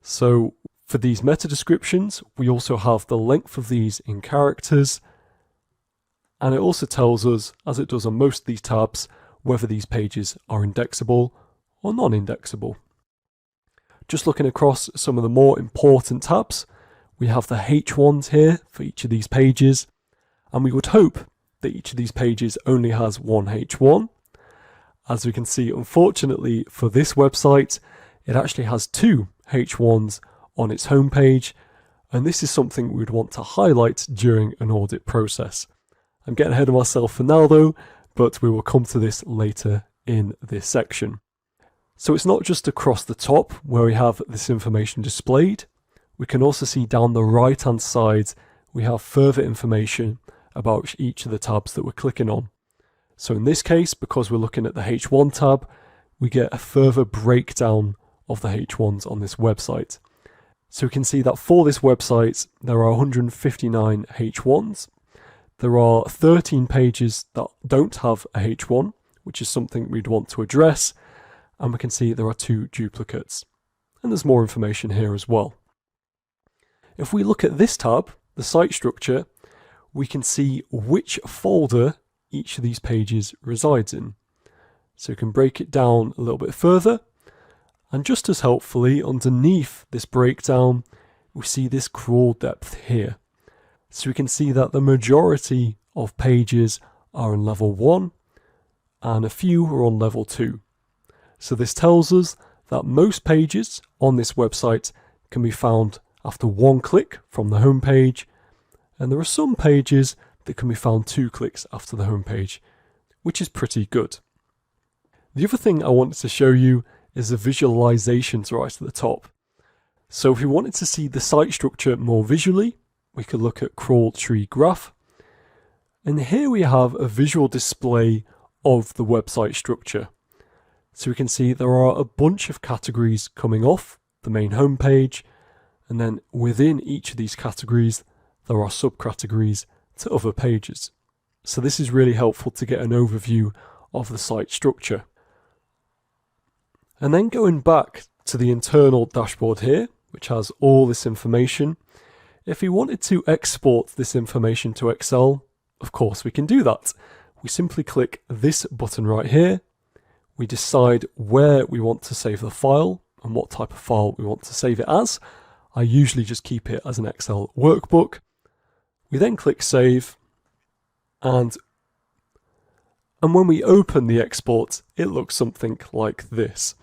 So for these meta descriptions, we also have the length of these in characters, and it also tells us, as it does on most of these tabs, whether these pages are indexable or non-indexable. Just looking across some of the more important tabs, we have the H1s here for each of these pages, and we would hope that each of these pages only has one H1. As we can see, unfortunately for this website, it actually has two H1s on its homepage, and this is something we would want to highlight during an audit process. I'm getting ahead of myself for now though, but we will come to this later in this section. So it's not just across the top where we have this information displayed. We can also see down the right hand side we have further information about each of the tabs that we're clicking on. So in this case, because we're looking at the H1 tab, we get a further breakdown of the H1s on this website. So we can see that for this website, there are 159 H1s. There are 13 pages that don't have a H1, which is something we'd want to address. And we can see there are 2 duplicates. And there's more information here as well. If we look at this tab, the site structure, we can see which folder each of these pages resides in. So we can break it down a little bit further. And just as helpfully, underneath this breakdown, we see this crawl depth here. So we can see that the majority of pages are in level 1 and a few are on level 2. So this tells us that most pages on this website can be found after 1 click from the home page, and there are some pages that can be found 2 clicks after the home page, which is pretty good. The other thing I wanted to show you is the visualizations right at the top. So if we wanted to see the site structure more visually, we could look at crawl tree graph. And here we have a visual display of the website structure. So we can see there are a bunch of categories coming off the main homepage, and then within each of these categories, there are subcategories to other pages. So this is really helpful to get an overview of the site structure. And then going back to the internal dashboard here, which has all this information, if we wanted to export this information to Excel, of course we can do that. We simply click this button right here. We decide where we want to save the file and what type of file we want to save it as. I usually just keep it as an Excel workbook. We then click save, and when we open the export, it looks something like this.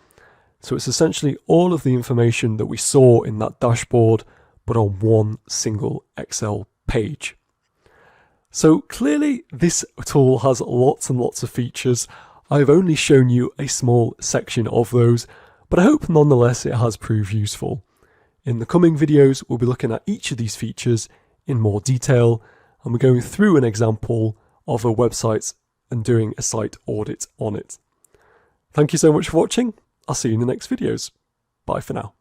So it's essentially all of the information that we saw in that dashboard, but on one single Excel page. So clearly this tool has lots and lots of features. I've only shown you a small section of those, but I hope nonetheless it has proved useful. In the coming videos, we'll be looking at each of these features in more detail, and we're going through an example of a website and doing a site audit on it. Thank you so much for watching. I'll see you in the next videos. Bye for now.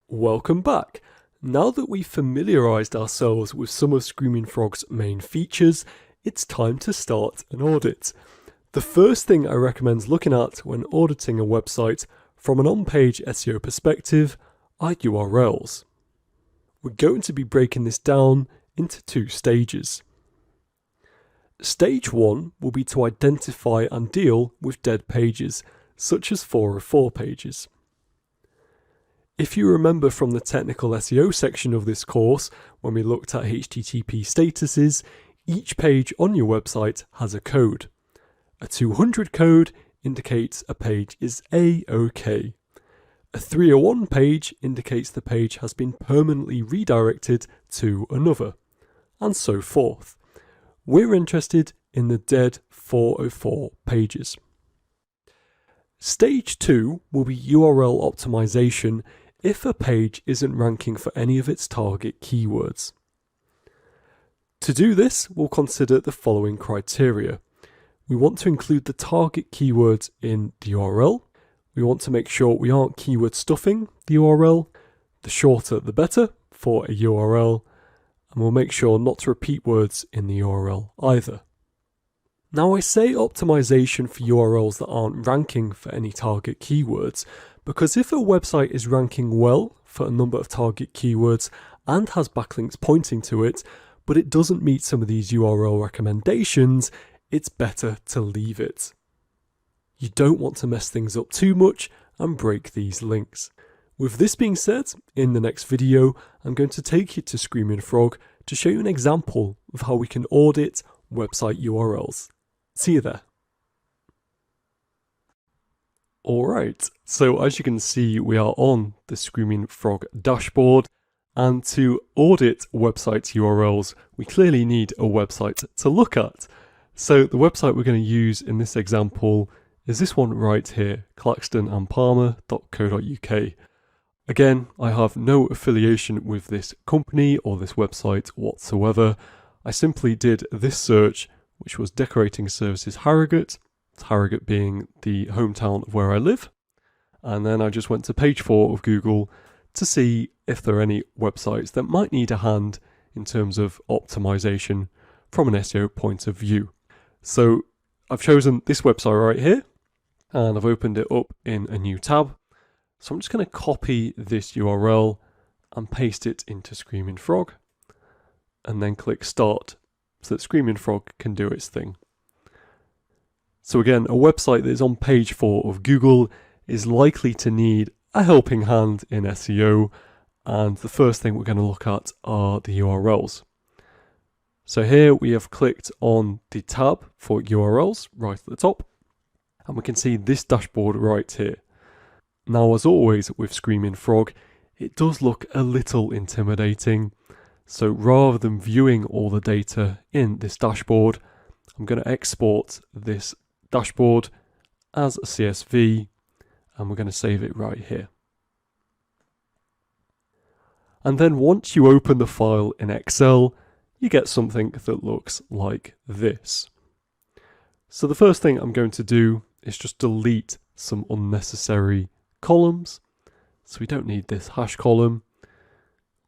Welcome back. Now that we've familiarised ourselves with some of Screaming Frog's main features, it's time to start an audit. The first thing I recommend looking at when auditing a website from an on-page SEO perspective are URLs. We're going to be breaking this down into 2 stages. Stage 1 will be to identify and deal with dead pages, such as 404 pages. If you remember from the technical SEO section of this course, when we looked at HTTP statuses, each page on your website has a code. A 200 code indicates a page is A-OK. A 301 page indicates the page has been permanently redirected to another, and so forth. We're interested in the dead 404 pages. Stage 2 will be URL optimization if a page isn't ranking for any of its target keywords. To do this, we'll consider the following criteria. We want to include the target keywords in the URL. We want to make sure we aren't keyword stuffing the URL. The shorter the better for a URL. And we'll make sure not to repeat words in the URL either. Now I say optimization for URLs that aren't ranking for any target keywords, because if a website is ranking well for a number of target keywords and has backlinks pointing to it, but it doesn't meet some of these URL recommendations, it's better to leave it. You don't want to mess things up too much and break these links. With this being said, in the next video, I'm going to take you to Screaming Frog to show you an example of how we can audit website URLs. See you there. Alright, so as you can see, we are on the Screaming Frog dashboard, and to audit website URLs, we clearly need a website to look at. So the website we're going to use in this example is this one right here, claxtonandpalmer.co.uk. Again, I have no affiliation with this company or this website whatsoever. I simply did this search, which was decorating services Harrogate, Harrogate being the hometown of where I live. And then I just went to page 4 of Google to see if there are any websites that might need a hand in terms of optimization from an SEO point of view. So I've chosen this website right here, and I've opened it up in a new tab. So I'm just going to copy this URL and paste it into Screaming Frog, and then click Start so that Screaming Frog can do its thing. So again, a website that is on page 4 of Google is likely to need a helping hand in SEO, and the first thing we're going to look at are the URLs. So here we have clicked on the tab for URLs right at the top, and we can see this dashboard right here. Now, as always with Screaming Frog, it does look a little intimidating. So rather than viewing all the data in this dashboard, I'm going to export this dashboard as a CSV, and we're going to save it right here. And then once you open the file in Excel, you get something that looks like this. So the first thing I'm going to do is just delete some unnecessary columns. So we don't need this hash column.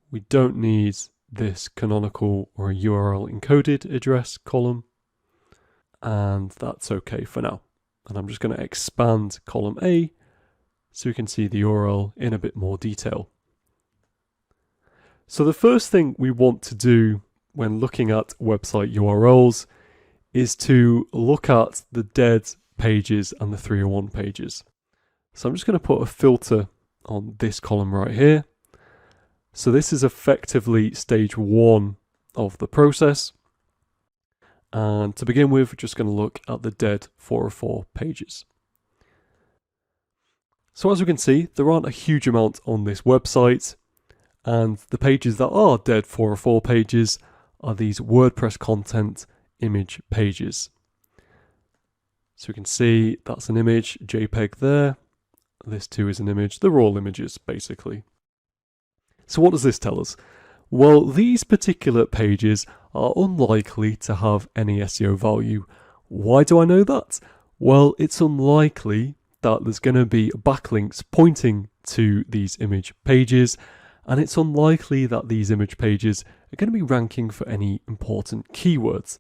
We don't need this canonical or a URL encoded address column. And that's okay for now. And I'm just going to expand column A so we can see the URL in a bit more detail. So the first thing we want to do when looking at website URLs is to look at the dead pages and the 301 pages. So I'm just going to put a filter on this column right here. So this is effectively stage 1 of the process. And to begin with, we're just going to look at the dead 404 pages. So as we can see, there aren't a huge amount on this website, and the pages that are dead 404 pages are these WordPress content image pages. So we can see that's an image, JPEG there. This too is an image. They're all images, basically. So what does this tell us? Well, these particular pages are unlikely to have any SEO value. Why do I know that? Well, it's unlikely that there's going to be backlinks pointing to these image pages, and it's unlikely that these image pages are going to be ranking for any important keywords.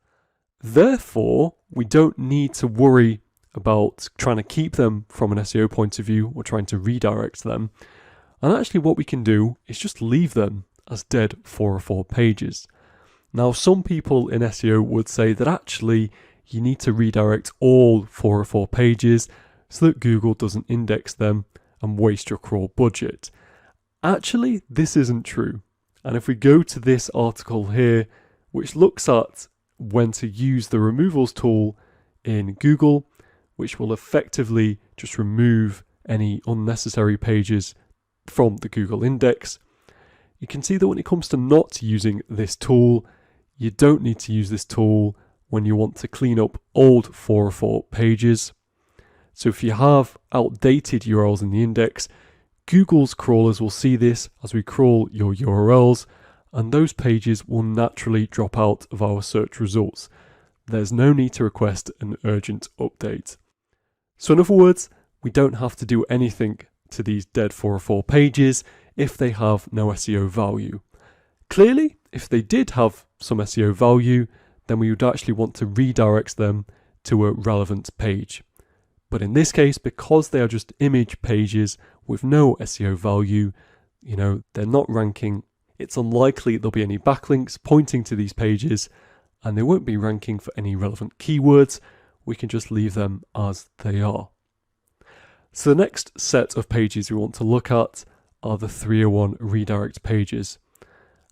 Therefore, we don't need to worry about trying to keep them from an SEO point of view or trying to redirect them. And actually what we can do is just leave them as dead 404 pages. Now, some people in SEO would say that actually you need to redirect all 404 pages so that Google doesn't index them and waste your crawl budget. Actually, this isn't true. And if we go to this article here, which looks at when to use the removals tool in Google, which will effectively just remove any unnecessary pages from the Google index, you can see that when it comes to not using this tool, you don't need to use this tool when you want to clean up old 404 pages. So if you have outdated URLs in the index, Google's crawlers will see this as we crawl your URLs, and those pages will naturally drop out of our search results. There's no need to request an urgent update. So in other words, we don't have to do anything to these dead 404 pages if they have no SEO value. Clearly, if they did have some SEO value, then we would actually want to redirect them to a relevant page. But in this case, because they are just image pages with no SEO value, they're not ranking. It's unlikely there'll be any backlinks pointing to these pages, and they won't be ranking for any relevant keywords. We can just leave them as they are. So the next set of pages we want to look at are the 301 redirect pages.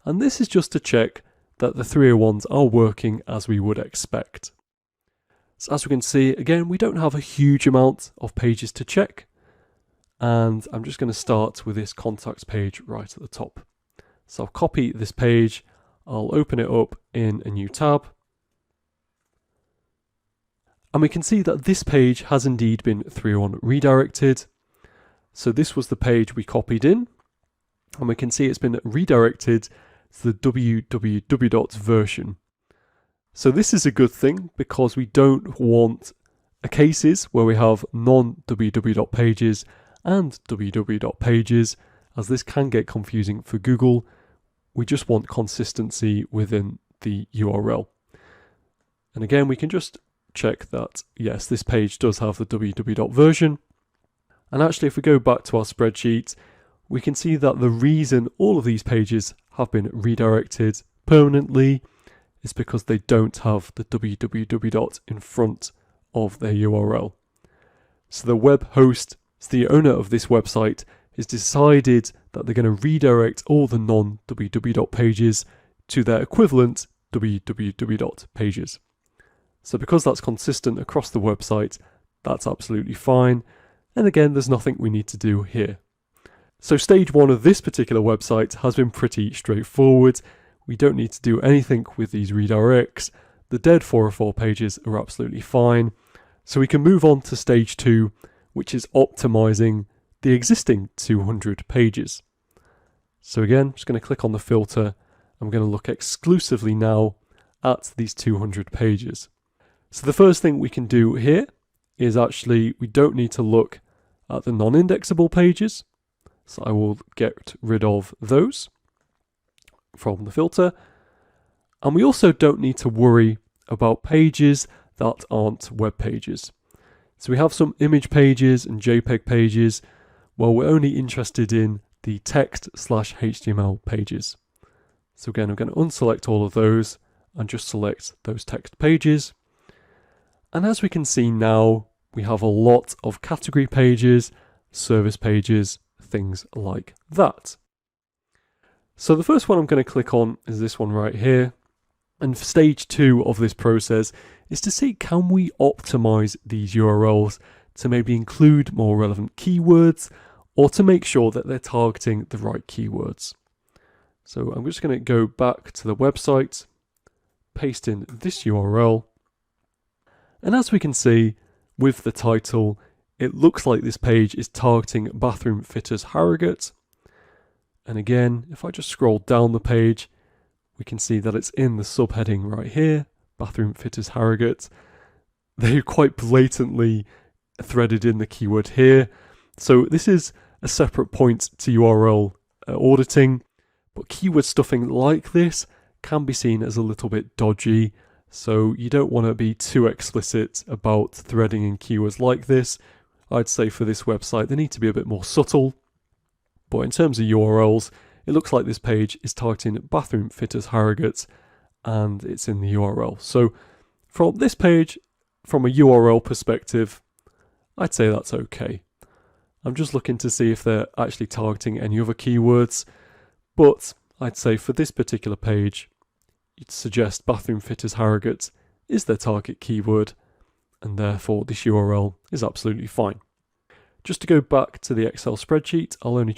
And this is just to check that the 301s are working as we would expect. So as we can see, again, we don't have a huge amount of pages to check. And I'm just going to start with this contacts page right at the top. So I'll copy this page, I'll open it up in a new tab. And we can see that this page has indeed been 301 redirected. So this was the page we copied in. And we can see it's been redirected to the www version. So this is a good thing because we don't want cases where we have non-www pages and www pages, as this can get confusing for Google. We just want consistency within the URL. And again, we can just check that, yes, this page does have the www version. And actually, if we go back to our spreadsheet, we can see that the reason all of these pages have been redirected permanently is because they don't have the www in front of their URL. So the web host, the owner of this website, has decided that they're going to redirect all the non-www pages to their equivalent www pages. So because that's consistent across the website, that's absolutely fine. And again, there's nothing we need to do here. So stage one of this particular website has been pretty straightforward. We don't need to do anything with these redirects. The dead 404 pages are absolutely fine. So we can move on to stage two, which is optimizing the existing 200 pages. So again, I'm just going to click on the filter. I'm going to look exclusively now at these 200 pages. So the first thing we can do here is actually, we don't need to look at the non-indexable pages. So I will get rid of those from the filter. And we also don't need to worry about pages that aren't web pages. So we have some image pages and JPEG pages. Well, we're only interested in the text/HTML pages. So again, I'm going to unselect all of those and just select those text pages. And as we can see now, we have a lot of category pages, service pages, things like that. So the first one I'm going to click on is this one right here. And stage two of this process is to see, can we optimize these URLs to maybe include more relevant keywords or to make sure that they're targeting the right keywords. So I'm just going to go back to the website, paste in this URL. And as we can see with the title, it looks like this page is targeting bathroom fitters Harrogate. And again, if I just scroll down the page, we can see that it's in the subheading right here, bathroom fitters Harrogate. They quite blatantly threaded in the keyword here. So this is a separate point to URL auditing, but keyword stuffing like this can be seen as a little bit dodgy. So you don't want to be too explicit about threading in keywords like this. I'd say for this website, they need to be a bit more subtle. But in terms of URLs, it looks like this page is targeting bathroom fitters Harrogate and it's in the URL. So from this page, from a URL perspective, I'd say that's okay. I'm just looking to see if they're actually targeting any other keywords, but I'd say for this particular page, you'd suggest bathroom fitters Harrogate is their target keyword, and therefore this URL is absolutely fine. Just to go back to the Excel spreadsheet, I'll only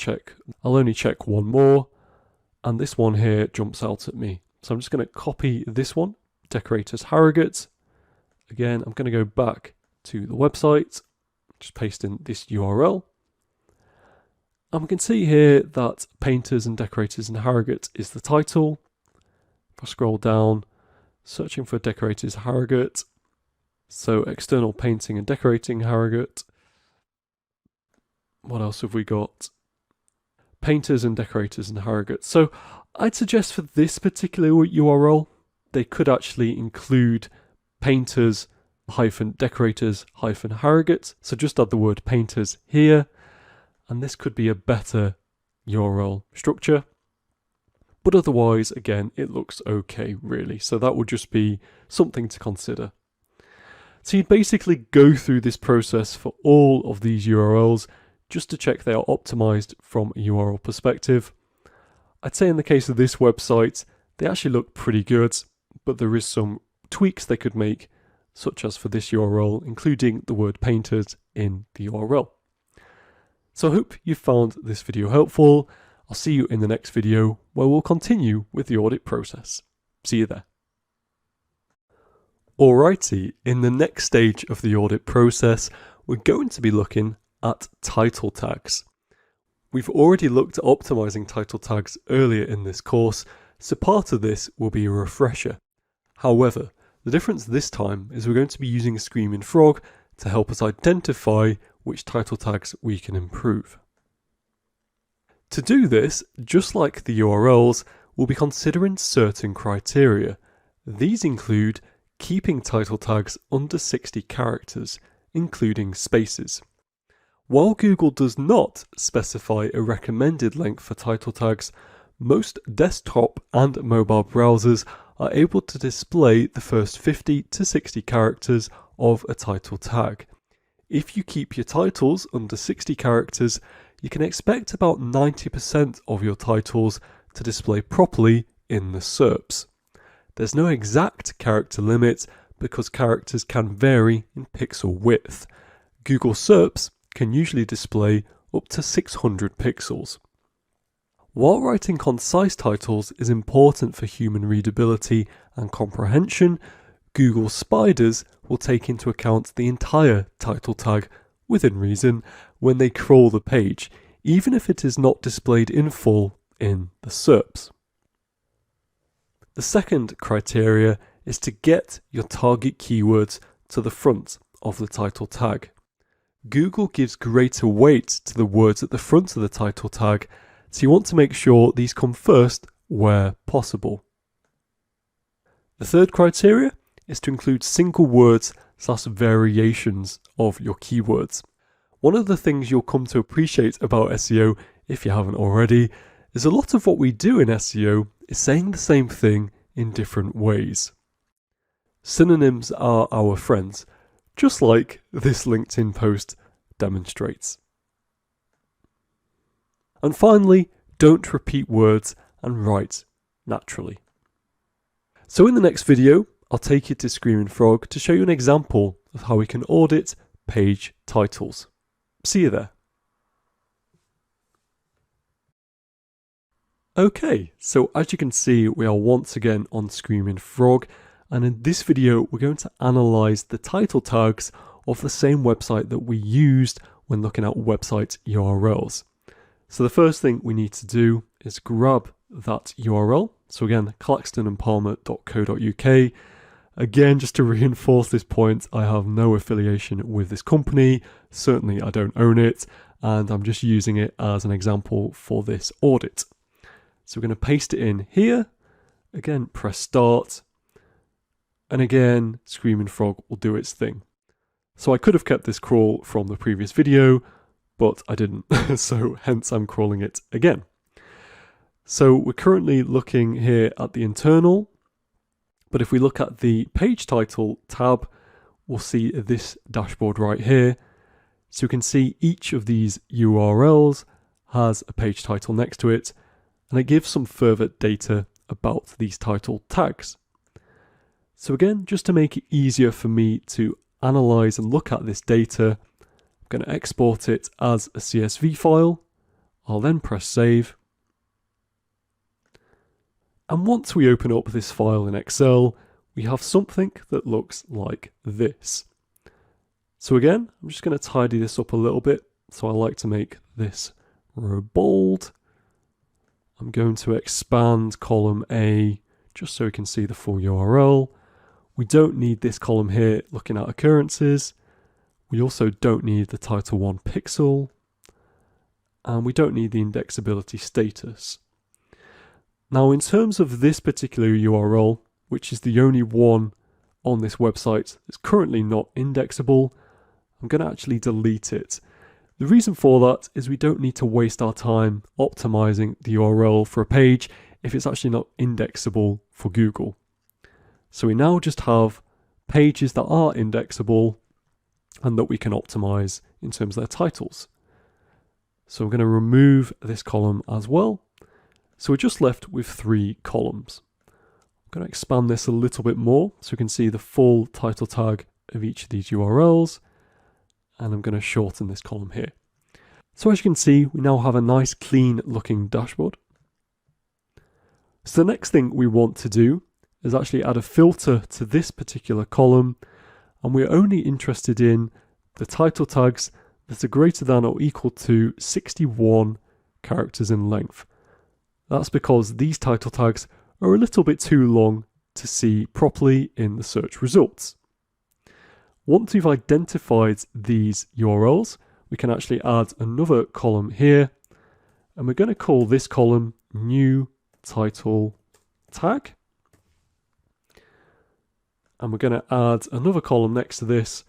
check one more, and this one here jumps out at me. So I'm just going to copy this one, decorators Harrogate. Again, I'm going to go back to the website, Just paste in this URL. And we can see here that Painters and Decorators in Harrogate is the title. If I scroll down, searching for Decorators Harrogate. So external painting and decorating Harrogate. What else have we got? Painters and Decorators in Harrogate. So I'd suggest for this particular URL, they could actually include painters-decorators-Harrogate. So just add the word painters here. And this could be a better URL structure. But otherwise, again, it looks okay, really. So that would just be something to consider. So you'd basically go through this process for all of these URLs just to check they are optimized from a URL perspective. I'd say in the case of this website, they actually look pretty good, but there is some tweaks they could make, such as for this URL, including the word painters in the URL. So I hope you found this video helpful. I'll see you in the next video where we'll continue with the audit process. See you there. Alrighty, in the next stage of the audit process, we're going to be looking at title tags. We've already looked at optimizing title tags earlier in this course, so part of this will be a refresher. However, the difference this time is we're going to be using a Screaming Frog to help us identify which title tags we can improve. To do this, just like the URLs, we'll be considering certain criteria. These include keeping title tags under 60 characters, including spaces. While Google does not specify a recommended length for title tags, most desktop and mobile browsers are able to display the first 50 to 60 characters of a title tag. If you keep your titles under 60 characters, you can expect about 90% of your titles to display properly in the SERPs. There's no exact character limit because characters can vary in pixel width. Google SERPs can usually display up to 600 pixels. While writing concise titles is important for human readability and comprehension, Google spiders will take into account the entire title tag, within reason, when they crawl the page, even if it is not displayed in full in the SERPs. The second criteria is to get your target keywords to the front of the title tag. Google gives greater weight to the words at the front of the title tag, so you want to make sure these come first where possible. The third criteria is to include single words / variations of your keywords. One of the things you'll come to appreciate about SEO, if you haven't already, is a lot of what we do in SEO is saying the same thing in different ways. Synonyms are our friends, just like this LinkedIn post demonstrates. And finally, don't repeat words and write naturally. So in the next video, I'll take you to Screaming Frog to show you an example of how we can audit page titles. See you there. Okay, so as you can see, we are once again on Screaming Frog, and in this video, we're going to analyze the title tags of the same website that we used when looking at website URLs. So the first thing we need to do is grab that URL. So again, claxtonandpalmer.co.uk. Again, just to reinforce this point, I have no affiliation with this company. Certainly I don't own it, and I'm just using it as an example for this audit. So we're going to paste it in here. Again, press start. And again, Screaming Frog will do its thing. So I could have kept this crawl from the previous video, but I didn't. So hence I'm crawling it again. So we're currently looking here at the internal, but if we look at the page title tab, we'll see this dashboard right here. So you can see each of these URLs has a page title next to it, and it gives some further data about these title tags. So again, just to make it easier for me to analyze and look at this data, I'm going to export it as a CSV file. I'll then press save. And once we open up this file in Excel, we have something that looks like this. So again, I'm just going to tidy this up a little bit. So I like to make this row bold. I'm going to expand column A just so we can see the full URL. We don't need this column here looking at occurrences. We also don't need the title 1 pixel. And we don't need the indexability status. Now, in terms of this particular URL, which is the only one on this website that's currently not indexable, I'm going to actually delete it. The reason for that is we don't need to waste our time optimizing the URL for a page if it's actually not indexable for Google. So we now just have pages that are indexable and that we can optimize in terms of their titles. So I'm going to remove this column as well. So we're just left with 3 columns. I'm going to expand this a little bit more so we can see the full title tag of each of these URLs. And I'm going to shorten this column here. So as you can see, we now have a nice clean looking dashboard. So the next thing we want to do is actually add a filter to this particular column, and we're only interested in the title tags that are greater than or equal to 61 characters in length. That's because these title tags are a little bit too long to see properly in the search results. Once we've identified these URLs, we can actually add another column here, and we're going to call this column new title tag. And we're going to add another column next to this,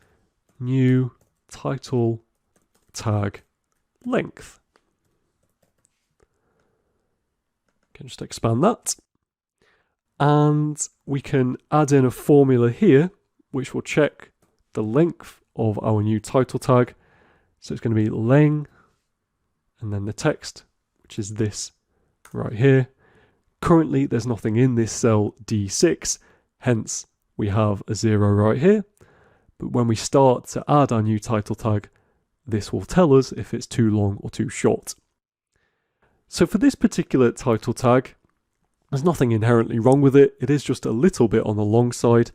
new title tag length. Can just expand that. And we can add in a formula here, which will check the length of our new title tag. So it's going to be leng, and then the text, which is this right here. Currently, there's nothing in this cell D6, hence we have a 0 right here. But when we start to add our new title tag, this will tell us if it's too long or too short. So for this particular title tag, there's nothing inherently wrong with it. It is just a little bit on the long side.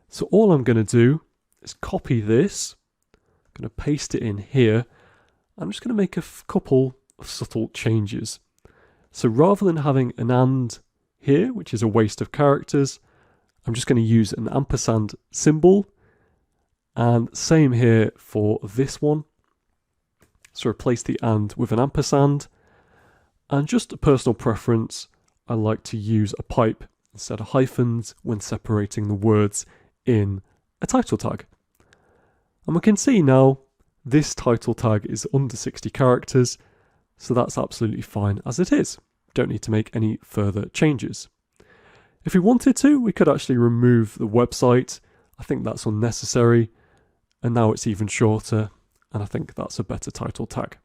So all I'm going to do is copy this. I'm going to paste it in here. I'm just going to make a couple of subtle changes. So rather than having an and here, which is a waste of characters, I'm just going to use an ampersand symbol. And same here for this one. So replace the and with an ampersand. And just a personal preference, I like to use a pipe instead of hyphens when separating the words in a title tag. And we can see now this title tag is under 60 characters, so that's absolutely fine as it is. Don't need to make any further changes. If we wanted to, we could actually remove the website. I think that's unnecessary. And now it's even shorter, and I think that's a better title tag.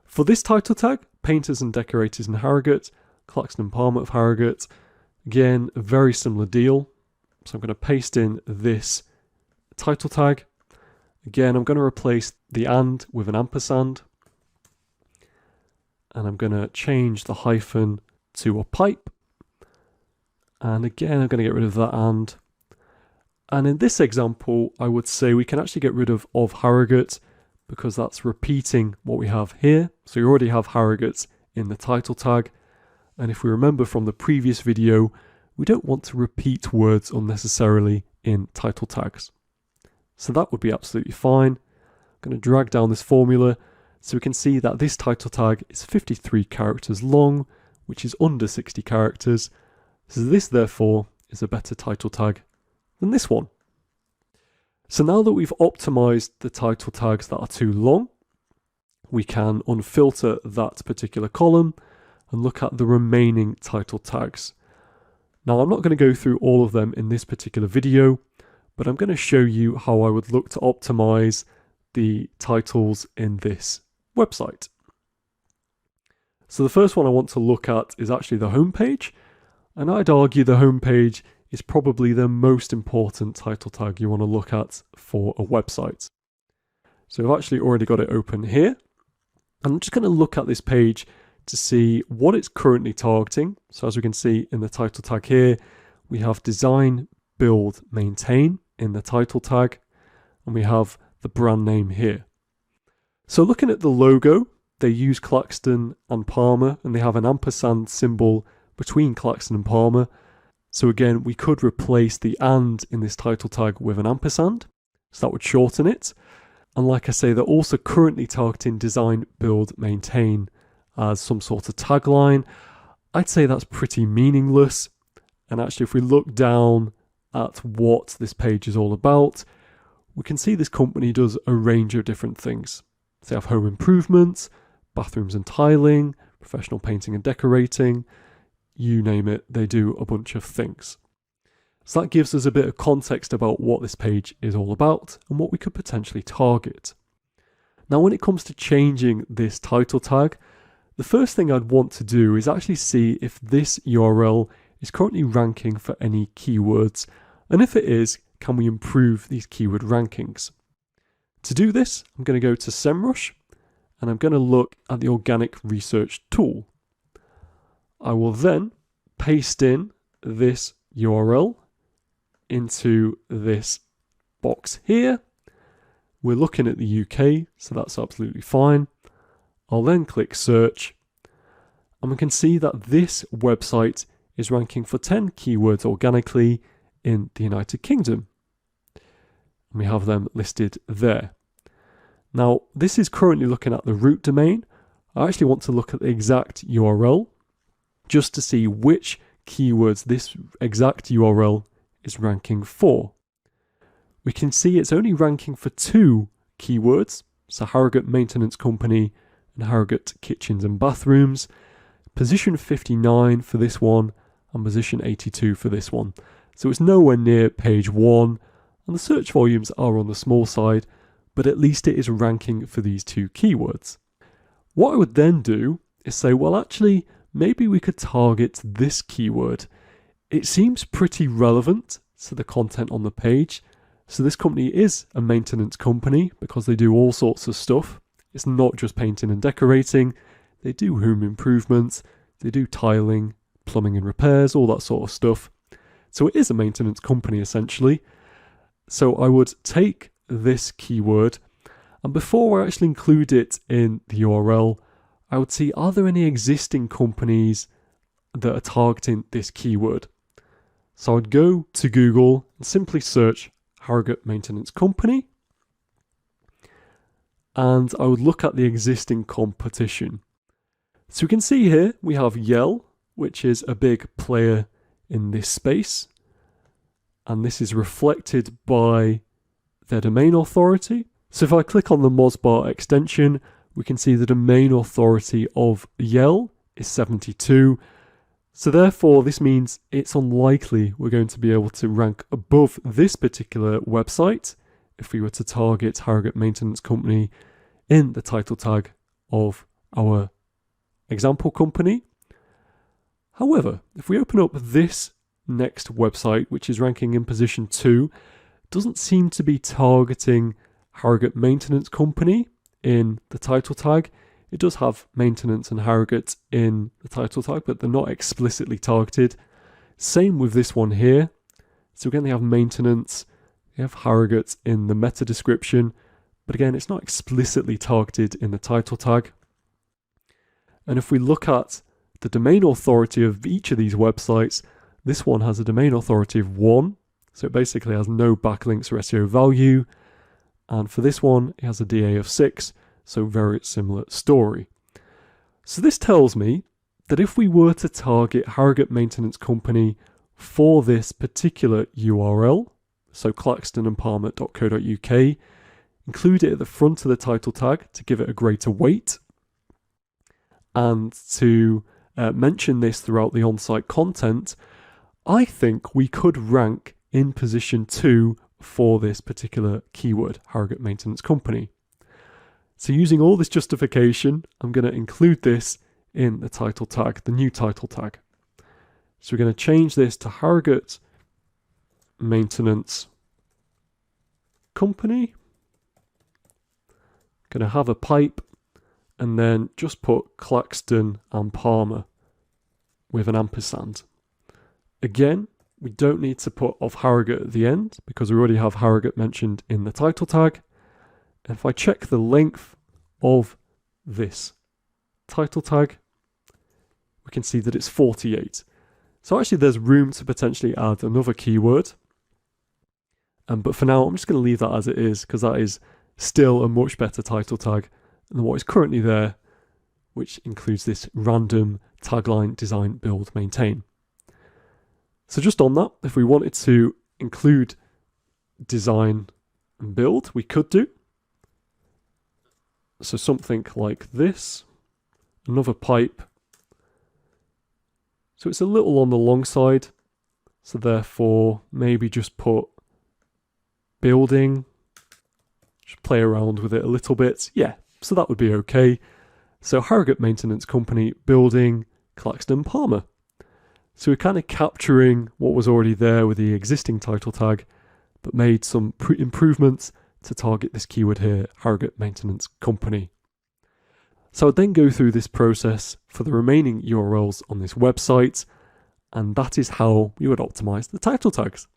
For this title tag, Painters and Decorators in Harrogate, Claxton and Palmer of Harrogate, again, a very similar deal. So I'm going to paste in this title tag. Again, I'm going to replace the and with an ampersand. And I'm going to change the hyphen to a pipe. And again, I'm going to get rid of that and. And in this example, I would say we can actually get rid of Harrogate because that's repeating what we have here. So you already have Harrogate in the title tag. And if we remember from the previous video, we don't want to repeat words unnecessarily in title tags. So that would be absolutely fine. I'm going to drag down this formula so we can see that this title tag is 53 characters long, which is under 60 characters. So this therefore is a better title tag than this one. So now that we've optimized the title tags that are too long, we can unfilter that particular column and look at the remaining title tags. Now I'm not going to go through all of them in this particular video, but I'm going to show you how I would look to optimize the titles in this website. So the first one I want to look at is actually the homepage, and I'd argue the homepage is probably the most important title tag you want to look at for a website. So I've actually already got it open here. And I'm just going to look at this page to see what it's currently targeting. So as we can see in the title tag here, we have design, build, maintain in the title tag. and we have the brand name here. So looking at the logo, they use Claxton and Palmer, and they have an ampersand symbol between Claxton and Palmer. So again, we could replace the and in this title tag with an ampersand, so that would shorten it. And like I say, they're also currently targeting design, build, maintain as some sort of tagline. I'd say that's pretty meaningless. And actually, if we look down at what this page is all about, we can see this company does a range of different things. They have home improvements, bathrooms and tiling, professional painting and decorating, you name it, they do a bunch of things. So that gives us a bit of context about what this page is all about and what we could potentially target. Now, when it comes to changing this title tag, the first thing I'd want to do is actually see if this URL is currently ranking for any keywords, and if it is, can we improve these keyword rankings? To do this, I'm going to go to SEMrush, and I'm going to look at the organic research tool. I will then paste in this URL into this box here. We're looking at the UK, so that's absolutely fine. I'll then click search, and we can see that this website is ranking for 10 keywords organically in the United Kingdom. And we have them listed there. Now, this is currently looking at the root domain. I actually want to look at the exact URL just to see which keywords this exact URL is ranking for. We can see it's only ranking for 2 keywords, so Harrogate Maintenance Company and Harrogate Kitchens and Bathrooms. Position 59 for this one and position 82 for this one. So it's nowhere near page 1, and the search volumes are on the small side, but at least it is ranking for these 2 keywords. What I would then do is say, well, actually, maybe we could target this keyword. It seems pretty relevant to the content on the page. So this company is a maintenance company because they do all sorts of stuff. It's not just painting and decorating. They do home improvements, they do tiling, plumbing and repairs, all that sort of stuff. So it is a maintenance company essentially. So I would take this keyword, and before I actually include it in the URL, I would see, are there any existing companies that are targeting this keyword? So I'd go to Google and simply search Harrogate Maintenance Company, and I would look at the existing competition. So we can see here we have Yell, which is a big player in this space, and this is reflected by their domain authority. So if I click on the Mozbar extension, we can see the domain authority of Yell is 72. So therefore, this means it's unlikely we're going to be able to rank above this particular website if we were to target Harrogate Maintenance Company in the title tag of our example company. However, if we open up this next website, which is ranking in position 2, doesn't seem to be targeting Harrogate Maintenance Company in the title tag. It does have maintenance and Harrogate in the title tag, but they're not explicitly targeted. Same with this one here. So again, they have maintenance, they have Harrogate in the meta description, but again, it's not explicitly targeted in the title tag. And if we look at the domain authority of each of these websites, this one has a domain authority of 1, so it basically has no backlinks or SEO value. And for this one, it has a DA of 6, so very similar story. So this tells me that if we were to target Harrogate Maintenance Company for this particular URL, so claxtonandpalmer.co.uk, include it at the front of the title tag to give it a greater weight, and to mention this throughout the on-site content, I think we could rank in position 2 for this particular keyword, Harrogate Maintenance Company. So using all this justification, I'm going to include this in the title tag, the new title tag. So we're going to change this to Harrogate Maintenance Company. Going to have a pipe, and then just put Claxton and Palmer with an ampersand. Again, We don't need to put of Harrogate at the end because we already have Harrogate mentioned in the title tag. And if I check the length of this title tag, we can see that it's 48. So actually there's room to potentially add another keyword. But for now, I'm just going to leave that as it is because that is still a much better title tag than what is currently there, which includes this random tagline design, build, maintain. So just on that, if we wanted to include design and build, we could do. So something like this, another pipe. So it's a little on the long side. So therefore, maybe just put building, just play around with it a little bit. Yeah, so that would be okay. So Harrogate Maintenance Company, building, Claxton Palmer. So we're kind of capturing what was already there with the existing title tag, but made some improvements to target this keyword here, Harrogate Maintenance Company. So I'd then go through this process for the remaining URLs on this website, and that is how you would optimize the title tags.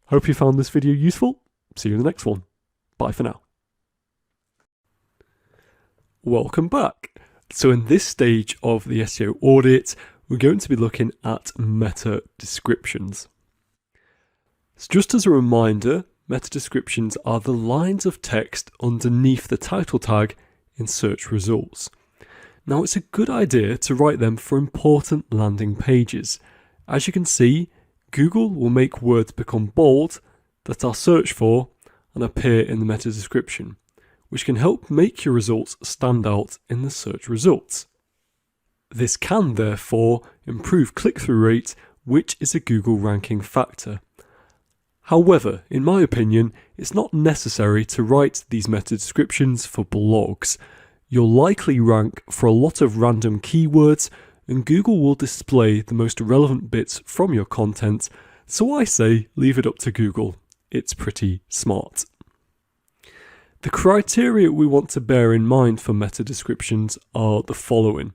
Hope you found this video useful. See you in the next one. Bye for now. Welcome back. So in this stage of the SEO audit, we're going to be looking at meta descriptions. So just as a reminder, meta descriptions are the lines of text underneath the title tag in search results. Now it's a good idea to write them for important landing pages. As you can see, Google will make words become bold that are searched for and appear in the meta description, which can help make your results stand out in the search results. This can therefore improve click-through rate, which is a Google ranking factor. However, in my opinion, it's not necessary to write these meta descriptions for blogs. You'll likely rank for a lot of random keywords, and Google will display the most relevant bits from your content, so I say leave it up to Google. It's pretty smart. The criteria we want to bear in mind for meta descriptions are the following.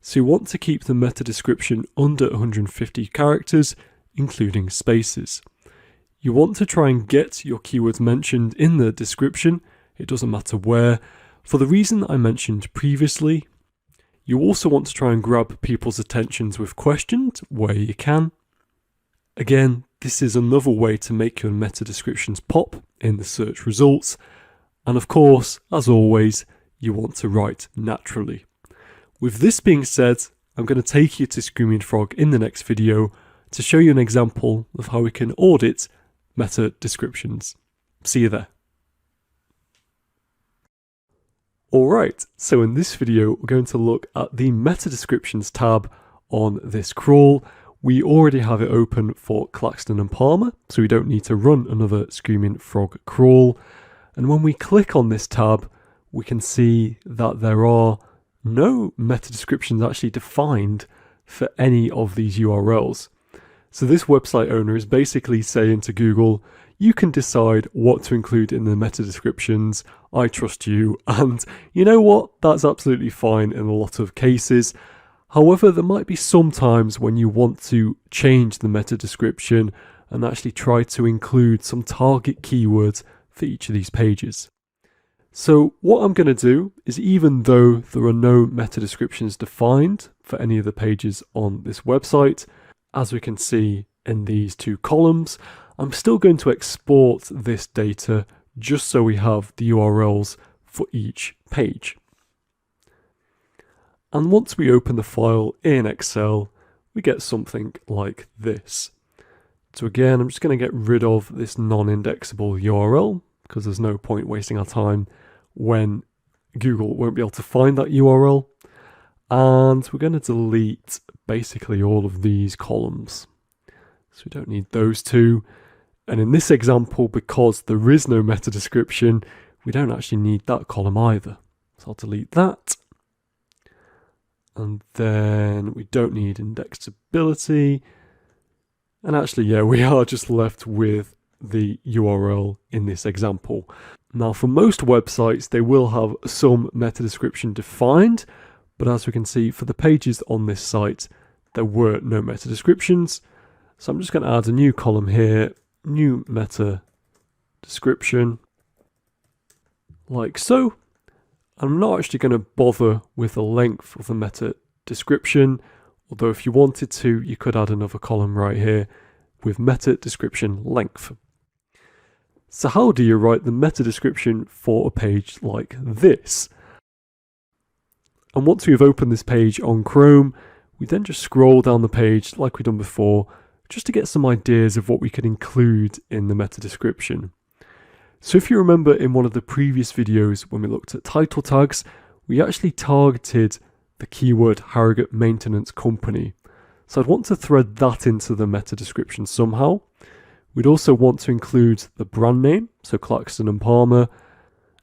So you want to keep the meta description under 150 characters, including spaces. You want to try and get your keywords mentioned in the description, it doesn't matter where, for the reason I mentioned previously. You also want to try and grab people's attentions with questions where you can. Again, this is another way to make your meta descriptions pop in the search results. And of course, as always, you want to write naturally. With this being said, I'm going to take you to Screaming Frog in the next video to show you an example of how we can audit meta descriptions. See you there. Alright, so in this video we're going to look at the meta descriptions tab on this crawl. We already have it open for Claxton and Palmer, so we don't need to run another Screaming Frog crawl. And when we click on this tab, we can see that there are no meta descriptions actually defined for any of these URLs. So this website owner is basically saying to Google, you can decide what to include in the meta descriptions. I trust you. And you know what? That's absolutely fine in a lot of cases. However, there might be some times when you want to change the meta description and actually try to include some target keywords for each of these pages. So what I'm going to do is, even though there are no meta descriptions defined for any of the pages on this website, as we can see in these two columns, I'm still going to export this data just so we have the URLs for each page. And once we open the file in Excel, we get something like this. So again, I'm just going to get rid of this non-indexable URL because there's no point wasting our time when Google won't be able to find that URL. And we're going to delete basically all of these columns. So we don't need those two. And in this example, because there is no meta description, we don't actually need that column either. So I'll delete that. And then we don't need indexability. And actually, yeah, we are just left with the URL in this example. Now, for most websites, they will have some meta description defined, but as we can see, for the pages on this site, there were no meta descriptions. So I'm just going to add a new column here, new meta description, like so. I'm not actually going to bother with the length of the meta description, although if you wanted to, you could add another column right here with meta description length. So how do you write the meta description for a page like this? And once we've opened this page on Chrome, we then just scroll down the page like we've done before, just to get some ideas of what we could include in the meta description. So if you remember in one of the previous videos when we looked at title tags, we actually targeted the keyword Harrogate Maintenance Company. So I'd want to thread that into the meta description somehow. We'd also want to include the brand name, so Claxton and Palmer,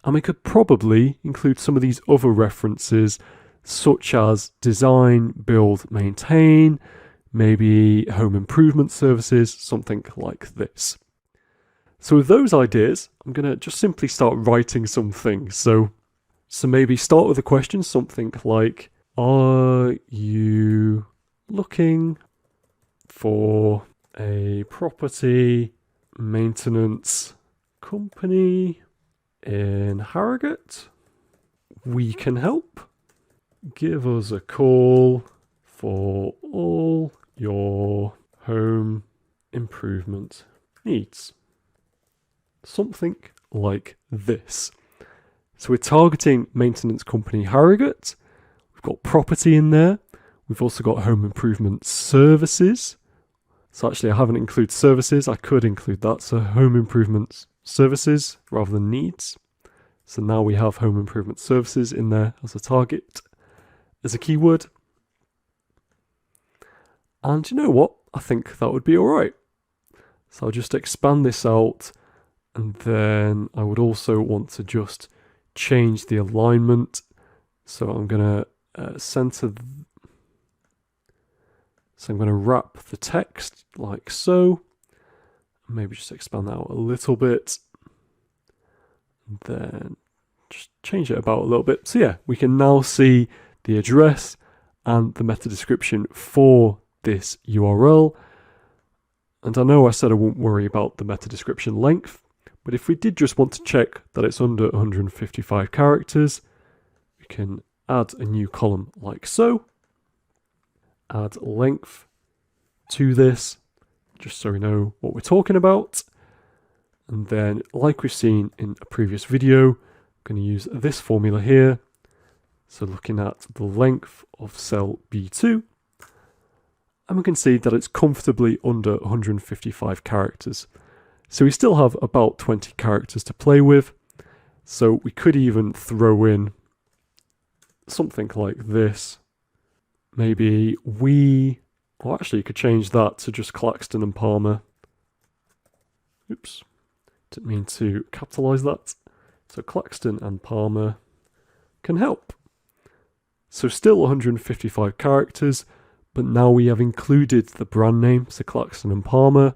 and we could probably include some of these other references such as design, build, maintain, maybe home improvement services, something like this. So with those ideas, I'm going to just simply start writing some things. So maybe start with a question, something like, are you looking for a property maintenance company in Harrogate? We can help. Give us a call for all your home improvement needs. Something like this. So we're targeting maintenance company Harrogate. We've got property in there. We've also got home improvement services. So actually I haven't included services. I could include that. So home improvement services rather than needs. So now we have home improvement services in there as a target, as a keyword. And you know what? I think that would be all right. So I'll just expand this out, and then I would also want to just change the alignment. So I'm going to center. So I'm going to wrap the text like so. Maybe just expand that out a little bit. And then just change it about a little bit. So yeah, we can now see the address and the meta description for this URL. And I know I said I won't worry about the meta description length, but if we did just want to check that it's under 155 characters, we can add a new column like so. Add length to this, just so we know what we're talking about. And then, like we've seen in a previous video, I'm going to use this formula here. So looking at the length of cell B2, and we can see that it's comfortably under 155 characters. So we still have about 20 characters to play with. So we could even throw in something like this. Maybe actually you could change that to just Claxton and Palmer. Oops, didn't mean to capitalize that. So Claxton and Palmer can help. So still 155 characters, but now we have included the brand name, so Claxton and Palmer.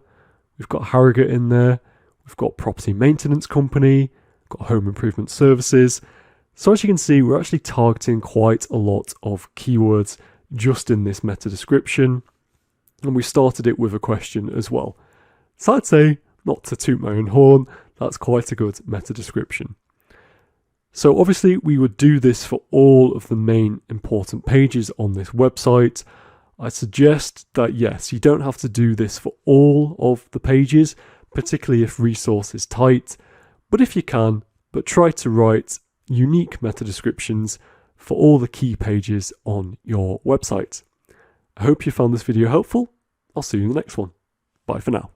We've got Harrogate in there. We've got property maintenance company, got home improvement services. So as you can see, we're actually targeting quite a lot of keywords just in this meta description. And we started it with a question as well. So I'd say, not to toot my own horn, that's quite a good meta description. So obviously we would do this for all of the main important pages on this website. I suggest that yes, you don't have to do this for all of the pages, particularly if resource is tight, but if you can, but try to write unique meta descriptions for all the key pages on your website. I hope you found this video helpful. I'll see you in the next one. Bye for now.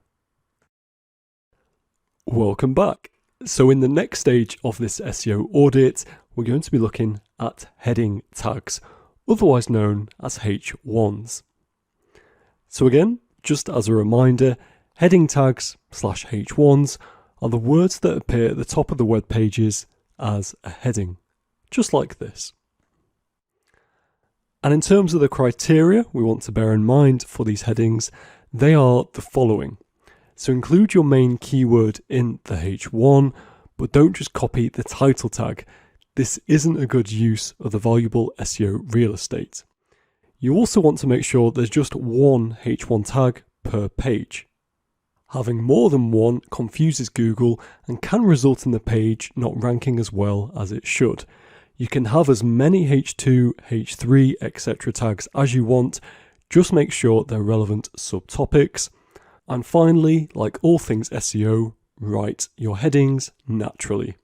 Welcome back. So in the next stage of this SEO audit, we're going to be looking at heading tags, otherwise known as H1s. So again, just as a reminder, heading tags / H1s are the words that appear at the top of the web pages as a heading, just like this. And in terms of the criteria we want to bear in mind for these headings, they are the following. So include your main keyword in the H1, but don't just copy the title tag. This isn't a good use of the valuable SEO real estate. You also want to make sure there's just one H1 tag per page. Having more than one confuses Google and can result in the page not ranking as well as it should. You can have as many H2, H3, etc. tags as you want, just make sure they're relevant subtopics. And finally, like all things SEO, write your headings naturally.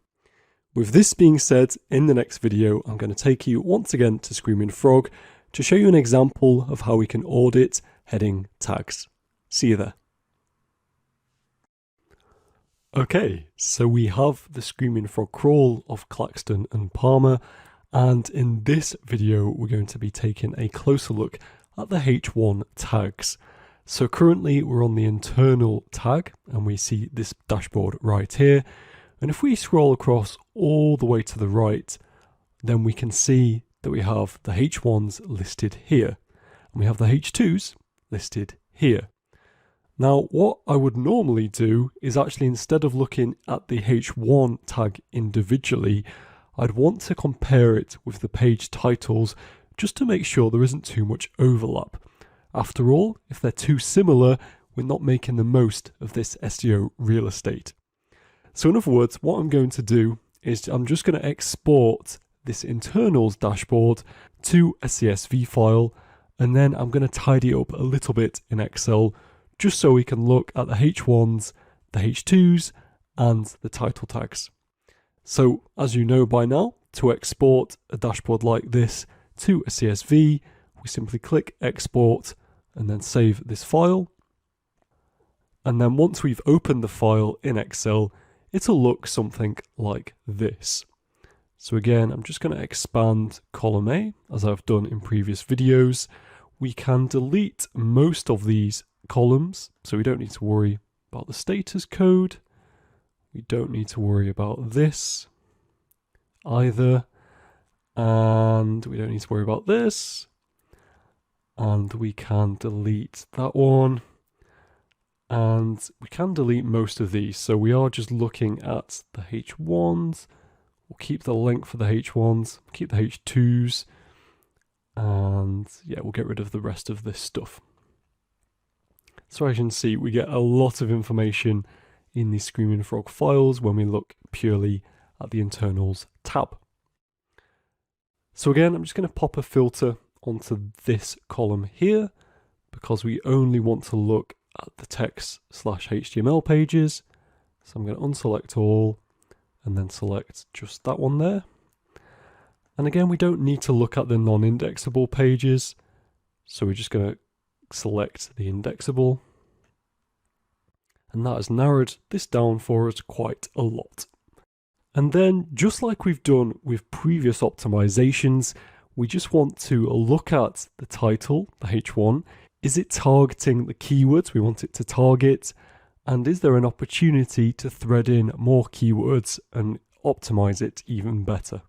With this being said, in the next video, I'm going to take you once again to Screaming Frog to show you an example of how we can audit heading tags. See you there. Okay, so we have the Screaming Frog crawl of Claxton and Palmer, and in this video we're going to be taking a closer look at the H1 tags. So currently we're on the internal tag and we see this dashboard right here, and if we scroll across all the way to the right, then we can see that we have the H1s listed here and we have the H2s listed here. Now, what I would normally do is actually, instead of looking at the H1 tag individually, I'd want to compare it with the page titles just to make sure there isn't too much overlap. After all, if they're too similar, we're not making the most of this SEO real estate. So in other words, what I'm going to do is I'm just going to export this internals dashboard to a CSV file, and then I'm going to tidy it up a little bit in Excel, just so we can look at the H1s, the H2s, and the title tags. So as you know by now, to export a dashboard like this to a CSV, we simply click export and then save this file. And then once we've opened the file in Excel, it'll look something like this. So again, I'm just going to expand column A as I've done in previous videos. We can delete most of these columns, so we don't need to worry about the status code. We don't need to worry about this either. And we don't need to worry about this. And we can delete that one. And we can delete most of these. So we are just looking at the H1s. We'll keep the link for the H1s, keep the H2s. And yeah, we'll get rid of the rest of this stuff. So as you can see, we get a lot of information in the Screaming Frog files when we look purely at the internals tab. So again, I'm just going to pop a filter onto this column here because we only want to look at the text/HTML pages. So I'm going to unselect all and then select just that one there. And again, we don't need to look at the non-indexable pages. So we're just going to select the indexable, and that has narrowed this down for us quite a lot. And then, just like we've done with previous optimizations, we just want to look at the title, the H1. Is it targeting the keywords we want it to target? And is there an opportunity to thread in more keywords and optimize it even better?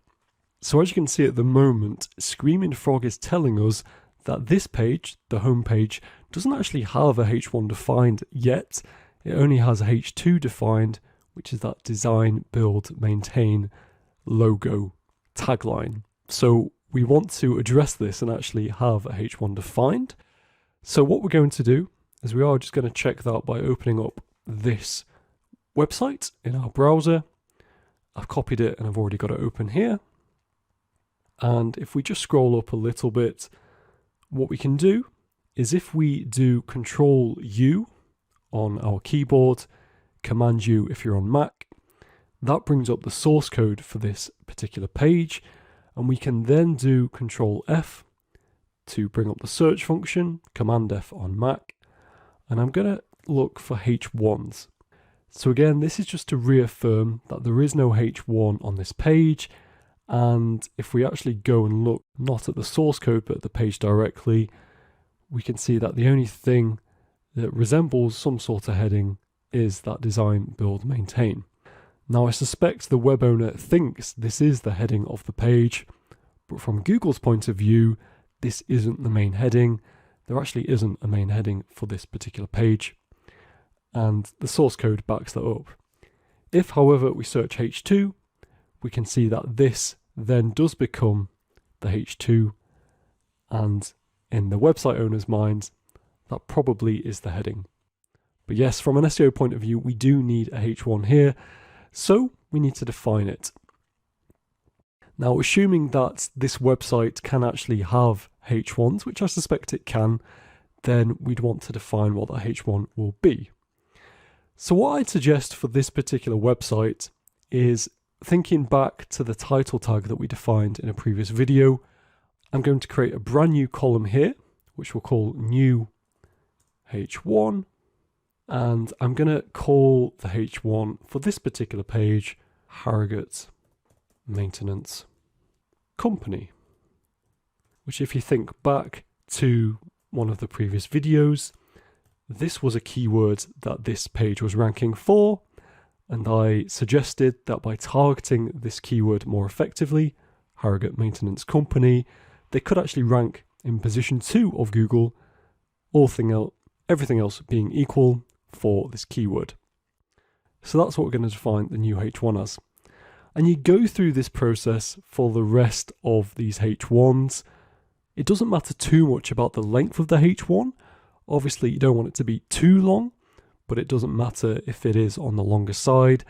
So as you can see at the moment, Screaming Frog is telling us that this page, the home page, doesn't actually have a H1 defined yet. It only has a H2 defined, which is that design, build, maintain logo tagline. So we want to address this and actually have a H1 defined. So what we're going to do is we are just going to check that by opening up this website in our browser. I've copied it and I've already got it open here. And if we just scroll up a little bit, what we can do is if we do Control U on our keyboard, Command U if you're on Mac, that brings up the source code for this particular page, and we can then do Control F to bring up the search function, Command F on Mac, and I'm going to look for H1s. So again, this is just to reaffirm that there is no H1 on this page. And if we actually go and look not at the source code but at the page directly, we can see that the only thing that resembles some sort of heading is that design, build, maintain. Now I suspect the web owner thinks this is the heading of the page, but from Google's point of view, this isn't the main heading. There actually isn't a main heading for this particular page, and the source code backs that up. If, however, we search H2, we can see that this then does become the H2, and in the website owner's mind, that probably is the heading. But yes, from an SEO point of view, we do need a H1 here, so we need to define it. Now, assuming that this website can actually have H1s, which I suspect it can, then we'd want to define what that H1 will be. So what I'd suggest for this particular website is thinking back to the title tag that we defined in a previous video. I'm going to create a brand new column here, which we'll call new H1. And I'm going to call the H1 for this particular page, Harrogate Maintenance Company, which if you think back to one of the previous videos, this was a keyword that this page was ranking for, and I suggested that by targeting this keyword more effectively, Harrogate Maintenance Company, they could actually rank in position 2 of Google, everything else being equal for this keyword. So that's what we're going to define the new H1 as. And you go through this process for the rest of these H1s. It doesn't matter too much about the length of the H1. Obviously, you don't want it to be too long, but it doesn't matter if it is on the longer side.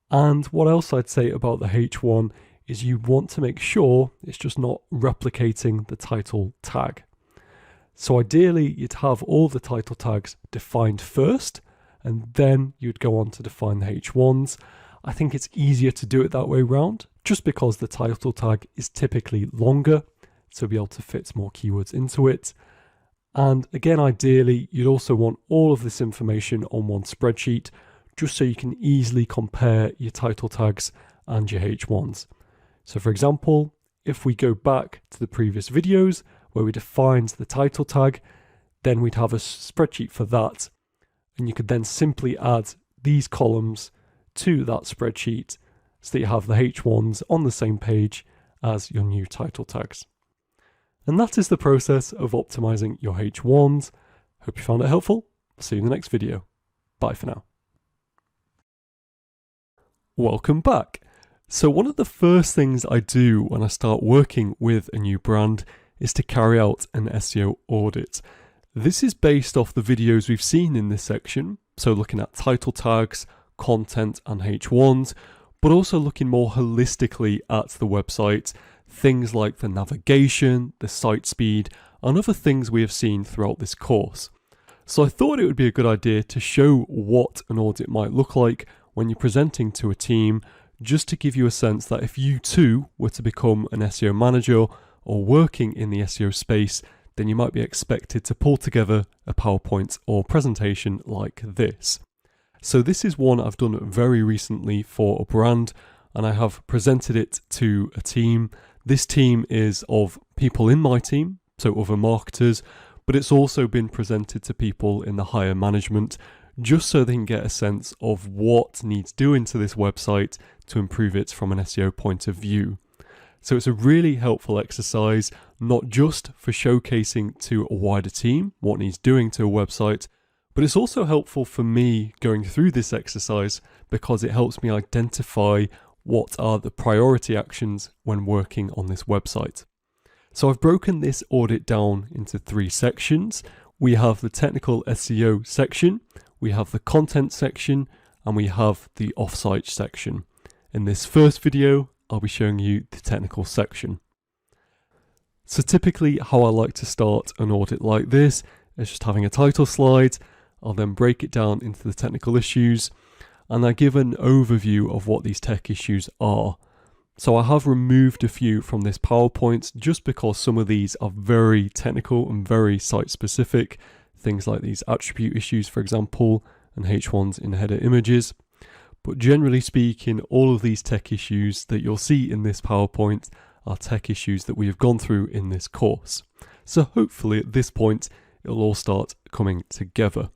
And what else I'd say about the H1 is you want to make sure it's just not replicating the title tag. So ideally, you'd have all the title tags defined first, and then you'd go on to define the H1s. I think it's easier to do it that way round, just because the title tag is typically longer, so be able to fit more keywords into it. And again, ideally, you'd also want all of this information on one spreadsheet, just so you can easily compare your title tags and your H1s. So for example, if we go back to the previous videos where we defined the title tag, then we'd have a spreadsheet for that. And you could then simply add these columns to that spreadsheet so that you have the H1s on the same page as your new title tags. And that is the process of optimizing your H1s. Hope you found it helpful. See you in the next video. Bye for now. Welcome back. So one of the first things I do when I start working with a new brand is to carry out an SEO audit. This is based off the videos we've seen in this section, so looking at title tags, content and H1s, but also looking more holistically at the website, things like the navigation, the site speed, and other things we have seen throughout this course. So I thought it would be a good idea to show what an audit might look like when you're presenting to a team, just to give you a sense that if you too were to become an SEO manager or working in the SEO space, then you might be expected to pull together a PowerPoint or presentation like this. So this is one I've done very recently for a brand, and I have presented it to a team. This team is of people in my team, so other marketers, but it's also been presented to people in the higher management, just so they can get a sense of what needs doing to this website to improve it from an SEO point of view. So it's a really helpful exercise, not just for showcasing to a wider team what needs doing to a website, but it's also helpful for me going through this exercise because it helps me identify what are the priority actions when working on this website. So I've broken this audit down into 3 sections. We have the technical SEO section, we have the content section, and we have the offsite section. In this first video, I'll be showing you the technical section. So typically how I like to start an audit like this is just having a title slide. I'll then break it down into the technical issues, and I give an overview of what these tech issues are. So I have removed a few from this PowerPoint just because some of these are very technical and very site specific. Things like these attribute issues, for example, and H1s in header images. But generally speaking, all of these tech issues that you'll see in this PowerPoint are tech issues that we have gone through in this course. So hopefully at this point, it'll all start coming together.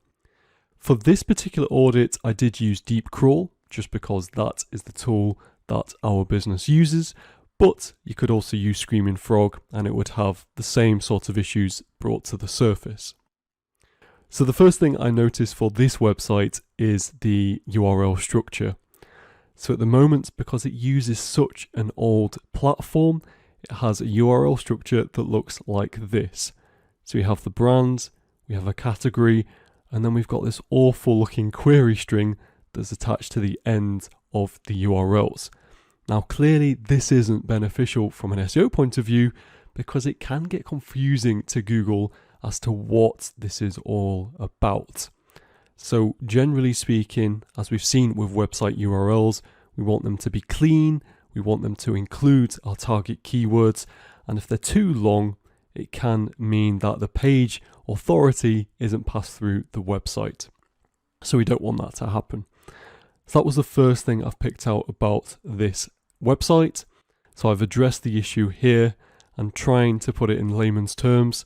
For this particular audit, I did use Deep Crawl just because that is the tool that our business uses, but you could also use Screaming Frog and it would have the same sort of issues brought to the surface. So the first thing I noticed for this website is the URL structure. So at the moment, because it uses such an old platform, it has a URL structure that looks like this. So we have the brand, we have a category, and then we've got this awful looking query string that's attached to the end of the URLs. Now, clearly this isn't beneficial from an SEO point of view because it can get confusing to Google as to what this is all about. So generally speaking, as we've seen with website URLs, we want them to be clean, we want them to include our target keywords, and if they're too long, it can mean that the page authority isn't passed through the website. So we don't want that to happen. So that was the first thing I've picked out about this website. So I've addressed the issue here and trying to put it in layman's terms.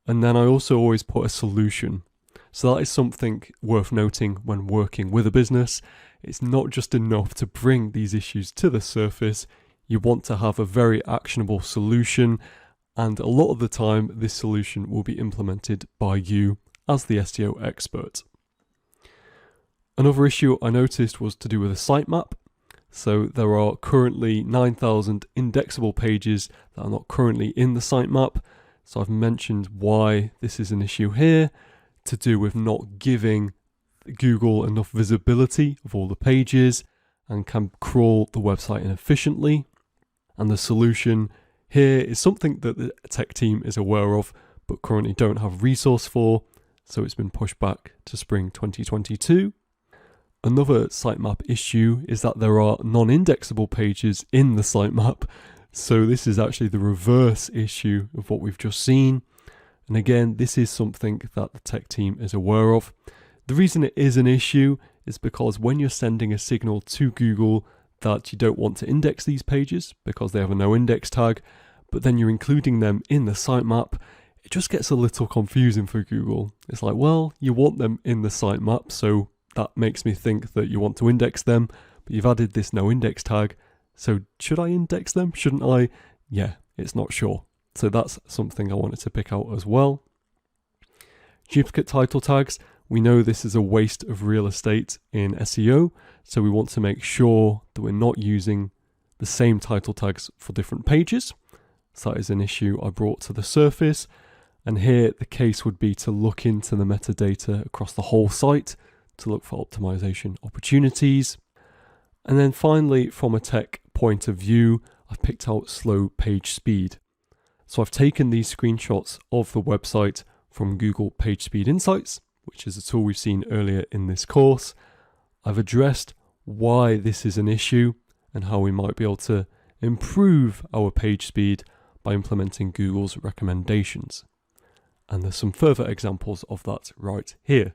And then I also always put a solution. So that is something worth noting when working with a business. It's not just enough to bring these issues to the surface. You want to have a very actionable solution. And a lot of the time, this solution will be implemented by you as the SEO expert. Another issue I noticed was to do with a sitemap. So there are currently 9,000 indexable pages that are not currently in the sitemap. So I've mentioned why this is an issue here, to do with not giving Google enough visibility of all the pages and can crawl the website inefficiently. And the solution here is something that the tech team is aware of, but currently don't have resource for. So it's been pushed back to spring 2022. Another sitemap issue is that there are non-indexable pages in the sitemap. So this is actually the reverse issue of what we've just seen. And again, this is something that the tech team is aware of. The reason it is an issue is because when you're sending a signal to Google that you don't want to index these pages because they have a no index tag, but then you're including them in the sitemap, it just gets a little confusing for Google. It's like, well, you want them in the sitemap, so that makes me think that you want to index them, but you've added this no index tag. So should I index them? Shouldn't I? Yeah, it's not sure. So that's something I wanted to pick out as well. Duplicate title tags. We know this is a waste of real estate in SEO. So we want to make sure that we're not using the same title tags for different pages. So that is an issue I brought to the surface. And here the case would be to look into the metadata across the whole site to look for optimization opportunities. And then finally, from a tech point of view, I've picked out slow page speed. So I've taken these screenshots of the website from Google PageSpeed Insights, which is a tool we've seen earlier in this course. I've addressed why this is an issue and how we might be able to improve our page speed by implementing Google's recommendations. And there's some further examples of that right here.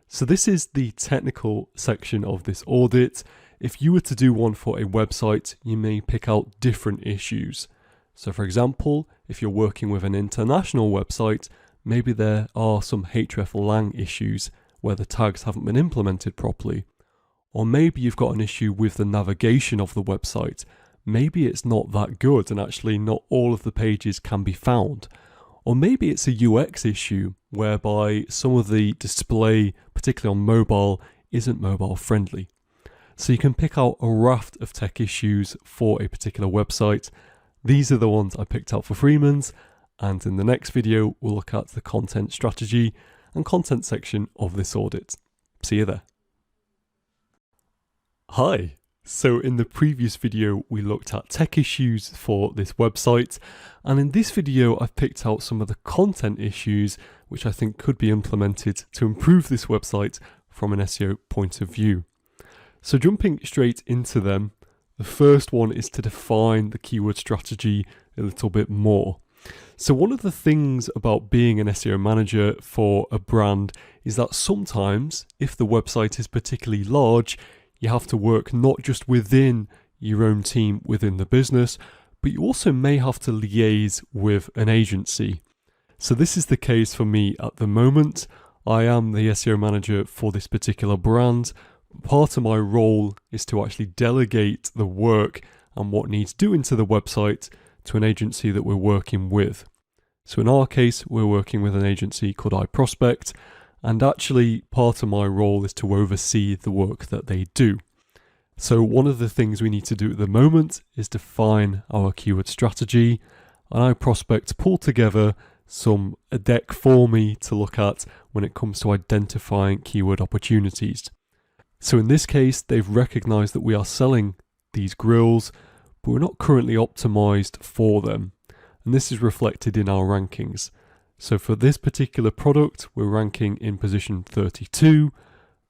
So this is the technical section of this audit. If you were to do one for a website, you may pick out different issues. So for example, if you're working with an international website, maybe there are some hreflang issues where the tags haven't been implemented properly. Or maybe you've got an issue with the navigation of the website. Maybe it's not that good and actually not all of the pages can be found. Or maybe it's a UX issue whereby some of the display, particularly on mobile, isn't mobile friendly. So you can pick out a raft of tech issues for a particular website. These are the ones I picked out for Freeman's, and in the next video we'll look at the content strategy and content section of this audit. See you there. Hi! So in the previous video we looked at tech issues for this website, and in this video I've picked out some of the content issues which I think could be implemented to improve this website from an SEO point of view. So jumping straight into them, the first one is to define the keyword strategy a little bit more. So one of the things about being an SEO manager for a brand is that sometimes, if the website is particularly large, you have to work not just within your own team within the business, but you also may have to liaise with an agency. So this is the case for me at the moment. I am the SEO manager for this particular brand. Part of my role is to actually delegate the work and what needs doing to the website to an agency that we're working with. So in our case, we're working with an agency called iProspect, and actually part of my role is to oversee the work that they do. So one of the things we need to do at the moment is define our keyword strategy, and iProspect pull together a deck for me to look at when it comes to identifying keyword opportunities. So in this case, they've recognized that we are selling these grills, but we're not currently optimized for them. And this is reflected in our rankings. So for this particular product, we're ranking in position 32.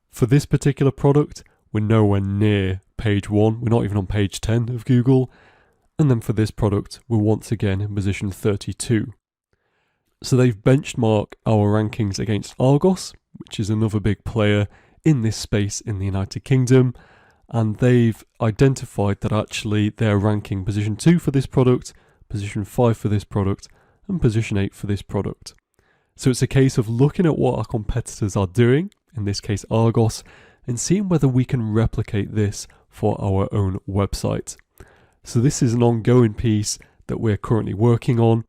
For this particular product, we're nowhere near page 1. We're not even on page 10 of Google. And then for this product, we're once again in position 32. So they've benchmarked our rankings against Argos, which is another big player in this space in the United Kingdom. And they've identified that actually they're ranking position 2 for this product, position 5 for this product, and position 8 for this product. So it's a case of looking at what our competitors are doing, in this case Argos, and seeing whether we can replicate this for our own website. So this is an ongoing piece that we're currently working on,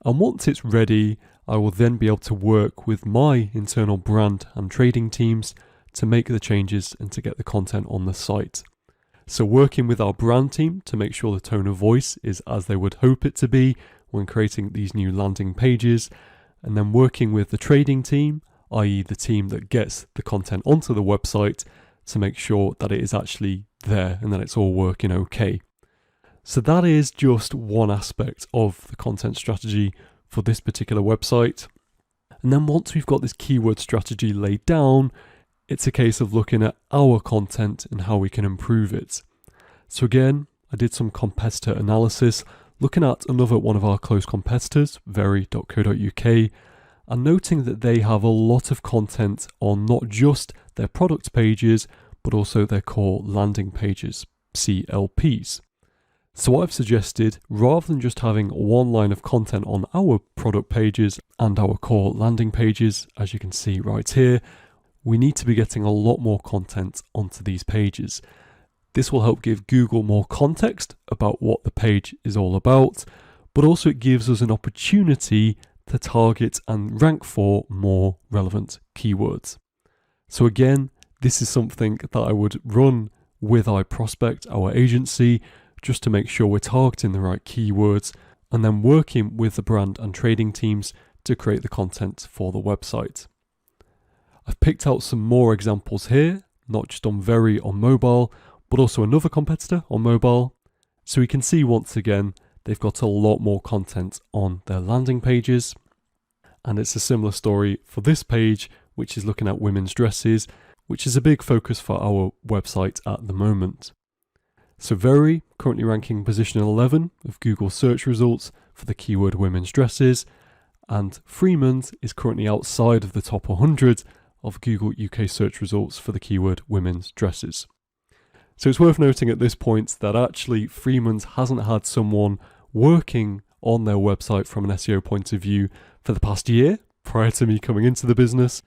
and once it's ready, I will then be able to work with my internal brand and trading teams to make the changes and to get the content on the site. So working with our brand team to make sure the tone of voice is as they would hope it to be when creating these new landing pages, and then working with the trading team, i.e. the team that gets the content onto the website, to make sure that it is actually there and that it's all working okay. So that is just one aspect of the content strategy for this particular website. And then once we've got this keyword strategy laid down, it's a case of looking at our content and how we can improve it. So again, I did some competitor analysis, looking at another one of our close competitors, very.co.uk, and noting that they have a lot of content on not just their product pages, but also their core landing pages, CLPs. So I've suggested, rather than just having one line of content on our product pages and our core landing pages, as you can see right here, we need to be getting a lot more content onto these pages. This will help give Google more context about what the page is all about, but also it gives us an opportunity to target and rank for more relevant keywords. So again, this is something that I would run with iProspect, our agency, just to make sure we're targeting the right keywords and then working with the brand and trading teams to create the content for the website. I've picked out some more examples here, not just on Very on mobile, but also another competitor on mobile. So we can see once again, they've got a lot more content on their landing pages. And it's a similar story for this page, which is looking at women's dresses, which is a big focus for our website at the moment. So Very, currently ranking position 11 of Google search results for the keyword women's dresses, and Freeman's is currently outside of the top 100 of Google UK search results for the keyword women's dresses. So it's worth noting at this point that actually Freeman's hasn't had someone working on their website from an SEO point of view for the past year prior to me coming into the business,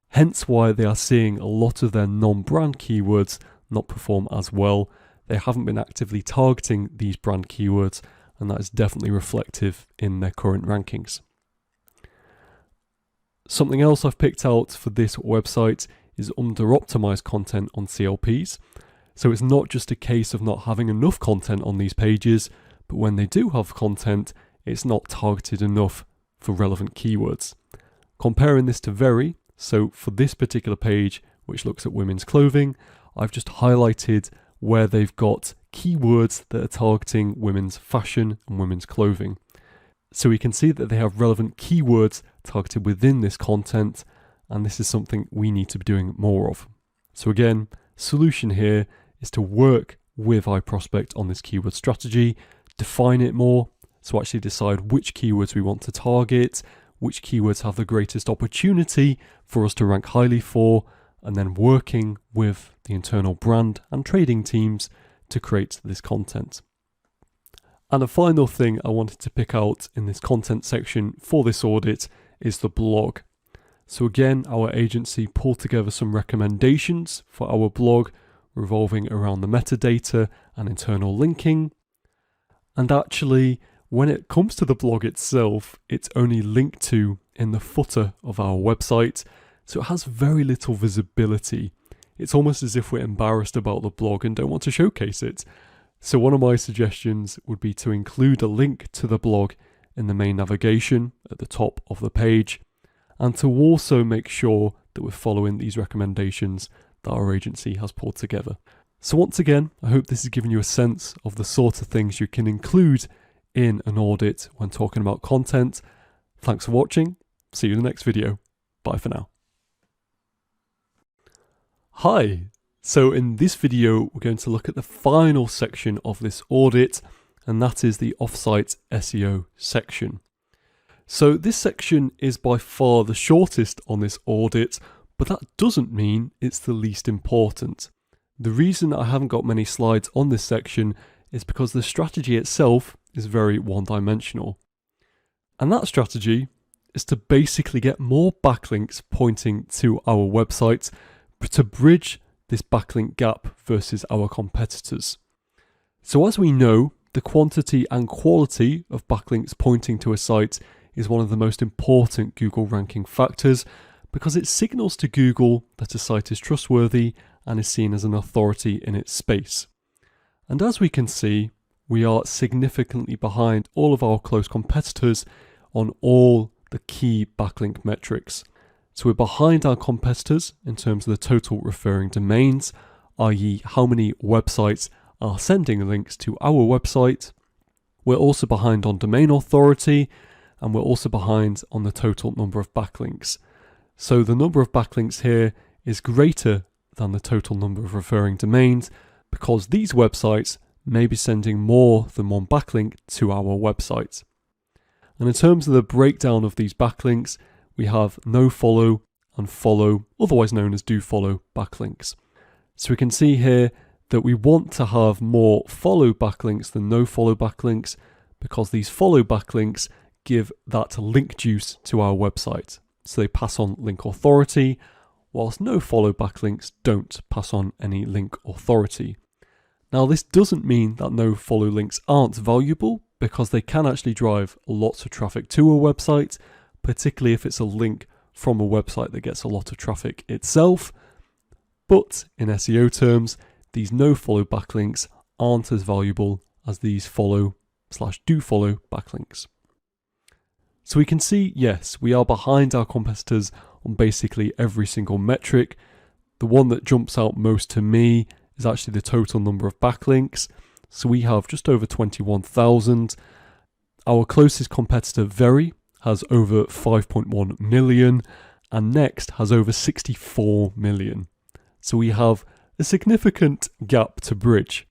hence why they are seeing a lot of their non-brand keywords not perform as well. They haven't been actively targeting these brand keywords, and that is definitely reflective in their current rankings. Something else I've picked out for this website is under-optimized content on CLPs. So it's not just a case of not having enough content on these pages, but when they do have content, it's not targeted enough for relevant keywords. Comparing this to Very, so for this particular page, which looks at women's clothing, I've just highlighted where they've got keywords that are targeting women's fashion and women's clothing. So we can see that they have relevant keywords targeted within this content, and this is something we need to be doing more of. So again, solution here is to work with iProspect on this keyword strategy, define it more, so actually decide which keywords we want to target, which keywords have the greatest opportunity for us to rank highly for, and then working with the internal brand and trading teams to create this content. And a final thing I wanted to pick out in this content section for this audit is the blog. So again, our agency pulled together some recommendations for our blog revolving around the metadata and internal linking. And actually, when it comes to the blog itself, it's only linked to in the footer of our website, so it has very little visibility. It's almost as if we're embarrassed about the blog and don't want to showcase it. So one of my suggestions would be to include a link to the blog in the main navigation at the top of the page, and to also make sure that we're following these recommendations that our agency has pulled together. So once again, I hope this has given you a sense of the sort of things you can include in an audit when talking about content. Thanks for watching. See you in the next video. Bye for now. Hi. So in this video, we're going to look at the final section of this audit, and that is the offsite SEO section. So this section is by far the shortest on this audit, but that doesn't mean it's the least important. The reason I haven't got many slides on this section is because the strategy itself is very one-dimensional. And that strategy is to basically get more backlinks pointing to our website to bridge this backlink gap versus our competitors. So as we know, the quantity and quality of backlinks pointing to a site is one of the most important Google ranking factors because it signals to Google that a site is trustworthy and is seen as an authority in its space. And as we can see, we are significantly behind all of our close competitors on all the key backlink metrics. So we're behind our competitors in terms of the total referring domains, i.e. how many websites are sending links to our website. We're also behind on domain authority, and we're also behind on the total number of backlinks. So the number of backlinks here is greater than the total number of referring domains because these websites may be sending more than one backlink to our website. And in terms of the breakdown of these backlinks, we have no follow and follow, otherwise known as do follow backlinks. So we can see here that we want to have more follow backlinks than no follow backlinks because these follow backlinks give that link juice to our website. So they pass on link authority, whilst no follow backlinks don't pass on any link authority. Now this doesn't mean that no follow links aren't valuable because they can actually drive lots of traffic to a website, particularly if it's a link from a website that gets a lot of traffic itself. But in SEO terms, these no follow backlinks aren't as valuable as these follow/do follow backlinks. So we can see, yes, we are behind our competitors on basically every single metric. The one that jumps out most to me is actually the total number of backlinks. So we have just over 21,000. Our closest competitor, Very, has over 5.1 million, and Next has over 64 million. So we have a significant gap to bridge.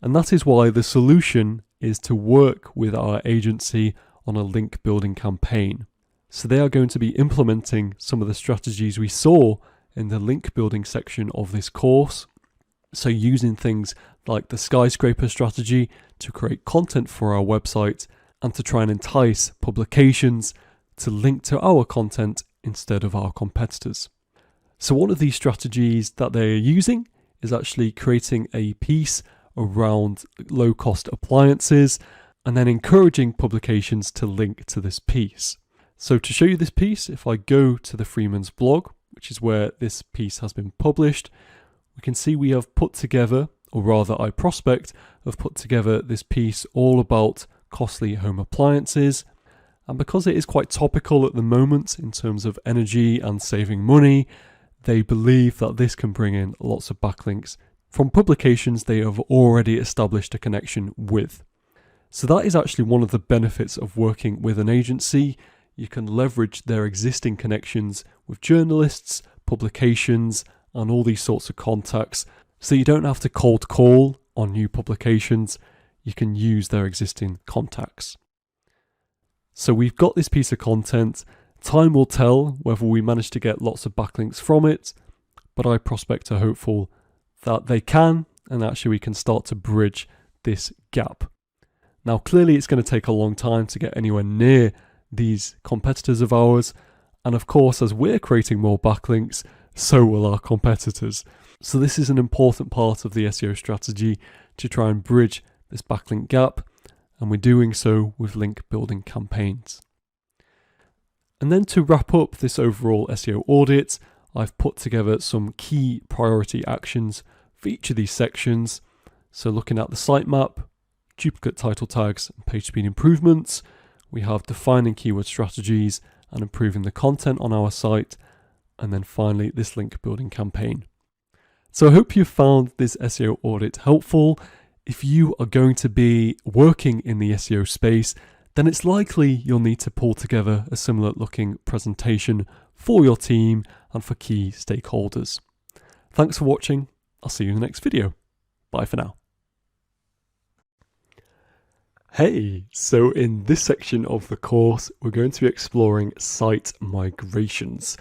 And that is why the solution is to work with our agency on a link building campaign. So they are going to be implementing some of the strategies we saw in the link building section of this course. So using things like the skyscraper strategy to create content for our website and to try and entice publications to link to our content instead of our competitors. So one of these strategies that they're using is actually creating a piece around low-cost appliances and then encouraging publications to link to this piece. So to show you this piece, if I go to the Freeman's blog, which is where this piece has been published, we can see we have put together, or rather iProspect have put together this piece all about costly home appliances. And because it is quite topical at the moment in terms of energy and saving money, they believe that this can bring in lots of backlinks from publications they have already established a connection with. So that is actually one of the benefits of working with an agency. You can leverage their existing connections with journalists, publications, and all these sorts of contacts. So you don't have to cold call on new publications. You can use their existing contacts. So we've got this piece of content. Time will tell whether we manage to get lots of backlinks from it, but iProspect are hopeful that they can, and actually we can start to bridge this gap. Now clearly it's going to take a long time to get anywhere near these competitors of ours, and of course as we're creating more backlinks, so will our competitors. So this is an important part of the SEO strategy to try and bridge this backlink gap, and we're doing so with link building campaigns. And then to wrap up this overall SEO audit, I've put together some key priority actions for each of these sections. So looking at the sitemap, duplicate title tags and page speed improvements, we have defining keyword strategies and improving the content on our site, and then finally this link building campaign. So I hope you found this SEO audit helpful. If you are going to be working in the SEO space, then it's likely you'll need to pull together a similar looking presentation for your team and for key stakeholders. Thanks for watching. I'll see you in the next video. Bye for now. Hey, so in this section of the course, we're going to be exploring site migrations.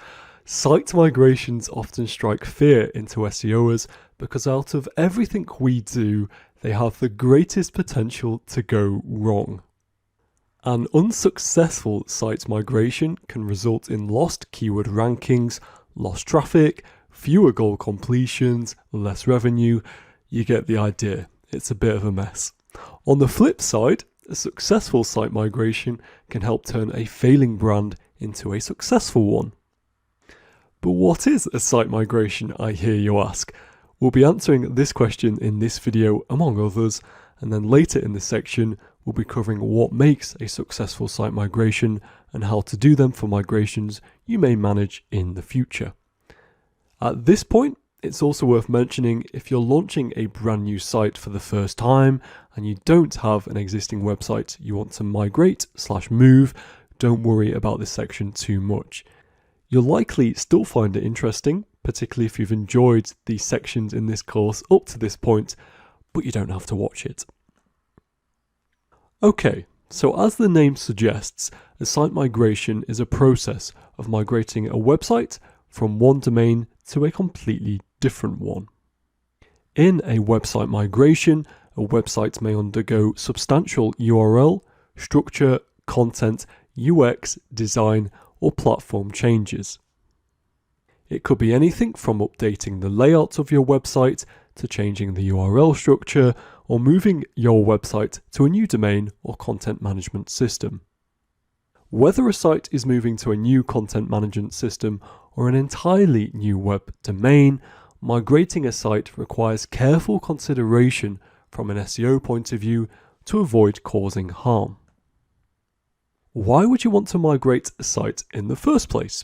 Site migrations often strike fear into SEOers because out of everything we do, they have the greatest potential to go wrong. An unsuccessful site migration can result in lost keyword rankings, lost traffic, fewer goal completions, less revenue. You get the idea. It's a bit of a mess. On the flip side, a successful site migration can help turn a failing brand into a successful one. But what is a site migration, I hear you ask? We'll be answering this question in this video among others, and then later in this section we'll be covering what makes a successful site migration and how to do them for migrations you may manage in the future. At this point, it's also worth mentioning if you're launching a brand new site for the first time and you don't have an existing website you want to migrate/move, don't worry about this section too much. You'll likely still find it interesting, particularly if you've enjoyed these sections in this course up to this point, but you don't have to watch it. Okay, so as the name suggests, a site migration is a process of migrating a website from one domain to a completely different one. In a website migration, a website may undergo substantial URL, structure, content, UX, design, or platform changes. It could be anything from updating the layout of your website to changing the URL structure or moving your website to a new domain or content management system. Whether a site is moving to a new content management system or an entirely new web domain, migrating a site requires careful consideration from an SEO point of view to avoid causing harm. Why would you want to migrate a site in the first place?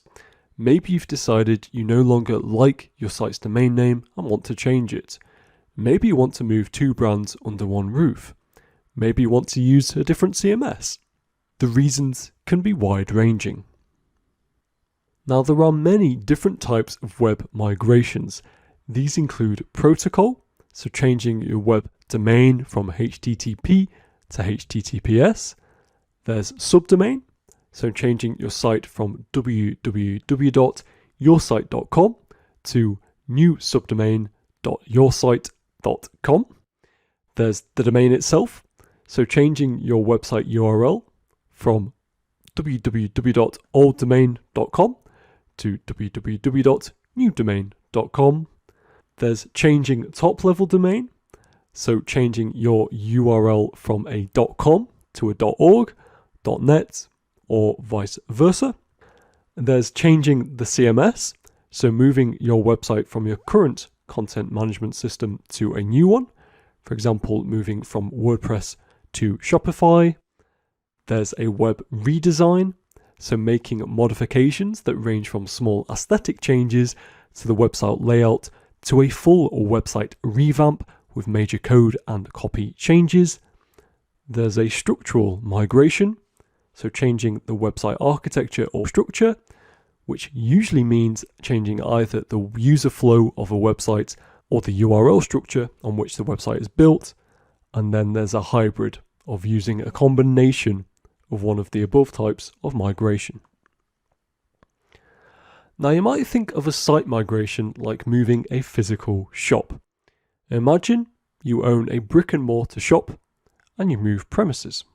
Maybe you've decided you no longer like your site's domain name and want to change it. Maybe you want to move two brands under one roof. Maybe you want to use a different CMS. The reasons can be wide-ranging. Now, there are many different types of web migrations. These include protocol, so changing your web domain from HTTP to HTTPS. There's subdomain, so changing your site from www.yoursite.com to new subdomain.yoursite.com. There's the domain itself, so changing your website URL from www.olddomain.com to www.newdomain.com. There's changing top-level domain, so changing your URL from a .com to a .org, .net, or vice versa. There's changing the CMS, so moving your website from your current content management system to a new one, for example, moving from WordPress to Shopify. There's a web redesign, so making modifications that range from small aesthetic changes to the website layout to a full website revamp with major code and copy changes. There's a structural migration, so changing the website architecture or structure, which usually means changing either the user flow of a website or the URL structure on which the website is built. And then there's a hybrid of using a combination of one of the above types of migration. Now, you might think of a site migration like moving a physical shop. Imagine you own a brick and mortar shop and you move premises.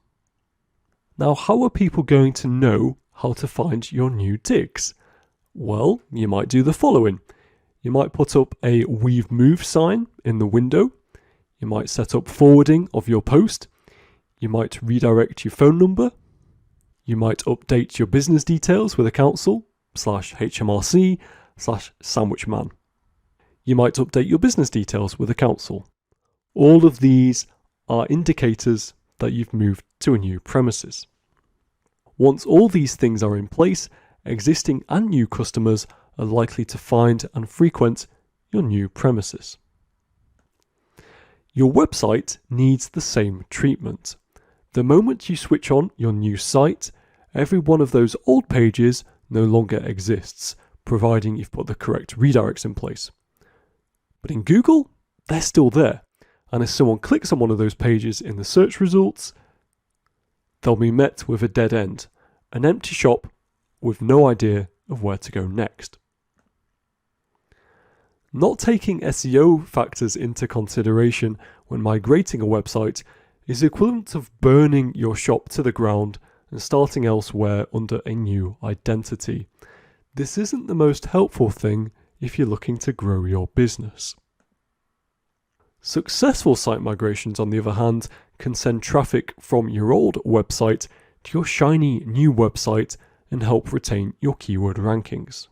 Now, how are people going to know how to find your new digs? Well, you might do the following. You might put up a "We've moved" sign in the window. You might set up forwarding of your post. You might redirect your phone number. You might update your business details with a council /HMRC/Sandwichman. You might update your business details with a council. All of these are indicators that you've moved to a new premises. Once all these things are in place, existing and new customers are likely to find and frequent your new premises. Your website needs the same treatment. The moment you switch on your new site, every one of those old pages no longer exists, providing you've put the correct redirects in place. But in Google, they're still there. And if someone clicks on one of those pages in the search results, they'll be met with a dead end, an empty shop with no idea of where to go next. Not taking SEO factors into consideration when migrating a website is the equivalent of burning your shop to the ground and starting elsewhere under a new identity. This isn't the most helpful thing if you're looking to grow your business. Successful site migrations, on the other hand, can send traffic from your old website to your shiny new website and help retain your keyword rankings.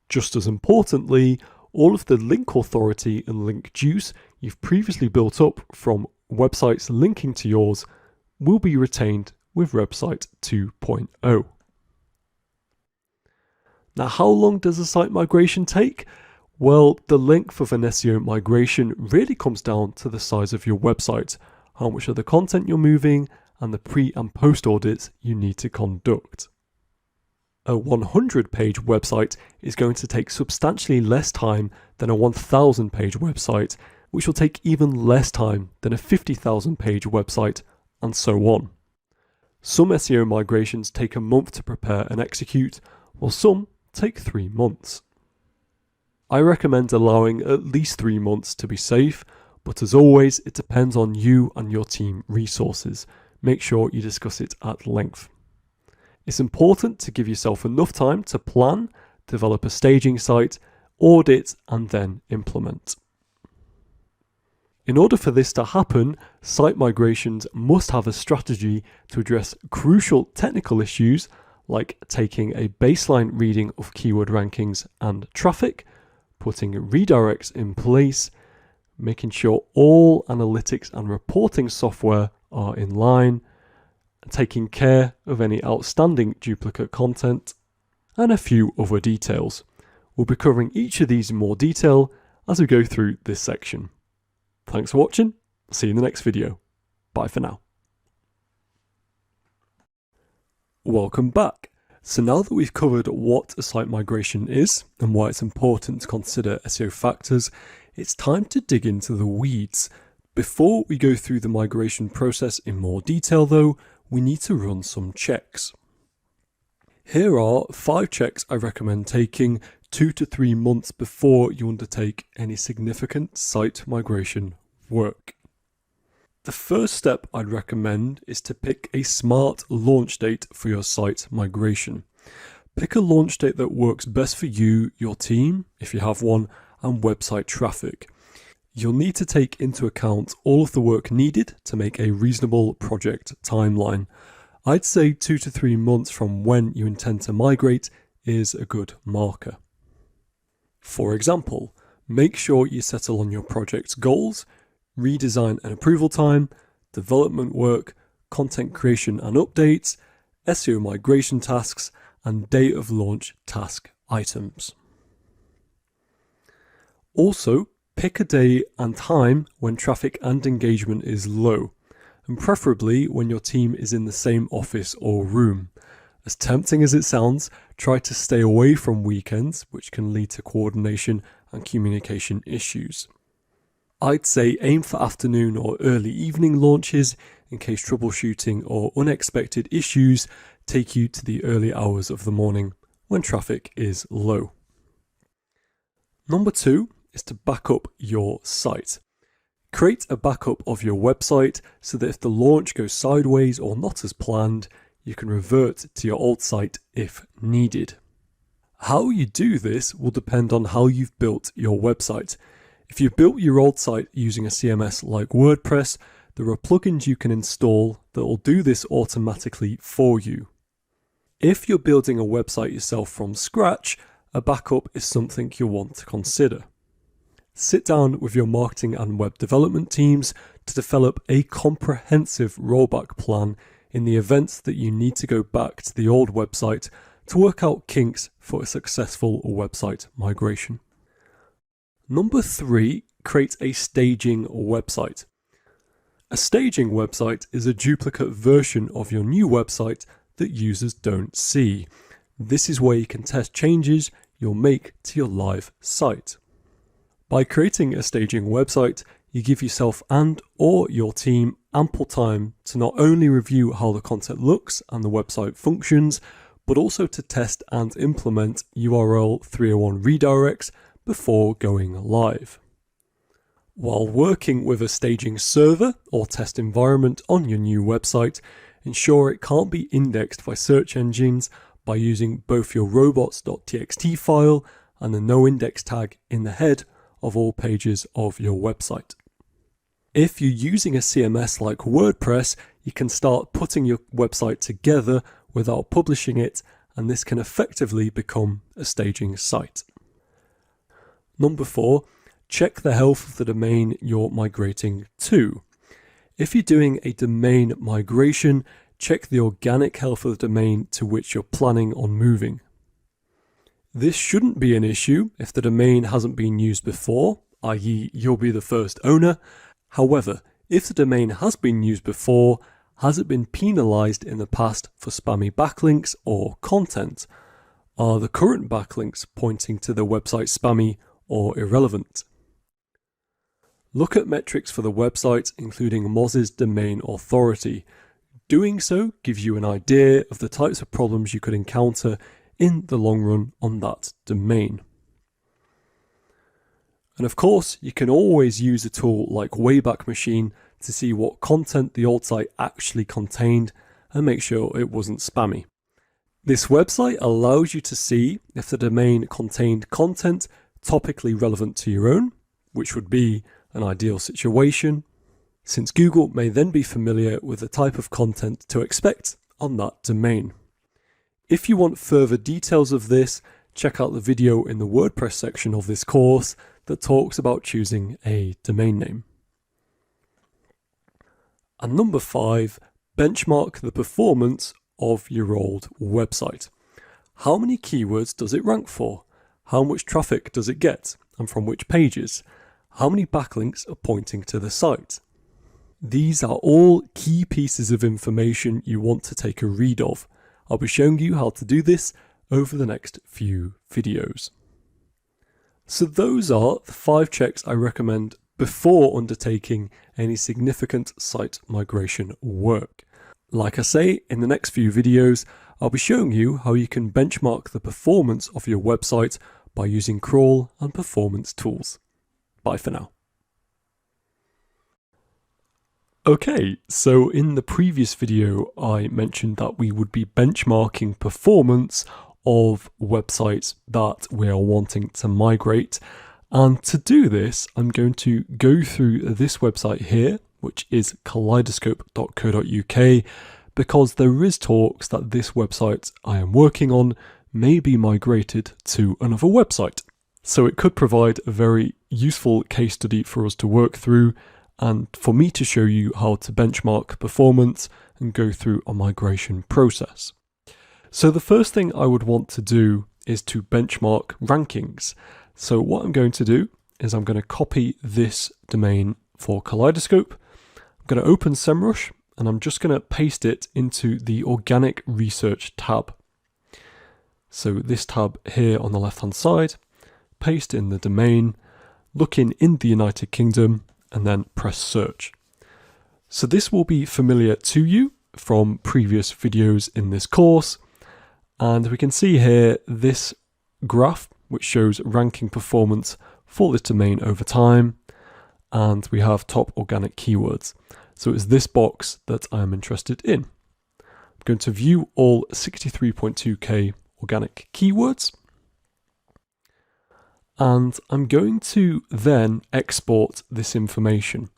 Just as importantly, all of the link authority and link juice you've previously built up from websites linking to yours will be retained with website 2.0. Now, how long does a site migration take? Well, the length of an SEO migration really comes down to the size of your website, how much of the content you're moving, and the pre and post audits you need to conduct. A 100-page website is going to take substantially less time than a 1,000-page website, which will take even less time than a 50,000-page website, and so on. Some SEO migrations take a month to prepare and execute, while some take 3 months. I recommend allowing at least 3 months to be safe, but as always, it depends on you and your team resources. Make sure you discuss it at length. It's important to give yourself enough time to plan, develop a staging site, audit, and then implement. In order for this to happen, site migrations must have a strategy to address crucial technical issues like taking a baseline reading of keyword rankings and traffic, putting redirects in place, making sure all analytics and reporting software are in line, taking care of any outstanding duplicate content, and a few other details. We'll be covering each of these in more detail as we go through this section. Thanks for watching. See you in the next video. Bye for now. Welcome back. So now that we've covered what a site migration is and why it's important to consider SEO factors, it's time to dig into the weeds. Before we go through the migration process in more detail though, we need to run some checks. Here are 5 checks I recommend taking 2 to 3 months before you undertake any significant site migration work. The first step I'd recommend is to pick a smart launch date for your site migration. Pick a launch date that works best for you, your team, if you have one, and website traffic. You'll need to take into account all of the work needed to make a reasonable project timeline. I'd say 2 to 3 months from when you intend to migrate is a good marker. For example, make sure you settle on your project's goals, redesign and approval time, development work, content creation and updates, SEO migration tasks, and date of launch task items. Also, pick a day and time when traffic and engagement is low, and preferably when your team is in the same office or room. As tempting as it sounds, try to stay away from weekends, which can lead to coordination and communication issues. I'd say aim for afternoon or early evening launches in case troubleshooting or unexpected issues take you to the early hours of the morning when traffic is low. Number 2 is to back up your site. Create a backup of your website so that if the launch goes sideways or not as planned, you can revert to your old site if needed. How you do this will depend on how you've built your website. If you've built your old site using a CMS like WordPress, there are plugins you can install that will do this automatically for you. If you're building a website yourself from scratch, a backup is something you'll want to consider. Sit down with your marketing and web development teams to develop a comprehensive rollback plan in the event that you need to go back to the old website to work out kinks for a successful website migration. Number 3, create a staging website. A staging website is a duplicate version of your new website that users don't see. This is where you can test changes you'll make to your live site. By creating a staging website, you give yourself and/or your team ample time to not only review how the content looks and the website functions, but also to test and implement URL 301 redirects before going live. While working with a staging server or test environment on your new website, ensure it can't be indexed by search engines by using both your robots.txt file and the noindex tag in the head of all pages of your website. If you're using a CMS like WordPress, you can start putting your website together without publishing it, and this can effectively become a staging site. Number 4, check the health of the domain you're migrating to. If you're doing a domain migration, check the organic health of the domain to which you're planning on moving. This shouldn't be an issue if the domain hasn't been used before, i.e. you'll be the first owner. However, if the domain has been used before, has it been penalized in the past for spammy backlinks or content? Are the current backlinks pointing to the website spammy or irrelevant? Look at metrics for the website, including Moz's domain authority. Doing so gives you an idea of the types of problems you could encounter in the long run on that domain. And of course, you can always use a tool like Wayback Machine to see what content the old site actually contained and make sure it wasn't spammy. This website allows you to see if the domain contained content topically relevant to your own, which would be an ideal situation, since Google may then be familiar with the type of content to expect on that domain. If you want further details of this, check out the video in the WordPress section of this course that talks about choosing a domain name. And number 5, benchmark the performance of your old website. How many keywords does it rank for? How much traffic does it get, and from which pages? How many backlinks are pointing to the site? These are all key pieces of information you want to take a read of. I'll be showing you how to do this over the next few videos. So those are the 5 checks I recommend before undertaking any significant site migration work. Like I say, in the next few videos, I'll be showing you how you can benchmark the performance of your website by using crawl and performance tools. Bye for now. Okay, so in the previous video, I mentioned that we would be benchmarking performance of websites that we are wanting to migrate. And to do this, I'm going to go through this website here, which is kaleidoscope.co.uk, because there is talks that this website I am working on may be migrated to another website. So it could provide a very useful case study for us to work through and for me to show you how to benchmark performance and go through a migration process. So the first thing I would want to do is to benchmark rankings. So what I'm going to do is I'm going to copy this domain for Kaleidoscope. I'm going to open SEMrush and I'm just going to paste it into the organic research tab. So this tab here on the left hand side, paste in the domain, look in the United Kingdom, and then press search. So this will be familiar to you from previous videos in this course. And we can see here this graph, which shows ranking performance for this domain over time. And we have top organic keywords. So it's this box that I'm interested in. I'm going to view all 63.2k organic keywords. And I'm going to then export this information.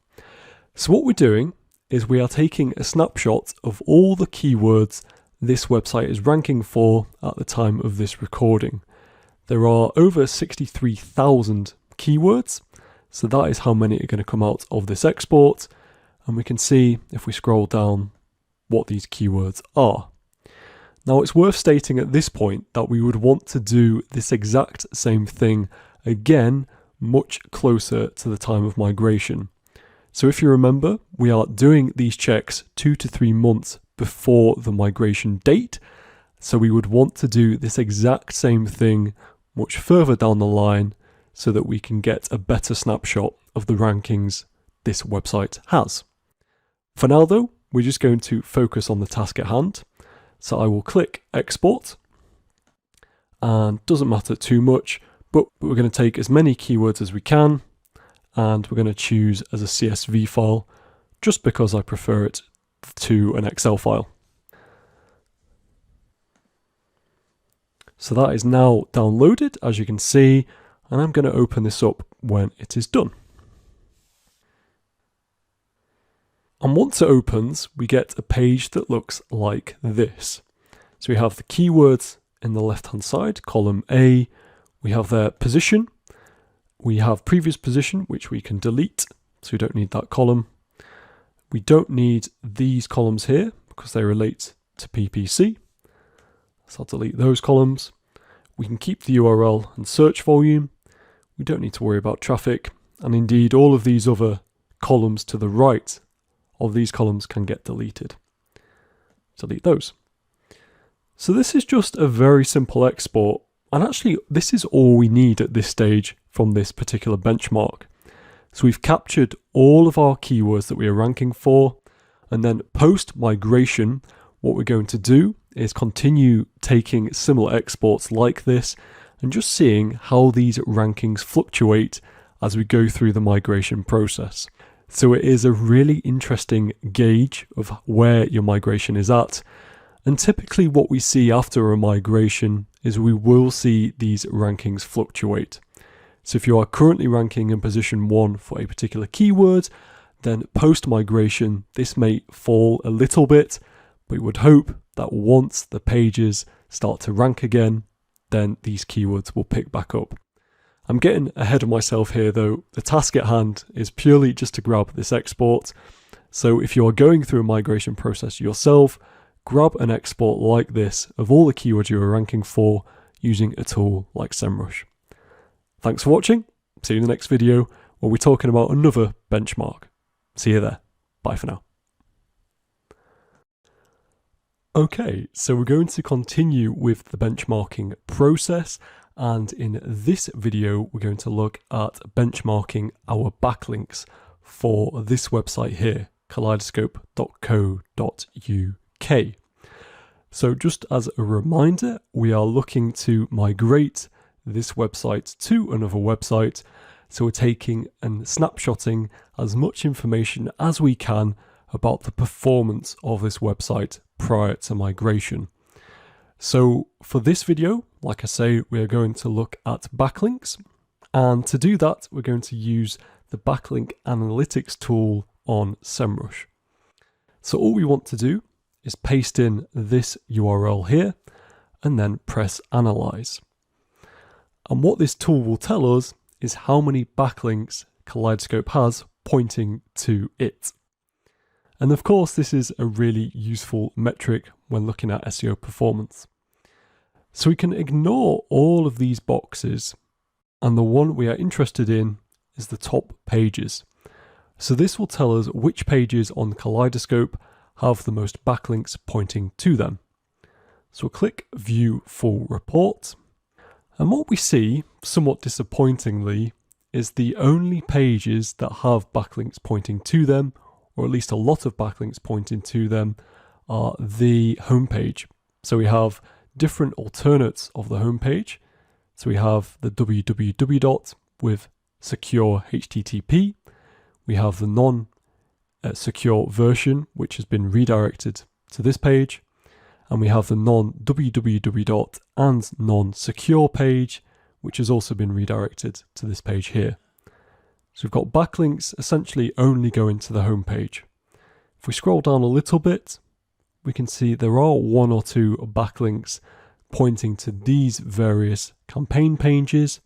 So what we're doing is we are taking a snapshot of all the keywords this website is ranking for at the time of this recording. There are over 63,000 keywords, so that is how many are going to come out of this export. And we can see if we scroll down what these keywords are. Now, it's worth stating at this point that we would want to do this exact same thing again much closer to the time of migration. So if you remember, we are doing these checks 2 to 3 months before the migration date. So we would want to do this exact same thing much further down the line so that we can get a better snapshot of the rankings this website has. For now though, we're just going to focus on the task at hand. So I will click export, and doesn't matter too much, but we're going to take as many keywords as we can, and we're going to choose as a CSV file just because I prefer it to an Excel file. So that is now downloaded, as you can see, and I'm going to open this up when it is done. And once it opens, we get a page that looks like this. So we have the keywords in the left-hand side, column A. We have their position. We have previous position, which we can delete, so we don't need that column. We don't need these columns here because they relate to PPC. So I'll delete those columns. We can keep the URL and search volume. We don't need to worry about traffic. And indeed, all of these other columns to the right of these columns can get deleted. Delete those. So this is just a very simple export. And actually, this is all we need at this stage from this particular benchmark. So we've captured all of our keywords that we are ranking for. And then post migration, what we're going to do is continue taking similar exports like this and just seeing how these rankings fluctuate as we go through the migration process. So it is a really interesting gauge of where your migration is at. And typically what we see after a migration is we will see these rankings fluctuate. So if you are currently ranking in position 1 for a particular keyword, then post-migration, this may fall a little bit, but we would hope that once the pages start to rank again, then these keywords will pick back up. I'm getting ahead of myself here though. The task at hand is purely just to grab this export. So if you are going through a migration process yourself, grab an export like this of all the keywords you are ranking for using a tool like SEMrush. Thanks for watching. See you in the next video where we're talking about another benchmark. See you there. Bye for now. Okay, so we're going to continue with the benchmarking process. And in this video, we're going to look at benchmarking our backlinks for this website here, kaleidoscope.co.uk. So just as a reminder, we are looking to migrate this website to another website. So we're taking and snapshotting as much information as we can about the performance of this website prior to migration. So for this video, like I say, we are going to look at backlinks. And to do that, we're going to use the backlink analytics tool on SEMrush. So all we want to do is paste in this URL here and then press analyze. And what this tool will tell us is how many backlinks Kaleidoscope has pointing to it. And of course, this is a really useful metric when looking at SEO performance. So we can ignore all of these boxes, and the one we are interested in is the top pages. So this will tell us which pages on Kaleidoscope have the most backlinks pointing to them. So we'll click View Full Report. And what we see, somewhat disappointingly, is the only pages that have backlinks pointing to them, or at least a lot of backlinks pointing to them, are the homepage. So we have different alternates of the homepage. So we have the www with secure HTTP. We have the non-secure version, which has been redirected to this page. And we have the non-www and non-secure page, which has also been redirected to this page here. So we've got backlinks essentially only going to the home page. If we scroll down a little bit, we can see there are 1 or 2 backlinks pointing to these various campaign pages,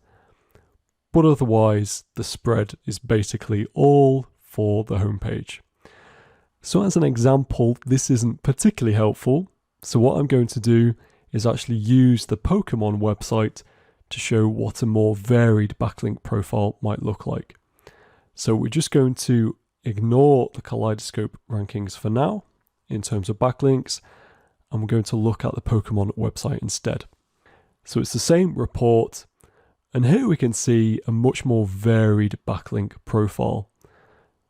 but otherwise the spread is basically all for the home page. So as an example, this isn't particularly helpful. So what I'm going to do is actually use the Pokemon website to show what a more varied backlink profile might look like. So we're just going to ignore the Kaleidoscope rankings for now in terms of backlinks, and we're going to look at the Pokemon website instead. So it's the same report, and here we can see a much more varied backlink profile.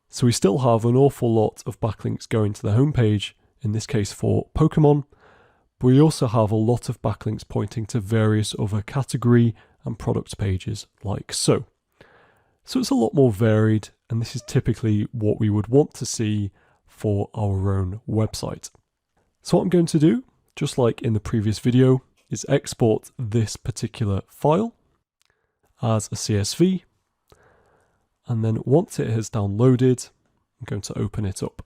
So we still have an awful lot of backlinks going to the homepage, in this case for Pokemon, but we also have a lot of backlinks pointing to various other category and product pages like so. So it's a lot more varied, and this is typically what we would want to see for our own website. So what I'm going to do, just like in the previous video, is export this particular file as a CSV. And then once it has downloaded, I'm going to open it up.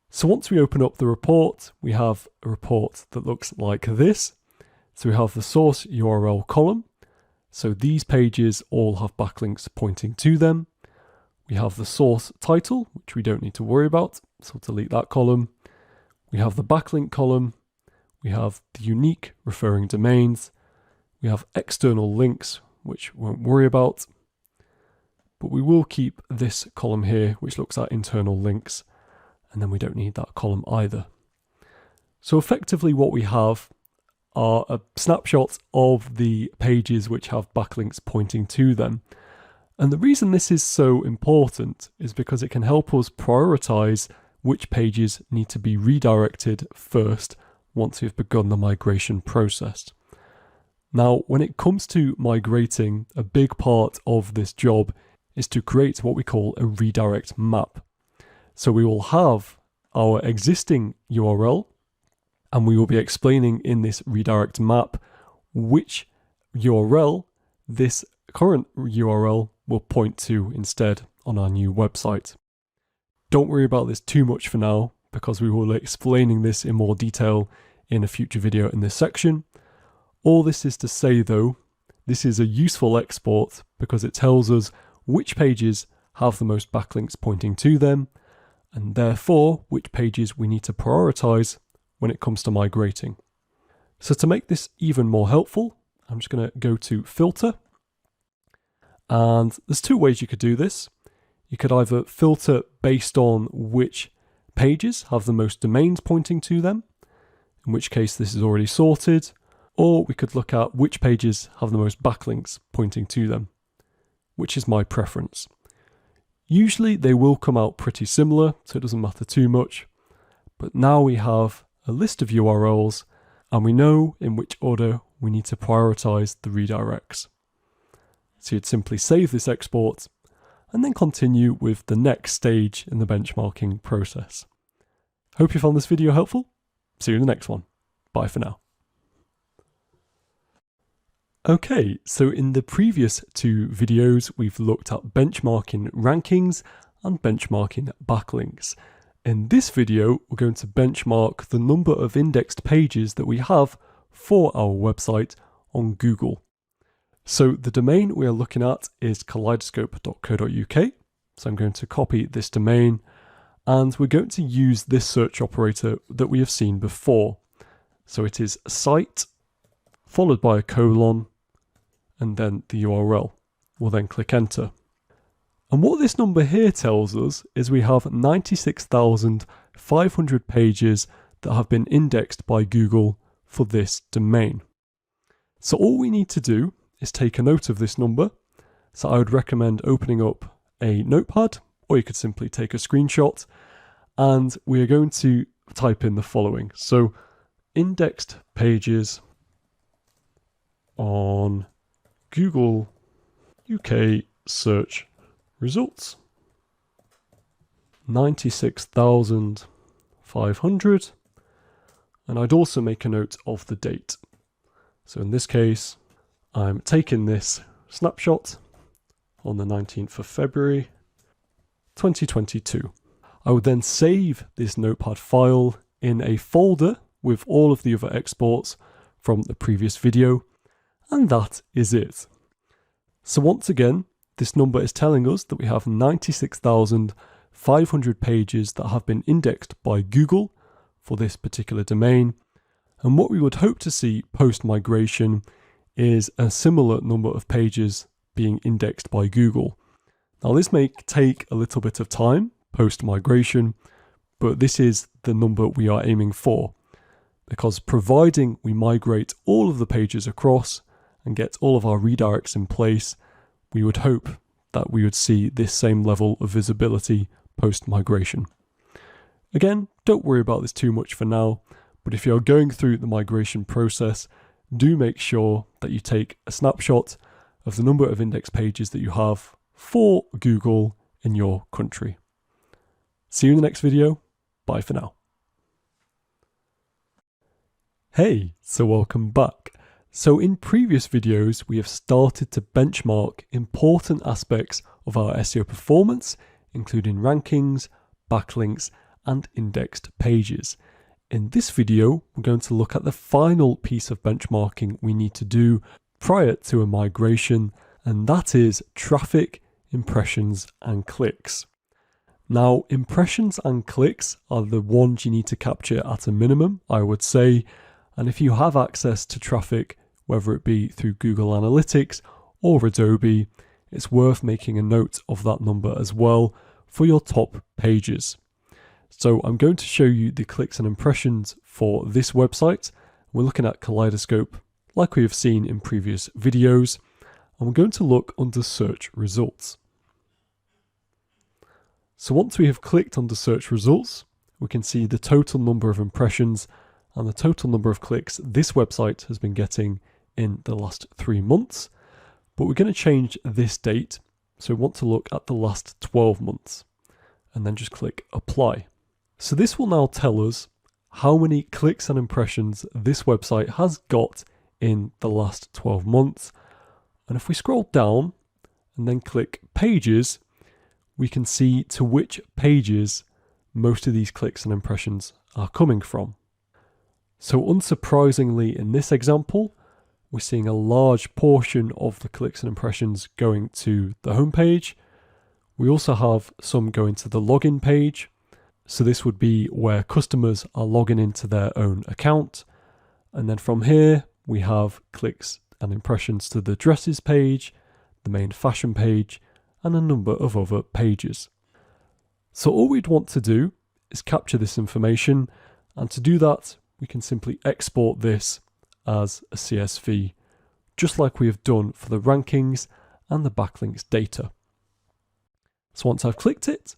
So once we open up the report, we have a report that looks like this. So we have the source URL column. So these pages all have backlinks pointing to them. We have the source title, which we don't need to worry about, so I'll delete that column. We have the backlink column. We have the unique referring domains. We have external links, which we won't worry about. But we will keep this column here, which looks at internal links, and then we don't need that column either. So effectively what we have are a snapshot of the pages which have backlinks pointing to them. And the reason this is so important is because it can help us prioritize which pages need to be redirected first once we've begun the migration process. Now, when it comes to migrating, a big part of this job is to create what we call a redirect map. So we will have our existing URL, and we will be explaining in this redirect map which URL this current URL will point to instead on our new website. Don't worry about this too much for now, because we will be explaining this in more detail in a future video in this section. All this is to say though, this is a useful export because it tells us which pages have the most backlinks pointing to them, and therefore which pages we need to prioritize when it comes to migrating. So to make this even more helpful, I'm just going to go to filter. And there's two ways you could do this. You could either filter based on which pages have the most domains pointing to them, in which case this is already sorted, or we could look at which pages have the most backlinks pointing to them, which is my preference. Usually they will come out pretty similar, so it doesn't matter too much, but now we have a list of URLs and we know in which order we need to prioritize the redirects. So you'd simply save this export and then continue with the next stage in the benchmarking process. Hope you found this video helpful. See you in the next one. Bye for now. Okay, so in the previous two videos, we've looked at benchmarking rankings and benchmarking backlinks. In this video, we're going to benchmark the number of indexed pages that we have for our website on Google. So the domain we are looking at is kaleidoscope.co.uk. So I'm going to copy this domain and we're going to use this search operator that we have seen before. So it is site followed by a colon and then the URL. We'll then click enter. And what this number here tells us is we have 96,500 pages that have been indexed by Google for this domain. So all we need to do is take a note of this number. So I would recommend opening up a notepad, or you could simply take a screenshot, and we are going to type in the following. So indexed pages on Google UK search results, 96,500, and I'd also make a note of the date. So in this case, I'm taking this snapshot on the 19th of February 2022. I would then save this notepad file in a folder with all of the other exports from the previous video, and that is it. So once again, This number is telling us that we have 96,500 pages that have been indexed by Google for this particular domain. And what we would hope to see post-migration is a similar number of pages being indexed by Google. Now this may take a little bit of time post-migration, but this is the number we are aiming for, because providing we migrate all of the pages across and get all of our redirects in place, we would hope that we would see this same level of visibility post-migration. Again, don't worry about this too much for now, but if you're going through the migration process, do make sure that you take a snapshot of the number of index pages that you have for Google in your country. See you in the next video. Bye for now. Hey, so welcome back. So in previous videos, we have started to benchmark important aspects of our SEO performance, including rankings, backlinks, and indexed pages. In this video, we're going to look at the final piece of benchmarking we need to do prior to a migration, and that is traffic, impressions, and clicks. Now, impressions and clicks are the ones you need to capture at a minimum, I would say, and if you have access to traffic, whether it be through Google Analytics or Adobe, it's worth making a note of that number as well for your top pages. So I'm going to show you the clicks and impressions for this website. We're looking at Kaleidoscope like we have seen in previous videos, and we're going to look under search results. So once we have clicked under search results, we can see the total number of impressions and the total number of clicks this website has been getting in the last 3 months. But we're going to change this date. So we want to look at the last 12 months and then just click apply. So this will now tell us how many clicks and impressions this website has got in the last 12 months. And if we scroll down and then click pages, we can see to which pages most of these clicks and impressions are coming from. So unsurprisingly, in this example, we're seeing a large portion of the clicks and impressions going to the homepage. We also have some going to the login page. So this would be where customers are logging into their own account. And then from here, we have clicks and impressions to the dresses page, the main fashion page, and a number of other pages. So all we'd want to do is capture this information, and to do that, we can simply export this as a CSV, just like we have done for the rankings and the backlinks data. So once I've clicked it,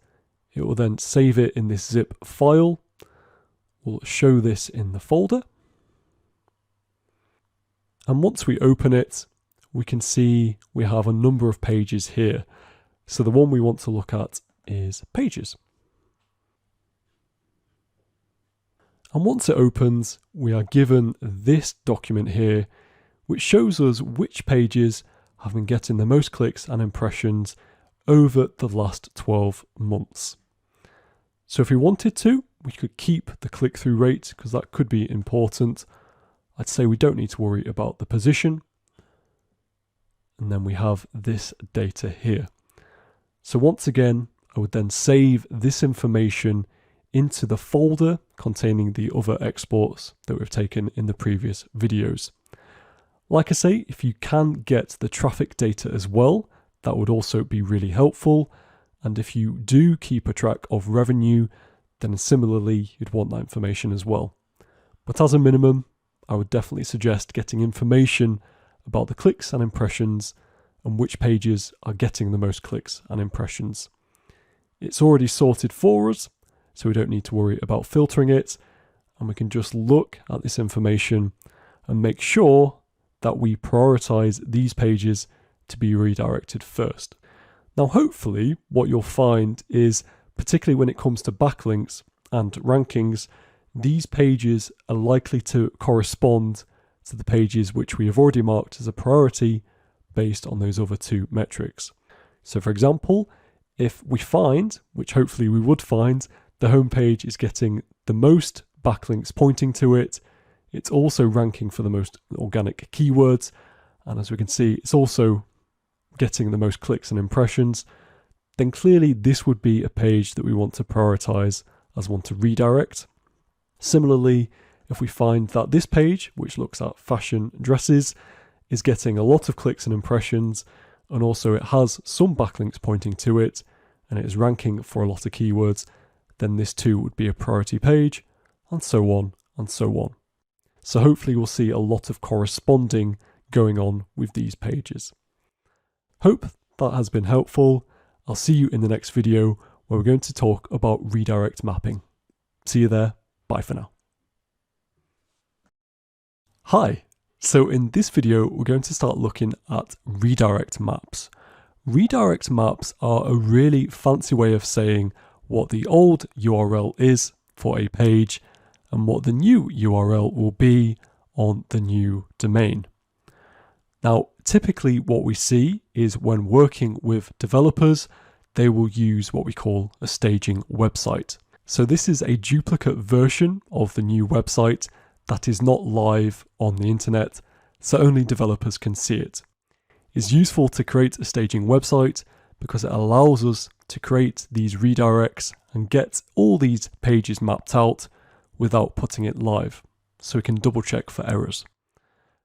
it will then save it in this zip file. We'll show this in the folder. And once we open it, we can see we have a number of pages here. So the one we want to look at is pages. And once it opens, we are given this document here, which shows us which pages have been getting the most clicks and impressions over the last 12 months. So if we wanted to, we could keep the click-through rate because that could be important. I'd say we don't need to worry about the position. And then we have this data here. So once again, I would then save this information into the folder containing the other exports that we've taken in the previous videos. Like I say, if you can get the traffic data as well, that would also be really helpful. And if you do keep a track of revenue, then similarly, you'd want that information as well. But as a minimum, I would definitely suggest getting information about the clicks and impressions and which pages are getting the most clicks and impressions. It's already sorted for us, so we don't need to worry about filtering it, and we can just look at this information and make sure that we prioritize these pages to be redirected first. Now, hopefully, what you'll find is, particularly when it comes to backlinks and rankings, these pages are likely to correspond to the pages which we have already marked as a priority based on those other two metrics. So for example, if we find, which hopefully we would find, the homepage is getting the most backlinks pointing to it, it's also ranking for the most organic keywords, and as we can see, it's also getting the most clicks and impressions, then clearly this would be a page that we want to prioritize as one to redirect. Similarly, if we find that this page, which looks at fashion dresses, is getting a lot of clicks and impressions, and also it has some backlinks pointing to it, and it is ranking for a lot of keywords, then this too would be a priority page, and so on and so on. So hopefully we'll see a lot of corresponding going on with these pages. Hope that has been helpful. I'll see you in the next video where we're going to talk about redirect mapping. See you there. Bye for now. Hi. So in this video, we're going to start looking at redirect maps. Redirect maps are a really fancy way of saying what the old URL is for a page and what the new URL will be on the new domain. Now, typically what we see is when working with developers, they will use what we call a staging website. So this is a duplicate version of the new website that is not live on the internet, so only developers can see it. It's useful to create a staging website because it allows us to create these redirects and get all these pages mapped out without putting it live, so we can double check for errors.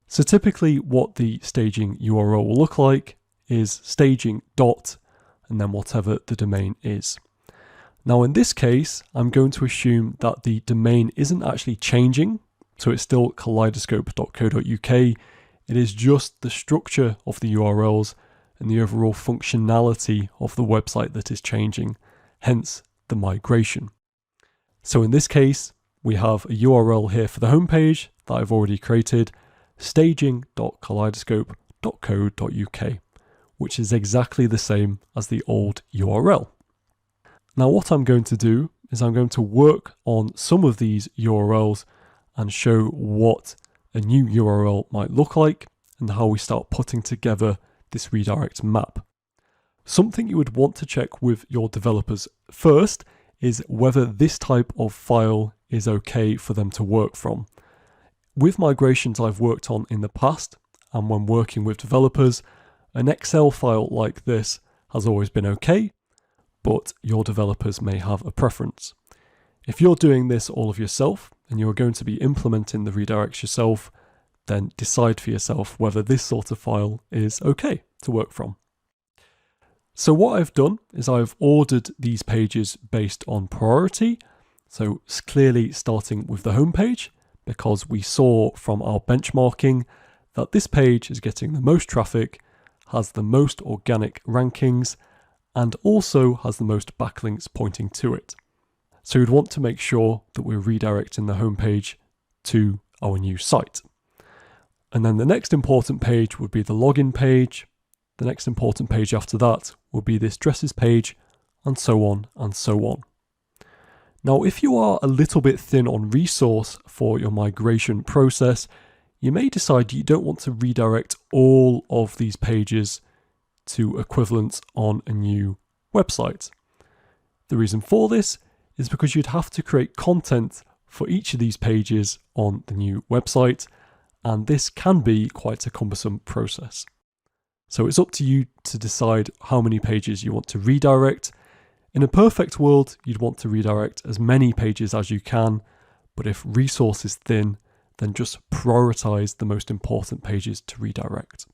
So typically what the staging URL will look like is staging dot and then whatever the domain is. Now in this case, I'm going to assume that the domain isn't actually changing, so it's still kaleidoscope.co.uk. It is just the structure of the URLs and the overall functionality of the website that is changing, hence the migration. So in this case, we have a URL here for the homepage that I've already created, staging.kaleidoscope.co.uk, which is exactly the same as the old URL. Now what I'm going to do is I'm going to work on some of these URLs and show what a new URL might look like and how we start putting together this redirect map. Something you would want to check with your developers first is whether this type of file is okay for them to work from. With migrations I've worked on in the past, and when working with developers, an Excel file like this has always been okay, but your developers may have a preference. If you're doing this all of yourself and you're going to be implementing the redirects yourself, then decide for yourself whether this sort of file is okay to work from. So what I've done is I've ordered these pages based on priority. So it's clearly starting with the home page because we saw from our benchmarking that this page is getting the most traffic, has the most organic rankings, and also has the most backlinks pointing to it. So we'd want to make sure that we're redirecting the homepage to our new site. And then the next important page would be the login page. The next important page after that will be this dresses page, and so on and so on. Now, if you are a little bit thin on resource for your migration process, you may decide you don't want to redirect all of these pages to equivalents on a new website. The reason for this is because you'd have to create content for each of these pages on the new website, and this can be quite a cumbersome process. So it's up to you to decide how many pages you want to redirect. In a perfect world, you'd want to redirect as many pages as you can, but if resource is thin, then just prioritize the most important pages to redirect.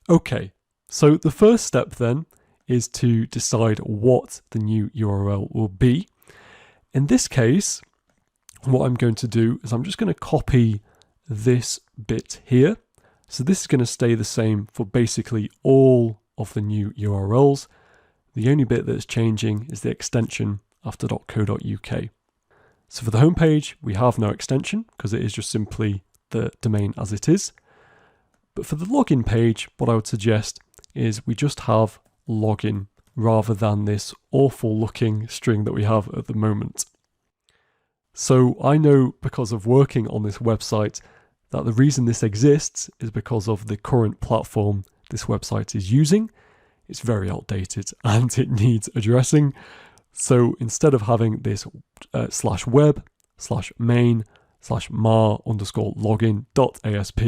Okay, so the first step then is to decide what the new URL will be. In this case, what I'm going to do is I'm just going to copy this bit here. So this is going to stay the same for basically all of the new URLs. The only bit that's changing is the extension after .co.uk. So for the homepage, we have no extension because it is just simply the domain as it is. But for the login page, what I would suggest is we just have login rather than this awful looking string that we have at the moment. So I know because of working on this website that the reason this exists is because of the current platform this website is using. It's very outdated and it needs addressing. So instead of having this /web/main/mar_login.asp,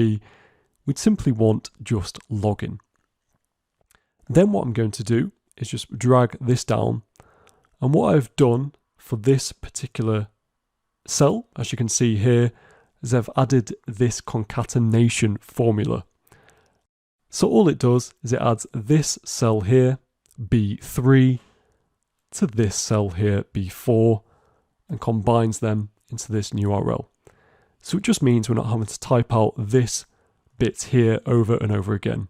we'd simply want just login. Then what I'm going to do is just drag this down. And what I've done for this particular cell, as you can see here, is I've added this concatenation formula. So all it does is it adds this cell here, B3, to this cell here, B4, and combines them into this new URL. So it just means we're not having to type out this bit here over and over again.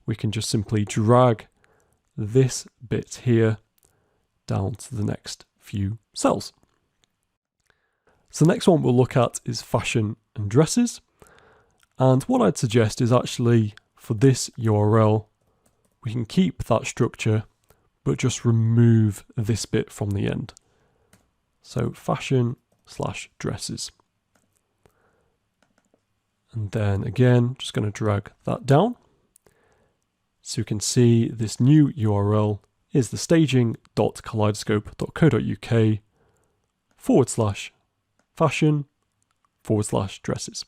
We can just simply drag this bit here down to the next few cells. So the next one we'll look at is fashion and dresses. And what I'd suggest is actually for this URL, we can keep that structure, but just remove this bit from the end. So fashion/dresses. And then again, just going to drag that down. So you can see this new URL is the staging.kaleidoscope.co.uk/fashion/dresses.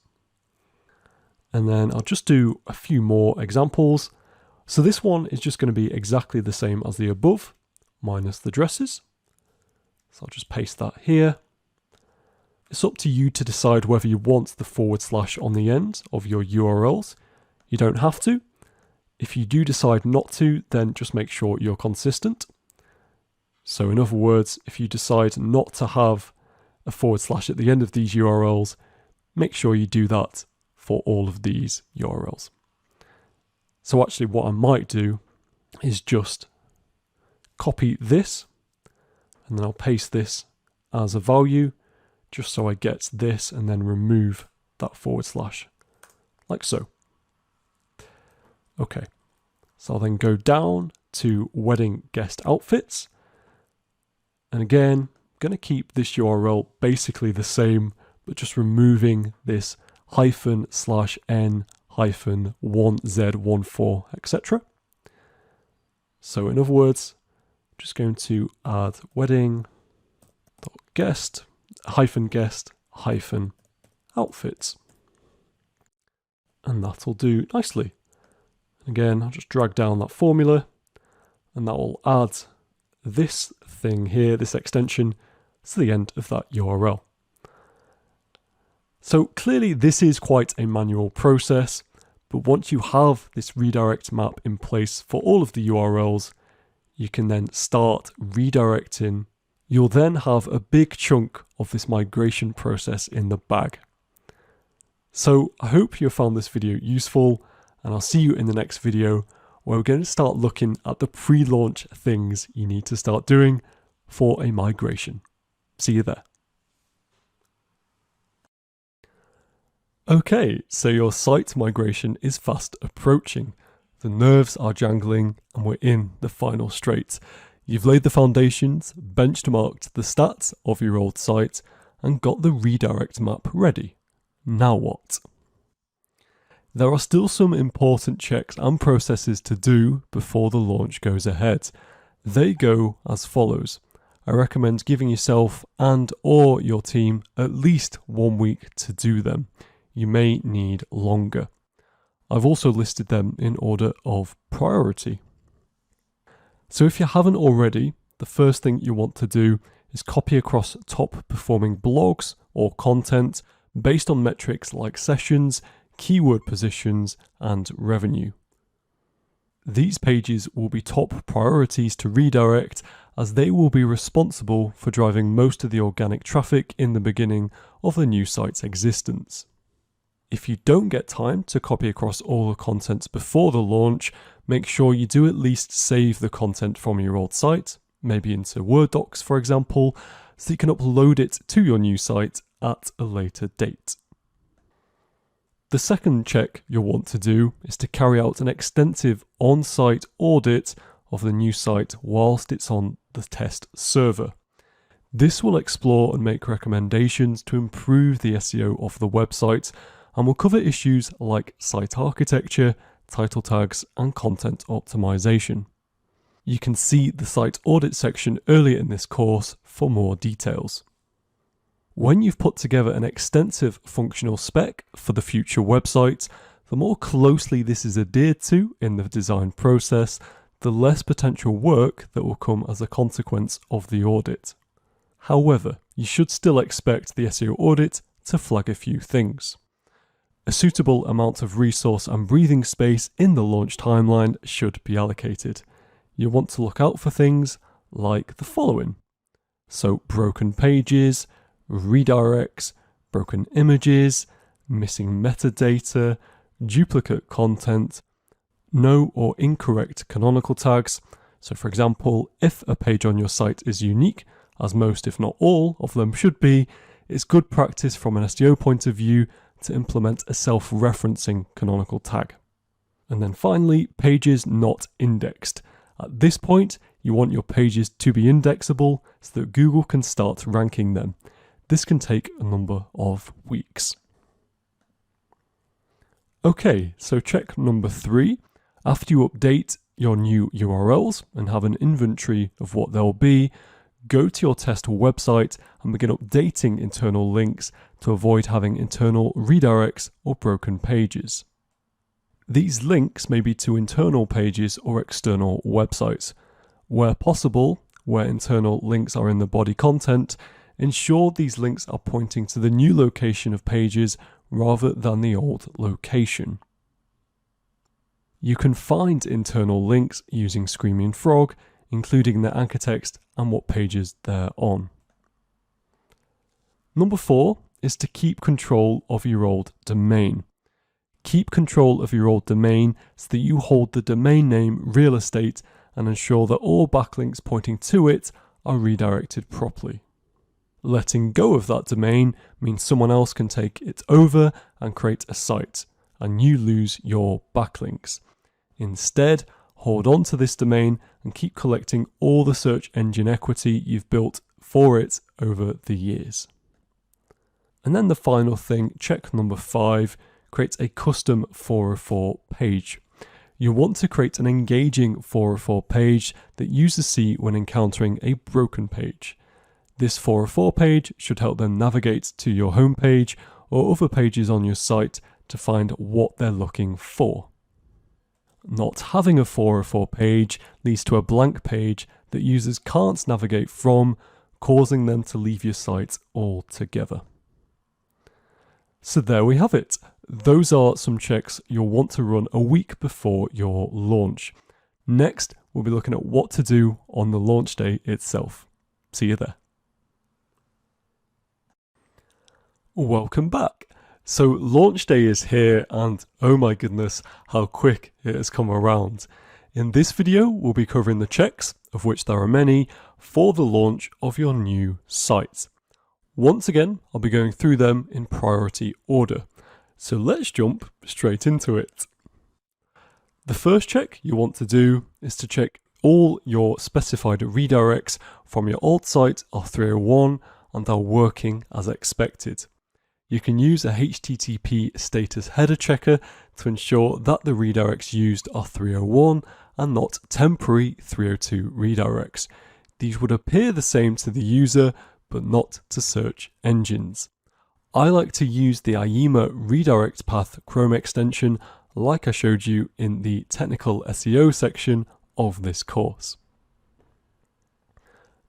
And then I'll just do a few more examples. So this one is just going to be exactly the same as the above, minus the dresses. So I'll just paste that here. It's up to you to decide whether you want the / on the end of your URLs. You don't have to. If you do decide not to, then just make sure you're consistent. So in other words, if you decide not to have a / at the end of these URLs, make sure you do that for all of these URLs. So actually what I might do is just copy this, and then I'll paste this as a value, just so I get this, and then remove that / like so. Okay, so I'll then go down to wedding guest outfits. And again, I'm going to keep this URL basically the same, but just removing this -n-1z14, etc. So in other words, I'm just going to add wedding.guest -outfits. And that'll do nicely. Again, I'll just drag down that formula, and that will add this thing here, this extension, to the end of that URL. So clearly this is quite a manual process, but once you have this redirect map in place for all of the URLs, you can then start redirecting. You'll then have a big chunk of this migration process in the bag. So I hope you found this video useful, and I'll see you in the next video where we're going to start looking at the pre-launch things you need to start doing for a migration. See you there. Okay, so your site migration is fast approaching. The nerves are jangling and we're in the final straight. You've laid the foundations, benchmarked the stats of your old site, and got the redirect map ready. Now what? There are still some important checks and processes to do before the launch goes ahead. They go as follows. I recommend giving yourself and/or your team at least 1 week to do them. You may need longer. I've also listed them in order of priority. So if you haven't already, the first thing you want to do is copy across top performing blogs or content based on metrics like sessions, keyword positions, and revenue. These pages will be top priorities to redirect, as they will be responsible for driving most of the organic traffic in the beginning of the new site's existence. If you don't get time to copy across all the content before the launch, make sure you do at least save the content from your old site, maybe into Word docs for example, so you can upload it to your new site at a later date. The second check you'll want to do is to carry out an extensive on-site audit of the new site whilst it's on the test server. This will explore and make recommendations to improve the SEO of the website, and will cover issues like site architecture, title tags, and content optimization. You can see the site audit section earlier in this course for more details. When you've put together an extensive functional spec for the future website, the more closely this is adhered to in the design process, the less potential work that will come as a consequence of the audit. However, you should still expect the SEO audit to flag a few things. A suitable amount of resource and breathing space in the launch timeline should be allocated. You want to look out for things like the following. So broken pages, redirects, broken images, missing metadata, duplicate content, no or incorrect canonical tags. So for example, if a page on your site is unique, as most if not all of them should be, it's good practice from an SEO point of view to implement a self-referencing canonical tag. And then finally, pages not indexed. At this point, you want your pages to be indexable so that Google can start ranking them. This can take a number of weeks. Okay, so check number 3. After you update your new URLs and have an inventory of what they'll be, go to your test website and begin updating internal links to avoid having internal redirects or broken pages. These links may be to internal pages or external websites. Where possible, where internal links are in the body content, ensure these links are pointing to the new location of pages rather than the old location. You can find internal links using Screaming Frog, including their anchor text and what pages they're on. Number 4 is to keep control of your old domain. Keep control of your old domain so that you hold the domain name real estate and ensure that all backlinks pointing to it are redirected properly. Letting go of that domain means someone else can take it over and create a site, and you lose your backlinks. Instead, hold on to this domain and keep collecting all the search engine equity you've built for it over the years. And then the final thing, check number 5, create a custom 404 page. You want to create an engaging 404 page that users see when encountering a broken page. This 404 page should help them navigate to your homepage or other pages on your site to find what they're looking for. Not having a 404 page leads to a blank page that users can't navigate from, causing them to leave your site altogether. So there we have it. Those are some checks you'll want to run a week before your launch. Next, we'll be looking at what to do on the launch day itself. See you there. Welcome back. So launch day is here and oh my goodness, how quick it has come around. In this video, we'll be covering the checks, of which there are many, for the launch of your new site. Once again, I'll be going through them in priority order. So let's jump straight into it. The first check you want to do is to check all your specified redirects from your old site are 301 and are working as expected. You can use a HTTP status header checker to ensure that the redirects used are 301 and not temporary 302 redirects. These would appear the same to the user, but not to search engines. I like to use the IEMA redirect path Chrome extension like I showed you in the technical SEO section of this course.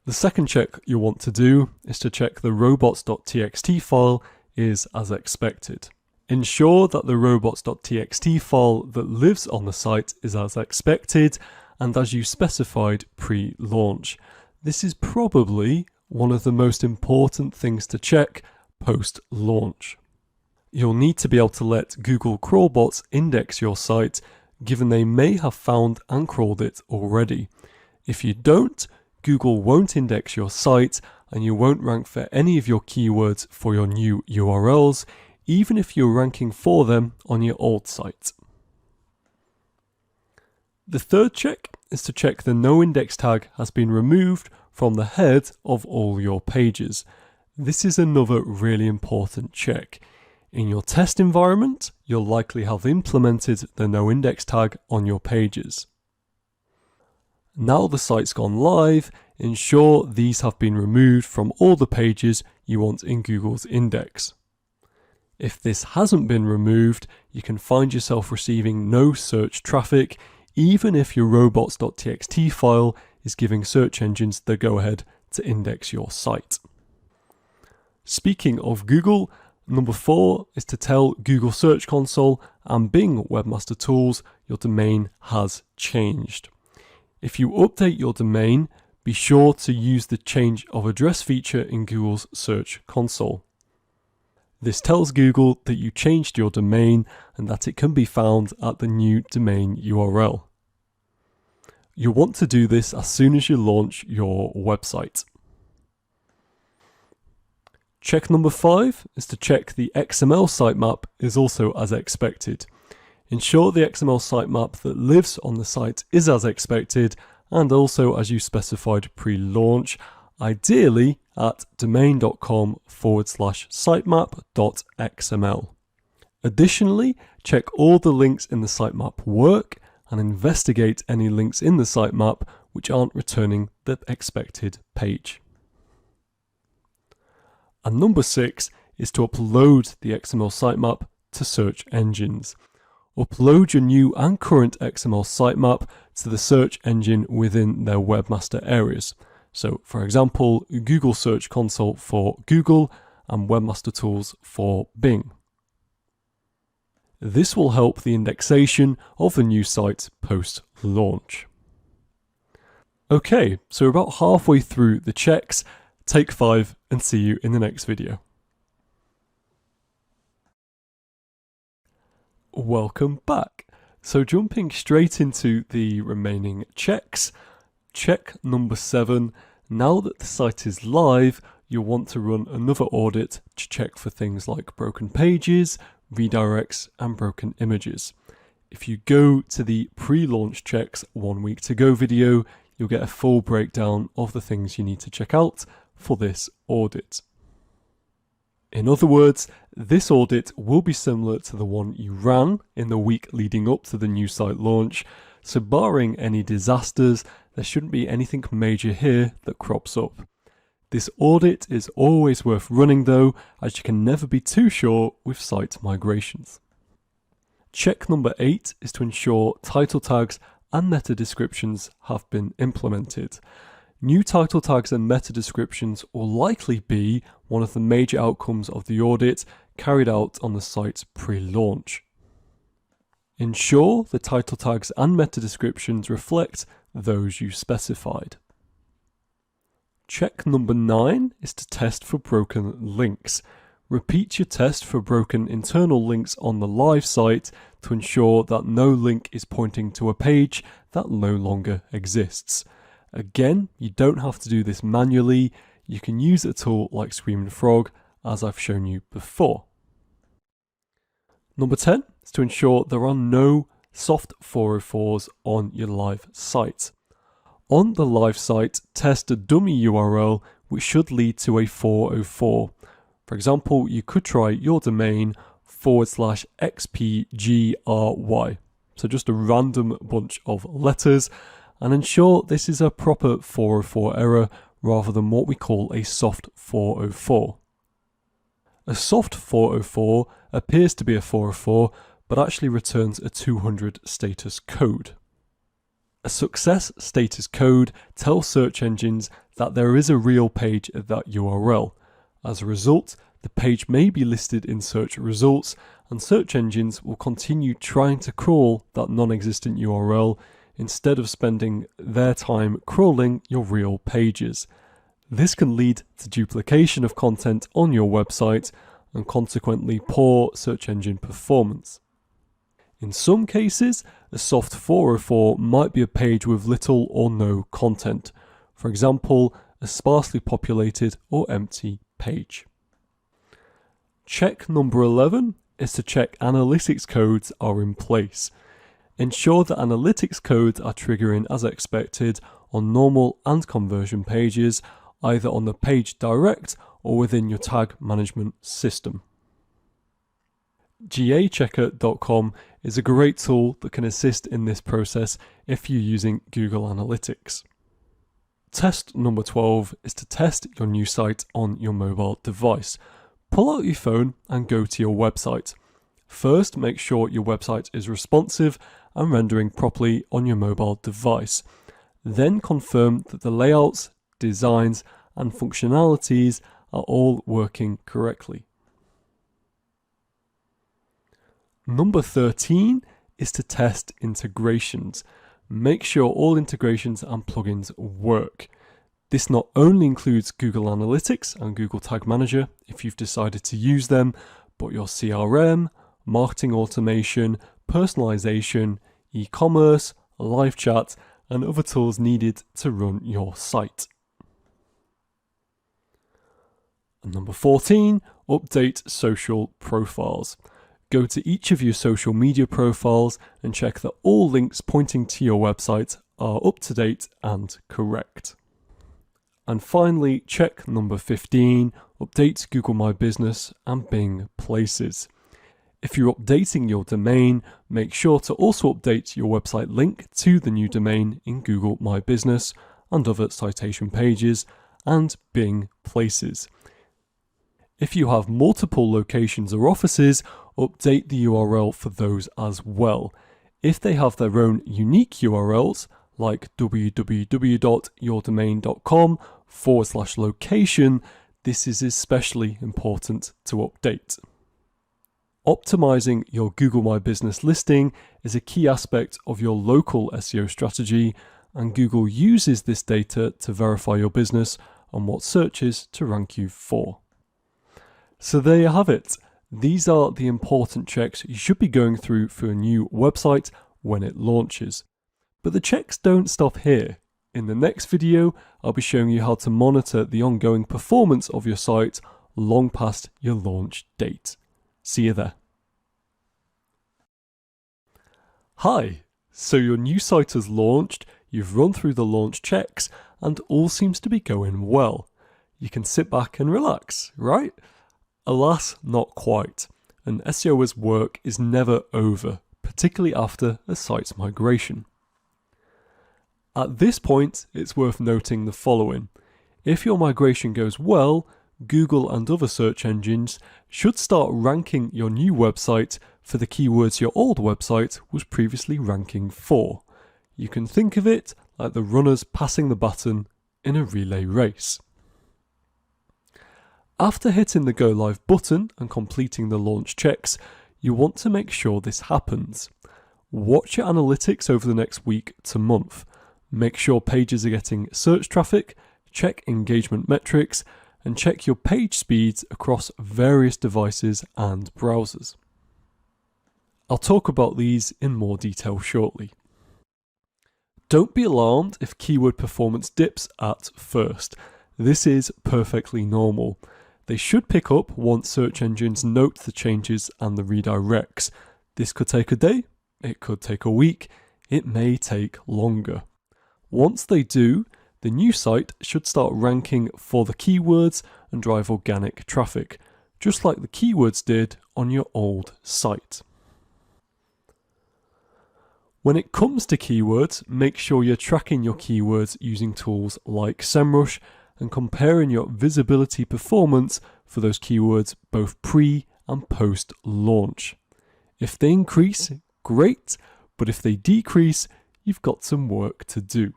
The second check you'll want to do is to check the robots.txt file is as expected. Ensure that the robots.txt file that lives on the site is as expected and as you specified pre-launch. This is probably one of the most important things to check post-launch. You'll need to be able to let Google crawlbots index your site, given they may have found and crawled it already. If you don't, Google won't index your site and you won't rank for any of your keywords for your new URLs, even if you're ranking for them on your old site. The third check is to check the no index tag has been removed from the head of all your pages. This is another really important check. In your test environment, you'll likely have implemented the no index tag on your pages. Now the site's gone live, ensure these have been removed from all the pages you want in Google's index. If this hasn't been removed, you can find yourself receiving no search traffic, even if your robots.txt file is giving search engines the go-ahead to index your site. Speaking of Google, number 4 is to tell Google Search Console and Bing Webmaster Tools your domain has changed. If you update your domain, be sure to use the change of address feature in Google's Search Console. This tells Google that you changed your domain and that it can be found at the new domain URL. You'll want to do this as soon as you launch your website. Check number 5 is to check the XML sitemap is also as expected. Ensure the XML sitemap that lives on the site is as expected and also as you specified pre-launch, ideally at domain.com/sitemap.xml. Additionally, check all the links in the sitemap work and investigate any links in the sitemap which aren't returning the expected page. And number 6 is to upload the XML sitemap to search engines. Upload your new and current XML sitemap to the search engine within their webmaster areas. So, for example, Google Search Console for Google and Webmaster Tools for Bing. This will help the indexation of the new site post-launch. Okay, so we're about halfway through the checks. Take 5 and see you in the next video. Welcome back. So jumping straight into the remaining checks. Check number 7. Now that the site is live, you'll want to run another audit to check for things like broken pages, redirects, and broken images. If you go to the pre-launch checks 1 week to go video, you'll get a full breakdown of the things you need to check out for this audit. In other words, this audit will be similar to the one you ran in the week leading up to the new site launch, so barring any disasters, there shouldn't be anything major here that crops up. This audit is always worth running though, as you can never be too sure with site migrations. Check number 8 is to ensure title tags and meta descriptions have been implemented. New title tags and meta descriptions will likely be one of the major outcomes of the audit carried out on the site pre-launch. Ensure the title tags and meta descriptions reflect those you specified. Check number 9 is to test for broken links. Repeat your test for broken internal links on the live site to ensure that no link is pointing to a page that no longer exists. Again, you don't have to do this manually. You can use a tool like Screaming Frog, as I've shown you before. Number 10 is to ensure there are no soft 404s on your live site. On the live site, test a dummy URL which should lead to a 404. For example, you could try your domain /xpgry. So just a random bunch of letters, and ensure this is a proper 404 error rather than what we call a soft 404. A soft 404 appears to be a 404, but actually returns a 200 status code. A success status code tells search engines that there is a real page at that URL. As a result, the page may be listed in search results, and search engines will continue trying to crawl that non-existent URL instead of spending their time crawling your real pages. This can lead to duplication of content on your website and consequently poor search engine performance. In some cases, a soft 404 might be a page with little or no content. For example, a sparsely populated or empty page. Check number 11 is to check analytics codes are in place. Ensure that analytics codes are triggering as expected on normal and conversion pages, either on the page direct or within your tag management system. gachecker.com is a great tool that can assist in this process if you're using Google Analytics. Test number 12 is to test your new site on your mobile device. Pull out your phone and go to your website. First, make sure your website is responsive and rendering properly on your mobile device. Then confirm that the layouts, designs, and functionalities are all working correctly. Number 13 is to test integrations. Make sure all integrations and plugins work. This not only includes Google Analytics and Google Tag Manager if you've decided to use them, but your CRM, marketing automation, personalization, e-commerce, live chat, and other tools needed to run your site. And number 14, update social profiles. Go to each of your social media profiles and check that all links pointing to your website are up to date and correct. And finally, check number 15, update Google My Business and Bing Places. If you're updating your domain, make sure to also update your website link to the new domain in Google My Business and other citation pages and Bing Places. If you have multiple locations or offices, update the URL for those as well. If they have their own unique URLs, like www.yourdomain.com/location, this is especially important to update. Optimizing your Google My Business listing is a key aspect of your local SEO strategy, and Google uses this data to verify your business and what searches to rank you for. So there you have it. These are the important checks you should be going through for a new website when it launches. But the checks don't stop here. In the next video, I'll be showing you how to monitor the ongoing performance of your site long past your launch date. See you there. Hi, so your new site has launched, you've run through the launch checks, and all seems to be going well. You can sit back and relax, right? Alas, not quite. An SEO's work is never over, particularly after a site's migration. At this point, it's worth noting the following. If your migration goes well, Google and other search engines should start ranking your new website for the keywords your old website was previously ranking for. You can think of it like the runners passing the baton in a relay race. After hitting the Go Live button and completing the launch checks, you want to make sure this happens. Watch your analytics over the next week to month. Make sure pages are getting search traffic, check engagement metrics, and check your page speeds across various devices and browsers. I'll talk about these in more detail shortly. Don't be alarmed if keyword performance dips at first. This is perfectly normal. They should pick up once search engines note the changes and the redirects. This could take a day, it could take a week, it may take longer. Once they do, the new site should start ranking for the keywords and drive organic traffic, just like the keywords did on your old site. When it comes to keywords, make sure you're tracking your keywords using tools like SEMrush and comparing your visibility performance for those keywords both pre and post launch. If they increase, great, but if they decrease, you've got some work to do.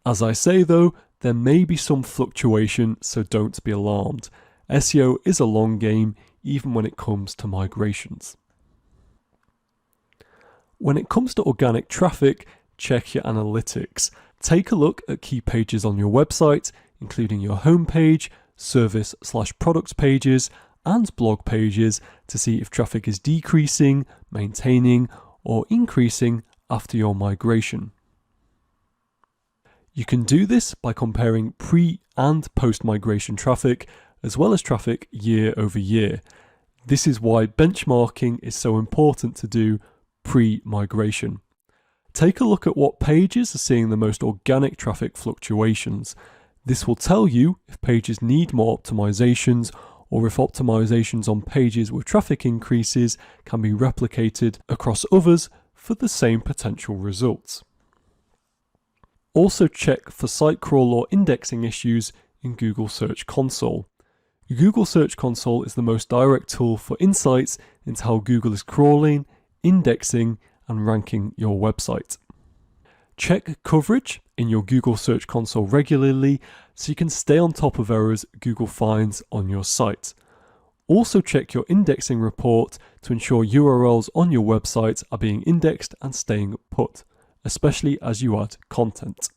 As I say though, there may be some fluctuation, so don't be alarmed. SEO is a long game, even when it comes to migrations. When it comes to organic traffic, check your analytics. Take a look at key pages on your website, including your homepage, service/product pages, and blog pages to see if traffic is decreasing, maintaining, or increasing after your migration. You can do this by comparing pre- and post-migration traffic, as well as traffic year over year. This is why benchmarking is so important to do pre-migration. Take a look at what pages are seeing the most organic traffic fluctuations. This will tell you if pages need more optimizations or if optimizations on pages with traffic increases can be replicated across others for the same potential results. Also check for site crawl or indexing issues in Google Search Console. Google Search Console is the most direct tool for insights into how Google is crawling, indexing, and ranking your website. Check coverage in your Google Search Console regularly so you can stay on top of errors Google finds on your site. Also check your indexing report to ensure URLs on your website are being indexed and staying put, especially as you add content.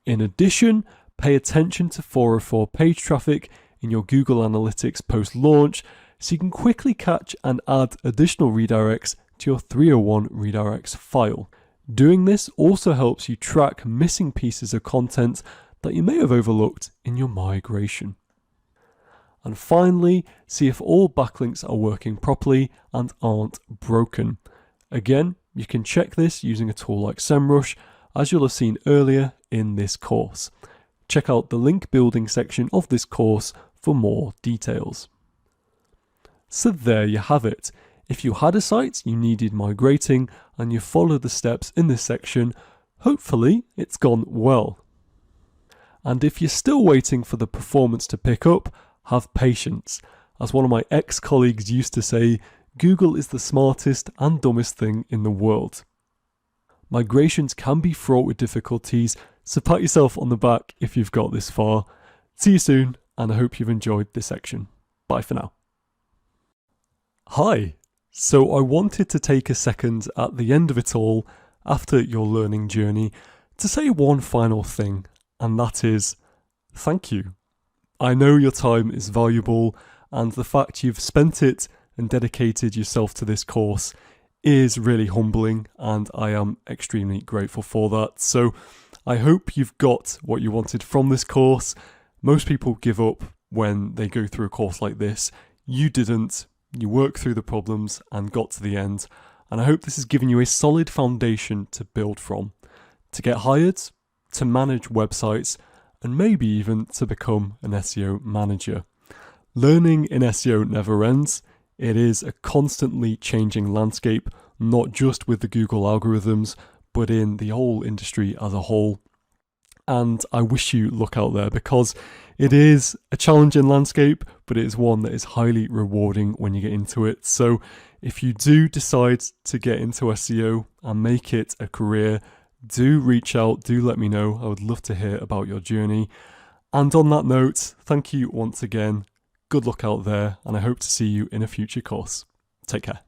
In addition, pay attention to 404 page traffic in your Google Analytics post-launch so you can quickly catch and add additional redirects to your 301 redirects file. Doing this also helps you track missing pieces of content that you may have overlooked in your migration. And finally, see if all backlinks are working properly and aren't broken. Again, you can check this using a tool like SEMrush, as you'll have seen earlier in this course. Check out the link building section of this course for more details. So there you have it. If you had a site you needed migrating and you followed the steps in this section, hopefully it's gone well. And if you're still waiting for the performance to pick up, have patience. As one of my ex-colleagues used to say, Google is the smartest and dumbest thing in the world. Migrations can be fraught with difficulties, so pat yourself on the back if you've got this far. See you soon, and I hope you've enjoyed this section. Bye for now. Hi. So I wanted to take a second at the end of it all, after your learning journey, to say one final thing, and that is, thank you. I know your time is valuable, and the fact you've spent it and dedicated yourself to this course is really humbling, and I am extremely grateful for that. So I hope you've got what you wanted from this course. Most people give up when they go through a course like this. You didn't. You worked through the problems and got to the end, and I hope this has given you a solid foundation to build from, to get hired, to manage websites, and maybe even to become an SEO manager. Learning in SEO never ends. It is a constantly changing landscape, not just with the Google algorithms, but in the whole industry as a whole. And I wish you luck out there, because it is a challenging landscape, but it is one that is highly rewarding when you get into it. So if you do decide to get into SEO and make it a career, do reach out, do let me know. I would love to hear about your journey. And on that note, thank you once again. Good luck out there, and I hope to see you in a future course. Take care.